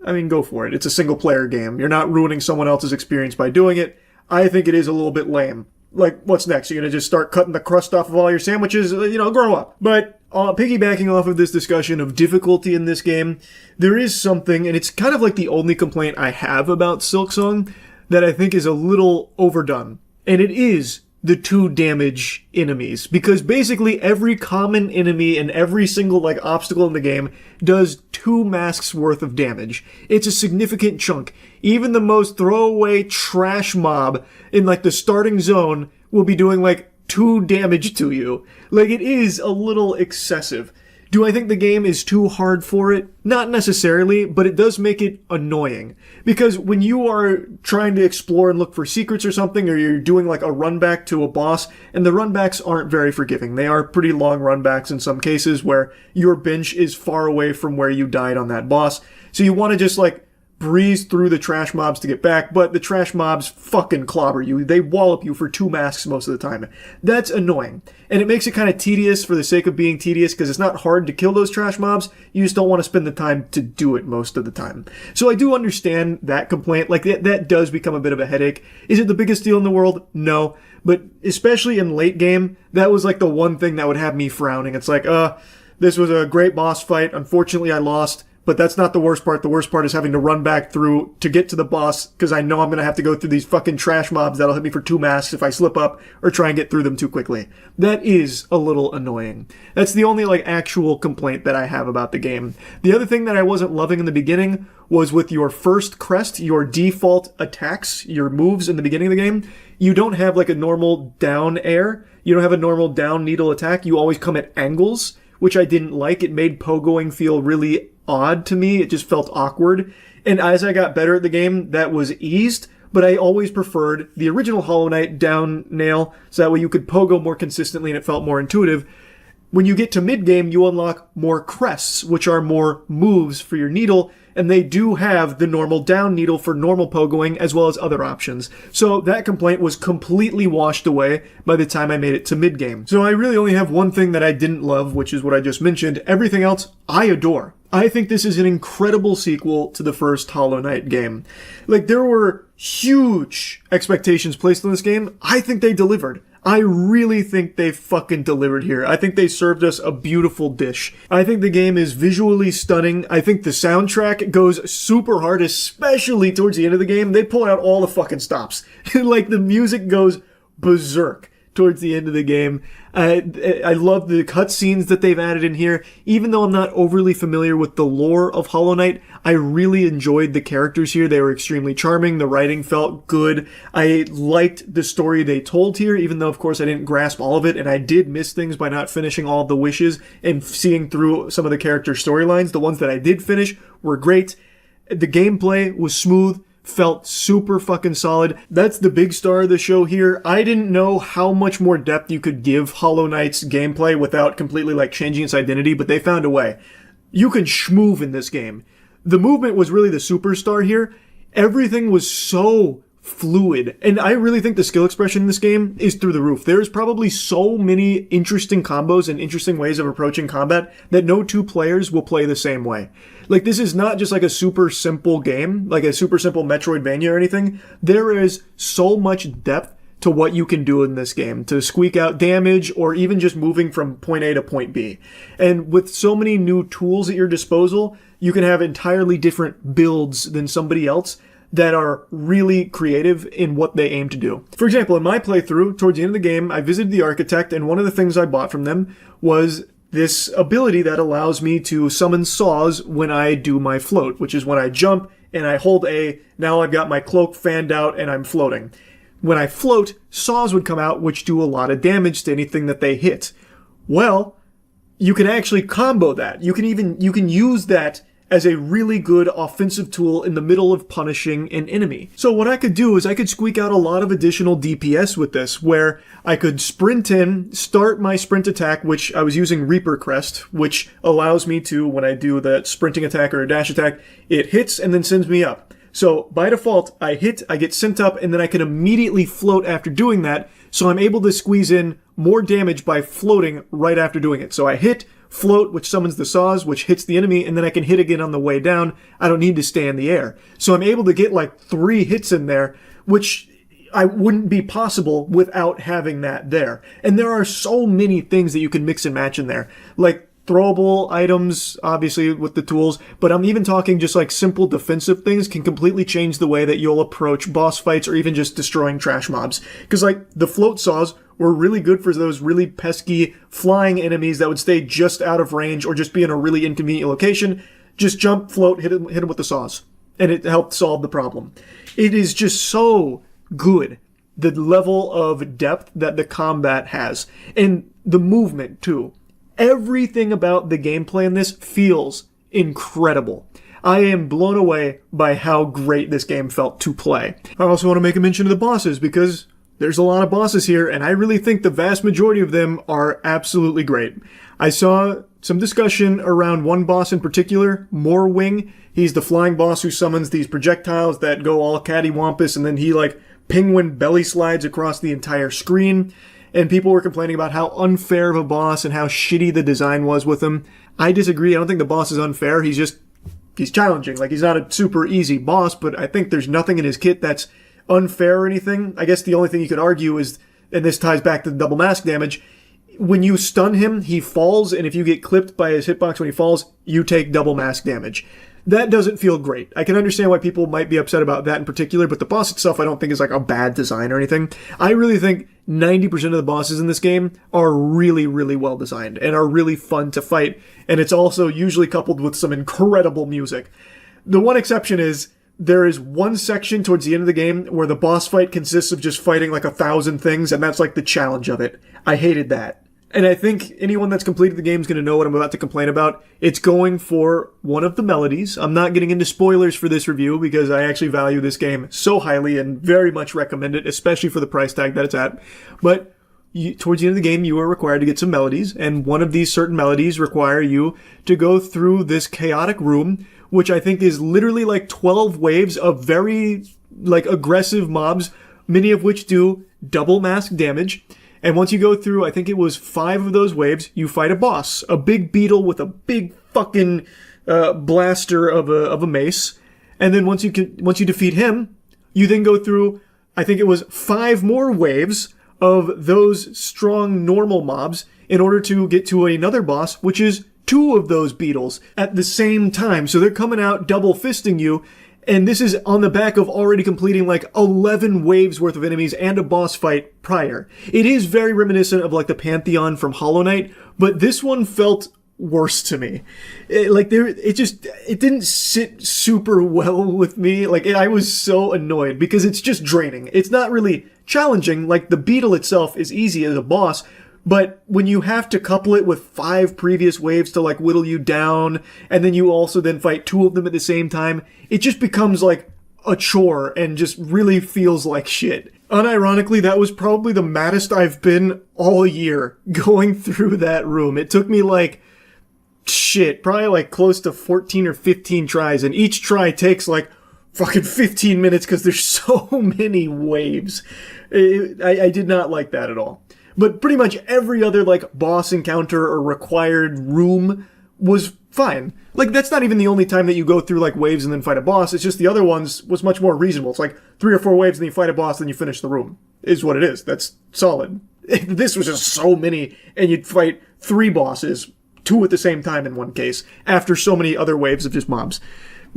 Speaker 1: I mean, go for it. It's a single-player game. You're not ruining someone else's experience by doing it. I think it is a little bit lame. Like, what's next? You're going to just start cutting the crust off of all your sandwiches? You know, grow up. But piggybacking off of this discussion of difficulty in this game, there is something, and it's kind of like the only complaint I have about Silksong, that I think is a little overdone. And it is the 2 damage enemies. Because basically every common enemy and every single, like, obstacle in the game does 2 masks worth of damage. It's a significant chunk. Even the most throwaway trash mob in, like, the starting zone will be doing, like, 2 damage to you. Like, it is a little excessive. Do I think the game is too hard for it? Not necessarily, but it does make it annoying. Because when you are trying to explore and look for secrets or something, or you're doing like a run back to a boss, and the run backs aren't very forgiving. They are pretty long run backs in some cases where your bench is far away from where you died on that boss. So you want to just like breeze through the trash mobs to get back, but the trash mobs fucking clobber you. They wallop you for 2 masks most of the time. That's annoying. And it makes it kind of tedious for the sake of being tedious, because it's not hard to kill those trash mobs. You just don't want to spend the time to do it most of the time. So I do understand that complaint. Like, that does become a bit of a headache. Is it the biggest deal in the world? No. But especially in late game, that was like the one thing that would have me frowning. It's like, this was a great boss fight. Unfortunately, I lost. But that's not the worst part. The worst part is having to run back through to get to the boss, because I know I'm going to have to go through these fucking trash mobs that'll hit me for 2 masks if I slip up or try and get through them too quickly. That is a little annoying. That's the only, like, actual complaint that I have about the game. The other thing that I wasn't loving in the beginning was with your first crest, your default attacks, your moves in the beginning of the game, you don't have, like, a normal down air. You don't have a normal down needle attack. You always come at angles, which I didn't like. It made pogoing feel really odd to me. It just felt awkward. And as I got better at the game, that was eased, but I always preferred the original Hollow Knight down nail, so that way you could pogo more consistently and it felt more intuitive. When you get to mid-game, you unlock more crests, which are more moves for your needle, and they do have the normal down needle for normal pogoing, as well as other options. So that complaint was completely washed away by the time I made it to mid-game. So I really only have one thing that I didn't love, which is what I just mentioned. Everything else, I adore. I think this is an incredible sequel to the first Hollow Knight game. Like, there were huge expectations placed on this game. I think they delivered. I really think they fucking delivered here. I think they served us a beautiful dish. I think the game is visually stunning. I think the soundtrack goes super hard, especially towards the end of the game. They pull out all the fucking stops. Like, the music goes berserk towards the end of the game. I love the cutscenes that they've added in here. Even though I'm not overly familiar with the lore of Hollow Knight, I really enjoyed the characters here. They were extremely charming. The writing felt good. I liked the story they told here, even though, of course, I didn't grasp all of it, and I did miss things by not finishing all of the wishes and seeing through some of the character storylines. The ones that I did finish were great. The gameplay was smooth. Felt super fucking solid. That's the big star of the show here. I didn't know how much more depth you could give Hollow Knight's gameplay without completely like changing its identity, but they found a way. You can schmoove in this game. The movement was really the superstar here. Everything was so fluid. And I really think the skill expression in this game is through the roof. There's probably so many interesting combos and interesting ways of approaching combat that no 2 players will play the same way. Like, this is not just like a super simple game, like a super simple Metroidvania or anything. There is so much depth to what you can do in this game to squeak out damage or even just moving from point A to point B. And with so many new tools at your disposal, you can have entirely different builds than somebody else that are really creative in what they aim to do. For example, in my playthrough, towards the end of the game, I visited the architect, and one of the things I bought from them was this ability that allows me to summon saws when I do my float, which is when I jump and I hold A, now I've got my cloak fanned out and I'm floating. When I float, saws would come out which do a lot of damage to anything that they hit. Well, you can actually combo that. You can use that as a really good offensive tool in the middle of punishing an enemy. So what I could do is I could squeak out a lot of additional DPS with this, where I could sprint in, start my sprint attack, which I was using Reaper Crest, which allows me to, when I do that sprinting attack or a dash attack, it hits and then sends me up. So by default, I hit, I get sent up, and then I can immediately float after doing that, so I'm able to squeeze in more damage by floating right after doing it. So I hit, float, which summons the saws, which hits the enemy, and then I can hit again on the way down. I don't need to stay in the air. So I'm able to get like 3 hits in there, which I wouldn't be possible without having that there. And there are so many things that you can mix and match in there. Like throwable items, obviously, with the tools, but I'm even talking just like simple defensive things can completely change the way that you'll approach boss fights or even just destroying trash mobs. Because like the float saws were really good for those really pesky flying enemies that would stay just out of range or just be in a really inconvenient location. Just jump, float, hit them with the saws. And it helped solve the problem. It is just so good, the level of depth that the combat has. And the movement, too. Everything about the gameplay in this feels incredible. I am blown away by how great this game felt to play. I also want to make a mention of the bosses, because there's a lot of bosses here, and I really think the vast majority of them are absolutely great. I saw some discussion around one boss in particular, Morwing. He's the flying boss who summons these projectiles that go all cattywampus, and then he like penguin belly slides across the entire screen. And people were complaining about how unfair of a boss and how shitty the design was with him. I disagree. I don't think the boss is unfair. He's challenging. Like, he's not a super easy boss, but I think there's nothing in his kit that's unfair or anything. I guess the only thing you could argue is, and this ties back to the double mask damage, when you stun him, he falls, and if you get clipped by his hitbox when he falls, you take double mask damage. That doesn't feel great. I can understand why people might be upset about that in particular, but the boss itself I don't think is like a bad design or anything. I really think 90% of the bosses in this game are really, really well designed and are really fun to fight, and it's also usually coupled with some incredible music. The one exception is there is one section towards the end of the game where the boss fight consists of just fighting like 1,000 things, and that's like the challenge of it. I hated that. And I think anyone that's completed the game is going to know what I'm about to complain about. It's going for one of the melodies. I'm not getting into spoilers for this review because I actually value this game so highly and very much recommend it, especially for the price tag that it's at. But towards the end of the game, you are required to get some melodies, and one of these certain melodies require you to go through this chaotic room, which I think is literally like 12 waves of very like aggressive mobs, many of which do double mask damage. And once you go through, I think it was 5 of those waves, you fight a boss, a big beetle with a big fucking blaster of a mace. And then once you defeat him, you then go through, I think it was 5 more waves of those strong normal mobs in order to get to another boss, which is 2 of those beetles at the same time. So they're coming out double fisting you. And this is on the back of already completing like 11 waves worth of enemies and a boss fight prior. It is very reminiscent of like the Pantheon from Hollow Knight, but this one felt worse to me. It didn't sit super well with me. I was so annoyed because it's just draining. It's not really challenging. Like the beetle itself is easy as a boss, but when you have to couple it with 5 previous waves to like whittle you down, and then you also then fight 2 of them at the same time, it just becomes like a chore and just really feels like shit. Unironically, that was probably the maddest I've been all year going through that room. It took me probably like close to 14 or 15 tries, and each try takes like fucking 15 minutes because there's so many waves. I did not like that at all. But pretty much every other, like, boss encounter or required room was fine. Like, that's not even the only time that you go through, like, waves and then fight a boss. It's just the other ones was much more reasonable. It's like 3 or 4 waves and then you fight a boss, then you finish the room. Is what it is. That's solid. This was just so many, and you'd fight 3 bosses, 2 at the same time in one case, after so many other waves of just mobs.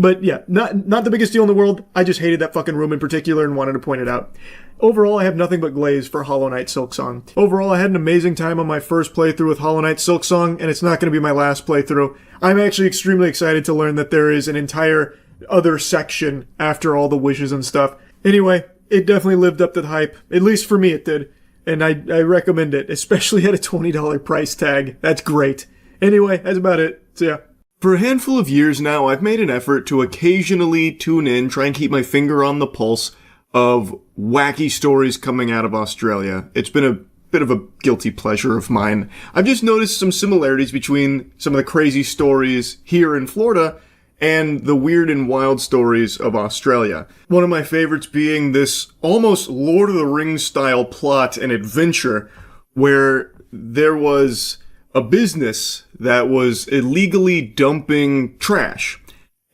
Speaker 1: But yeah, not the biggest deal in the world. I just hated that fucking room in particular and wanted to point it out. Overall, I have nothing but glaze for Hollow Knight Silksong. Overall, I had an amazing time on my first playthrough with Hollow Knight Silksong, and it's not going to be my last playthrough. I'm actually extremely excited to learn that there is an entire other section after all the wishes and stuff. Anyway, it definitely lived up to the hype. At least for me it did. And I recommend it, especially at a $20 price tag. That's great. Anyway, that's about it. So yeah. For a handful of years now, I've made an effort to occasionally tune in, try and keep my finger on the pulse of wacky stories coming out of Australia. It's been a bit of a guilty pleasure of mine. I've just noticed some similarities between some of the crazy stories here in Florida and the weird and wild stories of Australia. One of my favorites being this almost Lord of the Rings style plot and adventure where there was a business that was illegally dumping trash.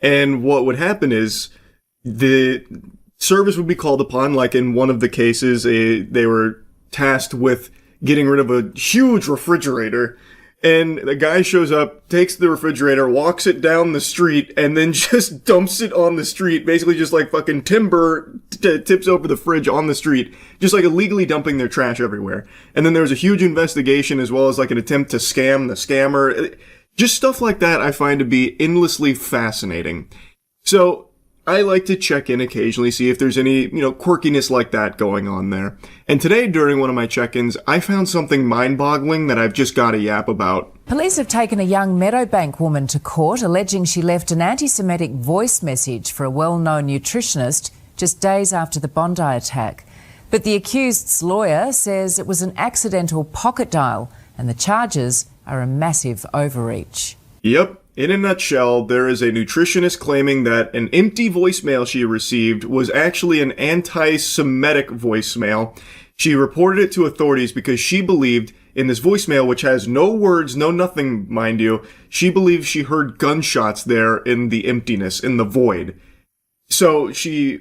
Speaker 1: And what would happen is the service would be called upon, like in one of the cases, they were tasked with getting rid of a huge refrigerator, and the guy shows up, takes the refrigerator, walks it down the street, and then just dumps it on the street, basically just like fucking timber tips over the fridge on the street, just like illegally dumping their trash everywhere. And then there was a huge investigation as well as like an attempt to scam the scammer. Just stuff like that I find to be endlessly fascinating. So I like to check in occasionally, see if there's any, quirkiness like that going on there. And today, during one of my check-ins, I found something mind-boggling that I've just got to yap about.
Speaker 7: Police have taken a young Meadowbank woman to court, alleging she left an anti-Semitic voice message for a well-known nutritionist just days after the Bondi attack. But the accused's lawyer says it was an accidental pocket dial, and the charges are a massive overreach.
Speaker 1: Yep. In a nutshell, there is a nutritionist claiming that an empty voicemail she received was actually an anti-Semitic voicemail. She reported it to authorities because she believed in this voicemail, which has no words, no nothing, mind you, she believed she heard gunshots there in the emptiness, in the void. So she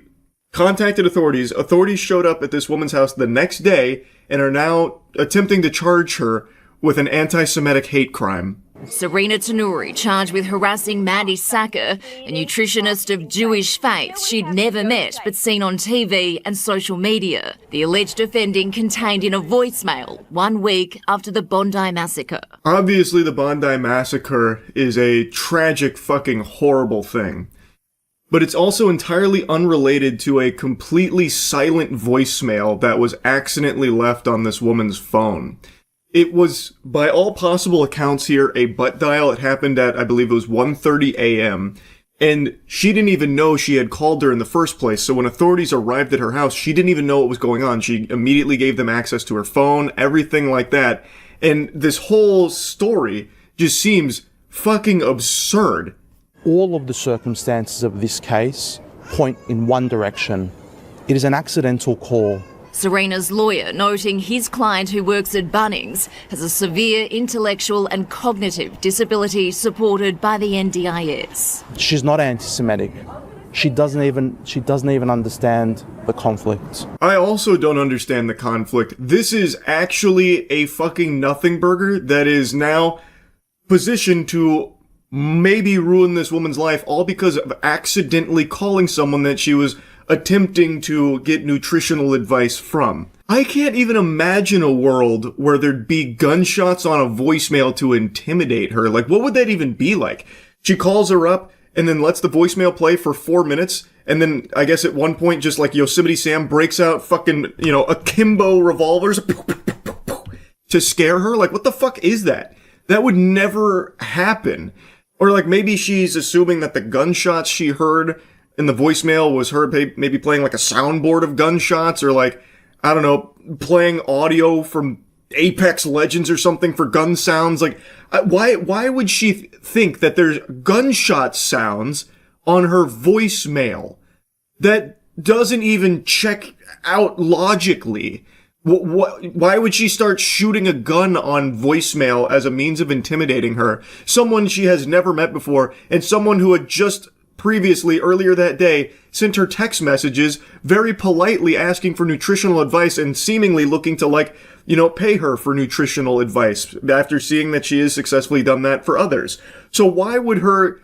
Speaker 1: contacted authorities. Authorities showed up at this woman's house the next day and are now attempting to charge her with an anti-Semitic hate crime.
Speaker 21: Serena Tanuri charged with harassing Mandy Sacker, a nutritionist of Jewish faith she'd never met but seen on TV and social media. The alleged offending contained in a voicemail 1 week after the Bondi massacre.
Speaker 1: Obviously, the Bondi massacre is a tragic, fucking horrible thing. But it's also entirely unrelated to a completely silent voicemail that was accidentally left on this woman's phone. It was, by all possible accounts here, a butt dial. It happened at, I believe it was 1:30 a.m. And she didn't even know she had called her in the first place. So when authorities arrived at her house, she didn't even know what was going on. She immediately gave them access to her phone, everything like that. And this whole story just seems fucking absurd.
Speaker 22: All of the circumstances of this case point in one direction. It is an accidental call.
Speaker 21: Serena's lawyer noting his client, who works at Bunnings, has a severe intellectual and cognitive disability supported by the NDIS.
Speaker 22: She's not anti-Semitic. She doesn't even understand the conflict.
Speaker 1: I also don't understand the conflict. This is actually a fucking nothing burger that is now positioned to maybe ruin this woman's life, all because of accidentally calling someone that she was attempting to get nutritional advice from. I can't even imagine a world where there'd be gunshots on a voicemail to intimidate her. Like, what would that even be like? She calls her up and then lets the voicemail play for 4 minutes, and then I guess at one point just like Yosemite Sam breaks out fucking, akimbo revolvers to scare her. Like, what the fuck is that? That would never happen. Or like maybe she's assuming that the gunshots she heard in the voicemail was her maybe playing like a soundboard of gunshots, or like, I don't know, playing audio from Apex Legends or something for gun sounds. Like, why would she think that there's gunshot sounds on her voicemail? That doesn't even check out logically. Why would she start shooting a gun on voicemail as a means of intimidating her? Someone she has never met before, and someone who had just previously, earlier that day, sent her text messages very politely asking for nutritional advice and seemingly looking to pay her for nutritional advice after seeing that she has successfully done that for others. So why would her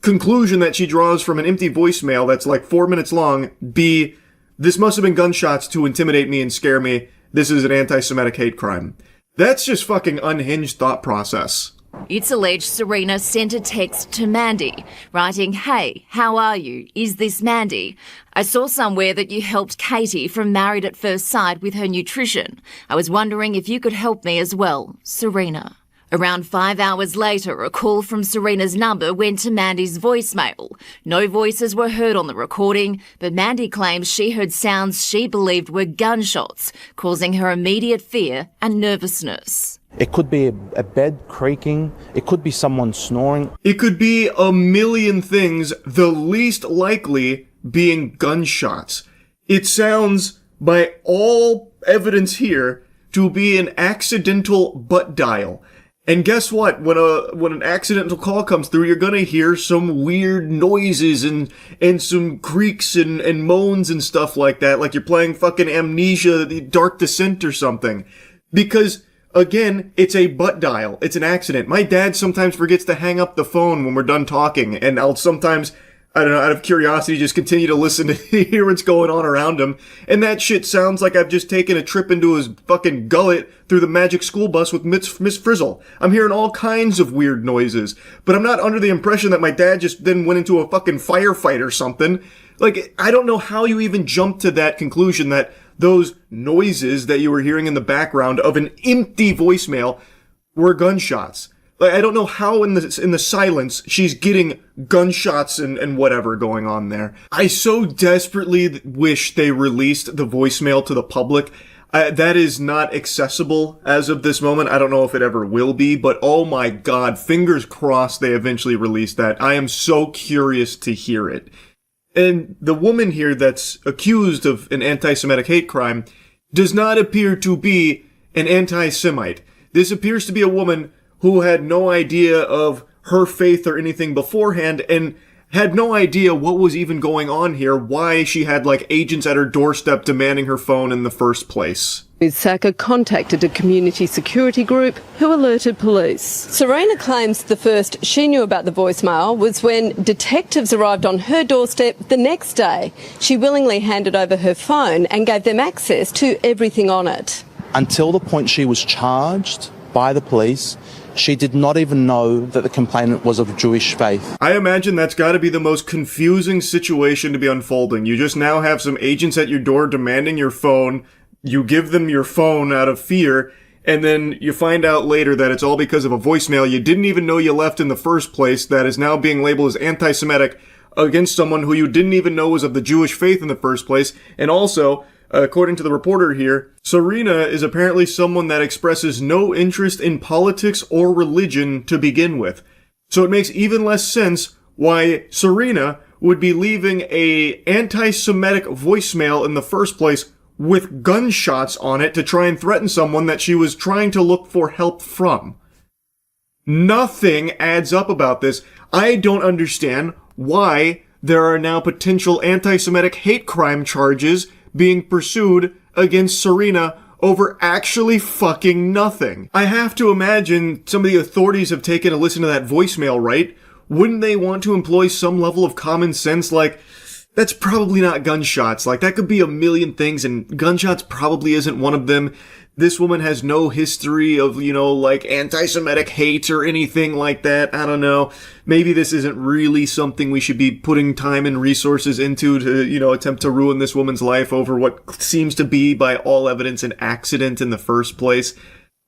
Speaker 1: conclusion that she draws from an empty voicemail that's like 4 minutes long be, this must have been gunshots to intimidate me and scare me, this is an anti-Semitic hate crime? That's just fucking unhinged thought process.
Speaker 21: It's alleged Serena sent a text to Mandy, writing, "Hey, how are you? Is this Mandy? I saw somewhere that you helped Katie from Married at First Sight with her nutrition. I was wondering if you could help me as well, Serena." Around 5 hours later, a call from Serena's number went to Mandy's voicemail. No voices were heard on the recording, but Mandy claims she heard sounds she believed were gunshots, causing her immediate fear and nervousness.
Speaker 22: It could be a bed creaking. It could be someone snoring.
Speaker 1: It could be a million things, the least likely being gunshots. It sounds, by all evidence here, to be an accidental butt dial. And guess what? When an accidental call comes through, you're gonna hear some weird noises and some creaks and moans and stuff like that, like you're playing fucking Amnesia, the Dark Descent or something. Because, again, it's a butt dial. It's an accident. My dad sometimes forgets to hang up the phone when we're done talking, and I'll sometimes, I don't know, out of curiosity, just continue to listen to hear what's going on around him. And that shit sounds like I've just taken a trip into his fucking gullet through the magic school bus with Miss Frizzle. I'm hearing all kinds of weird noises, but I'm not under the impression that my dad just then went into a fucking firefight or something. Like, I don't know how you even jumped to that conclusion that those noises that you were hearing in the background of an empty voicemail were gunshots. Like, I don't know how in the silence she's getting gunshots and whatever going on there. I so desperately wish they released the voicemail to the public. That is not accessible as of this moment. I don't know if it ever will be, but oh my god, fingers crossed they eventually release that. I am so curious to hear it. And the woman here that's accused of an anti-Semitic hate crime does not appear to be an anti-Semite. This appears to be a woman who had no idea of her faith or anything beforehand and had no idea what was even going on here, why she had like agents at her doorstep demanding her phone in the first place.
Speaker 8: Ms. Sacker contacted a community security group who alerted police. Serena claims the first she knew about the voicemail was when detectives arrived on her doorstep the next day. She willingly handed over her phone and gave them access to everything on it.
Speaker 22: Until the point she was charged by the police, she did not even know that the complainant was of Jewish faith.
Speaker 1: I imagine that's got to be the most confusing situation to be unfolding. You just now have some agents at your door demanding your phone. You give them your phone out of fear, and then you find out later that it's all because of a voicemail you didn't even know you left in the first place that is now being labeled as anti-Semitic against someone who you didn't even know was of the Jewish faith in the first place. And also, according to the reporter here, Serena is apparently someone that expresses no interest in politics or religion to begin with. So it makes even less sense why Serena would be leaving a anti-Semitic voicemail in the first place with gunshots on it to try and threaten someone that she was trying to look for help from. Nothing adds up about this. I don't understand why there are now potential anti-Semitic hate crime charges being pursued against Serena over actually fucking nothing. I have to imagine some of the authorities have taken a listen to that voicemail, right? Wouldn't they want to employ some level of common sense like, that's probably not gunshots. Like, that could be a million things, and gunshots probably isn't one of them. This woman has no history of, like anti-Semitic hate or anything like that. I don't know. Maybe this isn't really something we should be putting time and resources into to, attempt to ruin this woman's life over what seems to be, by all evidence, an accident in the first place.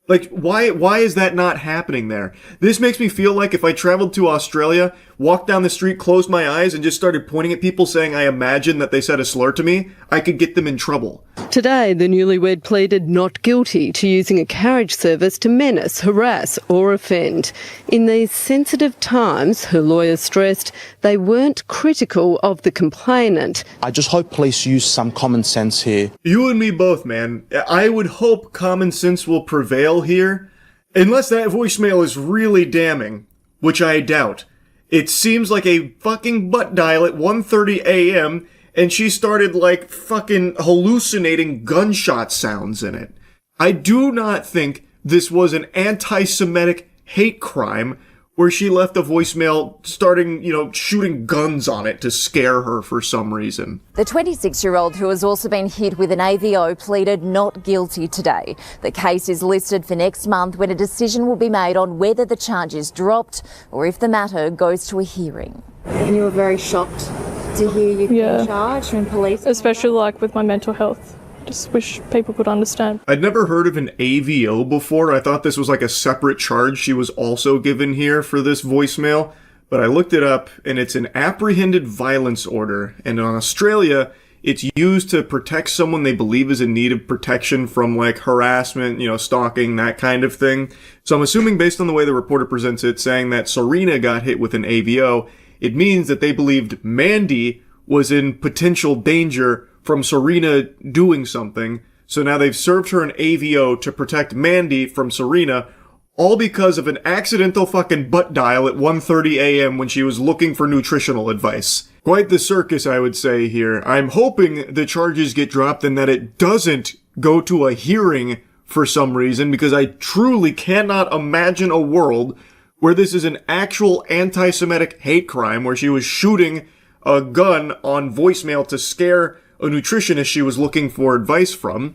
Speaker 1: Like, why is that not happening there? This makes me feel like if I traveled to Australia, walked down the street, closed my eyes, and just started pointing at people saying I imagine that they said a slur to me, I could get them in trouble.
Speaker 8: Today, the newlywed pleaded not guilty to using a carriage service to menace, harass or offend. In these sensitive times, her lawyer stressed, they weren't critical of the complainant.
Speaker 22: I just hope police use some common sense here.
Speaker 1: You and me both, man. I would hope common sense will prevail here. Unless that voicemail is really damning, which I doubt. It seems like a fucking butt dial at 1:30 a.m., and she started, like, fucking hallucinating gunshot sounds in it. I do not think this was an anti-Semitic hate crime where she left a voicemail starting, shooting guns on it to scare her for some reason.
Speaker 10: The 26-year-old, who has also been hit with an AVO, pleaded not guilty today. The case is listed for next month when a decision will be made on whether the charge is dropped or if the matter goes to a hearing.
Speaker 11: And you were very shocked to hear you being charged from police?
Speaker 23: Especially like with my mental health.
Speaker 9: just wish people could understand.
Speaker 1: I'd never heard of an AVO before. I thought this was like a separate charge she was also given here for this voicemail. But I looked it up, and it's an apprehended violence order. And in Australia, it's used to protect someone they believe is in need of protection from, like, harassment, stalking, that kind of thing. So I'm assuming, based on the way the reporter presents it, saying that Serena got hit with an AVO, it means that they believed Mandy was in potential danger from Serena doing something. So now they've served her an AVO to protect Mandy from Serena, all because of an accidental fucking butt dial at 1:30 a.m. when she was looking for nutritional advice. Quite the circus, I would say here. I'm hoping the charges get dropped and that it doesn't go to a hearing for some reason, because I truly cannot imagine a world where this is an actual anti-Semitic hate crime, where she was shooting a gun on voicemail to scare a nutritionist she was looking for advice from.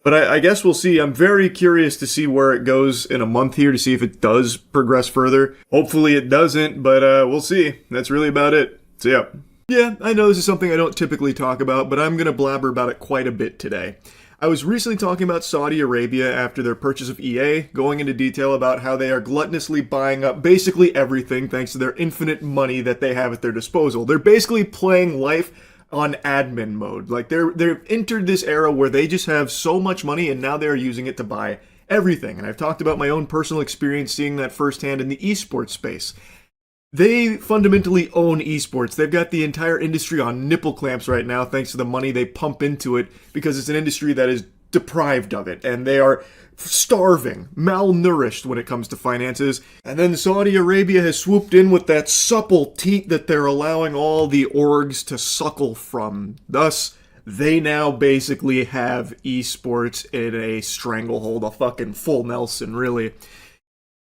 Speaker 1: But I guess we'll see. I'm very curious to see where it goes in a month here, to see if it does progress further. Hopefully it doesn't, but we'll see. That's really about it. So yeah. Yeah, I know this is something I don't typically talk about, but I'm gonna blabber about it quite a bit today. I was recently talking about Saudi Arabia after their purchase of EA, going into detail about how they are gluttonously buying up basically everything thanks to their infinite money that they have at their disposal. They're basically playing life on admin mode. Like, they've entered this era where they just have so much money and now they're using it to buy everything. And I've talked about my own personal experience seeing that firsthand in the esports space. They fundamentally own esports. They've got the entire industry on nipple clamps right now thanks to the money they pump into it, because it's an industry that is deprived of it, and they are starving, malnourished when it comes to finances. And then Saudi Arabia has swooped in with that supple teat that they're allowing all the orgs to suckle from. Thus, they now basically have esports in a stranglehold, a fucking full Nelson, really.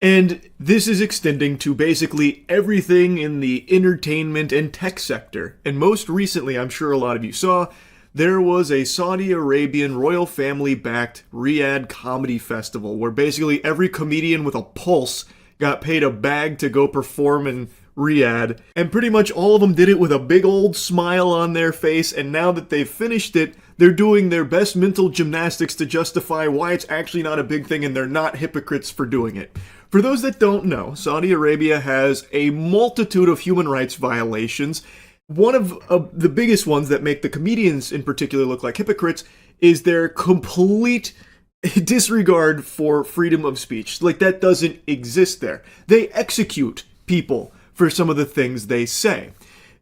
Speaker 1: And this is extending to basically everything in the entertainment and tech sector. And most recently, I'm sure a lot of you saw, there was a Saudi Arabian royal family-backed Riyadh comedy festival where basically every comedian with a pulse got paid a bag to go perform in Riyadh. And pretty much all of them did it with a big old smile on their face, and now that they've finished it, they're doing their best mental gymnastics to justify why it's actually not a big thing and they're not hypocrites for doing it. For those that don't know, Saudi Arabia has a multitude of human rights violations. One of the biggest ones that make the comedians in particular look like hypocrites is their complete disregard for freedom of speech. Like, that doesn't exist there. They execute people for some of the things they say.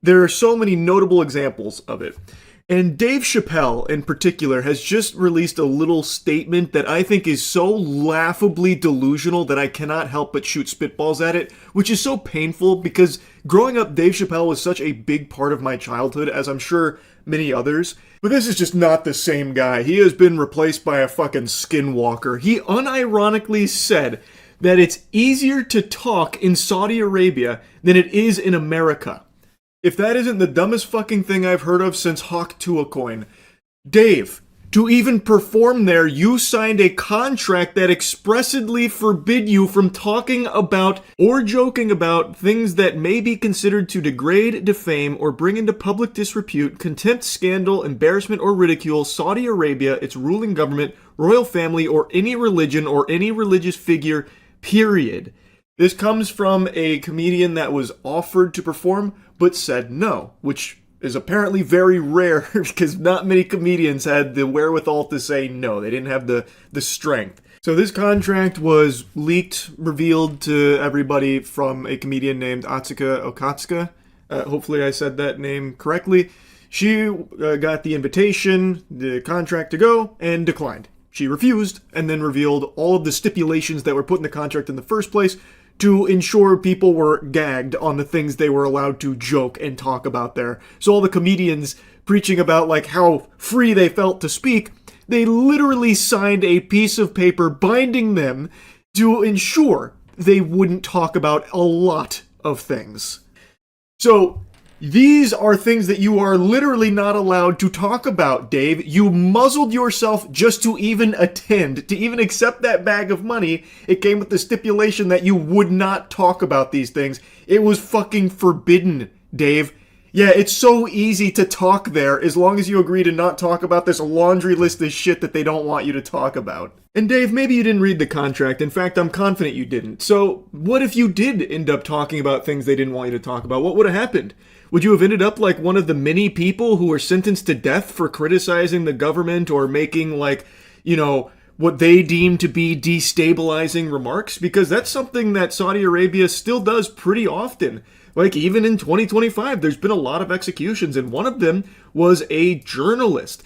Speaker 1: There are so many notable examples of it. And Dave Chappelle, in particular, has just released a little statement that I think is so laughably delusional that I cannot help but shoot spitballs at it, which is so painful because growing up, Dave Chappelle was such a big part of my childhood, as I'm sure many others. But this is just not the same guy. He has been replaced by a fucking skinwalker. He unironically said that it's easier to talk in Saudi Arabia than it is in America. If that isn't the dumbest fucking thing I've heard of since Hawk Tuacoin. Dave, to even perform there, you signed a contract that expressly forbid you from talking about or joking about things that may be considered to degrade, defame, or bring into public disrepute, contempt, scandal, embarrassment, or ridicule Saudi Arabia, its ruling government, royal family, or any religion or any religious figure, period. This comes from a comedian that was offered to perform, but said no, which is apparently very rare because not many comedians had the wherewithal to say no. They didn't have the strength. So this contract was leaked, revealed to everybody from a comedian named Atsuka Okatsuka. Hopefully I said that name correctly. She got the invitation, the contract to go, and declined. She refused, and then revealed all of the stipulations that were put in the contract in the first place to ensure people were gagged on the things they were allowed to joke and talk about there. So all the comedians preaching about like how free they felt to speak, they literally signed a piece of paper binding them to ensure they wouldn't talk about a lot of things. So these are things that you are literally not allowed to talk about, Dave. You muzzled yourself just to even attend, to even accept that bag of money. It came with the stipulation that you would not talk about these things. It was fucking forbidden, Dave. Yeah, it's so easy to talk there as long as you agree to not talk about this laundry list of shit that they don't want you to talk about. And Dave, maybe you didn't read the contract. In fact, I'm confident you didn't. So, what if you did end up talking about things they didn't want you to talk about? What would have happened? Would you have ended up like one of the many people who were sentenced to death for criticizing the government or making like, you know, what they deem to be destabilizing remarks? Because that's something that Saudi Arabia still does pretty often. Like, even in 2025, there's been a lot of executions, and one of them was a journalist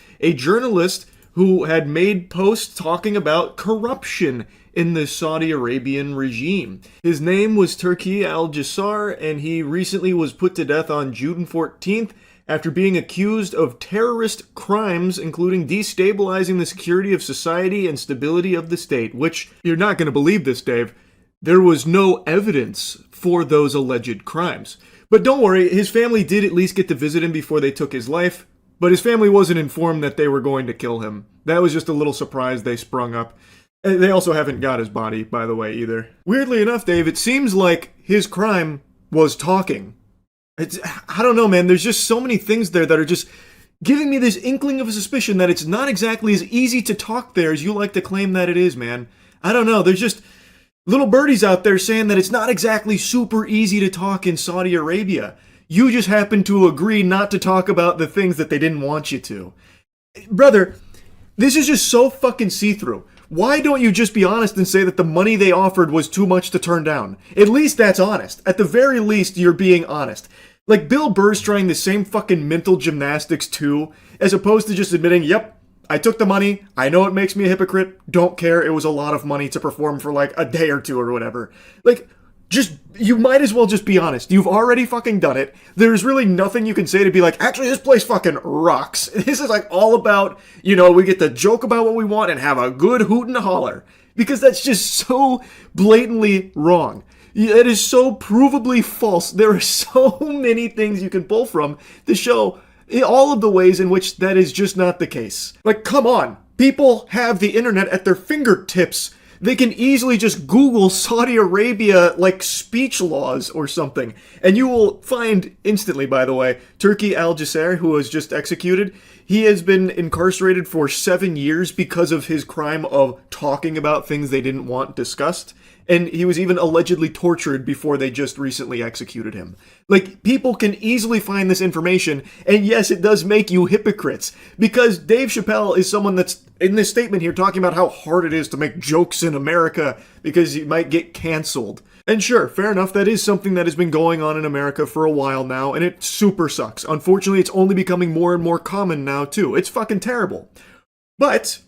Speaker 1: who had made posts talking about corruption in the Saudi Arabian regime. His name was Turki Al-Jassar, and he recently was put to death on June 14th after being accused of terrorist crimes, including destabilizing the security of society and stability of the state, which, you're not going to believe this, Dave, there was no evidence for those alleged crimes. But don't worry, his family did at least get to visit him before they took his life, but his family wasn't informed that they were going to kill him. That was just a little surprise they sprung up. They also haven't got his body, by the way, either. Weirdly enough, Dave, it seems like his crime was talking. I don't know, man, there's just so many things there that are just giving me this inkling of a suspicion that it's not exactly as easy to talk there as you like to claim that it is, man. I don't know, there's just little birdies out there saying that it's not exactly super easy to talk in Saudi Arabia. You just happen to agree not to talk about the things that they didn't want you to. Brother, this is just so fucking see-through. Why don't you just be honest and say that the money they offered was too much to turn down? At least that's honest. At the very least, you're being honest. Like, Bill Burr's trying the same fucking mental gymnastics too, as opposed to just admitting, yep, I took the money, I know it makes me a hypocrite, don't care, it was a lot of money to perform for like a day or two or whatever. Like, you might as well just be honest. You've already fucking done it. There's really nothing you can say to be like, actually, this place fucking rocks. This is like all about, you know, we get to joke about what we want and have a good hoot and holler. Because that's just so blatantly wrong. It is so provably false. There are so many things you can pull from to show all of the ways in which that is just not the case. Like, come on. People have the internet at their fingertips. They can easily just Google Saudi Arabia, like, speech laws or something. And you will find instantly, by the way, Turki Al-Jassar, who was just executed, he has been incarcerated for 7 years because of his crime of talking about things they didn't want discussed. And he was even allegedly tortured before they just recently executed him. Like, people can easily find this information, and yes, it does make you hypocrites. Because Dave Chappelle is someone that's, in this statement here, talking about how hard it is to make jokes in America because you might get canceled. And sure, fair enough, that is something that has been going on in America for a while now, and it super sucks. Unfortunately, it's only becoming more and more common now, too. It's fucking terrible. But,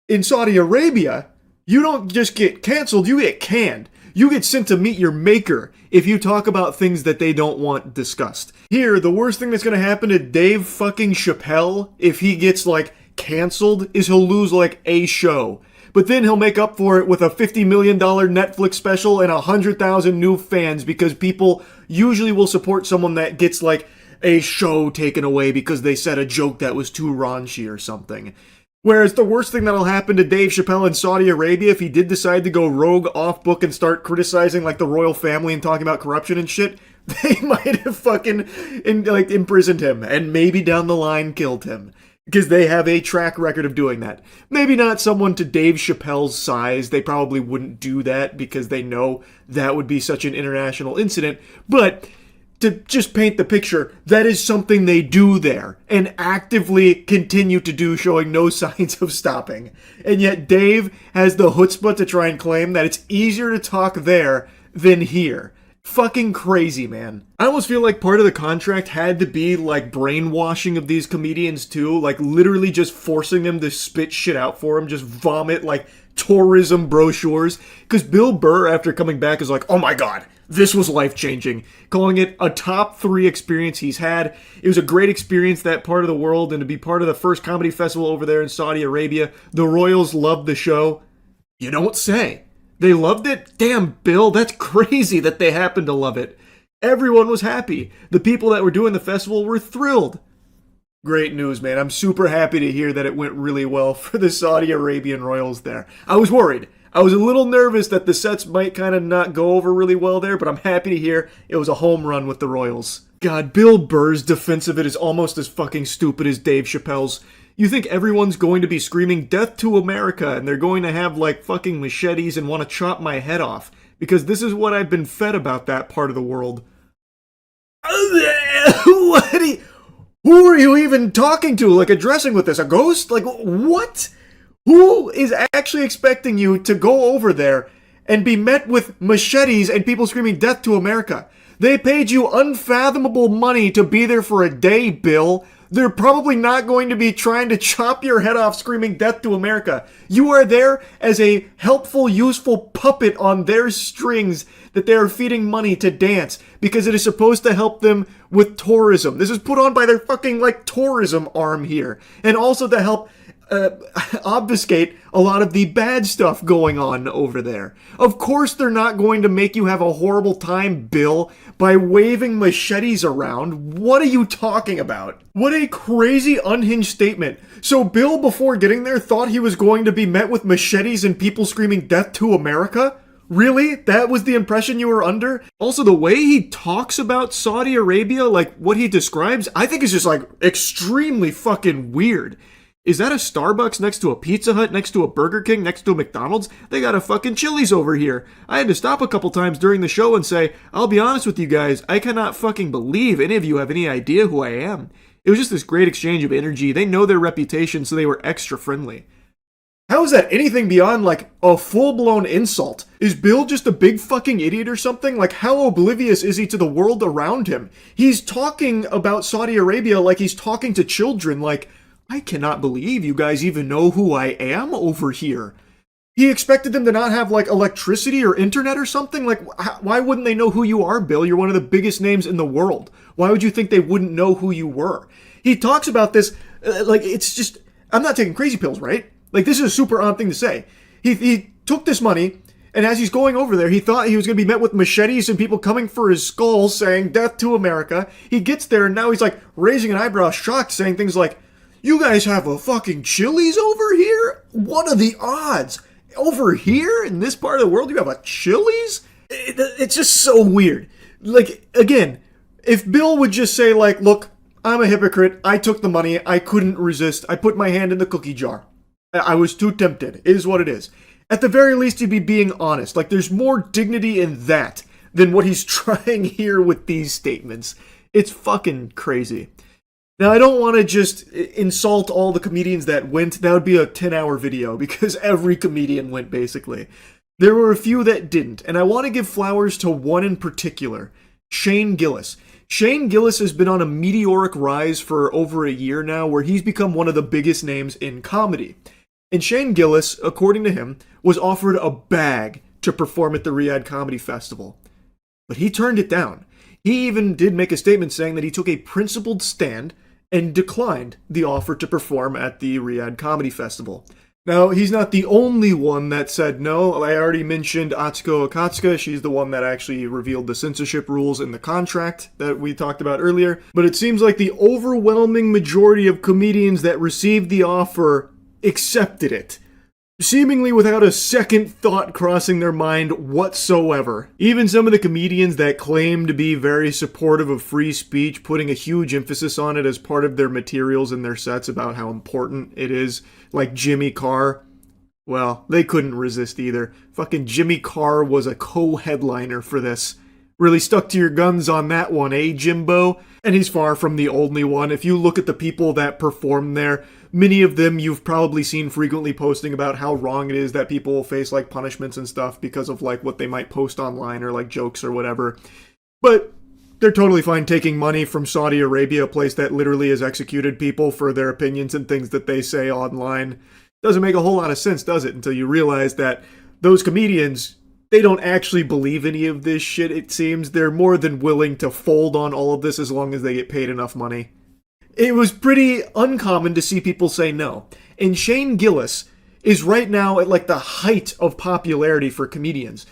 Speaker 1: in Saudi Arabia, you don't just get canceled, you get canned. You get sent to meet your maker if you talk about things that they don't want discussed. Here, the worst thing that's gonna happen to Dave fucking Chappelle if he gets, like, canceled is he'll lose, like, a show. But then he'll make up for it with a $50 million Netflix special and 100,000 new fans because people usually will support someone that gets, like, a show taken away because they said a joke that was too raunchy or something. Whereas the worst thing that'll happen to Dave Chappelle in Saudi Arabia if he did decide to go rogue off book and start criticizing like the royal family and talking about corruption and shit, they might have fucking imprisoned him and maybe down the line killed him. Because they have a track record of doing that. Maybe not someone to Dave Chappelle's size, they probably wouldn't do that because they know that would be such an international incident, but to just paint the picture, that is something they do there and actively continue to do, showing no signs of stopping. And yet Dave has the chutzpah to try and claim that it's easier to talk there than here. Fucking crazy, man. I almost feel like part of the contract had to be like brainwashing of these comedians too, like literally just forcing them to spit shit out for them, just vomit like tourism brochures. Because Bill Burr, after coming back, is like, oh my god, this was life-changing, calling it a top 3 experience he's had. It was a great experience, that part of the world, and to be part of the first comedy festival over there in Saudi Arabia. The Royals loved the show. You don't say. They loved it? Damn, Bill, that's crazy that they happened to love it. Everyone was happy. The people that were doing the festival were thrilled. Great news, man. I'm super happy to hear that it went really well for the Saudi Arabian Royals there. I was worried. I was a little nervous that the sets might kind of not go over really well there, but I'm happy to hear it was a home run with the Royals. God, Bill Burr's defense of it is almost as fucking stupid as Dave Chappelle's. You think everyone's going to be screaming death to America and they're going to have like fucking machetes and want to chop my head off because this is what I've been fed about that part of the world. Who are you even talking to? Like addressing with this? A ghost? Like what? Who is actually expecting you to go over there and be met with machetes and people screaming death to America? They paid you unfathomable money to be there for a day, Bill. They're probably not going to be trying to chop your head off screaming death to America. You are there as a helpful, useful puppet on their strings that they are feeding money to dance because it is supposed to help them with tourism. This is put on by their fucking, like, tourism arm here. And also to help obfuscate a lot of the bad stuff going on over there. Of course they're not going to make you have a horrible time, Bill, by waving machetes around. What are you talking about? What a crazy unhinged statement. So Bill, before getting there, thought he was going to be met with machetes and people screaming death to America? Really? That was the impression you were under? Also, the way he talks about Saudi Arabia, like what he describes, I think is just like extremely fucking weird. Is that a Starbucks next to a Pizza Hut, next to a Burger King, next to a McDonald's? They got a fucking Chili's over here. I had to stop a couple times during the show and say, I'll be honest with you guys, I cannot fucking believe any of you have any idea who I am. It was just this great exchange of energy. They know their reputation, so they were extra friendly. How is that anything beyond, like, a full-blown insult? Is Bill just a big fucking idiot or something? Like, how oblivious is he to the world around him? He's talking about Saudi Arabia like he's talking to children, like, I cannot believe you guys even know who I am over here. He expected them to not have, like, electricity or internet or something? Like, why wouldn't they know who you are, Bill? You're one of the biggest names in the world. Why would you think they wouldn't know who you were? He talks about this, like, it's just, I'm not taking crazy pills, right? Like, this is a super odd thing to say. He took this money, and as he's going over there, he thought he was going to be met with machetes and people coming for his skull saying, death to America. He gets there, and now he's, like, raising an eyebrow, shocked, saying things like, you guys have a fucking Chili's over here? What are the odds? Over here, in this part of the world, you have a Chili's? It's just so weird. Like, again, if Bill would just say, like, look, I'm a hypocrite, I took the money, I couldn't resist, I put my hand in the cookie jar. I was too tempted. It is what it is. At the very least, he'd be being honest. Like, there's more dignity in that than what he's trying here with these statements. It's fucking crazy. Now, I don't want to just insult all the comedians that went. That would be a 10-hour video, because every comedian went, basically. There were a few that didn't, and I want to give flowers to one in particular, Shane Gillis. Shane Gillis has been on a meteoric rise for over a year now, where he's become one of the biggest names in comedy. And Shane Gillis, according to him, was offered a bag to perform at the Riyadh Comedy Festival. But he turned it down. He even did make a statement saying that he took a principled stand and declined the offer to perform at the Riyadh Comedy Festival. Now, he's not the only one that said no. I already mentioned Atsuko Akatsuka. She's the one that actually revealed the censorship rules in the contract that we talked about earlier. But it seems like the overwhelming majority of comedians that received the offer accepted it, seemingly without a second thought crossing their mind whatsoever. Even some of the comedians that claim to be very supportive of free speech, putting a huge emphasis on it as part of their materials in their sets about how important it is, like Jimmy Carr, well, they couldn't resist either. Fucking Jimmy Carr was a co-headliner for this. Really stuck to your guns on that one, eh, Jimbo? And he's far from the only one. If you look at the people that performed there, many of them you've probably seen frequently posting about how wrong it is that people will face, like, punishments and stuff because of, like, what they might post online or, like, jokes or whatever. But they're totally fine taking money from Saudi Arabia, a place that literally has executed people for their opinions and things that they say online. Doesn't make a whole lot of sense, does it? Until you realize that those comedians, they don't actually believe any of this shit, it seems. They're more than willing to fold on all of this as long as they get paid enough money. It was pretty uncommon to see people say no. And Shane Gillis is right now at, like, the height of popularity for comedians.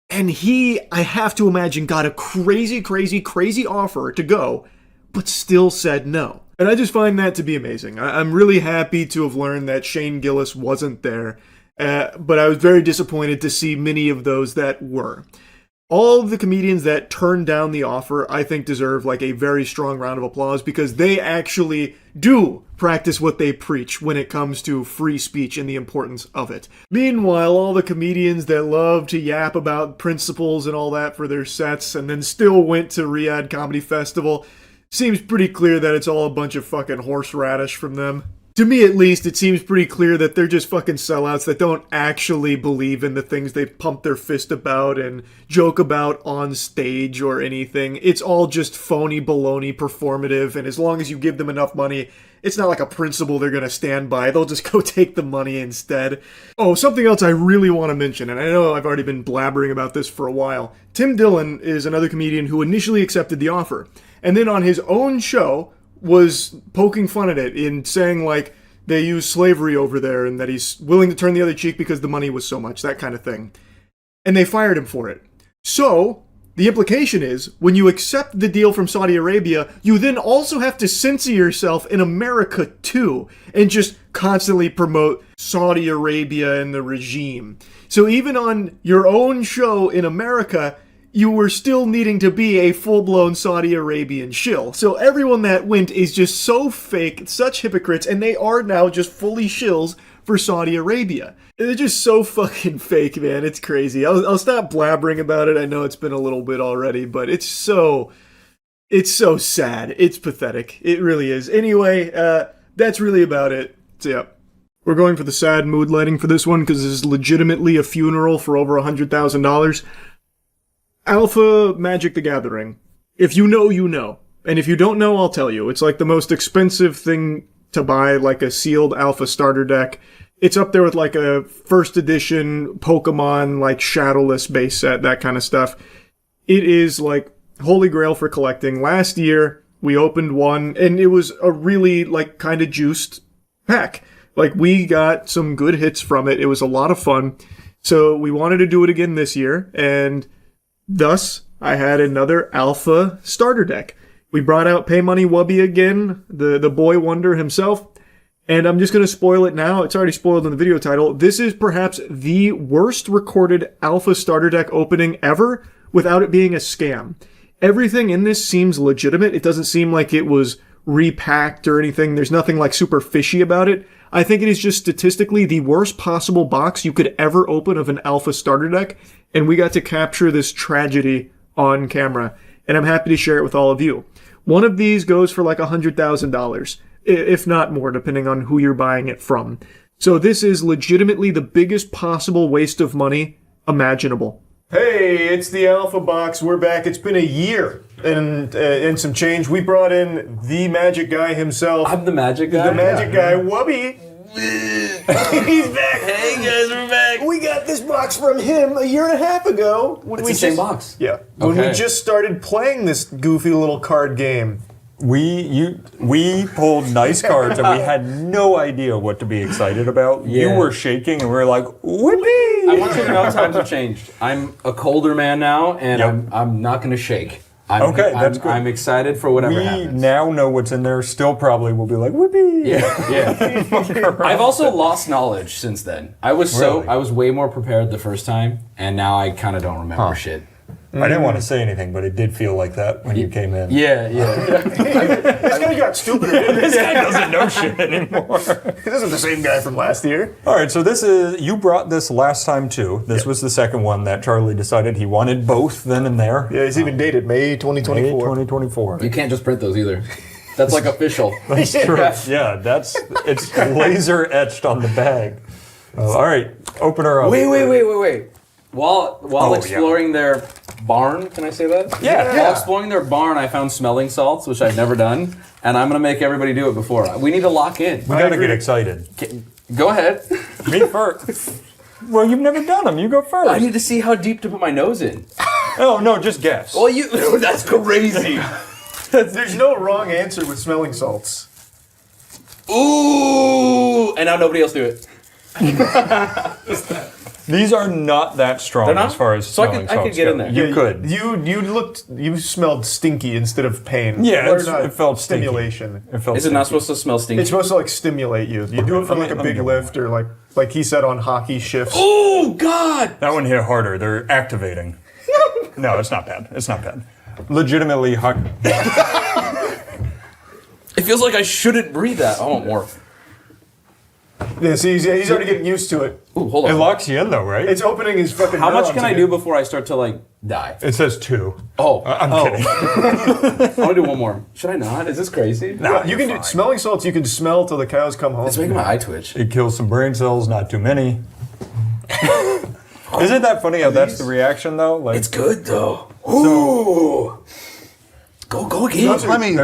Speaker 1: And he, I have to imagine, got a crazy, crazy, crazy offer to go, but still said no. And I just find that to be amazing. I'm really happy to have learned that Shane Gillis wasn't there. But I was very disappointed to see many of those that were. All of the comedians that turned down the offer, I think, deserve like a very strong round of applause because they actually do practice what they preach when it comes to free speech and the importance of it. Meanwhile, all the comedians that love to yap about principles and all that for their sets and then still went to Riyadh Comedy Festival, seems pretty clear that it's all a bunch of fucking horseradish from them. To me, at least, it seems pretty clear that they're just fucking sellouts that don't actually believe in the things they pump their fist about and joke about on stage or anything. It's all just phony baloney performative, and as long as you give them enough money, it's not like a principle they're gonna stand by. They'll just go take the money instead. Oh, something else I really want to mention, and I know I've already been blabbering about this for a while. Tim Dillon is another comedian who initially accepted the offer, and then on his own show was poking fun at it in saying like they use slavery over there and that he's willing to turn the other cheek because the money was so much, that kind of thing. And they fired him for it. So the implication is when you accept the deal from Saudi Arabia, you then also have to censor yourself in America too and just constantly promote Saudi Arabia and the regime. So even on your own show in America, you were still needing to be a full-blown Saudi Arabian shill. So everyone that went is just so fake, such hypocrites, and they are now just fully shills for Saudi Arabia. They're just so fucking fake, man. It's crazy. I'll stop blabbering about it. I know it's been a little bit already, but it's so sad. It's pathetic. It really is. Anyway, that's really about it. So yeah. We're going for the sad mood lighting for this one because this is legitimately a funeral for over $100,000. Alpha Magic the Gathering. If you know, you know. And if you don't know, I'll tell you. It's like the most expensive thing to buy, like a sealed Alpha starter deck. It's up there with like a first edition Pokemon, like Shadowless base set, that kind of stuff. It is like holy grail for collecting. Last year, we opened one, and it was a really like kind of juiced pack. Like we got some good hits from it. It was a lot of fun. So we wanted to do it again this year, and thus, I had another Alpha starter deck. We brought out Pay Money Wubby again, the boy wonder himself, and I'm just going to spoil it now. It's already spoiled in the video title. This is perhaps the worst recorded Alpha starter deck opening ever without it being a scam. Everything in this seems legitimate. It doesn't seem like it was repacked or anything. There's nothing like super fishy about it. I think it is just statistically the worst possible box you could ever open of an Alpha starter deck, and we got to capture this tragedy on camera, and I'm happy to share it with all of you. One of these goes for like $100,000, if not more, depending on who you're buying it from. So this is legitimately the biggest possible waste of money imaginable. Hey, it's the Alpha Box. We're back. It's been a year and some change. We brought in the magic guy himself.
Speaker 11: I'm the magic guy?
Speaker 1: The magic guy, Wubby. He's back. Hey guys, we're back. We got this box from him a year and a half ago.
Speaker 11: It's the same box.
Speaker 1: Yeah. When we just started playing this goofy little card game.
Speaker 14: We pulled nice cards and we had no idea what to be excited about.
Speaker 11: Yeah.
Speaker 14: You were shaking and we were like, whoopee!
Speaker 11: I want you to know times have changed. I'm a colder man now, and I'm not going to shake.
Speaker 14: That's good.
Speaker 11: I'm excited for whatever happens.
Speaker 14: We now know what's in there. Still probably will be like, whoopee!
Speaker 11: Yeah. I've also lost knowledge since then. I was way more prepared the first time, and now I kind of don't remember shit.
Speaker 14: I didn't want to say anything, but it did feel like that when you came in.
Speaker 11: Yeah.
Speaker 1: This guy got stupider.
Speaker 14: This guy doesn't know shit anymore.
Speaker 1: This isn't the same guy from last year.
Speaker 14: All right, so you brought this last time too. This was the second one that Charlie decided he wanted both then and there.
Speaker 1: Yeah, he's even dated May 2024.
Speaker 14: May 2024.
Speaker 11: You can't just print those either. That's like official.
Speaker 14: That's true. Yeah, it's laser etched on the bag. All right, open her up.
Speaker 11: Wait. While exploring their barn, can I say that?
Speaker 14: Yeah.
Speaker 11: While exploring their barn, I found smelling salts, which I've never done, and I'm going to make everybody do it before. We need to lock in.
Speaker 14: We got to get excited.
Speaker 11: Go ahead.
Speaker 14: Me first. Well, you've never done them. You go first.
Speaker 11: I need to see how deep to put my nose in.
Speaker 14: Oh, no, just guess.
Speaker 11: Well, that's crazy.
Speaker 1: There's no wrong answer with smelling salts.
Speaker 11: Ooh! And now nobody else do it.
Speaker 14: These are not that strong as far as smelling salts
Speaker 11: I could get in there.
Speaker 14: You could.
Speaker 1: You smelled stinky instead of pain.
Speaker 14: Yeah, it felt
Speaker 1: stimulation.
Speaker 11: Is it not supposed to smell stinky?
Speaker 1: It's supposed to like stimulate you. You do it for like a big lift or like he said on hockey shifts.
Speaker 11: Oh God!
Speaker 14: That one hit harder. They're activating. No, it's not bad. It's not bad. Legitimately, Huck.
Speaker 11: It feels like I shouldn't breathe that. I want more.
Speaker 1: Yeah, see, he's already getting used to it.
Speaker 11: Ooh, hold on.
Speaker 14: It locks you in though, right?
Speaker 1: It's opening his fucking.
Speaker 11: How much can I do
Speaker 1: again.
Speaker 11: before I start to like die?
Speaker 14: It says 2.
Speaker 11: Oh,
Speaker 14: I'm kidding.
Speaker 11: I want to do one more. Should I not? Is this crazy?
Speaker 1: No, you can do smelling salts. You can smell till the cows come home.
Speaker 11: It's making my eye twitch.
Speaker 14: It kills some brain cells, not too many. Isn't that funny how that's the reaction though? Like,
Speaker 11: It's good though. Ooh. Go again.
Speaker 1: Let me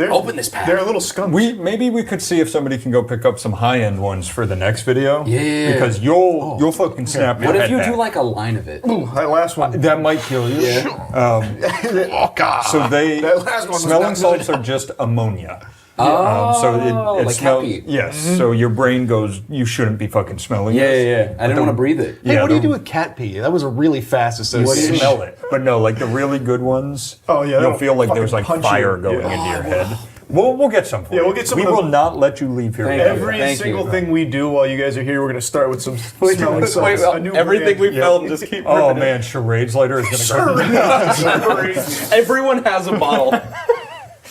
Speaker 11: open this pack.
Speaker 1: They're a little skunks.
Speaker 14: Maybe we could see if somebody can go pick up some high-end ones for the next video.
Speaker 11: Yeah.
Speaker 14: Because you'll fucking snap your
Speaker 11: What if
Speaker 14: head
Speaker 11: you
Speaker 14: back.
Speaker 11: do like a line of it?
Speaker 1: Ooh, that last one.
Speaker 14: That might kill you.
Speaker 11: Yeah.
Speaker 1: Oh God.
Speaker 14: So
Speaker 1: that last one was
Speaker 14: smelling
Speaker 1: not
Speaker 14: salts
Speaker 1: good.
Speaker 14: are just ammonia.
Speaker 11: Oh,
Speaker 14: it
Speaker 11: like
Speaker 14: smells.
Speaker 11: cat pee.
Speaker 14: Yes. So your brain goes, you shouldn't be fucking smelling this.
Speaker 11: I didn't want to breathe it.
Speaker 2: Hey, what do you do with cat pee? That was a really fast association.
Speaker 14: You smell it. But no, like the really good ones,
Speaker 1: Oh, yeah,
Speaker 14: you'll
Speaker 1: they'll
Speaker 14: feel like
Speaker 1: fucking
Speaker 14: there's like
Speaker 1: punch
Speaker 14: fire
Speaker 1: you.
Speaker 14: going
Speaker 1: Yeah.
Speaker 14: into your head. We'll get some for you.
Speaker 1: we'll get some
Speaker 14: We
Speaker 1: of
Speaker 14: will
Speaker 1: them.
Speaker 14: not let you leave here.
Speaker 11: Thank
Speaker 14: without
Speaker 11: you.
Speaker 1: Every
Speaker 14: that.
Speaker 1: single thing we do while you guys are here, we're gonna start with some smelling salts.
Speaker 11: Wait,
Speaker 1: A new
Speaker 11: everything
Speaker 1: brand.
Speaker 11: we filmed, just keep
Speaker 14: Oh
Speaker 11: ripping it.
Speaker 14: man, charades later is gonna go.
Speaker 11: Everyone has a bottle.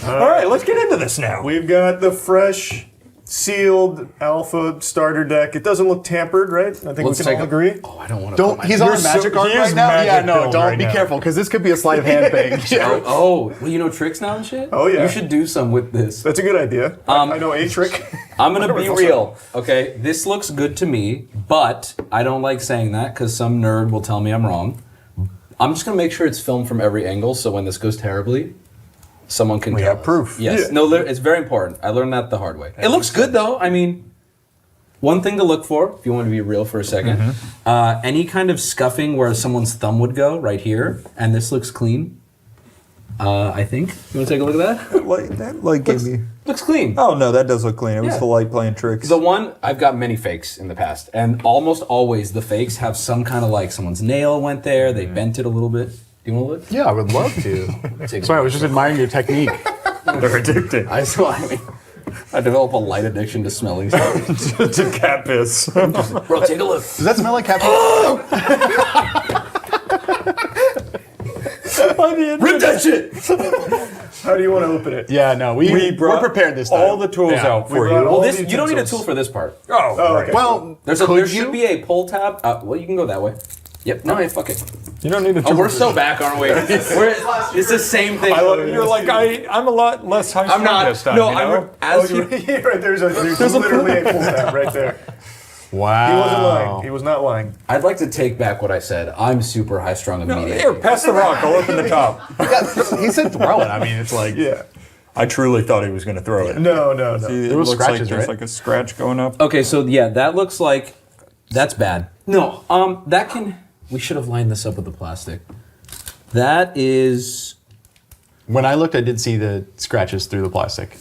Speaker 14: All right, let's get into this now.
Speaker 1: We've got the fresh, sealed Alpha starter deck. It doesn't look tampered, right? I think
Speaker 11: Let's
Speaker 1: we can all agree.
Speaker 11: Oh, I don't want to.
Speaker 2: Don't. He's on a magic art right now. Yeah, no. Don't be careful because this could be a sleight of hand thing.
Speaker 11: Oh, well, you know tricks now and shit?
Speaker 1: Oh, yeah.
Speaker 11: You should do some with this.
Speaker 1: That's a good idea. I know a trick.
Speaker 11: I'm going to be real, okay? This looks good to me, but I don't like saying that because some nerd will tell me I'm wrong. I'm just going to make sure it's filmed from every angle so when this goes terribly, someone can
Speaker 14: We
Speaker 11: tell
Speaker 14: have proof.
Speaker 11: us. Yes.
Speaker 1: Yeah.
Speaker 11: No, it's very important. I learned that the hard way. It looks good, though. I mean, one thing to look for, if you want to be real for a second, any kind of scuffing where someone's thumb would go right here, and this looks clean, I think. You want to take a look at that?
Speaker 14: That light gave me.
Speaker 11: Looks clean.
Speaker 14: Oh no, that does look clean. It was
Speaker 11: Yeah.
Speaker 14: the light playing tricks.
Speaker 11: The one, I've got many fakes in the past, and almost always the fakes have some kind of like someone's nail went there, they bent it a little bit. Do you want to look?
Speaker 2: Yeah, I would love to. Sorry, I was just admiring your technique.
Speaker 14: They're addicted.
Speaker 11: I develop a light addiction to smelling salts.
Speaker 14: to cat piss.
Speaker 11: Bro, take a look.
Speaker 2: Does that smell like cat
Speaker 11: Rip that shit!
Speaker 1: How do you want to open it?
Speaker 2: Yeah, no, we're prepared this time.
Speaker 14: all the tools out for you.
Speaker 11: Well, you don't need a tool for this part.
Speaker 14: Oh, right.
Speaker 1: okay.
Speaker 2: Well,
Speaker 11: There should be a pull tab. Well, you can go that way. Yep. No, fuck it.
Speaker 14: You don't need a tool.
Speaker 11: Oh, we're so back, aren't we? It's the same thing.
Speaker 14: You're like I'm a lot less high
Speaker 11: I'm not.
Speaker 14: this time.
Speaker 11: No,
Speaker 14: you know?
Speaker 1: You're right. There's literally a pull tab right there.
Speaker 2: wow.
Speaker 1: He wasn't lying. He was not lying.
Speaker 11: I'd like to take back what I said. I'm super high strung immediately.
Speaker 14: Here, pass the rock. I'll open the top.
Speaker 2: He said throw it. I mean, it's like
Speaker 1: Yeah.
Speaker 14: I truly thought he was going to throw it.
Speaker 1: No.
Speaker 14: See,
Speaker 2: There was
Speaker 14: looks
Speaker 2: scratches,
Speaker 14: like there's
Speaker 2: right?
Speaker 14: like a scratch going up.
Speaker 11: Okay, so yeah, that looks like that's bad. No, that can. We should have lined this up with the plastic. That
Speaker 2: when I looked, I did see the scratches through the plastic.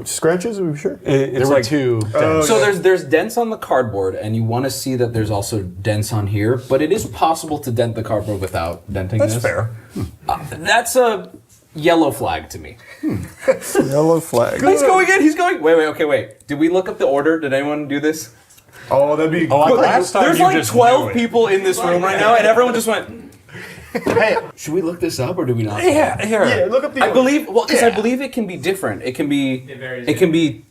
Speaker 1: Scratches? Are we sure?
Speaker 2: There were two.
Speaker 11: So there's dents on the cardboard, and you want to see that there's also dents on here. But it is possible to dent the cardboard without denting
Speaker 14: That's
Speaker 11: this.
Speaker 14: fair.
Speaker 11: That's a yellow flag to me.
Speaker 14: Yellow flag.
Speaker 11: He's going in. He's going. Wait. Did we look up the order? Did anyone do this?
Speaker 1: Oh, that'd be.
Speaker 14: Last time
Speaker 11: There's
Speaker 14: you
Speaker 11: like
Speaker 14: just
Speaker 11: 12
Speaker 14: knew it.
Speaker 11: people in this room right now, and everyone just went.
Speaker 2: Hey,
Speaker 11: Should we look this up or do we not?
Speaker 14: Yeah, here.
Speaker 1: Yeah, look up the.
Speaker 11: I believe I believe it can be different. It can be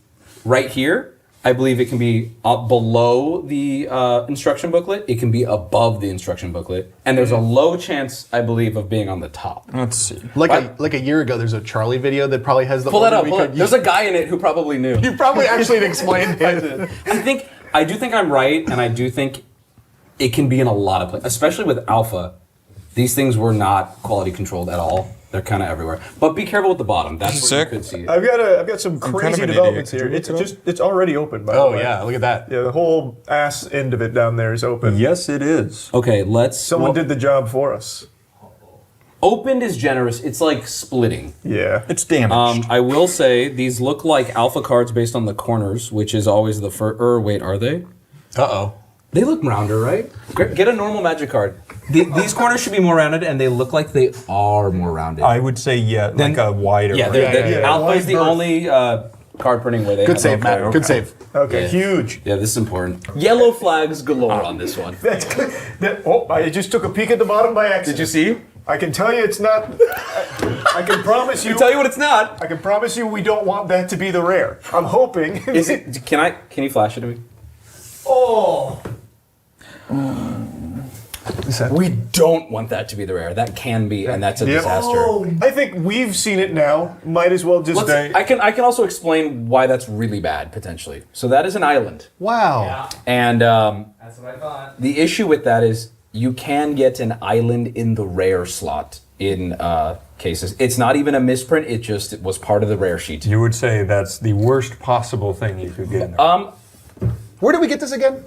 Speaker 11: right here. I believe it can be up below the instruction booklet. It can be above the instruction booklet, and there's a low chance, I believe, of being on the top.
Speaker 14: Let's see.
Speaker 2: like a year ago, there's a Charlie video that probably has the.
Speaker 11: Pull that
Speaker 2: order
Speaker 11: up.
Speaker 2: we
Speaker 11: Pull
Speaker 2: could
Speaker 11: it. There's a guy in it who probably knew.
Speaker 2: You probably actually explained it.
Speaker 11: I do think I'm right, and I do think it can be in a lot of places, especially with Alpha. These things were not quality controlled at all. They're kind of everywhere. But be careful with the bottom. That's where
Speaker 14: Sick.
Speaker 11: you could see it.
Speaker 1: I've got some
Speaker 14: kind
Speaker 1: crazy
Speaker 14: of an
Speaker 1: developments
Speaker 14: idiot.
Speaker 1: here. It's already open. By the
Speaker 2: Oh
Speaker 1: way.
Speaker 2: yeah, look at that.
Speaker 1: Yeah, the whole ass end of it down there is open.
Speaker 14: Yes, it is.
Speaker 11: Okay, let's.
Speaker 1: Someone did the job for us.
Speaker 11: Opened is generous. It's like splitting.
Speaker 1: Yeah.
Speaker 14: It's damaged.
Speaker 11: I will say these look like Alpha cards based on the corners, which is always the first. Wait, are they?
Speaker 2: Uh-oh.
Speaker 11: They look rounder, right? Get a normal Magic card. These corners should be more rounded, and they look like they are more rounded.
Speaker 14: I would say like a wider.
Speaker 11: Yeah, Alpha is the only card printing where they
Speaker 2: Good
Speaker 11: have
Speaker 2: save, Matt. Good save.
Speaker 1: Okay,
Speaker 11: Yeah.
Speaker 1: huge.
Speaker 11: Yeah, this is important. Yellow flags galore on this one.
Speaker 1: That's good. I just took a peek at the bottom by accident.
Speaker 11: Did you see?
Speaker 1: I can tell you it's not. I can promise you.
Speaker 11: I can tell you what it's not.
Speaker 1: I can promise you we don't want that to be the rare. I'm hoping.
Speaker 11: Is it? Can you flash it to me?
Speaker 1: Oh.
Speaker 11: We don't want that to be the rare. That can be, and that's a disaster.
Speaker 1: Oh, I think we've seen it now. Might as well just.
Speaker 11: I can also explain why that's really bad potentially. So that is an island.
Speaker 2: Wow. Yeah.
Speaker 11: And
Speaker 6: that's what I thought.
Speaker 11: The issue with that is you can get an island in the rare slot in cases. It's not even a misprint. It was part of the rare sheet.
Speaker 14: You would say that's the worst possible thing you could get.
Speaker 2: Where do we get this again?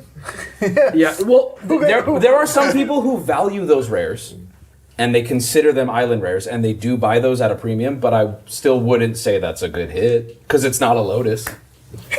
Speaker 11: Yeah, well, there are some people who value those rares, and they consider them island rares, and they do buy those at a premium, but I still wouldn't say that's a good hit, because it's not a Lotus.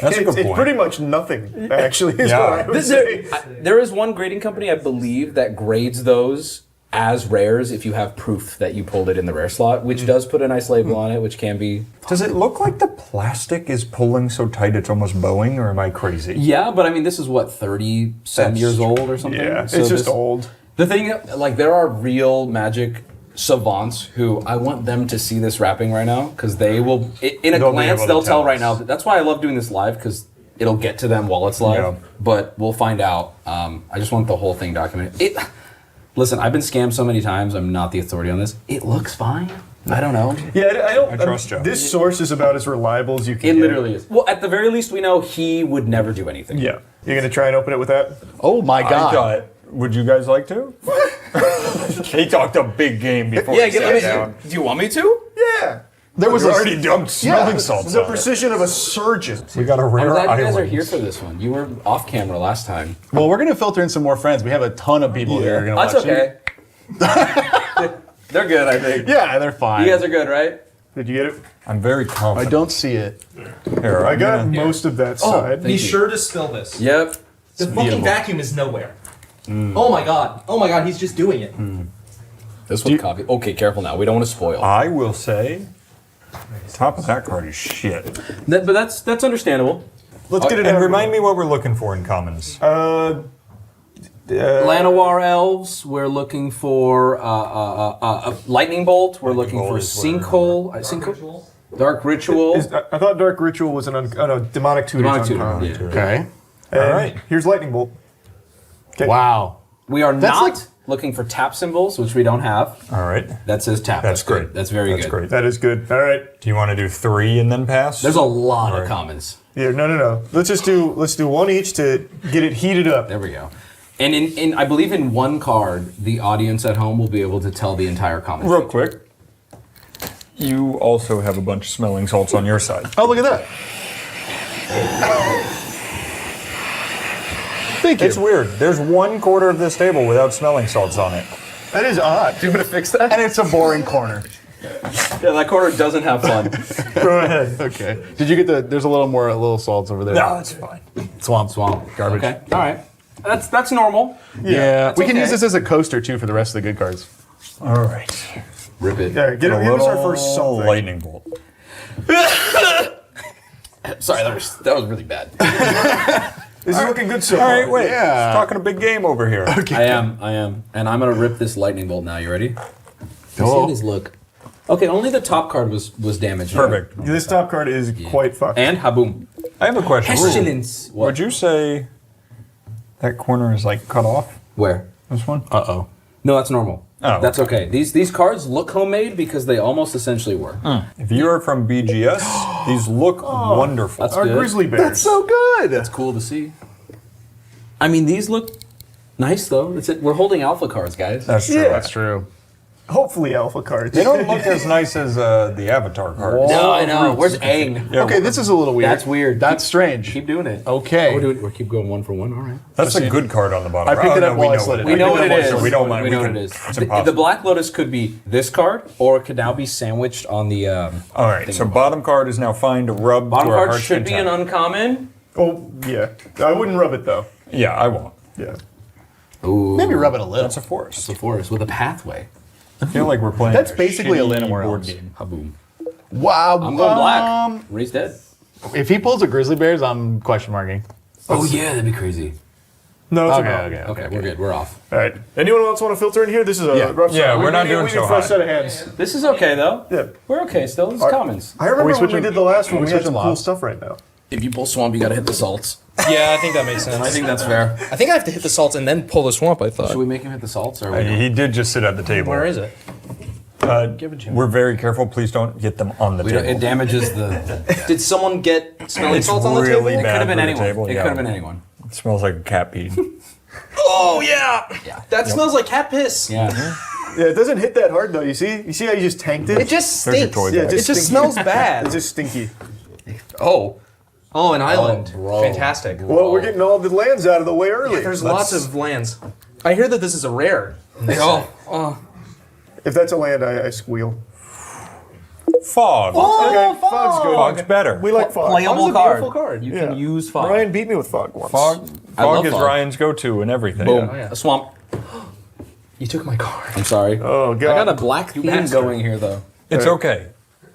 Speaker 14: That's a good point.
Speaker 1: It's pretty much nothing, actually, is what I would say.
Speaker 11: There is one grading company, I believe, that grades those as rares if you have proof that you pulled it in the rare slot, which does put a nice label on it, which can be...
Speaker 14: Does it look like the plastic is pulling so tight it's almost bowing, or am I crazy?
Speaker 11: Yeah, but I mean, this is what, 30-some years old or something?
Speaker 1: Yeah, it's just old.
Speaker 11: The thing, like, there are real Magic savants who I want them to see this wrapping right now, because they will, in a glance, they'll tell right now. That's why I love doing this live, because it'll get to them while it's live,
Speaker 14: Yeah.
Speaker 11: but we'll find out. I just want the whole thing documented. Listen, I've been scammed so many times, I'm not the authority on this. It looks fine. I don't know.
Speaker 1: Yeah, I
Speaker 14: trust you.
Speaker 1: This source is about as reliable as you can
Speaker 11: It
Speaker 1: get.
Speaker 11: literally is. Well, at the very least, we know he would never do anything.
Speaker 1: Yeah. You're going to try and open it with that?
Speaker 2: Oh my God.
Speaker 14: Would you guys like to? He talked a big game before he sat down.
Speaker 11: Do you want me to?
Speaker 1: Yeah.
Speaker 14: There was already dumped smelling salts
Speaker 1: The
Speaker 14: on it.
Speaker 1: precision of a surgeon.
Speaker 14: We got a
Speaker 11: I'm
Speaker 14: rare
Speaker 11: glad you guys
Speaker 14: island.
Speaker 11: are here for this one. You were off camera last time.
Speaker 2: Well, we're gonna filter in some more friends. We have a ton of people here who are gonna
Speaker 11: That's
Speaker 2: watch
Speaker 11: okay. They're good, I think.
Speaker 2: Yeah, they're fine.
Speaker 11: You guys are good, right?
Speaker 1: Did you get it?
Speaker 14: I'm very
Speaker 2: I
Speaker 14: confident.
Speaker 2: don't see it.
Speaker 14: Here,
Speaker 1: I got most of that side.
Speaker 6: Be sure to spill this.
Speaker 11: Yep.
Speaker 6: The fucking vacuum is nowhere. Oh my god. Oh my god, he's just doing it.
Speaker 11: This one copy. Okay, careful now. We don't want to spoil.
Speaker 14: I will say, top of that card is shit.
Speaker 11: But that's understandable.
Speaker 1: Let's get it
Speaker 14: And
Speaker 1: out.
Speaker 14: remind me what we're looking for in commons.
Speaker 11: Llanowar Elves, we're looking for a Lightning Bolt. We're looking for Sinkhole. Sinkhole? Dark Ritual.
Speaker 1: I thought Dark Ritual was Demonic Tutor.
Speaker 11: Demonic Tutor, yeah.
Speaker 2: Okay.
Speaker 1: And
Speaker 14: All right.
Speaker 1: Here's Lightning Bolt. Okay.
Speaker 2: Wow.
Speaker 11: We are
Speaker 2: That's
Speaker 11: not looking for tap symbols, which we don't have.
Speaker 14: All right.
Speaker 11: That says tap.
Speaker 14: That's
Speaker 11: good.
Speaker 14: great.
Speaker 11: That's very
Speaker 14: That's
Speaker 11: good.
Speaker 14: great.
Speaker 1: That is good. All right.
Speaker 14: Do you want to do 3 and then pass?
Speaker 11: There's a lot of commons.
Speaker 1: Yeah, no. Let's do one each to get it heated up.
Speaker 11: There we go. And in I believe in one card, the audience at home will be able to tell the entire comment.
Speaker 14: Real quick. You also have a bunch of smelling salts on your side.
Speaker 2: Oh, look at that. Thank you.
Speaker 14: It's weird. There's 1/4 of this table without smelling salts on it.
Speaker 1: That is odd.
Speaker 11: Do you want to fix that?
Speaker 2: And it's a boring corner.
Speaker 11: Yeah, that corner doesn't have fun.
Speaker 1: Go ahead.
Speaker 2: Okay. Did you get there's a little salts over there.
Speaker 14: No, that's fine.
Speaker 2: Swamp.
Speaker 14: Garbage.
Speaker 11: Okay. All right. That's normal.
Speaker 2: Yeah. We can
Speaker 11: okay.
Speaker 2: use this as a coaster too for the rest of the good cards.
Speaker 14: All right.
Speaker 11: Rip it.
Speaker 1: Yeah, give us our first something.
Speaker 14: Lightning bolt.
Speaker 11: Sorry, that was really bad.
Speaker 1: This is looking good so
Speaker 14: All
Speaker 1: far.
Speaker 14: right, wait.
Speaker 2: Yeah.
Speaker 14: Talking a big game over here.
Speaker 2: Okay.
Speaker 11: I am. And I'm going to rip this lightning bolt now. You ready? You see
Speaker 2: Oh.
Speaker 11: how these look? Okay, only the top card was damaged.
Speaker 14: Perfect.
Speaker 1: This top card is quite fucked.
Speaker 11: And haboom.
Speaker 14: I have a question.
Speaker 11: Pestilence. What?
Speaker 14: Would you say that corner is like cut off?
Speaker 11: Where?
Speaker 14: This one?
Speaker 2: Uh-oh.
Speaker 11: No, that's normal.
Speaker 14: Oh,
Speaker 11: That's okay. These cards look homemade because they almost essentially were.
Speaker 14: If you are from BGS, these look wonderful.
Speaker 11: That's
Speaker 1: Our
Speaker 11: good.
Speaker 1: grizzly bears.
Speaker 2: That's so good.
Speaker 11: That's cool to see. I mean, these look nice though. That's it. We're holding alpha cards, guys.
Speaker 14: That's true.
Speaker 1: Yeah.
Speaker 2: That's true.
Speaker 1: Hopefully alpha cards.
Speaker 14: They don't look as nice as the Avatar cards.
Speaker 11: No, I know. Where's Aang?
Speaker 14: Yeah,
Speaker 2: Okay, this is a little weird.
Speaker 11: That's weird.
Speaker 2: That's strange.
Speaker 11: Keep doing it.
Speaker 2: Okay.
Speaker 11: We'll keep going 1 for 1. All right.
Speaker 14: That's a good card on the bottom.
Speaker 2: I picked it up
Speaker 14: we
Speaker 2: while I
Speaker 14: know
Speaker 2: slid it.
Speaker 11: We know what it is.
Speaker 14: So we don't mind.
Speaker 11: We know
Speaker 14: can-
Speaker 11: what it is.
Speaker 14: It's
Speaker 11: The
Speaker 14: impossible.
Speaker 11: Black Lotus could be this card, or it could now be sandwiched on the.
Speaker 14: All right, so
Speaker 11: thing.
Speaker 14: bottom card is now fine to rub
Speaker 11: Bottom
Speaker 14: to our
Speaker 11: card
Speaker 14: heart's
Speaker 11: should be an
Speaker 14: content.
Speaker 11: uncommon.
Speaker 1: Oh, yeah. I wouldn't rub it, though.
Speaker 14: Yeah, I won't.
Speaker 1: Yeah.
Speaker 11: Ooh,
Speaker 2: Maybe rub it a little.
Speaker 14: That's a force.
Speaker 11: it's a forest with a pathway.
Speaker 14: I feel like we're playing.
Speaker 2: That's basically a
Speaker 14: shitty
Speaker 2: Llanowar
Speaker 14: board
Speaker 2: Elves.
Speaker 14: game.
Speaker 11: Haboom.
Speaker 2: Wow.
Speaker 11: I'm going black. Ray's dead.
Speaker 2: If he pulls a grizzly bears, I'm question marking.
Speaker 11: Oh yeah, that'd be crazy.
Speaker 1: No, it's
Speaker 11: Okay, we're good. We're off.
Speaker 1: All right. Anyone else want to filter in here? This is a rough
Speaker 14: Yeah,
Speaker 1: start.
Speaker 14: we're not doing
Speaker 1: we need
Speaker 14: so
Speaker 1: a fresh
Speaker 14: hot.
Speaker 1: set of hands.
Speaker 11: This is okay though.
Speaker 1: Yeah.
Speaker 11: We're okay still. This is commons.
Speaker 1: I remember when we did the last one, we had some cool stuff right now.
Speaker 11: If you pull swamp, you gotta hit the salts.
Speaker 15: Yeah, I think that makes sense.
Speaker 11: I think that's fair.
Speaker 15: I think I have to hit the salts and then pull the swamp, I thought.
Speaker 11: Should we make him hit the salts? Or
Speaker 14: He did just sit at the table.
Speaker 15: Where is it?
Speaker 14: Give it to me. We're very careful. Please don't get them on the table.
Speaker 11: It damages the...
Speaker 15: Did someone get smelling
Speaker 14: It's
Speaker 15: salts on the
Speaker 14: really
Speaker 15: table?
Speaker 14: bad
Speaker 11: It could have been
Speaker 14: for the
Speaker 11: anyone.
Speaker 14: table,
Speaker 11: It
Speaker 14: yeah.
Speaker 11: could have been anyone.
Speaker 14: It smells like a cat peed.
Speaker 15: Oh, yeah. That smells like cat piss.
Speaker 11: Yeah.
Speaker 1: Yeah, it doesn't hit that hard though. You see how you just tanked it?
Speaker 15: It just
Speaker 14: There's your
Speaker 15: stinks.
Speaker 14: toy
Speaker 1: Yeah,
Speaker 14: bag.
Speaker 15: It just smells bad.
Speaker 1: It's just stinky.
Speaker 15: Oh, an island.
Speaker 11: bro.
Speaker 15: Fantastic.
Speaker 1: Well, we're getting all the lands out of the way early.
Speaker 15: There's lots of lands. I hear that this is a rare.
Speaker 1: If that's a land, I squeal.
Speaker 14: Fog.
Speaker 1: Okay, fog's good.
Speaker 14: Fog's better.
Speaker 1: We like fog.
Speaker 11: Playable
Speaker 1: Fog's a
Speaker 11: card.
Speaker 1: beautiful card.
Speaker 11: You can use fog.
Speaker 1: Ryan beat me with fog once.
Speaker 14: Fog
Speaker 11: I love
Speaker 14: is
Speaker 11: fog.
Speaker 14: Ryan's go-to and everything.
Speaker 11: Boom.
Speaker 15: Oh, yeah.
Speaker 11: A swamp.
Speaker 15: You took my card.
Speaker 11: I'm sorry.
Speaker 1: Oh god.
Speaker 11: I got a black theme going here though.
Speaker 14: It's okay.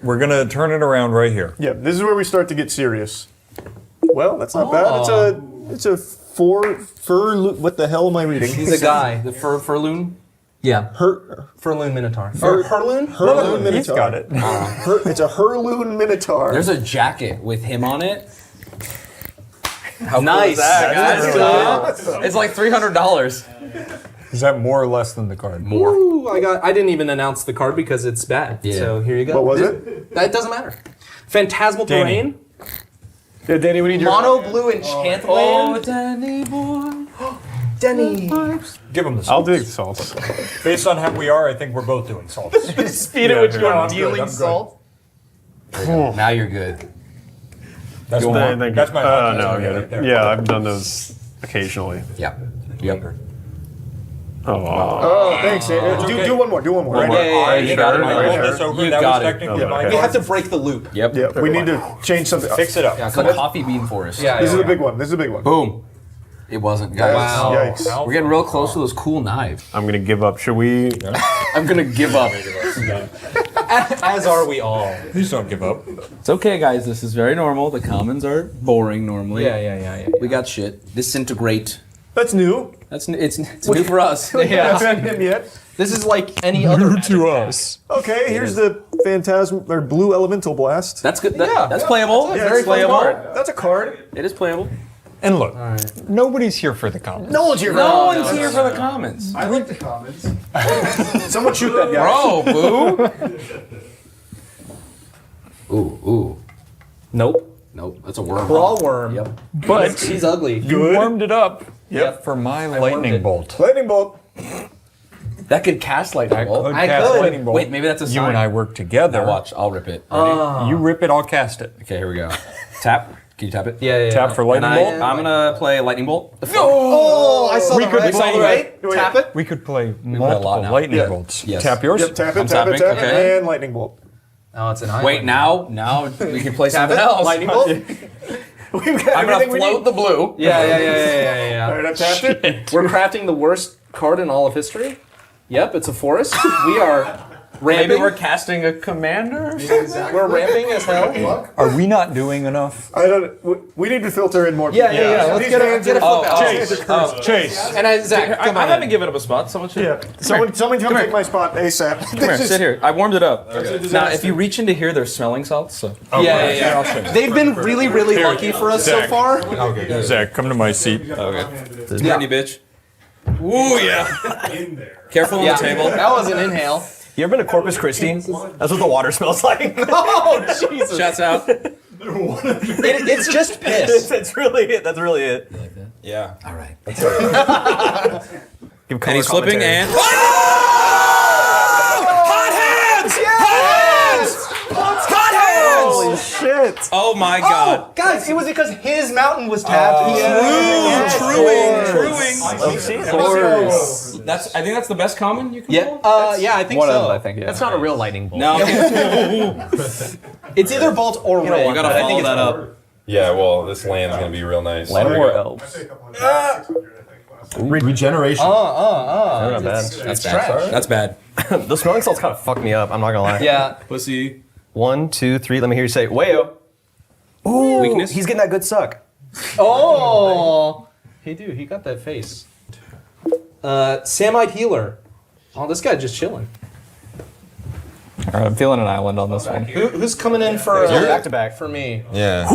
Speaker 14: We're gonna turn it around right here.
Speaker 1: Yeah, this is where we start to get serious. Well, that's not bad. It's a what the hell am I reading?
Speaker 15: He's a guy. The furloon? Yeah. Furloon Minotaur. Herloon?
Speaker 1: Herloon Minotaur.
Speaker 14: He's got it.
Speaker 1: It's a Herloon Minotaur.
Speaker 11: There's a jacket with him on it.
Speaker 15: How nice.
Speaker 11: It's like $300.
Speaker 14: Is that more or less than the card?
Speaker 11: More.
Speaker 15: Ooh, I didn't even announce the card because it's bad.
Speaker 11: Yeah.
Speaker 15: So here you go.
Speaker 1: What was it?
Speaker 15: That doesn't matter. Phantasmal
Speaker 14: Danny.
Speaker 15: Terrain.
Speaker 1: Yeah, Danny, we need your
Speaker 15: Mono blue enchant land.
Speaker 11: Danny boy.
Speaker 15: Denny.
Speaker 14: Give him the salts.
Speaker 1: I'll dig the salts.
Speaker 14: Based on how we are, I think we're both doing salts.
Speaker 15: Speed at which you're dealing salt.
Speaker 11: Now you're good.
Speaker 14: That's my
Speaker 16: right there. Yeah, I've done those occasionally.
Speaker 11: Yep.
Speaker 1: Oh, thanks. Do one more. Do one more.
Speaker 11: You got
Speaker 14: You got it.
Speaker 15: We have to break the loop.
Speaker 11: Yep.
Speaker 1: Yeah, we need to change something.
Speaker 14: Fix it up.
Speaker 11: Yeah, it's a coffee bean forest.
Speaker 15: Yeah,
Speaker 1: This is a big one. This is a big one.
Speaker 11: Boom. It wasn't, guys.
Speaker 15: Wow.
Speaker 1: Yikes.
Speaker 11: We're getting real close to those cool knives.
Speaker 16: I'm gonna give up. Should we?
Speaker 11: I'm gonna give up.
Speaker 15: As are we all.
Speaker 14: Please don't give up.
Speaker 11: It's okay, guys. This is very normal. The commons are boring normally.
Speaker 15: Yeah.
Speaker 11: We got shit. Disintegrate.
Speaker 1: That's new.
Speaker 11: It's new for us.
Speaker 1: We haven't had him yet.
Speaker 15: This is like any other
Speaker 14: New to us.
Speaker 1: Okay, here's the Phantasm or Blue Elemental Blast.
Speaker 11: That's good. That's playable.
Speaker 1: Yeah,
Speaker 11: That's very
Speaker 1: it's a fun
Speaker 11: playable.
Speaker 1: card. That's a card.
Speaker 11: It is playable.
Speaker 14: And look, nobody's here for the comments.
Speaker 1: No one's here.
Speaker 11: No one's here for the comments.
Speaker 1: I like the comments. Someone shoot that guy.
Speaker 11: Bro, boo. Ooh.
Speaker 15: Nope.
Speaker 11: That's a worm.
Speaker 15: Crawl worm.
Speaker 11: Yep.
Speaker 14: But
Speaker 15: He's ugly.
Speaker 14: you warmed it up
Speaker 15: Yep.
Speaker 14: for my
Speaker 15: warmed
Speaker 14: lightning
Speaker 15: it.
Speaker 14: bolt.
Speaker 1: Lightning bolt.
Speaker 11: That could cast lightning bolt.
Speaker 14: I could. Lightning bolt.
Speaker 11: Wait, maybe that's a sign.
Speaker 14: You and I work together.
Speaker 11: Now watch. I'll rip it. Ready?
Speaker 14: You rip it, I'll cast it.
Speaker 11: Okay, here we go. Tap. Can you tap it?
Speaker 15: Yeah.
Speaker 14: Tap for lightning
Speaker 11: And
Speaker 14: bolt.
Speaker 11: I'm gonna play lightning bolt.
Speaker 15: Oh, I saw
Speaker 14: We
Speaker 15: the
Speaker 14: could
Speaker 15: right.
Speaker 14: play-
Speaker 15: Saw the right. Tap it.
Speaker 14: We could play
Speaker 11: play a lot
Speaker 14: multiple
Speaker 11: now.
Speaker 14: lightning
Speaker 1: Yeah.
Speaker 14: bolts.
Speaker 11: Yes.
Speaker 14: Tap yours.
Speaker 1: Yep, tap it,
Speaker 11: I'm
Speaker 1: tap it,
Speaker 11: tapping,
Speaker 1: tap it,
Speaker 11: okay.
Speaker 1: and lightning bolt.
Speaker 15: Oh, it's an island.
Speaker 11: Wait, now we can play
Speaker 15: Tap
Speaker 11: something
Speaker 15: it.
Speaker 11: else.
Speaker 15: Lightning bolt.
Speaker 1: We've got
Speaker 11: I'm gonna
Speaker 1: everything we
Speaker 11: float
Speaker 1: need.
Speaker 11: the blue.
Speaker 15: Yeah.
Speaker 1: All right, I've tapped it.
Speaker 15: We're crafting the worst card in all of history. Yep, it's a forest. We are ramping.
Speaker 11: Maybe we're casting a commander.
Speaker 15: We're ramping as hell.
Speaker 14: Are we not doing enough?
Speaker 1: I don't. We need to filter in more.
Speaker 15: Yeah. Let's
Speaker 1: These
Speaker 15: get
Speaker 1: hands
Speaker 15: a
Speaker 1: are-
Speaker 15: flip out.
Speaker 14: Chase.
Speaker 15: And Zach, come on.
Speaker 11: I haven't given up a spot. Someone should.
Speaker 1: Yeah. Someone come take my spot ASAP.
Speaker 11: Come here, sit here. I warmed it up. Now, if you reach into here, there's smelling salts. So.
Speaker 15: Yeah. They've been really lucky for us so
Speaker 14: Zach.
Speaker 15: far.
Speaker 14: Okay. Zach, come to my seat.
Speaker 11: Okay. Pretty bitch. Ooh yeah. Careful on the table.
Speaker 15: That was an inhale.
Speaker 17: You ever been to Corpus Christi? That's what the water smells like.
Speaker 15: Oh Jesus!
Speaker 11: Shouts out.
Speaker 15: It's just piss.
Speaker 17: That's really it. That's really it.
Speaker 11: You like that?
Speaker 17: Yeah.
Speaker 11: All right.
Speaker 17: Give
Speaker 11: And he's flipping and.
Speaker 17: Hot hands! Hot hands! Holy shit!
Speaker 11: Oh my God!
Speaker 15: Guys, it was because his mountain was tapped.
Speaker 11: Truing.
Speaker 17: Of course.
Speaker 11: I think that's the best common you can pull.
Speaker 15: Yeah, I think
Speaker 17: One
Speaker 15: so.
Speaker 17: of them, I think, yeah.
Speaker 15: That's not a real lightning bolt.
Speaker 11: No.
Speaker 15: It's either bolt or red.
Speaker 11: You gotta follow that up.
Speaker 16: Yeah, well, this land's gonna be real nice.
Speaker 17: Land or elves.
Speaker 2: Regeneration.
Speaker 17: Not bad.
Speaker 11: That's bad. That's bad.
Speaker 17: The smelling salts kind of fucked me up. I'm not gonna lie.
Speaker 15: Yeah.
Speaker 11: Pussy.
Speaker 17: 1, 2, 3. Let me hear you say, "Wayo." Ooh,
Speaker 11: Weakness.
Speaker 17: he's getting that good suck.
Speaker 15: Oh. Hey, dude, he got that face. Samite Healer. Oh, this guy just chilling.
Speaker 12: All right, I'm feeling an island on this one.
Speaker 15: Who's coming in for
Speaker 17: back to back
Speaker 15: for me?
Speaker 18: Yeah.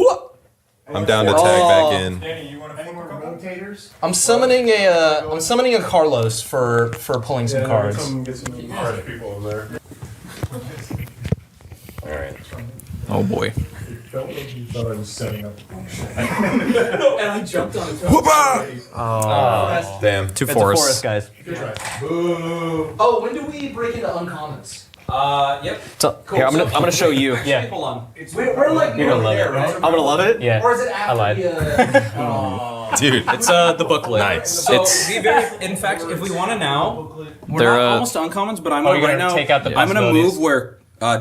Speaker 18: I'm down to tag back in.
Speaker 15: I'm summoning a Carlos for pulling some cards.
Speaker 14: Come get some card people over there.
Speaker 15: All right.
Speaker 12: Oh boy.
Speaker 14: Felt like you thought I was setting up.
Speaker 15: And I jumped on it.
Speaker 17: Oh,
Speaker 18: damn.
Speaker 17: Two forests, guys.
Speaker 15: Good try. Boo. Oh, when do we break into uncommons? Yep.
Speaker 17: So,
Speaker 15: Cool.
Speaker 17: here, I'm gonna show you.
Speaker 15: Yeah. Hold on. We're like
Speaker 17: You're gonna love
Speaker 15: there,
Speaker 17: it.
Speaker 15: right?
Speaker 17: I'm gonna love it.
Speaker 12: Yeah.
Speaker 15: Or is it after
Speaker 12: I lied.
Speaker 18: Dude.
Speaker 12: It's the booklet.
Speaker 18: Nice.
Speaker 11: So,
Speaker 12: It's
Speaker 11: in fact, if we want to now, we're
Speaker 12: They're,
Speaker 11: not almost to uncommons, but I'm
Speaker 12: Oh,
Speaker 11: gonna
Speaker 12: you're
Speaker 11: right
Speaker 12: gonna
Speaker 11: now.
Speaker 12: take out the
Speaker 11: I'm gonna
Speaker 12: possibilities?
Speaker 11: move where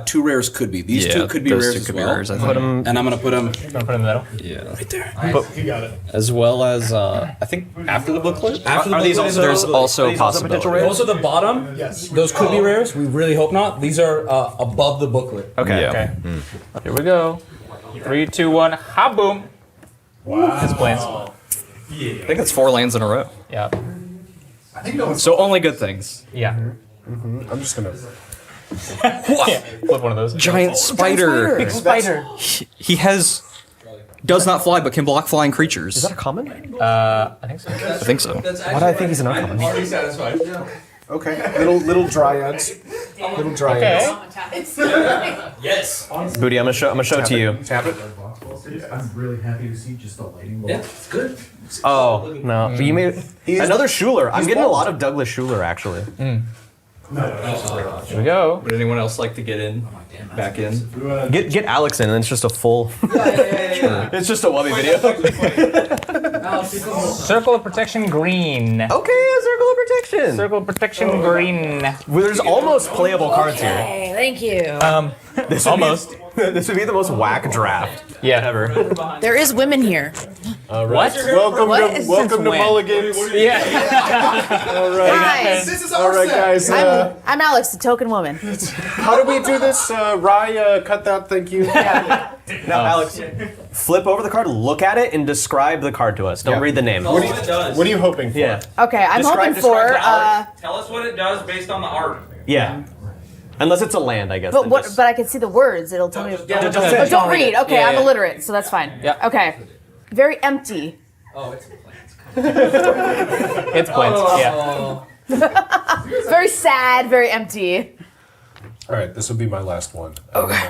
Speaker 11: 2 rares could be. These 2 could be
Speaker 12: those
Speaker 11: rares
Speaker 12: 2
Speaker 11: as
Speaker 12: could
Speaker 11: well.
Speaker 12: be rares. I
Speaker 17: Put
Speaker 12: think.
Speaker 17: 'em-
Speaker 11: And I'm gonna put them
Speaker 12: Gonna put in the middle.
Speaker 11: right there.
Speaker 14: You got it.
Speaker 12: As well as I think after the booklet.
Speaker 11: After the
Speaker 17: Are these
Speaker 11: booklet,
Speaker 17: also-
Speaker 12: There's also
Speaker 17: are these also potential
Speaker 12: possibilities.
Speaker 17: rares?
Speaker 11: Those are the bottom.
Speaker 14: Yes.
Speaker 11: Those could be rares. We really hope not. These are above the booklet.
Speaker 17: Okay.
Speaker 12: Yeah.
Speaker 17: Okay.
Speaker 12: Here we go. 3, 2, 1. Ha boom.
Speaker 14: Wow.
Speaker 12: His plans.
Speaker 14: Yeah.
Speaker 12: I think that's 4 lands in a row. Yeah.
Speaker 14: I think that was
Speaker 12: So only good things. Yeah.
Speaker 14: I'm just gonna.
Speaker 12: Flip one of those.
Speaker 23: Giant spider.
Speaker 12: Big spider.
Speaker 23: He does not fly, but can block flying creatures.
Speaker 17: Is that a common?
Speaker 12: I think so.
Speaker 23: I think so.
Speaker 17: Why do I think he's an uncommon?
Speaker 15: Already satisfied.
Speaker 14: Okay. Little dryads. Little dryads.
Speaker 11: Yes.
Speaker 17: Booty, I'm gonna show it to you.
Speaker 14: Tap it.
Speaker 24: I'm really happy to see just the lightning bolt.
Speaker 11: Yeah, it's good.
Speaker 17: Oh no! But you made another Schuler. I'm getting a lot of Douglas Schuler actually.
Speaker 12: Here we go. Would anyone else like to get in? Back in?
Speaker 17: Get Alex in, and it's just a full. It's just a Wubby video.
Speaker 12: Circle of Protection green.
Speaker 17: Okay, a Circle of Protection.
Speaker 12: Circle of Protection green.
Speaker 17: Well, there's almost playable cards here.
Speaker 10: Hey, thank you.
Speaker 17: This almost. This would be the most whack draft.
Speaker 12: Yeah.
Speaker 17: Ever.
Speaker 10: There is women here.
Speaker 12: What?
Speaker 14: Welcome to Mulligans.
Speaker 12: Yeah.
Speaker 14: All right.
Speaker 10: Guys,
Speaker 15: This is
Speaker 14: All
Speaker 15: our
Speaker 14: right,
Speaker 15: set.
Speaker 14: guys.
Speaker 10: I'm Alex, the token woman.
Speaker 14: How do we do this? Rye, cut that. Thank you.
Speaker 17: Now, Alex, flip over the card, look at it, and describe the card to us. Don't read the name.
Speaker 11: What it does.
Speaker 14: What are you hoping for?
Speaker 17: Yeah.
Speaker 10: Okay, I'm hoping for.
Speaker 11: Tell us what it does based on the art.
Speaker 17: Yeah. Unless it's a land, I guess.
Speaker 10: But
Speaker 17: then
Speaker 10: what?
Speaker 17: just-
Speaker 10: But I can see the words. It'll tell me.
Speaker 17: Just
Speaker 10: Oh,
Speaker 17: say-
Speaker 10: don't read. Okay,
Speaker 12: Yeah,
Speaker 10: I'm
Speaker 12: yeah.
Speaker 10: illiterate, so that's fine.
Speaker 12: Yeah.
Speaker 10: Okay. Very empty.
Speaker 11: Oh, it's
Speaker 12: It's plants. Yeah.
Speaker 10: Very sad. Very empty.
Speaker 14: All right, this will be my last one. Okay.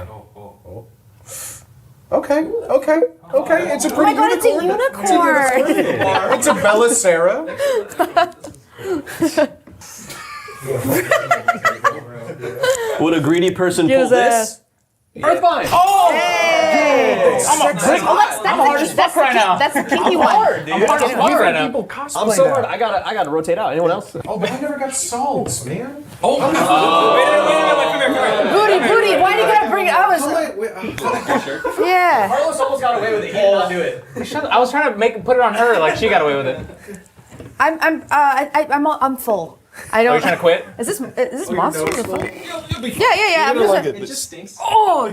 Speaker 14: Okay. It's a
Speaker 10: Oh
Speaker 14: pretty
Speaker 10: my god, it's a unicorn.
Speaker 14: It's a Belisara.
Speaker 17: Would a greedy person
Speaker 10: Give
Speaker 17: pull
Speaker 10: us a-
Speaker 17: this?
Speaker 15: Earthbind.
Speaker 12: Oh!
Speaker 10: Hey!
Speaker 12: I'm hard as fuck right now.
Speaker 10: That's the kinky one.
Speaker 12: I'm hard as fuck right now.
Speaker 14: People cosplay
Speaker 17: I'm so
Speaker 14: that.
Speaker 17: hard. I gotta rotate out. Anyone else?
Speaker 14: Oh, but I never got salts, man.
Speaker 11: Oh, wait, come here.
Speaker 10: Booty, why do you gotta bring it? I was. Yeah.
Speaker 15: Carlos almost got away with it. He did not do it.
Speaker 12: I was trying to put it on her like she got away with it.
Speaker 10: I'm full. I don't.
Speaker 12: Are you trying to quit?
Speaker 10: Is this monster?
Speaker 14: nose
Speaker 10: Full?
Speaker 14: full?
Speaker 10: Yeah. I'm
Speaker 14: You're
Speaker 10: just.
Speaker 14: like
Speaker 15: It just stinks.
Speaker 10: Oh.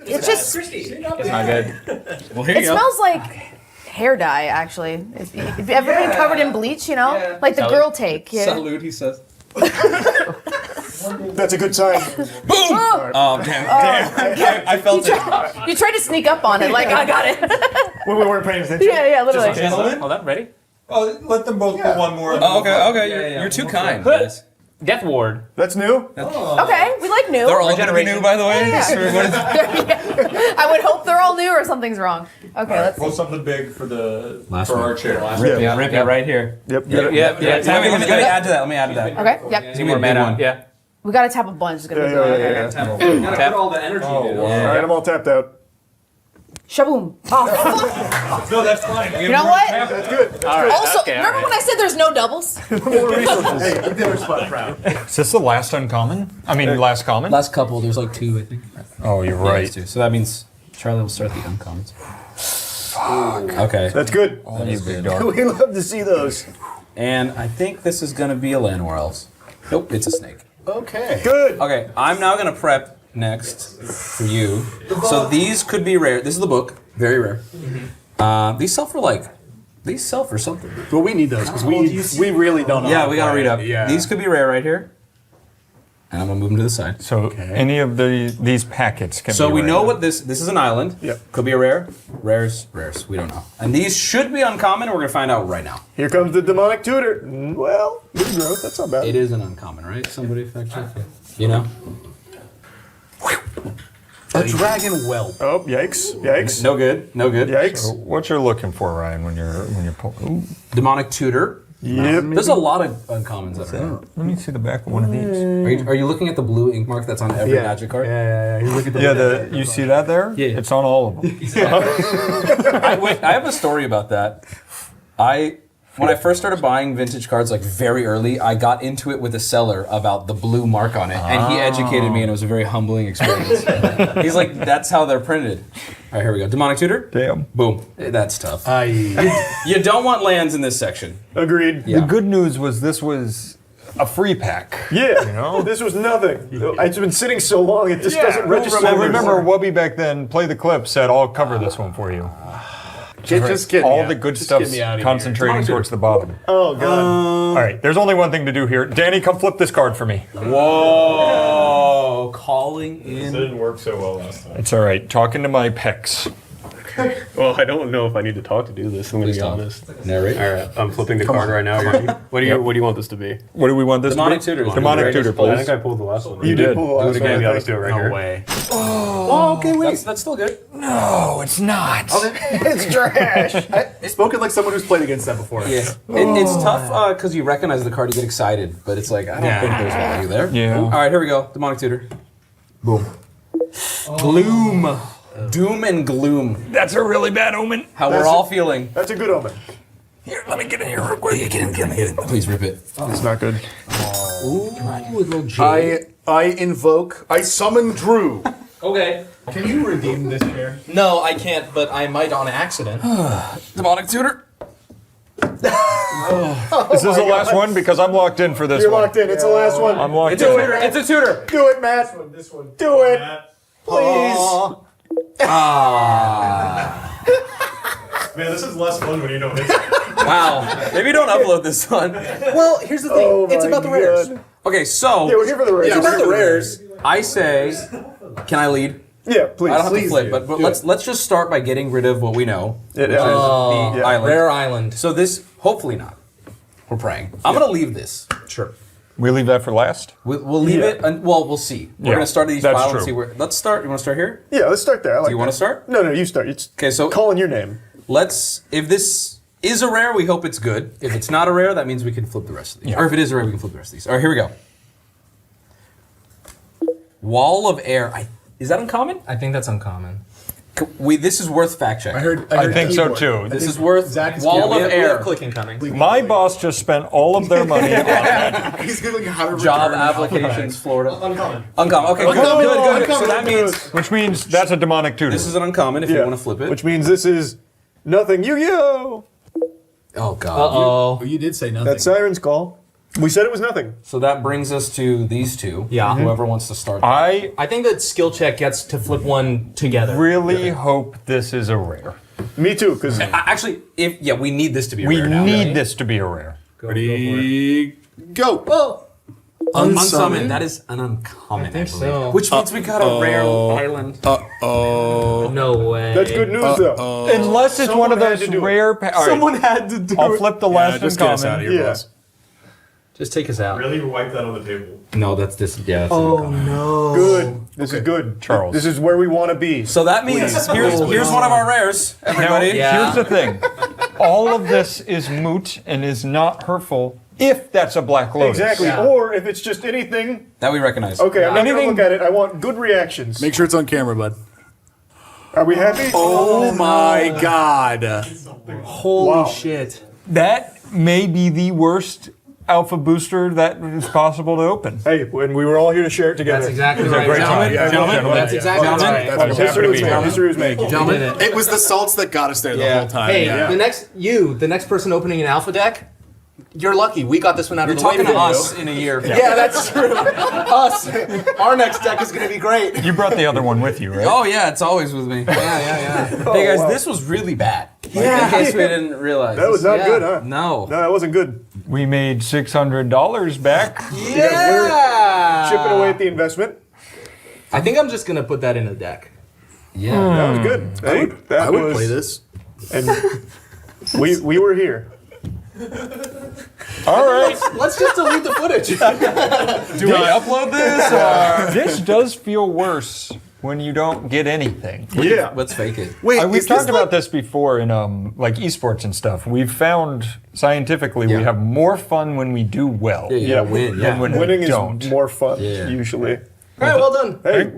Speaker 10: It's just.
Speaker 12: It's not good.
Speaker 11: Well, here
Speaker 10: It
Speaker 11: you go.
Speaker 10: smells like hair dye. Actually, if you've ever been covered in bleach, you know,
Speaker 15: Yeah.
Speaker 10: like the girl take. Yeah.
Speaker 11: Salute, he says.
Speaker 14: That's a good sign.
Speaker 11: Boom! Oh, damn. I felt it.
Speaker 10: You tried to sneak up on it, like I got it.
Speaker 14: When we weren't paying attention.
Speaker 10: Yeah, literally.
Speaker 14: Gentlemen.
Speaker 12: Hold on, ready?
Speaker 14: Oh, let them both pull one more.
Speaker 11: Oh, okay. You're too kind, guys.
Speaker 12: Death Ward.
Speaker 14: That's new.
Speaker 10: Okay, we like new.
Speaker 11: They're all gonna be new, by the way.
Speaker 10: Yeah. I would hope they're all new or something's wrong. Okay, let's
Speaker 14: Roll
Speaker 10: see.
Speaker 14: something big for the
Speaker 11: Last
Speaker 14: for
Speaker 11: one.
Speaker 14: our chair.
Speaker 11: Yeah, Rippy, right here.
Speaker 14: Yep.
Speaker 11: Yeah. Let me add to that. Let me add to that.
Speaker 10: Okay, yep.
Speaker 11: Give me a big one.
Speaker 12: Yeah.
Speaker 10: We gotta tap a bunch. It's gonna be
Speaker 14: Yeah.
Speaker 10: good.
Speaker 11: Gotta put all the energy into
Speaker 14: All
Speaker 11: this.
Speaker 14: right, I'm all tapped out.
Speaker 10: Shaboom. Oh,
Speaker 11: No, that's fine.
Speaker 10: you know what?
Speaker 14: That's good.
Speaker 12: All right.
Speaker 10: Also,
Speaker 12: okay,
Speaker 10: remember when I said there's no doubles?
Speaker 14: More resources.
Speaker 24: Hey, you did our spot proud.
Speaker 12: Is this the last uncommon? I mean, last common?
Speaker 11: Last couple, there's like 2, I think.
Speaker 12: Oh, you're
Speaker 11: Yeah, there's 2. So that means Charlie will start the uncommons. Okay.
Speaker 14: That's good.
Speaker 11: That is good.
Speaker 14: We love to see those.
Speaker 11: And I think this is gonna be a Llanowar Elves. Nope, it's a snake.
Speaker 14: Okay. Good.
Speaker 11: Okay, I'm now gonna prep next for you. So these could be rare. This is the book, very rare. These sell for like These sell for something.
Speaker 2: Well, we need those because we really don't know.
Speaker 11: Yeah, we gotta read up.
Speaker 2: Yeah.
Speaker 11: These could be rare right here. And I'm gonna move them to the side.
Speaker 14: So any of these packets can
Speaker 11: So
Speaker 14: be
Speaker 11: we
Speaker 14: rare.
Speaker 11: know what this is an island.
Speaker 1: Yep.
Speaker 11: Could be a rare. Rares. We don't know. And these should be uncommon. We're gonna find out right now.
Speaker 1: Here comes the demonic tutor. Well, good growth. That's not bad.
Speaker 11: It is an uncommon, right? Somebody fact check it. You know?
Speaker 2: A dragon whelp.
Speaker 1: Oh, yikes! Yikes!
Speaker 11: No good. No good.
Speaker 1: Yikes!
Speaker 14: So what you're looking for, Ryan, when you're pulling?
Speaker 11: Demonic tutor.
Speaker 1: Yep.
Speaker 11: There's a lot of uncommons that are.
Speaker 14: Let me see the back of one of these.
Speaker 11: Are you looking at the blue ink mark that's on every magic card?
Speaker 2: Yeah. You look at the
Speaker 14: You see that there?
Speaker 11: Yeah.
Speaker 14: It's on all of them.
Speaker 11: I have a story about that. When I first started buying vintage cards, like very early, I got into it with a seller about the blue mark on it, and he educated me, and it was a very humbling experience. He's like, "That's how they're printed." All right, here we go. Demonic tutor.
Speaker 14: Damn.
Speaker 11: Boom. That's tough. You don't want lands in this section.
Speaker 1: Agreed.
Speaker 14: The good news was this was a free pack.
Speaker 1: Yeah.
Speaker 14: You know?
Speaker 1: This was nothing. It's been sitting so long, it just doesn't register.
Speaker 14: Well, remember, Wubby back then, Play the Clip, said, I'll cover this one for you.
Speaker 2: Just get
Speaker 14: all the good stuff concentrating towards the bottom.
Speaker 1: Oh, God.
Speaker 14: All right, there's only one thing to do here. Danny, come flip this card for me.
Speaker 11: Whoa. Calling in.
Speaker 16: This didn't work so well last time.
Speaker 14: It's all right. Talking to my pecs.
Speaker 16: Well, I don't know if I need to talk to do this. I'm going to be honest.
Speaker 11: Narrate.
Speaker 16: All right, I'm flipping the card right now. You ready? What do you want this to be?
Speaker 14: What do we want this
Speaker 11: Demonic
Speaker 14: to be?
Speaker 11: tutor.
Speaker 14: Demonic tutor, please.
Speaker 16: I think I pulled the last one. Right?
Speaker 1: You did pull the last
Speaker 16: Do it again.
Speaker 1: one.
Speaker 16: Yeah, let's do it right here.
Speaker 2: No way.
Speaker 1: Oh, okay, wait.
Speaker 11: That's still good.
Speaker 14: No, it's not.
Speaker 1: It's trash.
Speaker 2: Spoken like someone who's played against that before.
Speaker 11: Yeah. It's tough because you recognize the card, you get excited, but it's like, I don't think there's value there.
Speaker 14: Yeah.
Speaker 11: All right, here we go. Demonic tutor. Boom. Gloom. Doom and gloom.
Speaker 14: That's a really bad omen.
Speaker 11: How we're all feeling.
Speaker 1: That's a good omen.
Speaker 14: Here, let me get in here real quick.
Speaker 11: Get in. Please rip it.
Speaker 1: It's not good.
Speaker 11: Ooh, a little jade.
Speaker 2: I summon Drew.
Speaker 12: Okay.
Speaker 24: Can you redeem this chair?
Speaker 12: No, I can't, but I might on accident.
Speaker 11: Demonic tutor.
Speaker 14: Is this the last one? Because I'm locked in for this
Speaker 1: You're
Speaker 14: one.
Speaker 1: locked in. It's the last one.
Speaker 14: I'm locked
Speaker 11: It's
Speaker 14: in.
Speaker 11: a tutor. It's a tutor.
Speaker 1: Do it, Matt.
Speaker 24: This one.
Speaker 1: Do it. Please.
Speaker 16: Man, this is less fun when you don't hit it.
Speaker 11: Wow. Maybe don't upload this one.
Speaker 12: Well, here's the thing. It's about the rares.
Speaker 11: Okay, so.
Speaker 1: Yeah, we're here for the rares.
Speaker 11: It's about the rares. I say, can I lead?
Speaker 1: Yeah, please.
Speaker 11: I don't have to
Speaker 1: Please
Speaker 11: flip,
Speaker 1: do.
Speaker 11: but let's just start by getting rid of what we know, which is the
Speaker 1: Yeah.
Speaker 11: island.
Speaker 12: Rare island.
Speaker 11: So this, hopefully not. We're praying. I'm gonna leave this.
Speaker 2: Sure.
Speaker 14: We leave that for last?
Speaker 11: We'll leave it. Well, we'll see. We're
Speaker 14: Yeah,
Speaker 11: gonna start these
Speaker 14: that's
Speaker 11: piles and
Speaker 14: true.
Speaker 11: see where. Let's start. You want to start here?
Speaker 1: Yeah, let's start there. I like
Speaker 11: Do you want to start?
Speaker 1: No, you start. It's
Speaker 11: Okay, so
Speaker 1: calling your name.
Speaker 11: let's. If this is a rare, we hope it's good. If it's not a rare, that means we can flip the rest of these.
Speaker 14: Yeah.
Speaker 11: Or if it is a rare, we can flip the rest of these. All right, here we go. Wall of Air. Is that uncommon?
Speaker 12: I think that's uncommon.
Speaker 11: This is worth fact checking.
Speaker 14: I think so too.
Speaker 11: This is worth
Speaker 2: Zach is
Speaker 11: Wall
Speaker 2: we
Speaker 11: of
Speaker 2: have
Speaker 11: Air.
Speaker 12: Clicking coming.
Speaker 14: My boss just spent all of their money on that.
Speaker 2: He's googling how to
Speaker 11: Job
Speaker 2: return
Speaker 11: applications, Florida.
Speaker 24: Uncommon.
Speaker 11: Uncommon. Okay, good. So that means
Speaker 14: Which means that's a demonic tutor.
Speaker 11: this is an uncommon if you
Speaker 1: Yeah.
Speaker 11: want to flip it.
Speaker 1: Which means this is nothing. Yu-Gi-Oh!
Speaker 11: Oh, God.
Speaker 12: Uh-oh.
Speaker 2: You did say nothing.
Speaker 1: That's Siren's call. We said it was nothing.
Speaker 11: So that brings us to these two.
Speaker 12: Yeah.
Speaker 11: Whoever wants to start.
Speaker 14: I
Speaker 12: I think that skill check gets to flip one together.
Speaker 14: really hope this is a rare.
Speaker 1: Me too, because
Speaker 11: Actually, we need this to be a
Speaker 14: We
Speaker 11: rare now.
Speaker 14: need this to be a rare.
Speaker 2: Ready, go.
Speaker 12: Oh.
Speaker 11: Unsummoned. That is an uncommon, I
Speaker 12: think
Speaker 11: believe.
Speaker 12: so.
Speaker 11: Which means we got a rare island.
Speaker 12: No way.
Speaker 1: that's good news though.
Speaker 14: Unless it's one of
Speaker 1: Someone had
Speaker 14: those
Speaker 1: to do it.
Speaker 14: rare. All right,
Speaker 1: Someone had to do
Speaker 14: I'll
Speaker 1: it.
Speaker 14: flip the last
Speaker 2: just get us out of
Speaker 14: uncommon.
Speaker 2: here,
Speaker 1: Yeah.
Speaker 2: boss.
Speaker 12: Just take us out.
Speaker 16: Really wipe that on the table.
Speaker 11: No, that's this. Yeah. That's
Speaker 12: Oh no.
Speaker 1: Good. This is good.
Speaker 14: Charles.
Speaker 1: This is where we want to be.
Speaker 11: So that means here's one of our rares, everybody.
Speaker 14: Now,
Speaker 12: Yeah.
Speaker 14: here's the thing. All of this is moot and is not hurtful if that's a Black Lotus.
Speaker 1: Exactly.
Speaker 12: Yeah.
Speaker 1: Or if it's just anything.
Speaker 11: That we recognize.
Speaker 1: Okay, I'm not going to
Speaker 14: Anything-
Speaker 1: look at it. I want good reactions.
Speaker 2: Make sure it's on camera, bud.
Speaker 1: Are we happy?
Speaker 2: Oh my God.
Speaker 12: Holy
Speaker 1: Wow.
Speaker 12: shit.
Speaker 14: That may be the worst alpha booster that is possible to open.
Speaker 1: Hey, when we were all here to share it together.
Speaker 12: That's exactly
Speaker 14: It was a
Speaker 12: right.
Speaker 14: great time.
Speaker 12: Gentlemen, that's exactly
Speaker 2: Gentlemen,
Speaker 12: right.
Speaker 2: that's
Speaker 14: I was happy to
Speaker 1: History
Speaker 14: be
Speaker 1: was made.
Speaker 14: here.
Speaker 1: History was made.
Speaker 12: Gentlemen.
Speaker 2: It was the salts that got us there the
Speaker 11: Yeah.
Speaker 2: whole time.
Speaker 12: Hey,
Speaker 2: yeah.
Speaker 12: the next person opening an alpha deck, you're lucky. We got this one out
Speaker 11: You're
Speaker 12: of the way.
Speaker 11: talking to
Speaker 12: before you.
Speaker 11: us in a year.
Speaker 12: Yeah, that's true. Us. Our next deck is going to be great.
Speaker 14: You brought the other one with you, right?
Speaker 11: Oh yeah, it's always with me.
Speaker 12: Yeah.
Speaker 11: Hey guys, this was really bad. In case we didn't realize.
Speaker 1: That was not good, huh?
Speaker 11: No.
Speaker 1: No, that wasn't good.
Speaker 14: We made $600 back.
Speaker 1: We're chipping away at the investment.
Speaker 12: I think I'm just gonna put that in a deck.
Speaker 11: Yeah.
Speaker 1: That was good.
Speaker 2: I would play this.
Speaker 1: And we were here.
Speaker 14: All right.
Speaker 12: Let's just delete the footage.
Speaker 11: Do we upload this? Or?
Speaker 14: This does feel worse when you don't get anything.
Speaker 1: Yeah.
Speaker 11: Let's fake it.
Speaker 2: Wait,
Speaker 14: We've talked about this before in like esports and stuff. We've found scientifically we have more fun when we do well.
Speaker 11: Yeah, you gotta win.
Speaker 14: Than when
Speaker 1: Winning
Speaker 14: we don't.
Speaker 1: is more fun, usually.
Speaker 12: All right, well done.
Speaker 1: Hey,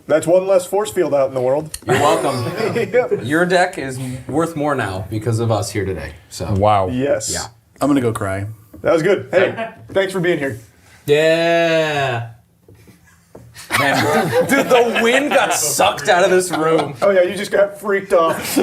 Speaker 1: that's one less force field out in the world.
Speaker 11: You're welcome. Your deck is worth more now because of us here today. So
Speaker 14: Wow.
Speaker 1: Yes.
Speaker 11: Yeah.
Speaker 2: I'm gonna go cry.
Speaker 1: That was good. Hey, thanks for being here.
Speaker 12: Yeah.
Speaker 11: Man, dude, the wind got sucked out of this room.
Speaker 1: Oh yeah, you just got freaked off.